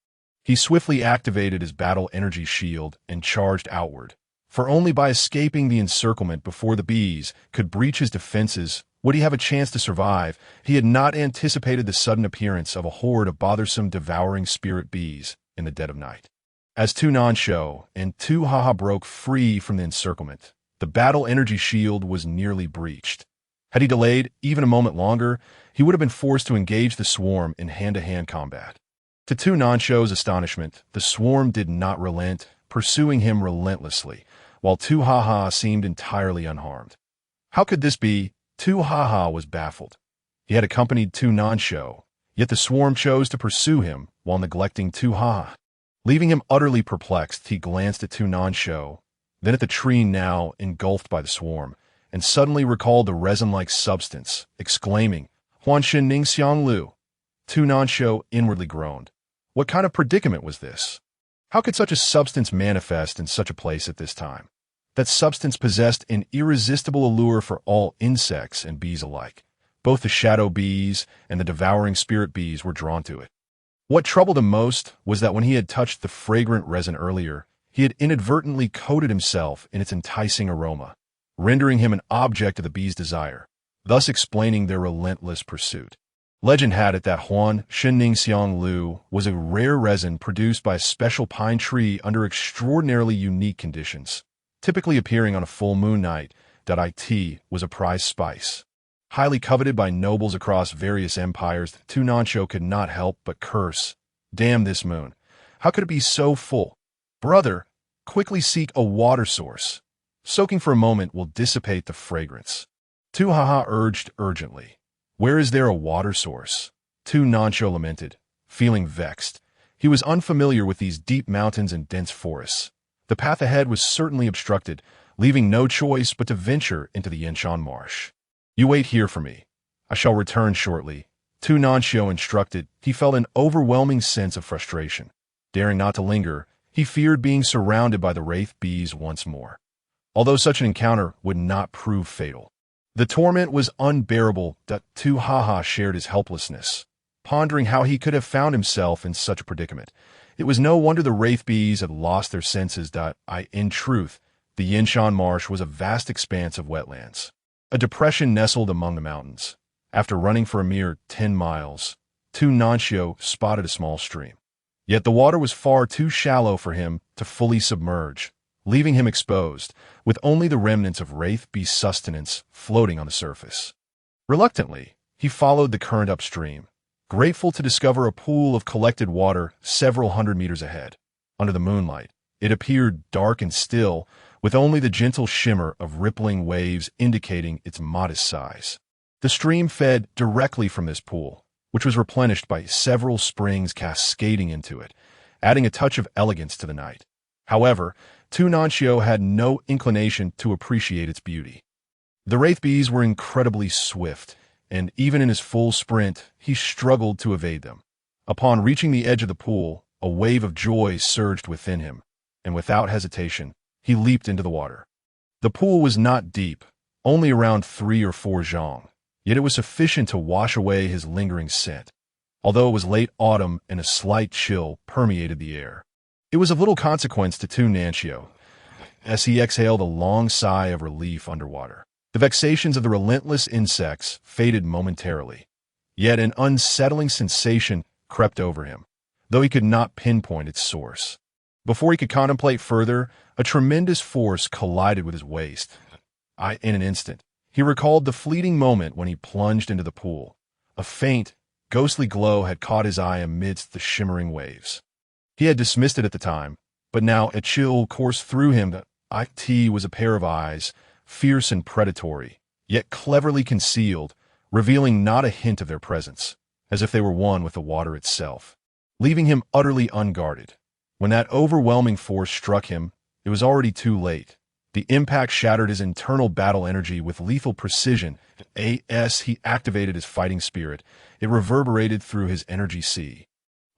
He swiftly activated his battle energy shield and charged outward, for only by escaping the encirclement before the bees could breach his defenses would he have a chance to survive. He had not anticipated the sudden appearance of a horde of bothersome devouring spirit bees in the dead of night. As Tu Nansho and Tu Haha broke free from the encirclement, the battle energy shield was nearly breached. Had he delayed even a moment longer, he would have been forced to engage the swarm in hand-to-hand combat. To Tu Nansho's astonishment, the swarm did not relent, pursuing him relentlessly, while Tu Haha seemed entirely unharmed. How could this be? Tu Haha was baffled. He had accompanied Tu Nansho, yet the swarm chose to pursue him while neglecting Tu Haha. Leaving him utterly perplexed, he glanced at Tu Nansho, then at the tree now engulfed by the swarm, and suddenly recalled the resin-like substance, exclaiming, Huanshin Ning Xiang Lu. Tu Nansho inwardly groaned. What kind of predicament was this? How could such a substance manifest in such a place at this time? That substance possessed an irresistible allure for all insects and bees alike. Both the shadow bees and the devouring spirit bees were drawn to it. What troubled him most was that when he had touched the fragrant resin earlier, he had inadvertently coated himself in its enticing aroma, rendering him an object of the bees' desire, thus explaining their relentless pursuit. Legend had it that Huan Shinning Xiang Lu was a rare resin produced by a special pine tree under extraordinarily unique conditions, typically appearing on a full moon night. It was a prized spice. Highly coveted by nobles across various empires, Tu Nansho could not help but curse. Damn this moon. How could it be so full? Brother, quickly seek a water source. Soaking for a moment will dissipate the fragrance. Tu Haha urged urgently. Where is there a water source? Tu Nansho lamented, feeling vexed. He was unfamiliar with these deep mountains and dense forests. The path ahead was certainly obstructed, leaving no choice but to venture into the Yinshan marsh. You wait here for me. I shall return shortly. Tu Nansho instructed. He felt an overwhelming sense of frustration. Daring not to linger, he feared being surrounded by the wraith bees once more. Although such an encounter would not prove fatal. The torment was unbearable. Tu Haha shared his helplessness, pondering how he could have found himself in such a predicament. It was no wonder the wraith bees had lost their senses. In truth, the Yinshan marsh was a vast expanse of wetlands, a depression nestled among the mountains. After running for a mere 10 miles, Tu Nansho spotted a small stream. Yet the water was far too shallow for him to fully submerge, leaving him exposed, with only the remnants of wraith bee sustenance floating on the surface. Reluctantly, he followed the current upstream, grateful to discover a pool of collected water several hundred meters ahead. Under the moonlight, it appeared dark and still, with only the gentle shimmer of rippling waves indicating its modest size. The stream fed directly from this pool, which was replenished by several springs cascading into it, adding a touch of elegance to the night. However, Tu Nanxio had no inclination to appreciate its beauty. The wraith bees were incredibly swift, and even in his full sprint, he struggled to evade them. Upon reaching the edge of the pool, a wave of joy surged within him, and without hesitation, he leaped into the water. The pool was not deep, only around 3 or 4 zhang, yet it was sufficient to wash away his lingering scent. Although it was late autumn and a slight chill permeated the air, it was of little consequence to Tu Nanxio, as he exhaled a long sigh of relief underwater. The vexations of the relentless insects faded momentarily, yet an unsettling sensation crept over him, though he could not pinpoint its source. Before he could contemplate further, a tremendous force collided with his waist. In an instant, he recalled the fleeting moment when he plunged into the pool. A faint, ghostly glow had caught his eye amidst the shimmering waves. He had dismissed it at the time, but now a chill coursed through him. That it was a pair of eyes, fierce and predatory, yet cleverly concealed, revealing not a hint of their presence, as if they were one with the water itself, leaving him utterly unguarded. When that overwhelming force struck him, it was already too late. The impact shattered his internal battle energy with lethal precision. As he activated his fighting spirit, it reverberated through his energy sea.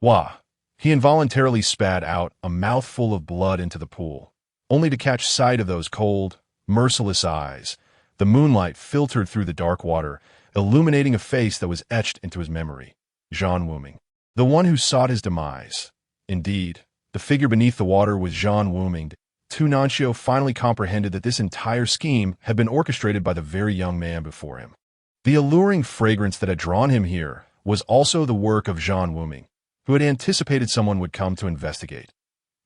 Wah! He involuntarily spat out a mouthful of blood into the pool, only to catch sight of those cold, merciless eyes. The moonlight filtered through the dark water, illuminating a face that was etched into his memory. Zhan Wuming, the one who sought his demise. Indeed, the figure beneath the water was Zhan Wuming. Tu Nanxio finally comprehended that this entire scheme had been orchestrated by the very young man before him. The alluring fragrance that had drawn him here was also the work of Zhan Wuming, who had anticipated someone would come to investigate.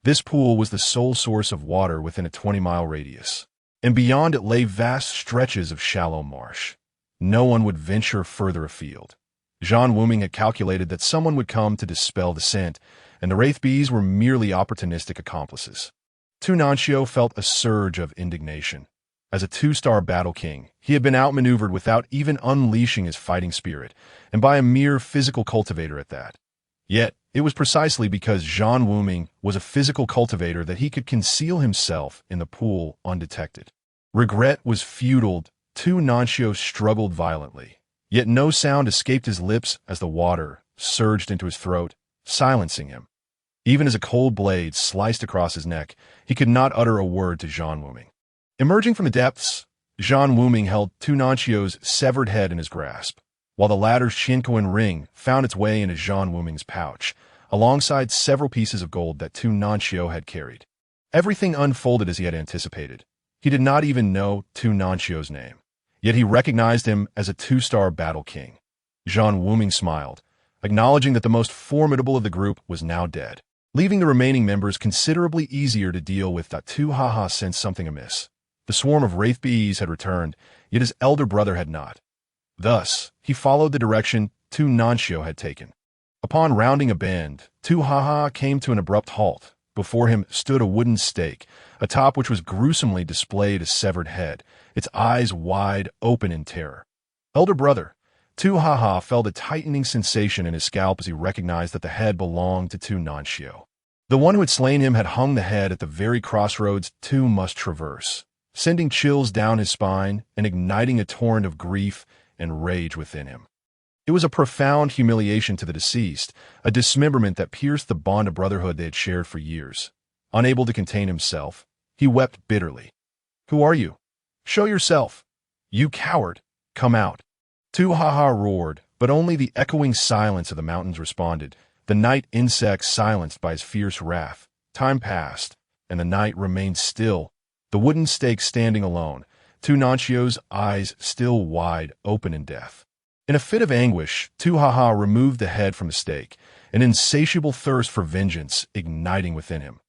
This pool was the sole source of water within a 20-mile radius, and beyond it lay vast stretches of shallow marsh. No one would venture further afield. Zhan Wuming had calculated that someone would come to dispel the scent, and the wraith bees were merely opportunistic accomplices. Tu Nanxio felt a surge of indignation. As a 2-star battle king, he had been outmaneuvered without even unleashing his fighting spirit, and by a mere physical cultivator at that. Yet, it was precisely because Zhan Wuming was a physical cultivator that he could conceal himself in the pool undetected. Regret was futile. Tu Nanxio struggled violently, yet no sound escaped his lips as the water surged into his throat, silencing him. Even as a cold blade sliced across his neck, he could not utter a word to Zhan Wuming. Emerging from the depths, Zhan Wuming held Tu Nanxio's severed head in his grasp, while the latter's Shinkoan ring found its way into Zhan Wuming's pouch, alongside several pieces of gold that Tu Nanxio had carried. Everything unfolded as he had anticipated. He did not even know Tu Nanxio's name, yet he recognized him as a 2-star battle king. Zhan Wuming smiled, acknowledging that the most formidable of the group was now dead, leaving the remaining members considerably easier to deal with. Tu sensed something amiss. The swarm of wraith bees had returned, yet his elder brother had not. Thus, he followed the direction Tu Nanxio had taken. Upon rounding a bend, Tu came to an abrupt halt. Before him stood a wooden stake, atop which was gruesomely displayed a severed head, its eyes wide open in terror. Elder brother, Tu felt a tightening sensation in his scalp as he recognized that the head belonged to Tu Nanxio. The one who had slain him had hung the head at the very crossroads Tu must traverse, sending chills down his spine and igniting a torrent of grief and rage within him. It was a profound humiliation to the deceased, a dismemberment that pierced the bond of brotherhood they had shared for years. Unable to contain himself, he wept bitterly. "Who are you? Show yourself! You coward! Come out!" Tu roared, but only the echoing silence of the mountains responded, the night insects silenced by his fierce wrath. Time passed, and the night remained still, the wooden stake standing alone, Tu Nanxio's eyes still wide open in death. In a fit of anguish, Tu removed the head from the stake, an insatiable thirst for vengeance igniting within him.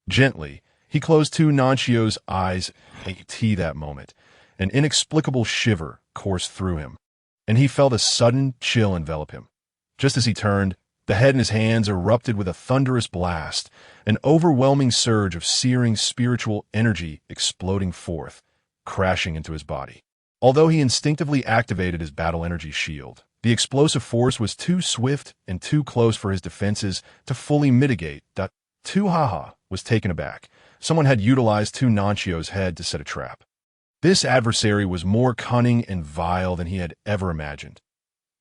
Gently, he closed Tu Nanxio's eyes. That moment, an inexplicable shiver coursed through him, and he felt a sudden chill envelop him. Just as he turned, the head in his hands erupted with a thunderous blast, an overwhelming surge of searing spiritual energy exploding forth, crashing into his body. Although he instinctively activated his battle energy shield, the explosive force was too swift and too close for his defenses to fully mitigate. Tu was taken aback, someone had utilized Tu Nanchio's head to set a trap. This adversary was more cunning and vile than he had ever imagined.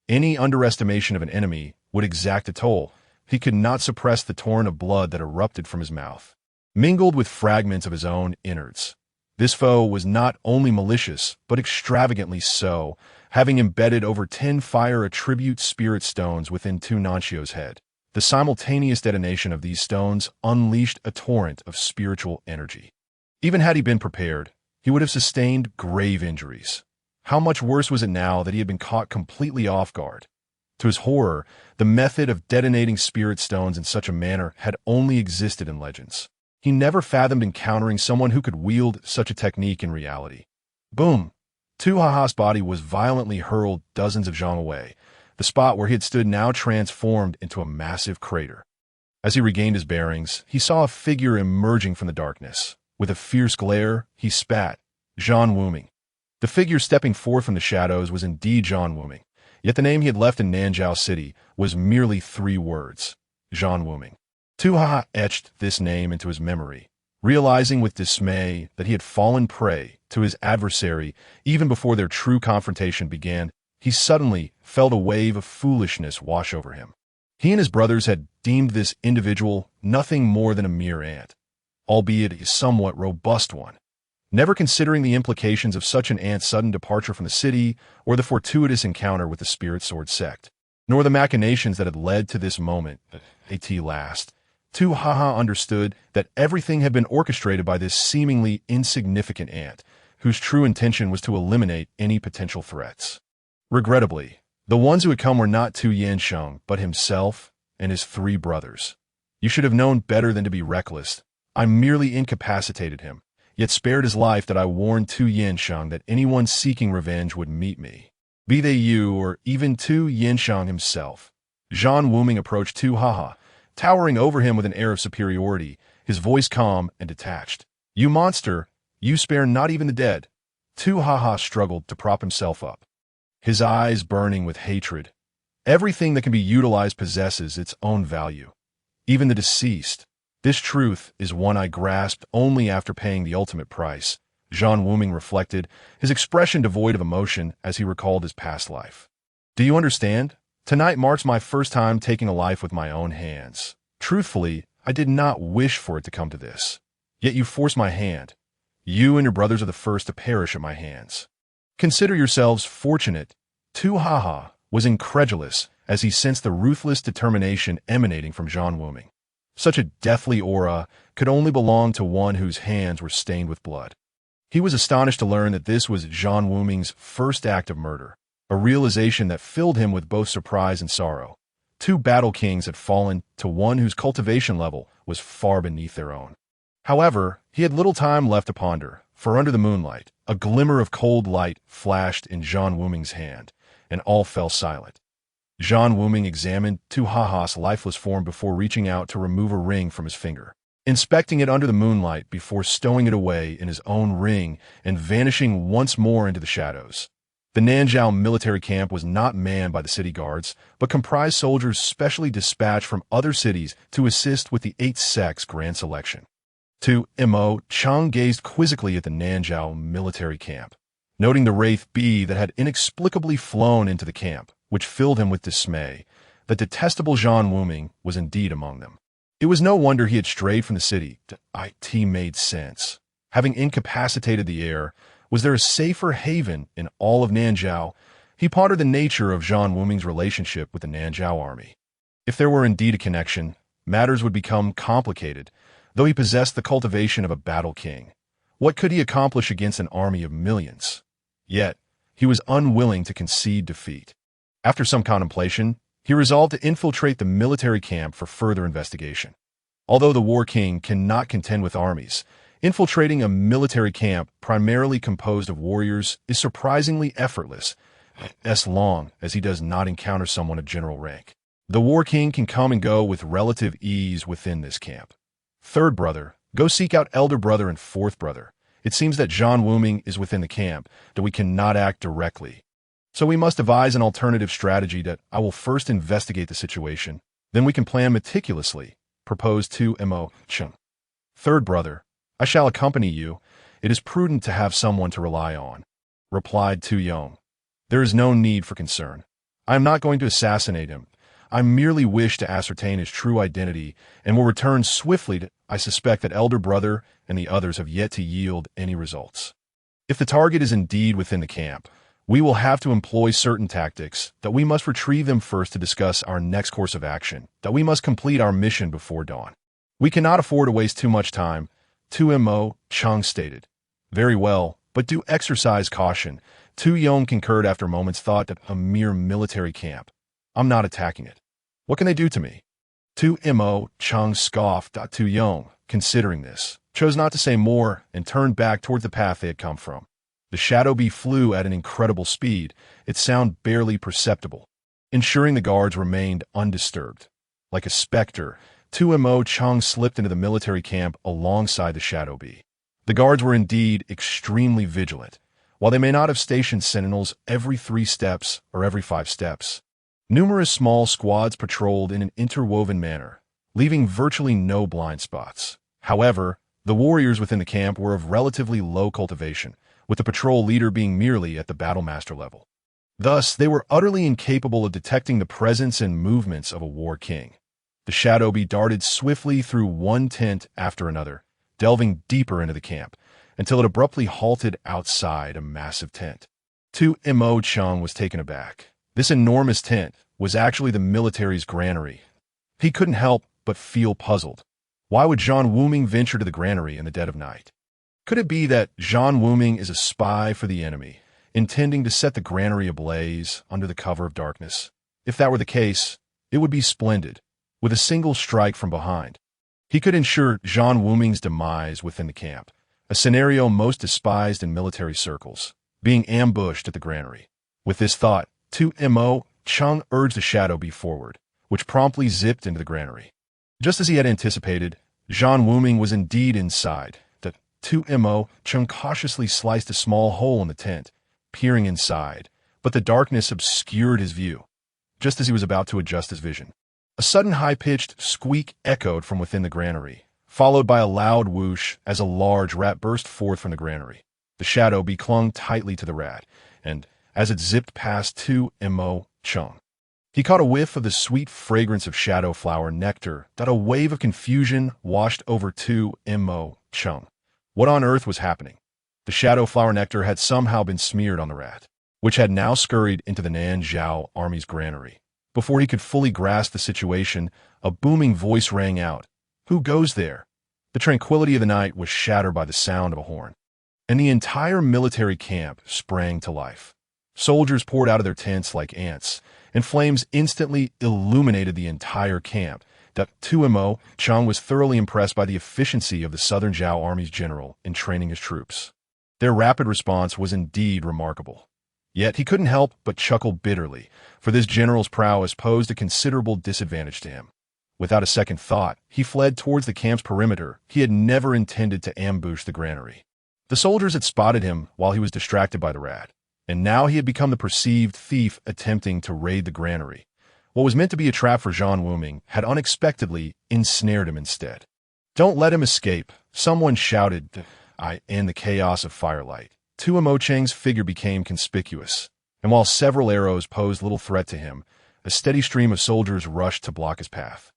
Any underestimation of an enemy would exact a toll. He could not suppress the torrent of blood that erupted from his mouth, mingled with fragments of his own innards. This foe was not only malicious, but extravagantly so, having embedded over 10 fire attribute spirit stones within Tu Nanchio's head. The simultaneous detonation of these stones unleashed a torrent of spiritual energy. Even had he been prepared, he would have sustained grave injuries. How much worse was it now that he had been caught completely off guard? To his horror, the method of detonating spirit stones in such a manner had only existed in legends. He never fathomed encountering someone who could wield such a technique in reality. Boom! Tu Haha's body was violently hurled dozens of zhang away. The spot where he had stood now transformed into a massive crater. As he regained his bearings, he saw a figure emerging from the darkness. With a fierce glare, he spat, Zhan Wuming. The figure stepping forth from the shadows was indeed Zhan Wuming, yet the name he had left in Nanjiao City was merely 3 words, Zhan Wuming. Tu Haha etched this name into his memory, realizing with dismay that he had fallen prey to his adversary even before their true confrontation began. He suddenly felt a wave of foolishness wash over him. He and his brothers had deemed this individual nothing more than a mere ant, albeit a somewhat robust one, never considering the implications of such an ant's sudden departure from the city or the fortuitous encounter with the Spirit Sword sect, nor the machinations that had led to this moment at last. Tu Haha understood that everything had been orchestrated by this seemingly insignificant ant, whose true intention was to eliminate any potential threats. Regrettably, the ones who had come were not Tu Yansheng, but himself and his 3 brothers. You should have known better than to be reckless. I merely incapacitated him, yet spared his life that I warned Tu Yansheng that anyone seeking revenge would meet me. Be they you or even Tu Yansheng himself. Zhan Wuming approached Tu Haha, towering over him with an air of superiority, his voice calm and detached. You monster, you spare not even the dead. Tu Haha struggled to prop himself up, his eyes burning with hatred. Everything that can be utilized possesses its own value, even the deceased. This truth is one I grasped only after paying the ultimate price, Zhan Wuming reflected, his expression devoid of emotion as he recalled his past life. Do you understand? Tonight marks my first time taking a life with my own hands. Truthfully, I did not wish for it to come to this. Yet you forced my hand. You and your brothers are the first to perish at my hands. Consider yourselves fortunate. Tu Haha was incredulous as he sensed the ruthless determination emanating from Zhan Wuming. Such a deathly aura could only belong to one whose hands were stained with blood. He was astonished to learn that this was Zhan Wuming's first act of murder, a realization that filled him with both surprise and sorrow. 2 battle kings had fallen to one whose cultivation level was far beneath their own. However, he had little time left to ponder, for under the moonlight, a glimmer of cold light flashed in Zhan Wuming's hand, and all fell silent. Zhan Wuming examined Tu Haha's lifeless form before reaching out to remove a ring from his finger, inspecting it under the moonlight before stowing it away in his own ring and vanishing once more into the shadows. The Nanjiao military camp was not manned by the city guards, but comprised soldiers specially dispatched from other cities to assist with the 8 sects grand selection. Tu Mo Chang gazed quizzically at the Nanjiao military camp, noting the Wraith bee that had inexplicably flown into the camp, which filled him with dismay. The detestable Zhan Wuming was indeed among them. It was no wonder he had strayed from the city. It made sense. Having incapacitated the heir, was there a safer haven in all of Nanjiao? He pondered the nature of Zhan Wuming's relationship with the Nanjiao army. If there were indeed a connection, matters would become complicated, though he possessed the cultivation of a battle king. What could he accomplish against an army of millions? Yet, he was unwilling to concede defeat. After some contemplation, he resolved to infiltrate the military camp for further investigation. Although the War King cannot contend with armies, infiltrating a military camp primarily composed of warriors is surprisingly effortless, as long as he does not encounter someone of general rank. The War King can come and go with relative ease within this camp. 3rd brother, go seek out elder brother and 4th brother. It seems that Zhan Wuming is within the camp, that we cannot act directly. So we must devise an alternative strategy that I will first investigate the situation, then we can plan meticulously, proposed Tu Mo Cheng. 3rd brother, I shall accompany you. It is prudent to have someone to rely on, replied Tu Yong. There is no need for concern. I am not going to assassinate him. I merely wish to ascertain his true identity and will return swiftly. I suspect that elder brother and the others have yet to yield any results. If the target is indeed within the camp, we will have to employ certain tactics, that we must retrieve them first to discuss our next course of action, that we must complete our mission before dawn. We cannot afford to waste too much time, Tu Mo Chung stated. Very well, but do exercise caution. Tu Yong concurred after a moment's thought that a mere military camp. I'm not attacking it. What can they do to me? Tu Mo Chung scoffed. Tu Yong, considering this, chose not to say more and turned back toward the path they had come from. The shadow bee flew at an incredible speed, its sound barely perceptible, ensuring the guards remained undisturbed. Like a specter, Tu Mo Chung slipped into the military camp alongside the shadow bee. The guards were indeed extremely vigilant. While they may not have stationed sentinels every 3 steps or every 5 steps, numerous small squads patrolled in an interwoven manner, leaving virtually no blind spots. However, the warriors within the camp were of relatively low cultivation, with the patrol leader being merely at the battlemaster level. Thus, they were utterly incapable of detecting the presence and movements of a war king. The shadow bee darted swiftly through one tent after another, delving deeper into the camp, until it abruptly halted outside a massive tent. Tu Mo Chung was taken aback. This enormous tent was actually the military's granary. He couldn't help but feel puzzled. Why would Zhan Wuming venture to the granary in the dead of night? Could it be that Zhan Wuming is a spy for the enemy, intending to set the granary ablaze under the cover of darkness? If that were the case, it would be splendid, with a single strike from behind. He could ensure Zhan Wuming's demise within the camp, a scenario most despised in military circles, being ambushed at the granary. With this thought, Tu Mo Chung urged the shadow bee forward, which promptly zipped into the granary. Just as he had anticipated, Zhan Wuming was indeed inside. Tu Mo Chung cautiously sliced a small hole in the tent, peering inside, but the darkness obscured his view. Just as he was about to adjust his vision, a sudden high-pitched squeak echoed from within the granary, followed by a loud whoosh as a large rat burst forth from the granary. The shadow bee clung tightly to the rat, and as it zipped past Tu Mo Chung, he caught a whiff of the sweet fragrance of shadow flower nectar. That a wave of confusion washed over Tu Mo Chung. What on earth was happening? The shadow flower nectar had somehow been smeared on the rat, which had now scurried into the Nan Zhao army's granary. Before he could fully grasp the situation, a booming voice rang out. Who goes there? The tranquility of the night was shattered by the sound of a horn, and the entire military camp sprang to life. Soldiers poured out of their tents like ants, and flames instantly illuminated the entire camp. Tu Mo Chung was thoroughly impressed by the efficiency of the Southern Zhao Army's general in training his troops. Their rapid response was indeed remarkable. Yet he couldn't help but chuckle bitterly, for this general's prowess posed a considerable disadvantage to him. Without a second thought, he fled towards the camp's perimeter. He had never intended to ambush the granary. The soldiers had spotted him while he was distracted by the rat, and now he had become the perceived thief attempting to raid the granary. What was meant to be a trap for Zhan Wuming had unexpectedly ensnared him instead. Don't let him escape, someone shouted. In the chaos of firelight, Tu Mo Cheng's figure became conspicuous, and while several arrows posed little threat to him, a steady stream of soldiers rushed to block his path.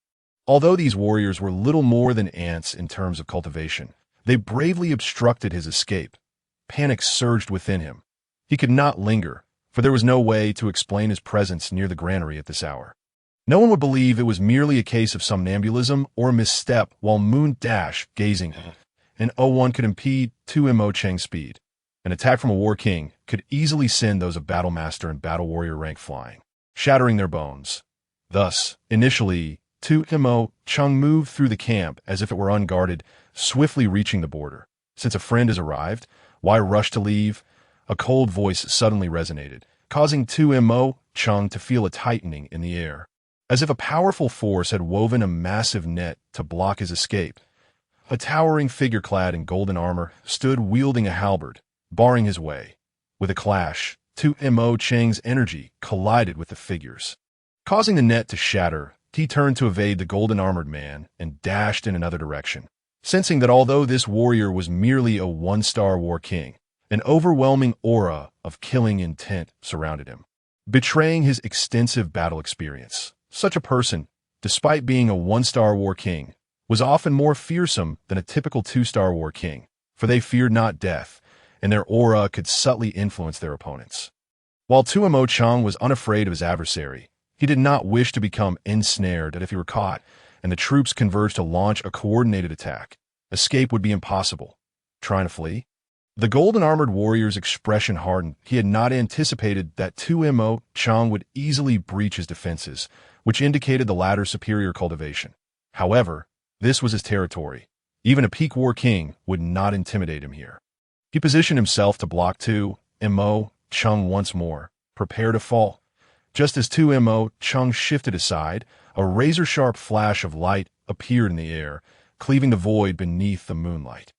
Although these warriors were little more than ants in terms of cultivation, they bravely obstructed his escape. Panic surged within him. He could not linger, for there was no way to explain his presence near the granary at this hour. No one would believe it was merely a case of somnambulism or a misstep while Moon Dash gazing, and one could impede Tu Mo Cheng's speed. An attack from a war king could easily send those of battlemaster and battle warrior rank flying, shattering their bones. Thus, initially, Tu Mo Chung moved through the camp as if it were unguarded, swiftly reaching the border. Since a friend has arrived, why rush to leave? A cold voice suddenly resonated, causing Tu Mo Chung to feel a tightening in the air, as if a powerful force had woven a massive net to block his escape. A towering figure clad in golden armor stood wielding a halberd, barring his way. With a clash, Tu Mo Cheng's energy collided with the figures, causing the net to shatter. He turned to evade the golden-armored man and dashed in another direction. sensing that although this warrior was merely a one-star war king, an overwhelming aura of killing intent surrounded him, betraying his extensive battle experience. Such a person, despite being a one-star war king, was often more fearsome than a typical two-star war king, for they feared not death, and their aura could subtly influence their opponents. While Tuimo Chung was unafraid of his adversary, he did not wish to become ensnared that if he were caught and the troops converged to launch a coordinated attack, escape would be impossible. Trying to flee? The golden-armored warrior's expression hardened. He had not anticipated that Tuimo Chung would easily breach his defenses, which indicated the latter's superior cultivation. However, this was his territory. Even a peak war king would not intimidate him here. He positioned himself to block Tuimo Chung once more, prepare to fall. Just as Tuimo Chung shifted aside, a razor-sharp flash of light appeared in the air, cleaving the void beneath the moonlight.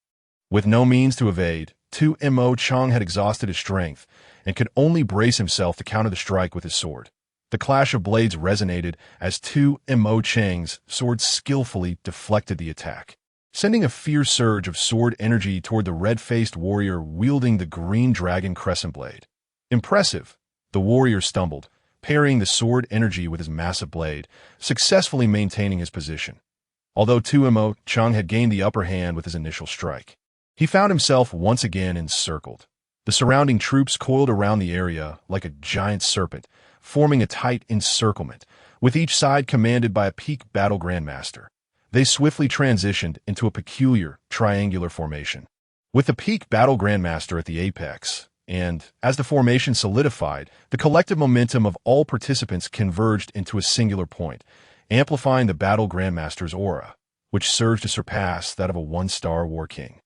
With no means to evade, Tuimo Chung had exhausted his strength and could only brace himself to counter the strike with his sword. The clash of blades resonated as Tuimo Chung's sword skillfully deflected the attack, sending a fierce surge of sword energy toward the red-faced warrior wielding the green dragon crescent blade. Impressive! The warrior stumbled, parrying the sword energy with his massive blade, successfully maintaining his position. Although Tuimo Chung had gained the upper hand with his initial strike, he found himself once again encircled. The surrounding troops coiled around the area like a giant serpent, forming a tight encirclement, with each side commanded by a peak battle grandmaster. They swiftly transitioned into a peculiar triangular formation, with the peak battle grandmaster at the apex. And, as the formation solidified, the collective momentum of all participants converged into a singular point, amplifying the battle grandmaster's aura, which surged to surpass that of a one-star war king.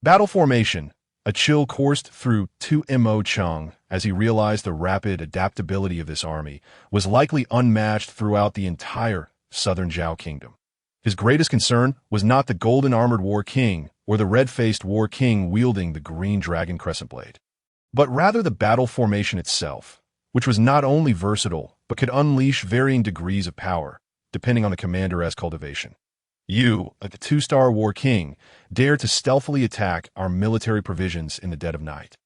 Battle formation. A chill coursed through Tuimo Chung as he realized the rapid adaptability of this army was likely unmatched throughout the entire southern Zhao kingdom. His greatest concern was not the golden-armored war king or the red-faced war king wielding the green dragon crescent blade, but rather the battle formation itself, which was not only versatile but could unleash varying degrees of power, depending on the commander's cultivation. You, a two-star war king, dare to stealthily attack our military provisions in the dead of night.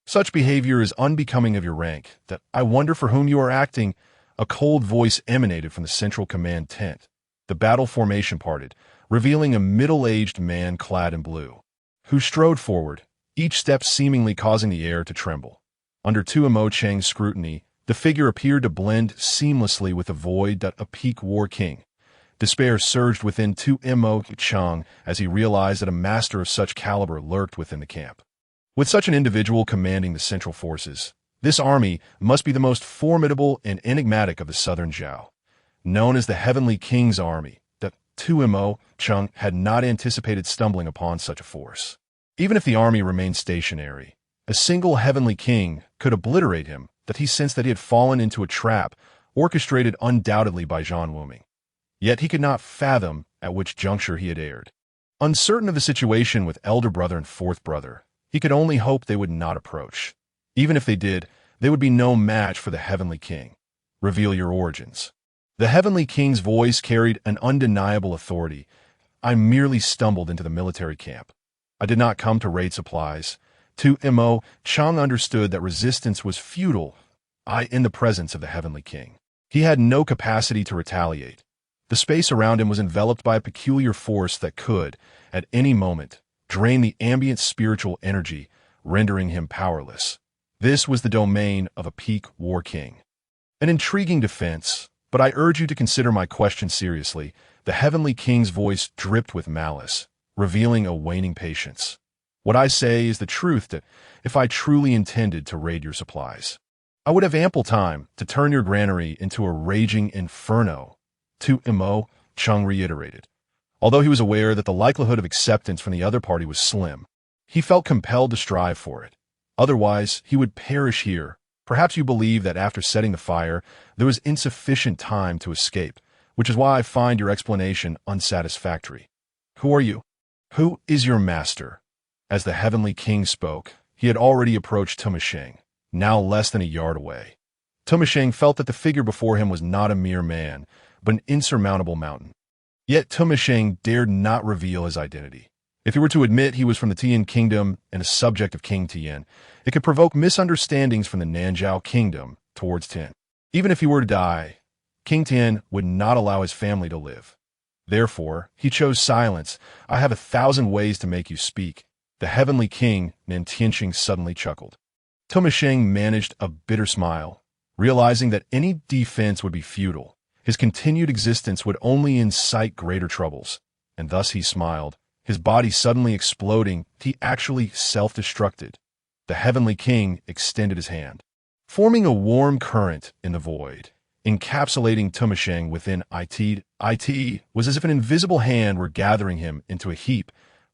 Such behavior is unbecoming of your rank, that I wonder for whom you are acting. A cold voice emanated from the central command tent. The battle formation parted, revealing a middle-aged man clad in blue, who strode forward, each step seemingly causing the air to tremble. Under Tuimo Chung's scrutiny, the figure appeared to blend seamlessly with the void that a peak war king. Despair surged within Tuimo Chung as he realized that a master of such caliber lurked within the camp. With such an individual commanding the central forces, this army must be the most formidable and enigmatic of the southern Zhao. Known as the Heavenly King's Army, that Tuimo Chung had not anticipated stumbling upon such a force. Even if the army remained stationary, a single Heavenly King could obliterate him, that he sensed that he had fallen into a trap orchestrated undoubtedly by Zhan Wuming. Yet he could not fathom at which juncture he had erred. Uncertain of the situation with elder brother and fourth brother, he could only hope they would not approach. Even if they did, they would be no match for the Heavenly King. Reveal your origins. The Heavenly King's voice carried an undeniable authority. I merely stumbled into the military camp. I did not come to raid supplies. Tuimo Chung understood that resistance was futile. In the presence of the Heavenly King, he had no capacity to retaliate. The space around him was enveloped by a peculiar force that could, at any moment, drain the ambient spiritual energy, rendering him powerless. This was the domain of a peak war king. An intriguing defense, but I urge you to consider my question seriously. The Heavenly King's voice dripped with malice, revealing a waning patience. What I say is the truth that if I truly intended to raid your supplies, I would have ample time to turn your granary into a raging inferno. Tuimo Chung reiterated. Although he was aware that the likelihood of acceptance from the other party was slim, he felt compelled to strive for it. Otherwise, he would perish here. Perhaps you believe that after setting the fire, there was insufficient time to escape, which is why I find your explanation unsatisfactory. Who are you? Who is your master? As the Heavenly King spoke, he had already approached Tumasheng, now less than a yard away. Tumasheng felt that the figure before him was not a mere man, but an insurmountable mountain. Yet Tumasheng dared not reveal his identity. If he were to admit he was from the Tian kingdom and a subject of King Tian, it could provoke misunderstandings from the Nanzhao kingdom towards Tian. Even if he were to die, King Tian would not allow his family to live. Therefore, he chose silence. I have 1,000 ways to make you speak. The heavenly king, Nan Tianxing, suddenly chuckled. Tumasheng managed a bitter smile, realizing that any defense would be futile. His continued existence would only incite greater troubles. And thus he smiled, his body suddenly exploding. He actually self-destructed. The heavenly king extended his hand, forming a warm current in the void, encapsulating Tumasheng within it. It was as if an invisible hand were gathering him into a heap,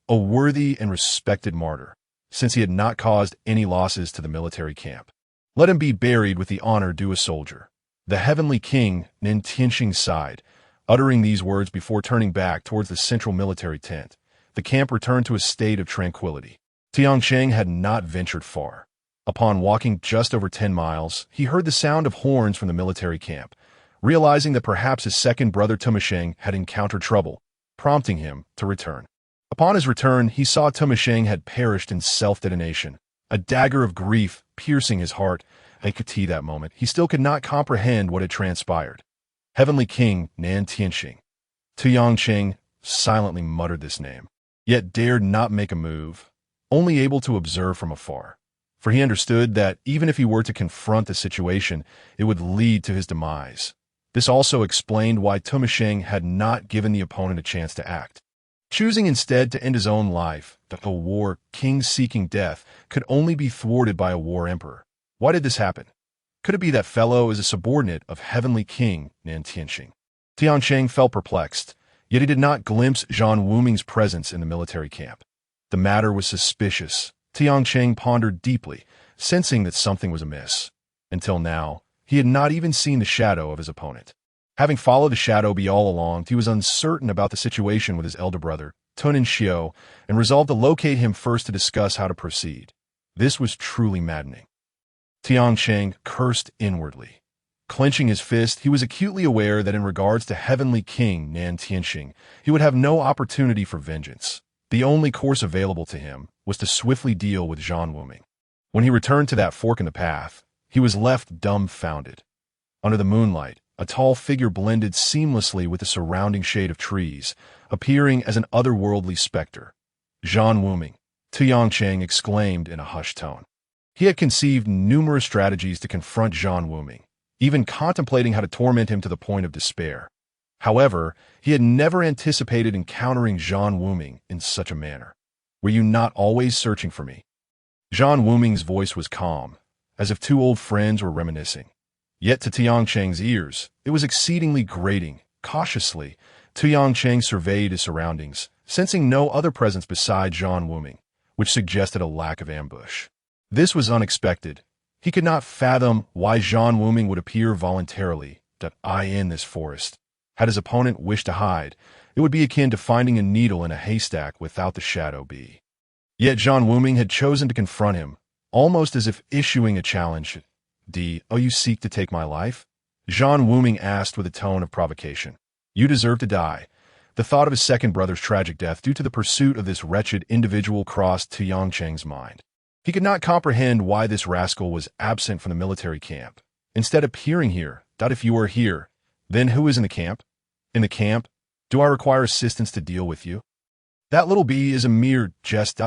a worthy and respected martyr, since he had not caused any losses to the military camp. Let him be buried with the honor due a soldier. The heavenly king, Nan Tianxing, sighed, uttering these words before turning back towards the central military tent. The camp returned to a state of tranquility. Tianxing had not ventured far. Upon walking just over 10 miles, he heard the sound of horns from the military camp, realizing that perhaps his second brother Tumasheng had encountered trouble, prompting him to return. Upon his return, he saw Tumasheng had perished in self-detonation, a dagger of grief piercing his heart. At that moment, he still could not comprehend what had transpired. Heavenly King Nan Tianxing. Tianxing silently muttered this name, yet dared not make a move, only able to observe from afar. For he understood that even if he were to confront the situation, it would lead to his demise. This also explained why Tumasheng had not given the opponent a chance to act. Choosing instead to end his own life, a war king seeking death could only be thwarted by a war emperor. Why did this happen? Could it be that fellow is a subordinate of Heavenly King Nan Tianxing? Tianxing felt perplexed, yet he did not glimpse Zhan Wuming's presence in the military camp. The matter was suspicious. Tianxing pondered deeply, sensing that something was amiss. Until now, he had not even seen the shadow of his opponent. Having followed the shadow be all along, he was uncertain about the situation with his elder brother, Tunin Xiao, and resolved to locate him first to discuss how to proceed. This was truly maddening. Tianxing cursed inwardly. Clenching his fist, he was acutely aware that in regards to Heavenly King Nan Tianxing, he would have no opportunity for vengeance. The only course available to him was to swiftly deal with Zhan Wuming. When he returned to that fork in the path, he was left dumbfounded. Under the moonlight, a tall figure blended seamlessly with the surrounding shade of trees, appearing as an otherworldly specter. Zhan Wuming, Tianxing exclaimed in a hushed tone. He had conceived numerous strategies to confront Zhan Wuming, even contemplating how to torment him to the point of despair. However, he had never anticipated encountering Zhan Wuming in such a manner. Were you not always searching for me? Zhan Wuming's voice was calm, as if two old friends were reminiscing. Yet to Tianxing's ears, it was exceedingly grating. Cautiously, Tianxing surveyed his surroundings, sensing no other presence beside Zhan Wuming, which suggested a lack of ambush. This was unexpected. He could not fathom why Zhan Wuming would appear voluntarily in this forest. Had his opponent wished to hide, it would be akin to finding a needle in a haystack without the shadow bee. Yet Zhan Wuming had chosen to confront him, almost as if issuing a challenge. You seek to take my life? Zhan Wuming asked with a tone of provocation. You deserve to die. The thought of his second brother's tragic death due to the pursuit of this wretched individual crossed Tianxing's mind. He could not comprehend why this rascal was absent from the military camp, instead appearing here. If you are here, then who is in the camp? In the camp? Do I require assistance to deal with you? That little bee is a mere jest.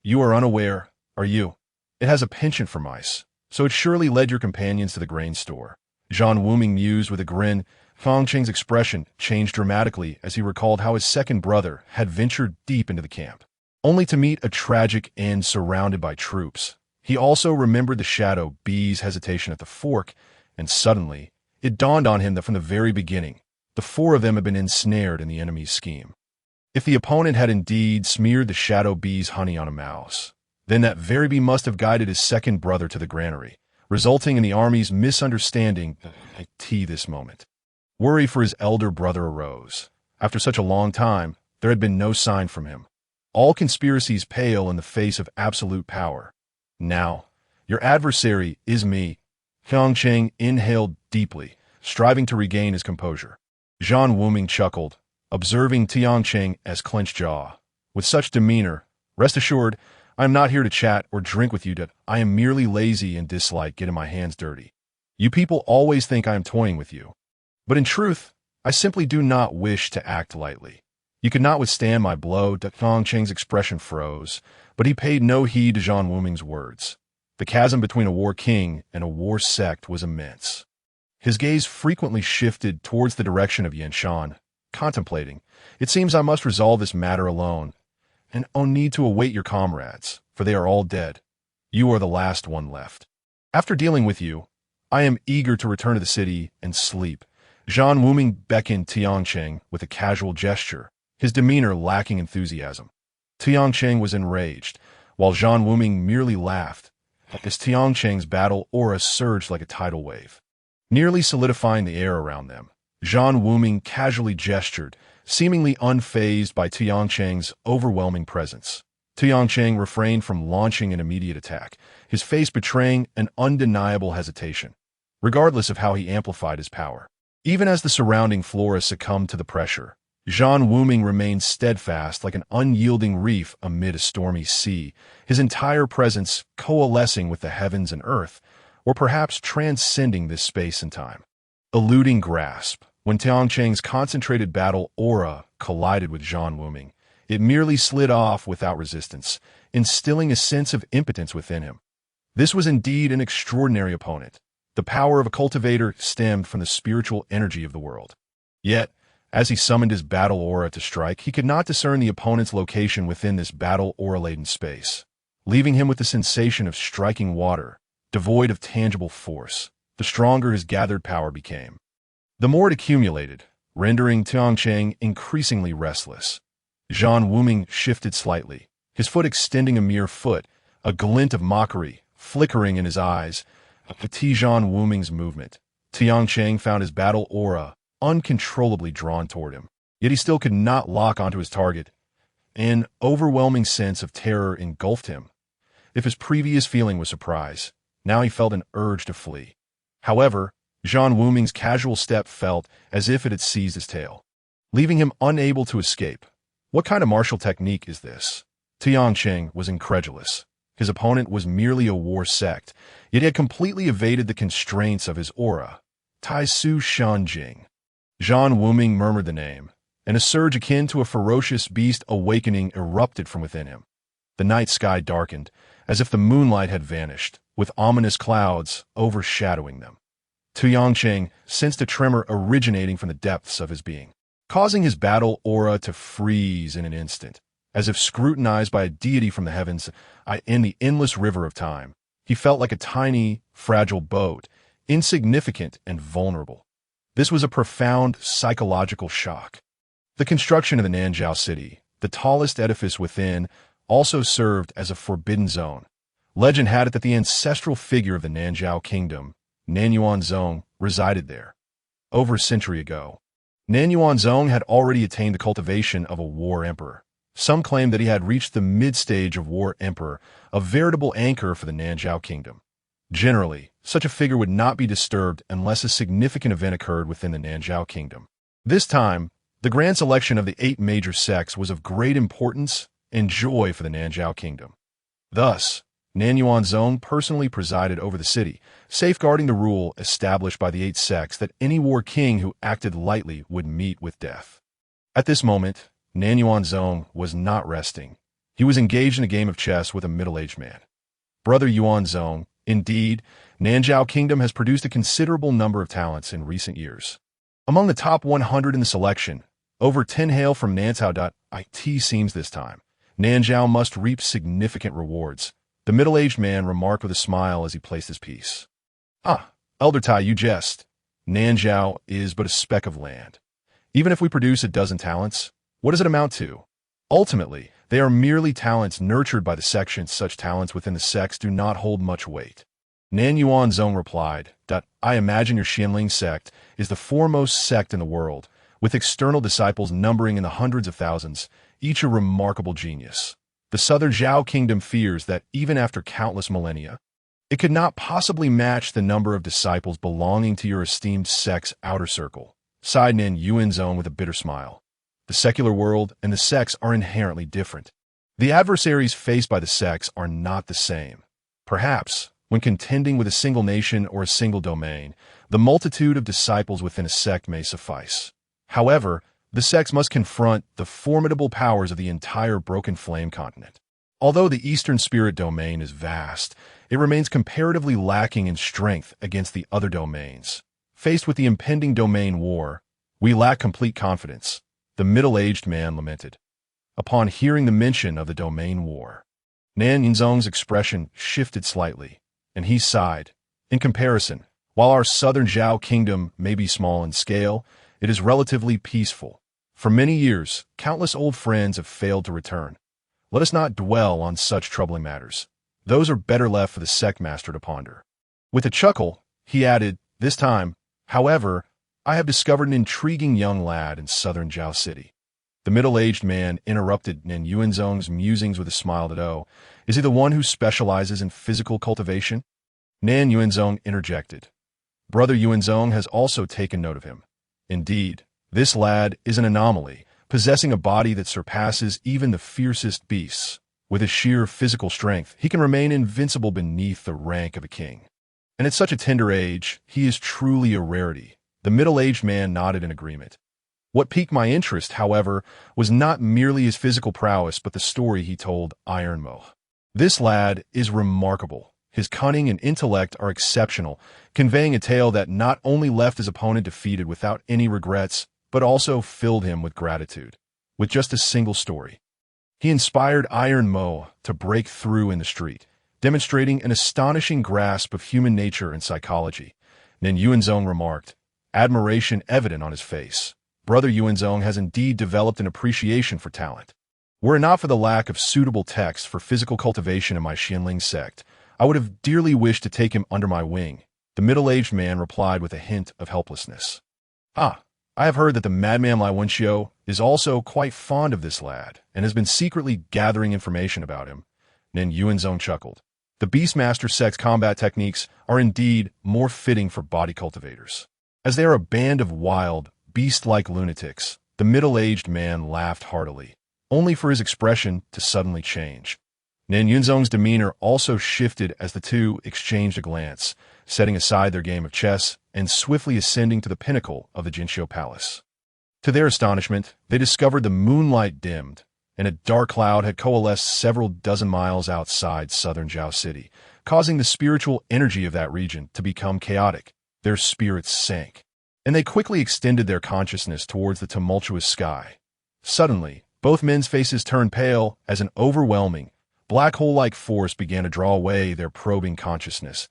You are unaware, are you? It has a penchant for mice, so it surely led your companions to the grain store. Zhan Wuming mused with a grin. Tianxing's expression changed dramatically as he recalled how his second brother had ventured deep into the camp, only to meet a tragic end surrounded by troops. He also remembered the shadow bee's hesitation at the fork, and suddenly, it dawned on him that from the very beginning, the four of them had been ensnared in the enemy's scheme. If the opponent had indeed smeared the shadow bee's honey on a mouse, then that very bee must have guided his second brother to the granary, resulting in the army's misunderstanding this moment. Worry for his elder brother arose. After such a long time, there had been no sign from him. All conspiracies pale in the face of absolute power. Now, your adversary is me. Tianxing inhaled deeply, striving to regain his composure. Zhan Wuming chuckled. observing Tianqing as clenched jaw. With such demeanor, rest assured, I am not here to chat or drink with you. I am merely lazy and dislike getting my hands dirty. You people always think I am toying with you. But in truth, I simply do not wish to act lightly. You could not withstand my blow. Tianqing's expression froze, but he paid no heed to Zhan Wuming's words. The chasm between a war king and a war sect was immense. His gaze frequently shifted towards the direction of Yanshan, contemplating, "It seems I must resolve this matter alone, and need to await your comrades, for they are all dead. You are the last one left. After dealing with you, I am eager to return to the city and sleep." Zhan Wuming beckoned Tianqing with a casual gesture, his demeanor lacking enthusiasm. Tianqing was enraged, while Zhan Wuming merely laughed, as Tianqing's battle aura surged like a tidal wave, nearly solidifying the air around them. Zhan Wuming casually gestured, seemingly unfazed by Tianqing's overwhelming presence. Tianqing refrained from launching an immediate attack, his face betraying an undeniable hesitation, regardless of how he amplified his power. Even as the surrounding flora succumbed to the pressure, Zhan Wuming remained steadfast like an unyielding reef amid a stormy sea, his entire presence coalescing with the heavens and earth, or perhaps transcending this space and time. Eluding grasp, when Tianqing's concentrated battle aura collided with Zhan Wuming, it merely slid off without resistance, instilling a sense of impotence within him. This was indeed an extraordinary opponent. The power of a cultivator stemmed from the spiritual energy of the world. Yet, as he summoned his battle aura to strike, he could not discern the opponent's location within this battle aura-laden space, leaving him with the sensation of striking water, devoid of tangible force. The stronger his gathered power became, the more it accumulated, rendering Tianqing increasingly restless. Zhan Wuming shifted slightly, his foot extending a mere foot, a glint of mockery flickering in his eyes. With Zhan Wuming's movement, Tianqing found his battle aura uncontrollably drawn toward him. Yet he still could not lock onto his target. An overwhelming sense of terror engulfed him. If his previous feeling was surprise, now he felt an urge to flee. However, Zhan Wuming's casual step felt as if it had seized his tail, leaving him unable to escape. What kind of martial technique is this? Tianqing was incredulous. His opponent was merely a war sect, yet he had completely evaded the constraints of his aura. Tai Su Shanjing. Zhan Wuming murmured the name, and a surge akin to a ferocious beast awakening erupted from within him. The night sky darkened, as if the moonlight had vanished, with ominous clouds overshadowing them. Tianqing sensed a tremor originating from the depths of his being, causing his battle aura to freeze in an instant. As if scrutinized by a deity from the heavens, in the endless river of time, he felt like a tiny, fragile boat, insignificant and vulnerable. This was a profound psychological shock. The construction of the Nanjiao city, the tallest edifice within, also served as a forbidden zone. Legend had it that the ancestral figure of the Nanjiao kingdom, Nanyuanzong, resided there. Over a century ago, Nanyuanzong had already attained the cultivation of a war emperor. Some claim that he had reached the mid-stage of war emperor, a veritable anchor for the Nanjiao kingdom. Generally, such a figure would not be disturbed unless a significant event occurred within the Nanjiao kingdom. This time, the grand selection of the 8 major sects was of great importance and joy for the Nanjiao kingdom. Thus, Nanyuanzong personally presided over the city, safeguarding the rule established by the 8 sects that any war king who acted lightly would meet with death. At this moment, Nanyuanzong was not resting. He was engaged in a game of chess with a middle-aged man. Brother Yuanzong, indeed, Nanjiao Kingdom has produced a considerable number of talents in recent years. Among the top 100 in the selection, over 10 hail from Nanjiao. It seems this time, Nanjiao must reap significant rewards, the middle-aged man remarked with a smile as he placed his piece. "Ah, Elder Tai, you jest. Nanjiao is but a speck of land. Even if we produce a dozen talents, what does it amount to? Ultimately, they are merely talents nurtured by the sections. Such talents within the sects do not hold much weight." Nanyuanzong replied, "I imagine your Xianling sect is the foremost sect in the world, with external disciples numbering in the hundreds of thousands, each a remarkable genius. The Southern Zhao Kingdom fears that even after countless millennia, it could not possibly match the number of disciples belonging to your esteemed sect's outer circle," sighed Nanyuanzong with a bitter smile. The secular world and the sects are inherently different. The adversaries faced by the sects are not the same. Perhaps, when contending with a single nation or a single domain, the multitude of disciples within a sect may suffice. However, the sects must confront the formidable powers of the entire Broken Flame continent. Although the Eastern Spirit domain is vast, it remains comparatively lacking in strength against the other domains. Faced with the impending domain war, we lack complete confidence, the middle-aged man lamented. Upon hearing the mention of the domain war, Nan Yunzong's expression shifted slightly, and he sighed. In comparison, while our southern Zhao kingdom may be small in scale, it is relatively peaceful. For many years, countless old friends have failed to return. Let us not dwell on such troubling matters. Those are better left for the sect master to ponder. With a chuckle, he added, this time, however, I have discovered an intriguing young lad in southern Zhao City. The middle-aged man interrupted Nan Yuanzong's musings with a smile that, oh, is he the one who specializes in physical cultivation? Nan Yuanzong interjected. Brother Yuanzong has also taken note of him. Indeed, this lad is an anomaly, possessing a body that surpasses even the fiercest beasts. With his sheer physical strength, he can remain invincible beneath the rank of a king. And at such a tender age, he is truly a rarity. The middle-aged man nodded in agreement. What piqued my interest, however, was not merely his physical prowess, but the story he told Iron Mo. This lad is remarkable. His cunning and intellect are exceptional, conveying a tale that not only left his opponent defeated without any regrets, but also filled him with gratitude. With just a single story, he inspired Iron Mo to break through in the street, demonstrating an astonishing grasp of human nature and psychology. Nan Yuanzong remarked, admiration evident on his face. Brother Yuanzong has indeed developed an appreciation for talent. Were it not for the lack of suitable texts for physical cultivation in my Xianling sect, I would have dearly wished to take him under my wing. The middle-aged man replied with a hint of helplessness. Ah, I have heard that the madman Lai Wenxiu is also quite fond of this lad, and has been secretly gathering information about him. Nan Yuanzong chuckled. The Beastmaster sect's combat techniques are indeed more fitting for body cultivators. As they are a band of wild, beast-like lunatics, the middle-aged man laughed heartily, only for his expression to suddenly change. Nan Yunzong's demeanor also shifted as the two exchanged a glance, setting aside their game of chess and swiftly ascending to the pinnacle of the Jinqiu Palace. To their astonishment, they discovered the moonlight dimmed, and a dark cloud had coalesced several dozen miles outside southern Zhao City, causing the spiritual energy of that region to become chaotic. Their spirits sank, and they quickly extended their consciousness towards the tumultuous sky. Suddenly, both men's faces turned pale as an overwhelming, black hole-like force began to draw away their probing consciousness.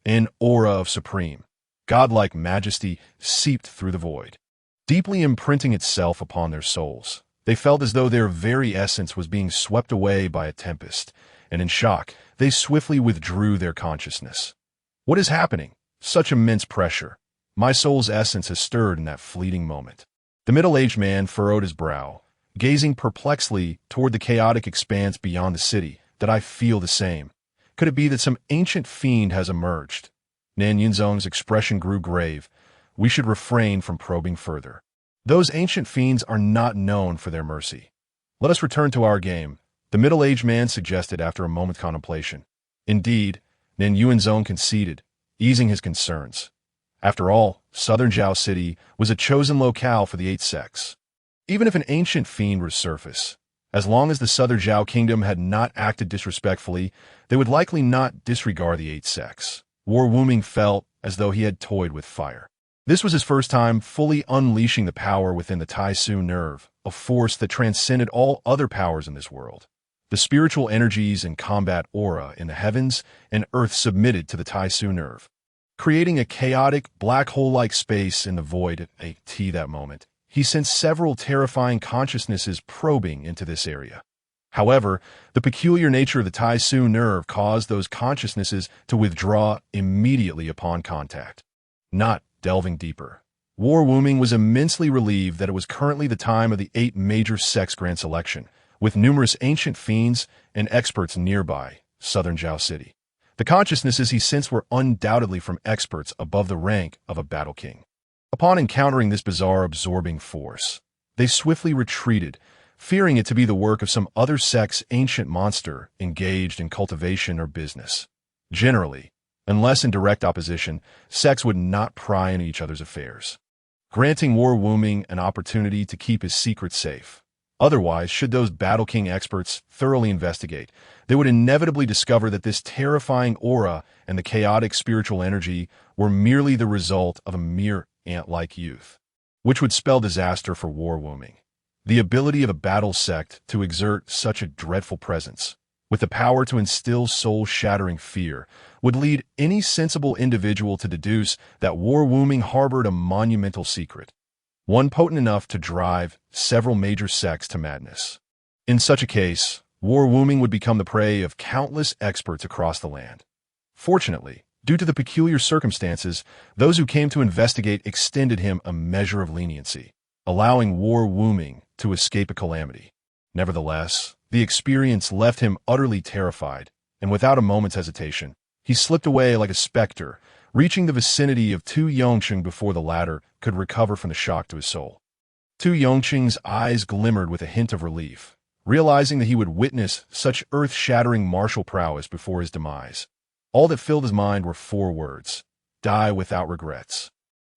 An aura of supreme, godlike majesty seeped through the void, deeply imprinting itself upon their souls. They felt as though their very essence was being swept away by a tempest, and in shock, they swiftly withdrew their consciousness. What is happening? Such immense pressure. My soul's essence has stirred in that fleeting moment. The middle-aged man furrowed his brow, gazing perplexedly toward the chaotic expanse beyond the city. That I feel the same. Could it be that some ancient fiend has emerged? Nan Yunzong's expression grew grave. We should refrain from probing further. Those ancient fiends are not known for their mercy. Let us return to our game, the middle-aged man suggested after a moment's contemplation. Indeed, Nan Yuanzong conceded, easing his concerns. After all, southern Zhao City was a chosen locale for the 8 sects. Even if an ancient fiend were to surface, as long as the southern Zhao kingdom had not acted disrespectfully, they would likely not disregard the 8 sects. Zhan Wuming felt as though he had toyed with fire. This was his first time fully unleashing the power within the Tai Su nerve, a force that transcended all other powers in this world. The spiritual energies and combat aura in the heavens and earth submitted to the Tai Su nerve, creating a chaotic, black hole-like space in the void. At that moment, he sensed several terrifying consciousnesses probing into this area. However, the peculiar nature of the Tai Su nerve caused those consciousnesses to withdraw immediately upon contact. Not delving deeper, Zhan Wuming was immensely relieved that it was currently the time of the 8 major sects grand selection, with numerous ancient fiends and experts nearby southern Zhao City. The consciousnesses he sensed were undoubtedly from experts above the rank of a battle king. Upon encountering this bizarre absorbing force, They swiftly retreated, fearing it to be the work of some other sect's ancient monster engaged in cultivation or business. Generally, unless in direct opposition, sects would not pry into each other's affairs, granting War Wuming an opportunity to keep his secret safe. Otherwise, should those Battle King experts thoroughly investigate, they would inevitably discover that this terrifying aura and the chaotic spiritual energy were merely the result of a mere ant-like youth, which would spell disaster for War Wuming. The ability of a battle sect to exert such a dreadful presence, with the power to instill soul-shattering fear, would lead any sensible individual to deduce that War Wuming harbored a monumental secret, one potent enough to drive several major sects to madness. In such a case, War Wuming would become the prey of countless experts across the land. Fortunately, due to the peculiar circumstances, those who came to investigate extended him a measure of leniency, allowing War Wuming to escape a calamity. Nevertheless, the experience left him utterly terrified, and without a moment's hesitation, he slipped away like a specter, reaching the vicinity of Tu Yongqing before the latter could recover from the shock to his soul. Tu Yongqing's eyes glimmered with a hint of relief, realizing that he would witness such earth-shattering martial prowess before his demise. All that filled his mind were 4 words: die without regrets.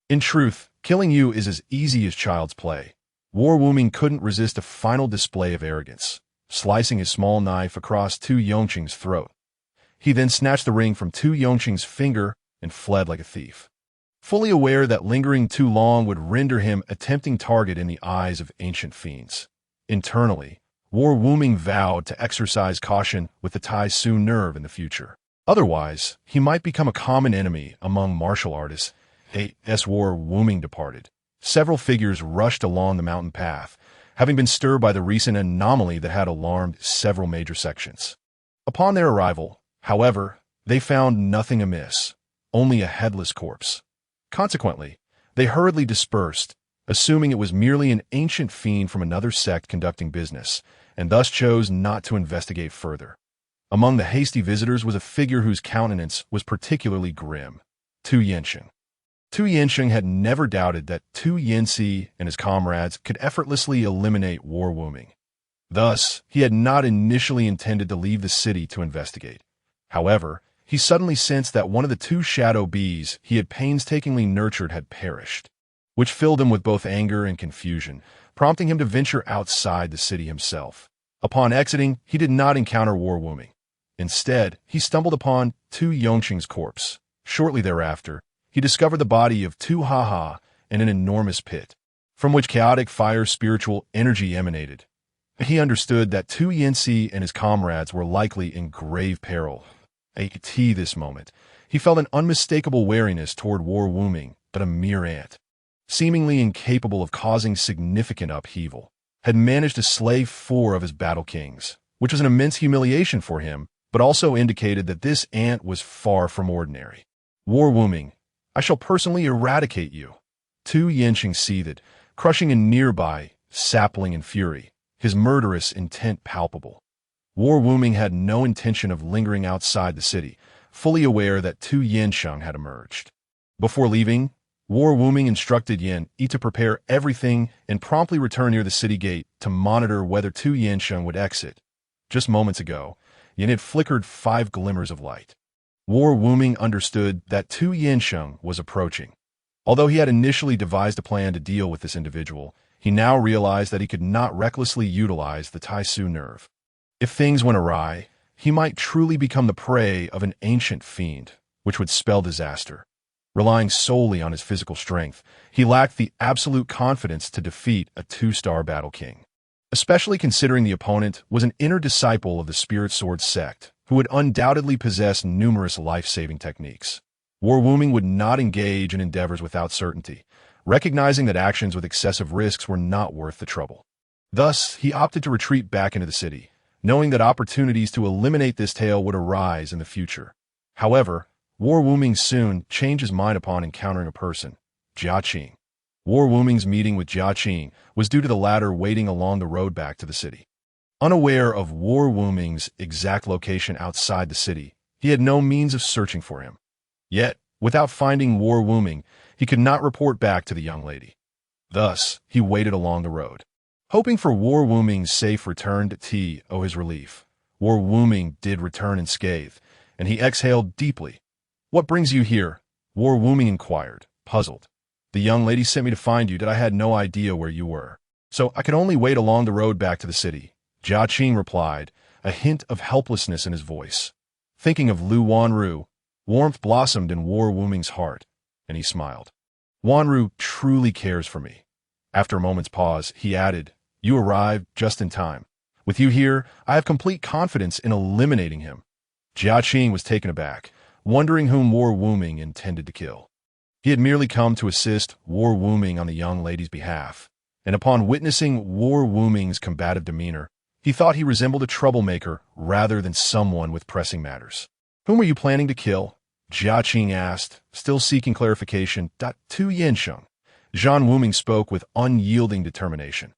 In truth, killing you is as easy as child's play. War Wuming couldn't resist a final display of arrogance, slicing his small knife across Tu Yongqing's throat. He then snatched the ring from Tu Yongqing's finger and fled like a thief, fully aware that lingering too long would render him a tempting target in the eyes of ancient fiends. Internally, War Wuming vowed to exercise caution with the Tai Su nerve in the future. Otherwise, he might become a common enemy among martial artists. As War Wuming departed, several figures rushed along the mountain path, having been stirred by the recent anomaly that had alarmed several major sections. Upon their arrival, however, they found nothing amiss, only a headless corpse. Consequently, they hurriedly dispersed, assuming it was merely an ancient fiend from another sect conducting business, and thus chose not to investigate further. Among the hasty visitors was a figure whose countenance was particularly grim: Tu Yinsheng. Tu Yinsheng had never doubted that Tu Yinsi and his comrades could effortlessly eliminate War Wuming. Thus, he had not initially intended to leave the city to investigate. However, he suddenly sensed that one of the 2 shadow bees he had painstakingly nurtured had perished, which filled him with both anger and confusion, prompting him to venture outside the city himself. Upon exiting, he did not encounter War Wuming. Instead, he stumbled upon Tu Yongqing's corpse. Shortly thereafter, he discovered the body of Tu Haha in an enormous pit, from which chaotic fire spiritual energy emanated. He understood that Tu Yinsi and his comrades were likely in grave peril. At this moment, he felt an unmistakable wariness toward War Wuming, but a mere ant, seemingly incapable of causing significant upheaval, had managed to slay 4 of his battle kings, which was an immense humiliation for him, but also indicated that this ant was far from ordinary. War Wuming, I shall personally eradicate you. Tu Yinsheng seethed, crushing a nearby sapling in fury, his murderous intent palpable. War Wuming had no intention of lingering outside the city, fully aware that Tu Yinsheng had emerged. Before leaving, War Wuming instructed Yin Yi to prepare everything and promptly return near the city gate to monitor whether Tu Yinsheng would exit. Just moments ago, Yin had flickered 5 glimmers of light. War Wuming understood that Tu Yinsheng was approaching. Although he had initially devised a plan to deal with this individual, he now realized that he could not recklessly utilize the Tai Su nerve. If things went awry, he might truly become the prey of an ancient fiend, which would spell disaster. Relying solely on his physical strength, he lacked the absolute confidence to defeat a 2-star battle king, especially considering the opponent was an inner disciple of the Spirit Sword sect, who would undoubtedly possess numerous life-saving techniques. War Wuming would not engage in endeavors without certainty, recognizing that actions with excessive risks were not worth the trouble. Thus, he opted to retreat back into the city, knowing that opportunities to eliminate this tail would arise in the future. However, War Wuming soon changed his mind upon encountering a person, Jia Qing. War Wuming's meeting with Jia Qing was due to the latter waiting along the road back to the city. Unaware of War Wuming's exact location outside the city, he had no means of searching for him. Yet, without finding War Wuming, he could not report back to the young lady. Thus, he waited along the road, Hoping for War Wuming's safe return to his relief, War Wuming did return unscathed, and he exhaled deeply. "What brings you here?" War Wuming inquired, puzzled. "The young lady sent me to find you, that I had no idea where you were. So I could only wait along the road back to the city," Jia Qing replied, a hint of helplessness in his voice. Thinking of Lu Wanru, warmth blossomed in War Wuming's heart, and he smiled. "Wanru truly cares for me." After a moment's pause, he added, "You arrived just in time. With you here, I have complete confidence in eliminating him." Jia Qing was taken aback, wondering whom War Wuming intended to kill. He had merely come to assist War Wuming on the young lady's behalf, and upon witnessing War Wuming's combative demeanor, he thought he resembled a troublemaker rather than someone with pressing matters. "Whom are you planning to kill?" Jia Qing asked, still seeking clarification. "Tu Yansheng." Zhan Wuming spoke with unyielding determination.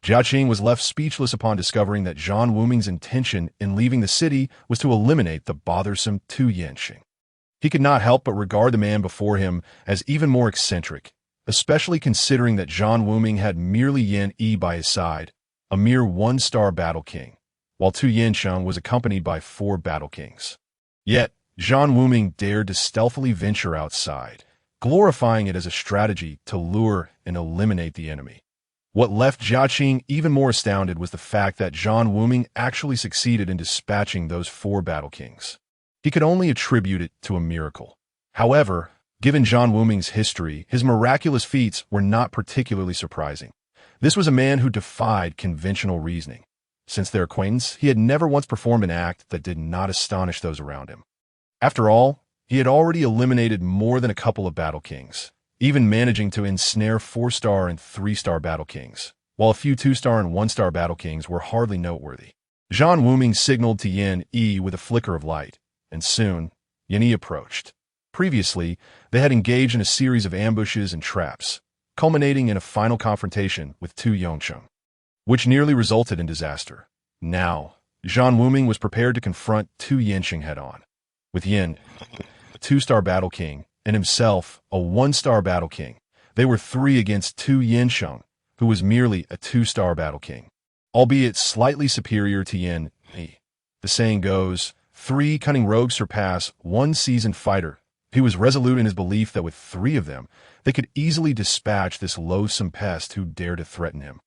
Jia Qing was left speechless upon discovering that Zhan Wuming's intention in leaving the city was to eliminate the bothersome Tu Yansheng. He could not help but regard the man before him as even more eccentric, especially considering that Zhan Wuming had merely Yan Yi by his side, a mere one-star battle king, while Tu Yansheng was accompanied by 4 battle kings. Yet, Zhan Wuming dared to stealthily venture outside, glorifying it as a strategy to lure and eliminate the enemy. What left Jia Qing even more astounded was the fact that Zhan Wuming actually succeeded in dispatching those 4 battle kings. He could only attribute it to a miracle. However, given Zhan Wuming's history, his miraculous feats were not particularly surprising. This was a man who defied conventional reasoning. Since their acquaintance, he had never once performed an act that did not astonish those around him. After all, he had already eliminated more than a couple of battle kings, even managing to ensnare 4-star and 3-star battle kings, while a few 2-star and 1-star battle kings were hardly noteworthy. Zhan Wuming signaled to Yan Yi with a flicker of light, and soon, Yan Yi approached. Previously, they had engaged in a series of ambushes and traps, culminating in a final confrontation with Tu Yansheng, which nearly resulted in disaster. Now, Zhan Wuming was prepared to confront Tu Yansheng head-on. With Yan, a 2-star battle king, and himself, a 1-star battle king, they were 3 against Tu Yansheng, who was merely a 2-star battle king, albeit slightly superior to Yan Yi. The saying goes, 3 cunning rogues surpass 1 seasoned fighter. He was resolute in his belief that with 3 of them, they could easily dispatch this loathsome pest who dared to threaten him.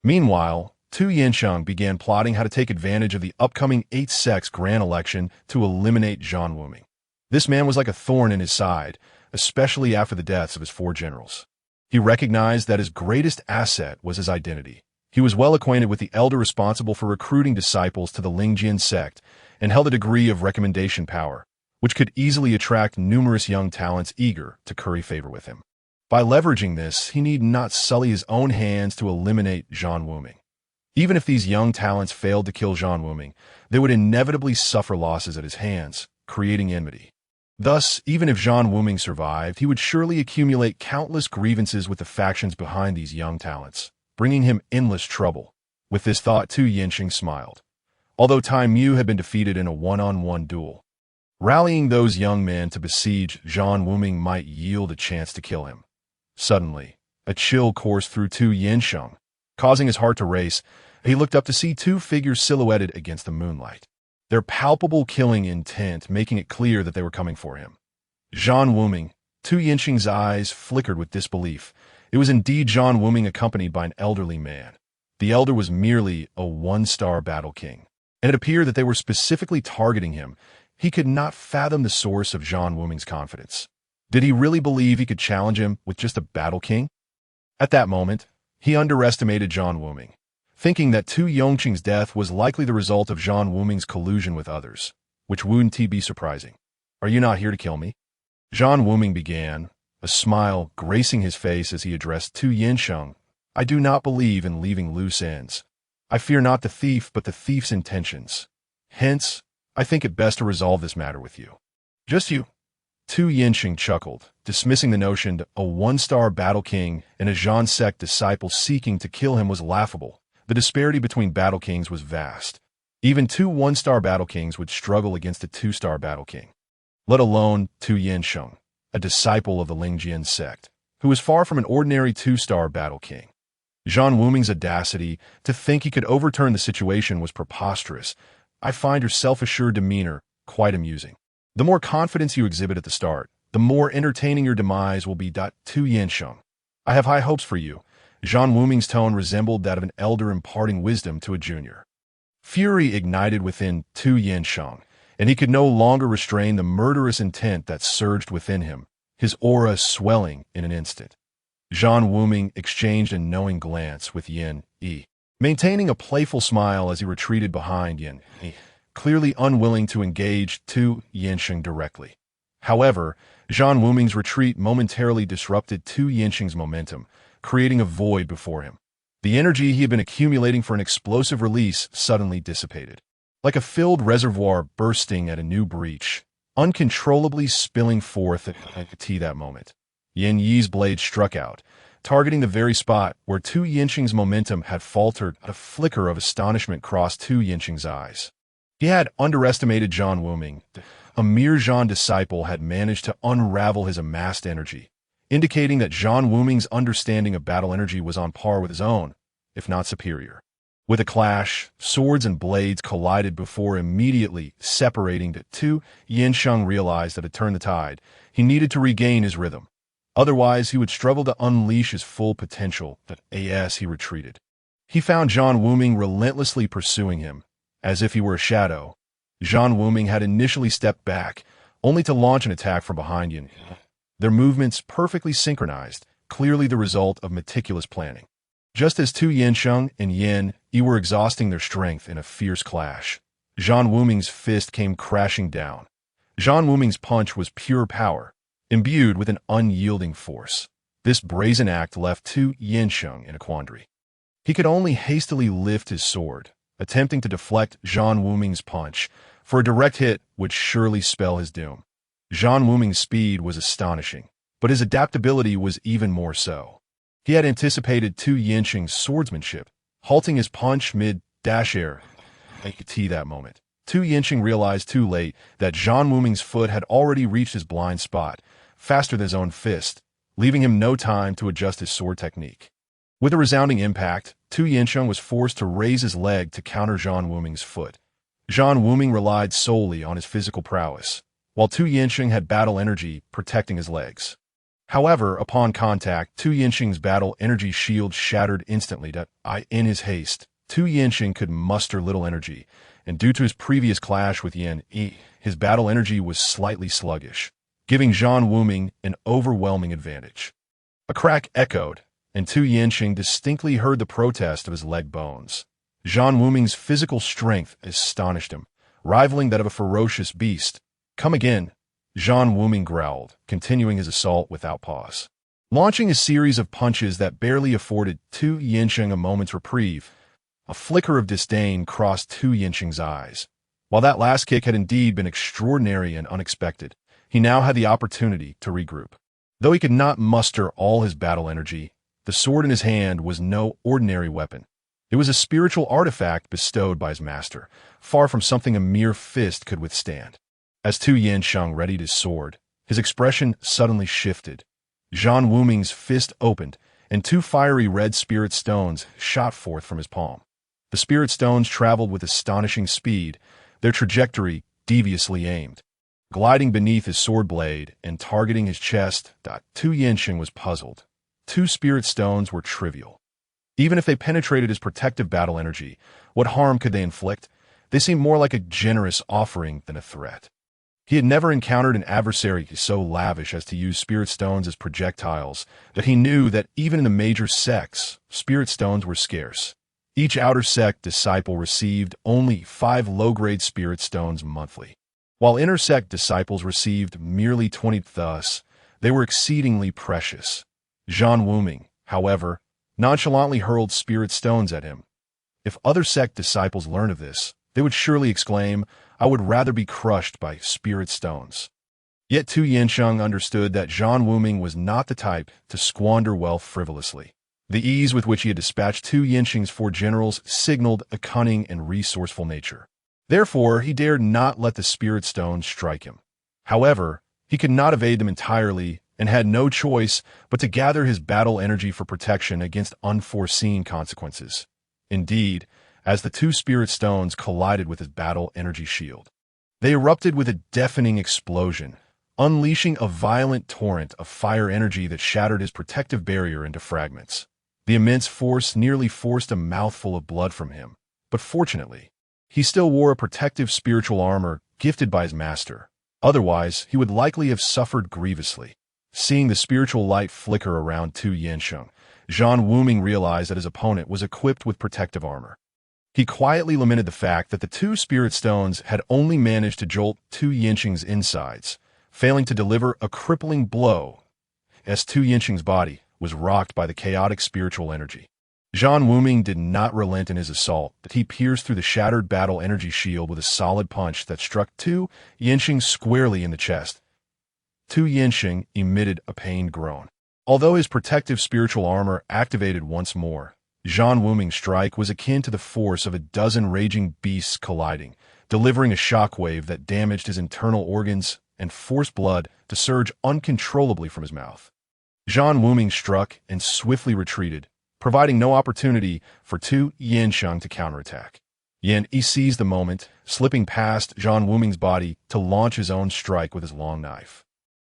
Meanwhile, Tu Yansheng began plotting how to take advantage of the upcoming 8th sex grand election to eliminate Zhan Wuming. This man was like a thorn in his side, especially after the deaths of his 4 generals. He recognized that his greatest asset was his identity. He was well acquainted with the elder responsible for recruiting disciples to the Lingjian sect and held a degree of recommendation power, which could easily attract numerous young talents eager to curry favor with him. By leveraging this, he need not sully his own hands to eliminate Zhan Wuming. Even if these young talents failed to kill Zhan Wuming, they would inevitably suffer losses at his hands, creating enmity. Thus, even if Zhan Wuming survived, he would surely accumulate countless grievances with the factions behind these young talents, bringing him endless trouble. With this thought, Tu Yansheng smiled. Although Tai Mu had been defeated in a one-on-one duel, rallying those young men to besiege Zhan Wuming might yield a chance to kill him. Suddenly, a chill coursed through Tu Yansheng, causing his heart to race. He looked up to see 2 figures silhouetted against the moonlight, their palpable killing intent making it clear that they were coming for him. Zhan Wuming. Tu Yansheng's eyes flickered with disbelief. It was indeed Zhan Wuming accompanied by an elderly man. The elder was merely a 1-star battle king, and it appeared that they were specifically targeting him. He could not fathom the source of Zhan Wuming's confidence. Did he really believe he could challenge him with just a battle king? At that moment, he underestimated Zhan Wuming, thinking that Tu Yansheng's death was likely the result of Zhan Wuming's collusion with others, which wouldn't be surprising. "Are you not here to kill me?" Zhan Wuming began, a smile gracing his face as he addressed Tu Yansheng. "I do not believe in leaving loose ends. I fear not the thief, but the thief's intentions. Hence, I think it best to resolve this matter with you." "Just you?" Tu Yansheng chuckled, dismissing the notion that a 1-star battle king and a Zhan sect disciple seeking to kill him was laughable. The disparity between battle kings was vast. Even 2 1-star battle kings would struggle against a 2-star battle king, let alone Tu Yansheng, a disciple of the Lingjian sect, who was far from an ordinary 2-star battle king. Zhan Wuming's audacity to think he could overturn the situation was preposterous. I find your self-assured demeanor quite amusing. The more confidence you exhibit at the start, the more entertaining your demise will be. Tu Yansheng. I have high hopes for you. Zhan Wuming's tone resembled that of an elder imparting wisdom to a junior. Fury ignited within Tu Yansheng, and he could no longer restrain the murderous intent that surged within him, his aura swelling in an instant. Zhan Wuming exchanged a knowing glance with Yin Yi, maintaining a playful smile as he retreated behind Yin Yi, clearly unwilling to engage Tu Yansheng directly. However, Zhan Wuming's retreat momentarily disrupted Tu Yansheng's momentum, creating a void before him. The energy he had been accumulating for an explosive release suddenly dissipated. Like a filled reservoir bursting at a new breach, uncontrollably spilling forth at that moment. Yin Yi's blade struck out, targeting the very spot where Tu Yansheng's momentum had faltered. A flicker of astonishment crossed Tu Yansheng's eyes. He had underestimated Zhan Wuming. A mere Zhan disciple had managed to unravel his amassed energy, indicating that Zhan Wuming's understanding of battle energy was on par with his own, if not superior. With a clash, swords and blades collided before immediately separating. Tu Yansheng realized that to turn the tide, he needed to regain his rhythm. Otherwise, he would struggle to unleash his full potential. As he retreated, he found Zhan Wuming relentlessly pursuing him, as if he were a shadow. Zhan Wuming had initially stepped back, only to launch an attack from behind Yin. Their movements perfectly synchronized, clearly the result of meticulous planning. Just as Tu Yansheng and Yin Yi were exhausting their strength in a fierce clash, Zhan Wuming's fist came crashing down. Zhan Wuming's punch was pure power, imbued with an unyielding force. This brazen act left Tu Yansheng in a quandary. He could only hastily lift his sword, attempting to deflect Zhan Wuming's punch, for a direct hit would surely spell his doom. Zhan Wuming's speed was astonishing, but his adaptability was even more so. He had anticipated Tu Yansheng's swordsmanship, halting his punch mid-air. That moment, Tu Yansheng realized too late that Zhan Wuming's foot had already reached his blind spot, faster than his own fist, leaving him no time to adjust his sword technique. With a resounding impact, Tu Yansheng was forced to raise his leg to counter Zhan Wuming's foot. Zhan Wuming relied solely on his physical prowess, while Tu Yansheng had battle energy protecting his legs. However, upon contact, Tu Yansheng's battle energy shield shattered instantly. In his haste, Tu Yansheng could muster little energy, and due to his previous clash with Yin Yi, his battle energy was slightly sluggish, giving Zhan Wuming an overwhelming advantage. A crack echoed, and Tu Yansheng distinctly heard the protest of his leg bones. Zhan Wuming's physical strength astonished him, rivaling that of a ferocious beast. Come again, Zhan Wuming growled, continuing his assault without pause. Launching a series of punches that barely afforded Tu Yansheng a moment's reprieve, a flicker of disdain crossed Tu Yansheng's eyes. While that last kick had indeed been extraordinary and unexpected, he now had the opportunity to regroup. Though he could not muster all his battle energy, the sword in his hand was no ordinary weapon. It was a spiritual artifact bestowed by his master, far from something a mere fist could withstand. As Tu Yansheng readied his sword, his expression suddenly shifted. Zhan Wuming's fist opened, and two fiery red spirit stones shot forth from his palm. The spirit stones traveled with astonishing speed, their trajectory deviously aimed. Gliding beneath his sword blade and targeting his chest, Tu Yansheng was puzzled. Two spirit stones were trivial. Even if they penetrated his protective battle energy, what harm could they inflict? They seemed more like a generous offering than a threat. He had never encountered an adversary so lavish as to use spirit stones as projectiles, that he knew that even in the major sects, spirit stones were scarce. Each outer sect disciple received only 5 low-grade spirit stones monthly, while inner sect disciples received merely 20. Thus, they were exceedingly precious. Zhan Wuming, however, nonchalantly hurled spirit stones at him. If other sect disciples learned of this, they would surely exclaim, "I would rather be crushed by spirit stones." Yet Tu Yansheng understood that Zhan Wuming was not the type to squander wealth frivolously. The ease with which he had dispatched Tu Yansheng's 4 generals signaled a cunning and resourceful nature. Therefore, he dared not let the spirit stones strike him. However, he could not evade them entirely, and had no choice but to gather his battle energy for protection against unforeseen consequences. Indeed, as the two spirit stones collided with his battle energy shield, they erupted with a deafening explosion, unleashing a violent torrent of fire energy that shattered his protective barrier into fragments. The immense force nearly forced a mouthful of blood from him, but fortunately, he still wore a protective spiritual armor gifted by his master. Otherwise, he would likely have suffered grievously. Seeing the spiritual light flicker around Tu Yansheng, Zhan Wuming realized that his opponent was equipped with protective armor. He quietly lamented the fact that the two spirit stones had only managed to jolt Tu Yansheng's insides, failing to deliver a crippling blow, as Tu Yansheng's body was rocked by the chaotic spiritual energy. Zhan Wuming did not relent in his assault, but he pierced through the shattered battle energy shield with a solid punch that struck Tu Yansheng squarely in the chest. Tu Yansheng emitted a pained groan. Although his protective spiritual armor activated once more, Zhan Wuming's strike was akin to the force of a dozen raging beasts colliding, delivering a shockwave that damaged his internal organs and forced blood to surge uncontrollably from his mouth. Zhan Wuming struck and swiftly retreated, providing no opportunity for Tu Yansheng to counterattack. Yan Yi seized the moment, slipping past Zhan Wuming's body to launch his own strike with his long knife.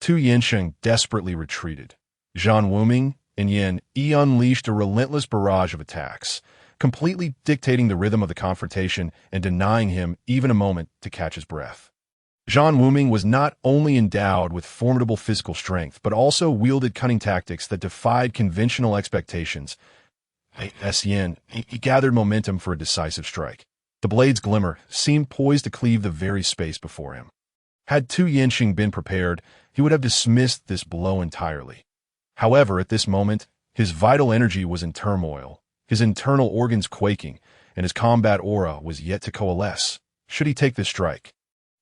Tu Yansheng desperately retreated. Zhan Wuming and Yan Yi unleashed a relentless barrage of attacks, completely dictating the rhythm of the confrontation and denying him even a moment to catch his breath. Zhan Wuming was not only endowed with formidable physical strength, but also wielded cunning tactics that defied conventional expectations. As Yan Yi gathered momentum for a decisive strike, the blade's glimmer seemed poised to cleave the very space before him. Had Tu Yansheng been prepared, he would have dismissed this blow entirely. However, at this moment, his vital energy was in turmoil, his internal organs quaking, and his combat aura was yet to coalesce. Should he take this strike,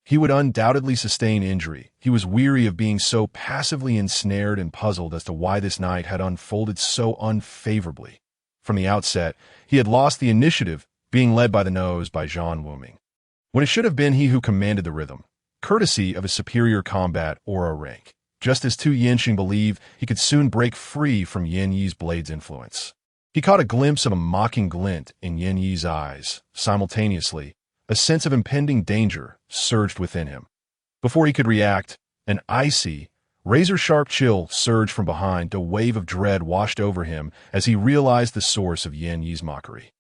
he would undoubtedly sustain injury. He was weary of being so passively ensnared and puzzled as to why this night had unfolded so unfavorably. From the outset, he had lost the initiative, being led by the nose by Zhan Wuming, when it should have been he who commanded the rhythm, courtesy of his superior combat aura rank. Just as Tu Yansheng believed he could soon break free from Yan Yi's blade's influence. He caught a glimpse of a mocking glint in Yan Yi's eyes. Simultaneously, a sense of impending danger surged within him. Before he could react, an icy, razor-sharp chill surged from behind. A wave of dread washed over him as he realized the source of Yan Yi's mockery.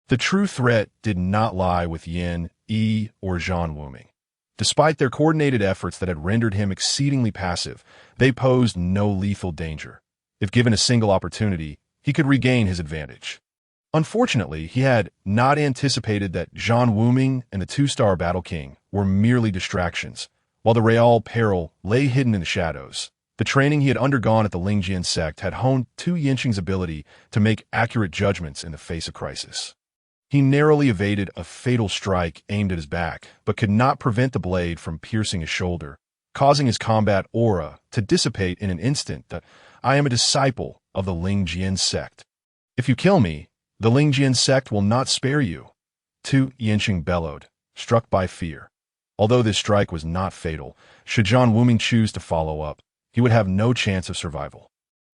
The true threat did not lie with Yan Yi or Zhan Wuming. Despite their coordinated efforts that had rendered him exceedingly passive, they posed no lethal danger. If given a single opportunity, he could regain his advantage. Unfortunately, he had not anticipated that Zhan Wuming and the two-star Battle King were merely distractions, while the real peril lay hidden in the shadows. The training he had undergone at the Lingjian sect had honed Tu Yansheng's ability to make accurate judgments in the face of crisis. He narrowly evaded a fatal strike aimed at his back, but could not prevent the blade from piercing his shoulder, causing his combat aura to dissipate in an instant. I am a disciple of the Lingjian sect. If you kill me, the Lingjian sect will not spare you. Tu Yansheng bellowed, struck by fear. Although this strike was not fatal, should Zhan Wuming choose to follow up, he would have no chance of survival.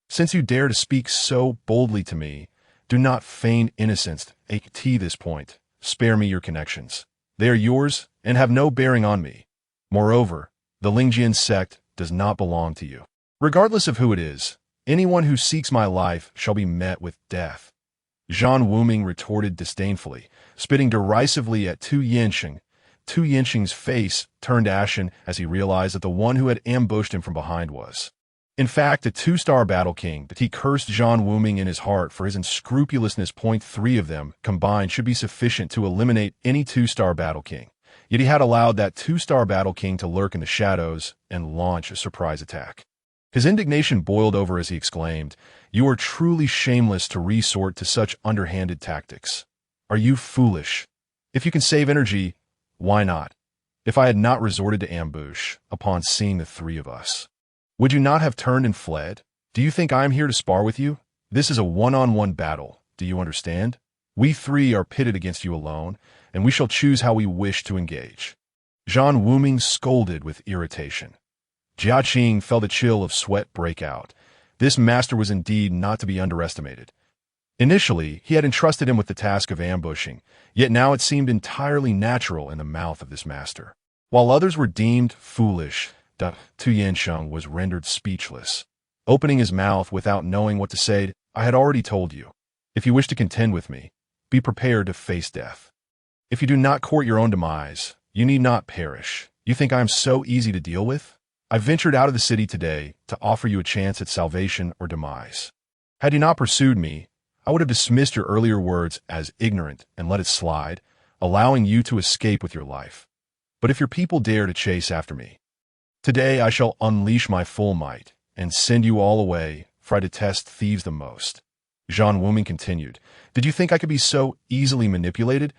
Since you dare to speak so boldly to me, do not feign innocence at this point. Spare me your connections. They are yours and have no bearing on me. Moreover, the Lingjian sect does not belong to you. Regardless of who it is, anyone who seeks my life shall be met with death. Zhan Wuming retorted disdainfully, spitting derisively at Tu Yansheng. Tu Yansheng's face turned ashen as he realized that the one who had ambushed him from behind was, in fact, a two-star Battle King. But he cursed Zhan Wuming in his heart for his unscrupulousness. 3 of them combined should be sufficient to eliminate any two-star Battle King. Yet he had allowed that two-star Battle King to lurk in the shadows and launch a surprise attack. His indignation boiled over as he exclaimed, "You are truly shameless to resort to such underhanded tactics. Are you foolish? If you can save energy, why not? If I had not resorted to ambush upon seeing the 3 of us, would you not have turned and fled? Do you think I am here to spar with you? This is a one-on-one battle. Do you understand? We 3 are pitted against you alone, and we shall choose how we wish to engage." Zhan Wuming scolded with irritation. Jia Qing felt a chill of sweat break out. This master was indeed not to be underestimated. Initially, he had entrusted him with the task of ambushing, yet now it seemed entirely natural in the mouth of this master. While others were deemed foolish, Tu Yansheng was rendered speechless. Opening his mouth without knowing what to say, I had already told you. If you wish to contend with me, be prepared to face death. If you do not court your own demise, you need not perish. You think I am so easy to deal with? I ventured out of the city today to offer you a chance at salvation or demise. Had you not pursued me, I would have dismissed your earlier words as ignorant and let it slide, allowing you to escape with your life. But if your people dare to chase after me, today I shall unleash my full might and send you all away, for I detest thieves the most. Zhan Wuming continued, Did you think I could be so easily manipulated?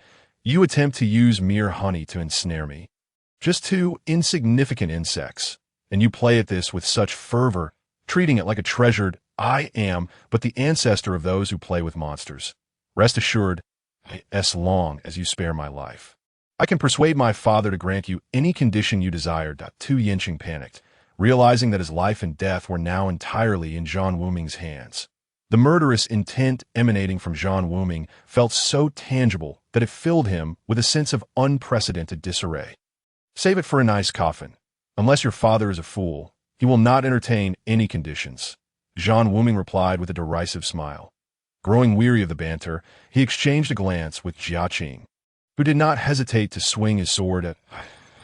You attempt to use mere honey to ensnare me. Just two insignificant insects, and you play at this with such fervor, treating it like a treasured I am but the ancestor of those who play with monsters. Rest assured, as long as you spare my life. I can persuade my father to grant you any condition you desire. Tu Yansheng panicked, realizing that his life and death were now entirely in Zhan Wuming's hands. The murderous intent emanating from Zhan Wuming felt so tangible that it filled him with a sense of unprecedented disarray. Save it for a nice coffin. Unless your father is a fool, he will not entertain any conditions. Zhan Wuming replied with a derisive smile. Growing weary of the banter, he exchanged a glance with Jia Qing, who did not hesitate to swing his sword at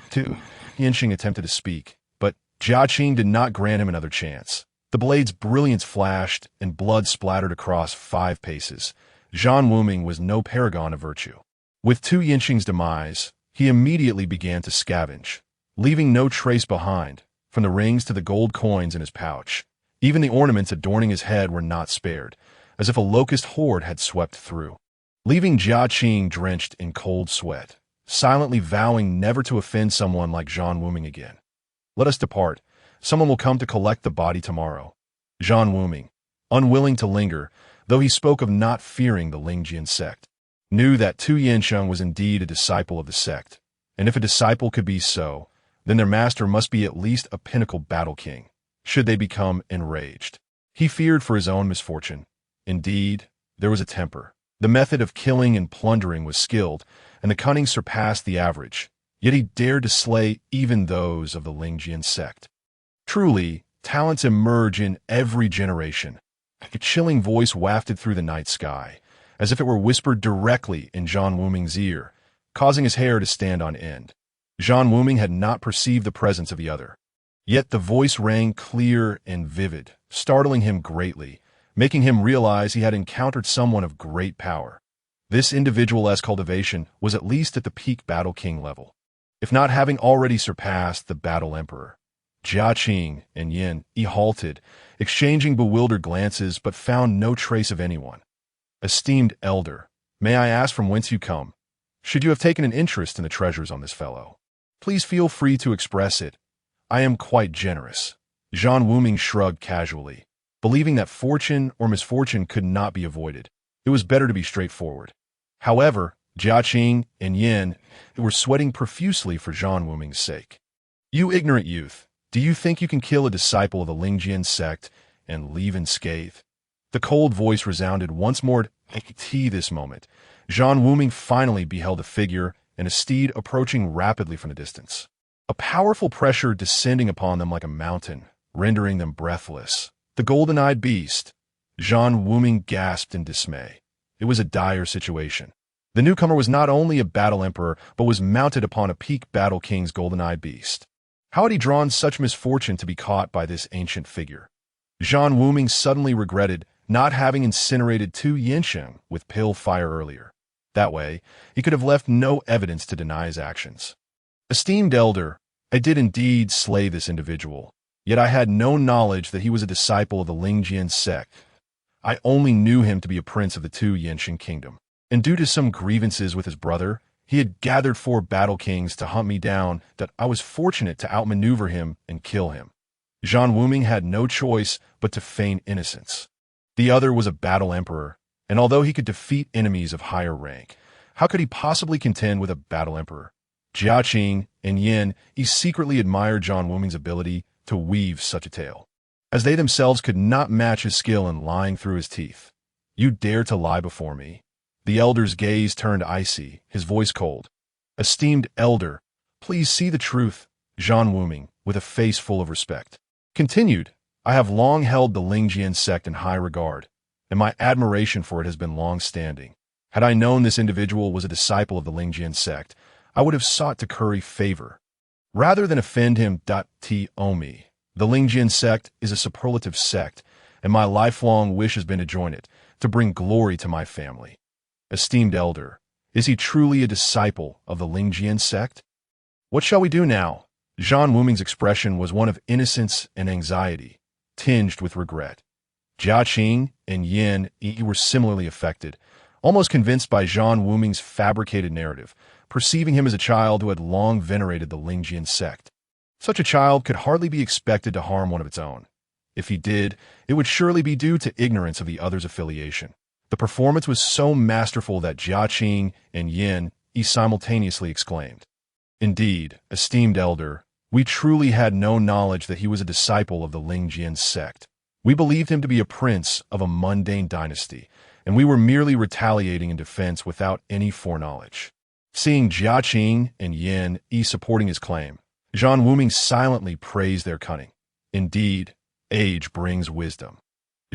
Tu Yansheng attempted to speak, but Jia Qing did not grant him another chance. The blade's brilliance flashed and blood splattered across 5 paces. Zhan Wuming was no paragon of virtue. With Tu Yansheng's demise, he immediately began to scavenge, leaving no trace behind, from the rings to the gold coins in his pouch. Even the ornaments adorning his head were not spared, as if a locust horde had swept through, leaving Jia Qing drenched in cold sweat, silently vowing never to offend someone like Zhan Wuming again. Let us depart. Someone will come to collect the body tomorrow. Zhan Wuming, unwilling to linger, though he spoke of not fearing the Lingjian sect, knew that Tu Yansheng was indeed a disciple of the sect, and if a disciple could be so, then their master must be at least a pinnacle battle king, should they become enraged. He feared for his own misfortune. Indeed, there was a temper. The method of killing and plundering was skilled, and the cunning surpassed the average, yet he dared to slay even those of the Lingjian sect. Truly, talents emerge in every generation. A chilling voice wafted through the night sky, as if it were whispered directly in Zhan Wuming's ear, causing his hair to stand on end. Zhan Wuming had not perceived the presence of the other. Yet the voice rang clear and vivid, startling him greatly, making him realize he had encountered someone of great power. This individual's cultivation was at least at the peak Battle King level, if not having already surpassed the Battle Emperor. Jia Qing and Yin halted, exchanging bewildered glances but found no trace of anyone. Esteemed elder, may I ask from whence you come? Should you have taken an interest in the treasures on this fellow, please feel free to express it. I am quite generous. Zhan Wuming shrugged casually, believing that fortune or misfortune could not be avoided. It was better to be straightforward. However, Jia Qing and Yin were sweating profusely for Zhan Wuming's sake. You ignorant youth, do you think you can kill a disciple of the Lingjian sect and leave unscathed? The cold voice resounded once more at this moment. Zhan Wuming finally beheld a figure and a steed approaching rapidly from the distance. A powerful pressure descending upon them like a mountain, rendering them breathless. The golden-eyed beast. Zhan Wuming gasped in dismay. It was a dire situation. The newcomer was not only a battle emperor, but was mounted upon a peak battle king's golden-eyed beast. How had he drawn such misfortune to be caught by this ancient figure? Zhan Wuming suddenly regretted not having incinerated Tu Yansheng with pill fire earlier. That way, he could have left no evidence to deny his actions. Esteemed elder, I did indeed slay this individual, yet I had no knowledge that he was a disciple of the Lingjian sect. I only knew him to be a prince of the Tu Yansheng kingdom, and due to some grievances with his brother, he had gathered 4 battle kings to hunt me down that I was fortunate to outmaneuver him and kill him. Zhan Wuming had no choice but to feign innocence. The other was a battle emperor, and although he could defeat enemies of higher rank, how could he possibly contend with a battle emperor? Jia Qing and Yin secretly admired Zhan Wuming's ability to weave such a tale, as they themselves could not match his skill in lying through his teeth. You dare to lie before me? The elder's gaze turned icy, his voice cold. Esteemed elder, please see the truth, Zhan Wuming, with a face full of respect, continued. I have long held the Lingjian sect in high regard, and my admiration for it has been long-standing. Had I known this individual was a disciple of the Lingjian sect, I would have sought to curry favor, rather than offend him. T.O.M.E. The Lingjian sect is a superlative sect, and my lifelong wish has been to join it, to bring glory to my family. Esteemed elder, is he truly a disciple of the Lingjian sect? What shall we do now? Zhan Wuming's expression was one of innocence and anxiety, tinged with regret. Jia Qing and Yin Yi were similarly affected, almost convinced by Zhan Wuming's fabricated narrative, perceiving him as a child who had long venerated the Lingjian sect. Such a child could hardly be expected to harm one of its own. If he did, it would surely be due to ignorance of the other's affiliation. The performance was so masterful that Jia Qing and Yin Yi simultaneously exclaimed, Indeed, esteemed elder, we truly had no knowledge that he was a disciple of the Lingjian sect. We believed him to be a prince of a mundane dynasty, and we were merely retaliating in defense without any foreknowledge. Seeing Jia Qing and Yin Yi supporting his claim, Zhan Wuming silently praised their cunning. Indeed, age brings wisdom.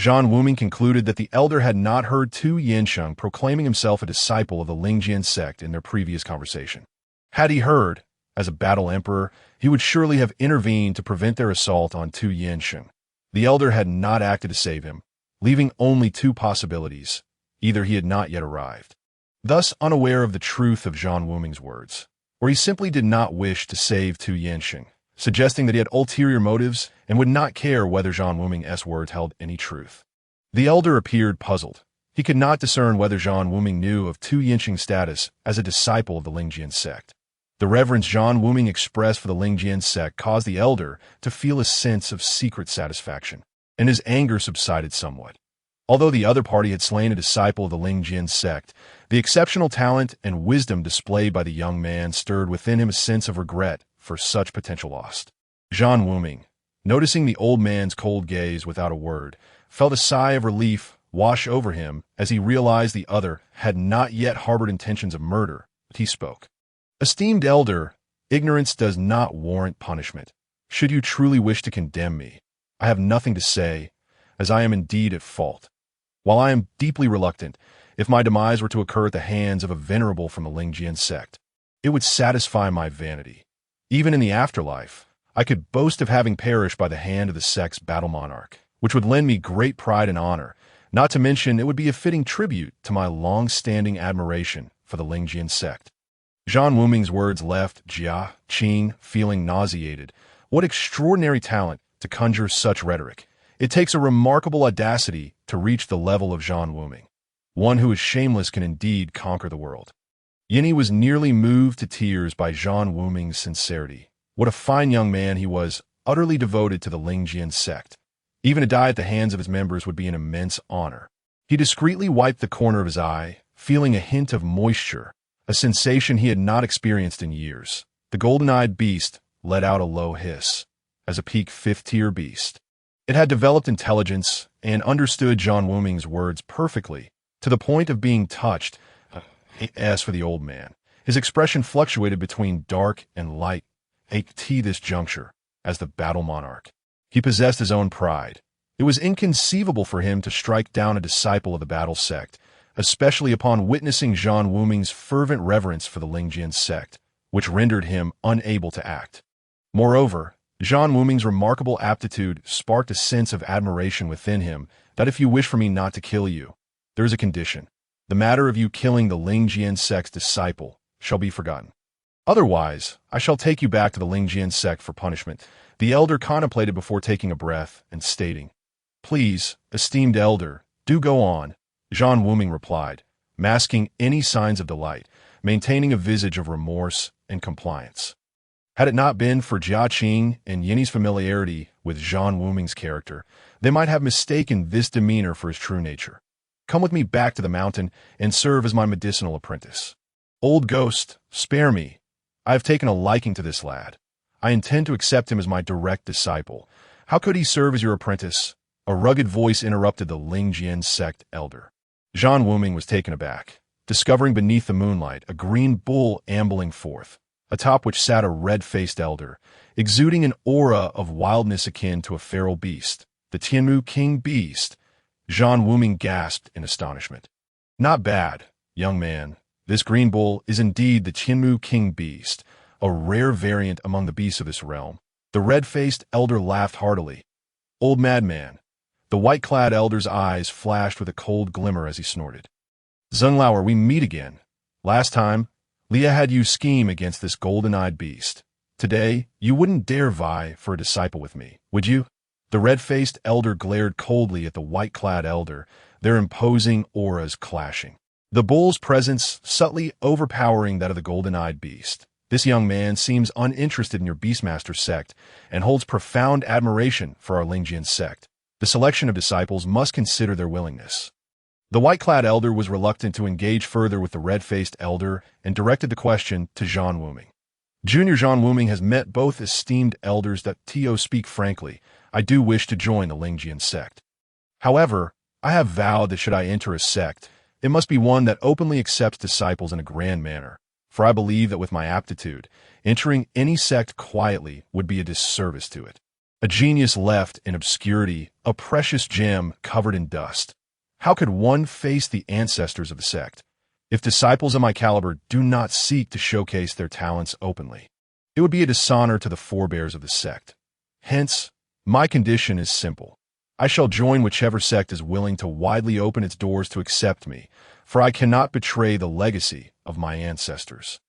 Zhan Wuming concluded that the elder had not heard Tu Yansheng proclaiming himself a disciple of the Lingjian sect in their previous conversation. Had he heard, as a battle emperor, he would surely have intervened to prevent their assault on Tu Yansheng. The elder had not acted to save him, leaving only two possibilities. Either he had not yet arrived, thus unaware of the truth of Zhan Wuming's words, or he simply did not wish to save Tu Yansheng, suggesting that he had ulterior motives and would not care whether Zhan Wuming's words held any truth. The elder appeared puzzled. He could not discern whether Zhan Wuming knew of Tu Yansheng's status as a disciple of the Lingjian sect. The reverence Zhan Wuming expressed for the Lingjian sect caused the elder to feel a sense of secret satisfaction, and his anger subsided somewhat. Although the other party had slain a disciple of the Lingjian sect, the exceptional talent and wisdom displayed by the young man stirred within him a sense of regret for such potential loss. Zhan Wuming, noticing the old man's cold gaze without a word, felt a sigh of relief wash over him as he realized the other had not yet harbored intentions of murder. But he spoke. Esteemed elder, ignorance does not warrant punishment. Should you truly wish to condemn me, I have nothing to say, as I am indeed at fault. While I am deeply reluctant, if my demise were to occur at the hands of a venerable from the Lingjian sect, it would satisfy my vanity. Even in the afterlife, I could boast of having perished by the hand of the sect's battle monarch, which would lend me great pride and honor, not to mention it would be a fitting tribute to my long-standing admiration for the Lingjian sect. Zhan Wuming's words left Jia Qing feeling nauseated. What extraordinary talent to conjure such rhetoric. It takes a remarkable audacity to reach the level of Zhan Wuming. One who is shameless can indeed conquer the world. Yinny was nearly moved to tears by Zhan Wuming's sincerity. What a fine young man he was, utterly devoted to the Lingjian sect. Even to die at the hands of his members would be an immense honor. He discreetly wiped the corner of his eye, feeling a hint of moisture, a sensation he had not experienced in years. The golden-eyed beast let out a low hiss, as a peak fifth-tier beast. It had developed intelligence and understood Zhan Wuming's words perfectly, to the point of being touched. As for the old man, his expression fluctuated between dark and light. At this juncture, as the battle monarch, he possessed his own pride. It was inconceivable for him to strike down a disciple of the battle sect, especially upon witnessing Zhan Wuming's fervent reverence for the Lingjian sect, which rendered him unable to act. Moreover, Zhan Wuming's remarkable aptitude sparked a sense of admiration within him that if you wish for me not to kill you, there is a condition. The matter of you killing the Lingjian sect's disciple shall be forgotten. Otherwise, I shall take you back to the Lingjian sect for punishment. The elder contemplated before taking a breath and stating, Please, esteemed elder, do go on. Zhan Wuming replied, masking any signs of delight, maintaining a visage of remorse and compliance. Had it not been for Jia Qing and Yinny's familiarity with Zhan Wuming's character, they might have mistaken this demeanor for his true nature. Come with me back to the mountain and serve as my medicinal apprentice. Old ghost, spare me. I have taken a liking to this lad. I intend to accept him as my direct disciple. How could he serve as your apprentice? A rugged voice interrupted the Lingjian sect elder. Zhan Wuming was taken aback, discovering beneath the moonlight a green bull ambling forth, atop which sat a red-faced elder, exuding an aura of wildness akin to a feral beast. The Tianmu King Beast. Zhan Wuming gasped in astonishment. Not bad, young man. This green bull is indeed the Tianmu King Beast, a rare variant among the beasts of this realm. The red-faced elder laughed heartily. Old madman. The white-clad elder's eyes flashed with a cold glimmer as he snorted. Zhenglauer, we meet again. Last time, Leah had you scheme against this golden-eyed beast. Today, you wouldn't dare vie for a disciple with me, would you? The red-faced elder glared coldly at the white-clad elder, their imposing auras clashing. The bull's presence subtly overpowering that of the golden-eyed beast. This young man seems uninterested in your Beastmaster sect and holds profound admiration for our Lingjian sect. The selection of disciples must consider their willingness. The white-clad elder was reluctant to engage further with the red-faced elder and directed the question to Zhan Wuming. Junior Zhan Wuming has met both esteemed elders that Tio speak frankly. I do wish to join the Lingjian sect. However, I have vowed that should I enter a sect, it must be one that openly accepts disciples in a grand manner, for I believe that with my aptitude, entering any sect quietly would be a disservice to it. A genius left in obscurity, a precious gem covered in dust. How could one face the ancestors of the sect if disciples of my caliber do not seek to showcase their talents openly? It would be a dishonor to the forebears of the sect. Hence, my condition is simple. I shall join whichever sect is willing to widely open its doors to accept me, for I cannot betray the legacy of my ancestors.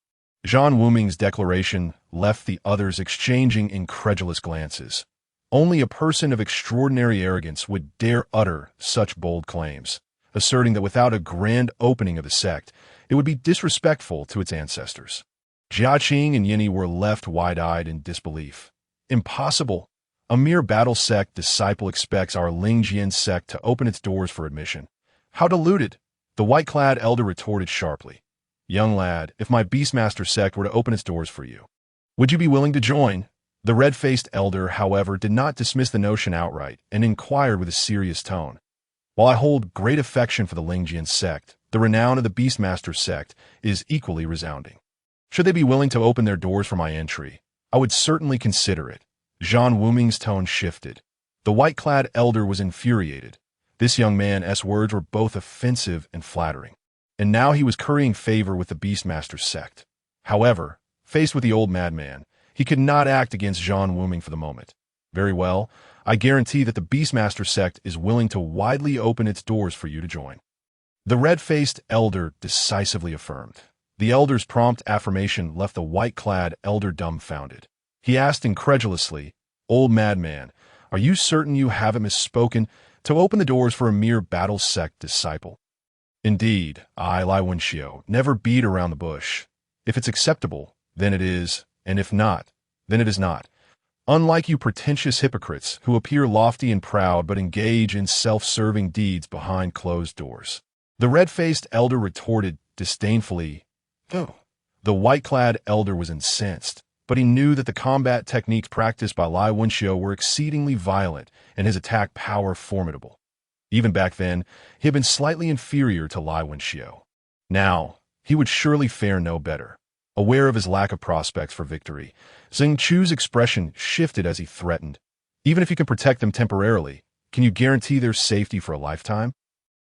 Zhan Wuming's declaration left the others exchanging incredulous glances. Only a person of extraordinary arrogance would dare utter such bold claims, asserting that without a grand opening of the sect, it would be disrespectful to its ancestors. Jiaqing and Yinyi were left wide-eyed in disbelief. Impossible! A mere battle sect disciple expects our Lingjian sect to open its doors for admission. How deluded! The white-clad elder retorted sharply. Young lad, if my Beastmaster sect were to open its doors for you, would you be willing to join? The red-faced elder, however, did not dismiss the notion outright and inquired with a serious tone. While I hold great affection for the Lingjian sect, the renown of the Beastmaster sect is equally resounding. Should they be willing to open their doors for my entry, I would certainly consider it. Zhan Wuming's tone shifted. The white-clad elder was infuriated. This young man's words were both offensive and flattering, and now he was currying favor with the Beastmaster sect. However, faced with the old madman, he could not act against Zhan Wuming for the moment. Very well, I guarantee that the Beastmaster sect is willing to widely open its doors for you to join. The red-faced elder decisively affirmed. The elder's prompt affirmation left the white-clad elder dumbfounded. He asked incredulously, Old madman, are you certain you haven't misspoken to open the doors for a mere battle sect disciple? Indeed, I, Lai Wenxiu, never beat around the bush. If it's acceptable, then it is, and if not, then it is not. Unlike you pretentious hypocrites who appear lofty and proud but engage in self-serving deeds behind closed doors. The red-faced elder retorted disdainfully, Oh. The white-clad elder was incensed, but he knew that the combat techniques practiced by Lai Wenxiu were exceedingly violent and his attack power formidable. Even back then, he had been slightly inferior to Lai Wenxiu. Now, he would surely fare no better. Aware of his lack of prospects for victory, Zheng Chu's expression shifted as he threatened. Even if you can protect them temporarily, can you guarantee their safety for a lifetime?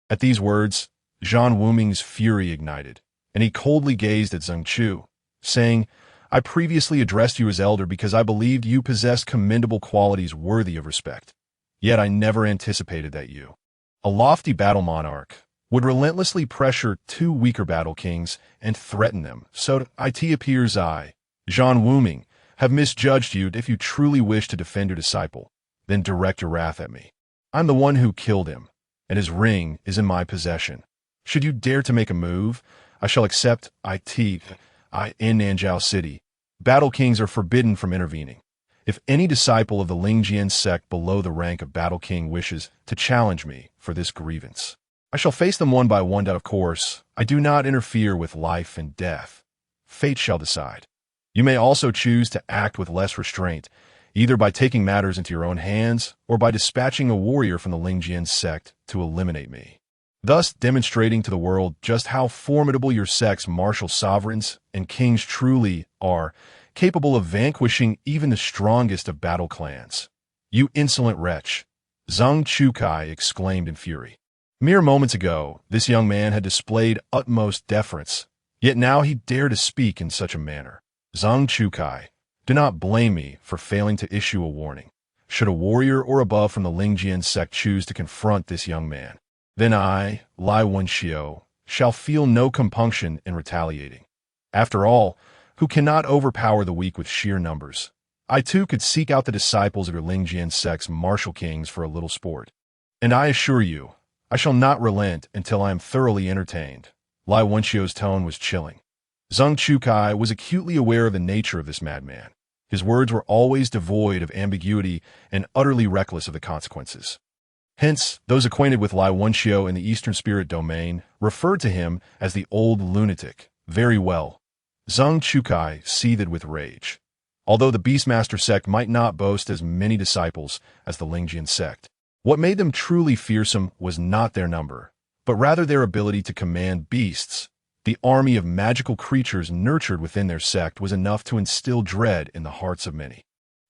At these words, Zhan Wuming's fury ignited, and he coldly gazed at Zheng Chu, saying, I previously addressed you as elder because I believed you possessed commendable qualities worthy of respect. Yet I never anticipated that you, a lofty battle monarch, would relentlessly pressure two weaker battle kings and threaten them. So it appears I, Zhan Wuming, have misjudged you. If you truly wish to defend your disciple, then direct your wrath at me. I'm the one who killed him, and his ring is in my possession. Should you dare to make a move, I shall accept in Nanjiao City. Battle kings are forbidden from intervening. If any disciple of the Lingjian sect below the rank of battle king wishes to challenge me for this grievance, I shall face them one by one. Of course, I do not interfere with life and death. Fate shall decide. You may also choose to act with less restraint, either by taking matters into your own hands or by dispatching a warrior from the Lingjian sect to eliminate me, thus demonstrating to the world just how formidable your sect's martial sovereigns and kings truly are, capable of vanquishing even the strongest of battle clans. You insolent wretch! Zhang Chukai exclaimed in fury. Mere moments ago, this young man had displayed utmost deference, yet now he dared to speak in such a manner. Zhang Chukai, do not blame me for failing to issue a warning. Should a warrior or above from the Lingjian sect choose to confront this young man, then I, Lai Wenxiu, shall feel no compunction in retaliating. After all, who cannot overpower the weak with sheer numbers? I too could seek out the disciples of your Lingjian sect's martial kings for a little sport. And I assure you, I shall not relent until I am thoroughly entertained. Lai Wenxiu's tone was chilling. Zhang Chukai was acutely aware of the nature of this madman. His words were always devoid of ambiguity and utterly reckless of the consequences. Hence, those acquainted with Lai Wenxiu in the Eastern Spirit domain referred to him as the old lunatic. Very well. Zhang Chukai seethed with rage. Although the Beastmaster sect might not boast as many disciples as the Lingjian sect, what made them truly fearsome was not their number, but rather their ability to command beasts. The army of magical creatures nurtured within their sect was enough to instill dread in the hearts of many.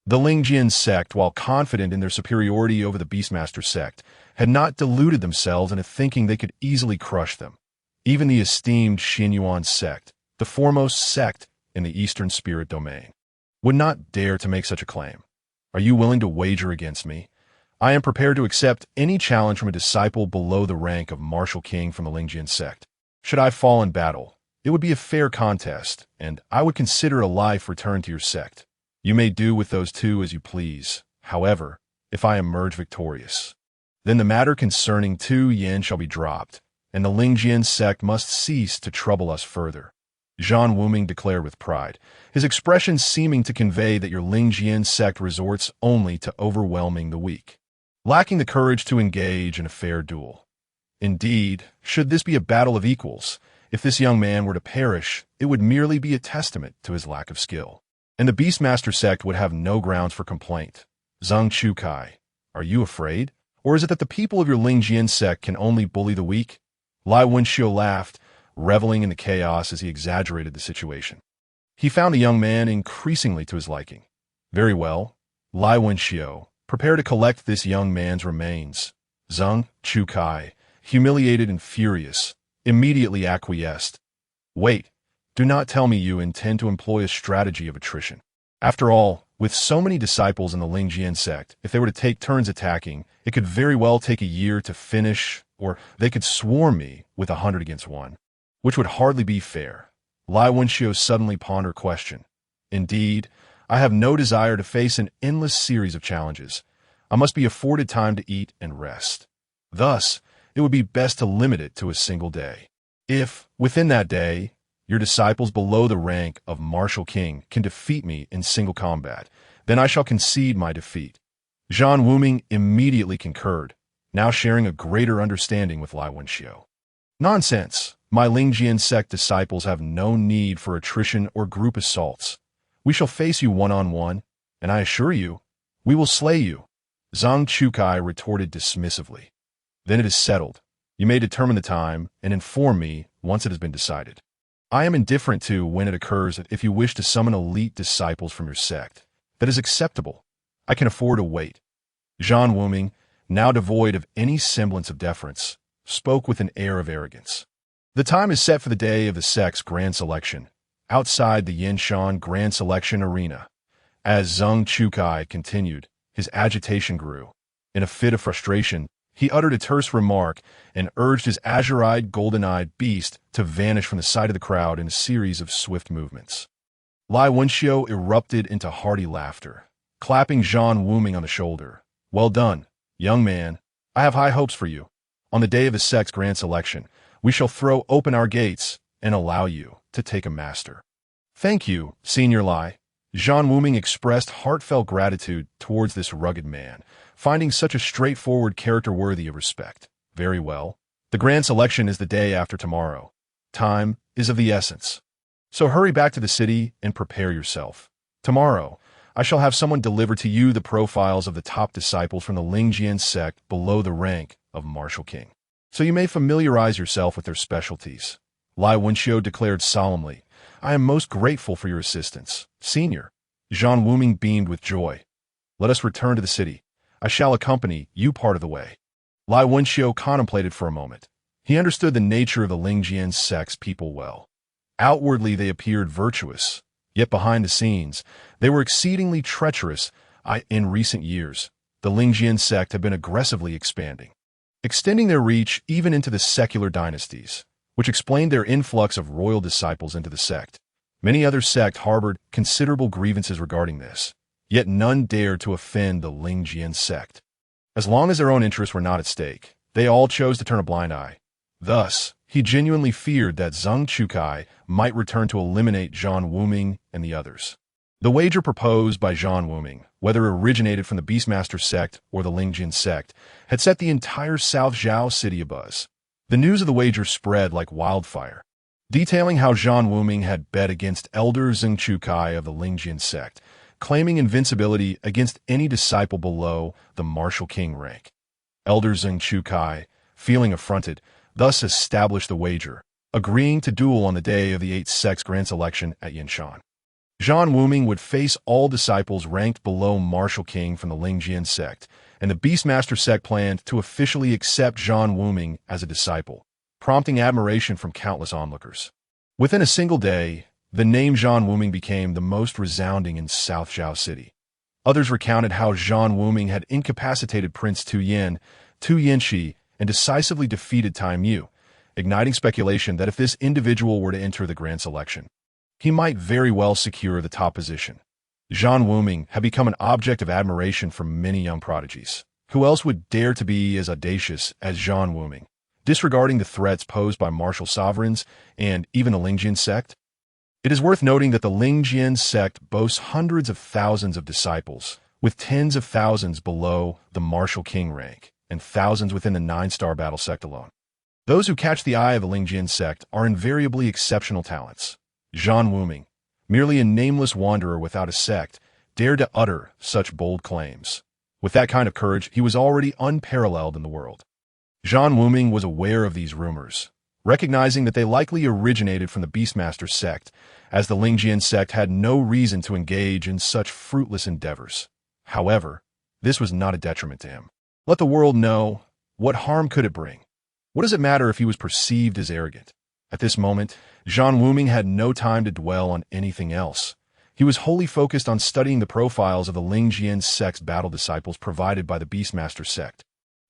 The Lingjian sect, while confident in their superiority over the Beastmaster sect, had not deluded themselves into thinking they could easily crush them. Even the esteemed Xinyuan sect, the foremost sect in the Eastern Spirit domain, would not dare to make such a claim. Are you willing to wager against me? I am prepared to accept any challenge from a disciple below the rank of martial king from the Lingjian sect. Should I fall in battle, it would be a fair contest, and I would consider a life returned to your sect. You may do with those two as you please. However, if I emerge victorious, then the matter concerning Tu Yin shall be dropped, and the Lingjian sect must cease to trouble us further. Zhan Wuming declared with pride, his expression seeming to convey that your Lingjian sect resorts only to overwhelming the weak, lacking the courage to engage in a fair duel. Indeed, should this be a battle of equals, if this young man were to perish, it would merely be a testament to his lack of skill, and the Beastmaster sect would have no grounds for complaint. Zhang Chukai, are you afraid? Or is it that the people of your Lingjian sect can only bully the weak? Lai Wenxiu laughed, reveling in the chaos as he exaggerated the situation. He found the young man increasingly to his liking. Very well, Lai Wenxiu, prepare to collect this young man's remains. Zhang Chukai, humiliated and furious, immediately acquiesced. Wait, do not tell me you intend to employ a strategy of attrition. After all, with so many disciples in the Lingjian sect, if they were to take turns attacking, it could very well take a year to finish, or they could swarm me with 100 against 1, which would hardly be fair. Lai Wenxiu suddenly pondered a question. Indeed, I have no desire to face an endless series of challenges. I must be afforded time to eat and rest. Thus, it would be best to limit it to a single day. If, within that day, your disciples below the rank of Martial King can defeat me in single combat, then I shall concede my defeat. Zhan Wuming immediately concurred, now sharing a greater understanding with Lai Wenxiu. Nonsense! My Lingjian sect disciples have no need for attrition or group assaults. We shall face you one-on-one, and I assure you, we will slay you. Zhang Chukai retorted dismissively. Then it is settled. You may determine the time and inform me once it has been decided. I am indifferent to when it occurs if you wish to summon elite disciples from your sect. That is acceptable. I can afford to wait. Zhan Wuming, now devoid of any semblance of deference, spoke with an air of arrogance. The time is set for the day of the sect's grand selection, outside the Yinshan Grand Selection Arena. As Zhang Chukai continued, his agitation grew. In a fit of frustration, he uttered a terse remark and urged his azure-eyed, golden-eyed beast to vanish from the sight of the crowd in a series of swift movements. Lai Wenxiu erupted into hearty laughter, clapping Zhan Wuming on the shoulder. Well done, young man. I have high hopes for you. On the day of the sect's grand selection, we shall throw open our gates and allow you to take a master. Thank you, Senior Lai. Zhan Wuming expressed heartfelt gratitude towards this rugged man, finding such a straightforward character worthy of respect. Very well. The grand selection is the day after tomorrow. Time is of the essence. So hurry back to the city and prepare yourself. Tomorrow, I shall have someone deliver to you the profiles of the top disciples from the Lingjian sect below the rank of Martial King, so you may familiarize yourself with their specialties. Lai Wenxiu declared solemnly, I am most grateful for your assistance, Senior. Zhan Wuming beamed with joy. Let us return to the city. I shall accompany you part of the way. Lai Wenxiu contemplated for a moment. He understood the nature of the Lingjian sect's people well. Outwardly they appeared virtuous, yet behind the scenes, they were exceedingly treacherous. In recent years, the Lingjian sect had been aggressively expanding, extending their reach even into the secular dynasties, which explained their influx of royal disciples into the sect. Many other sects harbored considerable grievances regarding this, yet none dared to offend the Lingjian sect. As long as their own interests were not at stake, they all chose to turn a blind eye. Thus, he genuinely feared that Zheng Chukai might return to eliminate Zhan Wuming and the others. The wager proposed by Zhan Wuming, whether it originated from the Beastmaster sect or the Lingjian sect, had set the entire South Zhao city abuzz. The news of the wager spread like wildfire, detailing how Zhan Wuming had bet against Elder Zheng Chukai of the Lingjian sect, claiming invincibility against any disciple below the Martial King rank. Elder Zheng Chukai, feeling affronted, thus established the wager, agreeing to duel on the day of the 8 sects grand selection at Yinshan. Zhan Wuming would face all disciples ranked below Martial King from the Lingjian sect, and the Beastmaster sect planned to officially accept Zhan Wuming as a disciple, prompting admiration from countless onlookers. Within a single day, the name Zhan Wuming became the most resounding in South Zhao City. Others recounted how Zhan Wuming had incapacitated Prince Tu Yanxi, and decisively defeated Tai Mu, igniting speculation that if this individual were to enter the grand selection, he might very well secure the top position. Zhan Wuming had become an object of admiration for many young prodigies. Who else would dare to be as audacious as Zhan Wuming, disregarding the threats posed by martial sovereigns and even the Lingjian sect? It is worth noting that the Lingjian sect boasts hundreds of thousands of disciples, with tens of thousands below the Martial King rank, and thousands within the 9-star battle sect alone. Those who catch the eye of the Lingjian sect are invariably exceptional talents. Zhan Wuming, merely a nameless wanderer without a sect, dared to utter such bold claims. With that kind of courage, he was already unparalleled in the world. Zhan Wuming was aware of these rumors, recognizing that they likely originated from the Beastmaster sect, as the Lingjian sect had no reason to engage in such fruitless endeavors. However, this was not a detriment to him. Let the world know. What harm could it bring? What does it matter if he was perceived as arrogant? At this moment, Zhan Wuming had no time to dwell on anything else. He was wholly focused on studying the profiles of the Lingjian sect's battle disciples provided by the Beastmaster sect.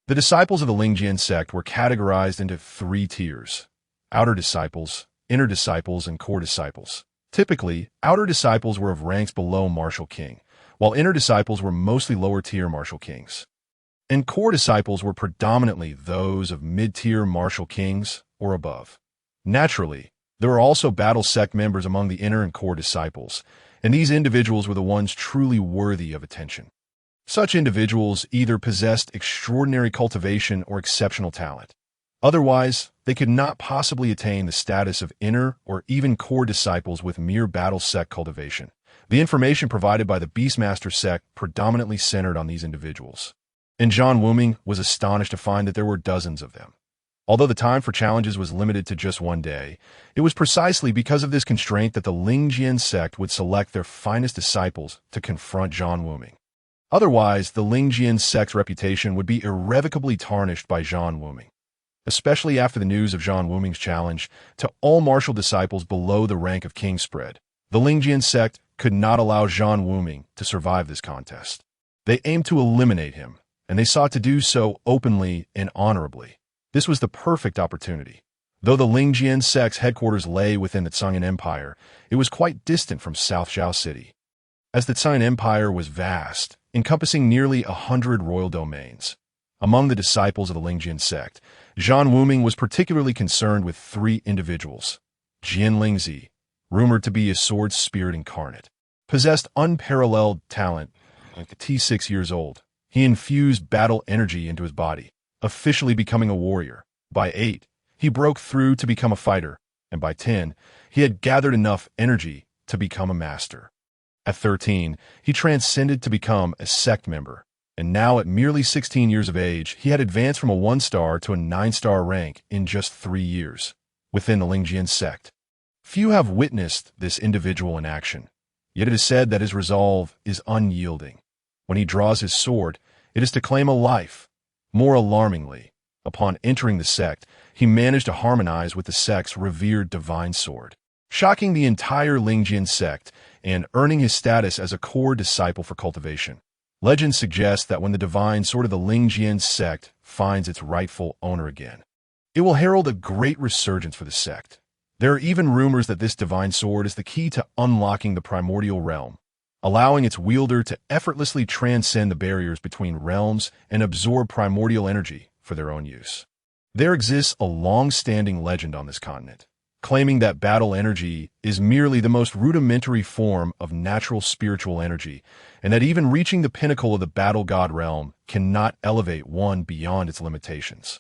The disciples of the Lingjian sect were categorized into 3 tiers: outer disciples, inner disciples, and core disciples. Typically, outer disciples were of ranks below Martial King, while inner disciples were mostly lower-tier Martial Kings. And core disciples were predominantly those of mid-tier Martial Kings or above. Naturally, there were also battle sect members among the inner and core disciples, and these individuals were the ones truly worthy of attention. Such individuals either possessed extraordinary cultivation or exceptional talent. Otherwise, they could not possibly attain the status of inner or even core disciples with mere battle sect cultivation. The information provided by the Beastmaster sect predominantly centered on these individuals, and Zhan Wuming was astonished to find that there were dozens of them. Although the time for challenges was limited to just one day, it was precisely because of this constraint that the Lingjian sect would select their finest disciples to confront Zhan Wuming. Otherwise, the Lingjian sect's reputation would be irrevocably tarnished by Zhan Wuming, especially after the news of Zhan Wuming's challenge to all martial disciples below the rank of king spread. The Lingjian sect could not allow Zhan Wuming to survive this contest. They aimed to eliminate him, and they sought to do so openly and honorably. This was the perfect opportunity. Though the Lingjian sect's headquarters lay within the Tsunghan Empire, it was quite distant from South Zhao City. As the Tsunghan Empire was vast, encompassing nearly 100 royal domains. Among the disciples of the Lingjian sect, Zhan Wuming was particularly concerned with 3 individuals. Jian Lingzi, rumored to be a sword spirit incarnate, possessed unparalleled talent. At 6 years old, he infused battle energy into his body, officially becoming a warrior. By 8, he broke through to become a fighter. and by 10, he had gathered enough energy to become a master. At 13, he transcended to become a sect member, and now at merely 16 years of age, he had advanced from a 1-star to a 9-star rank in just 3 years, within the Lingjian sect. Few have witnessed this individual in action, yet it is said that his resolve is unyielding. When he draws his sword, it is to claim a life. More alarmingly, upon entering the sect, he managed to harmonize with the sect's revered divine sword, shocking the entire Lingjian sect and earning his status as a core disciple for cultivation. Legend suggests that when the divine sword of the Lingjian sect finds its rightful owner again, it will herald a great resurgence for the sect. There are even rumors that this divine sword is the key to unlocking the primordial realm, allowing its wielder to effortlessly transcend the barriers between realms and absorb primordial energy for their own use. There exists a long-standing legend on this continent, claiming that battle energy is merely the most rudimentary form of natural spiritual energy, and that even reaching the pinnacle of the battle god realm cannot elevate one beyond its limitations.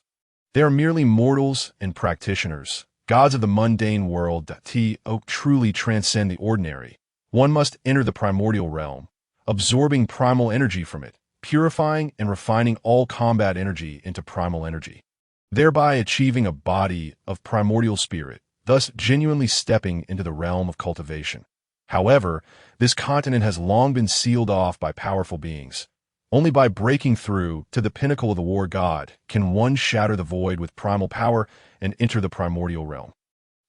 They are merely mortals and practitioners, gods of the mundane world that truly transcend the ordinary. One must enter the primordial realm, absorbing primal energy from it, purifying and refining all combat energy into primal energy, thereby achieving a body of primordial spirit, thus genuinely stepping into the realm of cultivation. However, this continent has long been sealed off by powerful beings. Only by breaking through to the pinnacle of the war god can one shatter the void with primal power and enter the primordial realm.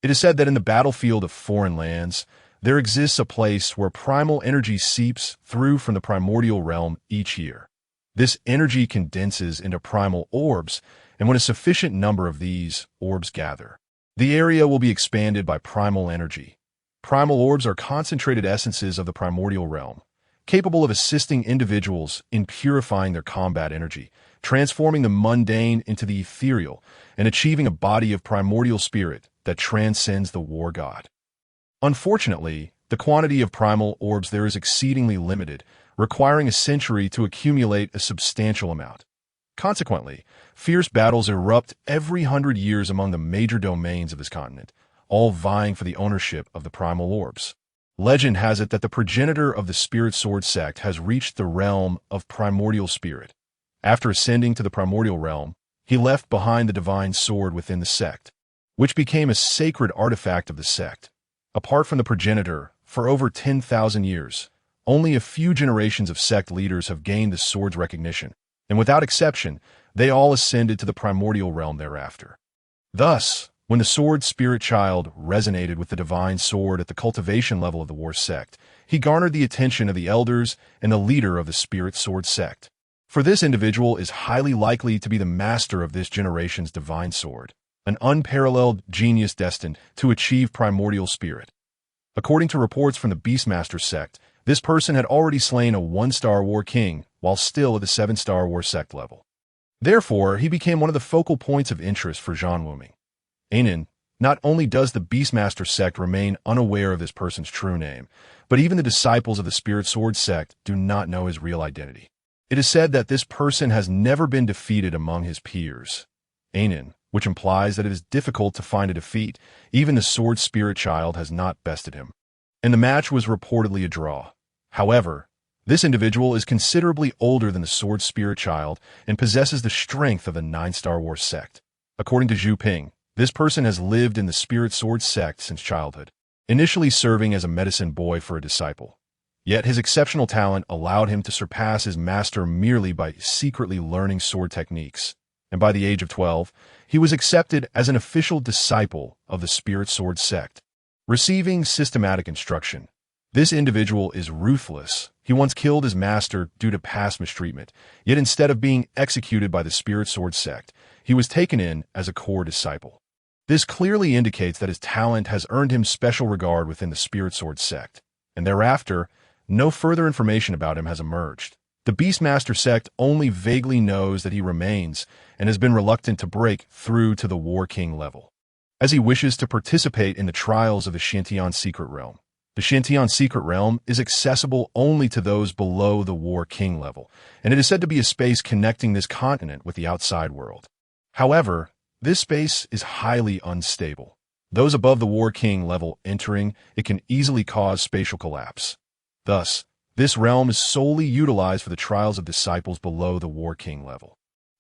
It is said that in the battlefield of foreign lands, there exists a place where primal energy seeps through from the primordial realm each year. This energy condenses into primal orbs, and when a sufficient number of these orbs gather, the area will be expanded by primal energy. Primal orbs are concentrated essences of the primordial realm, capable of assisting individuals in purifying their combat energy, transforming the mundane into the ethereal, and achieving a body of primordial spirit that transcends the war god. Unfortunately, the quantity of primal orbs there is exceedingly limited, requiring a century to accumulate a substantial amount. Consequently, fierce battles erupt every 100 years among the major domains of this continent, all vying for the ownership of the primal orbs. Legend has it that the progenitor of the Spirit Sword sect has reached the realm of primordial spirit. After ascending to the primordial realm, he left behind the divine sword within the sect, which became a sacred artifact of the sect. Apart from the progenitor, for over 10,000 years, only a few generations of sect leaders have gained the sword's recognition, and without exception, they all ascended to the primordial realm thereafter. Thus, when the sword spirit child resonated with the divine sword at the cultivation level of the war sect, he garnered the attention of the elders and the leader of the spirit sword sect. For this individual is highly likely to be the master of this generation's divine sword, an unparalleled genius destined to achieve primordial spirit. According to reports from the Beastmaster sect, this person had already slain a 1-star war king while still at the 7-star war sect level. Therefore, he became one of the focal points of interest for Zhan Wuming. Not only does the Beastmaster sect remain unaware of this person's true name, but even the disciples of the Spirit Sword sect do not know his real identity. It is said that this person has never been defeated among his peers, which implies that it is difficult to find a defeat. Even the Sword Spirit Child has not bested him, and the match was reportedly a draw. However, this individual is considerably older than the Sword Spirit Child and possesses the strength of the 9-star war sect. According to Zhu Ping, this person has lived in the Spirit Sword sect since childhood, initially serving as a medicine boy for a disciple. Yet his exceptional talent allowed him to surpass his master merely by secretly learning sword techniques, and by the age of 12, he was accepted as an official disciple of the Spirit Sword sect, receiving systematic instruction. This individual is ruthless. He once killed his master due to past mistreatment, yet instead of being executed by the Spirit Sword sect, he was taken in as a core disciple. This clearly indicates that his talent has earned him special regard within the Spirit Sword sect, and thereafter, no further information about him has emerged. The Beastmaster sect only vaguely knows that he remains and has been reluctant to break through to the War King level, as he wishes to participate in the trials of the Shantian Secret Realm. The Shantian Secret Realm is accessible only to those below the War King level, and it is said to be a space connecting this continent with the outside world. However, this space is highly unstable. Those above the War King level entering it can easily cause spatial collapse. Thus, this realm is solely utilized for the trials of disciples below the War King level.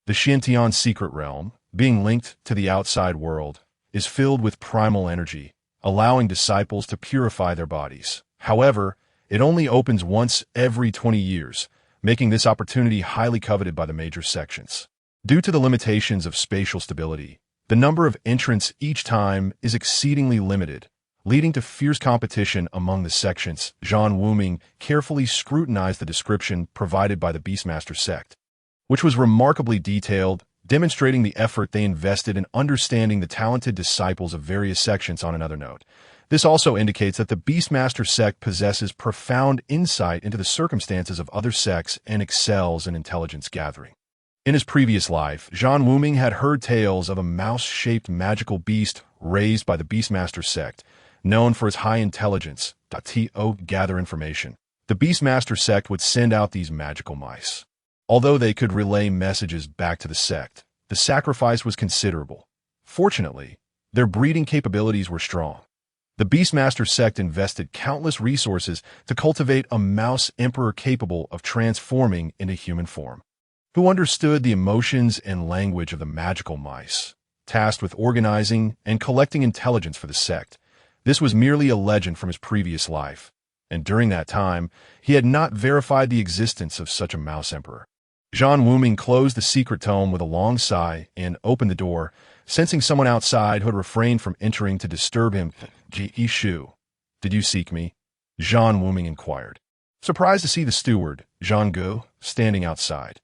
The Shintian secret realm, being linked to the outside world, is filled with primal energy, allowing disciples to purify their bodies. However, it only opens once every 20 years, making this opportunity highly coveted by the major sections. Due to the limitations of spatial stability, the number of entrants each time is exceedingly limited, leading to fierce competition among the sections. Zhan Wuming carefully scrutinized the description provided by the Beastmaster sect, which was remarkably detailed, demonstrating the effort they invested in understanding the talented disciples of various sections. On another note, this also indicates that the Beastmaster sect possesses profound insight into the circumstances of other sects and excels in intelligence gathering. In his previous life, Zhan Wuming had heard tales of a mouse-shaped magical beast raised by the Beastmaster sect, known for its high intelligence. To gather information, the Beastmaster sect would send out these magical mice. Although they could relay messages back to the sect, the sacrifice was considerable. Fortunately, their breeding capabilities were strong. The Beastmaster sect invested countless resources to cultivate a mouse emperor capable of transforming into human form, who understood the emotions and language of the magical mice, tasked with organizing and collecting intelligence for the sect. This was merely a legend from his previous life, and during that time, he had not verified the existence of such a mouse emperor. Zhan Wuming closed the secret tome with a long sigh and opened the door, sensing someone outside who had refrained from entering to disturb him. Ji Shu, did you seek me? Zhan Wuming inquired, surprised to see the steward, Zhang Gu, standing outside.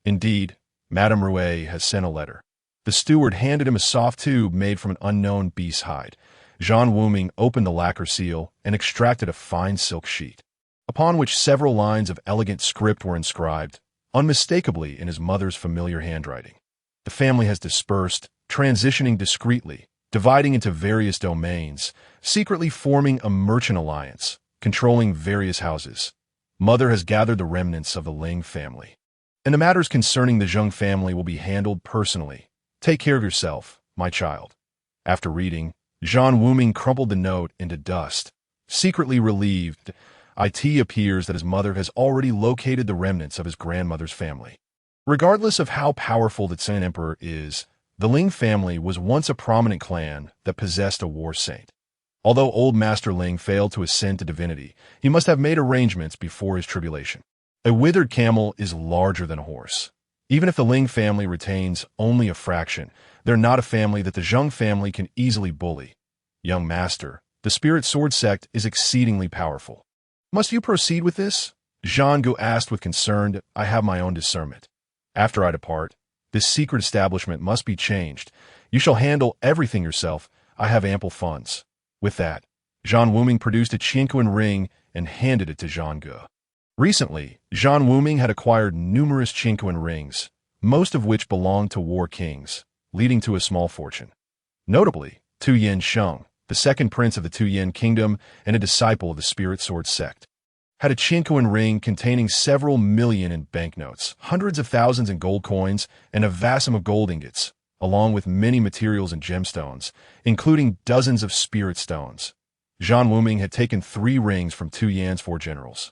Indeed, Madame Rouet has sent a letter. The steward handed him a soft tube made from an unknown beast's hide. Zhan Wuming opened the lacquer seal and extracted a fine silk sheet, upon which several lines of elegant script were inscribed, unmistakably in his mother's familiar handwriting. The family has dispersed, transitioning discreetly, dividing into various domains, secretly forming a merchant alliance, controlling various houses. Mother has gathered the remnants of the Ling family, and the matters concerning the Zheng family will be handled personally. Take care of yourself, my child. After reading, Zhan Wuming crumpled the note into dust. Secretly relieved, it appears that his mother has already located the remnants of his grandmother's family. Regardless of how powerful the Tsin Emperor is, the Ling family was once a prominent clan that possessed a war saint. Although old Master Ling failed to ascend to divinity, he must have made arrangements before his tribulation. A withered camel is larger than a horse. Even if the Ling family retains only a fraction, they're not a family that the Zheng family can easily bully. Young Master, the Spirit Sword sect is exceedingly powerful. Must you proceed with this? Zhan Gu asked with concern. I have my own discernment. After I depart, this secret establishment must be changed. You shall handle everything yourself. I have ample funds. With that, Zhan Wuming produced a Qinquan ring and handed it to Zhan Gu. Recently, Zhan Wuming had acquired numerous Qinquan rings, most of which belonged to war kings, leading to a small fortune. Notably, Tu Yin Sheng, the second prince of the Tu Yin kingdom and a disciple of the Spirit Sword sect, had a Qinquan ring containing several million in banknotes, hundreds of thousands in gold coins, and a vast sum of gold ingots, along with many materials and gemstones, including dozens of spirit stones. Zhan Wuming had taken 3 rings from Tu Yan's 4 generals,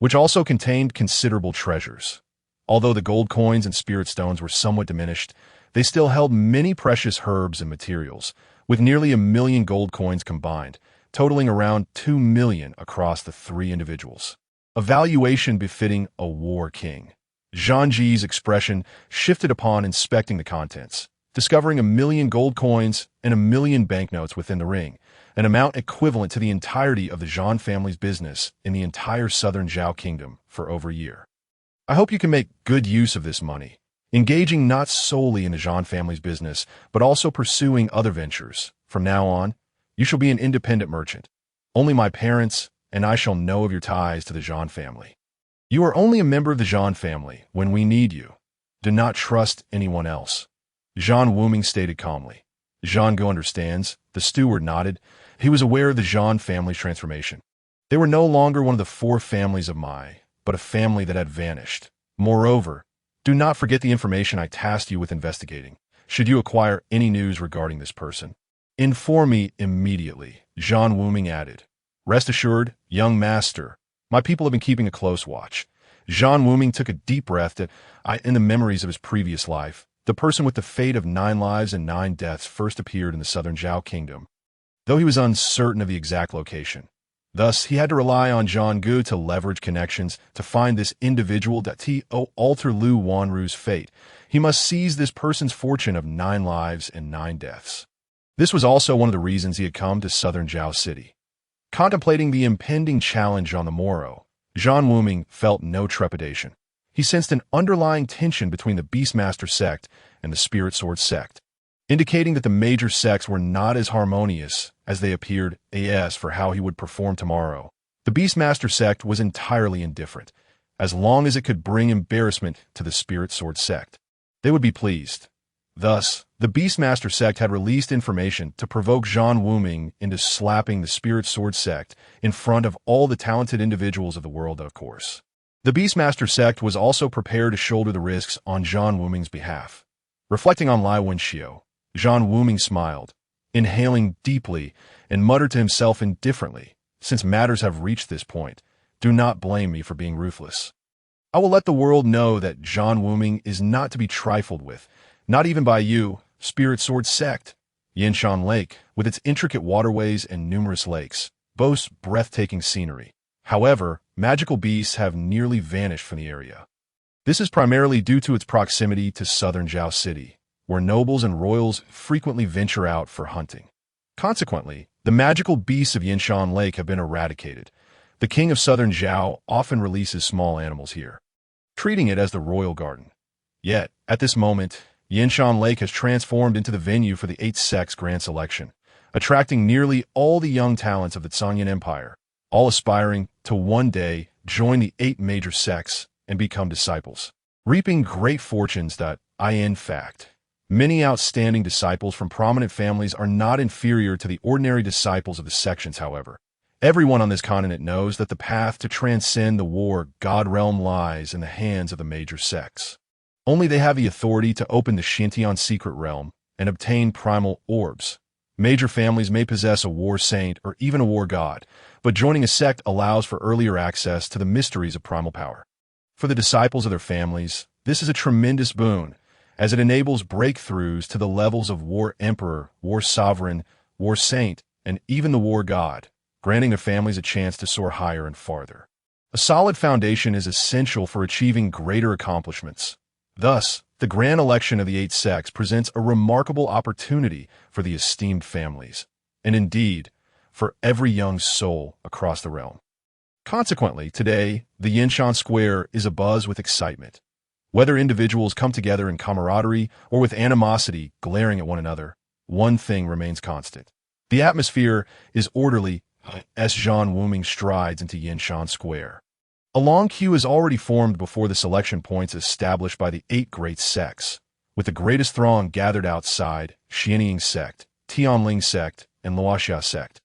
which also contained considerable treasures. Although the gold coins and spirit stones were somewhat diminished, they still held many precious herbs and materials, with nearly 1 million gold coins combined, totaling around 2 million across the 3 individuals. A valuation befitting a war king. Zhan Ji's expression shifted upon inspecting the contents, discovering 1 million gold coins and 1 million banknotes within the ring, an amount equivalent to the entirety of the Zhan family's business in the entire southern Zhao kingdom for over a year. I hope you can make good use of this money, engaging not solely in the Zhan family's business, but also pursuing other ventures. From now on, you shall be an independent merchant. Only my parents and I shall know of your ties to the Zhan family. You are only a member of the Zhan family when we need you. Do not trust anyone else. Zhan Wuming stated calmly. Zhan Gu understands. The steward nodded. He was aware of the Zhan family's transformation. They were no longer one of the 4 families of Mai, but a family that had vanished. Moreover, do not forget the information I tasked you with investigating, should you acquire any news regarding this person. Inform me immediately, Zhan Wuming added. Rest assured, young master, my people have been keeping a close watch. Zhan Wuming took a deep breath in the memories of his previous life. The person with the fate of 9 lives and 9 deaths first appeared in the southern Zhao kingdom, though he was uncertain of the exact location. Thus, he had to rely on Zhang Gu to leverage connections to find this individual to alter Lu Wanru's fate. He must seize this person's fortune of 9 lives and 9 deaths. This was also one of the reasons he had come to southern Zhao City. Contemplating the impending challenge on the morrow, Zhan Wuming felt no trepidation. He sensed an underlying tension between the Beastmaster sect and the Spirit Sword sect, indicating that the major sects were not as harmonious as they appeared for how he would perform tomorrow. The Beastmaster sect was entirely indifferent. As long as it could bring embarrassment to the Spirit Sword sect, they would be pleased. Thus, the Beastmaster sect had released information to provoke Zhan Wuming into slapping the Spirit Sword sect in front of all the talented individuals of the world, of course. The Beastmaster sect was also prepared to shoulder the risks on Zhan Wuming's behalf. Reflecting on Lai Wenxiu, Zhan Wuming smiled, inhaling deeply, and muttered to himself indifferently, since matters have reached this point, do not blame me for being ruthless. I will let the world know that Zhan Wuming is not to be trifled with, not even by you, Spirit Sword sect. Yinshan Lake, with its intricate waterways and numerous lakes, boasts breathtaking scenery. However, magical beasts have nearly vanished from the area. This is primarily due to its proximity to southern Zhao City, where nobles and royals frequently venture out for hunting. Consequently, the magical beasts of Yinshan Lake have been eradicated. The king of southern Zhao often releases small animals here, treating it as the royal garden. Yet, at this moment, Yinshan Lake has transformed into the venue for the 8 sects grand selection, attracting nearly all the young talents of the Zhongyan Empire, all aspiring to one day join the 8 major sects and become disciples, reaping great fortunes. In fact, many outstanding disciples from prominent families are not inferior to the ordinary disciples of the sections, however. Everyone on this continent knows that the path to transcend the war god realm lies in the hands of the major sects. Only they have the authority to open the Shintian secret realm and obtain primal orbs. Major families may possess a war saint or even a war god, but joining a sect allows for earlier access to the mysteries of primal power. For the disciples of their families, this is a tremendous boon, as it enables breakthroughs to the levels of war emperor, war sovereign, war saint, and even the war god, granting their families a chance to soar higher and farther. A solid foundation is essential for achieving greater accomplishments. Thus, the grand election of the 8 sects presents a remarkable opportunity for the esteemed families, and indeed, for every young soul across the realm. Consequently, today, the Yinshan Square is abuzz with excitement. Whether individuals come together in camaraderie or with animosity glaring at one another, one thing remains constant. The atmosphere is orderly as Zhan Wuming strides into Yinshan Square. A long queue is already formed before the selection points established by the 8 great sects, with the greatest throng gathered outside Xianying sect, Tianling sect, and Luoxia sect.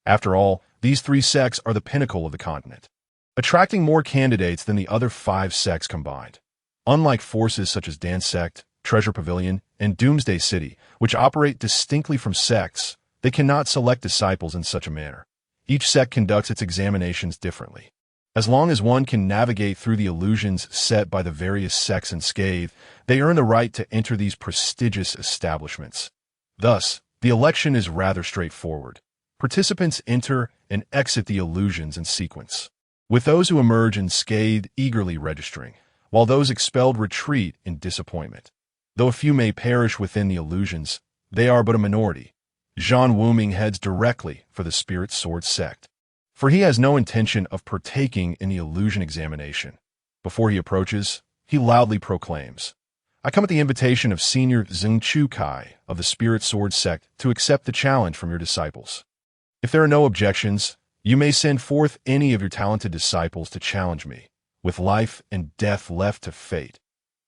After all, these 3 sects are the pinnacle of the continent, attracting more candidates than the other 5 sects combined. Unlike forces such as Dan Sect, Treasure Pavilion, and Doomsday City, which operate distinctly from sects, they cannot select disciples in such a manner. Each sect conducts its examinations differently. As long as one can navigate through the illusions set by the various sects unscathed, they earn the right to enter these prestigious establishments. Thus, the election is rather straightforward. Participants enter and exit the illusions in sequence, with those who emerge unscathed eagerly registering, while those expelled retreat in disappointment. Though a few may perish within the illusions, they are but a minority. Zhan Wuming heads directly for the Spirit Sword sect, for he has no intention of partaking in the illusion examination. Before he approaches, he loudly proclaims, "I come at the invitation of Senior Zheng Chu Kai of the Spirit Sword sect to accept the challenge from your disciples. If there are no objections, you may send forth any of your talented disciples to challenge me, with life and death left to fate."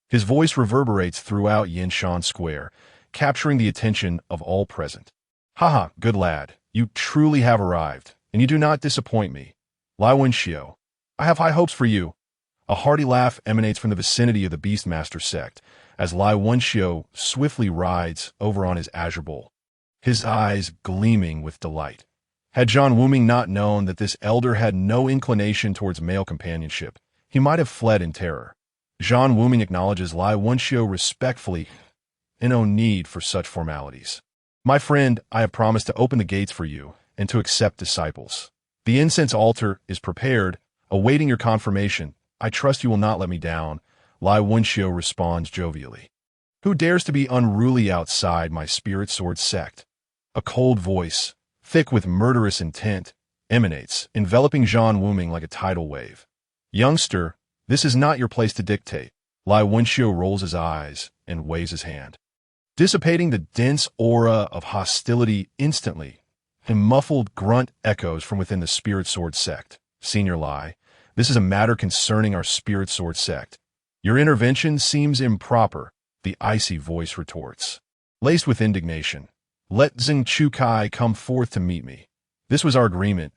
His voice reverberates throughout Yinshan Square, capturing the attention of all present. "Haha, good lad, you truly have arrived, and you do not disappoint me. Lai Wenxiu, I have high hopes for you." A hearty laugh emanates from the vicinity of the Beastmaster sect, as Lai Wenxiu swiftly rides over on his azure bull. his eyes gleaming with delight. Had Zhan Wuming not known that this elder had no inclination towards male companionship, he might have fled in terror. Zhan Wuming acknowledges Lai Wenxiu respectfully, and no need for such formalities. My friend, I have promised to open the gates for you and to accept disciples. The incense altar is prepared, awaiting your confirmation. I trust you will not let me down. Lai Wenxiu responds jovially. Who dares to be unruly outside my spirit sword sect? A cold voice, thick with murderous intent, emanates, enveloping Zhan Wuming like a tidal wave. Youngster, this is not your place to dictate. Lai Wenxiu rolls his eyes and waves his hand, dissipating the dense aura of hostility instantly. A muffled grunt echoes from within the Spirit Sword sect. Senior Lai, this is a matter concerning our Spirit Sword sect. Your intervention seems improper, the icy voice retorts. Laced with indignation, let Zheng Chukai come forth to meet me. This was our agreement.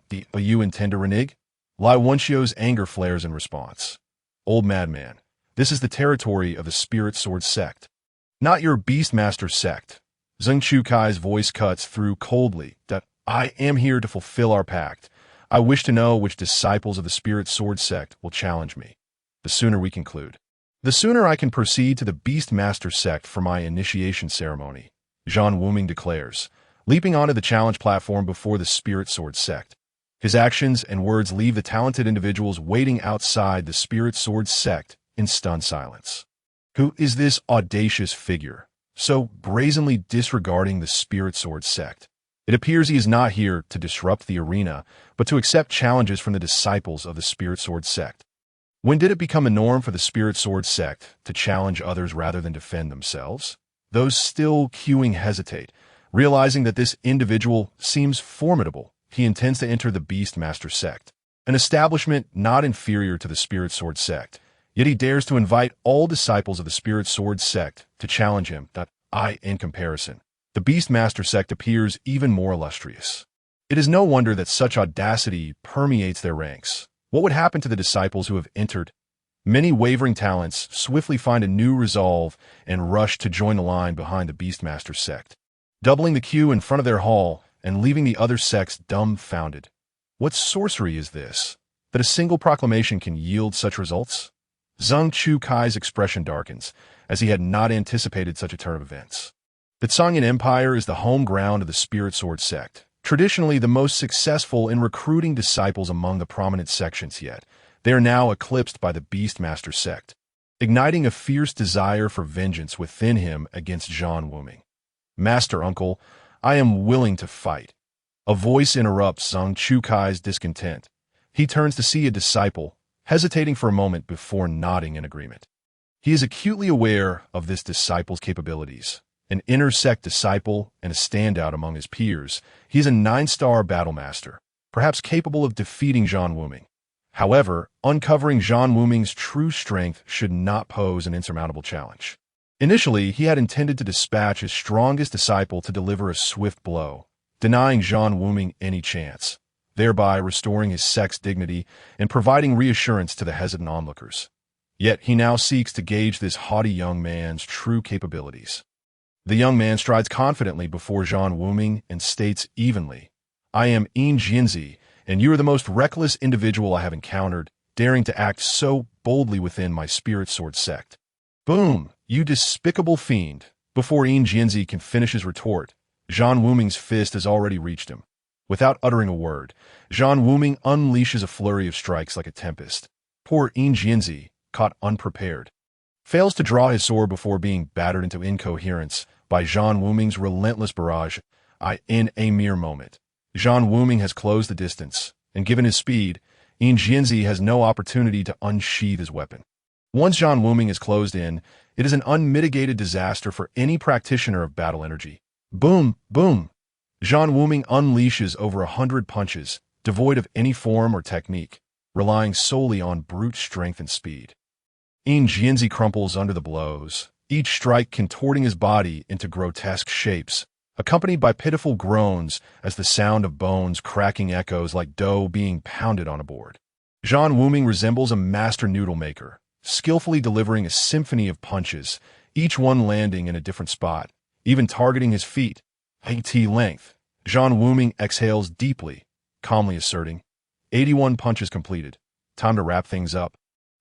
Do you intend to renege? Lai Wenxiu's anger flares in response. Old madman, this is the territory of the Spirit Sword sect, not your Beastmaster sect. Zheng Chukai's voice cuts through coldly. I am here to fulfill our pact. I wish to know which disciples of the Spirit Sword sect will challenge me. The sooner we conclude, the sooner I can proceed to the Beastmaster sect for my initiation ceremony, Zhan Wuming declares, leaping onto the challenge platform before the Spirit Sword sect. His actions and words leave the talented individuals waiting outside the Spirit Sword sect in stunned silence. Who is this audacious figure, so brazenly disregarding the Spirit Sword sect? It appears he is not here to disrupt the arena, but to accept challenges from the disciples of the Spirit Sword sect. When did it become a norm for the Spirit Sword sect to challenge others rather than defend themselves? Those still queuing hesitate, realizing that this individual seems formidable. He intends to enter the Beastmaster sect, an establishment not inferior to the Spirit Sword sect. Yet he dares to invite all disciples of the Spirit Sword sect to challenge him. In comparison, the Beastmaster sect appears even more illustrious. It is no wonder that such audacity permeates their ranks. What would happen to the disciples who have entered? Many wavering talents swiftly find a new resolve and rush to join the line behind the Beastmaster sect, doubling the queue in front of their hall and leaving the other sects dumbfounded. What sorcery is this, that a single proclamation can yield such results? Zheng Chukai's expression darkens, as he had not anticipated such a turn of events. The Tsangyan Empire is the home ground of the Spirit Sword sect, traditionally the most successful in recruiting disciples among the prominent sections, yet they are now eclipsed by the Beastmaster sect, igniting a fierce desire for vengeance within him against Zhan Wuming. Master Uncle, I am willing to fight. A voice interrupts Zheng Chukai's discontent. He turns to see a disciple, hesitating for a moment before nodding in agreement. He is acutely aware of this disciple's capabilities. An inner-sect disciple and a standout among his peers, he is a 9-star battlemaster, perhaps capable of defeating Zhan Wuming. However, uncovering Zhan Wuming's true strength should not pose an insurmountable challenge. Initially, he had intended to dispatch his strongest disciple to deliver a swift blow, denying Zhan Wuming any chance, thereby restoring his sect's dignity and providing reassurance to the hesitant onlookers. Yet he now seeks to gauge this haughty young man's true capabilities. The young man strides confidently before Zhan Wuming and states evenly, I am Yin Jianzi, and you are the most reckless individual I have encountered, daring to act so boldly within my Spirit Sword sect. Boom, you despicable fiend. Before Yin Jianzi can finish his retort, Zhan Wuming's fist has already reached him. Without uttering a word, Zhan Wuming unleashes a flurry of strikes like a tempest. Poor Yin Jianzi, caught unprepared, fails to draw his sword before being battered into incoherence by Zhan Wuming's relentless barrage. In a mere moment, Zhan Wuming has closed the distance, and given his speed, Yin Jianzi has no opportunity to unsheath his weapon. Once Zhan Wuming is closed in, it is an unmitigated disaster for any practitioner of battle energy. Boom, boom. Zhan Wuming unleashes over 100 punches, devoid of any form or technique, relying solely on brute strength and speed. Yin Jianzi crumples under the blows, each strike contorting his body into grotesque shapes, accompanied by pitiful groans as the sound of bones cracking echoes like dough being pounded on a board. Zhan Wuming resembles a master noodle maker, skillfully delivering a symphony of punches, each one landing in a different spot, even targeting his feet. AT length. Zhan Wuming exhales deeply, calmly asserting, 81 punches completed. Time to wrap things up.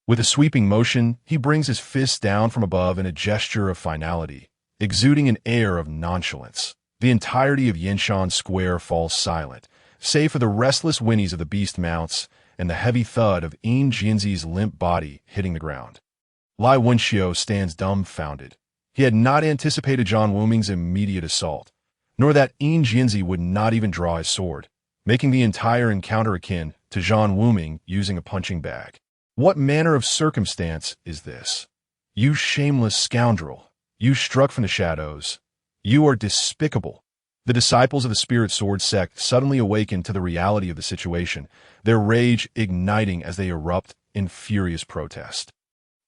With a sweeping motion, he brings his fists down from above in a gesture of finality, exuding an air of nonchalance. The entirety of Yinshan Square falls silent, save for the restless whinnies of the beast mounts and the heavy thud of Yin Jinzi's limp body hitting the ground. Lai Wenxiu stands dumbfounded. He had not anticipated Zhan Wuming's immediate assault, nor that Yin Jinzi would not even draw his sword, making the entire encounter akin to Zhan Wuming using a punching bag. What manner of circumstance is this? You shameless scoundrel! You struck from the shadows. You are despicable. The disciples of the Spirit Sword sect suddenly awaken to the reality of the situation, their rage igniting as they erupt in furious protest.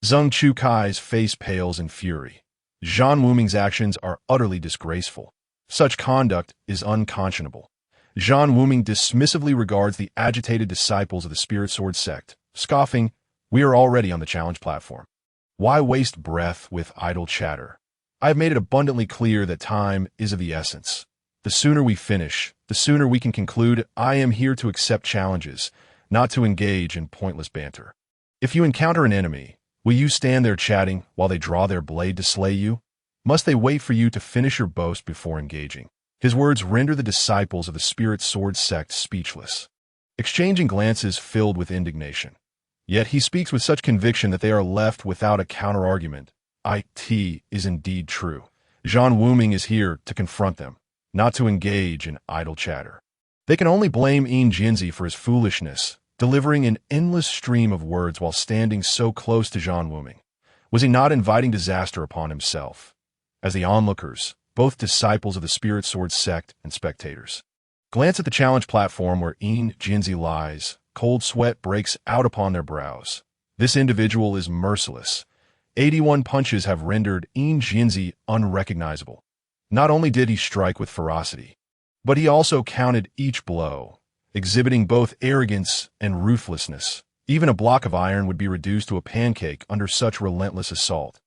Zheng Chukai's face pales in fury. Zhan Wuming's actions are utterly disgraceful. Such conduct is unconscionable. Zhan Wuming dismissively regards the agitated disciples of the Spirit Sword sect, scoffing, "We are already on the challenge platform. Why waste breath with idle chatter? I have made it abundantly clear that time is of the essence. The sooner we finish, the sooner we can conclude I am here to accept challenges, not to engage in pointless banter. If you encounter an enemy, will you stand there chatting while they draw their blade to slay you? Must they wait for you to finish your boast before engaging?" His words render the disciples of the Spirit Sword sect speechless, exchanging glances filled with indignation. Yet he speaks with such conviction that they are left without a counter-argument. It is indeed true. Zhan Wuming is here to confront them, not to engage in idle chatter. They can only blame Yin Jinzi for his foolishness, delivering an endless stream of words while standing so close to Zhan Wuming. Was he not inviting disaster upon himself? As the onlookers, both disciples of the Spirit Sword sect and spectators, glance at the challenge platform where Yin Jinzi lies, cold sweat breaks out upon their brows. This individual is merciless. 81 punches have rendered Yin Jinzi unrecognizable. Not only did he strike with ferocity, but he also counted each blow, exhibiting both arrogance and ruthlessness. Even a block of iron would be reduced to a pancake under such relentless assault.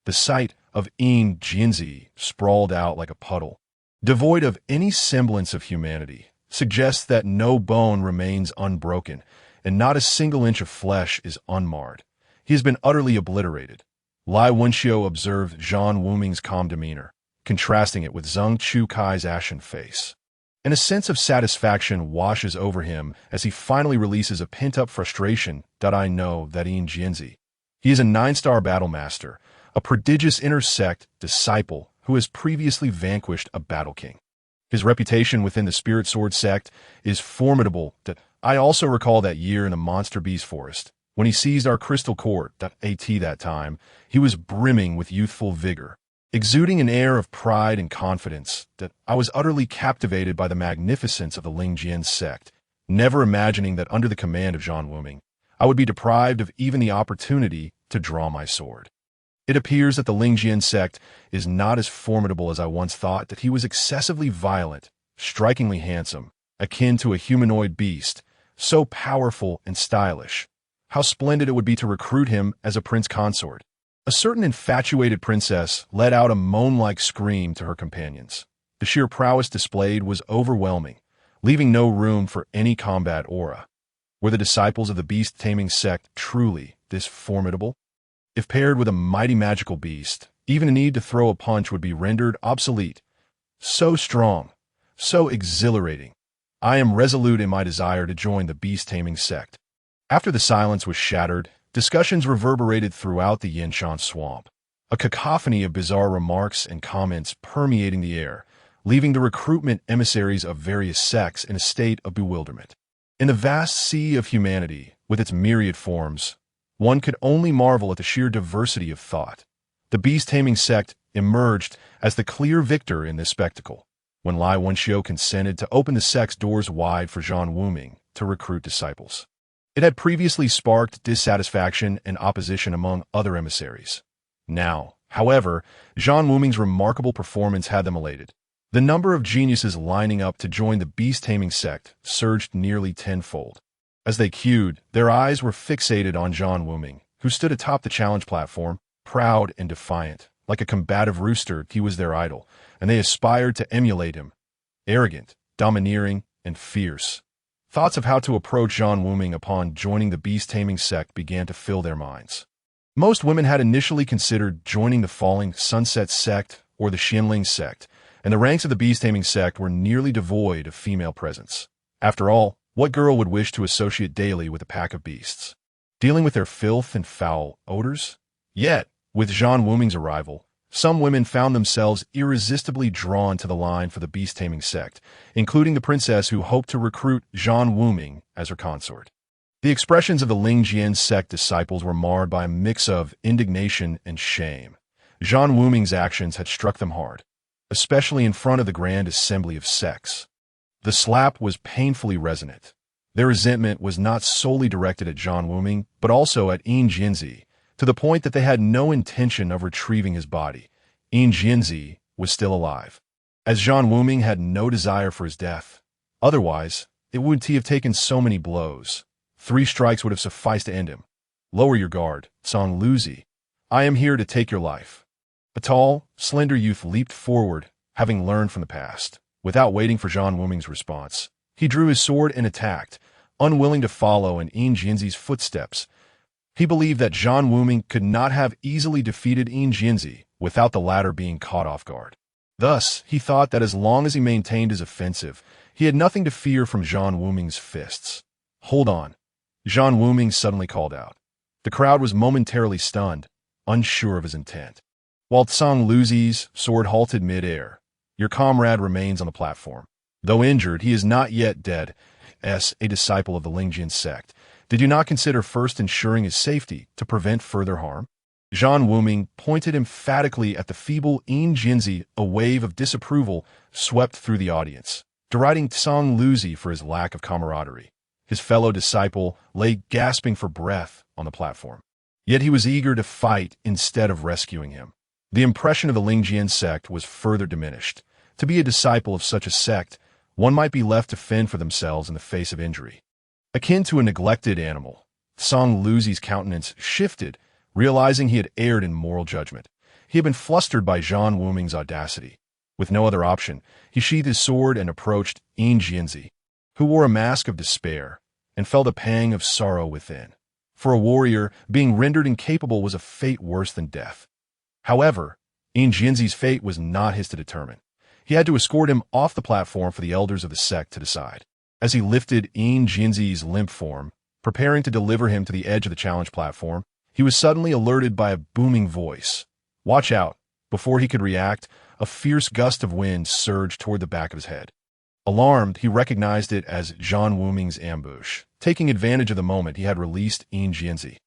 The sight of Yin Jinzi sprawled out like a puddle, devoid of any semblance of humanity, suggests that no bone remains unbroken, and not a single inch of flesh is unmarred. He has been utterly obliterated. Lai Wenxiu observed Zhan Wuming's calm demeanor, contrasting it with Zheng Chukai's ashen face. And a sense of satisfaction washes over him as he finally releases a pent-up frustration. I know that Yin Jinzi. He is a 9-star battle master, a prodigious intersect disciple who has previously vanquished a battle king. His reputation within the Spirit Sword sect is formidable. I also recall that year in the Monster Beast Forest, when he seized our crystal court. At that time, he was brimming with youthful vigor, exuding an air of pride and confidence. That I was utterly captivated by the magnificence of the Lingjian sect, never imagining that under the command of Zhan Wuming, I would be deprived of even the opportunity to draw my sword. It appears that the Lingjian sect is not as formidable as I once thought. That he was excessively violent, strikingly handsome, akin to a humanoid beast, so powerful and stylish. How splendid it would be to recruit him as a prince consort. A certain infatuated princess let out a moan-like scream to her companions. The sheer prowess displayed was overwhelming, leaving no room for any combat aura. Were the disciples of the beast-taming sect truly this formidable? If paired with a mighty magical beast, even a need to throw a punch would be rendered obsolete. So strong, so exhilarating. I am resolute in my desire to join the beast-taming sect. After the silence was shattered, discussions reverberated throughout the Yinshan swamp, a cacophony of bizarre remarks and comments permeating the air, leaving the recruitment emissaries of various sects in a state of bewilderment. In the vast sea of humanity, with its myriad forms, one could only marvel at the sheer diversity of thought. The beast-taming sect emerged as the clear victor in this spectacle, when Lai Wenxiu consented to open the sect's doors wide for Zhan Wuming to recruit disciples. It had previously sparked dissatisfaction and opposition among other emissaries. Now, however, Zhan Wuming's remarkable performance had them elated. The number of geniuses lining up to join the beast-taming sect surged nearly tenfold. As they queued, their eyes were fixated on Zhan Wuming, who stood atop the challenge platform, proud and defiant, Like a combative rooster, he was their idol, and they aspired to emulate him. Arrogant, domineering, and fierce. Thoughts of how to approach Zhan Wuming upon joining the beast-taming sect began to fill their minds. Most women had initially considered joining the falling Sunset sect or the Xianling sect, and the ranks of the beast-taming sect were nearly devoid of female presence. After all, what girl would wish to associate daily with a pack of beasts, dealing with their filth and foul odors? Yet, with Zhan Wuming's arrival, some women found themselves irresistibly drawn to the line for the beast-taming sect, including the princess who hoped to recruit Zhan Wuming as her consort. The expressions of the Lingjian sect disciples were marred by a mix of indignation and shame. Zhan Wuming's actions had struck them hard, especially in front of the grand assembly of sects. The slap was painfully resonant. Their resentment was not solely directed at Zhan Wuming, but also at Yin Jinzi, to the point that they had no intention of retrieving his body. Yin Jinzi was still alive, as Zhan Wuming had no desire for his death. Otherwise, it wouldn't he have taken so many blows. 3 strikes would have sufficed to end him. Lower your guard, Song Luzi. I am here to take your life. A tall, slender youth leaped forward, having learned from the past. Without waiting for Zhan Wuming's response, he drew his sword and attacked, unwilling to follow in Yin Jinzi's footsteps. He believed that Zhan Wuming could not have easily defeated Yin Jinzi without the latter being caught off guard. Thus, he thought that as long as he maintained his offensive, he had nothing to fear from Zhan Wuming's fists. Hold on, Zhan Wuming suddenly called out. The crowd was momentarily stunned, unsure of his intent. While Tsang Luzi's sword halted mid-air, your comrade remains on the platform. Though injured, he is not yet dead. As a disciple of the Lingjian sect, did you not consider first ensuring his safety to prevent further harm? Zhan Wuming pointed emphatically at the feeble Yin Jinzi. A wave of disapproval swept through the audience, deriding Tsang Luzi for his lack of camaraderie. His fellow disciple lay gasping for breath on the platform. Yet he was eager to fight instead of rescuing him. The impression of the Lingjian sect was further diminished. To be a disciple of such a sect, one might be left to fend for themselves in the face of injury. Akin to a neglected animal, Tsang Luzi's countenance shifted, realizing he had erred in moral judgment. He had been flustered by Zhan Wuming's audacity. With no other option, he sheathed his sword and approached Yin Jinzi, who wore a mask of despair, and felt a pang of sorrow within. For a warrior, being rendered incapable was a fate worse than death. However, Yin Jinzi's fate was not his to determine. He had to escort him off the platform for the elders of the sect to decide. As he lifted Yin Jinzi's limp form, preparing to deliver him to the edge of the challenge platform, he was suddenly alerted by a booming voice. Watch out! Before he could react, a fierce gust of wind surged toward the back of his head. Alarmed, he recognized it as Zhan Wuming's ambush. Taking advantage of the moment, he had released Yin Jinzi.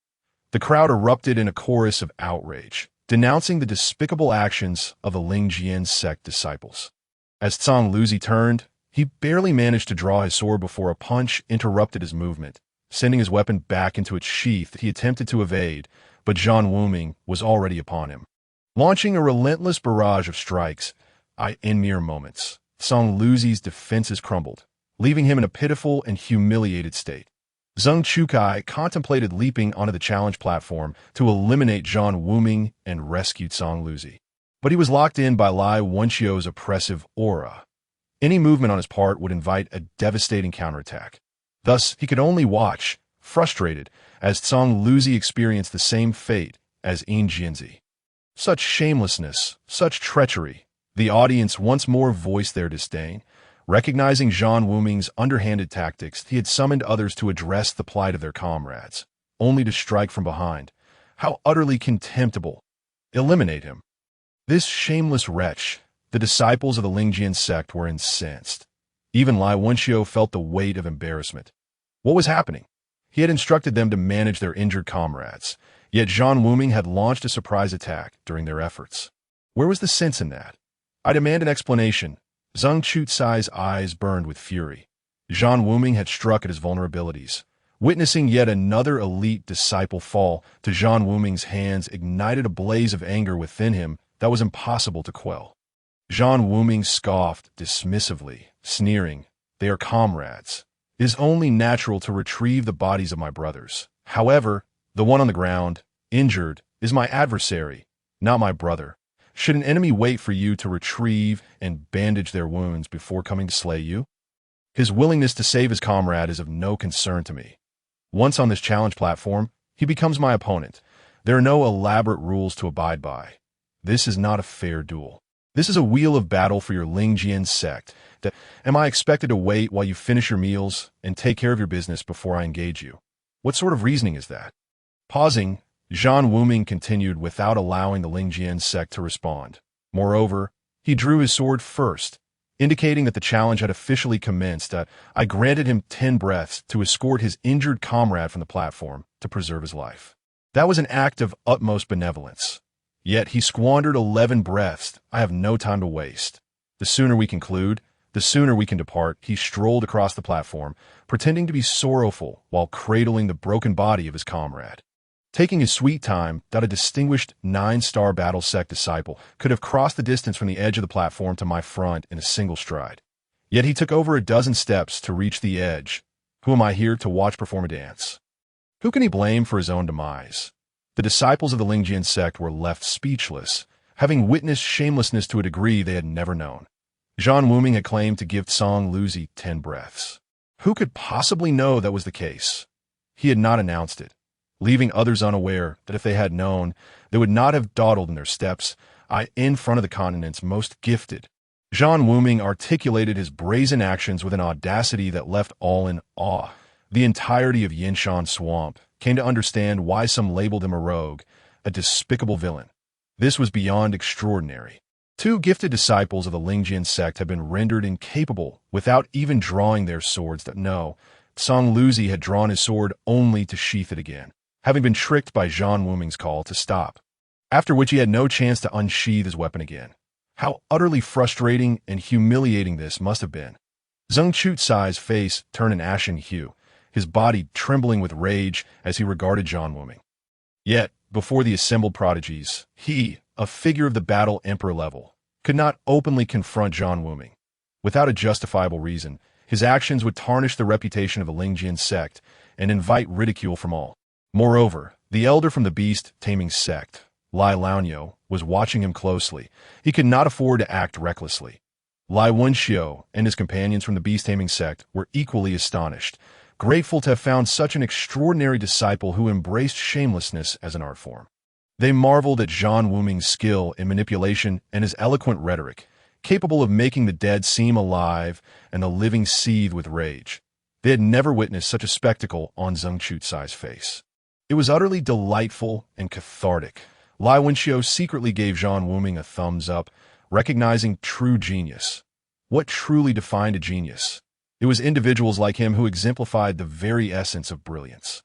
The crowd erupted in a chorus of outrage, denouncing the despicable actions of the Lingjian sect disciples. As Tsang Luzi turned, he barely managed to draw his sword before a punch interrupted his movement. Sending his weapon back into its sheath, he attempted to evade, but Zhan Wuming was already upon him. Launching a relentless barrage of strikes, in mere moments, Tsang Luzi's defenses crumbled, leaving him in a pitiful and humiliated state. Zheng Chukai contemplated leaping onto the challenge platform to eliminate Zhan Wuming and rescue Tsang Luzi. But he was locked in by Lai Wenqiu's oppressive aura. Any movement on his part would invite a devastating counterattack. Thus, he could only watch, frustrated, as Tsang Luzi experienced the same fate as Yin Jinzi. Such shamelessness, such treachery. The audience once more voiced their disdain. Recognizing Zhan Wuming's underhanded tactics, he had summoned others to address the plight of their comrades, only to strike from behind. How utterly contemptible! Eliminate him. This shameless wretch. The disciples of the Lingjian sect were incensed. Even Lai Wenqiu felt the weight of embarrassment. What was happening? He had instructed them to manage their injured comrades, yet Zhan Wuming had launched a surprise attack during their efforts. Where was the sense in that? I demand an explanation. Zheng Chutsai's eyes burned with fury. Zhan Wuming had struck at his vulnerabilities. Witnessing yet another elite disciple fall to Zhan Wuming's hands ignited a blaze of anger within him that was impossible to quell. Zhan Wuming scoffed dismissively, sneering, "They are comrades. It is only natural to retrieve the bodies of my brothers. However, the one on the ground, injured, is my adversary, not my brother." Should an enemy wait for you to retrieve and bandage their wounds before coming to slay you? His willingness to save his comrade is of no concern to me. Once on this challenge platform, he becomes my opponent. There are no elaborate rules to abide by. This is not a fair duel. This is a wheel of battle for your Lingjian sect. Am I expected to wait while you finish your meals and take care of your business before I engage you? What sort of reasoning is that? Pausing, Zhan Wuming continued without allowing the Lingjian sect to respond. Moreover, he drew his sword first, indicating that the challenge had officially commenced. I granted him 10 breaths to escort his injured comrade from the platform to preserve his life. That was an act of utmost benevolence. Yet he squandered 11 breaths. I have no time to waste. The sooner we conclude, the sooner we can depart. He strolled across the platform, pretending to be sorrowful while cradling the broken body of his comrade. Taking his sweet time, that a distinguished 9-star battle sect disciple could have crossed the distance from the edge of the platform to my front in a single stride. Yet he took over a dozen steps to reach the edge. Who am I here to watch perform a dance? Who can he blame for his own demise? The disciples of the Lingjian sect were left speechless, having witnessed shamelessness to a degree they had never known. Zhan Wuming had claimed to give Tsang Luzi 10 breaths. Who could possibly know that was the case? He had not announced it, leaving others unaware that if they had known, they would not have dawdled in their steps, in front of the continent's most gifted. Zhan Wuming articulated his brazen actions with an audacity that left all in awe. The entirety of Yinshan Swamp came to understand why some labeled him a rogue, a despicable villain. This was beyond extraordinary. 2 gifted disciples of the Lingjian sect had been rendered incapable without even drawing their swords. No, Tsang Luzi had drawn his sword only to sheath it again, having been tricked by Zhan Wuming's call to stop, after which he had no chance to unsheath his weapon again. How utterly frustrating and humiliating this must have been. Zheng Chutsai's face turned an ashen hue, his body trembling with rage as he regarded Zhan Wuming. Yet, before the assembled prodigies, he, a figure of the battle emperor level, could not openly confront Zhan Wuming. Without a justifiable reason, his actions would tarnish the reputation of the Lingjian sect and invite ridicule from all. Moreover, the elder from the beast-taming sect, Lai Laonyo, was watching him closely. He could not afford to act recklessly. Lai Wenxiu and his companions from the beast-taming sect were equally astonished, grateful to have found such an extraordinary disciple who embraced shamelessness as an art form. They marveled at Zhan Wuming's skill in manipulation and his eloquent rhetoric, capable of making the dead seem alive and the living seethe with rage. They had never witnessed such a spectacle on Zheng Chutsai's face. It was utterly delightful and cathartic. Lai Wenxiu secretly gave Zhan Wuming a thumbs up, recognizing true genius. What truly defined a genius? It was individuals like him who exemplified the very essence of brilliance.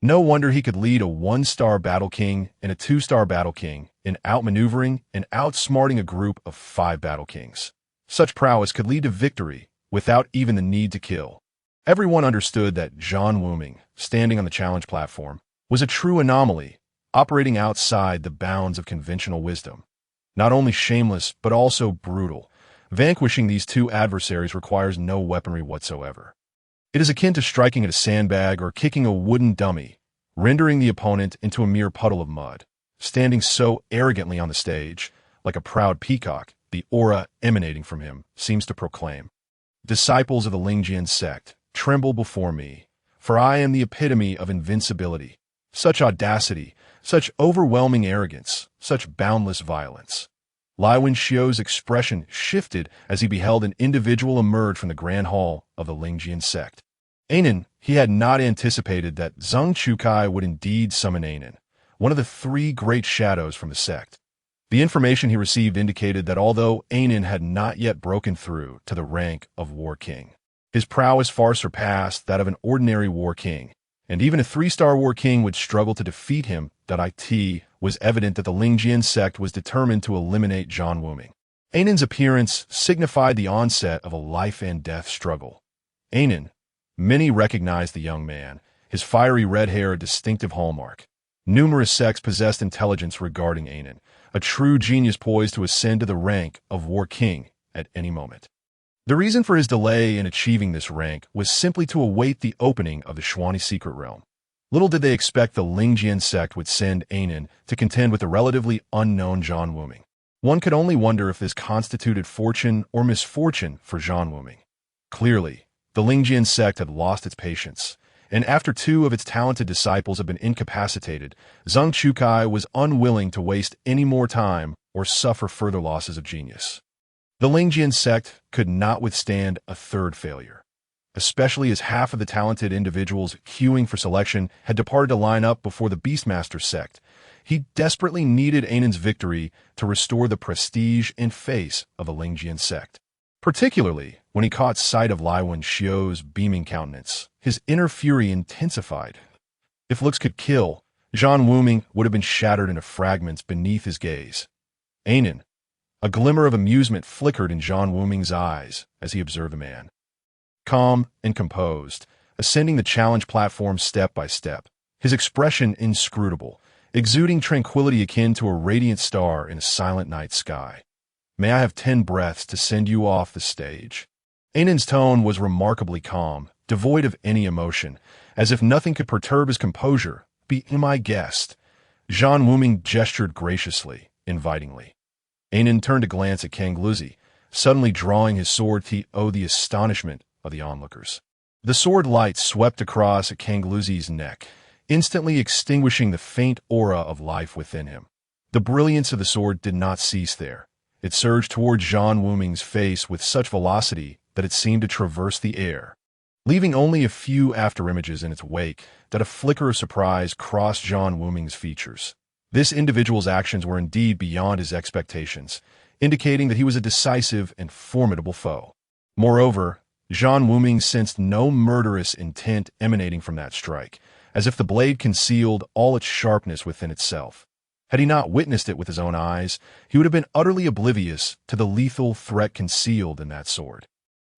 No wonder he could lead a 1-star battle king and a 2-star battle king in outmaneuvering and outsmarting a group of 5 battle kings. Such prowess could lead to victory without even the need to kill. Everyone understood that Zhan Wuming, standing on the challenge platform, was a true anomaly, operating outside the bounds of conventional wisdom. Not only shameless, but also brutal. Vanquishing these 2 adversaries requires no weaponry whatsoever. It is akin to striking at a sandbag or kicking a wooden dummy, rendering the opponent into a mere puddle of mud. Standing so arrogantly on the stage, like a proud peacock, the aura emanating from him seems to proclaim, "Disciples of the Lingjian sect, tremble before me, for I am the epitome of invincibility." Such audacity, such overwhelming arrogance, such boundless violence. Lai Wenxiu's expression shifted as he beheld an individual emerge from the grand hall of the Lingjian sect. Ainen, he had not anticipated that Zheng Chukai would indeed summon Ainen, one of the 3 great shadows from the sect. The information he received indicated that although Ainen had not yet broken through to the rank of War King, his prowess far surpassed that of an ordinary War King, and even a 3-star War King would struggle to defeat him. It was evident that the Lingjian sect was determined to eliminate Zhan Wuming. Ainen's appearance signified the onset of a life-and-death struggle. Ainen, many recognized the young man, his fiery red hair a distinctive hallmark. Numerous sects possessed intelligence regarding Ainen, a true genius poised to ascend to the rank of War King at any moment. The reason for his delay in achieving this rank was simply to await the opening of the Xuani secret realm. Little did they expect the Lingjian sect would send Ainen to contend with the relatively unknown Zhan Wuming. One could only wonder if this constituted fortune or misfortune for Zhan Wuming. Clearly, the Lingjian sect had lost its patience, and after two of its talented disciples had been incapacitated, Zheng Chukai was unwilling to waste any more time or suffer further losses of genius. The Lingjian sect could not withstand a third failure, especially as half of the talented individuals queuing for selection had departed to line up before the Beastmaster sect. He desperately needed Ainan's victory to restore the prestige and face of the Lingjian sect. Particularly when he caught sight of Lai Wenxiu's beaming countenance, his inner fury intensified. If looks could kill, Zhan Wuming would have been shattered into fragments beneath his gaze. Ainan. A glimmer of amusement flickered in Zhan Wuming's eyes as he observed the man. Calm and composed, ascending the challenge platform step by step, his expression inscrutable, exuding tranquility akin to a radiant star in a silent night sky. May I have 10 breaths to send you off the stage? Ainan's tone was remarkably calm, devoid of any emotion, as if nothing could perturb his composure. Be my guest. Zhan Wuming gestured graciously, invitingly. Ainan turned to glance at Kangluzi, suddenly drawing his sword to owe the astonishment of the onlookers. The sword light swept across Kangluzi's neck, instantly extinguishing the faint aura of life within him. The brilliance of the sword did not cease there. It surged toward Zhan Wuming's face with such velocity that it seemed to traverse the air, leaving only a few afterimages in its wake that a flicker of surprise crossed Zhan Wuming's features. This individual's actions were indeed beyond his expectations, indicating that he was a decisive and formidable foe. Moreover, Zhan Wuming sensed no murderous intent emanating from that strike, as if the blade concealed all its sharpness within itself. Had he not witnessed it with his own eyes, he would have been utterly oblivious to the lethal threat concealed in that sword.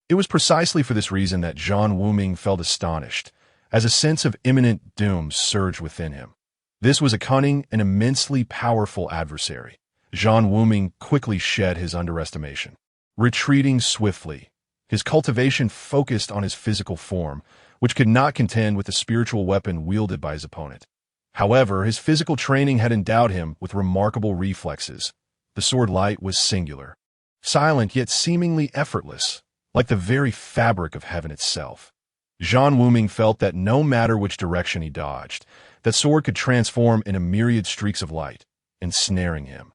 It was precisely for this reason that Zhan Wuming felt astonished, as a sense of imminent doom surged within him. This was a cunning and immensely powerful adversary. Zhan Wuming quickly shed his underestimation. Retreating swiftly, his cultivation focused on his physical form, which could not contend with the spiritual weapon wielded by his opponent. However, his physical training had endowed him with remarkable reflexes. The sword light was singular, silent yet seemingly effortless, like the very fabric of heaven itself. Zhan Wuming felt that no matter which direction he dodged, that sword could transform in a myriad streaks of light, ensnaring him.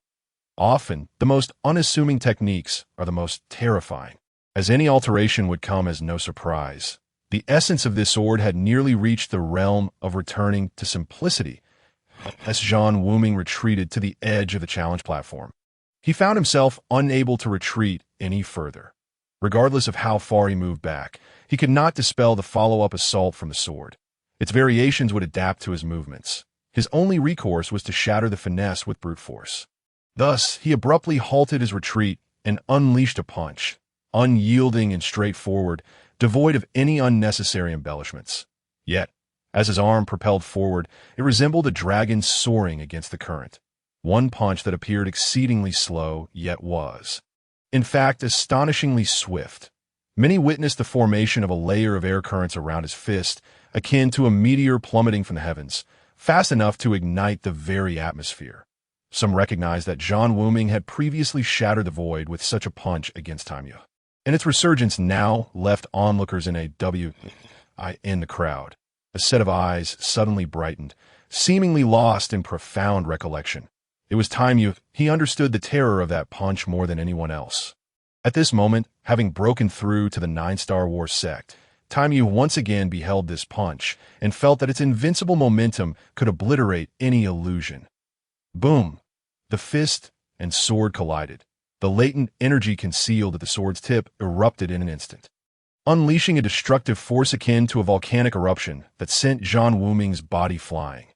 Often, the most unassuming techniques are the most terrifying, as any alteration would come as no surprise. The essence of this sword had nearly reached the realm of returning to simplicity as Zhan Wuming retreated to the edge of the challenge platform. He found himself unable to retreat any further. Regardless of how far he moved back, he could not dispel the follow-up assault from the sword. Its variations would adapt to his movements. His only recourse was to shatter the finesse with brute force. Thus, he abruptly halted his retreat and unleashed a punch, unyielding and straightforward, devoid of any unnecessary embellishments. Yet, as his arm propelled forward, it resembled a dragon soaring against the current. One punch that appeared exceedingly slow, yet was, in fact, astonishingly swift. Many witnessed the formation of a layer of air currents around his fist, akin to a meteor plummeting from the heavens, fast enough to ignite the very atmosphere. Some recognized that Zhan Wuming had previously shattered the void with such a punch against Taimyu, and its resurgence now left onlookers in the crowd. A set of eyes suddenly brightened, seemingly lost in profound recollection. It was Taimyu. He understood the terror of that punch more than anyone else. At this moment, having broken through to the 9-Star War sect, Taimyu once again beheld this punch and felt that its invincible momentum could obliterate any illusion. Boom! The fist and sword collided. The latent energy concealed at the sword's tip erupted in an instant, unleashing a destructive force akin to a volcanic eruption that sent Zhan Wuming's body flying.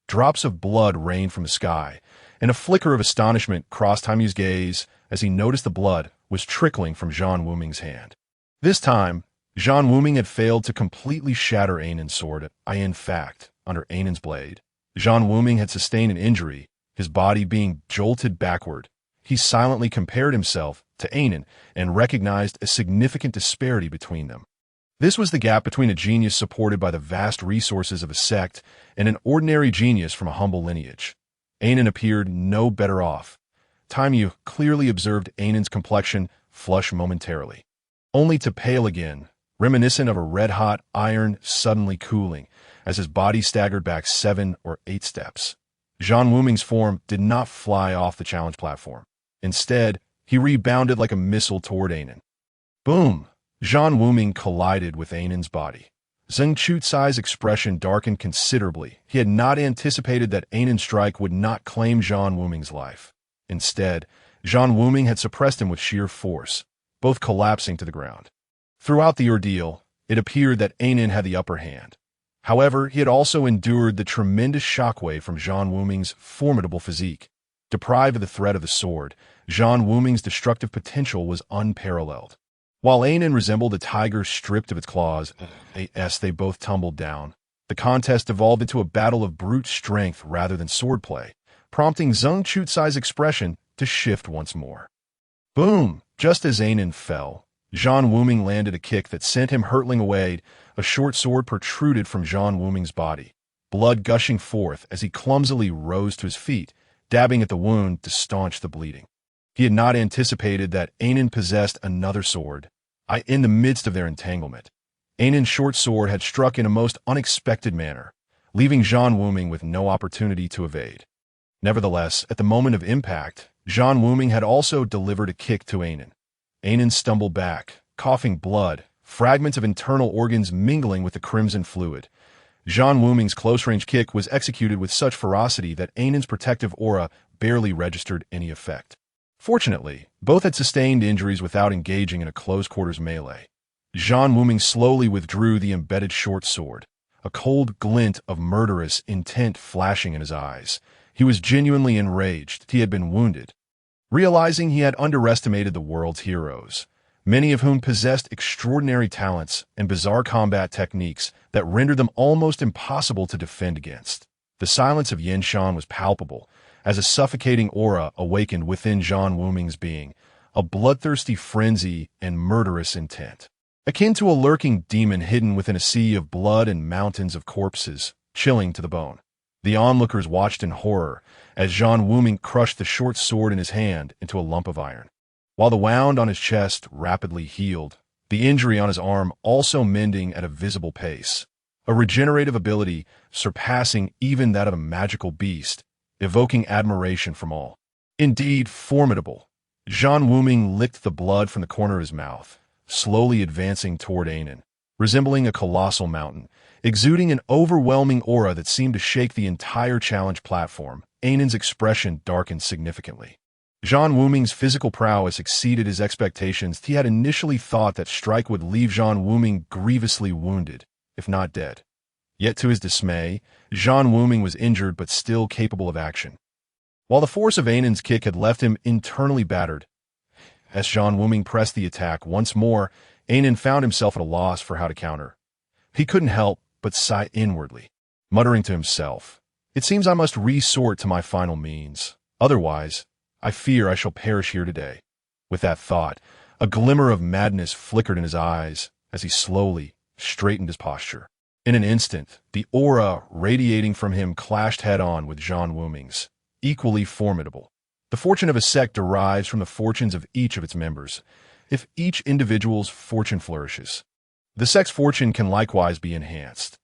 Drops of blood rained from the sky, and a flicker of astonishment crossed Taimyu's gaze as he noticed the blood was trickling from Zhan Wuming's hand. This time, Zhan Wuming had failed to completely shatter Ainan's sword. In fact, under Ainan's blade, Zhan Wuming had sustained an injury, his body being jolted backward. He silently compared himself to Ainan and recognized a significant disparity between them. This was the gap between a genius supported by the vast resources of a sect and an ordinary genius from a humble lineage. Ainan appeared no better off. Time you clearly observed Ainan's complexion flush momentarily, only to pale again, reminiscent of a red-hot iron suddenly cooling, as his body staggered back 7 or 8 steps. Zhan Wuming's form did not fly off the challenge platform. Instead, he rebounded like a missile toward Ainan. Boom! Zhan Wuming collided with Ainan's body. Zheng Chutsai's expression darkened considerably. He had not anticipated that Ainan's strike would not claim Zhan Wuming's life. Instead, Zhan Wuming had suppressed him with sheer force, both collapsing to the ground. Throughout the ordeal, it appeared that Ainan had the upper hand. However, he had also endured the tremendous shockwave from Zhan Wuming's formidable physique. Deprived of the threat of the sword, Zhan Wuming's destructive potential was unparalleled. While Ainan resembled a tiger stripped of its claws, as they both tumbled down, the contest evolved into a battle of brute strength rather than swordplay, prompting Zheng Chutsai's expression to shift once more. Boom! Just as Ainan fell, Zhan Wuming landed a kick that sent him hurtling away. A short sword protruded from Zhan Wuming's body, blood gushing forth as he clumsily rose to his feet, dabbing at the wound to staunch the bleeding. He had not anticipated that Ainan possessed another sword. In the midst of their entanglement, Ainan's short sword had struck in a most unexpected manner, leaving Zhan Wuming with no opportunity to evade. Nevertheless, at the moment of impact, Zhan Wuming had also delivered a kick to Ainan. Ainan stumbled back, coughing blood, fragments of internal organs mingling with the crimson fluid. Zhan Wuming's close-range kick was executed with such ferocity that Ainan's protective aura barely registered any effect. Fortunately, both had sustained injuries without engaging in a close-quarters melee. Zhan Wuming slowly withdrew the embedded short sword, a cold glint of murderous intent flashing in his eyes. He was genuinely enraged. He had been wounded. Realizing he had underestimated the world's heroes, many of whom possessed extraordinary talents and bizarre combat techniques that rendered them almost impossible to defend against, the silence of Yin Shan was palpable, as a suffocating aura awakened within Zhan Wuming's being, a bloodthirsty frenzy and murderous intent. Akin to a lurking demon hidden within a sea of blood and mountains of corpses, chilling to the bone. The onlookers watched in horror as Zhan Wuming crushed the short sword in his hand into a lump of iron. While the wound on his chest rapidly healed, the injury on his arm also mending at a visible pace, a regenerative ability surpassing even that of a magical beast, evoking admiration from all. Indeed, formidable. Zhan Wuming licked the blood from the corner of his mouth, slowly advancing toward Ainan, resembling a colossal mountain, exuding an overwhelming aura that seemed to shake the entire challenge platform. Ainan's expression darkened significantly. Zhan Wuming's physical prowess exceeded his expectations. He had initially thought that strike would leave Zhan Wuming grievously wounded, if not dead. Yet to his dismay, Zhan Wuming was injured but still capable of action. While the force of Ainan's kick had left him internally battered, as Zhan Wuming pressed the attack once more, Ainan found himself at a loss for how to counter. He couldn't help but sigh inwardly, muttering to himself, "It seems I must resort to my final means. Otherwise, I fear I shall perish here today." With that thought, a glimmer of madness flickered in his eyes as he slowly straightened his posture. In an instant, the aura radiating from him clashed head-on with Zhan Wuming's, equally formidable. The fortune of a sect derives from the fortunes of each of its members. If each individual's fortune flourishes, the sect's fortune can likewise be enhanced.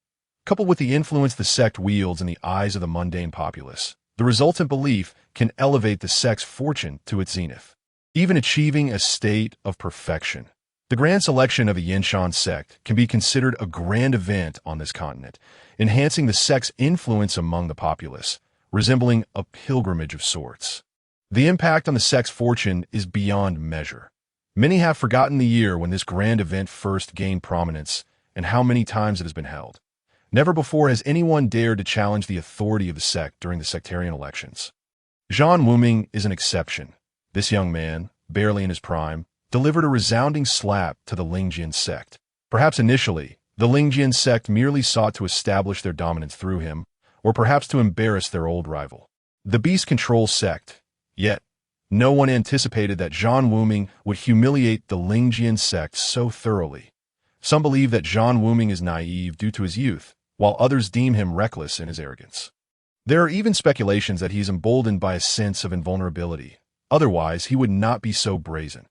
Coupled with the influence the sect wields in the eyes of the mundane populace, the resultant belief can elevate the sect's fortune to its zenith, even achieving a state of perfection. The grand selection of a Yinshan sect can be considered a grand event on this continent, enhancing the sect's influence among the populace, resembling a pilgrimage of sorts. The impact on the sect's fortune is beyond measure. Many have forgotten the year when this grand event first gained prominence and how many times it has been held. Never before has anyone dared to challenge the authority of the sect during the sectarian elections. Zhan Wuming is an exception. This young man, barely in his prime, delivered a resounding slap to the Lingjian sect. Perhaps initially, the Lingjian sect merely sought to establish their dominance through him, or perhaps to embarrass their old rival, the Beast Control sect. Yet, no one anticipated that Zhan Wuming would humiliate the Lingjian sect so thoroughly. Some believe that Zhan Wuming is naive due to his youth, while others deem him reckless in his arrogance. There are even speculations that he is emboldened by a sense of invulnerability, Otherwise, he would not be so brazen.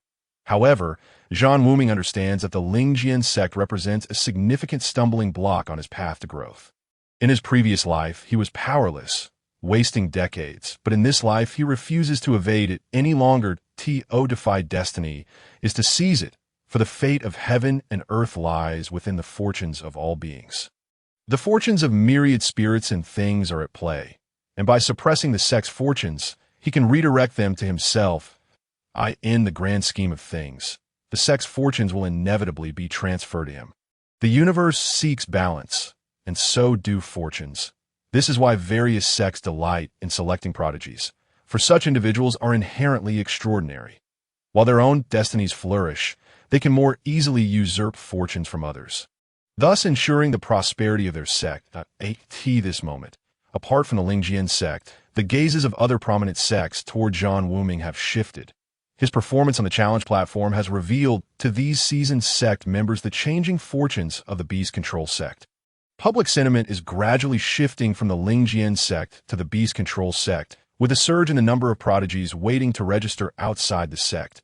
However, Zhan Wuming understands that the Lingjian sect represents a significant stumbling block on his path to growth. In his previous life, he was powerless, wasting decades, but in this life, he refuses to evade it any longer. To defy destiny is to seize it, for the fate of heaven and earth lies within the fortunes of all beings. The fortunes of myriad spirits and things are at play, and by suppressing the sect's fortunes, he can redirect them to himself. In the grand scheme of things, the sect's fortunes will inevitably be transferred to him. The universe seeks balance, and so do fortunes. This is why various sects delight in selecting prodigies, for such individuals are inherently extraordinary. While their own destinies flourish, they can more easily usurp fortunes from others, thus ensuring the prosperity of their sect. At this moment, apart from the Lingjian sect, the gazes of other prominent sects toward Zhan Wuming have shifted. His performance on the challenge platform has revealed to these seasoned sect members the changing fortunes of the Beast Control sect. Public sentiment is gradually shifting from the Lingjian sect to the Beast Control sect, with a surge in the number of prodigies waiting to register outside the sect,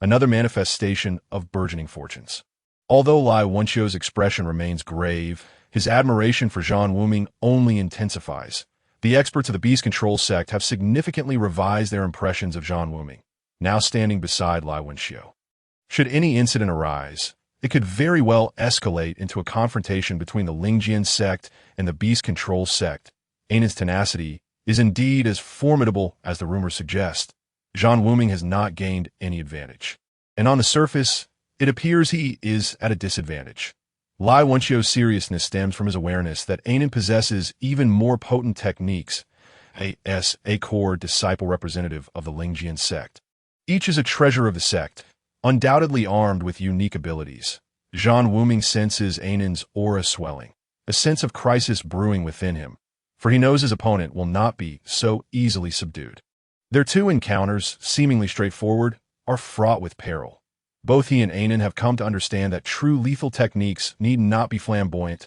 another manifestation of burgeoning fortunes. Although Lai Wenqiu's expression remains grave, his admiration for Zhan Wuming only intensifies. The experts of the Beast Control sect have significantly revised their impressions of Zhan Wuming, now standing beside Lai Wenqiu. Should any incident arise, it could very well escalate into a confrontation between the Lingjian sect and the Beast Control sect. Ainan's tenacity is indeed as formidable as the rumors suggest. Zhan Wuming has not gained any advantage, and on the surface, it appears he is at a disadvantage. Lai Wenqiu's seriousness stems from his awareness that Ainan possesses even more potent techniques, a core disciple representative of the Lingjian sect. Each is a treasure of the sect, undoubtedly armed with unique abilities. Zhan Wuming senses Ainan's aura swelling, a sense of crisis brewing within him, for he knows his opponent will not be so easily subdued. Their two encounters, seemingly straightforward, are fraught with peril. Both he and Ainan have come to understand that true lethal techniques need not be flamboyant.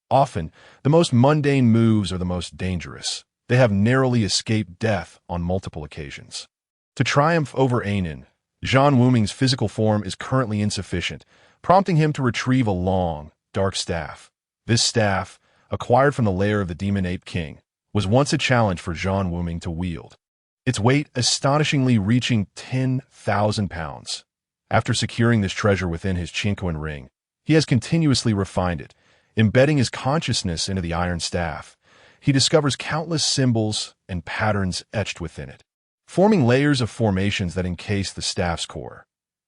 Often, the most mundane moves are the most dangerous. They have narrowly escaped death on multiple occasions. To triumph over Ainan, Zhan Wuming's physical form is currently insufficient, prompting him to retrieve a long, dark staff. This staff, acquired from the lair of the Demon Ape King, was once a challenge for Zhan Wuming to wield, its weight astonishingly reaching 10,000 pounds. After securing this treasure within his Qinquan ring, he has continuously refined it, embedding his consciousness into the iron staff. He discovers countless symbols and patterns etched within it, forming layers of formations that encase the staff's core.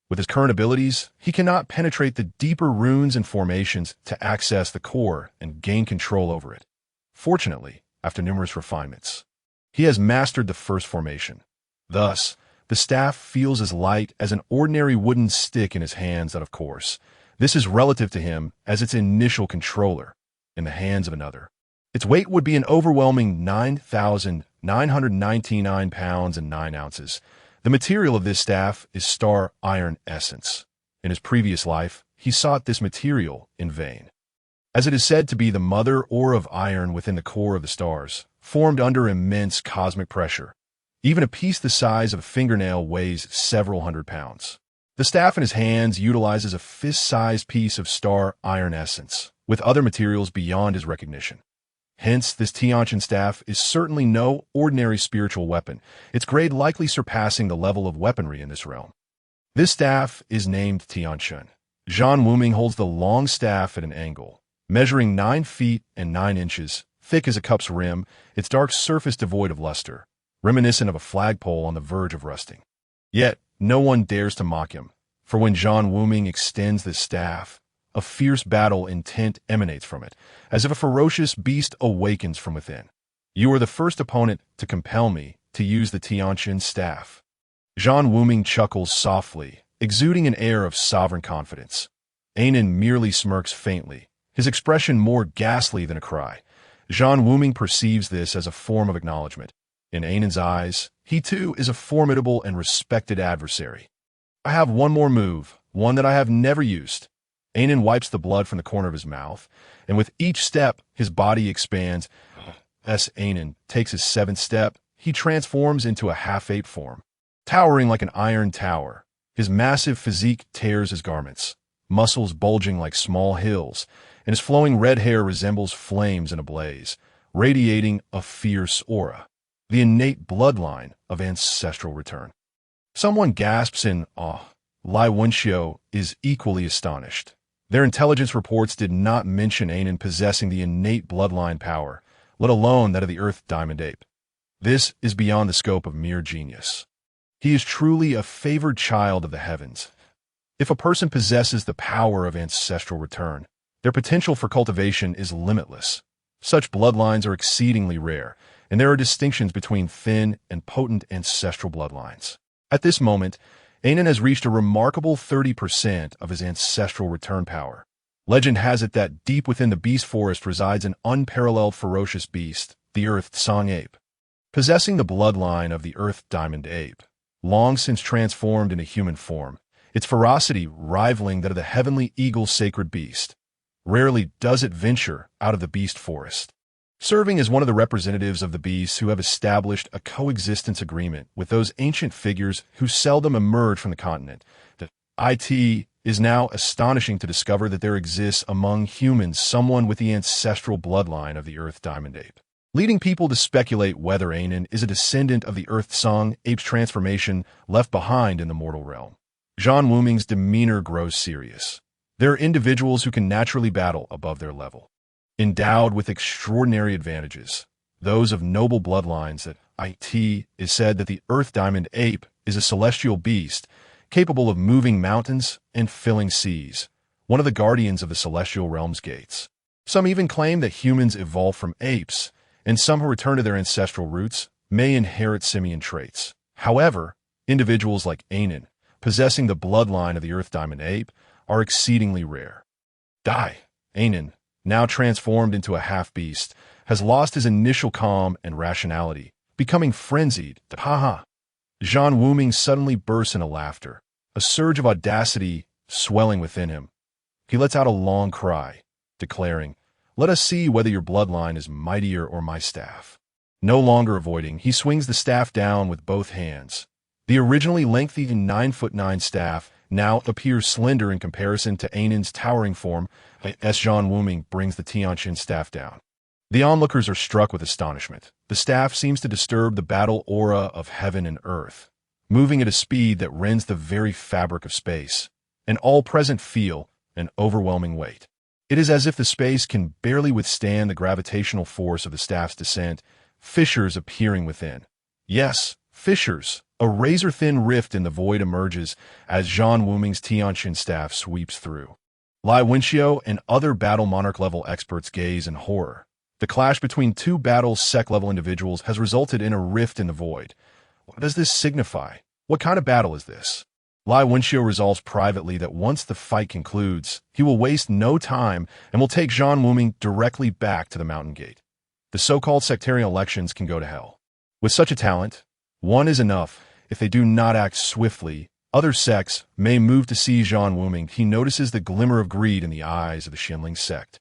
With his current abilities, he cannot penetrate the deeper runes and formations to access the core and gain control over it. Fortunately, after numerous refinements, he has mastered the first formation. Thus, the staff feels as light as an ordinary wooden stick in his hands that, of course, this is relative to him as its initial controller in the hands of another. Its weight would be an overwhelming 9,999 pounds and 9 ounces. The material of this staff is star iron essence. In his previous life, he sought this material in vain, as it is said to be the mother ore of iron within the core of the stars, formed under immense cosmic pressure. Even a piece the size of a fingernail weighs several hundred pounds. The staff in his hands utilizes a fist-sized piece of star iron essence, with other materials beyond his recognition. Hence, this Tianqian staff is certainly no ordinary spiritual weapon, its grade likely surpassing the level of weaponry in this realm. This staff is named Tianqian. Zhan Wuming holds the long staff at an angle, measuring 9 feet and 9 inches, thick as a cup's rim, its dark surface devoid of luster, reminiscent of a flagpole on the verge of rusting. Yet, no one dares to mock him, for when Zhan Wuming extends this staff, a fierce battle intent emanates from it, as if a ferocious beast awakens from within. You are the first opponent to compel me to use the Tianqian staff. Zhan Wuming chuckles softly, exuding an air of sovereign confidence. Ainan merely smirks faintly, his expression more ghastly than a cry. Zhan Wuming perceives this as a form of acknowledgement. In Ainan's eyes, he too is a formidable and respected adversary. I have one more move, one that I have never used. Ainan wipes the blood from the corner of his mouth, and with each step, his body expands. As Ainan takes his 7th step, he transforms into a half-ape form. Towering like an iron tower, his massive physique tears his garments, muscles bulging like small hills, and his flowing red hair resembles flames in a blaze, radiating a fierce aura, the innate bloodline of ancestral return. Someone gasps in awe. Lai Wenxiu is equally astonished. Their intelligence reports did not mention Anan possessing the innate bloodline power, let alone that of the Earth Diamond Ape. This is beyond the scope of mere genius. He is truly a favored child of the heavens. If a person possesses the power of ancestral return, their potential for cultivation is limitless. Such bloodlines are exceedingly rare, and there are distinctions between thin and potent ancestral bloodlines. At this moment, Anan has reached a remarkable 30% of his ancestral return power. Legend has it that deep within the beast forest resides an unparalleled ferocious beast, the Earth Song Ape. Possessing the bloodline of the Earth Diamond Ape, long since transformed into human form, its ferocity rivaling that of the heavenly eagle sacred beast. Rarely does it venture out of the beast forest. Serving as one of the representatives of the beasts who have established a coexistence agreement with those ancient figures who seldom emerge from the continent, the IT is now astonishing to discover that there exists among humans someone with the ancestral bloodline of the Earth Diamond Ape, leading people to speculate whether Anan is a descendant of the Earth Song Ape's transformation left behind in the mortal realm. Zhan Wuming's demeanor grows serious. There are individuals who can naturally battle above their level, endowed with extraordinary advantages, those of noble bloodlines. That it is said that the Earth Diamond Ape is a celestial beast, capable of moving mountains and filling seas, one of the guardians of the celestial realm's gates. Some even claim that humans evolved from apes, and some who return to their ancestral roots may inherit simian traits. However, individuals like Anan, possessing the bloodline of the Earth Diamond Ape, are exceedingly rare. Anan, now transformed into a half-beast, has lost his initial calm and rationality, becoming frenzied. Zhan Wuming suddenly bursts into laughter, a surge of audacity swelling within him. He lets out a long cry, declaring, "Let us see whether your bloodline is mightier or my staff." No longer avoiding, he swings the staff down with both hands. The originally lengthy 9'9" staff now appears slender in comparison to Anan's towering form as Zhan Wuming brings the Tianqin staff down. The onlookers are struck with astonishment. The staff seems to disturb the battle aura of heaven and earth, moving at a speed that rends the very fabric of space, and all present feel an overwhelming weight. It is as if the space can barely withstand the gravitational force of the staff's descent, fissures appearing within. Yes, fissures. A razor-thin rift in the void emerges as Zhan Wuming's Tianqin staff sweeps through. Lai Wenxiu and other Battle Monarch-level experts gaze in horror. The clash between two Battle Sec-level individuals has resulted in a rift in the void. What does this signify? What kind of battle is this? Lai Wenxiu resolves privately that once the fight concludes, he will waste no time and will take Zhan Wuming directly back to the Mountain Gate. The so-called sectarian elections can go to hell. With such a talent, one is enough. If they do not act swiftly, other sects may move to seize Zhan Wuming. He notices the glimmer of greed in the eyes of the Xinling sect,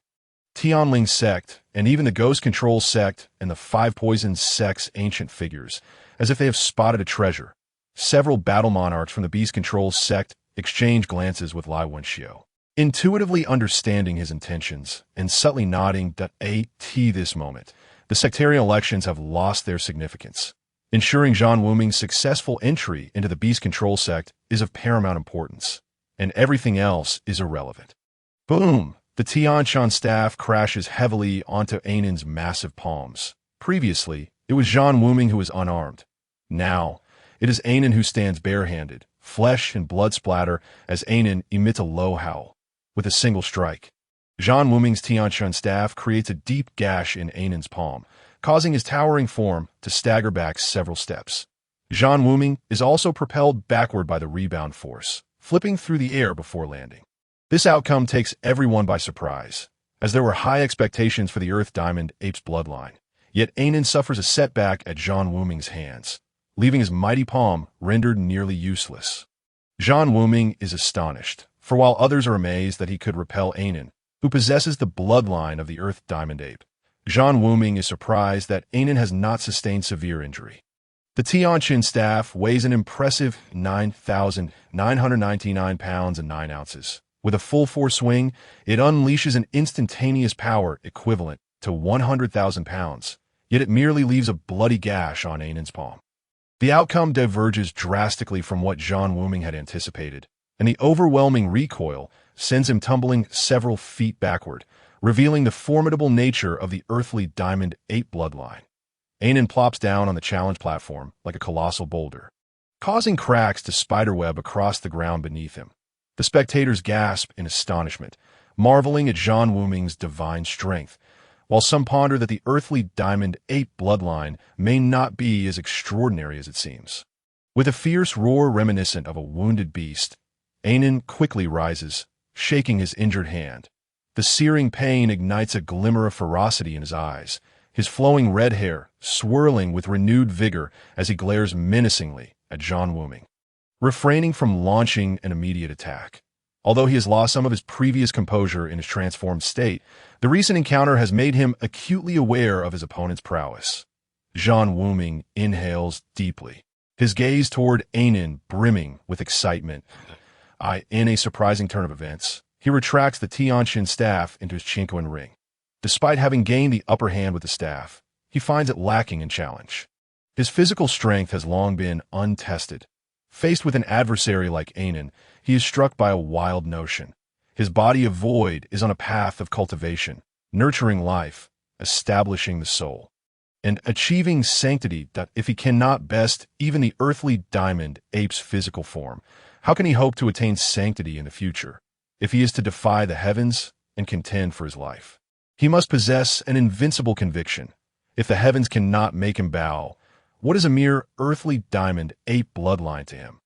Tianling sect, and even the Ghost Control sect and the Five Poisons sect's ancient figures, as if they have spotted a treasure. Several battle monarchs from the Beast Control sect exchange glances with Lai Wenxiu, intuitively understanding his intentions and subtly nodding that this moment, the sectarian elections have lost their significance. Ensuring Zhan Wuming's successful entry into the Beast Control sect is of paramount importance, and everything else is irrelevant. Boom! The Tianqin staff crashes heavily onto Anan's massive palms. Previously, it was Zhan Wuming who was unarmed. Now, it is Anan who stands barehanded, flesh and blood splatter as Anan emits a low howl. With a single strike, Zhan Wuming's Tianqin staff creates a deep gash in Anan's palm, causing his towering form to stagger back several steps. Zhan Wuming is also propelled backward by the rebound force, flipping through the air before landing. This outcome takes everyone by surprise, as there were high expectations for the Earth Diamond Ape's bloodline. Yet Anan suffers a setback at Zhan Wuming's hands, leaving his mighty palm rendered nearly useless. Zhan Wuming is astonished, for while others are amazed that he could repel Anan, who possesses the bloodline of the Earth Diamond Ape, Zhan Wuming is surprised that Anan has not sustained severe injury. The Tianqin staff weighs an impressive 9,999 pounds and 9 ounces. With a full force swing, it unleashes an instantaneous power equivalent to 100,000 pounds, yet it merely leaves a bloody gash on Ainan's palm. The outcome diverges drastically from what Zhan Wuming had anticipated, and the overwhelming recoil sends him tumbling several feet backward, revealing the formidable nature of the earthly diamond ape bloodline. Ainan plops down on the challenge platform like a colossal boulder, causing cracks to spiderweb across the ground beneath him. The spectators gasp in astonishment, marveling at Zhan Wuming's divine strength, while some ponder that the earthly diamond ape bloodline may not be as extraordinary as it seems. With a fierce roar reminiscent of a wounded beast, Ainan quickly rises, shaking his injured hand. The searing pain ignites a glimmer of ferocity in his eyes, his flowing red hair swirling with renewed vigor as he glares menacingly at Zhan Wuming, refraining from launching an immediate attack. Although he has lost some of his previous composure in his transformed state, the recent encounter has made him acutely aware of his opponent's prowess. Zhan Wuming inhales deeply, his gaze toward Ainan brimming with excitement. In a surprising turn of events, he retracts the Tianqin staff into his Qinquan ring. Despite having gained the upper hand with the staff, he finds it lacking in challenge. His physical strength has long been untested. Faced with an adversary like Ainan, he is struck by a wild notion. His body of void is on a path of cultivation, nurturing life, establishing the soul, and achieving sanctity that if he cannot best even the earthly diamond ape's physical form, how can he hope to attain sanctity in the future? If he is to defy the heavens and contend for his life, he must possess an invincible conviction. If the heavens cannot make him bow, what is a mere earthly diamond ape bloodline to him?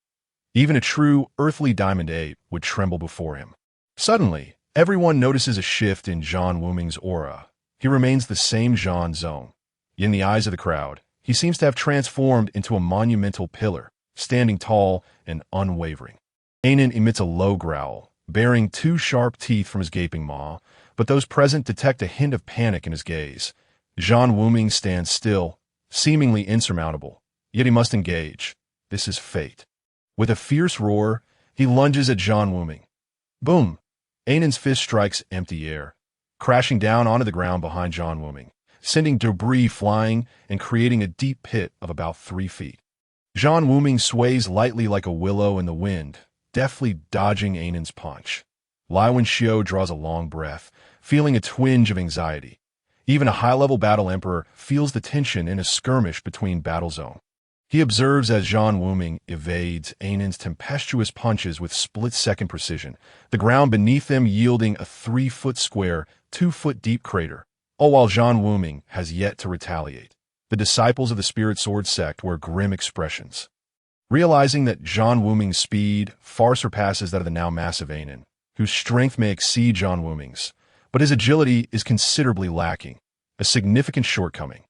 Even a true earthly diamond ape would tremble before him. Suddenly, everyone notices a shift in Zhan Wuming's aura. He remains the same Zhan Zong. In the eyes of the crowd, he seems to have transformed into a monumental pillar, standing tall and unwavering. Ainan emits a low growl, baring 2 sharp teeth from his gaping maw, but those present detect a hint of panic in his gaze. Zhan Wuming stands still, seemingly insurmountable, yet he must engage. This is fate. With a fierce roar, he lunges at Zhan Wuming. Boom! Ainan's fist strikes empty air, crashing down onto the ground behind Zhan Wuming, sending debris flying and creating a deep pit of about 3 feet. Zhan Wuming sways lightly like a willow in the wind, deftly dodging Ainan's punch. Lai Wenxiu draws a long breath, feeling a twinge of anxiety. Even a high-level battle emperor feels the tension in a skirmish between battle zone. He observes as Zhan Wuming evades Ainan's tempestuous punches with split-second precision, the ground beneath them yielding a 3-foot square, 2-foot-deep crater, all while Zhan Wuming has yet to retaliate. The disciples of the Spirit Sword sect wear grim expressions. Realizing that Zhan Wuming's speed far surpasses that of the now massive Ainan, whose strength may exceed Zhan Wuming's, but his agility is considerably lacking, a significant shortcoming.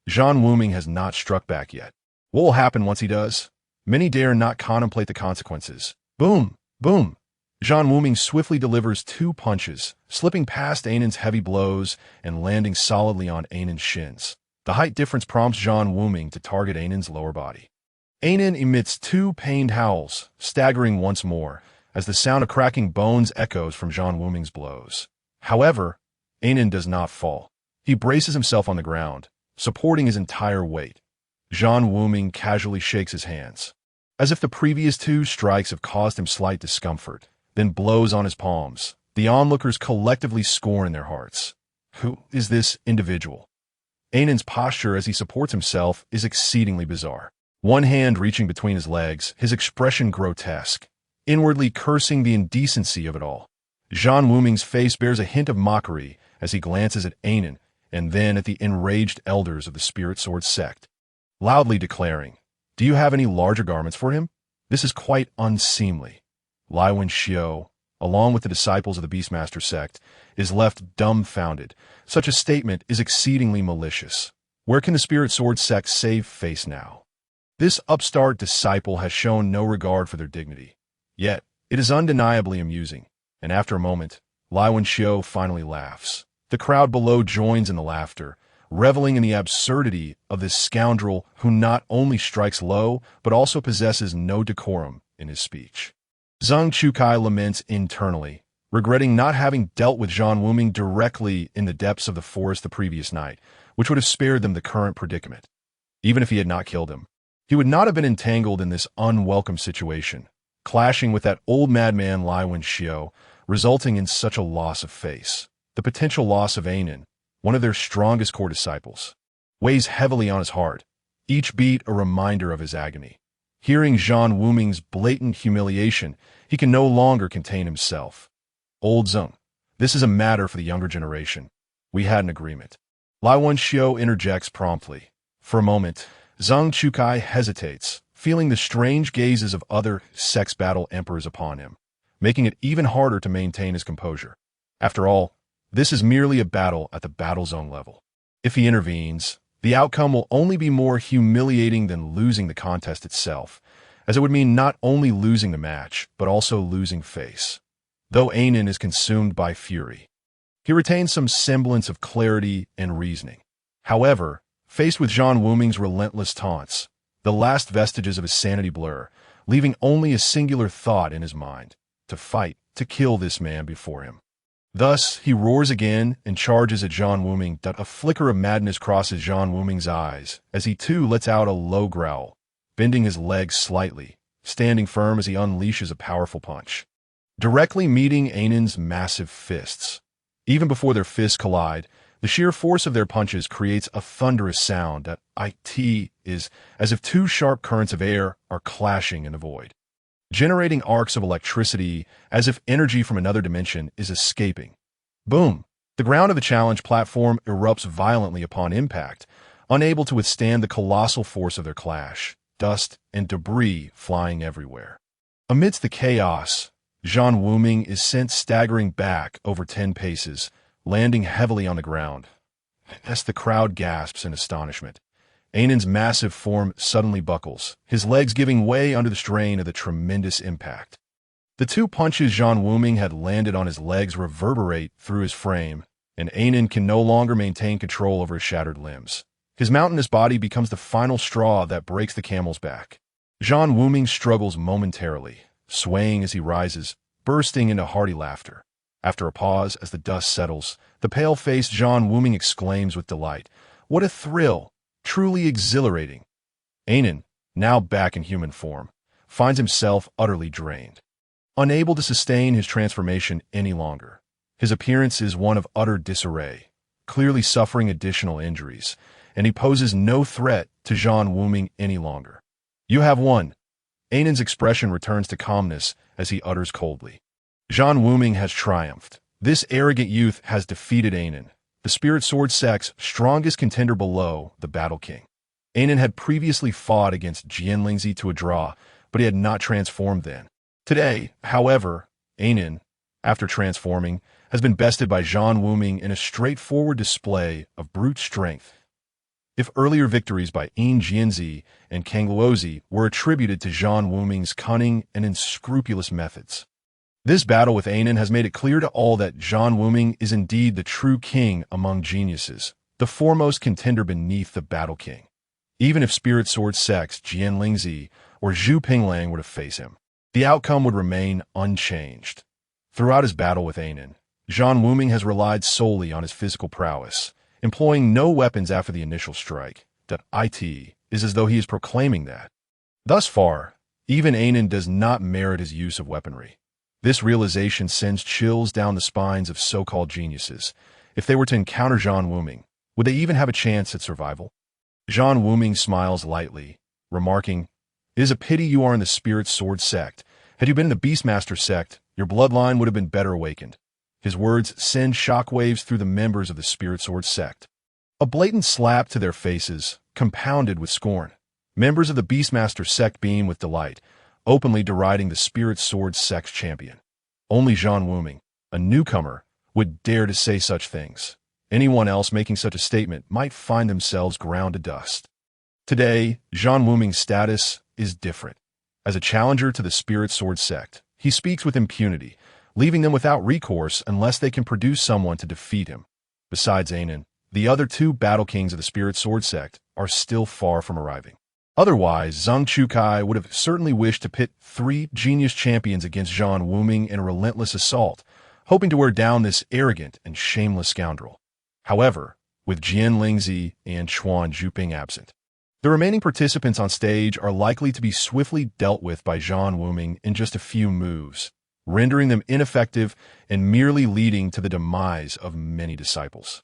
Zhan Wuming has not struck back yet. What will happen once he does? Many dare not contemplate the consequences. Boom! Boom! Zhan Wuming swiftly delivers 2 punches, slipping past Ainan's heavy blows and landing solidly on Ainan's shins. The height difference prompts Zhan Wuming to target Ainan's lower body. Ainan emits 2 pained howls, staggering once more, as the sound of cracking bones echoes from Zhan Wuming's blows. However, Ainan does not fall. He braces himself on the ground, supporting his entire weight. Zhan Wuming casually shakes his hands, as if the previous 2 strikes have caused him slight discomfort, then blows on his palms. The onlookers collectively scorn in their hearts. Who is this individual? Ainan's posture as he supports himself is exceedingly bizarre. One hand reaching between his legs, his expression grotesque, inwardly cursing the indecency of it all. Zhan Wuming's face bears a hint of mockery as he glances at Ainan and then at the enraged elders of the Spirit Sword sect, loudly declaring, "Do you have any larger garments for him? This is quite unseemly." Lai Wenxiu, along with the disciples of the Beastmaster sect, is left dumbfounded. Such a statement is exceedingly malicious. Where can the Spirit Sword sect save face now? This upstart disciple has shown no regard for their dignity. Yet, it is undeniably amusing, and after a moment, Lai Wenxiu finally laughs. The crowd below joins in the laughter, reveling in the absurdity of this scoundrel who not only strikes low, but also possesses no decorum in his speech. Zhang Chukai laments internally, regretting not having dealt with Zhan Wuming directly in the depths of the forest the previous night, which would have spared them the current predicament. Even if he had not killed him, he would not have been entangled in this unwelcome situation, clashing with that old madman Lai Wenxiu, resulting in such a loss of face. The potential loss of Anin, one of their strongest core disciples, weighs heavily on his heart, each beat a reminder of his agony. Hearing Zhan Wuming's blatant humiliation, he can no longer contain himself. Old Zheng, this is a matter for the younger generation. We had an agreement. Lai Wenxiu interjects promptly. For a moment, Zhang Chukai hesitates, feeling the strange gazes of other sex battle emperors upon him, making it even harder to maintain his composure. After all, this is merely a battle at the battle zone level. If he intervenes, the outcome will only be more humiliating than losing the contest itself, as it would mean not only losing the match, but also losing face. Though Anin is consumed by fury, he retains some semblance of clarity and reasoning. However, faced with Zhan Wuming's relentless taunts, the last vestiges of his sanity blur, leaving only a singular thought in his mind: to fight, to kill this man before him. Thus, he roars again and charges at Zhan Wuming. A flicker of madness crosses Zhan Wuming's eyes as he too lets out a low growl, bending his legs slightly, standing firm as he unleashes a powerful punch, directly meeting Anin's massive fists. Even before their fists collide, the sheer force of their punches creates a thunderous sound that is as if two sharp currents of air are clashing in the void, generating arcs of electricity as if energy from another dimension is escaping. Boom! The ground of the challenge platform erupts violently upon impact, unable to withstand the colossal force of their clash, dust and debris flying everywhere. Amidst the chaos, Zhan Wuming is sent staggering back over 10 paces, landing heavily on the ground. As the crowd gasps in astonishment, Anin's massive form suddenly buckles, his legs giving way under the strain of the tremendous impact. The two punches Zhan Wuming had landed on his legs reverberate through his frame, and Anin can no longer maintain control over his shattered limbs. His mountainous body becomes the final straw that breaks the camel's back. Zhan Wuming struggles momentarily, swaying as he rises, bursting into hearty laughter. After a pause, as the dust settles, the pale-faced Zhan Wuming exclaims with delight, "What a thrill! Truly exhilarating!" Anin, now back in human form, finds himself utterly drained, unable to sustain his transformation any longer. His appearance is one of utter disarray, clearly suffering additional injuries, and he poses no threat to Zhan Wuming any longer. "You have won." Anin's expression returns to calmness as he utters coldly. Zhan Wuming has triumphed. This arrogant youth has defeated Anin, the Spirit Sword sect's strongest contender below the Battle King. Anin had previously fought against Jian Lingzi to a draw, but he had not transformed then. Today, however, Anin, after transforming, has been bested by Zhan Wuming in a straightforward display of brute strength. If earlier victories by Yin Jianzi and Kang Luozi were attributed to Zhan Wuming's cunning and unscrupulous methods, this battle with Anin has made it clear to all that Zhan Wuming is indeed the true king among geniuses, the foremost contender beneath the Battle King. Even if Spirit Sword sect's Jian Lingzi or Zhu Pinglang were to face him, the outcome would remain unchanged. Throughout his battle with Anin, Zhan Wuming has relied solely on his physical prowess, employing no weapons after the initial strike. It is as though he is proclaiming that. Thus far, even Anin does not merit his use of weaponry. This realization sends chills down the spines of so-called geniuses. If they were to encounter Zhan Wuming, would they even have a chance at survival? Zhan Wuming smiles lightly, remarking, "It is a pity you are in the Spirit Sword sect. Had you been in the Beastmaster sect, your bloodline would have been better awakened." His words send shockwaves through the members of the Spirit Sword sect. A blatant slap to their faces, compounded with scorn. Members of the Beastmaster sect beam with delight, openly deriding the Spirit Sword sect's champion. Only Zhan Wuming, a newcomer, would dare to say such things. Anyone else making such a statement might find themselves ground to dust. Today, Zhan Wuming's status is different. As a challenger to the Spirit Sword sect, he speaks with impunity, leaving them without recourse unless they can produce someone to defeat him. Besides Anin, The other two battle kings of the Spirit Sword sect are still far from arriving. Otherwise, Zhang Chukai would have certainly wished to pit 3 genius champions against Zhan Wuming in a relentless assault, hoping to wear down this arrogant and shameless scoundrel. However, with Jian Lingzi and Chuan Zhuping absent, the remaining participants on stage are likely to be swiftly dealt with by Zhan Wuming in just a few moves, rendering them ineffective and merely leading to the demise of many disciples.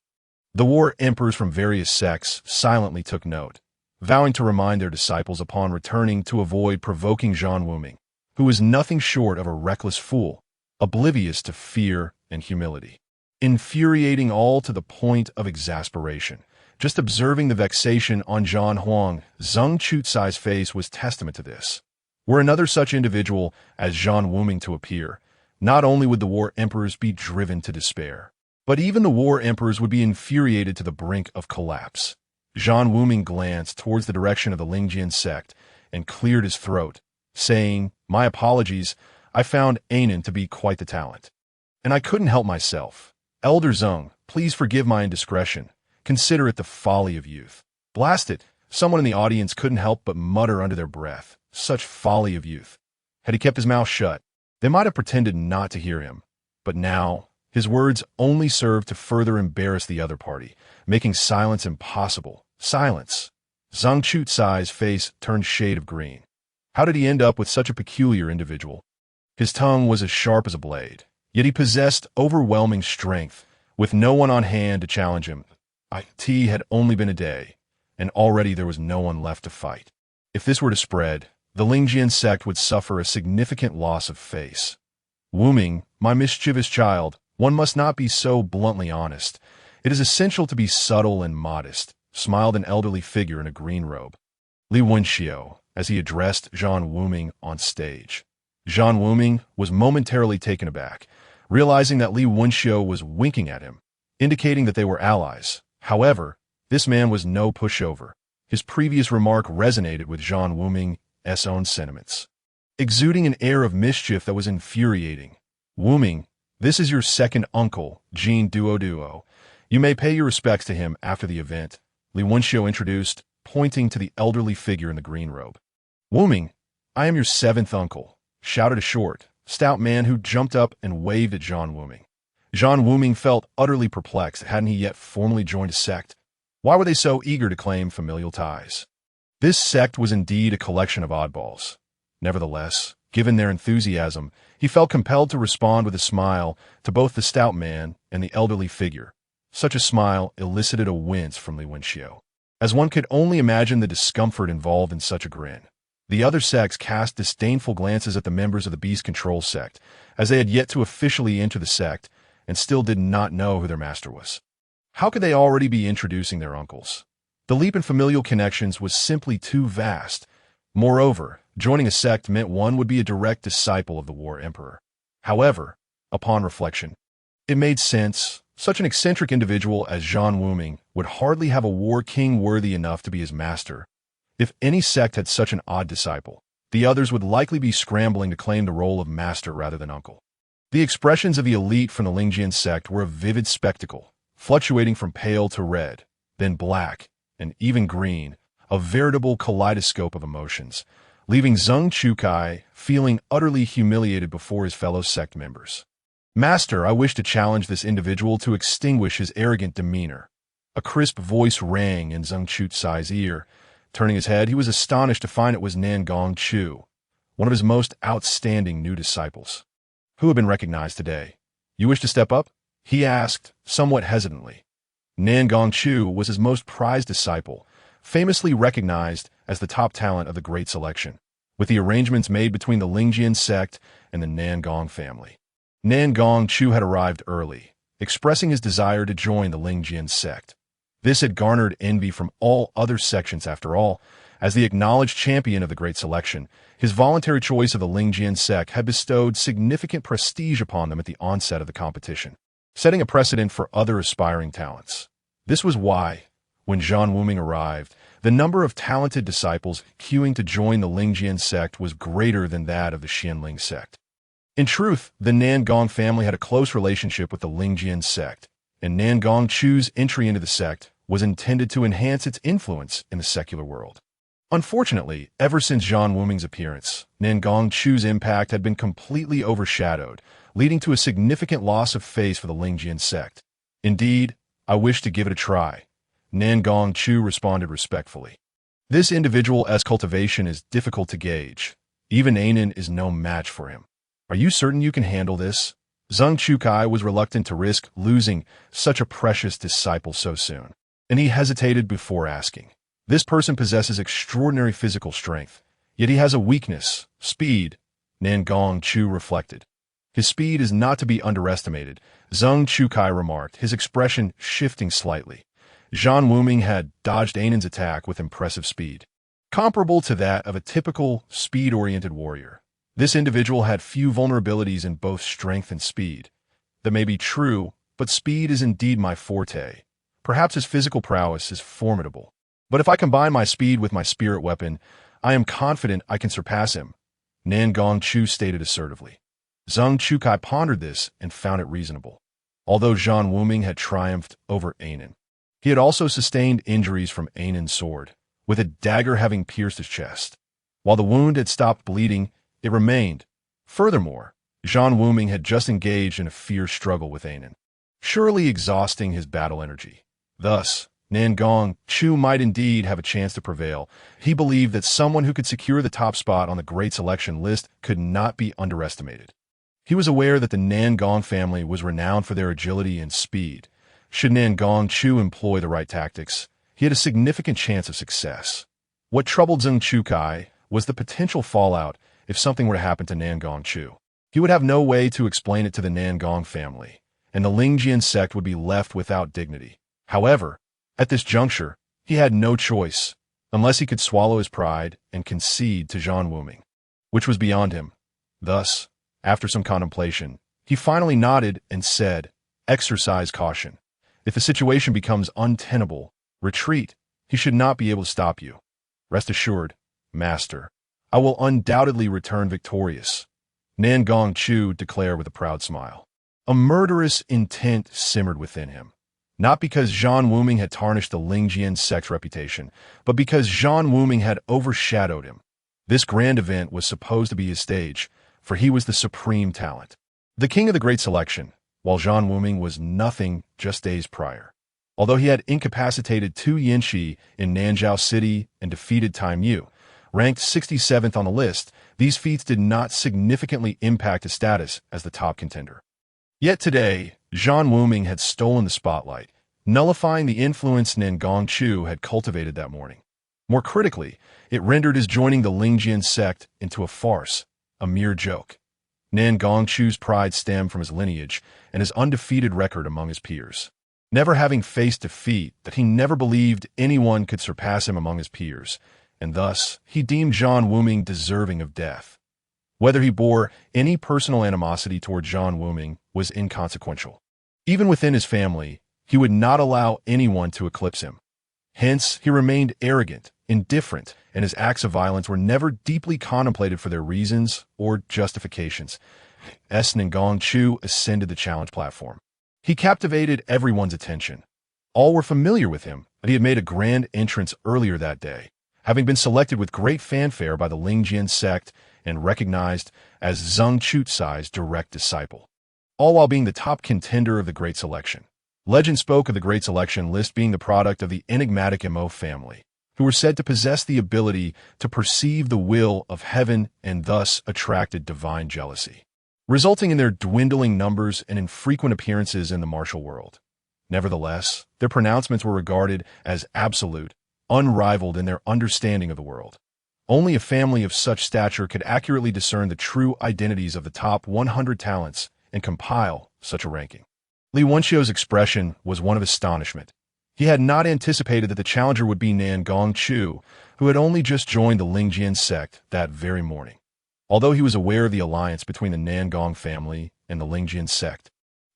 The war emperors from various sects silently took note, vowing to remind their disciples upon returning to avoid provoking Zhan Wuming, who is nothing short of a reckless fool, oblivious to fear and humility. Infuriating all to the point of exasperation. Just observing the vexation on Zhan Huang, Zhang Chutsai's face was testament to this. Were another such individual as Zhan Wuming to appear, not only would the war emperors be driven to despair, but even the war emperors would be infuriated to the brink of collapse. Zhan Wuming glanced towards the direction of the Lingjian sect and cleared his throat, saying, "My apologies, I found attain to be quite the talent. And I couldn't help myself. Elder Zhang, please forgive my indiscretion. Consider it the folly of youth." Blast it, someone in the audience couldn't help but mutter under their breath. Such folly of youth. Had he kept his mouth shut, they might have pretended not to hear him. But now, his words only served to further embarrass the other party, making silence impossible. Silence. Zhang Chutsai's face turned shade of green. How did he end up with such a peculiar individual? His tongue was as sharp as a blade, yet he possessed overwhelming strength, with no one on hand to challenge him. It had only been a day, and already there was no one left to fight. If this were to spread, the Lingjian sect would suffer a significant loss of face. "Wuming, my mischievous child, one must not be so bluntly honest. It is essential to be subtle and modest," smiled an elderly figure in a green robe. Li Wenxiu, as he addressed Zhan Wuming on stage. Zhan Wuming was momentarily taken aback, realizing that Li Wenxiu was winking at him, indicating that they were allies. However, this man was no pushover. His previous remark resonated with Zhan Wuming's own sentiments, exuding an air of mischief that was infuriating. "Wuming, this is your second uncle, Jin Duo. You may pay your respects to him after the event," Li Wenxiu introduced, pointing to the elderly figure in the green robe. "Wuming, I am your 7th uncle," shouted a short, stout man who jumped up and waved at Zhan Wuming. Zhan Wuming felt utterly perplexed. Hadn't he yet formally joined a sect? Why were they so eager to claim familial ties? This sect was indeed a collection of oddballs. Nevertheless, given their enthusiasm, he felt compelled to respond with a smile to both the stout man and the elderly figure. Such a smile elicited a wince from Li Wenxiu, as one could only imagine the discomfort involved in such a grin. The other sects cast disdainful glances at the members of the Beast Control sect, as they had yet to officially enter the sect and still did not know who their master was. How could they already be introducing their uncles? The leap in familial connections was simply too vast. Moreover, joining a sect meant one would be a direct disciple of the War Emperor. However, upon reflection, it made sense. Such an eccentric individual as Zhan Wuming would hardly have a war king worthy enough to be his master. If any sect had such an odd disciple, the others would likely be scrambling to claim the role of master rather than uncle. The expressions of the elite from the Lingjian sect were a vivid spectacle, fluctuating from pale to red, then black, and even green, a veritable kaleidoscope of emotions, leaving Zhang Chukai feeling utterly humiliated before his fellow sect members. "Master, I wish to challenge this individual to extinguish his arrogant demeanor." A crisp voice rang in Zhang Chutsai's ear. Turning his head, he was astonished to find it was Nangong Chu, one of his most outstanding new disciples. "Who had been recognized today? You wish to step up?" he asked, somewhat hesitantly. Nangong Chu was his most prized disciple, famously recognized as the top talent of the Great Selection, with the arrangements made between the Lingjian sect and the Nangong family. Nangong Chu had arrived early, expressing his desire to join the Lingjian sect. This had garnered envy from all other sections after all. As the acknowledged champion of the Great Selection, his voluntary choice of the Lingjian sect had bestowed significant prestige upon them at the onset of the competition, setting a precedent for other aspiring talents. This was why, when Zhan Wuming arrived, the number of talented disciples queuing to join the Lingjian sect was greater than that of the Xianling sect. In truth, the Nangong family had a close relationship with the Lingjian sect, and Nan Gongchu's entry into the sect was intended to enhance its influence in the secular world. Unfortunately, ever since Zhan Wuming's appearance, Nan Gongchu's impact had been completely overshadowed, leading to a significant loss of face for the Lingjian sect. Indeed, I wish to give it a try, Nan Gongchu responded respectfully. This individual's cultivation is difficult to gauge. Even Ainen is no match for him. Are you certain you can handle this? Zheng Chukai was reluctant to risk losing such a precious disciple so soon, and he hesitated before asking. This person possesses extraordinary physical strength, yet he has a weakness, speed, Nan Gongchu reflected. His speed is not to be underestimated, Zheng Chukai remarked, his expression shifting slightly. Zhan Wuming had dodged Ainen's attack with impressive speed, comparable to that of a typical speed-oriented warrior. This individual had few vulnerabilities in both strength and speed. That may be true, but speed is indeed my forte. Perhaps his physical prowess is formidable. But if I combine my speed with my spirit weapon, I am confident I can surpass him, Nan Gongchu stated assertively. Zheng Chukai pondered this and found it reasonable. Although Zhan Wuming had triumphed over Ainen, he had also sustained injuries from Ainen's sword, with a dagger having pierced his chest. While the wound had stopped bleeding, it remained. Furthermore, Zhan Wuming had just engaged in a fierce struggle with Ainen, surely exhausting his battle energy. Thus, Nan Gongchu might indeed have a chance to prevail. He believed that someone who could secure the top spot on the Great Selection list could not be underestimated. He was aware that the Nan Gong family was renowned for their agility and speed. Should Nan Gongchu employ the right tactics, he had a significant chance of success. What troubled Zheng Chukai was the potential fallout if something were to happen to Nan Gongchu. He would have no way to explain it to the Nan Gong family, and the Lingjian sect would be left without dignity. However, at this juncture, he had no choice, unless he could swallow his pride and concede to Zhan Wuming, which was beyond him. Thus, after some contemplation, he finally nodded and said, "Exercise caution. If the situation becomes untenable, retreat. He should not be able to stop you. Rest assured, Master, I will undoubtedly return victorious," Nan Gongchu declared with a proud smile. A murderous intent simmered within him. Not because Zhan Wuming had tarnished the Lingjian sect's reputation, but because Zhan Wuming had overshadowed him. This grand event was supposed to be his stage, for he was the supreme talent, the king of the Great Selection, while Zhan Wuming was nothing just days prior. Although he had incapacitated Tu Yinshi in Nanzhao City and defeated Tai Mu, ranked 67th on the list, these feats did not significantly impact his status as the top contender. Yet today, Zhan Wuming had stolen the spotlight, nullifying the influence Nan Gongchu had cultivated that morning. More critically, it rendered his joining the Lingjian sect into a farce, a mere joke. Nan Gongchu's pride stemmed from his lineage and his undefeated record among his peers. Never having faced defeat, that he never believed anyone could surpass him among his peers, and thus he deemed Zhan Wuming deserving of death. Whether he bore any personal animosity toward Zhan Wuming was inconsequential. Even within his family, he would not allow anyone to eclipse him. Hence, he remained arrogant, indifferent, and his acts of violence were never deeply contemplated for their reasons or justifications. Nan Gongchu ascended the challenge platform. He captivated everyone's attention. All were familiar with him, and he had made a grand entrance earlier that day, having been selected with great fanfare by the Lingjian sect and recognized as Zheng Chutsai's direct disciple, all while being the top contender of the Great Selection. Legend spoke of the Great Selection list being the product of the enigmatic Mo family, who were said to possess the ability to perceive the will of heaven and thus attracted divine jealousy, resulting in their dwindling numbers and infrequent appearances in the martial world. Nevertheless, their pronouncements were regarded as absolute, unrivaled in their understanding of the world. Only a family of such stature could accurately discern the true identities of the top 100 talents and compile such a ranking. Li Wenxiu's expression was one of astonishment. He had not anticipated that the challenger would be Nan Gongchu, who had only just joined the Lingjian sect that very morning. Although he was aware of the alliance between the Nan Gong family and the Lingjian sect,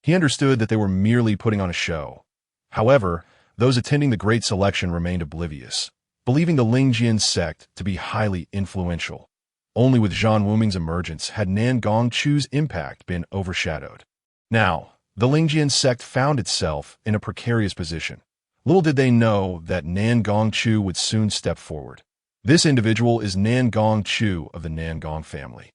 he understood that they were merely putting on a show. However, those attending the Great Selection remained oblivious, believing the Lingjian sect to be highly influential. Only with Zhan Wuming's emergence had Nan Gongchu's impact been overshadowed. Now, The Lingjian sect found itself in a precarious position. Little did they know that Nan Gongchu would soon step forward. This individual is Nan Gongchu of the Nan Gong family.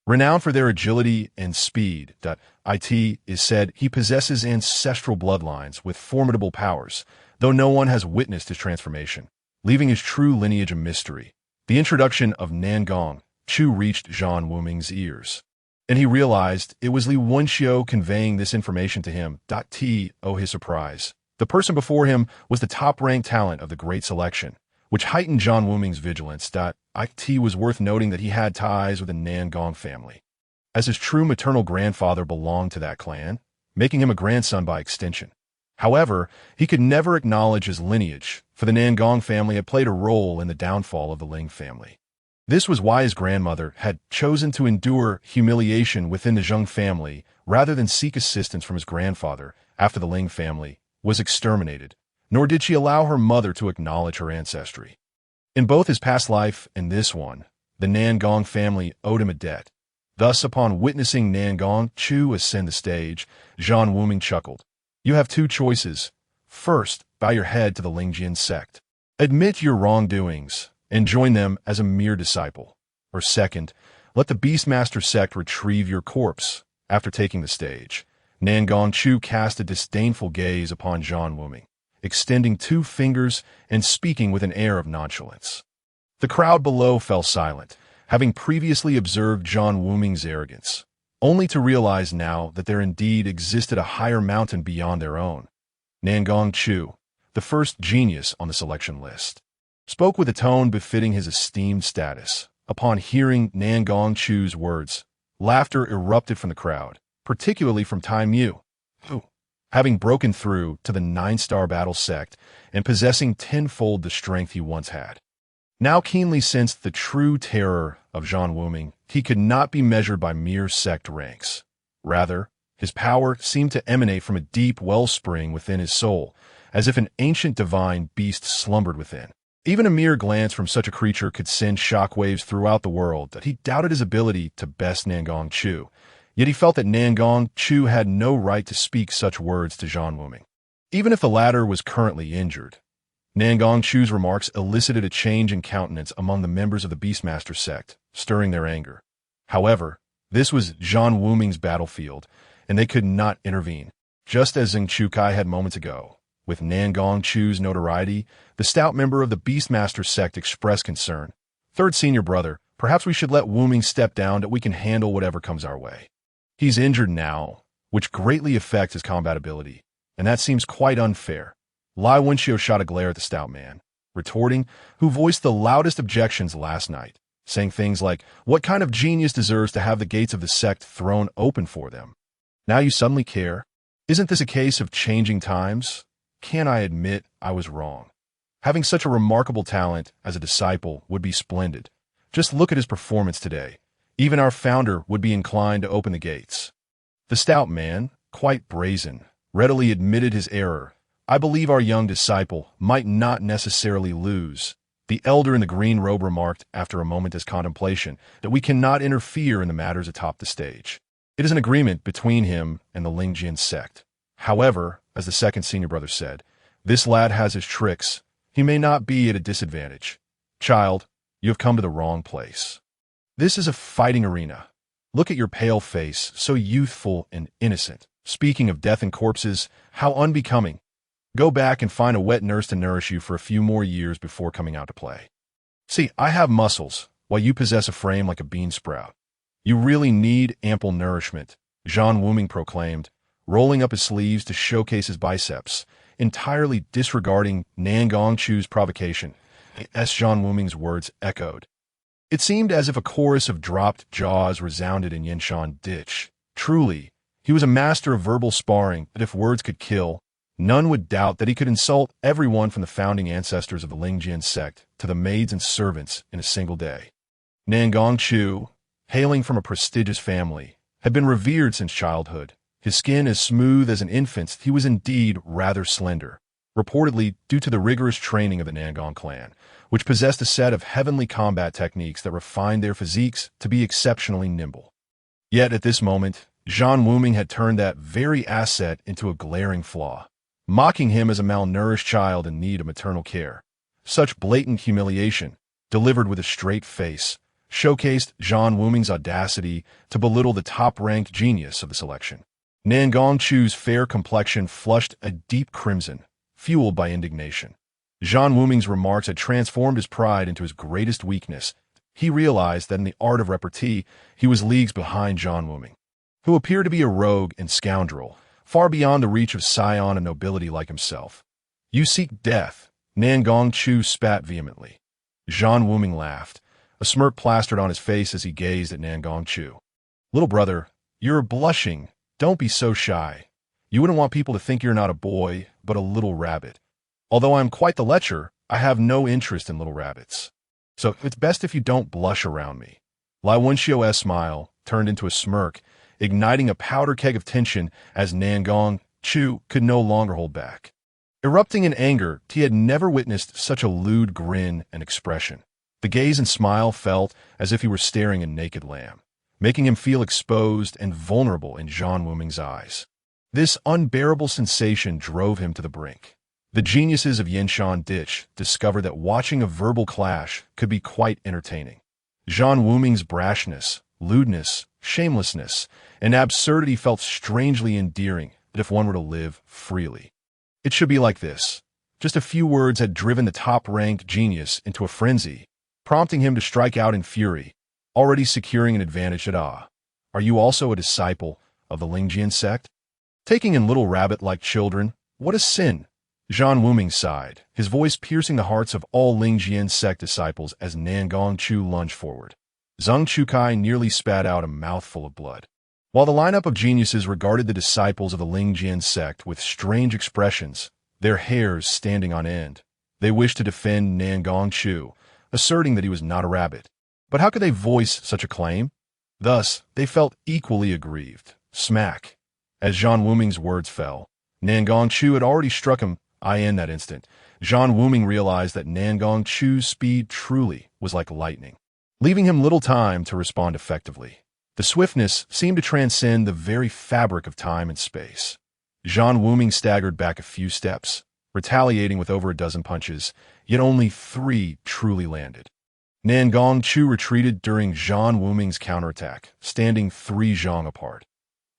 Renowned for their agility and speed, it is said he possesses ancestral bloodlines with formidable powers, though no one has witnessed his transformation, leaving his true lineage a mystery. The introduction of Nan Gongchu reached Zhan Wuming's ears, and he realized it was Li Wenxiu conveying this information to him. To his surprise, the person before him was the top-ranked talent of the Great Selection, which heightened Zhan Wuming's vigilance. It was worth noting that he had ties with the Nan Gong family, as his true maternal grandfather belonged to that clan, making him a grandson by extension. However, he could never acknowledge his lineage, for the Nan Gong family had played a role in the downfall of the Ling family. This was why his grandmother had chosen to endure humiliation within the Zheng family rather than seek assistance from his grandfather after the Ling family was exterminated, nor did she allow her mother to acknowledge her ancestry. In both his past life and this one, the Nan Gong family owed him a debt. Thus, upon witnessing Nan Gongchu ascend the stage, Zhan Wuming chuckled. You have two choices. First, bow your head to the Lingjian sect. Admit your wrongdoings and join them as a mere disciple. Or second, let the Beastmaster sect retrieve your corpse after taking the stage. Nan Gongchu cast a disdainful gaze upon Zhan Wuming, extending two fingers and speaking with an air of nonchalance. The crowd below fell silent, having previously observed Zhan Wuming's arrogance, only to realize now that there indeed existed a higher mountain beyond their own. Nan Gongchu, the first genius on the selection list, spoke with a tone befitting his esteemed status. Upon hearing Nan Gongchu's words, laughter erupted from the crowd, particularly from Tai Mu, who, having broken through to the 9-star battle sect and possessing tenfold the strength he once had, now keenly sensed the true terror of Zhan Wuming. He could not be measured by mere sect ranks. Rather, his power seemed to emanate from a deep wellspring within his soul, as if an ancient divine beast slumbered within. Even a mere glance from such a creature could send shockwaves throughout the world. That he doubted his ability to best Nan Gongchu, yet he felt that Nan Gongchu had no right to speak such words to Zhan Wuming, even if the latter was currently injured. Nan Gongchu's remarks elicited a change in countenance among the members of the Beastmaster sect, stirring their anger. However, this was Zhan Wuming's battlefield, and they could not intervene. Just as Zheng Chukai had moments ago, with Nan Gongchu's notoriety, the stout member of the Beastmaster sect expressed concern. Third senior brother, perhaps we should let Wuming step down that we can handle whatever comes our way. He's injured now, which greatly affects his combat ability, and that seems quite unfair. Li Wenxiu shot a glare at the stout man, retorting, who voiced the loudest objections last night, saying things like, what kind of genius deserves to have the gates of the sect thrown open for them? Now you suddenly care? Isn't this a case of changing times? Can I admit I was wrong? Having such a remarkable talent as a disciple would be splendid. Just look at his performance today. Even our founder would be inclined to open the gates. The stout man, quite brazen, readily admitted his error. I believe our young disciple might not necessarily lose. The elder in the green robe remarked, after a moment's contemplation, that we cannot interfere in the matters atop the stage. It is an agreement between him and the Lingjian sect. However, as the second senior brother said, this lad has his tricks. He may not be at a disadvantage. Child, you have come to the wrong place. This is a fighting arena. Look at your pale face, so youthful and innocent. Speaking of death and corpses, how unbecoming. Go back and find a wet nurse to nourish you for a few more years before coming out to play. See, I have muscles, while you possess a frame like a bean sprout. You really need ample nourishment, Zhan Wuming proclaimed, rolling up his sleeves to showcase his biceps, entirely disregarding Nan Gongchu's provocation. As Zhan Wuming's words echoed, it seemed as if a chorus of dropped jaws resounded in Yanshan ditch. Truly, he was a master of verbal sparring, but if words could kill, none would doubt that he could insult everyone from the founding ancestors of the Lingjian sect to the maids and servants in a single day. Nan Gongchu, hailing from a prestigious family, had been revered since childhood. His skin as smooth as an infant's, he was indeed rather slender, reportedly due to the rigorous training of the Nan Gong clan, which possessed a set of heavenly combat techniques that refined their physiques to be exceptionally nimble. Yet at this moment, Zhan Wuming had turned that very asset into a glaring flaw, mocking him as a malnourished child in need of maternal care. Such blatant humiliation, delivered with a straight face, showcased Zhan Wuming's audacity to belittle the top-ranked genius of the selection. Nan Gongchu's fair complexion flushed a deep crimson, fueled by indignation. Zhan Wuming's remarks had transformed his pride into his greatest weakness. He realized that in the art of repartee, he was leagues behind Zhan Wuming, who appeared to be a rogue and scoundrel, far beyond the reach of scion and nobility like himself. "You seek death," Nan Gongchu spat vehemently. Zhan Wuming laughed, a smirk plastered on his face as he gazed at Nan Gongchu. "Little brother, you're blushing. Don't be so shy. You wouldn't want people to think you're not a boy, but a little rabbit. Although I'm quite the lecher, I have no interest in little rabbits. So it's best if you don't blush around me." Lai Wenxio's smile turned into a smirk, igniting a powder keg of tension as Nan Gongchu could no longer hold back. Erupting in anger, he had never witnessed such a lewd grin and expression. The gaze and smile felt as if he were staring a naked lamb, making him feel exposed and vulnerable in Zhan Wuming's eyes. This unbearable sensation drove him to the brink. The geniuses of Yinshan Ditch discovered that watching a verbal clash could be quite entertaining. Zhan Wuming's brashness, lewdness, shamelessness, and absurdity felt strangely endearing if one were to live freely. It should be like this. Just a few words had driven the top-ranked genius into a frenzy, prompting him to strike out in fury, already securing an advantage at Are you also a disciple of the Lingjian sect? Taking in little rabbit-like children, what a sin! Zhan Wuming sighed, his voice piercing the hearts of all Lingjian sect disciples as Nan Gongchu lunged forward. Zheng Chukai nearly spat out a mouthful of blood. While the lineup of geniuses regarded the disciples of the Lingjian sect with strange expressions, their hairs standing on end, they wished to defend Nan Gongchu, asserting that he was not a rabbit. But how could they voice such a claim? Thus, they felt equally aggrieved. Smack. As Zhan Wuming's words fell, Nan Gongchu had already struck him. In that instant, Zhan Wuming realized that Nan Gongchu's speed truly was like lightning, leaving him little time to respond effectively. The swiftness seemed to transcend the very fabric of time and space. Zhan Wuming staggered back a few steps, retaliating with over a dozen punches, yet only 3 truly landed. Nan Gongchu retreated during Zhan Wuming's counterattack, standing 3 zhang apart.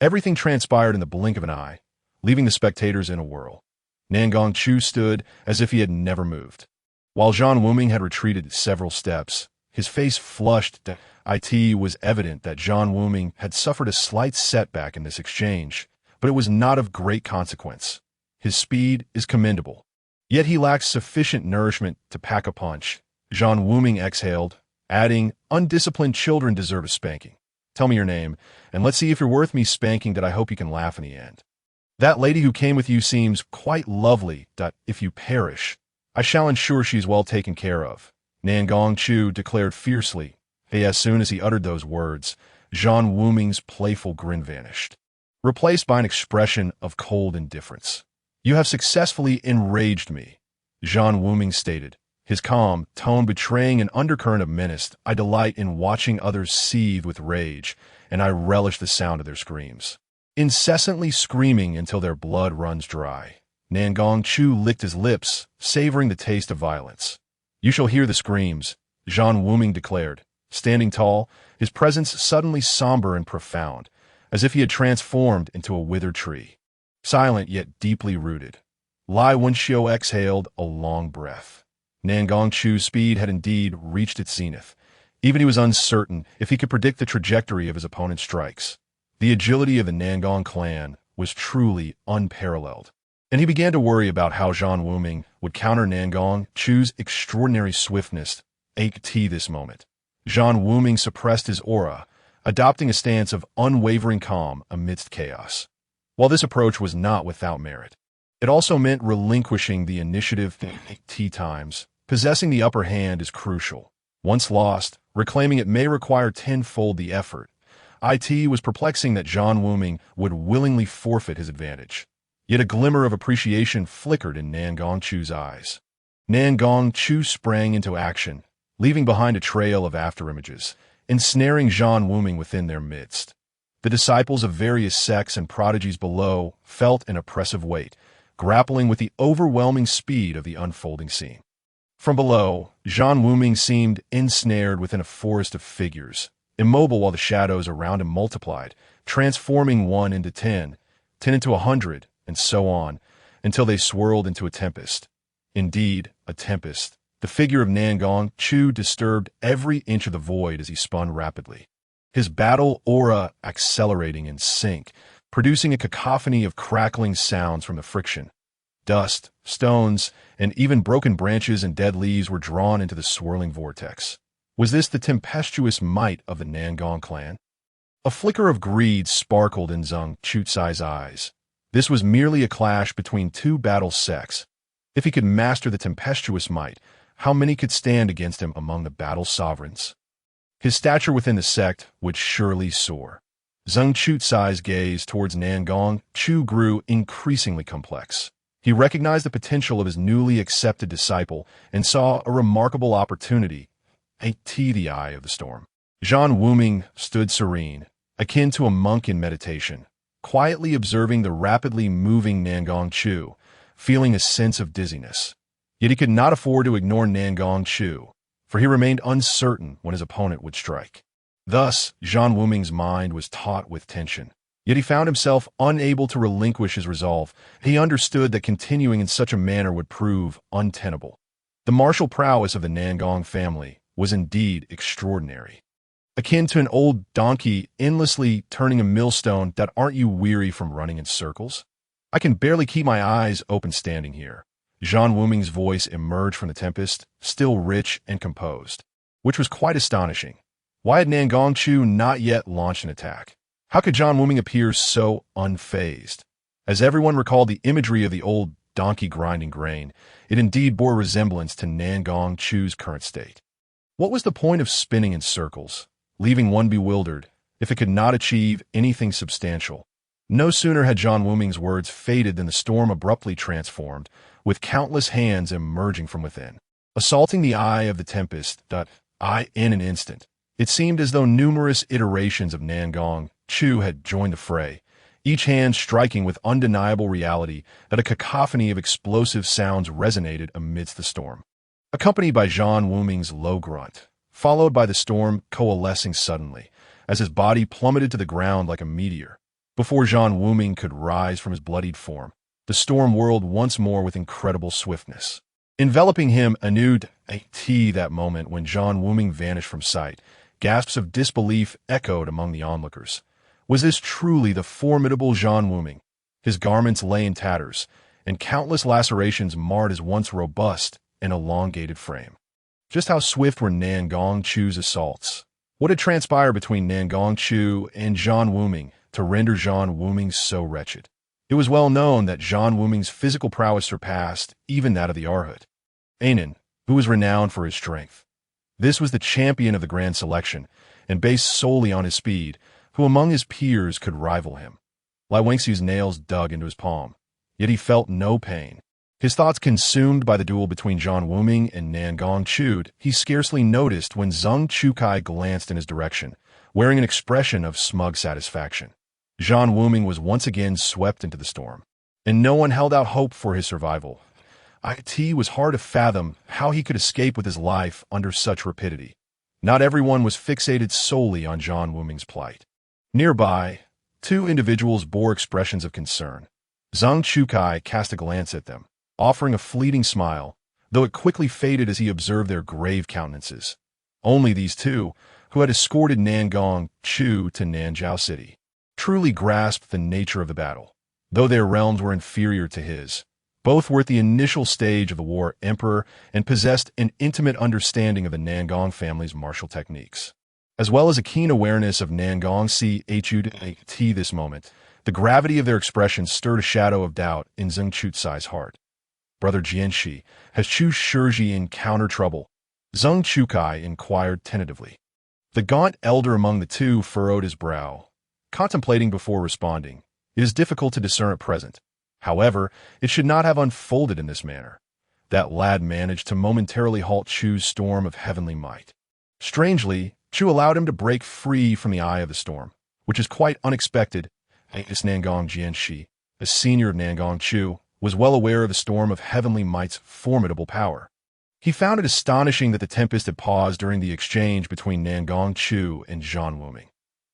Everything transpired in the blink of an eye, leaving the spectators in a whirl. Nan Gongchu stood as if he had never moved. While Zhan Wuming had retreated several steps, his face flushed. It was evident that Zhan Wuming had suffered a slight setback in this exchange, but it was not of great consequence. His speed is commendable, yet he lacks sufficient nourishment to pack a punch. Zhan Wuming exhaled, adding, "Undisciplined children deserve a spanking. Tell me your name, and let's see if you're worth me spanking that I hope you can laugh in the end. That lady who came with you seems quite lovely. If you perish, I shall ensure she is well taken care of," Nan Gongchu declared fiercely. As soon as he uttered those words, Zhan Wuming's playful grin vanished, replaced by an expression of cold indifference. "You have successfully enraged me," Zhan Wuming stated, his calm tone betraying an undercurrent of menace. "I delight in watching others seethe with rage, and I relish the sound of their screams. Incessantly screaming until their blood runs dry." Nan Gongchu licked his lips, savoring the taste of violence. "You shall hear the screams," Zhan Wuming declared, standing tall, his presence suddenly somber and profound, as if he had transformed into a withered tree. Silent yet deeply rooted, Lai Wenxio exhaled a long breath. Nan Gongchu's speed had indeed reached its zenith. Even he was uncertain if he could predict the trajectory of his opponent's strikes. The agility of the Nangong clan was truly unparalleled, and he began to worry about how Zhan Wuming would counter Nan Gongchu's extraordinary swiftness. This moment, Zhan Wuming suppressed his aura, adopting a stance of unwavering calm amidst chaos. While this approach was not without merit, it also meant relinquishing the initiative. Times, possessing the upper hand is crucial. Once lost, reclaiming it may require tenfold the effort. It was perplexing that Zhan Wuming would willingly forfeit his advantage. Yet a glimmer of appreciation flickered in Nan Gongchu's eyes. Nan Gongchu sprang into action, leaving behind a trail of afterimages, ensnaring Zhan Wuming within their midst. The disciples of various sects and prodigies below felt an oppressive weight, grappling with the overwhelming speed of the unfolding scene. From below, Zhan Wuming seemed ensnared within a forest of figures, immobile while the shadows around him multiplied, transforming 1 into 10, 10 into 100, and so on, until they swirled into a tempest. Indeed, a tempest. The figure of Nangong Chu disturbed every inch of the void as he spun rapidly, his battle aura accelerating in sync, producing a cacophony of crackling sounds from the friction. Dust, stones, and even broken branches and dead leaves were drawn into the swirling vortex. Was this the tempestuous might of the Nangong clan? A flicker of greed sparkled in Zhang Chucai's eyes. This was merely a clash between two battle sects. If he could master the tempestuous might, how many could stand against him among the battle sovereigns? His stature within the sect would surely soar. Zhang Chucai's gaze towards Nangong Chu grew increasingly complex. He recognized the potential of his newly accepted disciple and saw a remarkable opportunity. The eye of the storm. Zhan Wuming stood serene, akin to a monk in meditation, quietly observing the rapidly moving Nangong Chu, feeling a sense of dizziness. Yet he could not afford to ignore Nangong Chu, for he remained uncertain when his opponent would strike. Thus, Zhan Wuming's mind was taut with tension. Yet he found himself unable to relinquish his resolve. He understood that continuing in such a manner would prove untenable. The martial prowess of the Nangong family was indeed extraordinary. Akin to an old donkey endlessly turning a millstone that aren't you weary from running in circles? I can barely keep my eyes open standing here. Zhan Wuming's voice emerged from the tempest, still rich and composed, which was quite astonishing. Why had Nangong Chu not yet launched an attack? How could Zhan Wuming appear so unfazed? As everyone recalled the imagery of the old donkey grinding grain, it indeed bore resemblance to Nangong Chu's current state. What was the point of spinning in circles, leaving one bewildered, if it could not achieve anything substantial? No sooner had Zhan Wuming's words faded than the storm abruptly transformed, with countless hands emerging from within, assaulting the eye of the tempest. In an instant, it seemed as though numerous iterations of Nangong Chu had joined the fray, each hand striking with undeniable reality that a cacophony of explosive sounds resonated amidst the storm, accompanied by Zhan Wuming's low grunt, followed by the storm coalescing suddenly, as his body plummeted to the ground like a meteor. Before Zhan Wuming could rise from his bloodied form, the storm whirled once more with incredible swiftness, enveloping him anew. That moment when Zhan Wuming vanished from sight, gasps of disbelief echoed among the onlookers. Was this truly the formidable Zhan Wuming? His garments lay in tatters, and countless lacerations marred his once robust and elongated frame. Just how swift were Nangong Chu's assaults? What had transpired between Nangong Chu and Zhan Wuming to render Zhan Wuming so wretched? It was well known that Zhan Wuming's physical prowess surpassed even that of the Arhat, Attain, who was renowned for his strength. This was the champion of the grand selection, and based solely on his speed, who among his peers could rival him. Lai Wangxi's nails dug into his palm, yet he felt no pain. His thoughts consumed by the duel between Zhan Wuming and Nangong Chu, he scarcely noticed when Zhang Chucai glanced in his direction, wearing an expression of smug satisfaction. Zhan Wuming was once again swept into the storm, and no one held out hope for his survival. It was hard to fathom how he could escape with his life under such rapidity. Not everyone was fixated solely on Zhan Wuming's plight. Nearby, two individuals bore expressions of concern. Zhang Chucai cast a glance at them, offering a fleeting smile, though it quickly faded as he observed their grave countenances. Only these two, who had escorted Nangong Chu to Nanzhao City, truly grasped the nature of the battle. Though their realms were inferior to his, both were at the initial stage of the war emperor and possessed an intimate understanding of the Nangong family's martial techniques, as well as a keen awareness of Nangong Chut. This moment, the gravity of their expressions stirred a shadow of doubt in Zhang Chucai's heart. Brother Jianxi, has Chu Shiji encountered trouble? Zhang Chucai inquired tentatively. The gaunt elder among the two furrowed his brow, contemplating before responding. It is difficult to discern at present. However, it should not have unfolded in this manner. That lad managed to momentarily halt Chu's storm of heavenly might. Strangely, Chu allowed him to break free from the eye of the storm, which is quite unexpected. This Nangong Jianxi, a senior of Nangong Chu, was well aware of the storm of Heavenly Might's formidable power. He found it astonishing that the tempest had paused during the exchange between Nangong Chu and Zhan Wuming.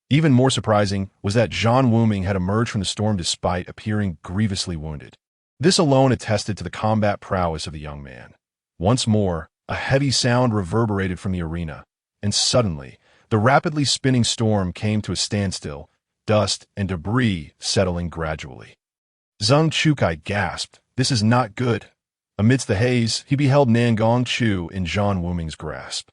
Even more surprising was that Zhan Wuming had emerged from the storm despite appearing grievously wounded. This alone attested to the combat prowess of the young man. Once more, a heavy sound reverberated from the arena, and suddenly, the rapidly spinning storm came to a standstill, dust and debris settling gradually. Zhang Chukai gasped, "This is not good." Amidst the haze, he beheld Nangong Chu in Zhan Wuming's grasp.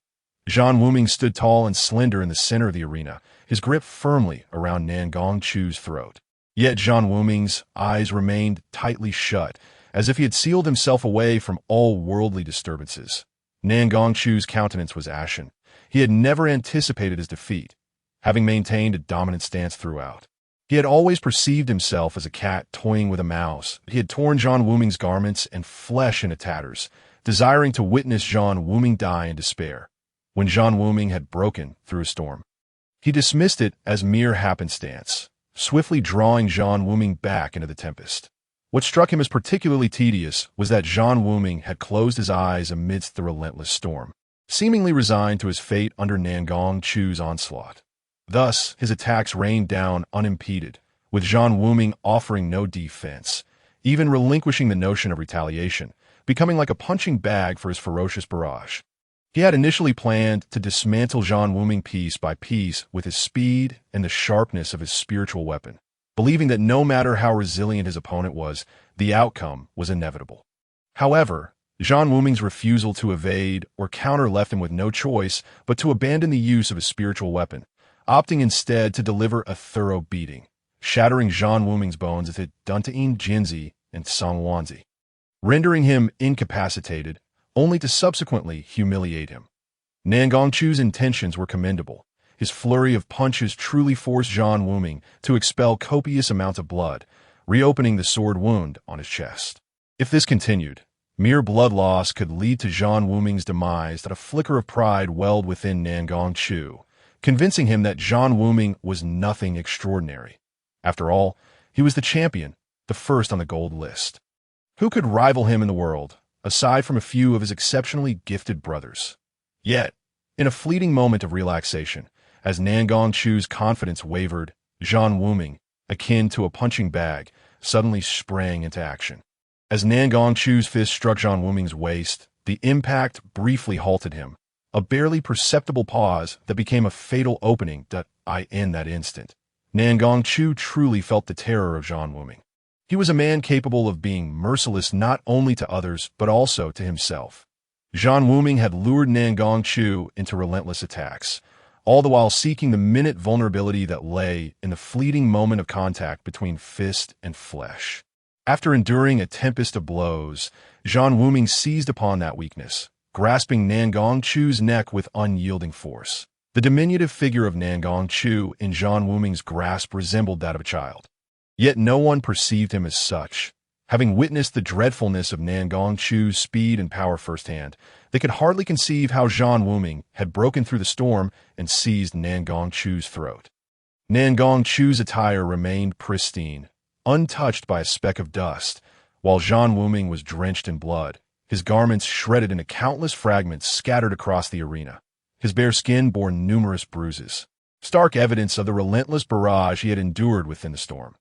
Zhan Wuming stood tall and slender in the center of the arena, his grip firmly around Nangong Chu's throat. Yet Zhan Wuming's eyes remained tightly shut, as if he had sealed himself away from all worldly disturbances. Nangong Chu's countenance was ashen. He had never anticipated his defeat, having maintained a dominant stance throughout. He had always perceived himself as a cat toying with a mouse. He had torn Zhan Wuming's garments and flesh into tatters, desiring to witness Zhan Wuming die in despair, when Zhan Wuming had broken through a storm. He dismissed it as mere happenstance, swiftly drawing Zhan Wuming back into the tempest. What struck him as particularly tedious was that Zhan Wuming had closed his eyes amidst the relentless storm, seemingly resigned to his fate under Nangong Chu's onslaught. Thus, his attacks rained down unimpeded, with Zhan Wuming offering no defense, even relinquishing the notion of retaliation, becoming like a punching bag for his ferocious barrage. He had initially planned to dismantle Zhan Wuming piece by piece with his speed and the sharpness of his spiritual weapon, believing that no matter how resilient his opponent was, the outcome was inevitable. However, Zhan Wuming's refusal to evade or counter left him with no choice but to abandon the use of his spiritual weapon, opting instead to deliver a thorough beating, shattering Zhan Wuming's bones as it had done to Yin Jinzi and Song Wanzi, rendering him incapacitated, only to subsequently humiliate him. Nangong Chu's intentions were commendable. His flurry of punches truly forced Zhan Wuming to expel copious amounts of blood, reopening the sword wound on his chest. If this continued, mere blood loss could lead to Zhan Wuming's demise. That a flicker of pride welled within Nangong Chu, convincing him that Zhan Wuming was nothing extraordinary. After all, he was the champion, the first on the gold list. Who could rival him in the world, aside from a few of his exceptionally gifted brothers? Yet, in a fleeting moment of relaxation, as Nangong Chu's confidence wavered, Zhan Wuming, akin to a punching bag, suddenly sprang into action. As Nangong Chu's fist struck Zhan Wuming's waist, the impact briefly halted him, a barely perceptible pause that became a fatal opening in that instant. Nangong Chu truly felt the terror of Zhan Wuming. He was a man capable of being merciless not only to others but also to himself. Zhan Wuming had lured Nangong Chu into relentless attacks, all the while seeking the minute vulnerability that lay in the fleeting moment of contact between fist and flesh. After enduring a tempest of blows, Zhan Wuming seized upon that weakness, grasping Nangong Chu's neck with unyielding force. The diminutive figure of Nangong Chu in Zhan Wuming's grasp resembled that of a child. Yet no one perceived him as such. Having witnessed the dreadfulness of Nangong Chu's speed and power firsthand, they could hardly conceive how Zhan Wuming had broken through the storm and seized Nangong Chu's throat. Nangong Chu's attire remained pristine, untouched by a speck of dust, while Zhan Wuming was drenched in blood, his garments shredded into countless fragments scattered across the arena. His bare skin bore numerous bruises, stark evidence of the relentless barrage he had endured within the storm.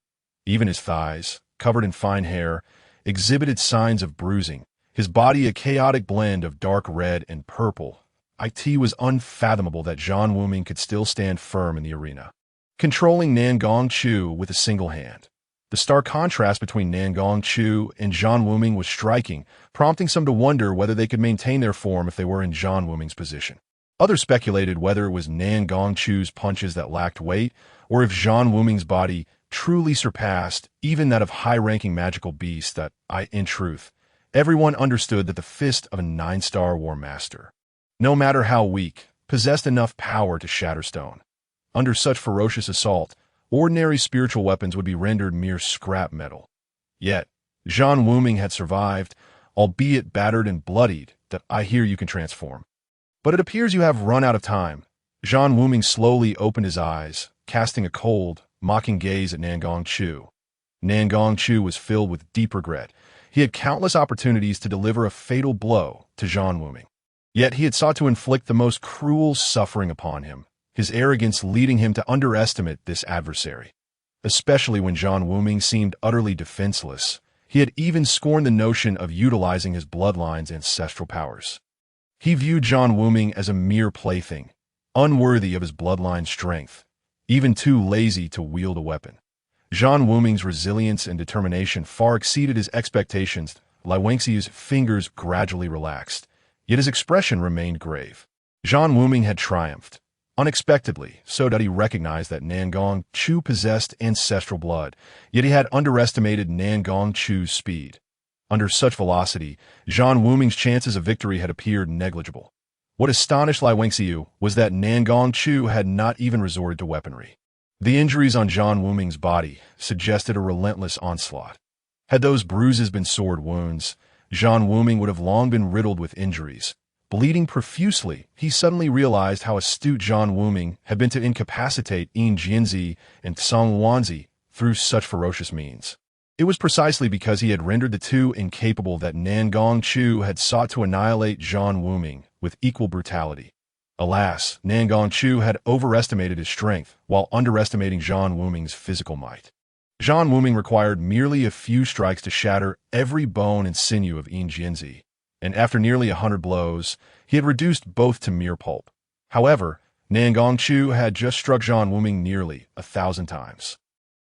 Even his thighs, covered in fine hair, exhibited signs of bruising, his body a chaotic blend of dark red and purple. It was unfathomable that Zhan Wuming could still stand firm in the arena, controlling Nangong Chu with a single hand. The stark contrast between Nangong Chu and Zhan Wuming was striking, prompting some to wonder whether they could maintain their form if they were in Zhan Wuming's position. Others speculated whether it was Nangong Chu's punches that lacked weight, or if Zhan Wuming's body truly surpassed even that of high-ranking magical beasts. In truth, everyone understood that the fist of a 9-star war master, no matter how weak, possessed enough power to shatter stone. Under such ferocious assault, ordinary spiritual weapons would be rendered mere scrap metal. Yet, Zhan Wuming had survived, albeit battered and bloodied. I hear you can transform. But it appears you have run out of time. Zhan Wuming slowly opened his eyes, casting a cold, mocking gaze at Nangong Chu. Nangong Chu was filled with deep regret. He had countless opportunities to deliver a fatal blow to Zhan Wuming. Yet he had sought to inflict the most cruel suffering upon him, his arrogance leading him to underestimate this adversary. Especially when Zhan Wuming seemed utterly defenseless, he had even scorned the notion of utilizing his bloodline's ancestral powers. He viewed Zhan Wuming as a mere plaything, unworthy of his bloodline's strength, even too lazy to wield a weapon. Zhan Wuming's resilience and determination far exceeded his expectations. Lai Wenxiu's fingers gradually relaxed, yet his expression remained grave. Zhan Wuming had triumphed. Unexpectedly, so that he recognized that Nangong Chu possessed ancestral blood, yet he had underestimated Nangong Chu's speed. Under such velocity, Zhan Wuming's chances of victory had appeared negligible. What astonished Lai Wenxiu was that Nangong Chu had not even resorted to weaponry. The injuries on Zhan Wuming's body suggested a relentless onslaught. Had those bruises been sword wounds, Zhan Wuming would have long been riddled with injuries. Bleeding profusely, he suddenly realized how astute Zhan Wuming had been to incapacitate Yin Jianzi and Song Wanzi through such ferocious means. It was precisely because he had rendered the two incapable that Nangong Chu had sought to annihilate Zhan Wuming with equal brutality. Alas, Nangong Chu had overestimated his strength while underestimating Zhan Wuming's physical might. Zhan Wuming required merely a few strikes to shatter every bone and sinew of Yin Jianzi, and after nearly 100 blows, he had reduced both to mere pulp. However, Nangong Chu had just struck Zhan Wuming nearly 1,000 times.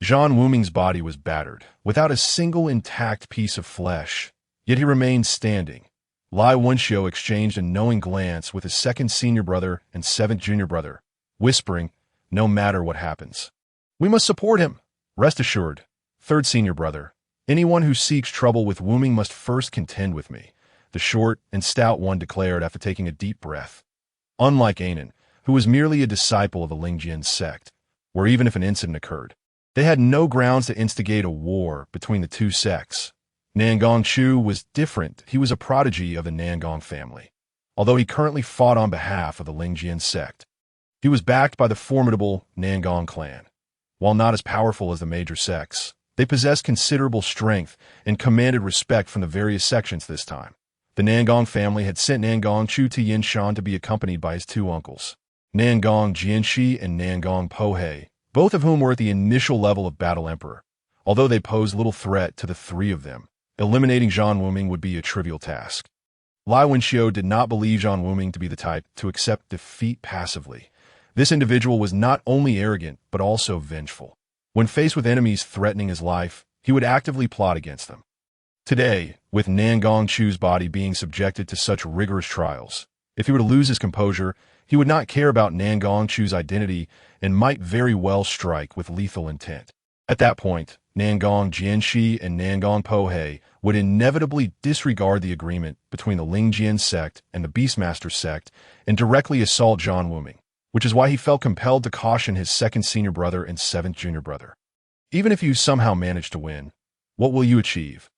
Zhan Wuming's body was battered, without a single intact piece of flesh, yet he remained standing. Lai Wenxiu exchanged a knowing glance with his second senior brother and seventh junior brother, whispering, "No matter what happens, we must support him. Rest assured, third senior brother, anyone who seeks trouble with Wuming must first contend with me," the short and stout one declared after taking a deep breath. Unlike Anan, who was merely a disciple of the Lingjian sect, where even if an incident occurred, they had no grounds to instigate a war between the two sects. Nangong Chu was different. He was a prodigy of the Nangong family. Although he currently fought on behalf of the Lingjian sect, he was backed by the formidable Nangong clan. While not as powerful as the major sects, they possessed considerable strength and commanded respect from the various sections this time. The Nangong family had sent Nangong Chu to Yinshan to be accompanied by his two uncles, Nangong Jianxi and Nangong Pohei, both of whom were at the initial level of Battle Emperor. Although they posed little threat to the three of them, eliminating Zhan Wuming would be a trivial task. Lai Wenxiu did not believe Zhan Wuming to be the type to accept defeat passively. This individual was not only arrogant, but also vengeful. When faced with enemies threatening his life, he would actively plot against them. Today, with Nangong Chu's body being subjected to such rigorous trials, if he were to lose his composure, he would not care about Nangong Chu's identity and might very well strike with lethal intent. At that point, Nangong Jianxi and Nangong Pohei would inevitably disregard the agreement between the Lingjian sect and the Beastmaster sect and directly assault Zhan Wuming, which is why he felt compelled to caution his second senior brother and seventh junior brother. Even if you somehow manage to win, what will you achieve?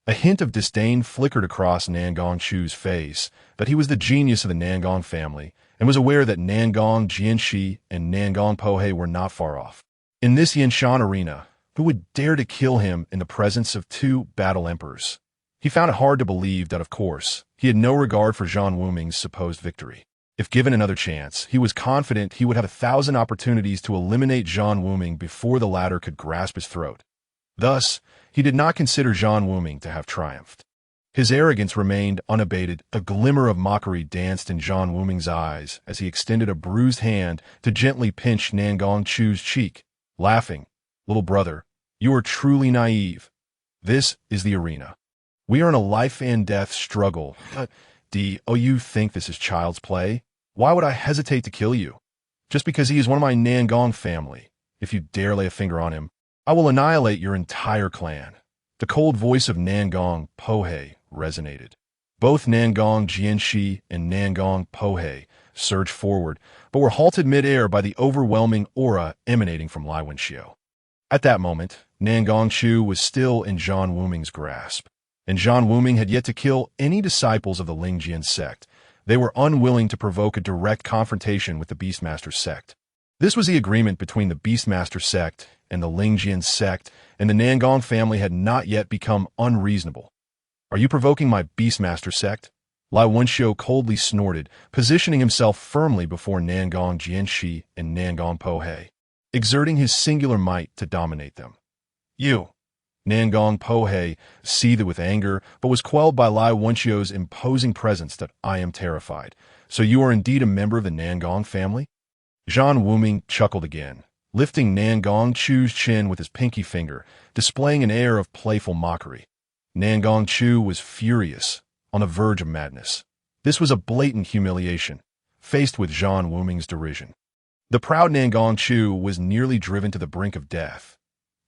A hint of disdain flickered across Nangong Chu's face that he was the genius of the Nangong family and was aware that Nangong Jianxi and Nangong Pohei were not far off. In this Yinshan arena, who would dare to kill him in the presence of two battle emperors? He found it hard to believe that, of course, he had no regard for Zhan Wuming's supposed victory. If given another chance, he was confident he would have 1,000 opportunities to eliminate Zhan Wuming before the latter could grasp his throat. Thus, he did not consider Zhan Wuming to have triumphed. His arrogance remained unabated. A glimmer of mockery danced in Zhan Wuming's eyes as he extended a bruised hand to gently pinch Nangong Chu's cheek, laughing, "Little brother, you are truly naive. This is the arena. We are in a life and death struggle. You think this is child's play? Why would I hesitate to kill you? Just because he is one of my Nangong family. If you dare lay a finger on him, I will annihilate your entire clan." The cold voice of Nangong Pohei resonated. Both Nangong Jianxi and Nangong Pohei surged forward, but were halted mid-air by the overwhelming aura emanating from Lai Wenxiu. At that moment, Nangong Chu was still in Zhan Wuming's grasp, and Zhan Wuming had yet to kill any disciples of the Lingjian sect. They were unwilling to provoke a direct confrontation with the Beastmaster sect. This was the agreement between the Beastmaster sect and the Lingjian sect, and the Nangong family had not yet become unreasonable. "Are you provoking my Beastmaster sect?" Lai Wenxiu coldly snorted, positioning himself firmly before Nangong Jianxi and Nangong Pohe, exerting his singular might to dominate them. "You!" Nangong Pohe seethed with anger, but was quelled by Lai Wenxiu's imposing presence. "That I am terrified. So you are indeed a member of the Nangong family?" Zhan Wuming chuckled again, lifting Nangong Chu's chin with his pinky finger, displaying an air of playful mockery. Nangong Chu was furious, on the verge of madness. This was a blatant humiliation, faced with Zhan Wuming's derision. The proud Nangong Chu was nearly driven to the brink of death.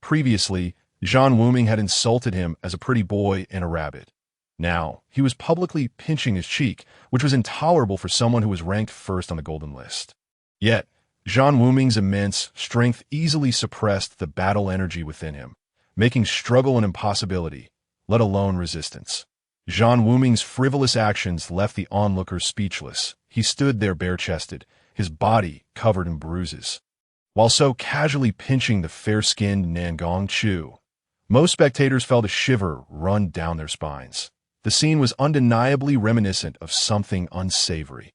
Previously, Zhan Wuming had insulted him as a pretty boy and a rabbit. Now, he was publicly pinching his cheek, which was intolerable for someone who was ranked first on the golden list. Yet, Zhan Wuming's immense strength easily suppressed the battle energy within him, making struggle an impossibility, let alone resistance. Zhan Wuming's frivolous actions left the onlookers speechless. He stood there bare-chested, his body covered in bruises. While so casually pinching the fair-skinned Nangong Chu, most spectators felt a shiver run down their spines. The scene was undeniably reminiscent of something unsavory.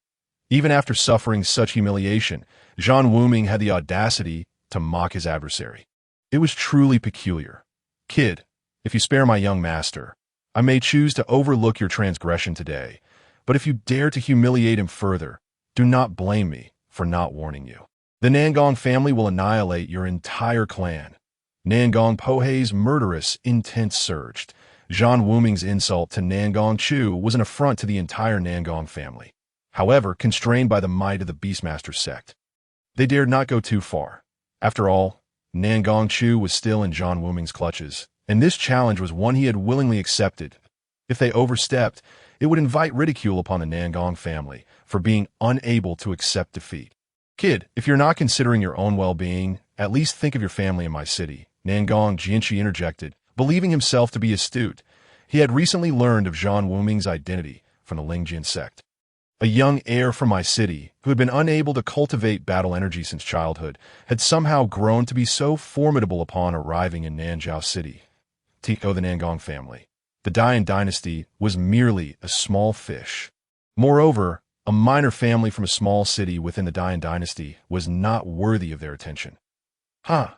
Even after suffering such humiliation, Zhan Wuming had the audacity to mock his adversary. It was truly peculiar. "Kid, if you spare my young master, I may choose to overlook your transgression today, but if you dare to humiliate him further, do not blame me for not warning you. The Nangong family will annihilate your entire clan." Nangong Pohe's murderous intent surged. Zhan Wuming's insult to Nangong Chu was an affront to the entire Nangong family. However, constrained by the might of the Beastmaster sect, they dared not go too far. After all, Nangong Chu was still in Zhan Wuming's clutches, and this challenge was one he had willingly accepted. If they overstepped, it would invite ridicule upon the Nangong family for being unable to accept defeat. "Kid, if you're not considering your own well-being, at least think of your family in my city," Nangong Jianxi interjected, believing himself to be astute. He had recently learned of Zhan Wuming's identity from the Lingjian sect. A young heir from my city, who had been unable to cultivate battle energy since childhood, had somehow grown to be so formidable upon arriving in Nanzhao City. Tico the Nangong family. The Dian dynasty was merely a small fish. Moreover, a minor family from a small city within the Dian dynasty was not worthy of their attention. "Huh."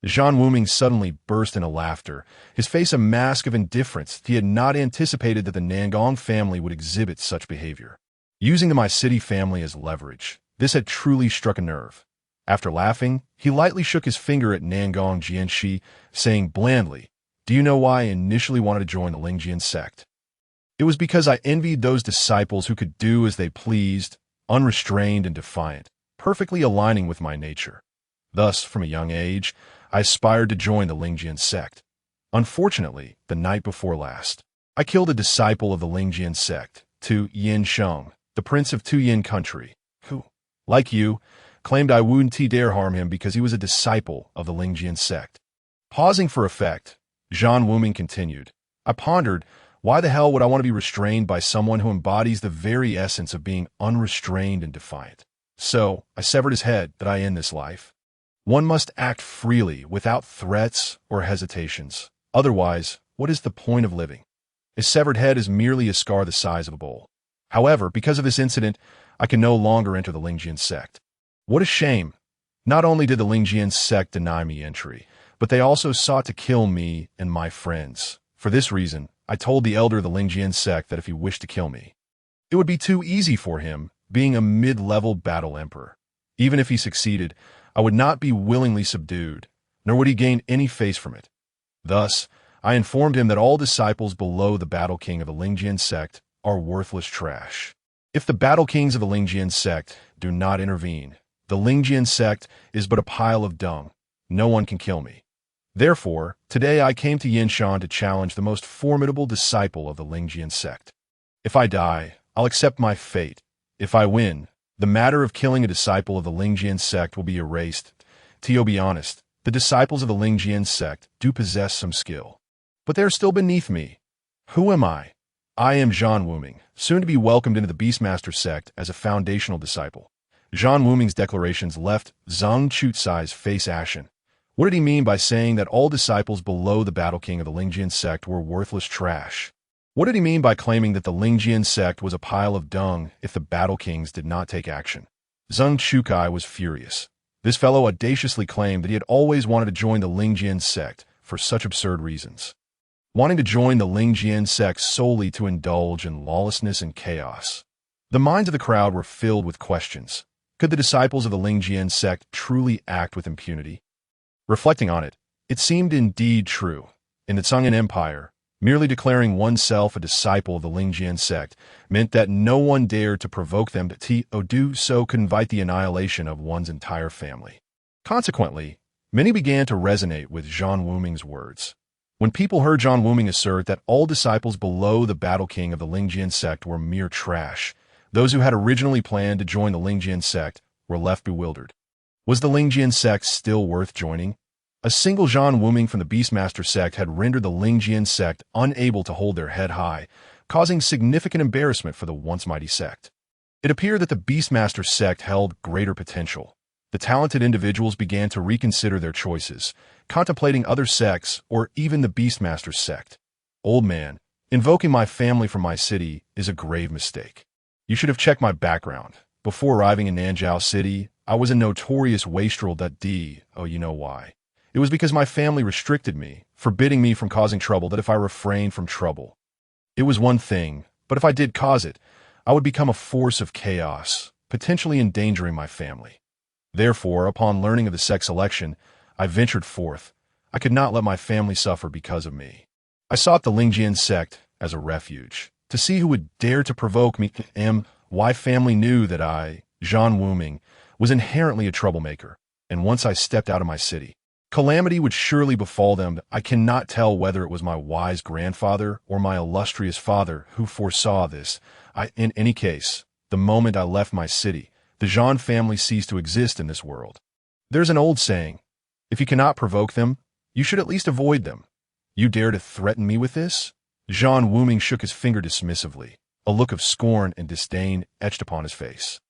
Zhan Wuming suddenly burst into laughter, his face a mask of indifference. He had not anticipated that the Nangong family would exhibit such behavior. Using the My City family as leverage, this had truly struck a nerve. After laughing, he lightly shook his finger at Nangong Jianxi, saying blandly, "Do you know why I initially wanted to join the Lingjian sect? It was because I envied those disciples who could do as they pleased, unrestrained and defiant, perfectly aligning with my nature. Thus, from a young age, I aspired to join the Lingjian sect. Unfortunately, the night before last, I killed a disciple of the Lingjian sect, Tu Yin Sheng, the prince of Tuyin country, who, like you, claimed I wouldn't dare harm him because he was a disciple of the Lingjian sect." Pausing for effect, Zhan Wuming continued, "I pondered, why the hell would I want to be restrained by someone who embodies the very essence of being unrestrained and defiant? So, I severed his head that I end this life. One must act freely, without threats or hesitations. Otherwise, what is the point of living? A severed head is merely a scar the size of a bowl. However, because of this incident, I can no longer enter the Lingjian sect. What a shame! Not only did the Lingjian sect deny me entry, but they also sought to kill me and my friends. For this reason, I told the elder of the Lingjian sect that if he wished to kill me, it would be too easy for him, being a mid-level battle emperor. Even if he succeeded, I would not be willingly subdued, nor would he gain any face from it. Thus, I informed him that all disciples below the Battle King of the Lingjian sect are worthless trash. If the Battle Kings of the Lingjian sect do not intervene, the Lingjian sect is but a pile of dung. No one can kill me. Therefore, today I came to Yinshan to challenge the most formidable disciple of the Lingjian sect. If I die, I'll accept my fate. If I win, the matter of killing a disciple of the Lingjian sect will be erased. To be honest, the disciples of the Lingjian sect do possess some skill, but they are still beneath me. Who am I? I am Zhan Wuming, soon to be welcomed into the Beastmaster sect as a foundational disciple. Zhan Wuming's declarations left Zhang Chutsai's face ashen. What did he mean by saying that all disciples below the Battle King of the Lingjian sect were worthless trash? What did he mean by claiming that the Lingjian sect was a pile of dung if the Battle Kings did not take action? Zhang Chukai was furious. This fellow audaciously claimed that he had always wanted to join the Lingjian sect for such absurd reasons. Wanting to join the Lingjian sect solely to indulge in lawlessness and chaos. The minds of the crowd were filled with questions. Could the disciples of the Lingjian sect truly act with impunity? Reflecting on it, it seemed indeed true. In the Tsunghan Empire, merely declaring oneself a disciple of the Lingjian sect meant that no one dared to provoke them to do so could invite the annihilation of one's entire family. Consequently, many began to resonate with Zhan Wuming's words. When people heard Zhan Wuming assert that all disciples below the Battle King of the Lingjian sect were mere trash, those who had originally planned to join the Lingjian sect were left bewildered. Was the Lingjian sect still worth joining? A single Zhan Wuming from the Beastmaster sect had rendered the Lingjian sect unable to hold their head high, causing significant embarrassment for the once mighty sect. It appeared that the Beastmaster sect held greater potential. The talented individuals began to reconsider their choices, contemplating other sects or even the Beastmaster sect. Old man, invoking my family from my city is a grave mistake. You should have checked my background. Before arriving in Nanjiao City, I was a notorious wastrel. Oh, you know why. It was because my family restricted me, forbidding me from causing trouble, that if I refrained from trouble. It was one thing, but if I did cause it, I would become a force of chaos, potentially endangering my family. Therefore, upon learning of the sect selection, I ventured forth. I could not let my family suffer because of me. I sought the Lingjian sect as a refuge, to see who would dare to provoke me. My family knew that I, Zhan Wuming, was inherently a troublemaker, and once I stepped out of my city, calamity would surely befall them. I cannot tell whether it was my wise grandfather or my illustrious father who foresaw this. In any case, the moment I left my city, the Zhan family ceased to exist in this world. There's an old saying, if you cannot provoke them, you should at least avoid them. You dare to threaten me with this? Zhan Wuming shook his finger dismissively, a look of scorn and disdain etched upon his face.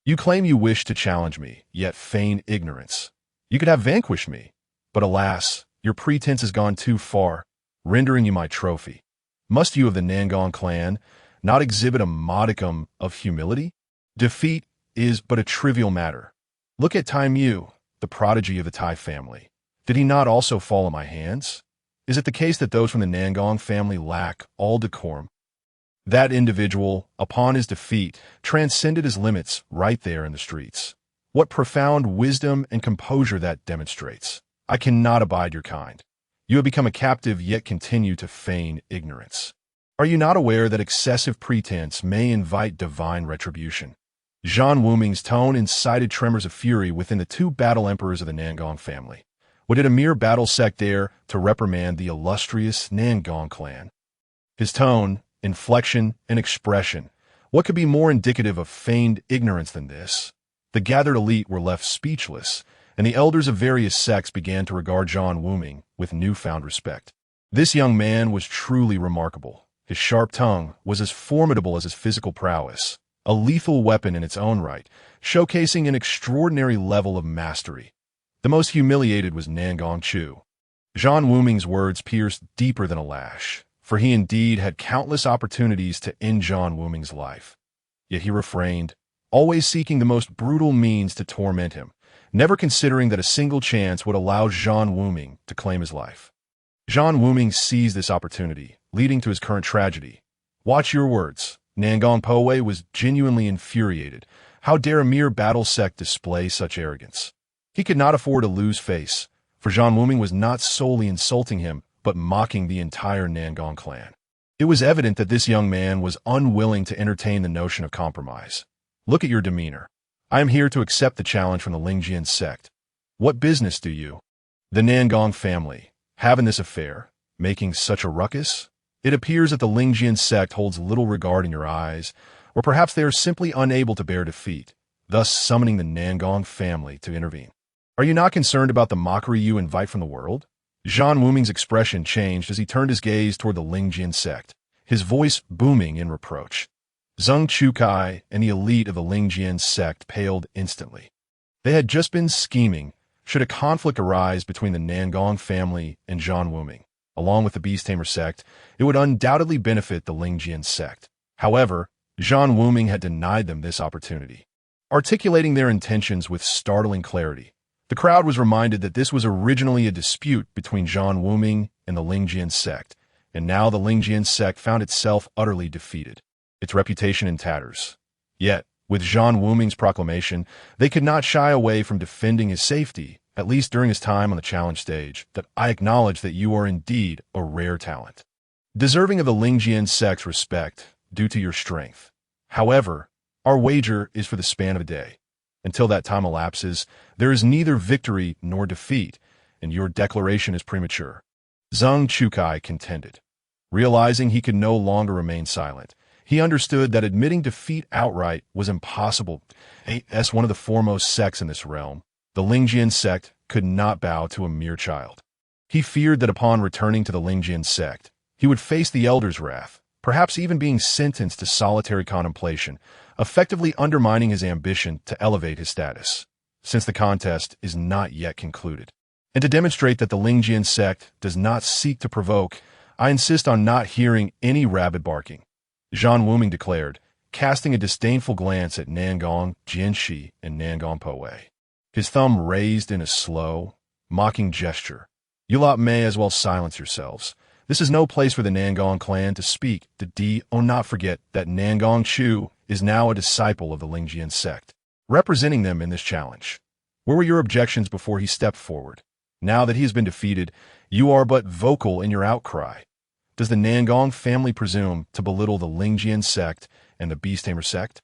You claim you wish to challenge me, yet feign ignorance. You could have vanquished me, but alas, your pretense has gone too far, rendering you my trophy. Must you of the Nangong clan not exhibit a modicum of humility? Defeat is but a trivial matter. Look at Tai Mu, the prodigy of the Tai family. Did he not also fall in my hands? Is it the case that those from the Nangong family lack all decorum? That individual, upon his defeat, transcended his limits right there in the streets. What profound wisdom and composure that demonstrates. I cannot abide your kind. You have become a captive yet continue to feign ignorance. Are you not aware that excessive pretense may invite divine retribution? Zhan Wuming's tone incited tremors of fury within the two battle emperors of the Nangong family. What did a mere battle sect dare to reprimand the illustrious Nangong clan? His tone, inflection, and expression, what could be more indicative of feigned ignorance than this? The gathered elite were left speechless, and the elders of various sects began to regard Zhan Wuming with newfound respect. This young man was truly remarkable. His sharp tongue was as formidable as his physical prowess, a lethal weapon in its own right, showcasing an extraordinary level of mastery. The most humiliated was Nangong Chu. Zhan Wuming's words pierced deeper than a lash, for he indeed had countless opportunities to end Zhan Wuming's life. Yet he refrained, always seeking the most brutal means to torment him, never considering that a single chance would allow Zhan Wuming to claim his life. Zhan Wuming seized this opportunity, leading to his current tragedy. Watch your words. Nangong Poe was genuinely infuriated. How dare a mere battle sect display such arrogance? He could not afford to lose face, for Zhan Wuming was not solely insulting him, but mocking the entire Nangong clan. It was evident that this young man was unwilling to entertain the notion of compromise. Look at your demeanor. I am here to accept the challenge from the Lingjian sect. What business do you, the Nangong family, have in this affair, making such a ruckus? It appears that the Lingjian sect holds little regard in your eyes, or perhaps they are simply unable to bear defeat, thus summoning the Nangong family to intervene. Are you not concerned about the mockery you invite from the world? Zhan Wuming's expression changed as he turned his gaze toward the Lingjian sect, his voice booming in reproach. Zhang Chukai and the elite of the Lingjian sect paled instantly. They had just been scheming, should a conflict arise between the Nangong family and Zhan Wuming, along with the Beast Tamer sect, it would undoubtedly benefit the Lingjian sect. However, Zhan Wuming had denied them this opportunity. Articulating their intentions with startling clarity, the crowd was reminded that this was originally a dispute between Zhan Wuming and the Lingjian sect, and now the Lingjian sect found itself utterly defeated, its reputation in tatters. Yet, with Zhan Wuming's proclamation, they could not shy away from defending his safety, at least during his time on the challenge stage, that I acknowledge that you are indeed a rare talent, deserving of the Lingjian sect's respect due to your strength. However, our wager is for the span of a day. Until that time elapses, there is neither victory nor defeat, and your declaration is premature. Zhang Chukai contended. Realizing he could no longer remain silent, he understood that admitting defeat outright was impossible. As one of the foremost sects in this realm, the Lingjian sect could not bow to a mere child. He feared that upon returning to the Lingjian sect, he would face the Elder's wrath, perhaps even being sentenced to solitary contemplation, effectively undermining his ambition to elevate his status, since the contest is not yet concluded. And to demonstrate that the Lingjian sect does not seek to provoke, I insist on not hearing any rabid barking, Zhan Wuming declared, casting a disdainful glance at Nangong Jianxi and Nangong Powei. His thumb raised in a slow, mocking gesture. You lot may as well silence yourselves. This is no place for the Nangong clan to speak. Do not forget that Nangong Chu is now a disciple of the Lingjian sect, representing them in this challenge. Where were your objections before he stepped forward? Now that he has been defeated, you are but vocal in your outcry. Does the Nangong family presume to belittle the Lingjian sect and the Beast Tamer sect?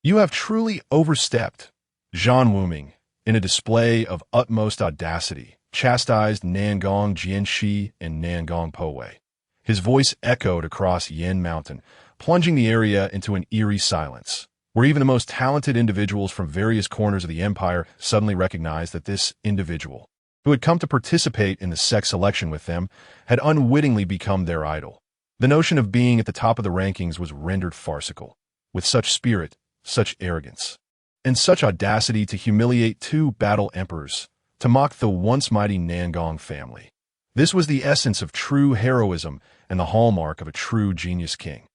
You have truly overstepped. Zhan Wuming, in a display of utmost audacity, chastised Nangong Jianxi and Nangong Powei. His voice echoed across Yin Mountain, plunging the area into an eerie silence, where even the most talented individuals from various corners of the empire suddenly recognized that this individual, who had come to participate in the sex selection with them, had unwittingly become their idol. The notion of being at the top of the rankings was rendered farcical. With such spirit, such arrogance, and such audacity to humiliate two battle emperors, to mock the once mighty Nangong family. This was the essence of true heroism and the hallmark of a true genius king.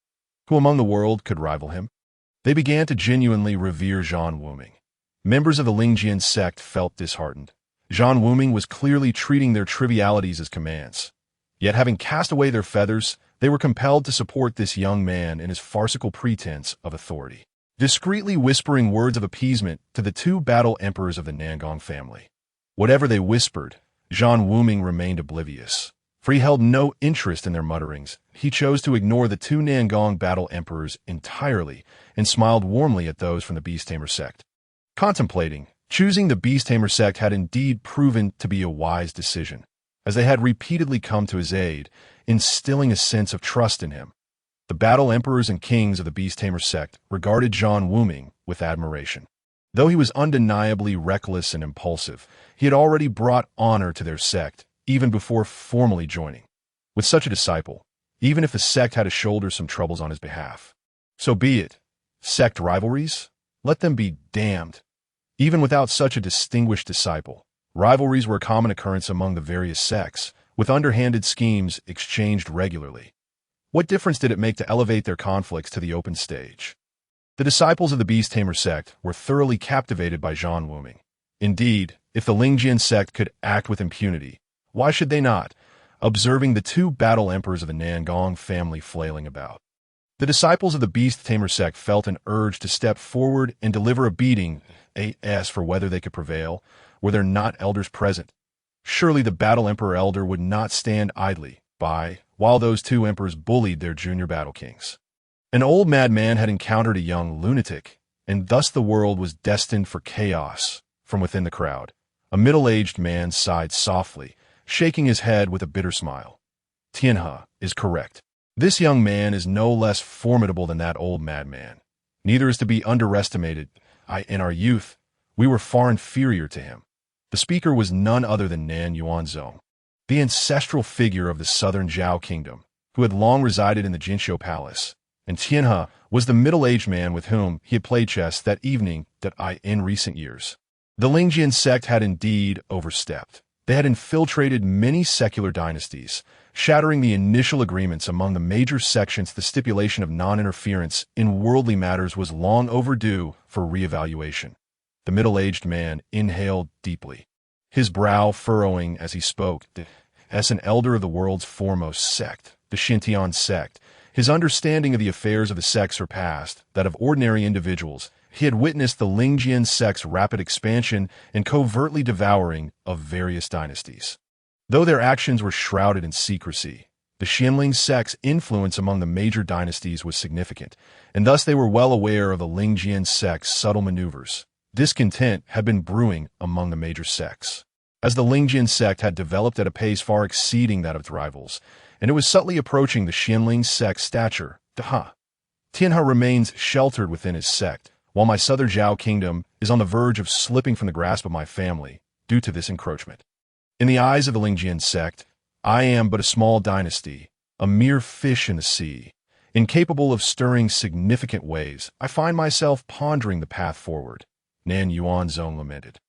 Who among the world could rival him? They began to genuinely revere Zhan Wuming. Members of the Lingjian sect felt disheartened. Zhan Wuming was clearly treating their trivialities as commands. Yet having cast away their feathers, they were compelled to support this young man in his farcical pretense of authority, discreetly whispering words of appeasement to the two battle emperors of the Nangong family. Whatever they whispered, Zhan Wuming remained oblivious, for he held no interest in their mutterings. He chose to ignore the two Nangong battle emperors entirely and smiled warmly at those from the Beast Tamer sect. Contemplating, choosing the Beast Tamer sect had indeed proven to be a wise decision, as they had repeatedly come to his aid, instilling a sense of trust in him. The battle emperors and kings of the Beast Tamer sect regarded Zhan Wuming with admiration. Though he was undeniably reckless and impulsive, he had already brought honor to their sect, even before formally joining. With such a disciple, even if the sect had to shoulder some troubles on his behalf, so be it. Sect rivalries? Let them be damned. Even without such a distinguished disciple, rivalries were a common occurrence among the various sects, with underhanded schemes exchanged regularly. What difference did it make to elevate their conflicts to the open stage? The disciples of the Beast Tamer sect were thoroughly captivated by Zhan Wuming. Indeed, if the Lingjian sect could act with impunity, why should they not, observing the two battle emperors of the Nangong family flailing about? The disciples of the Beast Tamer sect felt an urge to step forward and deliver a beating, as for whether they could prevail, were there not elders present. Surely the battle emperor elder would not stand idly by while those two emperors bullied their junior battle kings. An old madman had encountered a young lunatic, and thus the world was destined for chaos. From within the crowd, a middle-aged man sighed softly, shaking his head with a bitter smile. Tianhe is correct. This young man is no less formidable than that old madman. Neither is to be underestimated. In our youth, we were far inferior to him. The speaker was none other than Nan Yuanzong, the ancestral figure of the southern Zhao kingdom, who had long resided in the Jinqiu Palace, and Tianhe was the middle-aged man with whom he had played chess that evening in recent years. The Lingjian sect had indeed overstepped. They had infiltrated many secular dynasties, shattering the initial agreements among the major sections. The stipulation of non-interference in worldly matters was long overdue for re-evaluation. The middle-aged man inhaled deeply, his brow furrowing as he spoke. As an elder of the world's foremost sect, the Xintian sect, his understanding of the affairs of the sect surpassed that of ordinary individuals. He had witnessed the Lingjian sect's rapid expansion and covertly devouring of various dynasties. Though their actions were shrouded in secrecy, the Xianling sect's influence among the major dynasties was significant, and thus they were well aware of the Lingjian sect's subtle maneuvers. Discontent had been brewing among the major sects, as the Lingjian sect had developed at a pace far exceeding that of its rivals, and it was subtly approaching the Xianling sect's stature. Tianhe remains sheltered within his sect, while my southern Zhao kingdom is on the verge of slipping from the grasp of my family due to this encroachment. In the eyes of the Lingjian sect, I am but a small dynasty, a mere fish in the sea. Incapable of stirring significant waves, I find myself pondering the path forward, Nan Yuanzong lamented.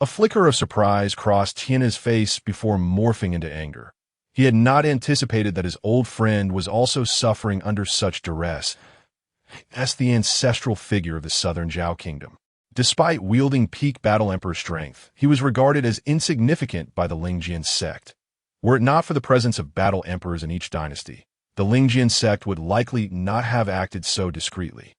A flicker of surprise crossed Tianhe's face before morphing into anger. He had not anticipated that his old friend was also suffering under such duress as the ancestral figure of the southern Zhao kingdom. Despite wielding peak battle emperor strength, he was regarded as insignificant by the Lingjian sect. Were it not for the presence of battle emperors in each dynasty, the Lingjian sect would likely not have acted so discreetly.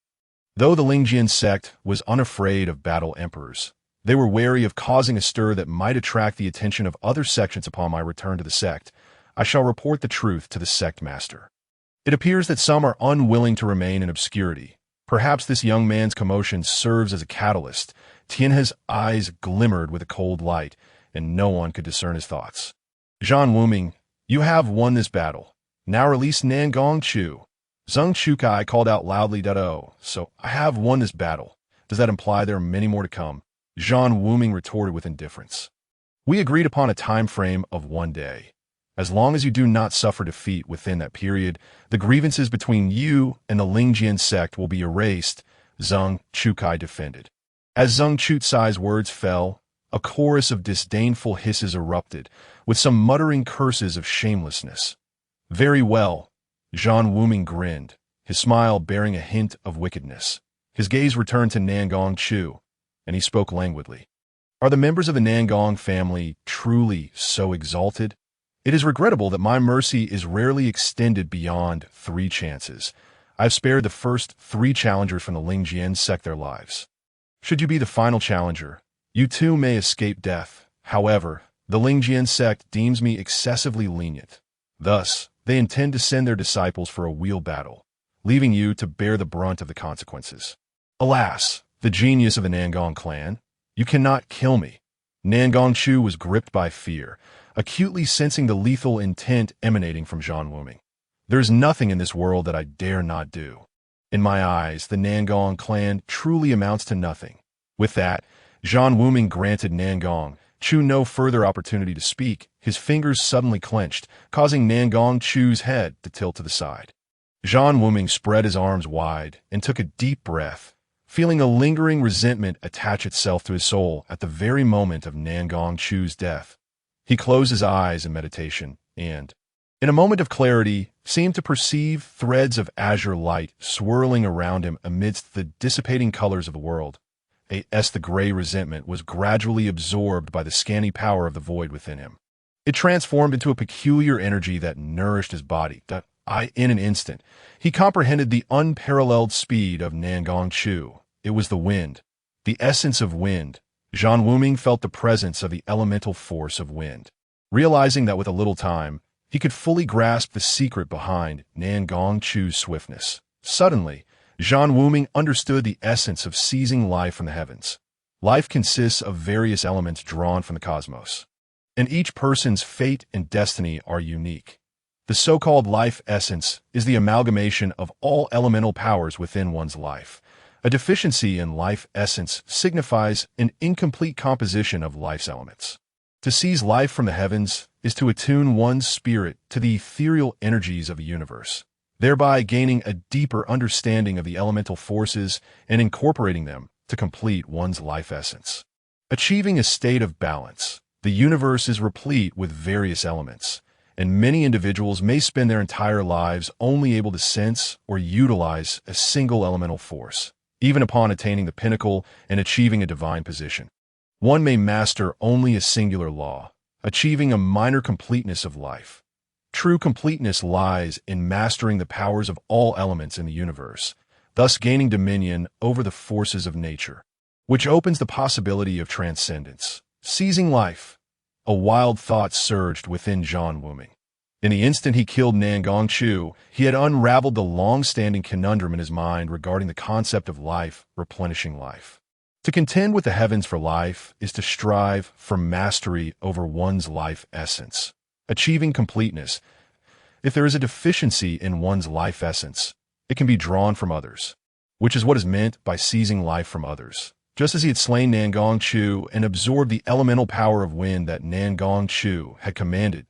Though the Lingjian sect was unafraid of battle emperors, they were wary of causing a stir that might attract the attention of other sections. Upon my return to the sect, I shall report the truth to the sect master. It appears that some are unwilling to remain in obscurity. Perhaps this young man's commotion serves as a catalyst. Tianhe's eyes glimmered with a cold light, and no one could discern his thoughts. Zhan Wuming, you have won this battle. Now release Nangong Chu. Zheng Chukai called out loudly. So I have won this battle. Does that imply there are many more to come? Zhan Wuming retorted with indifference. We agreed upon a time frame of 1 day. As long as you do not suffer defeat within that period, the grievances between you and the Lingjian sect will be erased, Zheng Chukai defended. As Zheng Chutsai's words fell, a chorus of disdainful hisses erupted, with some muttering curses of shamelessness. Very well, Zhan Wuming grinned, his smile bearing a hint of wickedness. His gaze returned to Nangong Chu, and he spoke languidly. Are the members of the Nangong family truly so exalted? It is regrettable that my mercy is rarely extended beyond 3 chances. I've spared the first 3 challengers from the Lingjian sect their lives. Should you be the final challenger, you too may escape death. However, the Lingjian sect deems me excessively lenient. Thus, they intend to send their disciples for a wheel battle, leaving you to bear the brunt of the consequences. Alas, the genius of the Nangong clan, you cannot kill me. Nangong Chu was gripped by fear, acutely sensing the lethal intent emanating from Zhan Wuming. There is nothing in this world that I dare not do. In my eyes, the Nangong clan truly amounts to nothing. With that, Zhan Wuming granted Nangong Chu no further opportunity to speak. His fingers suddenly clenched, causing Nangong Chu's head to tilt to the side. Zhan Wuming spread his arms wide and took a deep breath, feeling a lingering resentment attach itself to his soul at the very moment of Nangong Chu's death. He closed his eyes in meditation and, in a moment of clarity, seemed to perceive threads of azure light swirling around him amidst the dissipating colors of the world. The gray resentment was gradually absorbed by the scanty power of the void within him. It transformed into a peculiar energy that nourished his body. In an instant, he comprehended the unparalleled speed of Nangong Chu. It was the wind, the essence of wind. Zhan Wuming felt the presence of the elemental force of wind. Realizing that with a little time, he could fully grasp the secret behind Nangong Chu's swiftness. Suddenly, Zhan Wuming understood the essence of seizing life from the heavens. Life consists of various elements drawn from the cosmos, and each person's fate and destiny are unique. The so-called life essence is the amalgamation of all elemental powers within one's life. A deficiency in life essence signifies an incomplete composition of life's elements. To seize life from the heavens is to attune one's spirit to the ethereal energies of the universe. thereby gaining a deeper understanding of the elemental forces and incorporating them to complete one's life essence. Achieving a state of balance. The universe is replete with various elements, and many individuals may spend their entire lives only able to sense or utilize a single elemental force, even upon attaining the pinnacle and achieving a divine position. One may master only a singular law, achieving a minor completeness of life. True completeness lies in mastering the powers of all elements in the universe, thus gaining dominion over the forces of nature, which opens the possibility of transcendence. Seizing life. A wild thought surged within Zhan Wuming. In the instant he killed Nangong Chu, he had unraveled the long-standing conundrum in his mind regarding the concept of life replenishing life. To contend with the heavens for life is to strive for mastery over one's life essence. Achieving completeness. If there is a deficiency in one's life essence, it can be drawn from others, which is what is meant by seizing life from others. Just as he had slain Nangong Chu and absorbed the elemental power of wind that Nangong Chu had commanded,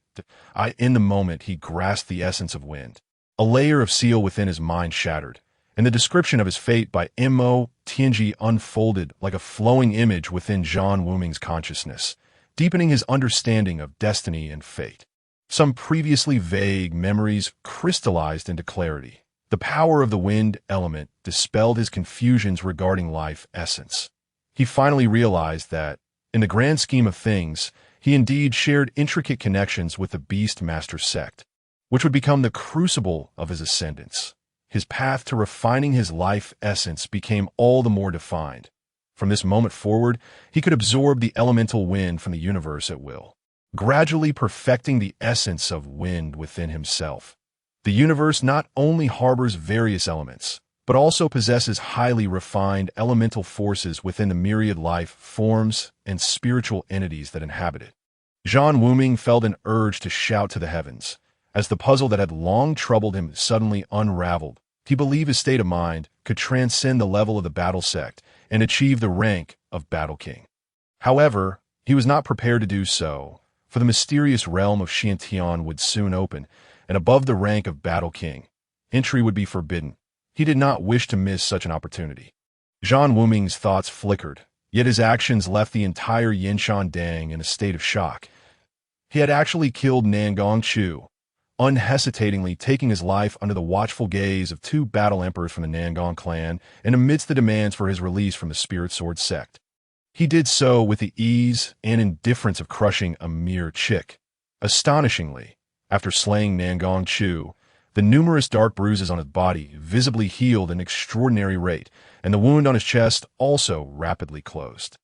in the moment he grasped the essence of wind. A layer of seal within his mind shattered, and the description of his fate by Mo Tianji unfolded like a flowing image within Zhan Wuming's consciousness, deepening his understanding of destiny and fate. Some previously vague memories crystallized into clarity. The power of the wind element dispelled his confusions regarding life essence. He finally realized that, in the grand scheme of things, he indeed shared intricate connections with the Beastmaster sect, which would become the crucible of his ascendance. His path to refining his life essence became all the more defined. From this moment forward, he could absorb the elemental wind from the universe at will, gradually perfecting the essence of wind within himself. The universe not only harbors various elements, but also possesses highly refined elemental forces within the myriad life forms and spiritual entities that inhabit it. Zhan Wuming felt an urge to shout to the heavens, as the puzzle that had long troubled him suddenly unraveled. He believed his state of mind could transcend the level of the battle sect and achieve the rank of Battle King. However, he was not prepared to do so, for the mysterious realm of Xiantian would soon open, and above the rank of Battle King, entry would be forbidden. He did not wish to miss such an opportunity. Zhan Wuming's thoughts flickered, yet his actions left the entire Yinshan Dang in a state of shock. He had actually killed Nangong Chu, unhesitatingly taking his life under the watchful gaze of two battle emperors from the Nangong clan and amidst the demands for his release from the Spirit Sword sect. He did so with the ease and indifference of crushing a mere chick. Astonishingly, after slaying Nangong Chu, the numerous dark bruises on his body visibly healed at an extraordinary rate, and the wound on his chest also rapidly closed.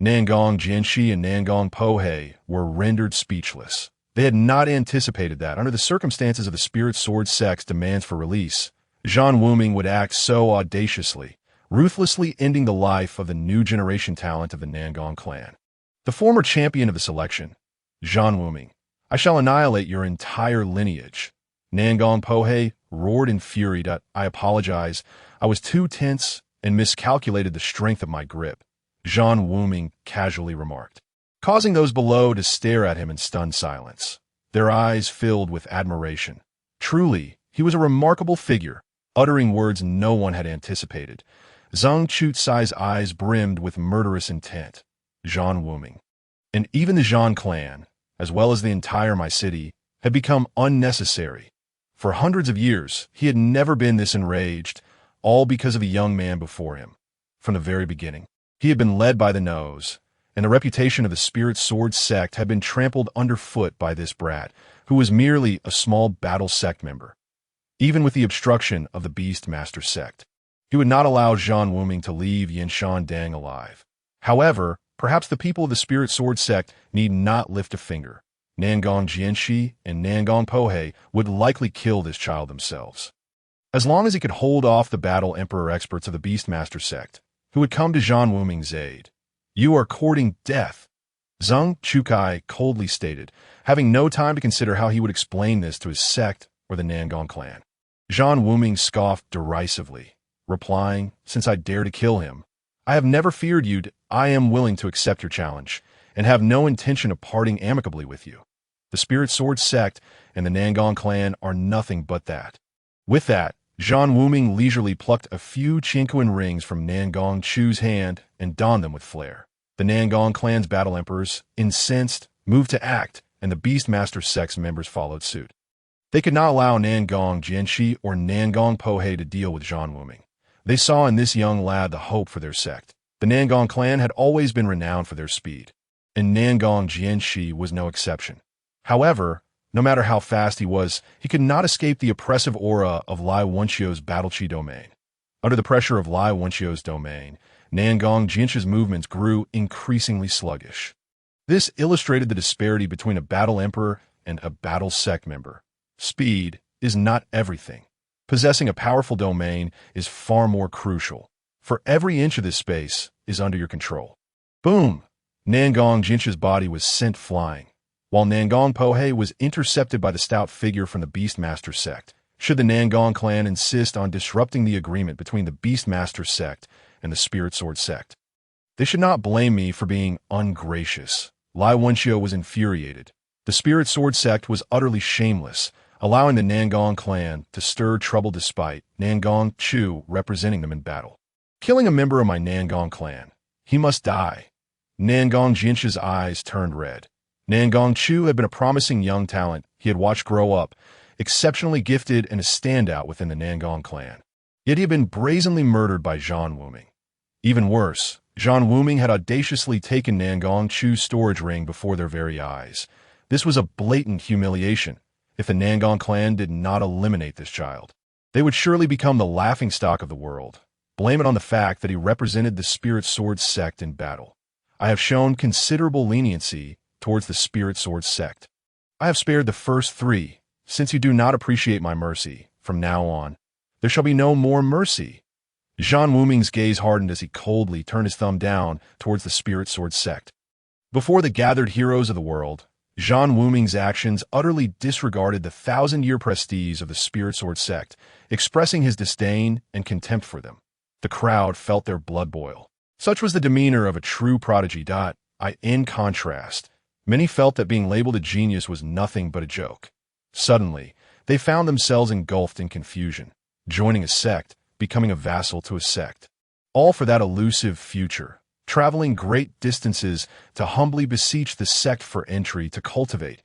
Nangong Jianxi and Nangong Pohei were rendered speechless. They had not anticipated that, under the circumstances of the Spirit Sword sect's demands for release, Zhan Wuming would act so audaciously, ruthlessly ending the life of the new generation talent of the Nangong clan. The former champion of the selection, Zhan Wuming, I shall annihilate your entire lineage. Nangong Pohei roared in fury. I apologize. I was too tense and miscalculated the strength of my grip, Zhan Wuming casually remarked, causing those below to stare at him in stunned silence. Their eyes filled with admiration. Truly, he was a remarkable figure, uttering words no one had anticipated. Zhang Chutsai's eyes brimmed with murderous intent. Zhan Wuming, and even the Zhan clan, as well as the entire my city, had become unnecessary. For hundreds of years, he had never been this enraged, all because of a young man before him. From the very beginning, he had been led by the nose, and the reputation of the Spirit Sword sect had been trampled underfoot by this brat, who was merely a small battle sect member. Even with the obstruction of the Beastmaster sect, he would not allow Zhan Wuming to leave Yinshan Dang alive. However, perhaps the people of the Spirit Sword sect need not lift a finger. Nangong Jianxi and Nangong Pohei would likely kill this child themselves. As long as he could hold off the battle emperor experts of the Beastmaster sect, who would come to Zhan Wuming's aid. You are courting death, Zhang Chukai coldly stated, having no time to consider how he would explain this to his sect or the Nangong clan. Zhan Wuming scoffed derisively, replying, since I dare to kill him, I have never feared you. I am willing to accept your challenge, and have no intention of parting amicably with you. The Spirit Sword sect and the Nangong clan are nothing but that. With that, Zhan Wuming leisurely plucked a few Qinquan rings from Nangong Chu's hand and donned them with flair. The Nangong clan's battle emperors, incensed, moved to act, and the Beastmaster sect's members followed suit. They could not allow Nangong Jianxi or Nangong Pohei to deal with Zhan Wuming. They saw in this young lad the hope for their sect. The Nangong clan had always been renowned for their speed, and Nangong Jianxi was no exception. However, no matter how fast he was, he could not escape the oppressive aura of Lai Wenqiu's battle chi domain. Under the pressure of Lai Wenqiu's domain, Nangong Jianxi's movements grew increasingly sluggish. This illustrated the disparity between a battle emperor and a battle sect member. Speed is not everything. Possessing a powerful domain is far more crucial, for every inch of this space is under your control. Boom! Nangong Jianxi's body was sent flying, while Nangong Pohei was intercepted by the stout figure from the Beastmaster sect. Should the Nangong clan insist on disrupting the agreement between the Beastmaster sect and the Spirit Sword sect? They should not blame me for being ungracious. Lai Wenqiu was infuriated. The Spirit Sword sect was utterly shameless, allowing the Nangong clan to stir trouble despite Nangong Chu representing them in battle. Killing a member of my Nangong clan. He must die. Nangong Jianxi's eyes turned red. Nangong Chu had been a promising young talent he had watched grow up, exceptionally gifted and a standout within the Nangong clan. Yet he had been brazenly murdered by Zhan Wuming. Even worse, Zhan Wuming had audaciously taken Nangong Chu's storage ring before their very eyes. This was a blatant humiliation. If the Nangong clan did not eliminate this child, they would surely become the laughingstock of the world. Blame it on the fact that he represented the Spirit Sword sect in battle. I have shown considerable leniency towards the Spirit Sword sect. I have spared the first three. Since you do not appreciate my mercy, from now on, there shall be no more mercy. Zhan Wuming's gaze hardened as he coldly turned his thumb down towards the Spirit Sword sect. Before the gathered heroes of the world, Zhan Wuming's actions utterly disregarded the 1,000-year prestige of the Spirit Sword sect, expressing his disdain and contempt for them. The crowd felt their blood boil. Such was the demeanor of a true prodigy. In contrast, many felt that being labeled a genius was nothing but a joke. Suddenly, they found themselves engulfed in confusion, joining a sect, becoming a vassal to a sect. All for that elusive future, traveling great distances to humbly beseech the sect for entry to cultivate.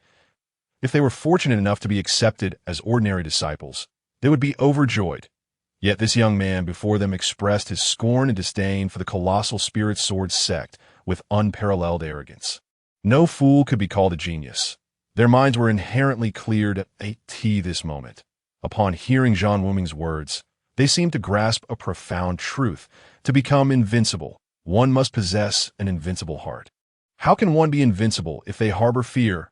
If they were fortunate enough to be accepted as ordinary disciples, they would be overjoyed. Yet this young man before them expressed his scorn and disdain for the colossal Spirit Sword sect with unparalleled arrogance. No fool could be called a genius. Their minds were inherently cleared at this moment. Upon hearing Zhan Wuming's words, they seemed to grasp a profound truth. To become invincible, one must possess an invincible heart. How can one be invincible if they harbor fear?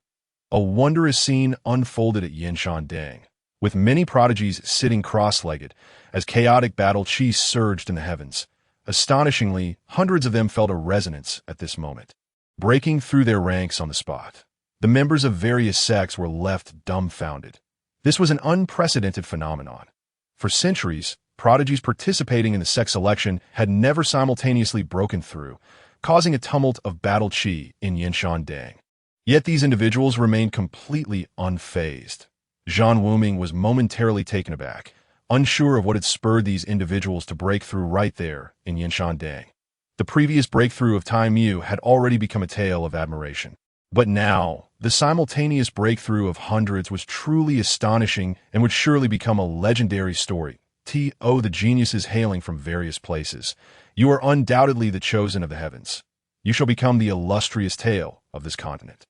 A wondrous scene unfolded at Yinshan, with many prodigies sitting cross-legged as chaotic battle chi surged in the heavens. Astonishingly, hundreds of them felt a resonance at this moment, breaking through their ranks on the spot. The members of various sects were left dumbfounded. This was an unprecedented phenomenon. For centuries, prodigies participating in the sect selection had never simultaneously broken through, causing a tumult of battle chi in Yinshan. Yet these individuals remained completely unfazed. Zhan Wuming was momentarily taken aback, unsure of what had spurred these individuals to break through right there in Yinshan. The previous breakthrough of Tai Mu had already become a tale of admiration. But now, the simultaneous breakthrough of hundreds was truly astonishing and would surely become a legendary story. The geniuses hailing from various places. You are undoubtedly the chosen of the heavens. You shall become the illustrious tale of this continent.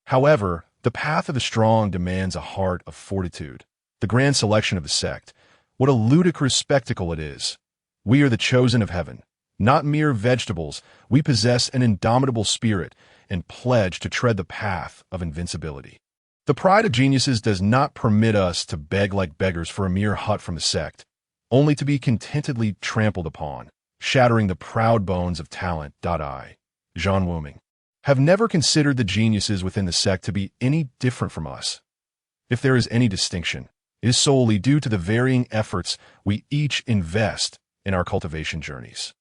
However, the path of the strong demands a heart of fortitude. The grand selection of the sect. What a ludicrous spectacle it is. We are the chosen of heaven. Not mere vegetables, we possess an indomitable spirit and pledge to tread the path of invincibility. The pride of geniuses does not permit us to beg like beggars for a mere hut from the sect, only to be contentedly trampled upon, shattering the proud bones of talent. I, Zhan Wuming, have never considered the geniuses within the sect to be any different from us. If there is any distinction, it is solely due to the varying efforts we each invest in our cultivation journeys.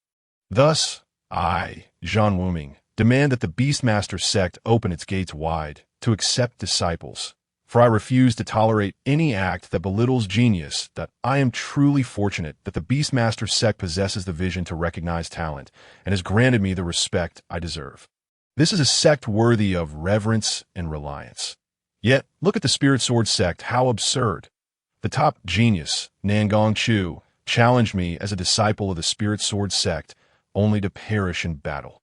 Thus, I, Zhan Wuming, demand that the Beastmaster sect open its gates wide to accept disciples. for I refuse to tolerate any act that belittles genius. That I am truly fortunate that the Beastmaster sect possesses the vision to recognize talent and has granted me the respect I deserve. This is a sect worthy of reverence and reliance. Yet, look at the Spirit Sword sect, how absurd. The top genius, Nangong Chu, challenged me as a disciple of the Spirit Sword sect, only to perish in battle.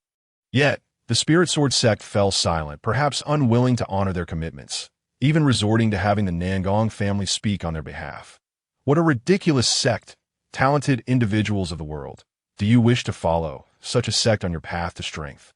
Yet, the Spirit Sword sect fell silent, perhaps unwilling to honor their commitments, even resorting to having the Nangong family speak on their behalf. What a ridiculous sect! Talented individuals of the world, do you wish to follow such a sect on your path to strength?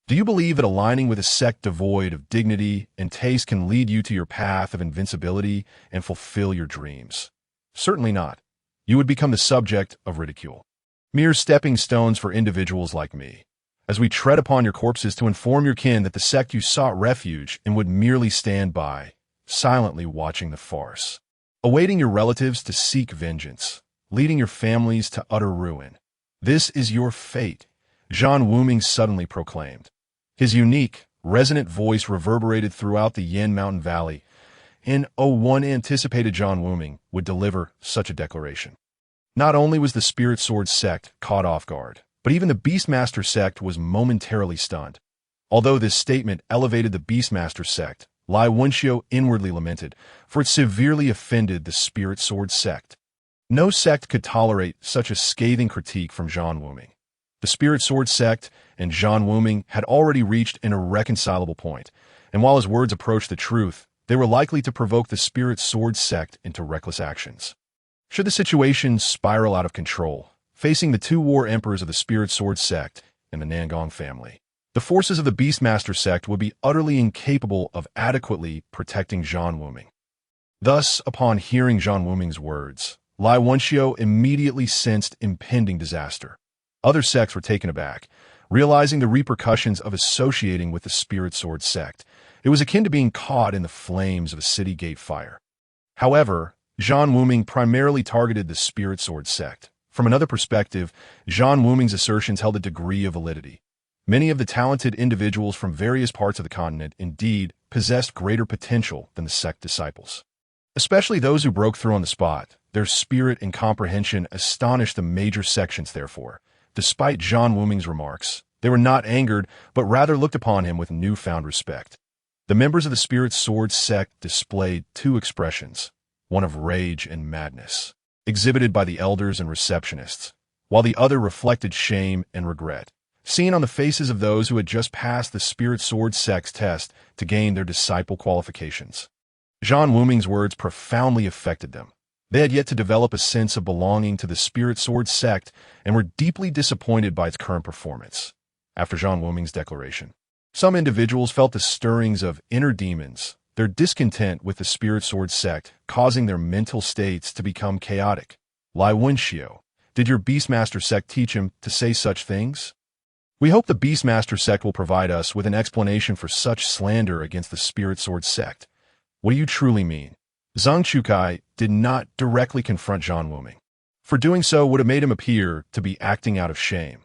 Do you believe that aligning with a sect devoid of dignity and taste can lead you to your path of invincibility and fulfill your dreams? Certainly not. You would become the subject of ridicule. Mere stepping stones for individuals like me, as we tread upon your corpses to inform your kin that the sect you sought refuge in would merely stand by, silently watching the farce, awaiting your relatives to seek vengeance, leading your families to utter ruin. This is your fate, Zhan Wuming suddenly proclaimed. His unique, resonant voice reverberated throughout the Yin Mountain Valley, and one anticipated Zhan Wuming would deliver such a declaration. Not only was the Spirit Sword sect caught off guard, but even the Beastmaster sect was momentarily stunned. Although this statement elevated the Beastmaster sect, Lai Wenxiu inwardly lamented, for it severely offended the Spirit Sword sect. No sect could tolerate such a scathing critique from Zhan Wuming. The Spirit Sword sect and Zhan Wuming had already reached an irreconcilable point, and while his words approached the truth, they were likely to provoke the Spirit Sword sect into reckless actions. Should the situation spiral out of control, facing the two war emperors of the Spirit Sword sect and the Nangong family, the forces of the Beastmaster sect would be utterly incapable of adequately protecting Zhan Wuming. Thus, upon hearing Zhan Wuming's words, Lai Wenxiu immediately sensed impending disaster. Other sects were taken aback, realizing the repercussions of associating with the Spirit Sword sect. It was akin to being caught in the flames of a city gate fire. However, Zhan Wuming primarily targeted the Spirit Sword sect. From another perspective, Zhan Wuming's assertions held a degree of validity. Many of the talented individuals from various parts of the continent indeed possessed greater potential than the sect disciples. Especially those who broke through on the spot. Their spirit and comprehension astonished the major sections, therefore. Despite Zhan Wuming's remarks, they were not angered, but rather looked upon him with newfound respect. The members of the Spirit Sword sect displayed two expressions, one of rage and madness, exhibited by the elders and receptionists, while the other reflected shame and regret, seen on the faces of those who had just passed the Spirit Sword sect's test to gain their disciple qualifications. Zhan Wuming's words profoundly affected them. They had yet to develop a sense of belonging to the Spirit Sword sect and were deeply disappointed by its current performance. After Zhan Wuming's declaration, some individuals felt the stirrings of inner demons, their discontent with the Spirit Sword sect causing their mental states to become chaotic. Lai Wenxiu, did your Beastmaster sect teach him to say such things? We hope the Beastmaster sect will provide us with an explanation for such slander against the Spirit Sword sect. What do you truly mean? Zhang Chukai did not directly confront Zhan Wuming. For doing so would have made him appear to be acting out of shame.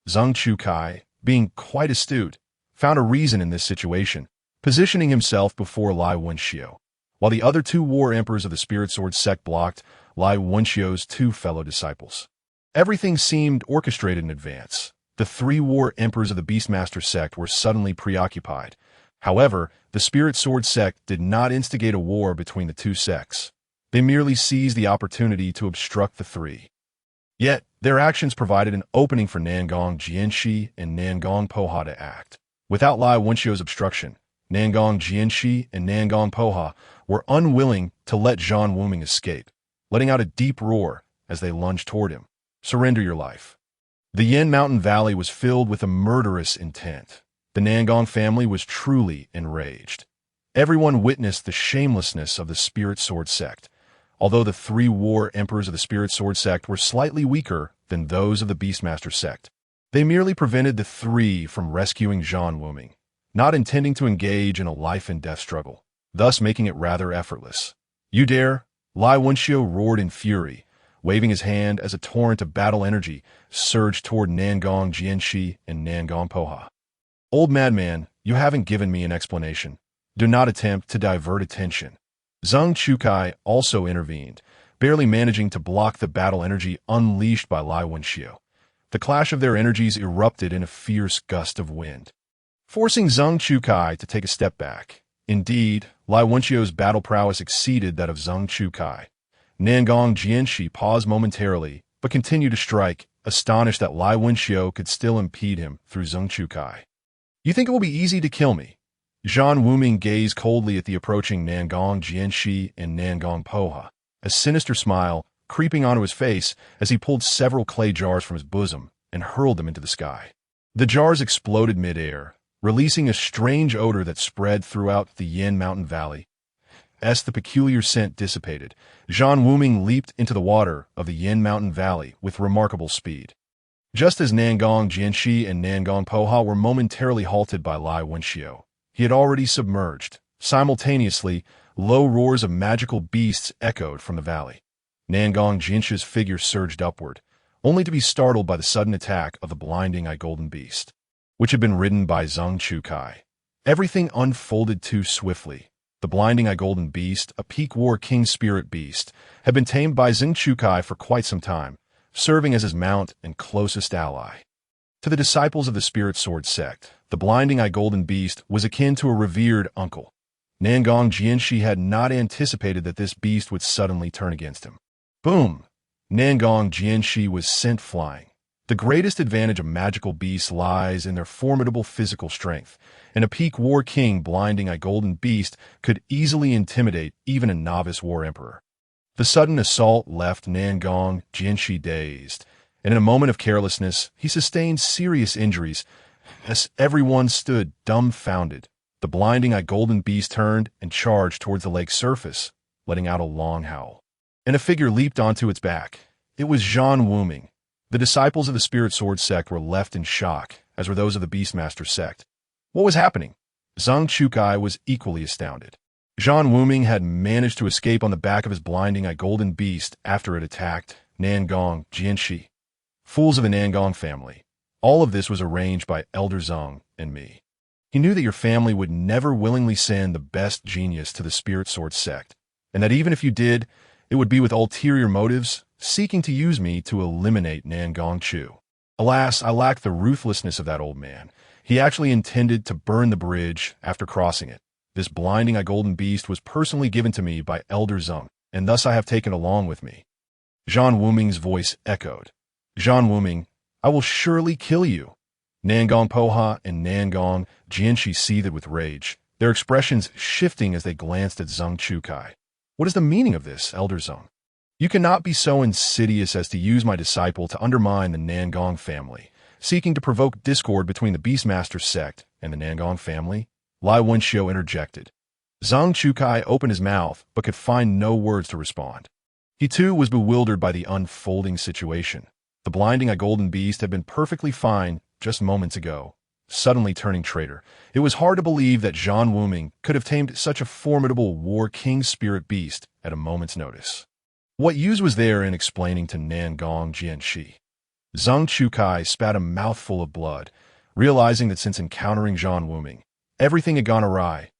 Zhang Chukai, being quite astute, found a reason in this situation, positioning himself before Lai Wenxiu, while the other two war emperors of the Spirit Sword sect blocked Lai Wenxiu's two fellow disciples. Everything seemed orchestrated in advance. The three war emperors of the Beastmaster sect were suddenly preoccupied. However, the Spirit Sword sect did not instigate a war between the two sects. They merely seized the opportunity to obstruct the three. Yet, their actions provided an opening for Nangong Jianxi and Nangong Poha to act. Without Lai Wenxiu's obstruction, Nangong Jianxi and Nangong Poha were unwilling to let Zhan Wuming escape, letting out a deep roar as they lunged toward him. Surrender your life. The Yin Mountain Valley was filled with a murderous intent. The Nangong family was truly enraged. Everyone witnessed the shamelessness of the Spirit Sword sect. Although the three war emperors of the Spirit Sword sect were slightly weaker than those of the Beastmaster sect, they merely prevented the three from rescuing Zhan Wuming, not intending to engage in a life-and-death struggle, thus making it rather effortless. You dare? Lai Wenxiu roared in fury, waving his hand as a torrent of battle energy surged toward Nangong Jianxi and Nangong Poha. Old madman, you haven't given me an explanation. Do not attempt to divert attention. Zhang Chukai also intervened, barely managing to block the battle energy unleashed by Lai Wenxiu. The clash of their energies erupted in a fierce gust of wind, forcing Zhang Chukai to take a step back. Indeed, Lai Wenxiu's battle prowess exceeded that of Zhang Chukai. Nangong Jianshi paused momentarily, but continued to strike, astonished that Lai Wenxiu could still impede him through Zhang Chukai. "You think it will be easy to kill me?" Zhan Wuming gazed coldly at the approaching Nangong Jianshi and Nangong Poha, a sinister smile creeping onto his face as he pulled several clay jars from his bosom and hurled them into the sky. The jars exploded mid-air, releasing a strange odor that spread throughout the Yin Mountain Valley. As the peculiar scent dissipated, Zhan Wuming leaped into the water of the Yin Mountain Valley with remarkable speed. Just as Nangong Jianshi and Nangong Poha were momentarily halted by Lai Wenxiu, he had already submerged. Simultaneously, low roars of magical beasts echoed from the valley. Nangong Jianshi's figure surged upward, only to be startled by the sudden attack of the blinding eye golden beast, which had been ridden by Zhang Chukai. Everything unfolded too swiftly. The blinding eye golden beast, a peak war king spirit beast, had been tamed by Zhang Chukai for quite some time, serving as his mount and closest ally. To the disciples of the Spirit Sword sect, the blinding eye golden beast was akin to a revered uncle. Nangong Jianshi had not anticipated that this beast would suddenly turn against him. Boom! Nangong Jianshi was sent flying. The greatest advantage of magical beasts lies in their formidable physical strength, and a peak war king blinding eye golden beast could easily intimidate even a novice war emperor. The sudden assault left Nangong Jianshi dazed, and in a moment of carelessness, he sustained serious injuries. As everyone stood dumbfounded, the blinding eye golden beast turned and charged towards the lake's surface, letting out a long howl. And a figure leaped onto its back. It was Zhan Wuming. The disciples of the Spirit Sword sect were left in shock, as were those of the Beastmaster sect. What was happening? Zhang Chukai was equally astounded. Zhan Wuming had managed to escape on the back of his blinding eye golden beast after it attacked Nangong Jianshi. Fools of the Nangong family. All of this was arranged by Elder Zhang and me. He knew that your family would never willingly send the best genius to the Spirit Sword sect, and that even if you did, it would be with ulterior motives, seeking to use me to eliminate Nangong Chu. Alas, I lacked the ruthlessness of that old man. He actually intended to burn the bridge after crossing it. This blinding eye golden beast was personally given to me by Elder Zhang, and thus I have taken along with me. Zhan Wuming's voice echoed. Zhan Wuming, I will surely kill you. Nangong Poha and Nangong Jianshi seethed with rage, their expressions shifting as they glanced at Zhang Chukai. What is the meaning of this, Elder Zhang? You cannot be so insidious as to use my disciple to undermine the Nangong family, seeking to provoke discord between the Beastmaster sect and the Nangong family. Lai Wenxiu interjected. Zhang Chukai opened his mouth, but could find no words to respond. He too was bewildered by the unfolding situation. The blinding eye golden beast had been perfectly fine just moments ago, suddenly turning traitor. It was hard to believe that Zhan Wuming could have tamed such a formidable war king spirit beast at a moment's notice. What use was there in explaining to Nangong Jianshi? Zhang Chukai spat a mouthful of blood, realizing that since encountering Zhan Wuming, everything had gone awry.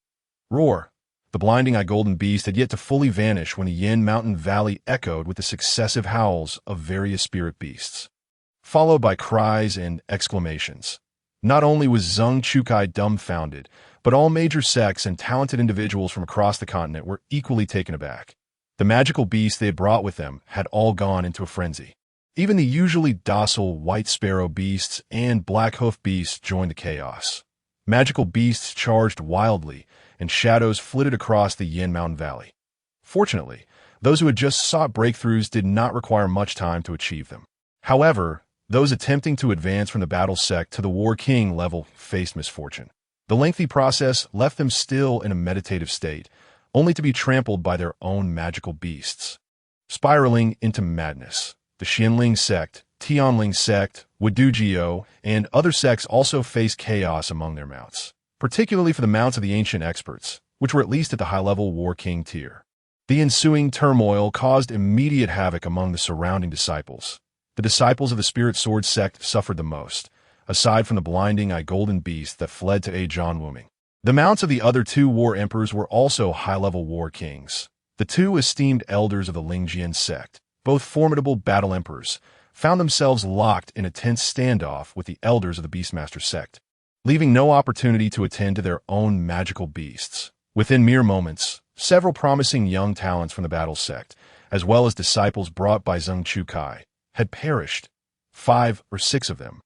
Roar! The blinding eye golden beast had yet to fully vanish when the Yin Mountain Valley echoed with the successive howls of various spirit beasts, followed by cries and exclamations. Not only was Zhang Chukai dumbfounded, but all major sects and talented individuals from across the continent were equally taken aback. The magical beasts they had brought with them had all gone into a frenzy. Even the usually docile white sparrow beasts and black hoof beasts joined the chaos. Magical beasts charged wildly, and shadows flitted across the Yin Mountain Valley. Fortunately, those who had just sought breakthroughs did not require much time to achieve them. However, those attempting to advance from the battle sect to the war king level faced misfortune. The lengthy process left them still in a meditative state, only to be trampled by their own magical beasts. Spiraling into madness, the Xianling sect, Tianling sect, Wadujio, and other sects also faced chaos among their mounts, particularly for the mounts of the ancient experts, which were at least at the high-level war king tier. The ensuing turmoil caused immediate havoc among the surrounding disciples. The disciples of the Spirit Sword sect suffered the most, aside from the blinding eye golden beast that fled to aid Zhan Wuming. The mounts of the other two war emperors were also high-level war kings. The two esteemed elders of the Lingjian sect, both formidable battle emperors, found themselves locked in a tense standoff with the elders of the Beastmaster sect, leaving no opportunity to attend to their own magical beasts. Within mere moments, several promising young talents from the battle sect, as well as disciples brought by Zhang Chukai, had perished, 5 or 6 of them.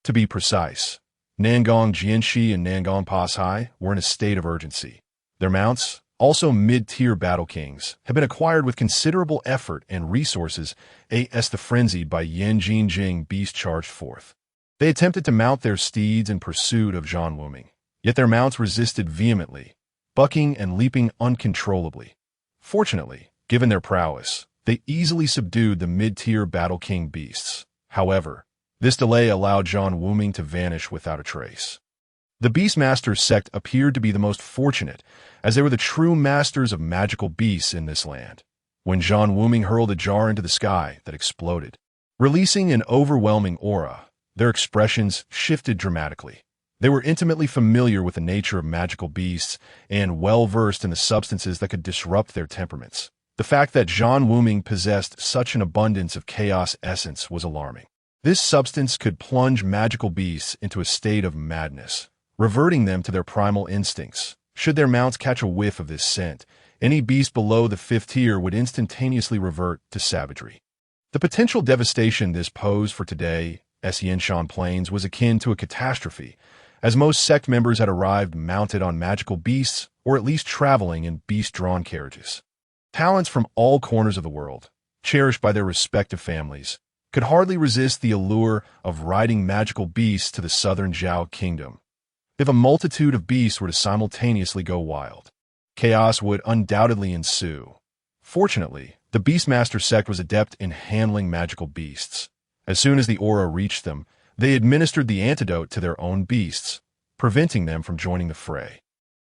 To be precise, Nangong Jianshi and Nangong Pashai were in a state of urgency. Their mounts, also mid-tier battle kings, had been acquired with considerable effort and resources as the frenzied by Yan Jinjing beast charged forth. They attempted to mount their steeds in pursuit of Zhan Wuming, yet their mounts resisted vehemently, bucking and leaping uncontrollably. Fortunately, given their prowess, they easily subdued the mid-tier battle king beasts. However, this delay allowed Zhan Wuming to vanish without a trace. The Beastmaster sect appeared to be the most fortunate, as they were the true masters of magical beasts in this land. When Zhan Wuming hurled a jar into the sky that exploded, releasing an overwhelming aura, their expressions shifted dramatically. They were intimately familiar with the nature of magical beasts and well-versed in the substances that could disrupt their temperaments. The fact that Zhan Wuming possessed such an abundance of chaos essence was alarming. This substance could plunge magical beasts into a state of madness, reverting them to their primal instincts. Should their mounts catch a whiff of this scent, any beast below the 5th tier would instantaneously revert to savagery. The potential devastation this posed for today's Yanshan Plains was akin to a catastrophe, as most sect members had arrived mounted on magical beasts or at least traveling in beast-drawn carriages. Talents from all corners of the world, cherished by their respective families, could hardly resist the allure of riding magical beasts to the southern Zhao kingdom. If a multitude of beasts were to simultaneously go wild, chaos would undoubtedly ensue. Fortunately, the Beastmaster sect was adept in handling magical beasts. As soon as the aura reached them, they administered the antidote to their own beasts, preventing them from joining the fray.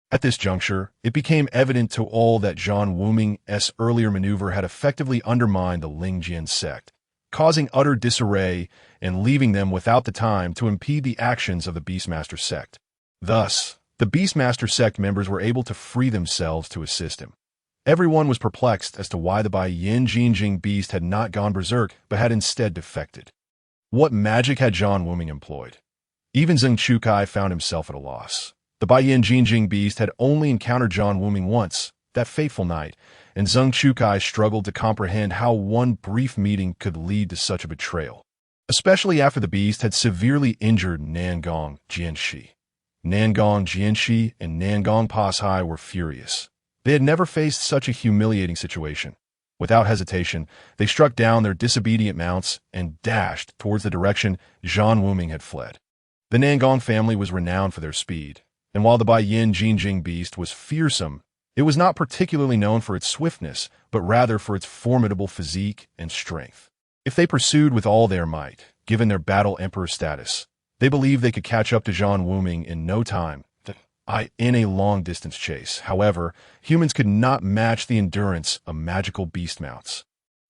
At this juncture, it became evident to all that Zhan Wuming's earlier maneuver had effectively undermined the Lingjian sect, causing utter disarray and leaving them without the time to impede the actions of the Beastmaster sect. Thus, the Beastmaster sect members were able to free themselves to assist him. Everyone was perplexed as to why the Bai Yin Jinjing beast had not gone berserk but had instead defected. What magic had Zhan Wuming employed? Even Zhang Chukai found himself at a loss. The Bai Yin Jinjing beast had only encountered Zhan Wuming once, that fateful night, and Zhang Chukai struggled to comprehend how one brief meeting could lead to such a betrayal, especially after the beast had severely injured Nangong Jianshi. Nangong Jianshi and Nangong Pashai were furious. They had never faced such a humiliating situation. Without hesitation, they struck down their disobedient mounts and dashed towards the direction Zhan Wuming had fled. The Nangong family was renowned for their speed, and while the Bai Yin Jinjing beast was fearsome, it was not particularly known for its swiftness, but rather for its formidable physique and strength. If they pursued with all their might, given their battle emperor status, they believed they could catch up to Zhan Wuming in no time, in a long-distance chase. However, humans could not match the endurance of magical beast mounts.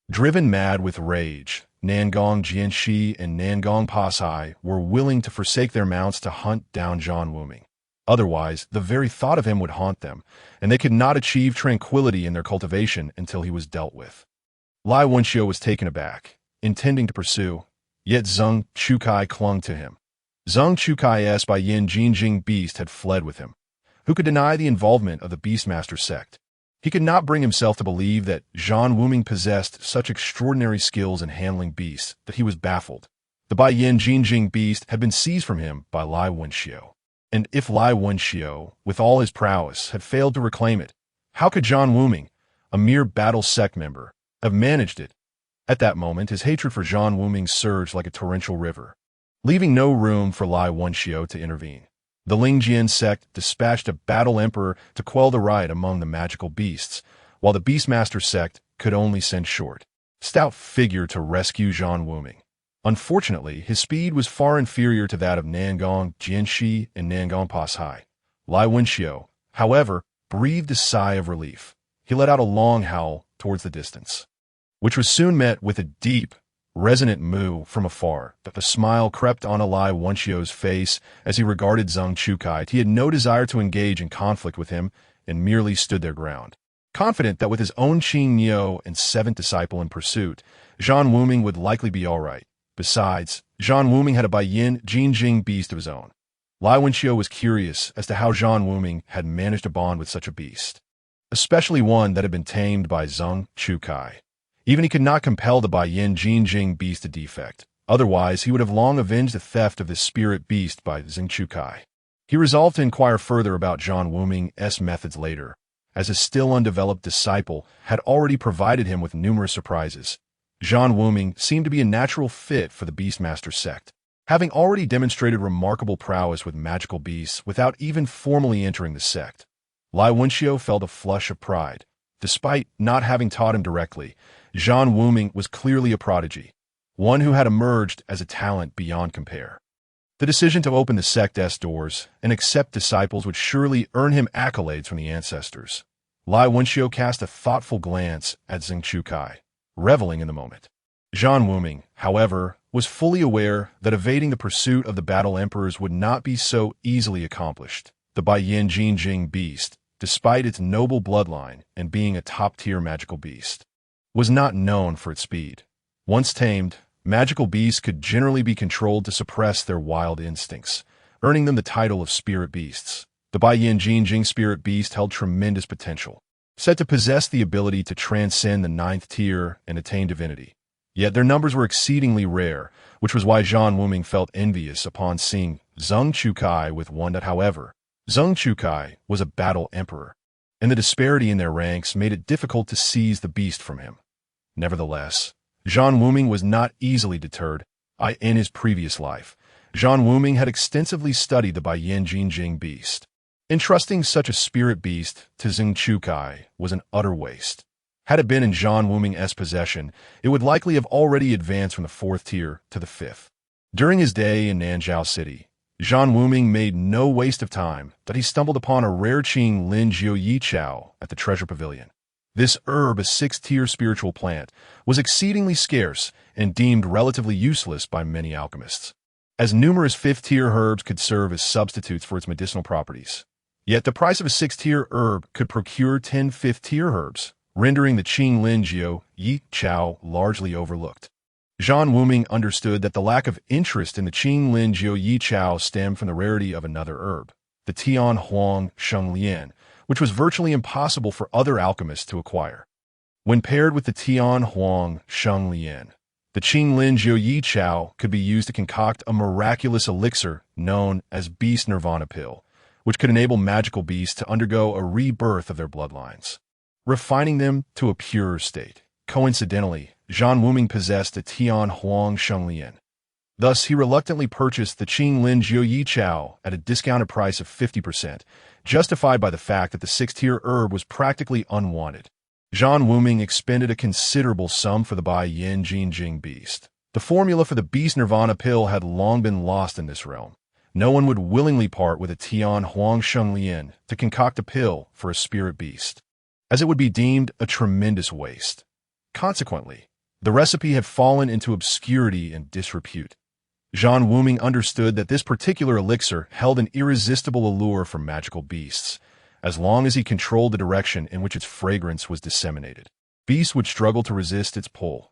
Driven mad with rage, Nangong Jianshi and Nangong Pashai were willing to forsake their mounts to hunt down Zhan Wuming. Otherwise, the very thought of him would haunt them, and they could not achieve tranquility in their cultivation until he was dealt with. Lai Wenxiu was taken aback, intending to pursue, yet Zhang Chukai clung to him. Zhang Chukai's Bai Yin Jinjing beast had fled with him. Who could deny the involvement of the Beastmaster sect? He could not bring himself to believe that Zhan Wuming possessed such extraordinary skills in handling beasts that he was baffled. The Bai Yin Jinjing beast had been seized from him by Lai Wenxiu. And if Lai Wenxiu, with all his prowess, had failed to reclaim it, how could Zhan Wuming, a mere battle sect member, have managed it? At that moment, his hatred for Zhan Wuming surged like a torrential river, leaving no room for Lai Wenxiu to intervene. The Lingjian sect dispatched a battle emperor to quell the riot among the magical beasts, while the Beastmaster sect could only send short, stout figure to rescue Zhan Wuming. Unfortunately, his speed was far inferior to that of Nangong Jianshi and Nangong Pashai. Lai Wenxiu, however, breathed a sigh of relief. He let out a long howl towards the distance, which was soon met with a deep, resonant moo from afar, that the smile crept on Lai Wenxio's face as he regarded Zhang Chukai. He had no desire to engage in conflict with him and merely stood their ground. Confident that with his own Qing Niu and seventh disciple in pursuit, Zhan Wuming would likely be all right. Besides, Zhan Wuming had a Baiyin Jinjing beast of his own. Lai Wenxio was curious as to how Zhan Wuming had managed to bond with such a beast, especially one that had been tamed by Zhang Chukai. Even he could not compel the Baiyin Jinjing beast to defect. Otherwise, he would have long avenged the theft of this spirit beast by Zhang Chukai. He resolved to inquire further about Zhan Wuming's methods later, as his still undeveloped disciple had already provided him with numerous surprises. Zhan Wuming seemed to be a natural fit for the Beastmaster sect, having already demonstrated remarkable prowess with magical beasts without even formally entering the sect. Lai Wenxio felt a flush of pride. Despite not having taught him directly, Zhan Wuming was clearly a prodigy, one who had emerged as a talent beyond compare. The decision to open the sect's doors and accept disciples would surely earn him accolades from the ancestors. Lai Wenxio cast a thoughtful glance at Zhang Chukai, reveling in the moment. Zhan Wuming, however, was fully aware that evading the pursuit of the battle emperors would not be so easily accomplished. The Baiyin Jinjing beast, despite its noble bloodline and being a top-tier magical beast, was not known for its speed. Once tamed, magical beasts could generally be controlled to suppress their wild instincts, earning them the title of spirit beasts. The Baiyin Jinjing spirit beast held tremendous potential, said to possess the ability to transcend the 9th tier and attain divinity. Yet their numbers were exceedingly rare, which was why Zhan Wuming felt envious upon seeing Zhang Chukai with one. However, Zhang Chukai was a battle emperor, and the disparity in their ranks made it difficult to seize the beast from him. Nevertheless, Zhan Wuming was not easily deterred. In his previous life, Zhan Wuming had extensively studied the Baiyin Jinjing beast. Entrusting such a spirit beast to Zhang Chukai was an utter waste. Had it been in Zhan Wuming's possession, it would likely have already advanced from the 4th tier to the 5th. During his day in Nanzhao City, Zhan Wuming made no waste of time that he stumbled upon a rare Qing Lin Jiu Yi Chao at the Treasure Pavilion. This herb, a 6th-tier spiritual plant, was exceedingly scarce and deemed relatively useless by many alchemists, as numerous 5th-tier herbs could serve as substitutes for its medicinal properties. Yet the price of a 6th-tier herb could procure 10 5th-tier herbs, rendering the Qing Lin Jiu Yi Chao largely overlooked. Zhan Wuming understood that the lack of interest in the Qing Lin Jiu Yi Chao stemmed from the rarity of another herb, the Tian Huang Sheng Lian, which was virtually impossible for other alchemists to acquire. When paired with the Tian Huang Sheng Lian, the Qing Lin Jiu Yi Chao could be used to concoct a miraculous elixir known as Beast Nirvana Pill, which could enable magical beasts to undergo a rebirth of their bloodlines, refining them to a purer state. Coincidentally, Zhan Wuming possessed the Tian Huang Sheng Lian. Thus, he reluctantly purchased the Qing Lin Jiu Yi Chao at a discounted price of 50%, justified by the fact that the 6th-tier herb was practically unwanted. Zhan Wuming expended a considerable sum for the Baiyin Jinjing beast. The formula for the Beast Nirvana Pill had long been lost in this realm. No one would willingly part with a Tian Huang Sheng Lian to concoct a pill for a spirit beast, as it would be deemed a tremendous waste. Consequently, the recipe had fallen into obscurity and disrepute. Zhan Wuming understood that this particular elixir held an irresistible allure for magical beasts, as long as he controlled the direction in which its fragrance was disseminated. Beasts would struggle to resist its pull.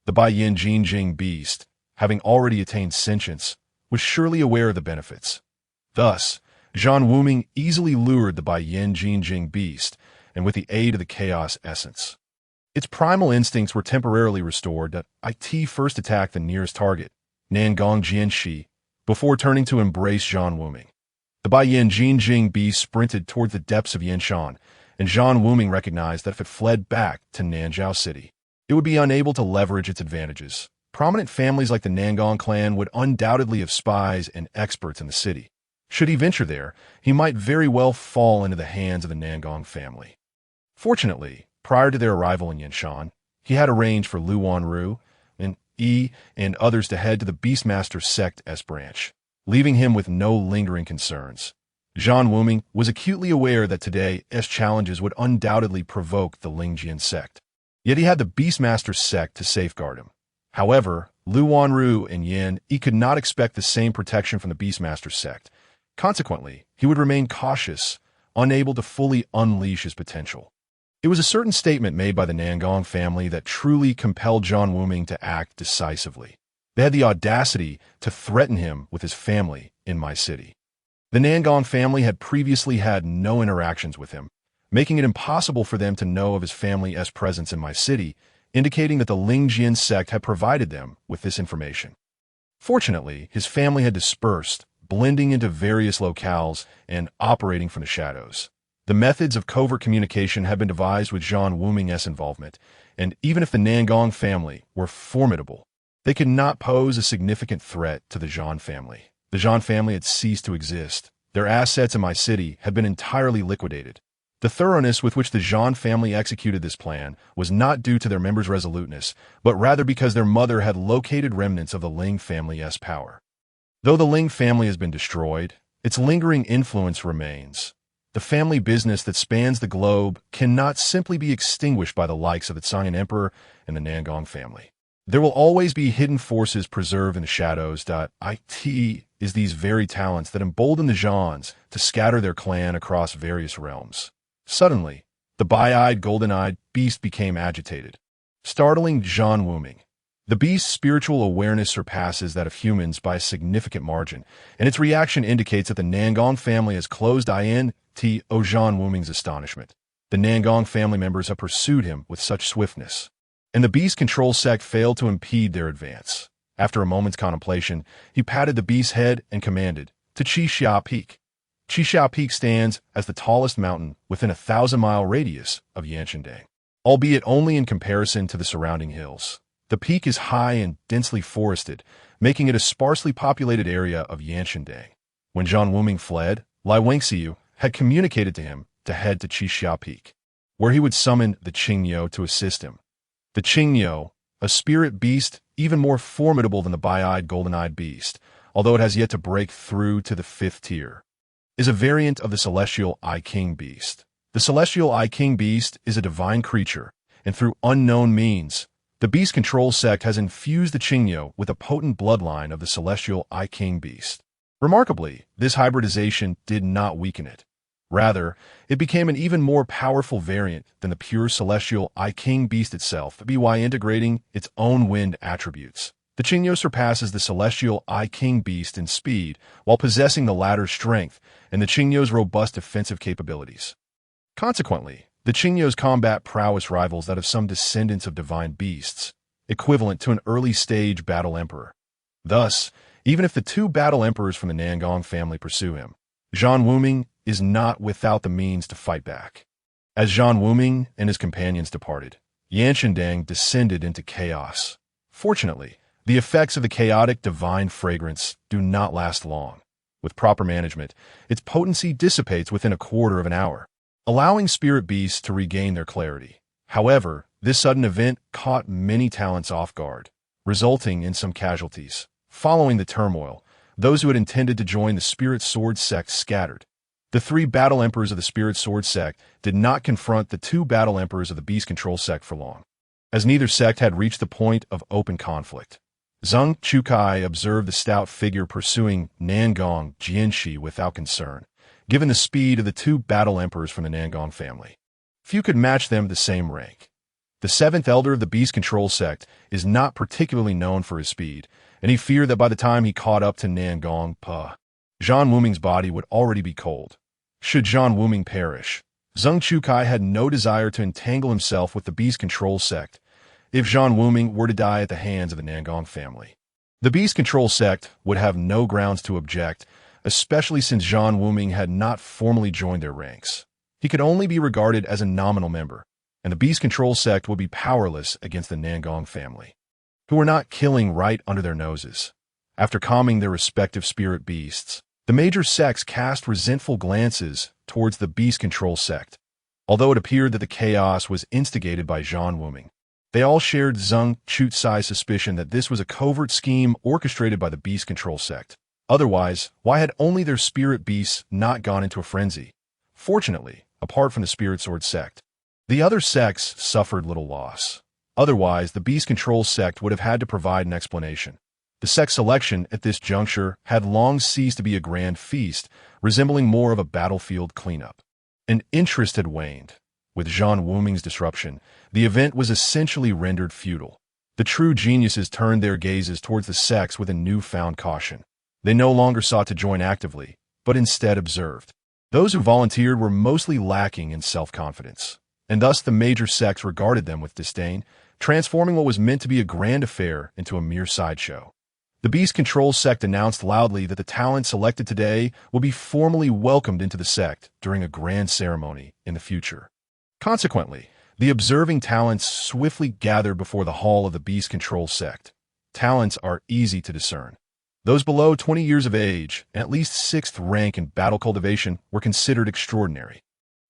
The Baiyin Jinjing beast, having already attained sentience, was surely aware of the benefits. Thus, Zhan Wuming easily lured the Baiyin Jinjing beast, and with the aid of the chaos essence, its primal instincts were temporarily restored. It first attacked the nearest target, Nangong Jianxi, before turning to embrace Zhan Wuming. The Baiyin Jinjing beast sprinted toward the depths of Yanshan, and Zhan Wuming recognized that if it fled back to Nanzhao City, it would be unable to leverage its advantages. Prominent families like the Nangong clan would undoubtedly have spies and experts in the city. Should he venture there, he might very well fall into the hands of the Nangong family. Fortunately, prior to their arrival in Yanshan, he had arranged for Lu Wanru and others to head to the Beastmaster sect's branch, leaving him with no lingering concerns. Zhan Wuming was acutely aware that today's challenges would undoubtedly provoke the Lingjian sect. Yet he had the Beastmaster sect to safeguard him. However, Lu Wanru and Yin Yi could not expect the same protection from the Beastmaster sect. Consequently, he would remain cautious, unable to fully unleash his potential. It was a certain statement made by the Nangong family that truly compelled Zhan Wuming to act decisively. They had the audacity to threaten him with his family in my city. The Nangong family had previously had no interactions with him, making it impossible for them to know of his family's presence in my city, indicating that the Lingjian sect had provided them with this information. Fortunately, his family had dispersed, blending into various locales and operating from the shadows. The methods of covert communication had been devised with Zhan Wuming's involvement, and even if the Nangong family were formidable, they could not pose a significant threat to the Zhan family. The Zhan family had ceased to exist. Their assets in my city had been entirely liquidated. The thoroughness with which the Zhan family executed this plan was not due to their members' resoluteness, but rather because their mother had located remnants of the Ling family's power. Though the Ling family has been destroyed, its lingering influence remains. The family business that spans the globe cannot simply be extinguished by the likes of the Tsangyan Emperor and the Nangong family. There will always be hidden forces preserved in the shadows. It is these very talents that embolden the Zhans to scatter their clan across various realms. Suddenly, the bi-eyed, golden-eyed beast became agitated, startling Zhan Wuming. The beast's spiritual awareness surpasses that of humans by a significant margin, and its reaction indicates that the Nangong family has closed in to Zhan Wuming's astonishment. The Nangong family members have pursued him with such swiftness, and the beast control sect failed to impede their advance. After a moment's contemplation, he patted the beast's head and commanded, "To Qixia Peak." Qixia Peak stands as the tallest mountain within a 1,000-mile radius of Yanshandang, albeit only in comparison to the surrounding hills. The peak is high and densely forested, making it a sparsely populated area of Yanshandang. When Zhan Wuming fled, Lai Wengxiu had communicated to him to head to Qixia Peak, where he would summon the Qingyo to assist him. The Qingyo, a spirit beast even more formidable than the bi-eyed golden-eyed beast, although it has yet to break through to the 5th tier, is a variant of the celestial I King beast. The celestial I King beast is a divine creature, and through unknown means, the beast control sect has infused the Qingyo with a potent bloodline of the celestial I King beast. Remarkably, this hybridization did not weaken it. Rather, it became an even more powerful variant than the pure celestial I King beast itself, by integrating its own wind attributes. The Qingyo surpasses the celestial I King beast in speed, while possessing the latter's strength and the Qingyo's robust defensive capabilities. Consequently, the Qingyo's combat prowess rivals that of some descendants of divine beasts, equivalent to an early-stage battle emperor. Thus, even if the 2 battle emperors from the Nangong family pursue him, Zhan Wuming is not without the means to fight back. As Zhan Wuming and his companions departed, Yanshandang descended into chaos. Fortunately, the effects of the chaotic divine fragrance do not last long. With proper management, its potency dissipates within a quarter of an hour, allowing spirit beasts to regain their clarity. However, this sudden event caught many talents off guard, resulting in some casualties. Following the turmoil, those who had intended to join the Spirit Sword sect scattered. The 3 battle emperors of the Spirit Sword sect did not confront the 2 battle emperors of the Beast Control sect for long, as neither sect had reached the point of open conflict. Zheng Chukai observed the stout figure pursuing Nangong Jianxi without concern, given the speed of the 2 battle emperors from the Nangong family. Few could match them at the same rank. The 7th elder of the Beast Control sect is not particularly known for his speed, and he feared that by the time he caught up to Nangong Zhan Wuming's body would already be cold. Should Zhan Wuming perish, Zheng Chukai had no desire to entangle himself with the Beast Control sect if Zhan Wuming were to die at the hands of the Nangong family. The Beast Control sect would have no grounds to object, especially since Zhan Wuming had not formally joined their ranks. He could only be regarded as a nominal member, and the Beast Control sect would be powerless against the Nangong family, who were not killing right under their noses. After calming their respective spirit beasts, the major sects cast resentful glances towards the Beast Control sect. Although it appeared that the chaos was instigated by Zhan Wuming, they all shared Zheng Chutsai's suspicion that this was a covert scheme orchestrated by the Beast Control sect. Otherwise, why had only their spirit beasts not gone into a frenzy? Fortunately, apart from the Spirit Sword sect, the other sects suffered little loss. Otherwise, the Beast Control sect would have had to provide an explanation. The sect selection at this juncture had long ceased to be a grand feast, resembling more of a battlefield cleanup. An interest had waned. With Zhan Wuming's disruption, the event was essentially rendered futile. The true geniuses turned their gazes towards the sects with a newfound caution. They no longer sought to join actively, but instead observed. Those who volunteered were mostly lacking in self-confidence, and thus the major sects regarded them with disdain, transforming what was meant to be a grand affair into a mere sideshow. The Beast Control sect announced loudly that the talent selected today will be formally welcomed into the sect during a grand ceremony in the future. Consequently, the observing talents swiftly gathered before the hall of the Beast Control sect. Talents are easy to discern. Those below 20 years of age, and at least 6th rank in battle cultivation, were considered extraordinary.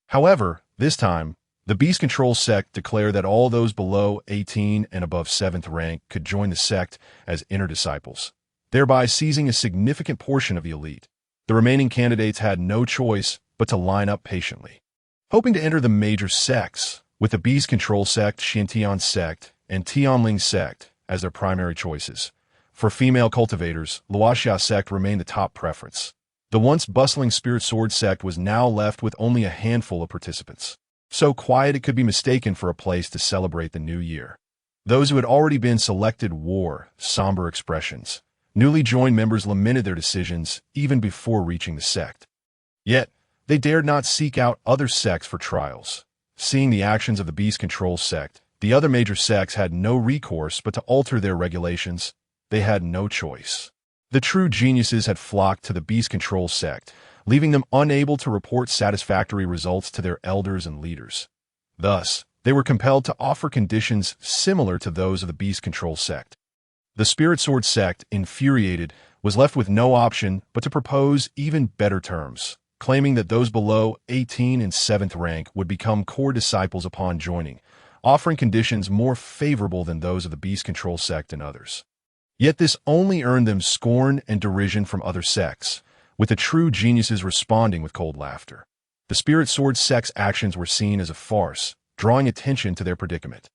However, this time, the Beast Control sect declared that all those below 18 and above 7th rank could join the sect as inner disciples, thereby seizing a significant portion of the elite. The remaining candidates had no choice but to line up patiently, hoping to enter the major sects, with the Beast Control sect, Xintian sect, and Tianling sect as their primary choices. For female cultivators, Luoxia sect remained the top preference. The once bustling Spirit Sword sect was now left with only a handful of participants, so quiet it could be mistaken for a place to celebrate the new year. Those who had already been selected wore somber expressions. Newly joined members lamented their decisions even before reaching the sect. Yet, they dared not seek out other sects for trials. Seeing the actions of the Beast Control sect, the other major sects had no recourse but to alter their regulations. They had no choice. The true geniuses had flocked to the Beast Control sect, leaving them unable to report satisfactory results to their elders and leaders. Thus, they were compelled to offer conditions similar to those of the Beast Control sect. The Spirit Sword sect, infuriated, was left with no option but to propose even better terms, claiming that those below 18 and 7th rank would become core disciples upon joining, offering conditions more favorable than those of the Beast Control sect and others. Yet this only earned them scorn and derision from other sects, with the true geniuses responding with cold laughter. The Spirit Sword sect's actions were seen as a farce, drawing attention to their predicament.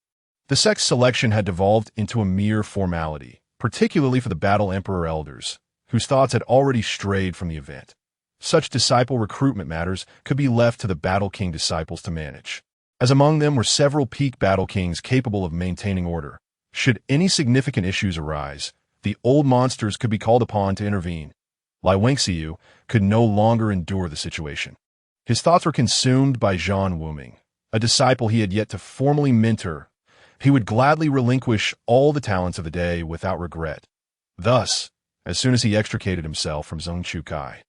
The sect's selection had devolved into a mere formality, particularly for the Battle Emperor elders, whose thoughts had already strayed from the event. Such disciple recruitment matters could be left to the Battle King disciples to manage, as among them were several peak Battle Kings capable of maintaining order. Should any significant issues arise, the old monsters could be called upon to intervene. Lai Wenxiu could no longer endure the situation. His thoughts were consumed by Zhan Wuming, a disciple he had yet to formally mentor. He would gladly relinquish all the talents of the day without regret. Thus, as soon as he extricated himself from Zhongchu Kai,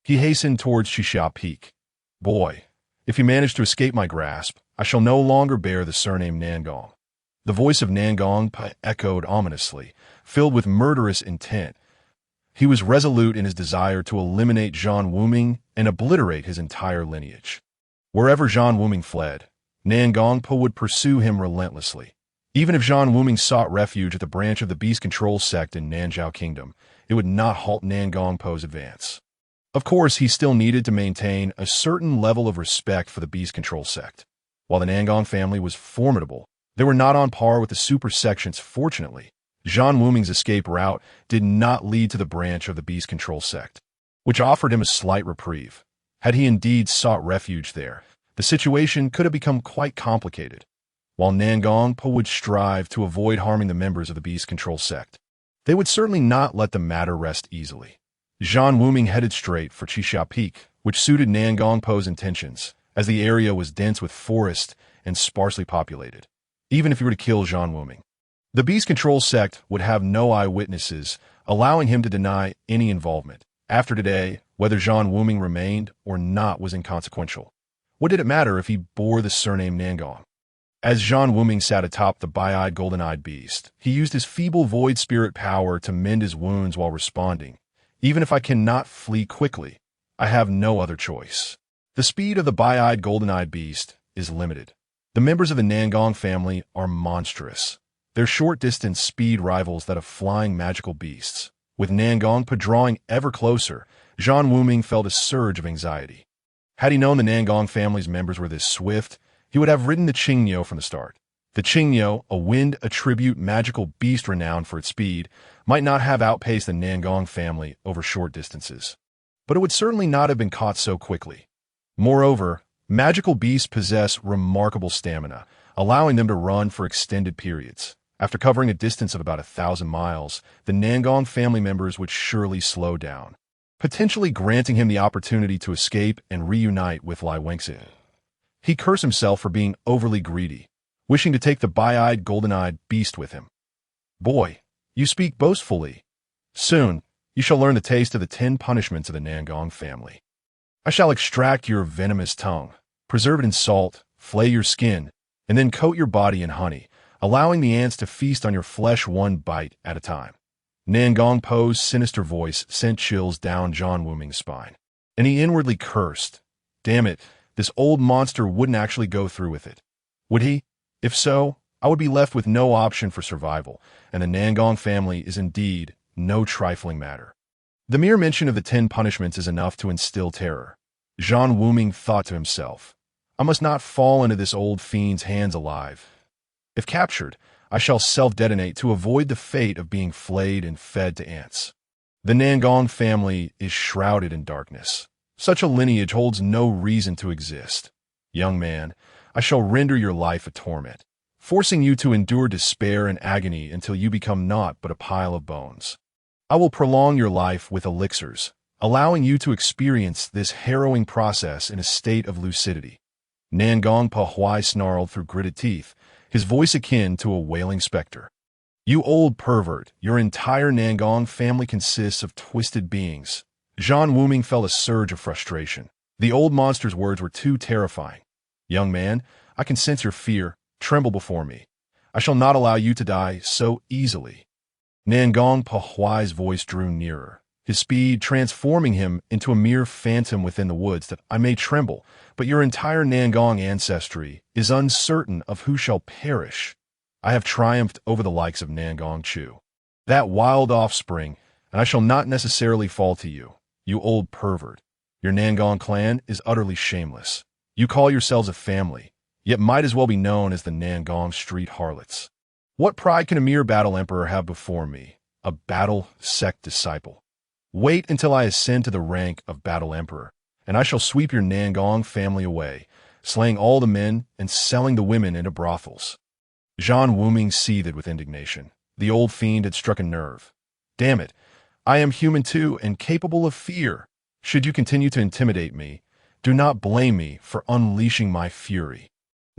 he hastened towards Xixia Peak. Boy, if you manage to escape my grasp, I shall no longer bear the surname Nangong. The voice of Nangong echoed ominously, filled with murderous intent. He was resolute in his desire to eliminate Zhan Wuming and obliterate his entire lineage. Wherever Zhan Wuming fled, Nangong would pursue him relentlessly. Even if Zhan Wuming sought refuge at the branch of the Beast Control sect in Nanzhao Kingdom, it would not halt Nangong's advance. Of course, he still needed to maintain a certain level of respect for the Beast Control sect. While the Nangong family was formidable, they were not on par with the super sections. Fortunately, Zhan Wuming's escape route did not lead to the branch of the Beast Control sect, which offered him a slight reprieve. Had he indeed sought refuge there, the situation could have become quite complicated. While Nangong would strive to avoid harming the members of the Beast Control sect, they would certainly not let the matter rest easily. Zhan Wuming headed straight for Xixia Peak, which suited Nangong's intentions, as the area was dense with forest and sparsely populated. Even if he were to kill Zhan Wuming, the Beast Control sect would have no eyewitnesses, allowing him to deny any involvement. After today, whether Zhan Wuming remained or not was inconsequential. What did it matter if he bore the surname Nangong? As Zhan Wuming sat atop the bi-eyed golden-eyed beast, he used his feeble void spirit power to mend his wounds while responding. Even if I cannot flee quickly, I have no other choice. The speed of the bi-eyed golden-eyed beast is limited. The members of the Nangong family are monstrous. They're short-distance speed rivals that of flying magical beasts. With Nangong drawing ever closer, Zhan Wuming felt a surge of anxiety. Had he known the Nangong family's members were this swift, he would have ridden the Qingniu from the start. The Qingyo, a wind attribute magical beast renowned for its speed, might not have outpaced the Nangong family over short distances, but it would certainly not have been caught so quickly. Moreover, magical beasts possess remarkable stamina, allowing them to run for extended periods. After covering a distance of about 1,000 miles, the Nangong family members would surely slow down, potentially granting him the opportunity to escape and reunite with Lai Wengzi. He cursed himself for being overly greedy, wishing to take the bi-eyed, golden-eyed beast with him. Boy, you speak boastfully. Soon, you shall learn the taste of the 10 punishments of the Nangong family. I shall extract your venomous tongue, preserve it in salt, flay your skin, and then coat your body in honey, allowing the ants to feast on your flesh one bite at a time. Nangong Po's sinister voice sent chills down Zhan Wuming's spine, and he inwardly cursed. Damn it, this old monster wouldn't actually go through with it. Would he? If so, I would be left with no option for survival, and the Nangong family is indeed no trifling matter. The mere mention of the 10 punishments is enough to instill terror. Zhan Wuming thought to himself, I must not fall into this old fiend's hands alive. If captured, I shall self-detonate to avoid the fate of being flayed and fed to ants. The Nangong family is shrouded in darkness. Such a lineage holds no reason to exist. Young man, I shall render your life a torment, forcing you to endure despair and agony until you become naught but a pile of bones. I will prolong your life with elixirs, allowing you to experience this harrowing process in a state of lucidity. Nangong Pahuai snarled through gritted teeth, his voice akin to a wailing specter. You old pervert, your entire Nangong family consists of twisted beings. Zhan Wuming felt a surge of frustration. The old monster's words were too terrifying. Young man, I can sense your fear. Tremble before me. I shall not allow you to die so easily. Nangong Pahuai's voice drew nearer, his speed transforming him into a mere phantom within the woods. That I may tremble, but your entire Nangong ancestry is uncertain of who shall perish. I have triumphed over the likes of Nangong Chu, that wild offspring, and I shall not necessarily fall to you, you old pervert. Your Nangong clan is utterly shameless. You call yourselves a family, yet might as well be known as the Nangong Street Harlots. What pride can a mere battle emperor have before me, a battle sect disciple? Wait until I ascend to the rank of battle emperor, and I shall sweep your Nangong family away, slaying all the men and selling the women into brothels. Zhan Wuming seethed with indignation. The old fiend had struck a nerve. Damn it, I am human too and capable of fear. Should you continue to intimidate me, do not blame me for unleashing my fury.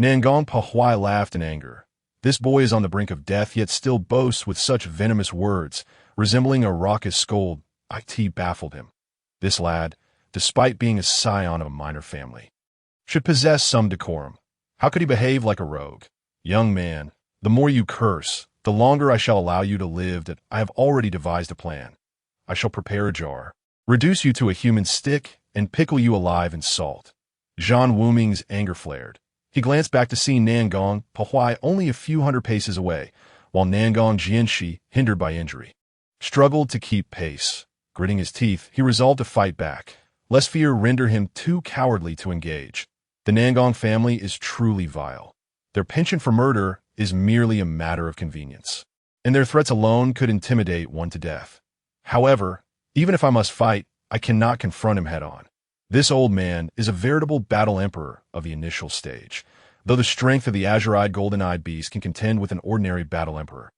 Nangong Pahuai laughed in anger. This boy is on the brink of death, yet still boasts with such venomous words, resembling a raucous scold. It baffled him. This lad, despite being a scion of a minor family, should possess some decorum. How could he behave like a rogue? Young man, the more you curse, the longer I shall allow you to live. That I have already devised a plan. I shall prepare a jar, reduce you to a human stick, and pickle you alive in salt. Zhan Wuming's anger flared. He glanced back to see Nangong Pahuai only a few hundred paces away, while Nangong Jianxi, hindered by injury, struggled to keep pace. Gritting his teeth, he resolved to fight back, lest fear render him too cowardly to engage. The Nangong family is truly vile. Their penchant for murder is merely a matter of convenience, and their threats alone could intimidate one to death. However, even if I must fight, I cannot confront him head-on. This old man is a veritable battle emperor of the initial stage, though the strength of the azure-eyed golden-eyed beast can contend with an ordinary battle emperor.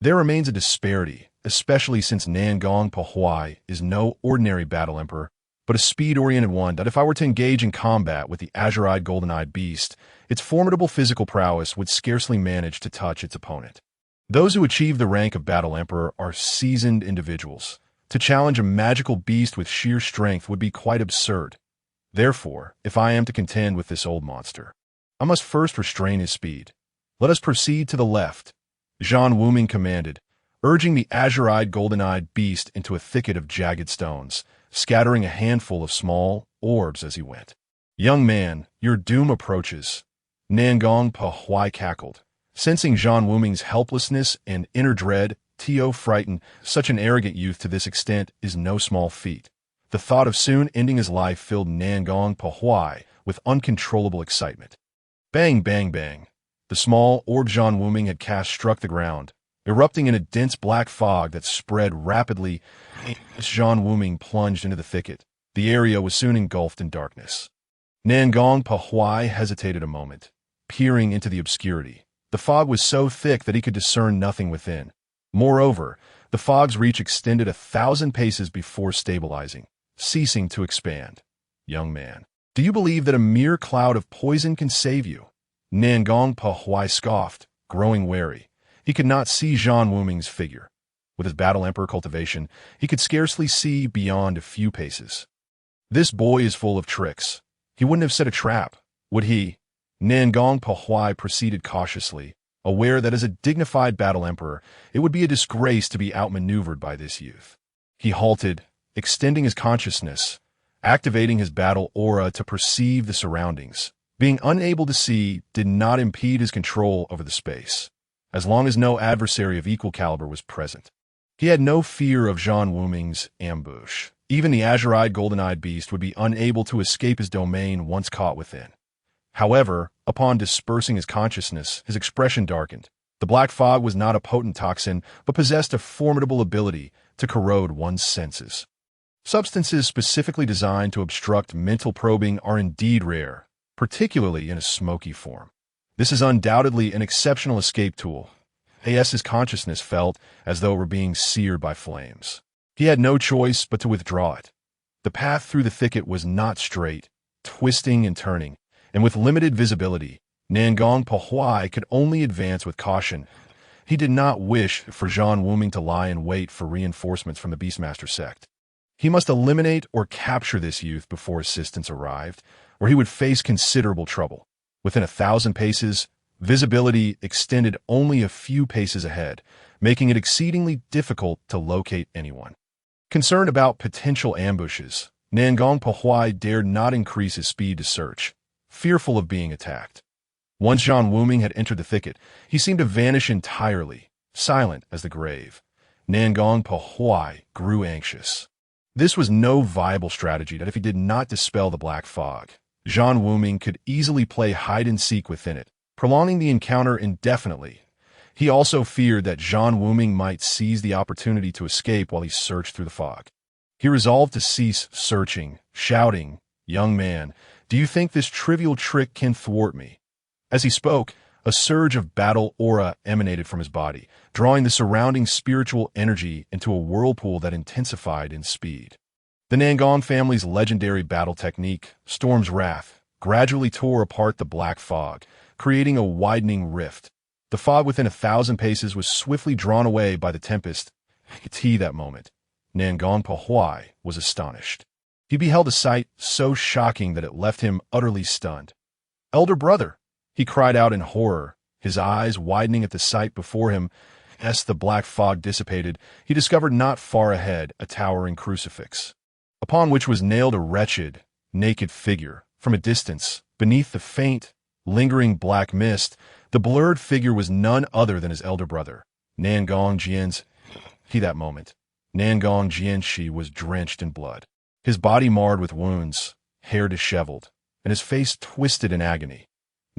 There remains a disparity, especially since Nangong Pahuai is no ordinary battle emperor, but a speed-oriented one. That if I were to engage in combat with the azure-eyed golden-eyed beast, its formidable physical prowess would scarcely manage to touch its opponent. Those who achieve the rank of battle emperor are seasoned individuals. To challenge a magical beast with sheer strength would be quite absurd. Therefore, if I am to contend with this old monster, I must first restrain his speed. Let us proceed to the left, Zhan Wuming commanded, urging the azure-eyed golden-eyed beast into a thicket of jagged stones, scattering a handful of small orbs as he went. Young man, your doom approaches. Nangong Pahuai cackled. Sensing Zhan Wuming's helplessness and inner dread, Tio frightened. Such an arrogant youth to this extent is no small feat. The thought of soon ending his life filled Nangong Pahuai with uncontrollable excitement. Bang, bang, bang. The small orb Zhan Wuming had cast struck the ground, erupting in a dense black fog that spread rapidly. As Zhan Wuming plunged into the thicket, the area was soon engulfed in darkness. Nangong Pahuai hesitated a moment, peering into the obscurity. The fog was so thick that he could discern nothing within. Moreover, the fog's reach extended 1,000 paces before stabilizing, ceasing to expand. Young man, do you believe that a mere cloud of poison can save you? Nangong Pahuai scoffed, growing wary. He could not see Zhan Wuming's figure. With his Battle Emperor cultivation, he could scarcely see beyond a few paces. This boy is full of tricks. He wouldn't have set a trap, would he? Nangong Pahuai proceeded cautiously, aware that as a dignified Battle Emperor, it would be a disgrace to be outmaneuvered by this youth. He halted, extending his consciousness, activating his battle aura to perceive the surroundings. Being unable to see did not impede his control over the space, as long as no adversary of equal caliber was present. He had no fear of Zhan Wuming's ambush. Even the azure-eyed golden-eyed beast would be unable to escape his domain once caught within. However, upon dispersing his consciousness, his expression darkened. The black fog was not a potent toxin, but possessed a formidable ability to corrode one's senses. Substances specifically designed to obstruct mental probing are indeed rare, particularly in a smoky form. This is undoubtedly an exceptional escape tool. AS's consciousness felt as though it were being seared by flames. He had no choice but to withdraw it. The path through the thicket was not straight, twisting and turning, and with limited visibility, Nangong Pahuai could only advance with caution. He did not wish for Zhan Wuming to lie in wait for reinforcements from the Beastmaster sect. He must eliminate or capture this youth before assistance arrived, or he would face considerable trouble. Within 1,000 paces, visibility extended only a few paces ahead, making it exceedingly difficult to locate anyone. Concerned about potential ambushes, Nangong Pahuai dared not increase his speed to search, fearful of being attacked. Once Zhan Wuming had entered the thicket, he seemed to vanish entirely, silent as the grave. Nangong Pahuai grew anxious. This was no viable strategy that if he did not dispel the black fog, Zhan Wuming could easily play hide-and-seek within it, prolonging the encounter indefinitely. He also feared that Zhan Wuming might seize the opportunity to escape while he searched through the fog. He resolved to cease searching, shouting, "Young man, do you think this trivial trick can thwart me?" As he spoke, a surge of battle aura emanated from his body, drawing the surrounding spiritual energy into a whirlpool that intensified in speed. The Nangong family's legendary battle technique, Storm's Wrath, gradually tore apart the black fog, creating a widening rift. The fog within 1,000 paces was swiftly drawn away by the tempest. At that moment, Nangong Pahuai was astonished. He beheld a sight so shocking that it left him utterly stunned. "Elder brother!" he cried out in horror, his eyes widening at the sight before him. As the black fog dissipated, he discovered not far ahead a towering crucifix, upon which was nailed a wretched, naked figure. From a distance, beneath the faint, lingering black mist, the blurred figure was none other than his elder brother, Nangong Jian's. That moment, Nangong Jianshi was drenched in blood, his body marred with wounds, hair disheveled, and his face twisted in agony.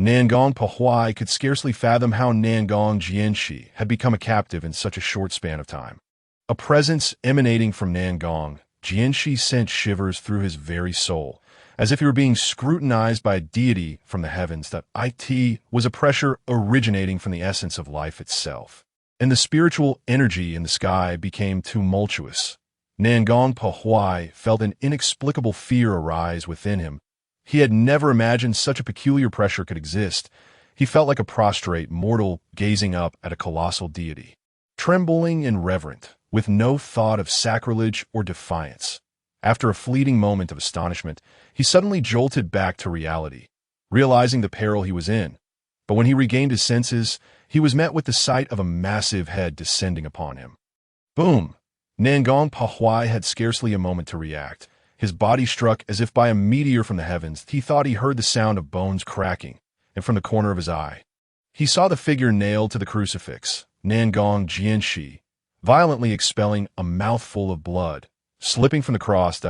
Nangong Pahuai could scarcely fathom how Nangong Jianshi had become a captive in such a short span of time. A presence emanating from Nangong Jianshi sent shivers through his very soul, as if he were being scrutinized by a deity from the heavens. That it was a pressure originating from the essence of life itself, and the spiritual energy in the sky became tumultuous. Nangong Pahuai felt an inexplicable fear arise within him. He had never imagined such a peculiar pressure could exist. He felt like a prostrate mortal gazing up at a colossal deity, trembling and reverent, with no thought of sacrilege or defiance. After a fleeting moment of astonishment, he suddenly jolted back to reality, realizing the peril he was in. But when he regained his senses, he was met with the sight of a massive head descending upon him. Boom! Nangong Pahuai had scarcely a moment to react. His body struck as if by a meteor from the heavens. He thought he heard the sound of bones cracking, and from the corner of his eye, he saw the figure nailed to the crucifix, Nangong Jianshi, violently expelling a mouthful of blood, slipping from the cross.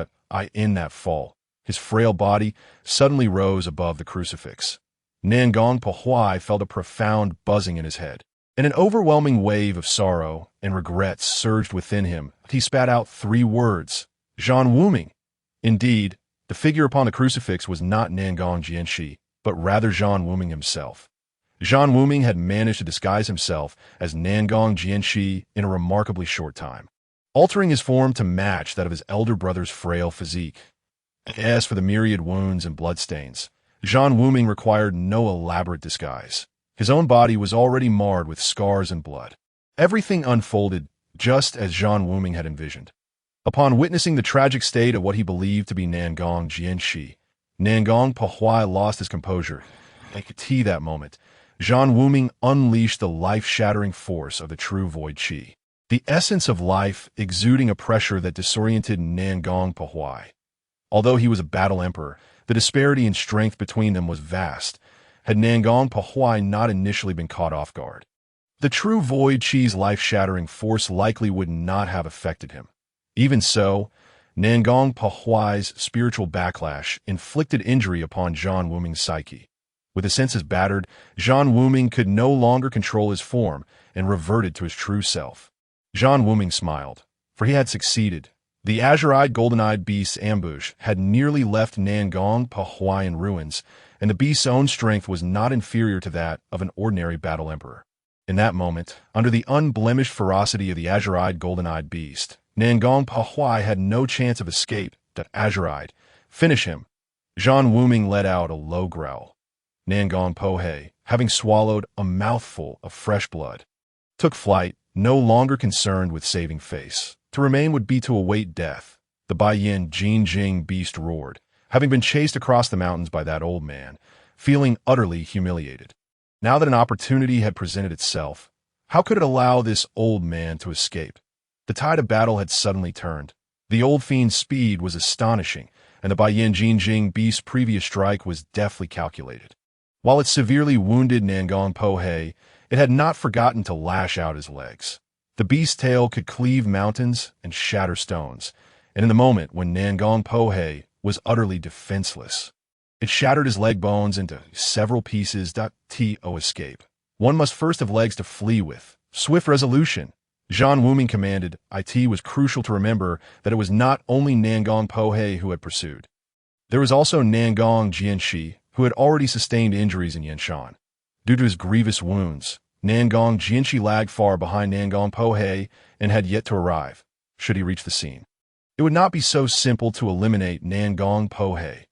In that fall, his frail body suddenly rose above the crucifix. Nangong Pahuai felt a profound buzzing in his head, and an overwhelming wave of sorrow and regret surged within him. He spat out 3 words: Zhan Wuming. Indeed, the figure upon the crucifix was not Nangong Jianshi, but rather Zhan Wuming himself. Zhan Wuming had managed to disguise himself as Nangong Jianshi in a remarkably short time, altering his form to match that of his elder brother's frail physique. As for the myriad wounds and bloodstains, Zhan Wuming required no elaborate disguise. His own body was already marred with scars and blood. Everything unfolded just as Zhan Wuming had envisioned. Upon witnessing the tragic state of what he believed to be Nangong Jianshi, Nangong Pahuai lost his composure. At that moment, Zhan Wuming unleashed the life-shattering force of the true void qi, the essence of life exuding a pressure that disoriented Nangong Pahuai. Although he was a battle emperor, the disparity in strength between them was vast, had Nangong Pahuai not initially been caught off guard. The true void qi's life-shattering force likely would not have affected him. Even so, Nangong Pahuai's spiritual backlash inflicted injury upon Zhan Wuming's psyche. With his senses battered, Zhan Wuming could no longer control his form and reverted to his true self. Zhan Wuming smiled, for he had succeeded. The azure-eyed, golden-eyed beast's ambush had nearly left Nangong Pahuai in ruins, and the beast's own strength was not inferior to that of an ordinary battle emperor. In that moment, under the unblemished ferocity of the azure-eyed, golden-eyed beast, Nangong Pahuai had no chance of escape. That azure-eyed, finish him. Zhan Wuming let out a low growl. Nangong Pahuai, having swallowed a mouthful of fresh blood, took flight, no longer concerned with saving face. To remain would be to await death. The Baiyin Jinjing beast roared, having been chased across the mountains by that old man, feeling utterly humiliated. Now that an opportunity had presented itself, how could it allow this old man to escape? The tide of battle had suddenly turned. The old fiend's speed was astonishing, and the Baiyin Jinjing beast's previous strike was deftly calculated. While it severely wounded Nangong Pahuai, it had not forgotten to lash out his legs. The beast's tail could cleave mountains and shatter stones, and in the moment when Nangong Pahuai was utterly defenseless, it shattered his leg bones into several pieces. To escape, one must first have legs to flee with. Swift resolution. Zhan Wuming commanded. It was crucial to remember that it was not only Nangong Pahuai who had pursued. There was also Nangong Jianshi, who had already sustained injuries in Yanshan. Due to his grievous wounds, Nangong Jianshi lagged far behind Nangong Pahuai and had yet to arrive, should he reach the scene. It would not be so simple to eliminate Nangong Pahuai.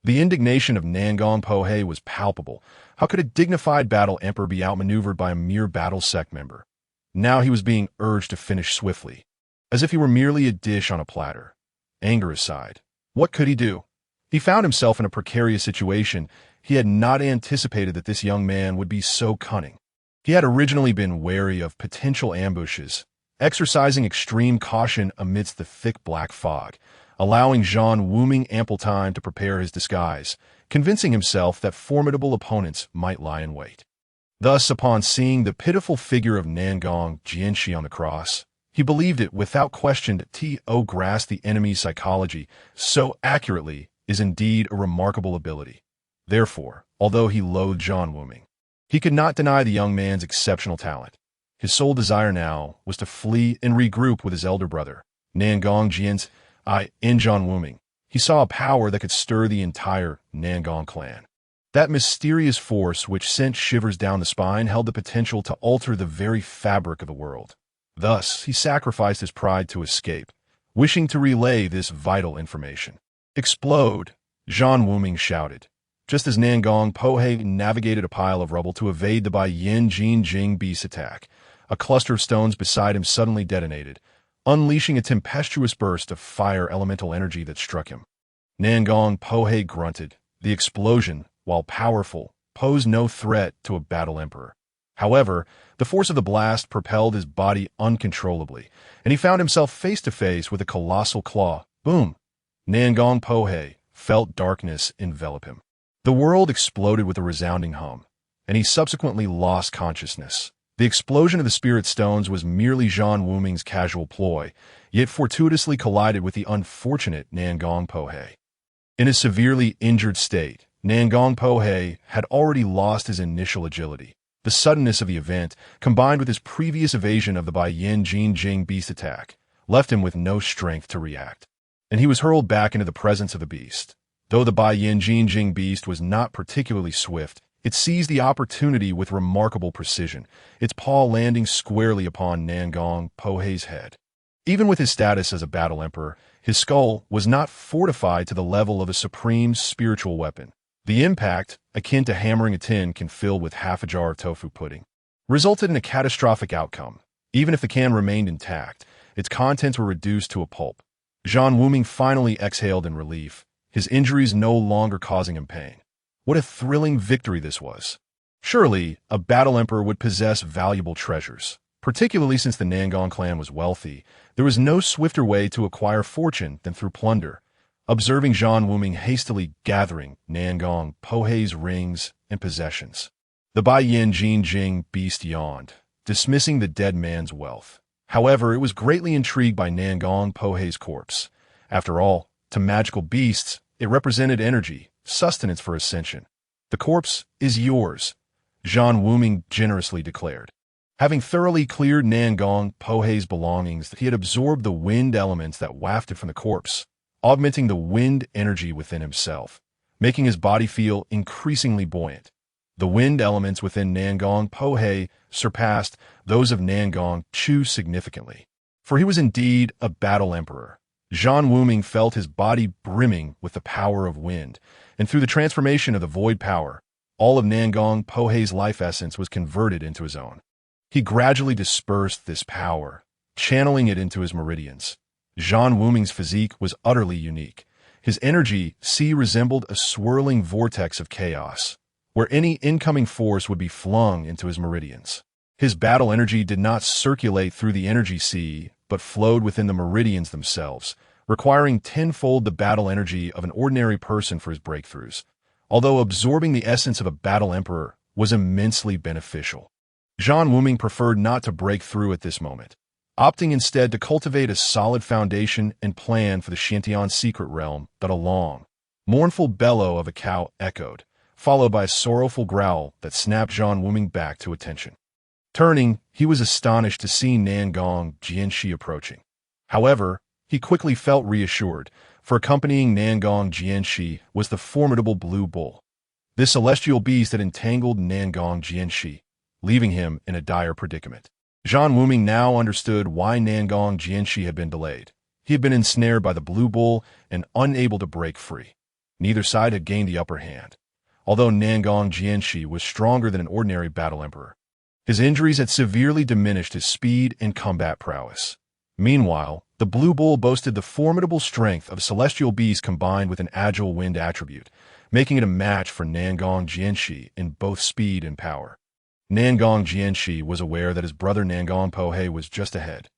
The indignation of Nangong Pahuai was palpable. How could a dignified battle emperor be outmaneuvered by a mere battle sect member? Now he was being urged to finish swiftly, as if he were merely a dish on a platter. Anger aside, what could he do? He found himself in a precarious situation. He had not anticipated that this young man would be so cunning. He had originally been wary of potential ambushes, exercising extreme caution amidst the thick black fog, allowing Zhan Wuming ample time to prepare his disguise, convincing himself that formidable opponents might lie in wait. Thus, upon seeing the pitiful figure of Nangong Jianshi on the cross, he believed it without question that To grasp the enemy's psychology so accurately is indeed a remarkable ability. Therefore, although he loathed Zhan Wuming, he could not deny the young man's exceptional talent. His sole desire now was to flee and regroup with his elder brother, Nangong Jianshi. In Zhan Wuming, he saw a power that could stir the entire Nangong clan. That mysterious force which sent shivers down the spine held the potential to alter the very fabric of the world. Thus, he sacrificed his pride to escape, wishing to relay this vital information. Explode! Zhan Wuming shouted, just as Nangong Pahuai navigated a pile of rubble to evade the Baiyin Jinjing beast attack. A cluster of stones beside him suddenly detonated, unleashing a tempestuous burst of fire elemental energy that struck him. Nangong Pahuai grunted. The explosion, while powerful, posed no threat to a battle emperor. However, the force of the blast propelled his body uncontrollably, and he found himself face to face with a colossal claw. Boom! Nangong Pahuai felt darkness envelop him. The world exploded with a resounding hum, and he subsequently lost consciousness. The explosion of the spirit stones was merely Zhan Wuming's casual ploy, yet fortuitously collided with the unfortunate Nangong Pahuai. In a severely injured state, Nangong Pohei had already lost his initial agility. The suddenness of the event, combined with his previous evasion of the Bai Yin Jin Jing beast attack, left him with no strength to react, and he was hurled back into the presence of the beast. Though the Bai Yin Jin Jing beast was not particularly swift, it seized the opportunity with remarkable precision, its paw landing squarely upon Nangong Pohei's head. Even with his status as a battle emperor, his skull was not fortified to the level of a supreme spiritual weapon. The impact, akin to hammering a tin can fill with half a jar of tofu pudding, resulted in a catastrophic outcome. Even if the can remained intact, its contents were reduced to a pulp. Zhan Wuming finally exhaled in relief, his injuries no longer causing him pain. What a thrilling victory this was. Surely, a battle emperor would possess valuable treasures. Particularly since the Nangong clan was wealthy, there was no swifter way to acquire fortune than through plunder. Observing Zhan Wuming hastily gathering Nangong Pohei's rings and possessions, the Bai Yin Jin Jing beast yawned, dismissing the dead man's wealth. However, it was greatly intrigued by Nangong Pohei's corpse. After all, to magical beasts, it represented energy, sustenance for ascension. "The corpse is yours," Zhan Wuming generously declared. Having thoroughly cleared Nangong Pohei's belongings, he had absorbed the wind elements that wafted from the corpse, augmenting the wind energy within himself, making his body feel increasingly buoyant. The wind elements within Nangong Pohei surpassed those of Nangong Chu significantly, for he was indeed a battle emperor. Zhan Wuming felt his body brimming with the power of wind, and through the transformation of the void power, all of Nangong Pohei's life essence was converted into his own. He gradually dispersed this power, channeling it into his meridians. Zhan Wuming's physique was utterly unique. His energy resembled a swirling vortex of chaos, where any incoming force would be flung into his meridians. His battle energy did not circulate through the energy sea, but flowed within the meridians themselves, requiring tenfold the battle energy of an ordinary person for his breakthroughs. Although absorbing the essence of a battle emperor was immensely beneficial, Zhan Wuming preferred not to break through at this moment, opting instead to cultivate a solid foundation and plan for the Shantian secret realm that a long, mournful bellow of a cow echoed, followed by a sorrowful growl that snapped Zhan Wuming back to attention. Turning, he was astonished to see Nangong Jianxi approaching. However, he quickly felt reassured, for accompanying Nangong Jianxi was the formidable blue bull. This celestial beast had entangled Nangong Jianxi, leaving him in a dire predicament. Zhan Wuming now understood why Nangong Jianxi had been delayed. He had been ensnared by the blue bull and unable to break free. Neither side had gained the upper hand, although Nangong Jianxi was stronger than an ordinary battle emperor. His injuries had severely diminished his speed and combat prowess. Meanwhile, the blue bull boasted the formidable strength of a celestial beast combined with an agile wind attribute, making it a match for Nangong Jianxi in both speed and power. Nangong Jianxi was aware that his brother Nangong Pohei was just ahead.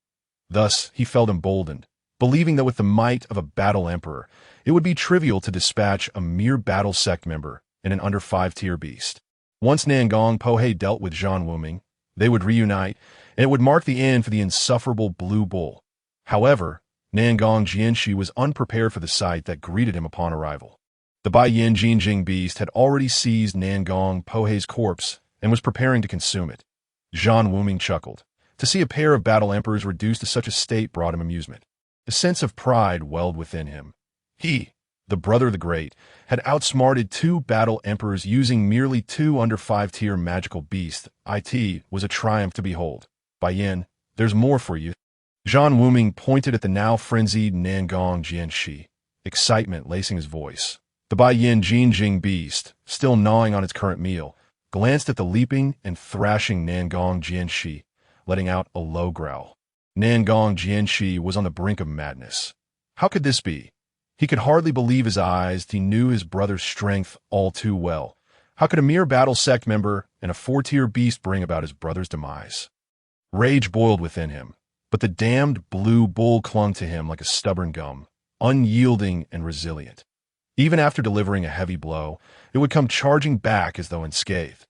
Thus, he felt emboldened, believing that with the might of a battle emperor, it would be trivial to dispatch a mere battle sect member in an under 5-tier beast. Once Nangong Pohei dealt with Zhan Wuming, they would reunite, and it would mark the end for the insufferable blue bull. However, Nangong Jianxi was unprepared for the sight that greeted him upon arrival. The Bai Yin Jin Jing beast had already seized Nangong Pohei's corpse and was preparing to consume it. Zhan Wuming chuckled. To see a pair of battle emperors reduced to such a state brought him amusement. A sense of pride welled within him. He, the brother of the great, had outsmarted 2 battle emperors using merely 2 under 5-tier magical beasts. It was a triumph to behold. Bai Yin, there's more for you. Zhan Wuming pointed at the now frenzied Nangong Jianxi, excitement lacing his voice. The Bai Yin Jin Jing beast, still gnawing on its current meal, glanced at the leaping and thrashing Nangong Jianxi, letting out a low growl. Nangong Jianxi was on the brink of madness. How could this be? He could hardly believe his eyes. He knew his brother's strength all too well. How could a mere battle sect member and a 4-tier beast bring about his brother's demise? Rage boiled within him, but the damned blue bull clung to him like a stubborn gum, unyielding and resilient. Even after delivering a heavy blow, it would come charging back as though unscathed.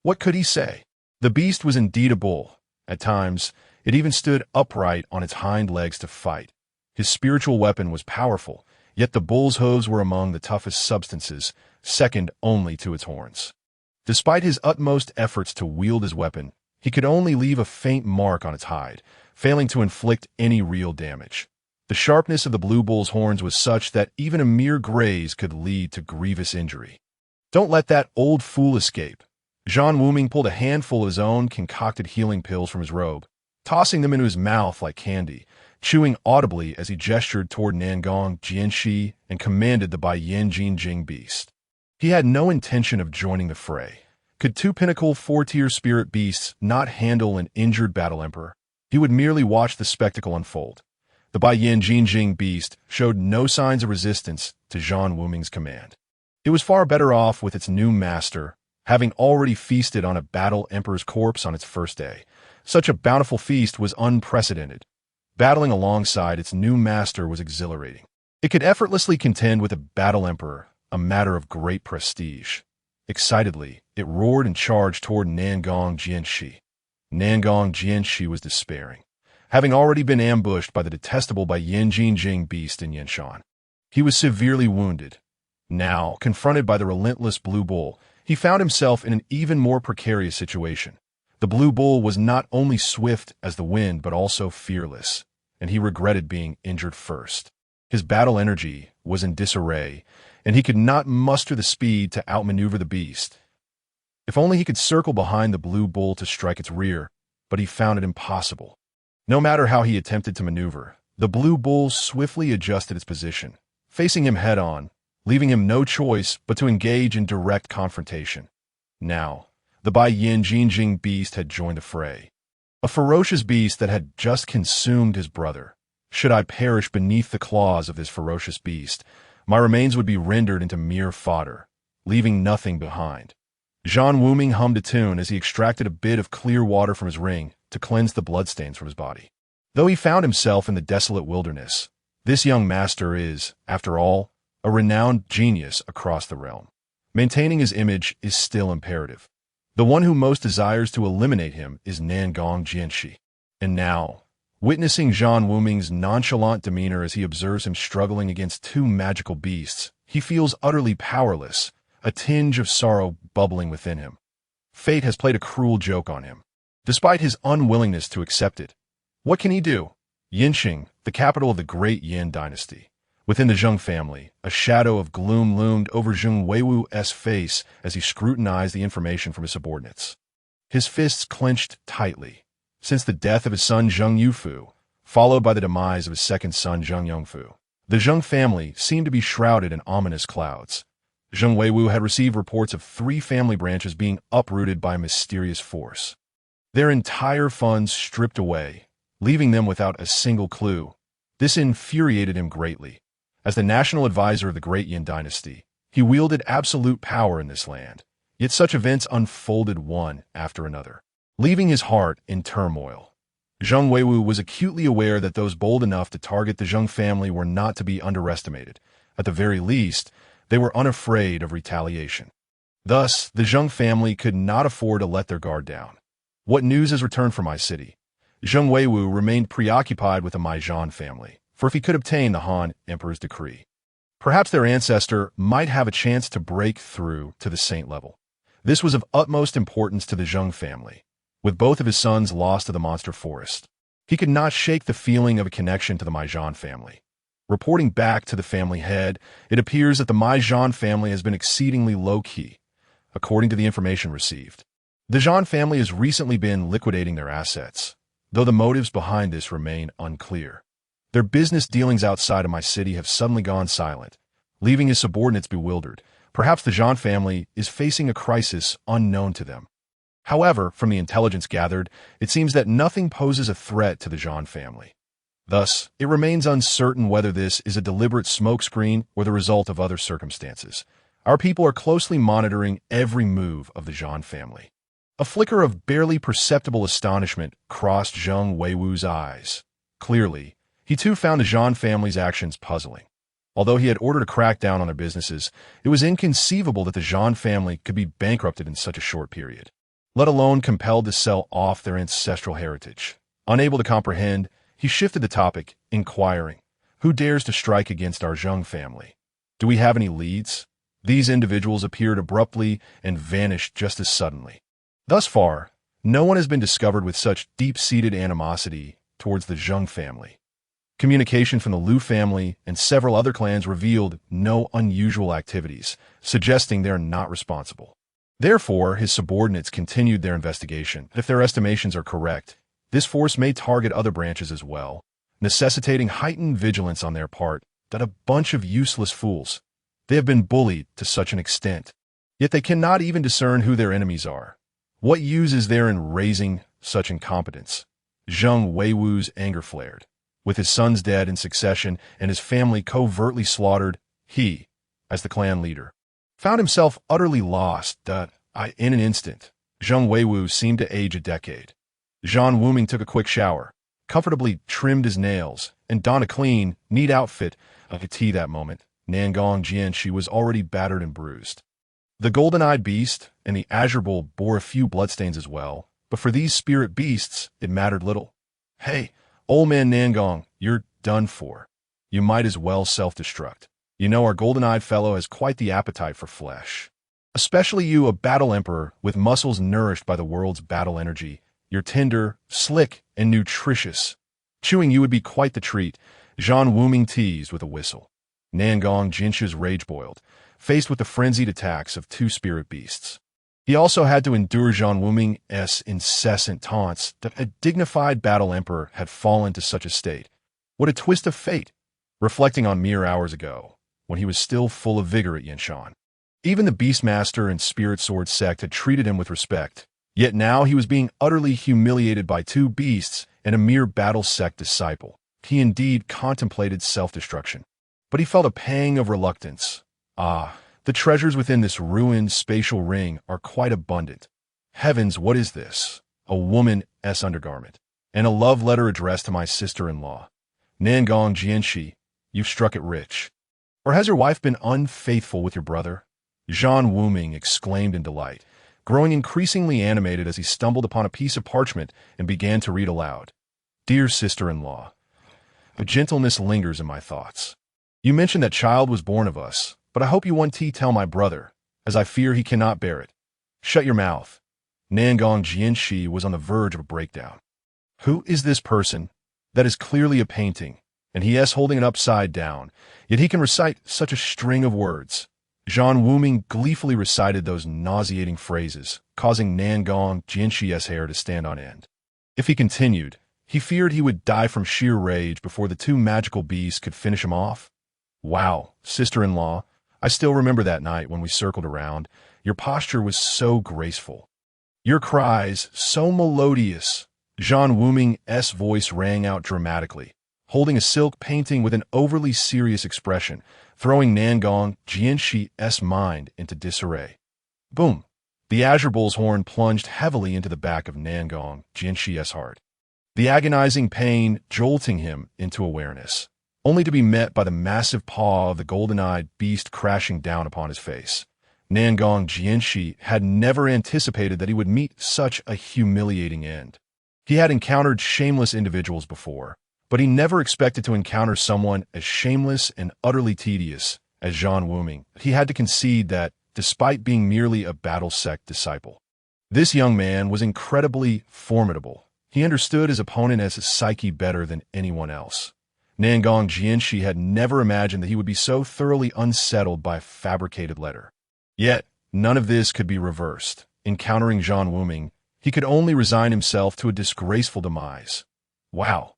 What could he say? The beast was indeed a bull. At times, it even stood upright on its hind legs to fight. His spiritual weapon was powerful, yet the bull's hooves were among the toughest substances, second only to its horns. Despite his utmost efforts to wield his weapon, he could only leave a faint mark on its hide, failing to inflict any real damage. The sharpness of the blue bull's horns was such that even a mere graze could lead to grievous injury. "Don't let that old fool escape." Zhan Wuming pulled a handful of his own concocted healing pills from his robe, tossing them into his mouth like candy, chewing audibly as he gestured toward Nangong Jianxi and commanded the Bai Yin Jing beast. He had no intention of joining the fray. Could two pinnacle four-tier spirit beasts not handle an injured battle emperor? He would merely watch the spectacle unfold. The Bai Yin Jing beast showed no signs of resistance to Zhan Wuming's command. It was far better off with its new master, having already feasted on a battle emperor's corpse on its first day. Such a bountiful feast was unprecedented. Battling alongside its new master was exhilarating. It could effortlessly contend with a battle emperor, a matter of great prestige. Excitedly, it roared and charged toward Nangong Jianxi. Nangong Jianxi was despairing, having already been ambushed by the detestable Bai Yin Jing beast in Yanshan. He was severely wounded. Now, confronted by the relentless Blue Bull, he found himself in an even more precarious situation. The Blue Bull was not only swift as the wind but also fearless, and he regretted being injured first. His battle energy was in disarray, and he could not muster the speed to outmaneuver the beast. If only he could circle behind the Blue Bull to strike its rear, but he found it impossible. No matter how he attempted to maneuver, the Blue Bull swiftly adjusted its position, facing him head-on, leaving him no choice but to engage in direct confrontation. Now, the Bai Yin Jing beast had joined the fray. A ferocious beast that had just consumed his brother. Should I perish beneath the claws of this ferocious beast, my remains would be rendered into mere fodder, leaving nothing behind. Zhan Wuming hummed a tune as he extracted a bit of clear water from his ring to cleanse the bloodstains from his body. Though he found himself in the desolate wilderness, this young master is, after all, a renowned genius across the realm. Maintaining his image is still imperative. The one who most desires to eliminate him is Nangong Jianxi. And now, witnessing Zhan Wuming's nonchalant demeanor as he observes him struggling against two magical beasts, he feels utterly powerless, a tinge of sorrow bubbling within him. Fate has played a cruel joke on him, despite his unwillingness to accept it. What can he do? Yinxing, the capital of the great Yin dynasty. Within the Zheng family, a shadow of gloom loomed over Zheng Weiwu's face as he scrutinized the information from his subordinates. His fists clenched tightly. Since the death of his son Zheng Yufu, followed by the demise of his second son Zheng Yongfu, the Zheng family seemed to be shrouded in ominous clouds. Zheng Weiwu had received reports of 3 family branches being uprooted by a mysterious force. Their entire funds stripped away, leaving them without a single clue. This infuriated him greatly. As the national advisor of the great Yin dynasty, he wielded absolute power in this land, yet such events unfolded one after another, leaving his heart in turmoil. Zheng Weiwu was acutely aware that those bold enough to target the Zheng family were not to be underestimated. At the very least, they were unafraid of retaliation. Thus, the Zheng family could not afford to let their guard down. What news has returned from my city? Zheng Weiwu remained preoccupied with the Maizhan family, for if he could obtain the Han Emperor's decree, perhaps their ancestor might have a chance to break through to the saint level. This was of utmost importance to the Zheng family, with both of his sons lost to the monster forest. He could not shake the feeling of a connection to the Maizhan family. Reporting back to the family head, it appears that the Maizhan family has been exceedingly low-key, according to the information received. The Zhan family has recently been liquidating their assets, though the motives behind this remain unclear. Their business dealings outside of my city have suddenly gone silent, leaving his subordinates bewildered. Perhaps the Zhan family is facing a crisis unknown to them. However, from the intelligence gathered, it seems that nothing poses a threat to the Zhan family. Thus, it remains uncertain whether this is a deliberate smokescreen or the result of other circumstances. Our people are closely monitoring every move of the Zhan family. A flicker of barely perceptible astonishment crossed Zheng Weiwu's eyes. Clearly, he too found the Zhan family's actions puzzling. Although he had ordered a crackdown on their businesses, it was inconceivable that the Zhan family could be bankrupted in such a short period, let alone compelled to sell off their ancestral heritage. Unable to comprehend, he shifted the topic, inquiring, "Who dares to strike against our Zheng family? Do we have any leads?" These individuals appeared abruptly and vanished just as suddenly. Thus far, no one has been discovered with such deep-seated animosity towards the Zhang family. Communication from the Liu family and several other clans revealed no unusual activities, suggesting they are not responsible. Therefore, his subordinates continued their investigation. If their estimations are correct, this force may target other branches as well, necessitating heightened vigilance on their part. That a bunch of useless fools. They have been bullied to such an extent, yet they cannot even discern who their enemies are. What use is there in raising such incompetence? Zhang Weiwu's anger flared. With his sons dead in succession and his family covertly slaughtered, he, as the clan leader, found himself utterly lost. In an instant, Zhang Weiwu seemed to age a decade. Zhan Wuming took a quick shower, comfortably trimmed his nails, and donned a clean, neat outfit. Of tea that moment, Nangong Jianshi was already battered and bruised. The golden-eyed beast and the azure bull bore a few bloodstains as well, but for these spirit beasts, it mattered little. Hey, old man Nangong, you're done for. You might as well self-destruct. You know our golden-eyed fellow has quite the appetite for flesh. Especially you, a battle emperor with muscles nourished by the world's battle energy. You're tender, slick, and nutritious. Chewing you would be quite the treat, Zhan Wuming teased with a whistle. Nangong Jinshi's rage boiled, faced with the frenzied attacks of two spirit beasts. He also had to endure Zhan Wuming's incessant taunts that a dignified battle emperor had fallen to such a state. What a twist of fate, reflecting on mere hours ago, when he was still full of vigor at Yanshan. Even the Beastmaster and Spirit Sword sect had treated him with respect, yet now he was being utterly humiliated by two beasts and a mere battle sect disciple. He indeed contemplated self-destruction, but he felt a pang of reluctance. The treasures within this ruined spatial ring are quite abundant. Heavens, what is this? A woman's undergarment, and a love letter addressed to my sister-in-law. Nangong Jianshi, you've struck it rich. Or has your wife been unfaithful with your brother? Zhan Wuming exclaimed in delight, growing increasingly animated as he stumbled upon a piece of parchment and began to read aloud. Dear sister-in-law, a gentleness lingers in my thoughts. You mentioned that child was born of us, but I hope you won't tell my brother, as I fear he cannot bear it. Shut your mouth. Nangong Jianshi was on the verge of a breakdown. Who is this person? That is clearly a painting, and he is holding it upside down, yet he can recite such a string of words. Zhan Wuming gleefully recited those nauseating phrases, causing Nangong Jianshi's hair to stand on end. If he continued, he feared he would die from sheer rage before the two magical beasts could finish him off. Wow, sister-in-law, I still remember that night when we circled around. Your posture was so graceful. Your cries, so melodious. Zhan Wuming's voice rang out dramatically, holding a silk painting with an overly serious expression, throwing Nangong Jianshi's mind into disarray. Boom! The azure bull's horn plunged heavily into the back of Nangong Jianshi's heart, the agonizing pain jolting him into awareness, only to be met by the massive paw of the golden-eyed beast crashing down upon his face. Nangong Jianshi had never anticipated that he would meet such a humiliating end. He had encountered shameless individuals before, but he never expected to encounter someone as shameless and utterly tedious as Zhan Wuming. He had to concede that, despite being merely a battle sect disciple, this young man was incredibly formidable. He understood his opponent's psyche better than anyone else. Nangong Jianshi had never imagined that he would be so thoroughly unsettled by a fabricated letter. Yet, none of this could be reversed. Encountering Zhan Wuming, he could only resign himself to a disgraceful demise. Wow!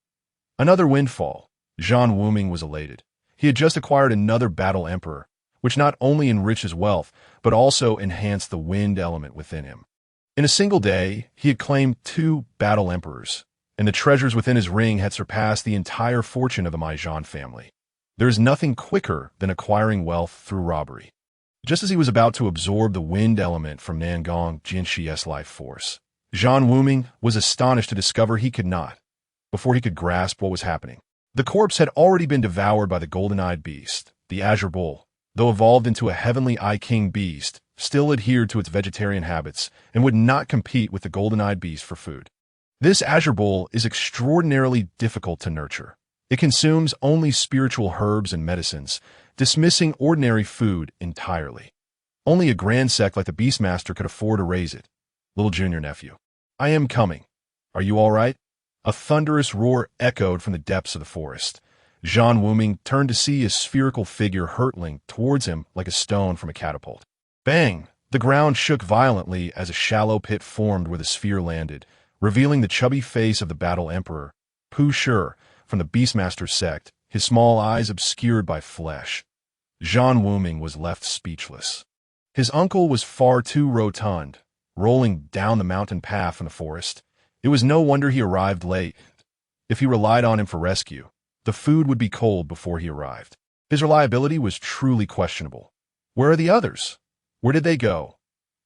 Another windfall. Zhan Wuming was elated. He had just acquired another battle emperor, which not only enriched his wealth, but also enhanced the wind element within him. In a single day, he had claimed 2 battle emperors, and the treasures within his ring had surpassed the entire fortune of the Zhan family. There is nothing quicker than acquiring wealth through robbery. Just as he was about to absorb the wind element from Nangong Jianshi's life force, Zhan Wuming was astonished to discover he could not. Before he could grasp what was happening, the corpse had already been devoured by the golden-eyed beast. The azure bull, though evolved into a heavenly eye-king beast, still adhered to its vegetarian habits and would not compete with the golden-eyed beast for food. This azure bull is extraordinarily difficult to nurture. It consumes only spiritual herbs and medicines, dismissing ordinary food entirely. Only a grand sect like the Beastmaster could afford to raise it. Little junior nephew. I am coming. Are you all right? A thunderous roar echoed from the depths of the forest. Zhan Wuming turned to see a spherical figure hurtling towards him like a stone from a catapult. Bang! The ground shook violently as a shallow pit formed where the sphere landed, revealing the chubby face of the Battle Emperor, Pu Shi, from the Beastmaster sect, his small eyes obscured by flesh. Zhan Wuming was left speechless. His uncle was far too rotund, rolling down the mountain path from the forest. It was no wonder he arrived late. If he relied on him for rescue, the food would be cold before he arrived. His reliability was truly questionable. Where are the others? Where did they go?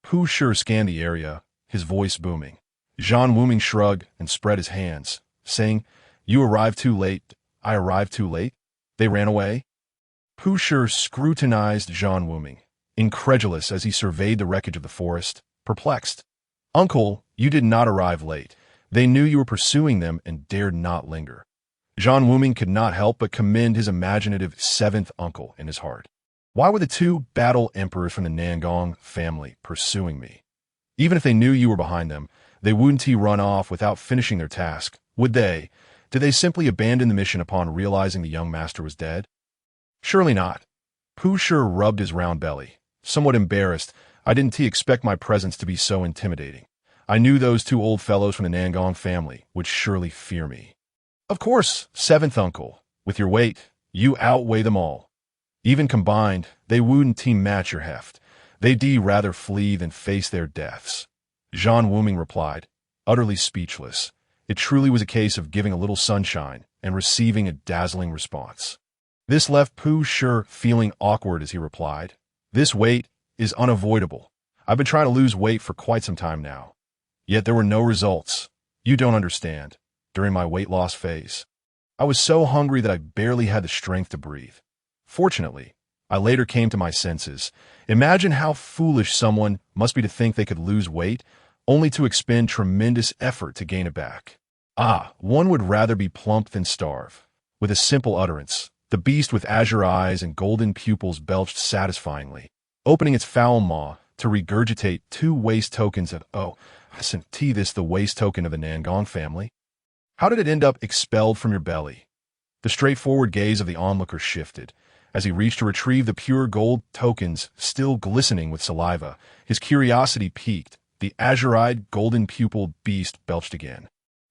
Pu Shi scanned the area, his voice booming. Zhan Wuming shrugged and spread his hands, saying, You arrived too late. I arrived too late? They ran away? Pu Shi scrutinized Zhan Wuming, incredulous as he surveyed the wreckage of the forest, perplexed. Uncle, you did not arrive late. They knew you were pursuing them and dared not linger. Zhan Wuming could not help but commend his imaginative seventh uncle in his heart. Why were the two battle emperors from the Nangong family pursuing me? Even if they knew you were behind them, they wouldn't run off without finishing their task, would they? Did they simply abandon the mission upon realizing the young master was dead? Surely not. Pu Shi rubbed his round belly. Somewhat embarrassed, I didn't expect my presence to be so intimidating. I knew those two old fellows from the Nangong family would surely fear me. Of course, seventh uncle. With your weight, you outweigh them all. Even combined, they wouldn't match your heft. They'd rather flee than face their deaths. Zhan Wuming replied, utterly speechless. It truly was a case of giving a little sunshine and receiving a dazzling response. This left Pu Shi feeling awkward as he replied, This weight is unavoidable. I've been trying to lose weight for quite some time now. Yet there were no results. You don't understand. During my weight loss phase, I was so hungry that I barely had the strength to breathe. Fortunately, I later came to my senses. Imagine how foolish someone must be to think they could lose weight, only to expend tremendous effort to gain it back. One would rather be plump than starve. With a simple utterance, the beast with azure eyes and golden pupils belched satisfyingly, opening its foul maw to regurgitate 2 waste tokens of, isn't this the waste token of the Nangong family? How did it end up expelled from your belly? The straightforward gaze of the onlooker shifted. As he reached to retrieve the pure gold tokens still glistening with saliva, his curiosity piqued. The azure-eyed, golden-pupiled beast belched again.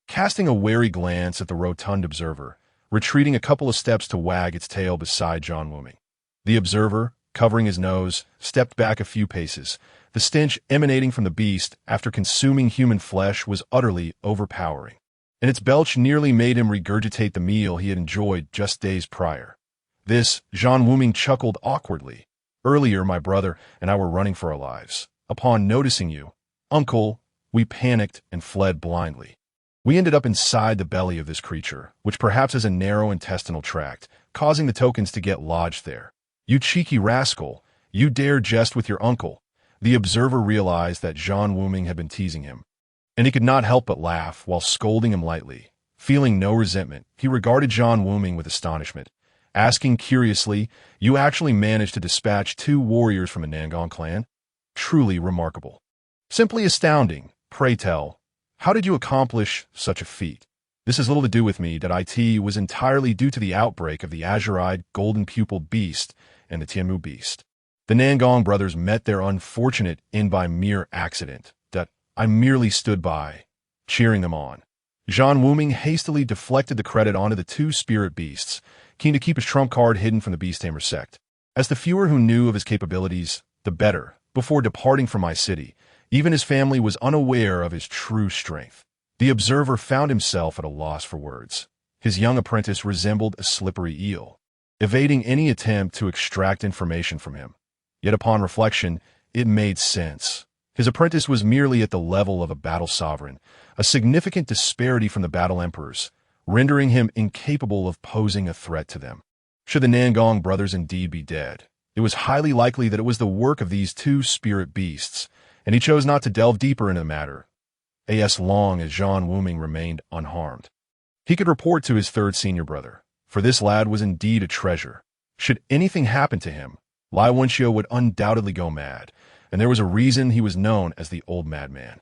Casting a wary glance at the rotund observer, retreating a couple of steps to wag its tail beside Zhan Wuming. The observer, covering his nose, stepped back a few paces. The stench emanating from the beast after consuming human flesh was utterly overpowering, and its belch nearly made him regurgitate the meal he had enjoyed just days prior. This, Zhan Wuming chuckled awkwardly. Earlier, my brother and I were running for our lives. Upon noticing you, Uncle, we panicked and fled blindly. We ended up inside the belly of this creature, which perhaps has a narrow intestinal tract, causing the tokens to get lodged there. You cheeky rascal, you dare jest with your uncle. The observer realized that Zhan Wuming had been teasing him, and he could not help but laugh while scolding him lightly. Feeling no resentment, he regarded Zhan Wuming with astonishment, asking curiously, You actually managed to dispatch 2 warriors from a Nangong clan? Truly remarkable. Simply astounding. Pray tell, how did you accomplish such a feat? This has little to do with me. That it was entirely due to the outbreak of the azure-eyed, golden-pupiled beast and the Tianmu beast. The Nangong brothers met their unfortunate end by mere accident. That I merely stood by, cheering them on. Zhan Wuming hastily deflected the credit onto the 2 spirit beasts, keen to keep his trump card hidden from the Beast Tamer sect. As the fewer who knew of his capabilities, the better. Before departing from my city, even his family was unaware of his true strength. The observer found himself at a loss for words. His young apprentice resembled a slippery eel, evading any attempt to extract information from him. Yet upon reflection, it made sense. His apprentice was merely at the level of a battle sovereign, a significant disparity from the battle emperors, rendering him incapable of posing a threat to them. Should the Nangong brothers indeed be dead, it was highly likely that it was the work of these 2 spirit beasts, and he chose not to delve deeper into the matter, as long as Zhan Wuming remained unharmed. He could report to his 3rd senior brother, for this lad was indeed a treasure. Should anything happen to him, Lai Wenxiu would undoubtedly go mad, and there was a reason he was known as the Old Madman.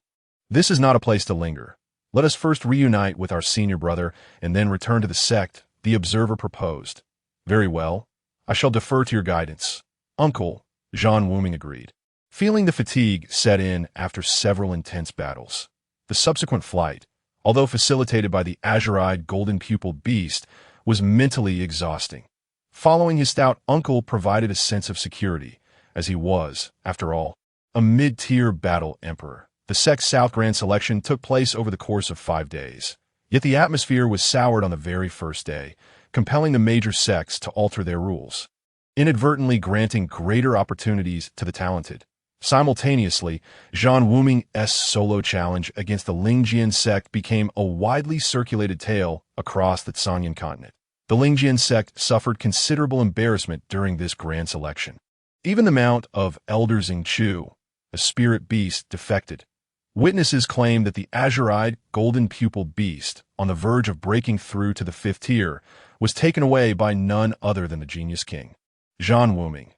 This is not a place to linger. Let us first reunite with our senior brother and then return to the sect, the observer proposed. Very well. I shall defer to your guidance. Uncle, Zhan Wuming agreed. Feeling the fatigue set in after several intense battles, the subsequent flight, although facilitated by the azure-eyed golden-pupiled beast, was mentally exhausting. Following his stout uncle provided a sense of security, as he was, after all, a mid-tier battle emperor. The sect's South Grand Selection took place over the course of 5 days. Yet the atmosphere was soured on the very first day, compelling the major sects to alter their rules, inadvertently granting greater opportunities to the talented. Simultaneously, Zhan Wuming's solo challenge against the Lingjian sect became a widely circulated tale across the Tsanyan continent. The Lingjian sect suffered considerable embarrassment during this grand selection. Even the Mount of Elder Xingqiu, a spirit beast, defected. Witnesses claim that the azure-eyed, golden-pupiled beast, on the verge of breaking through to the 5th tier, was taken away by none other than the genius king, Zhan Wuming.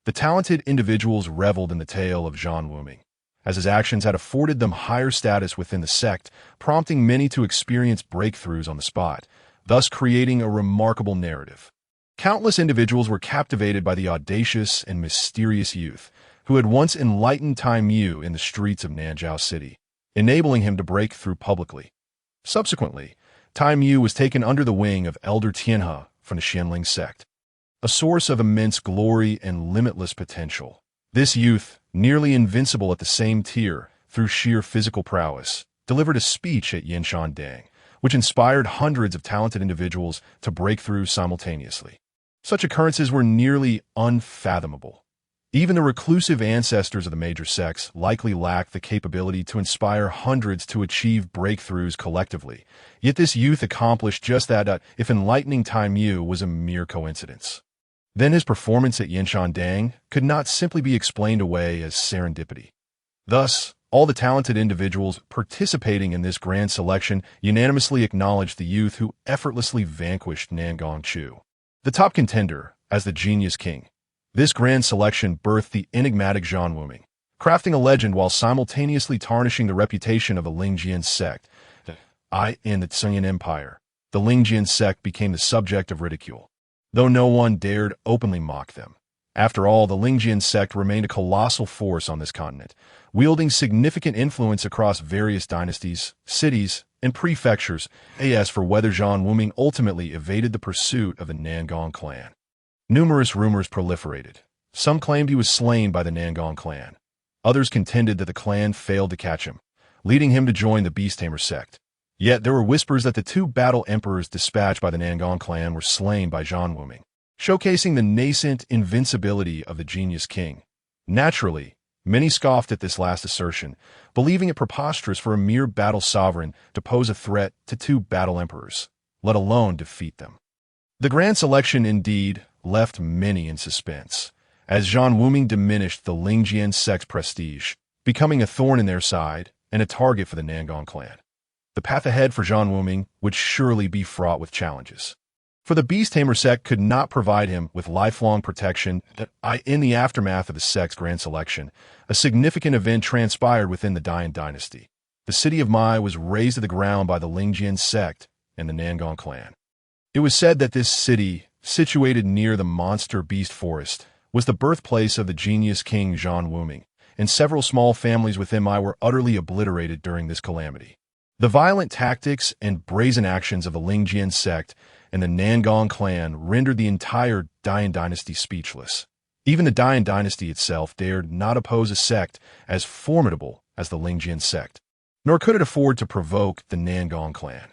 The talented individuals reveled in the tale of Zhan Wuming, as his actions had afforded them higher status within the sect, prompting many to experience breakthroughs on the spot, thus creating a remarkable narrative. Countless individuals were captivated by the audacious and mysterious youth, who had once enlightened Tai Mu in the streets of Nanzhao City, enabling him to break through publicly. Subsequently, Tai Mu was taken under the wing of Elder Tianhe from the Xianling sect, a source of immense glory and limitless potential. This youth, nearly invincible at the same tier through sheer physical prowess, delivered a speech at Yinshan Dang, which inspired hundreds of talented individuals to break through simultaneously. Such occurrences were nearly unfathomable. Even the reclusive ancestors of the major sects likely lacked the capability to inspire hundreds to achieve breakthroughs collectively. Yet this youth accomplished just that, if enlightening Tai Mu was a mere coincidence. Then his performance at Yinshan Dang could not simply be explained away as serendipity. Thus, all the talented individuals participating in this grand selection unanimously acknowledged the youth who effortlessly vanquished Nangong Chu, the top contender, as the genius king. This grand selection birthed the enigmatic Zhan Wuming, crafting a legend while simultaneously tarnishing the reputation of the Lingjian sect. In the Tsanyan Empire, the Lingjian sect became the subject of ridicule, though no one dared openly mock them. After all, the Lingjian sect remained a colossal force on this continent, wielding significant influence across various dynasties, cities, and prefectures. As for whether Zhan Wuming ultimately evaded the pursuit of the Nangong clan, numerous rumors proliferated. Some claimed he was slain by the Nangong clan. Others contended that the clan failed to catch him, leading him to join the Beast Tamer sect. Yet there were whispers that the 2 battle emperors dispatched by the Nangong clan were slain by Zhan Wuming, showcasing the nascent invincibility of the genius king. Naturally, many scoffed at this last assertion, believing it preposterous for a mere battle sovereign to pose a threat to 2 battle emperors, let alone defeat them. The grand selection, indeed, left many in suspense, as Zhan Wuming diminished the Lingjian sect's prestige, becoming a thorn in their side and a target for the Nangong clan. The path ahead for Zhan Wuming would surely be fraught with challenges, for the Beast Tamer sect could not provide him with lifelong protection. In the aftermath of the sect's grand selection, a significant event transpired within the Dian dynasty. The city of Mai was razed to the ground by the Lingjian sect and the Nangong clan. It was said that this city, situated near the monster beast forest, was the birthplace of the genius king Zhan Wuming, and several small families within Mai were utterly obliterated during this calamity. The violent tactics and brazen actions of the Lingjian sect and the Nangong clan rendered the entire Dian dynasty speechless. Even the Dian dynasty itself dared not oppose a sect as formidable as the Lingjian sect, nor could it afford to provoke the Nangong clan.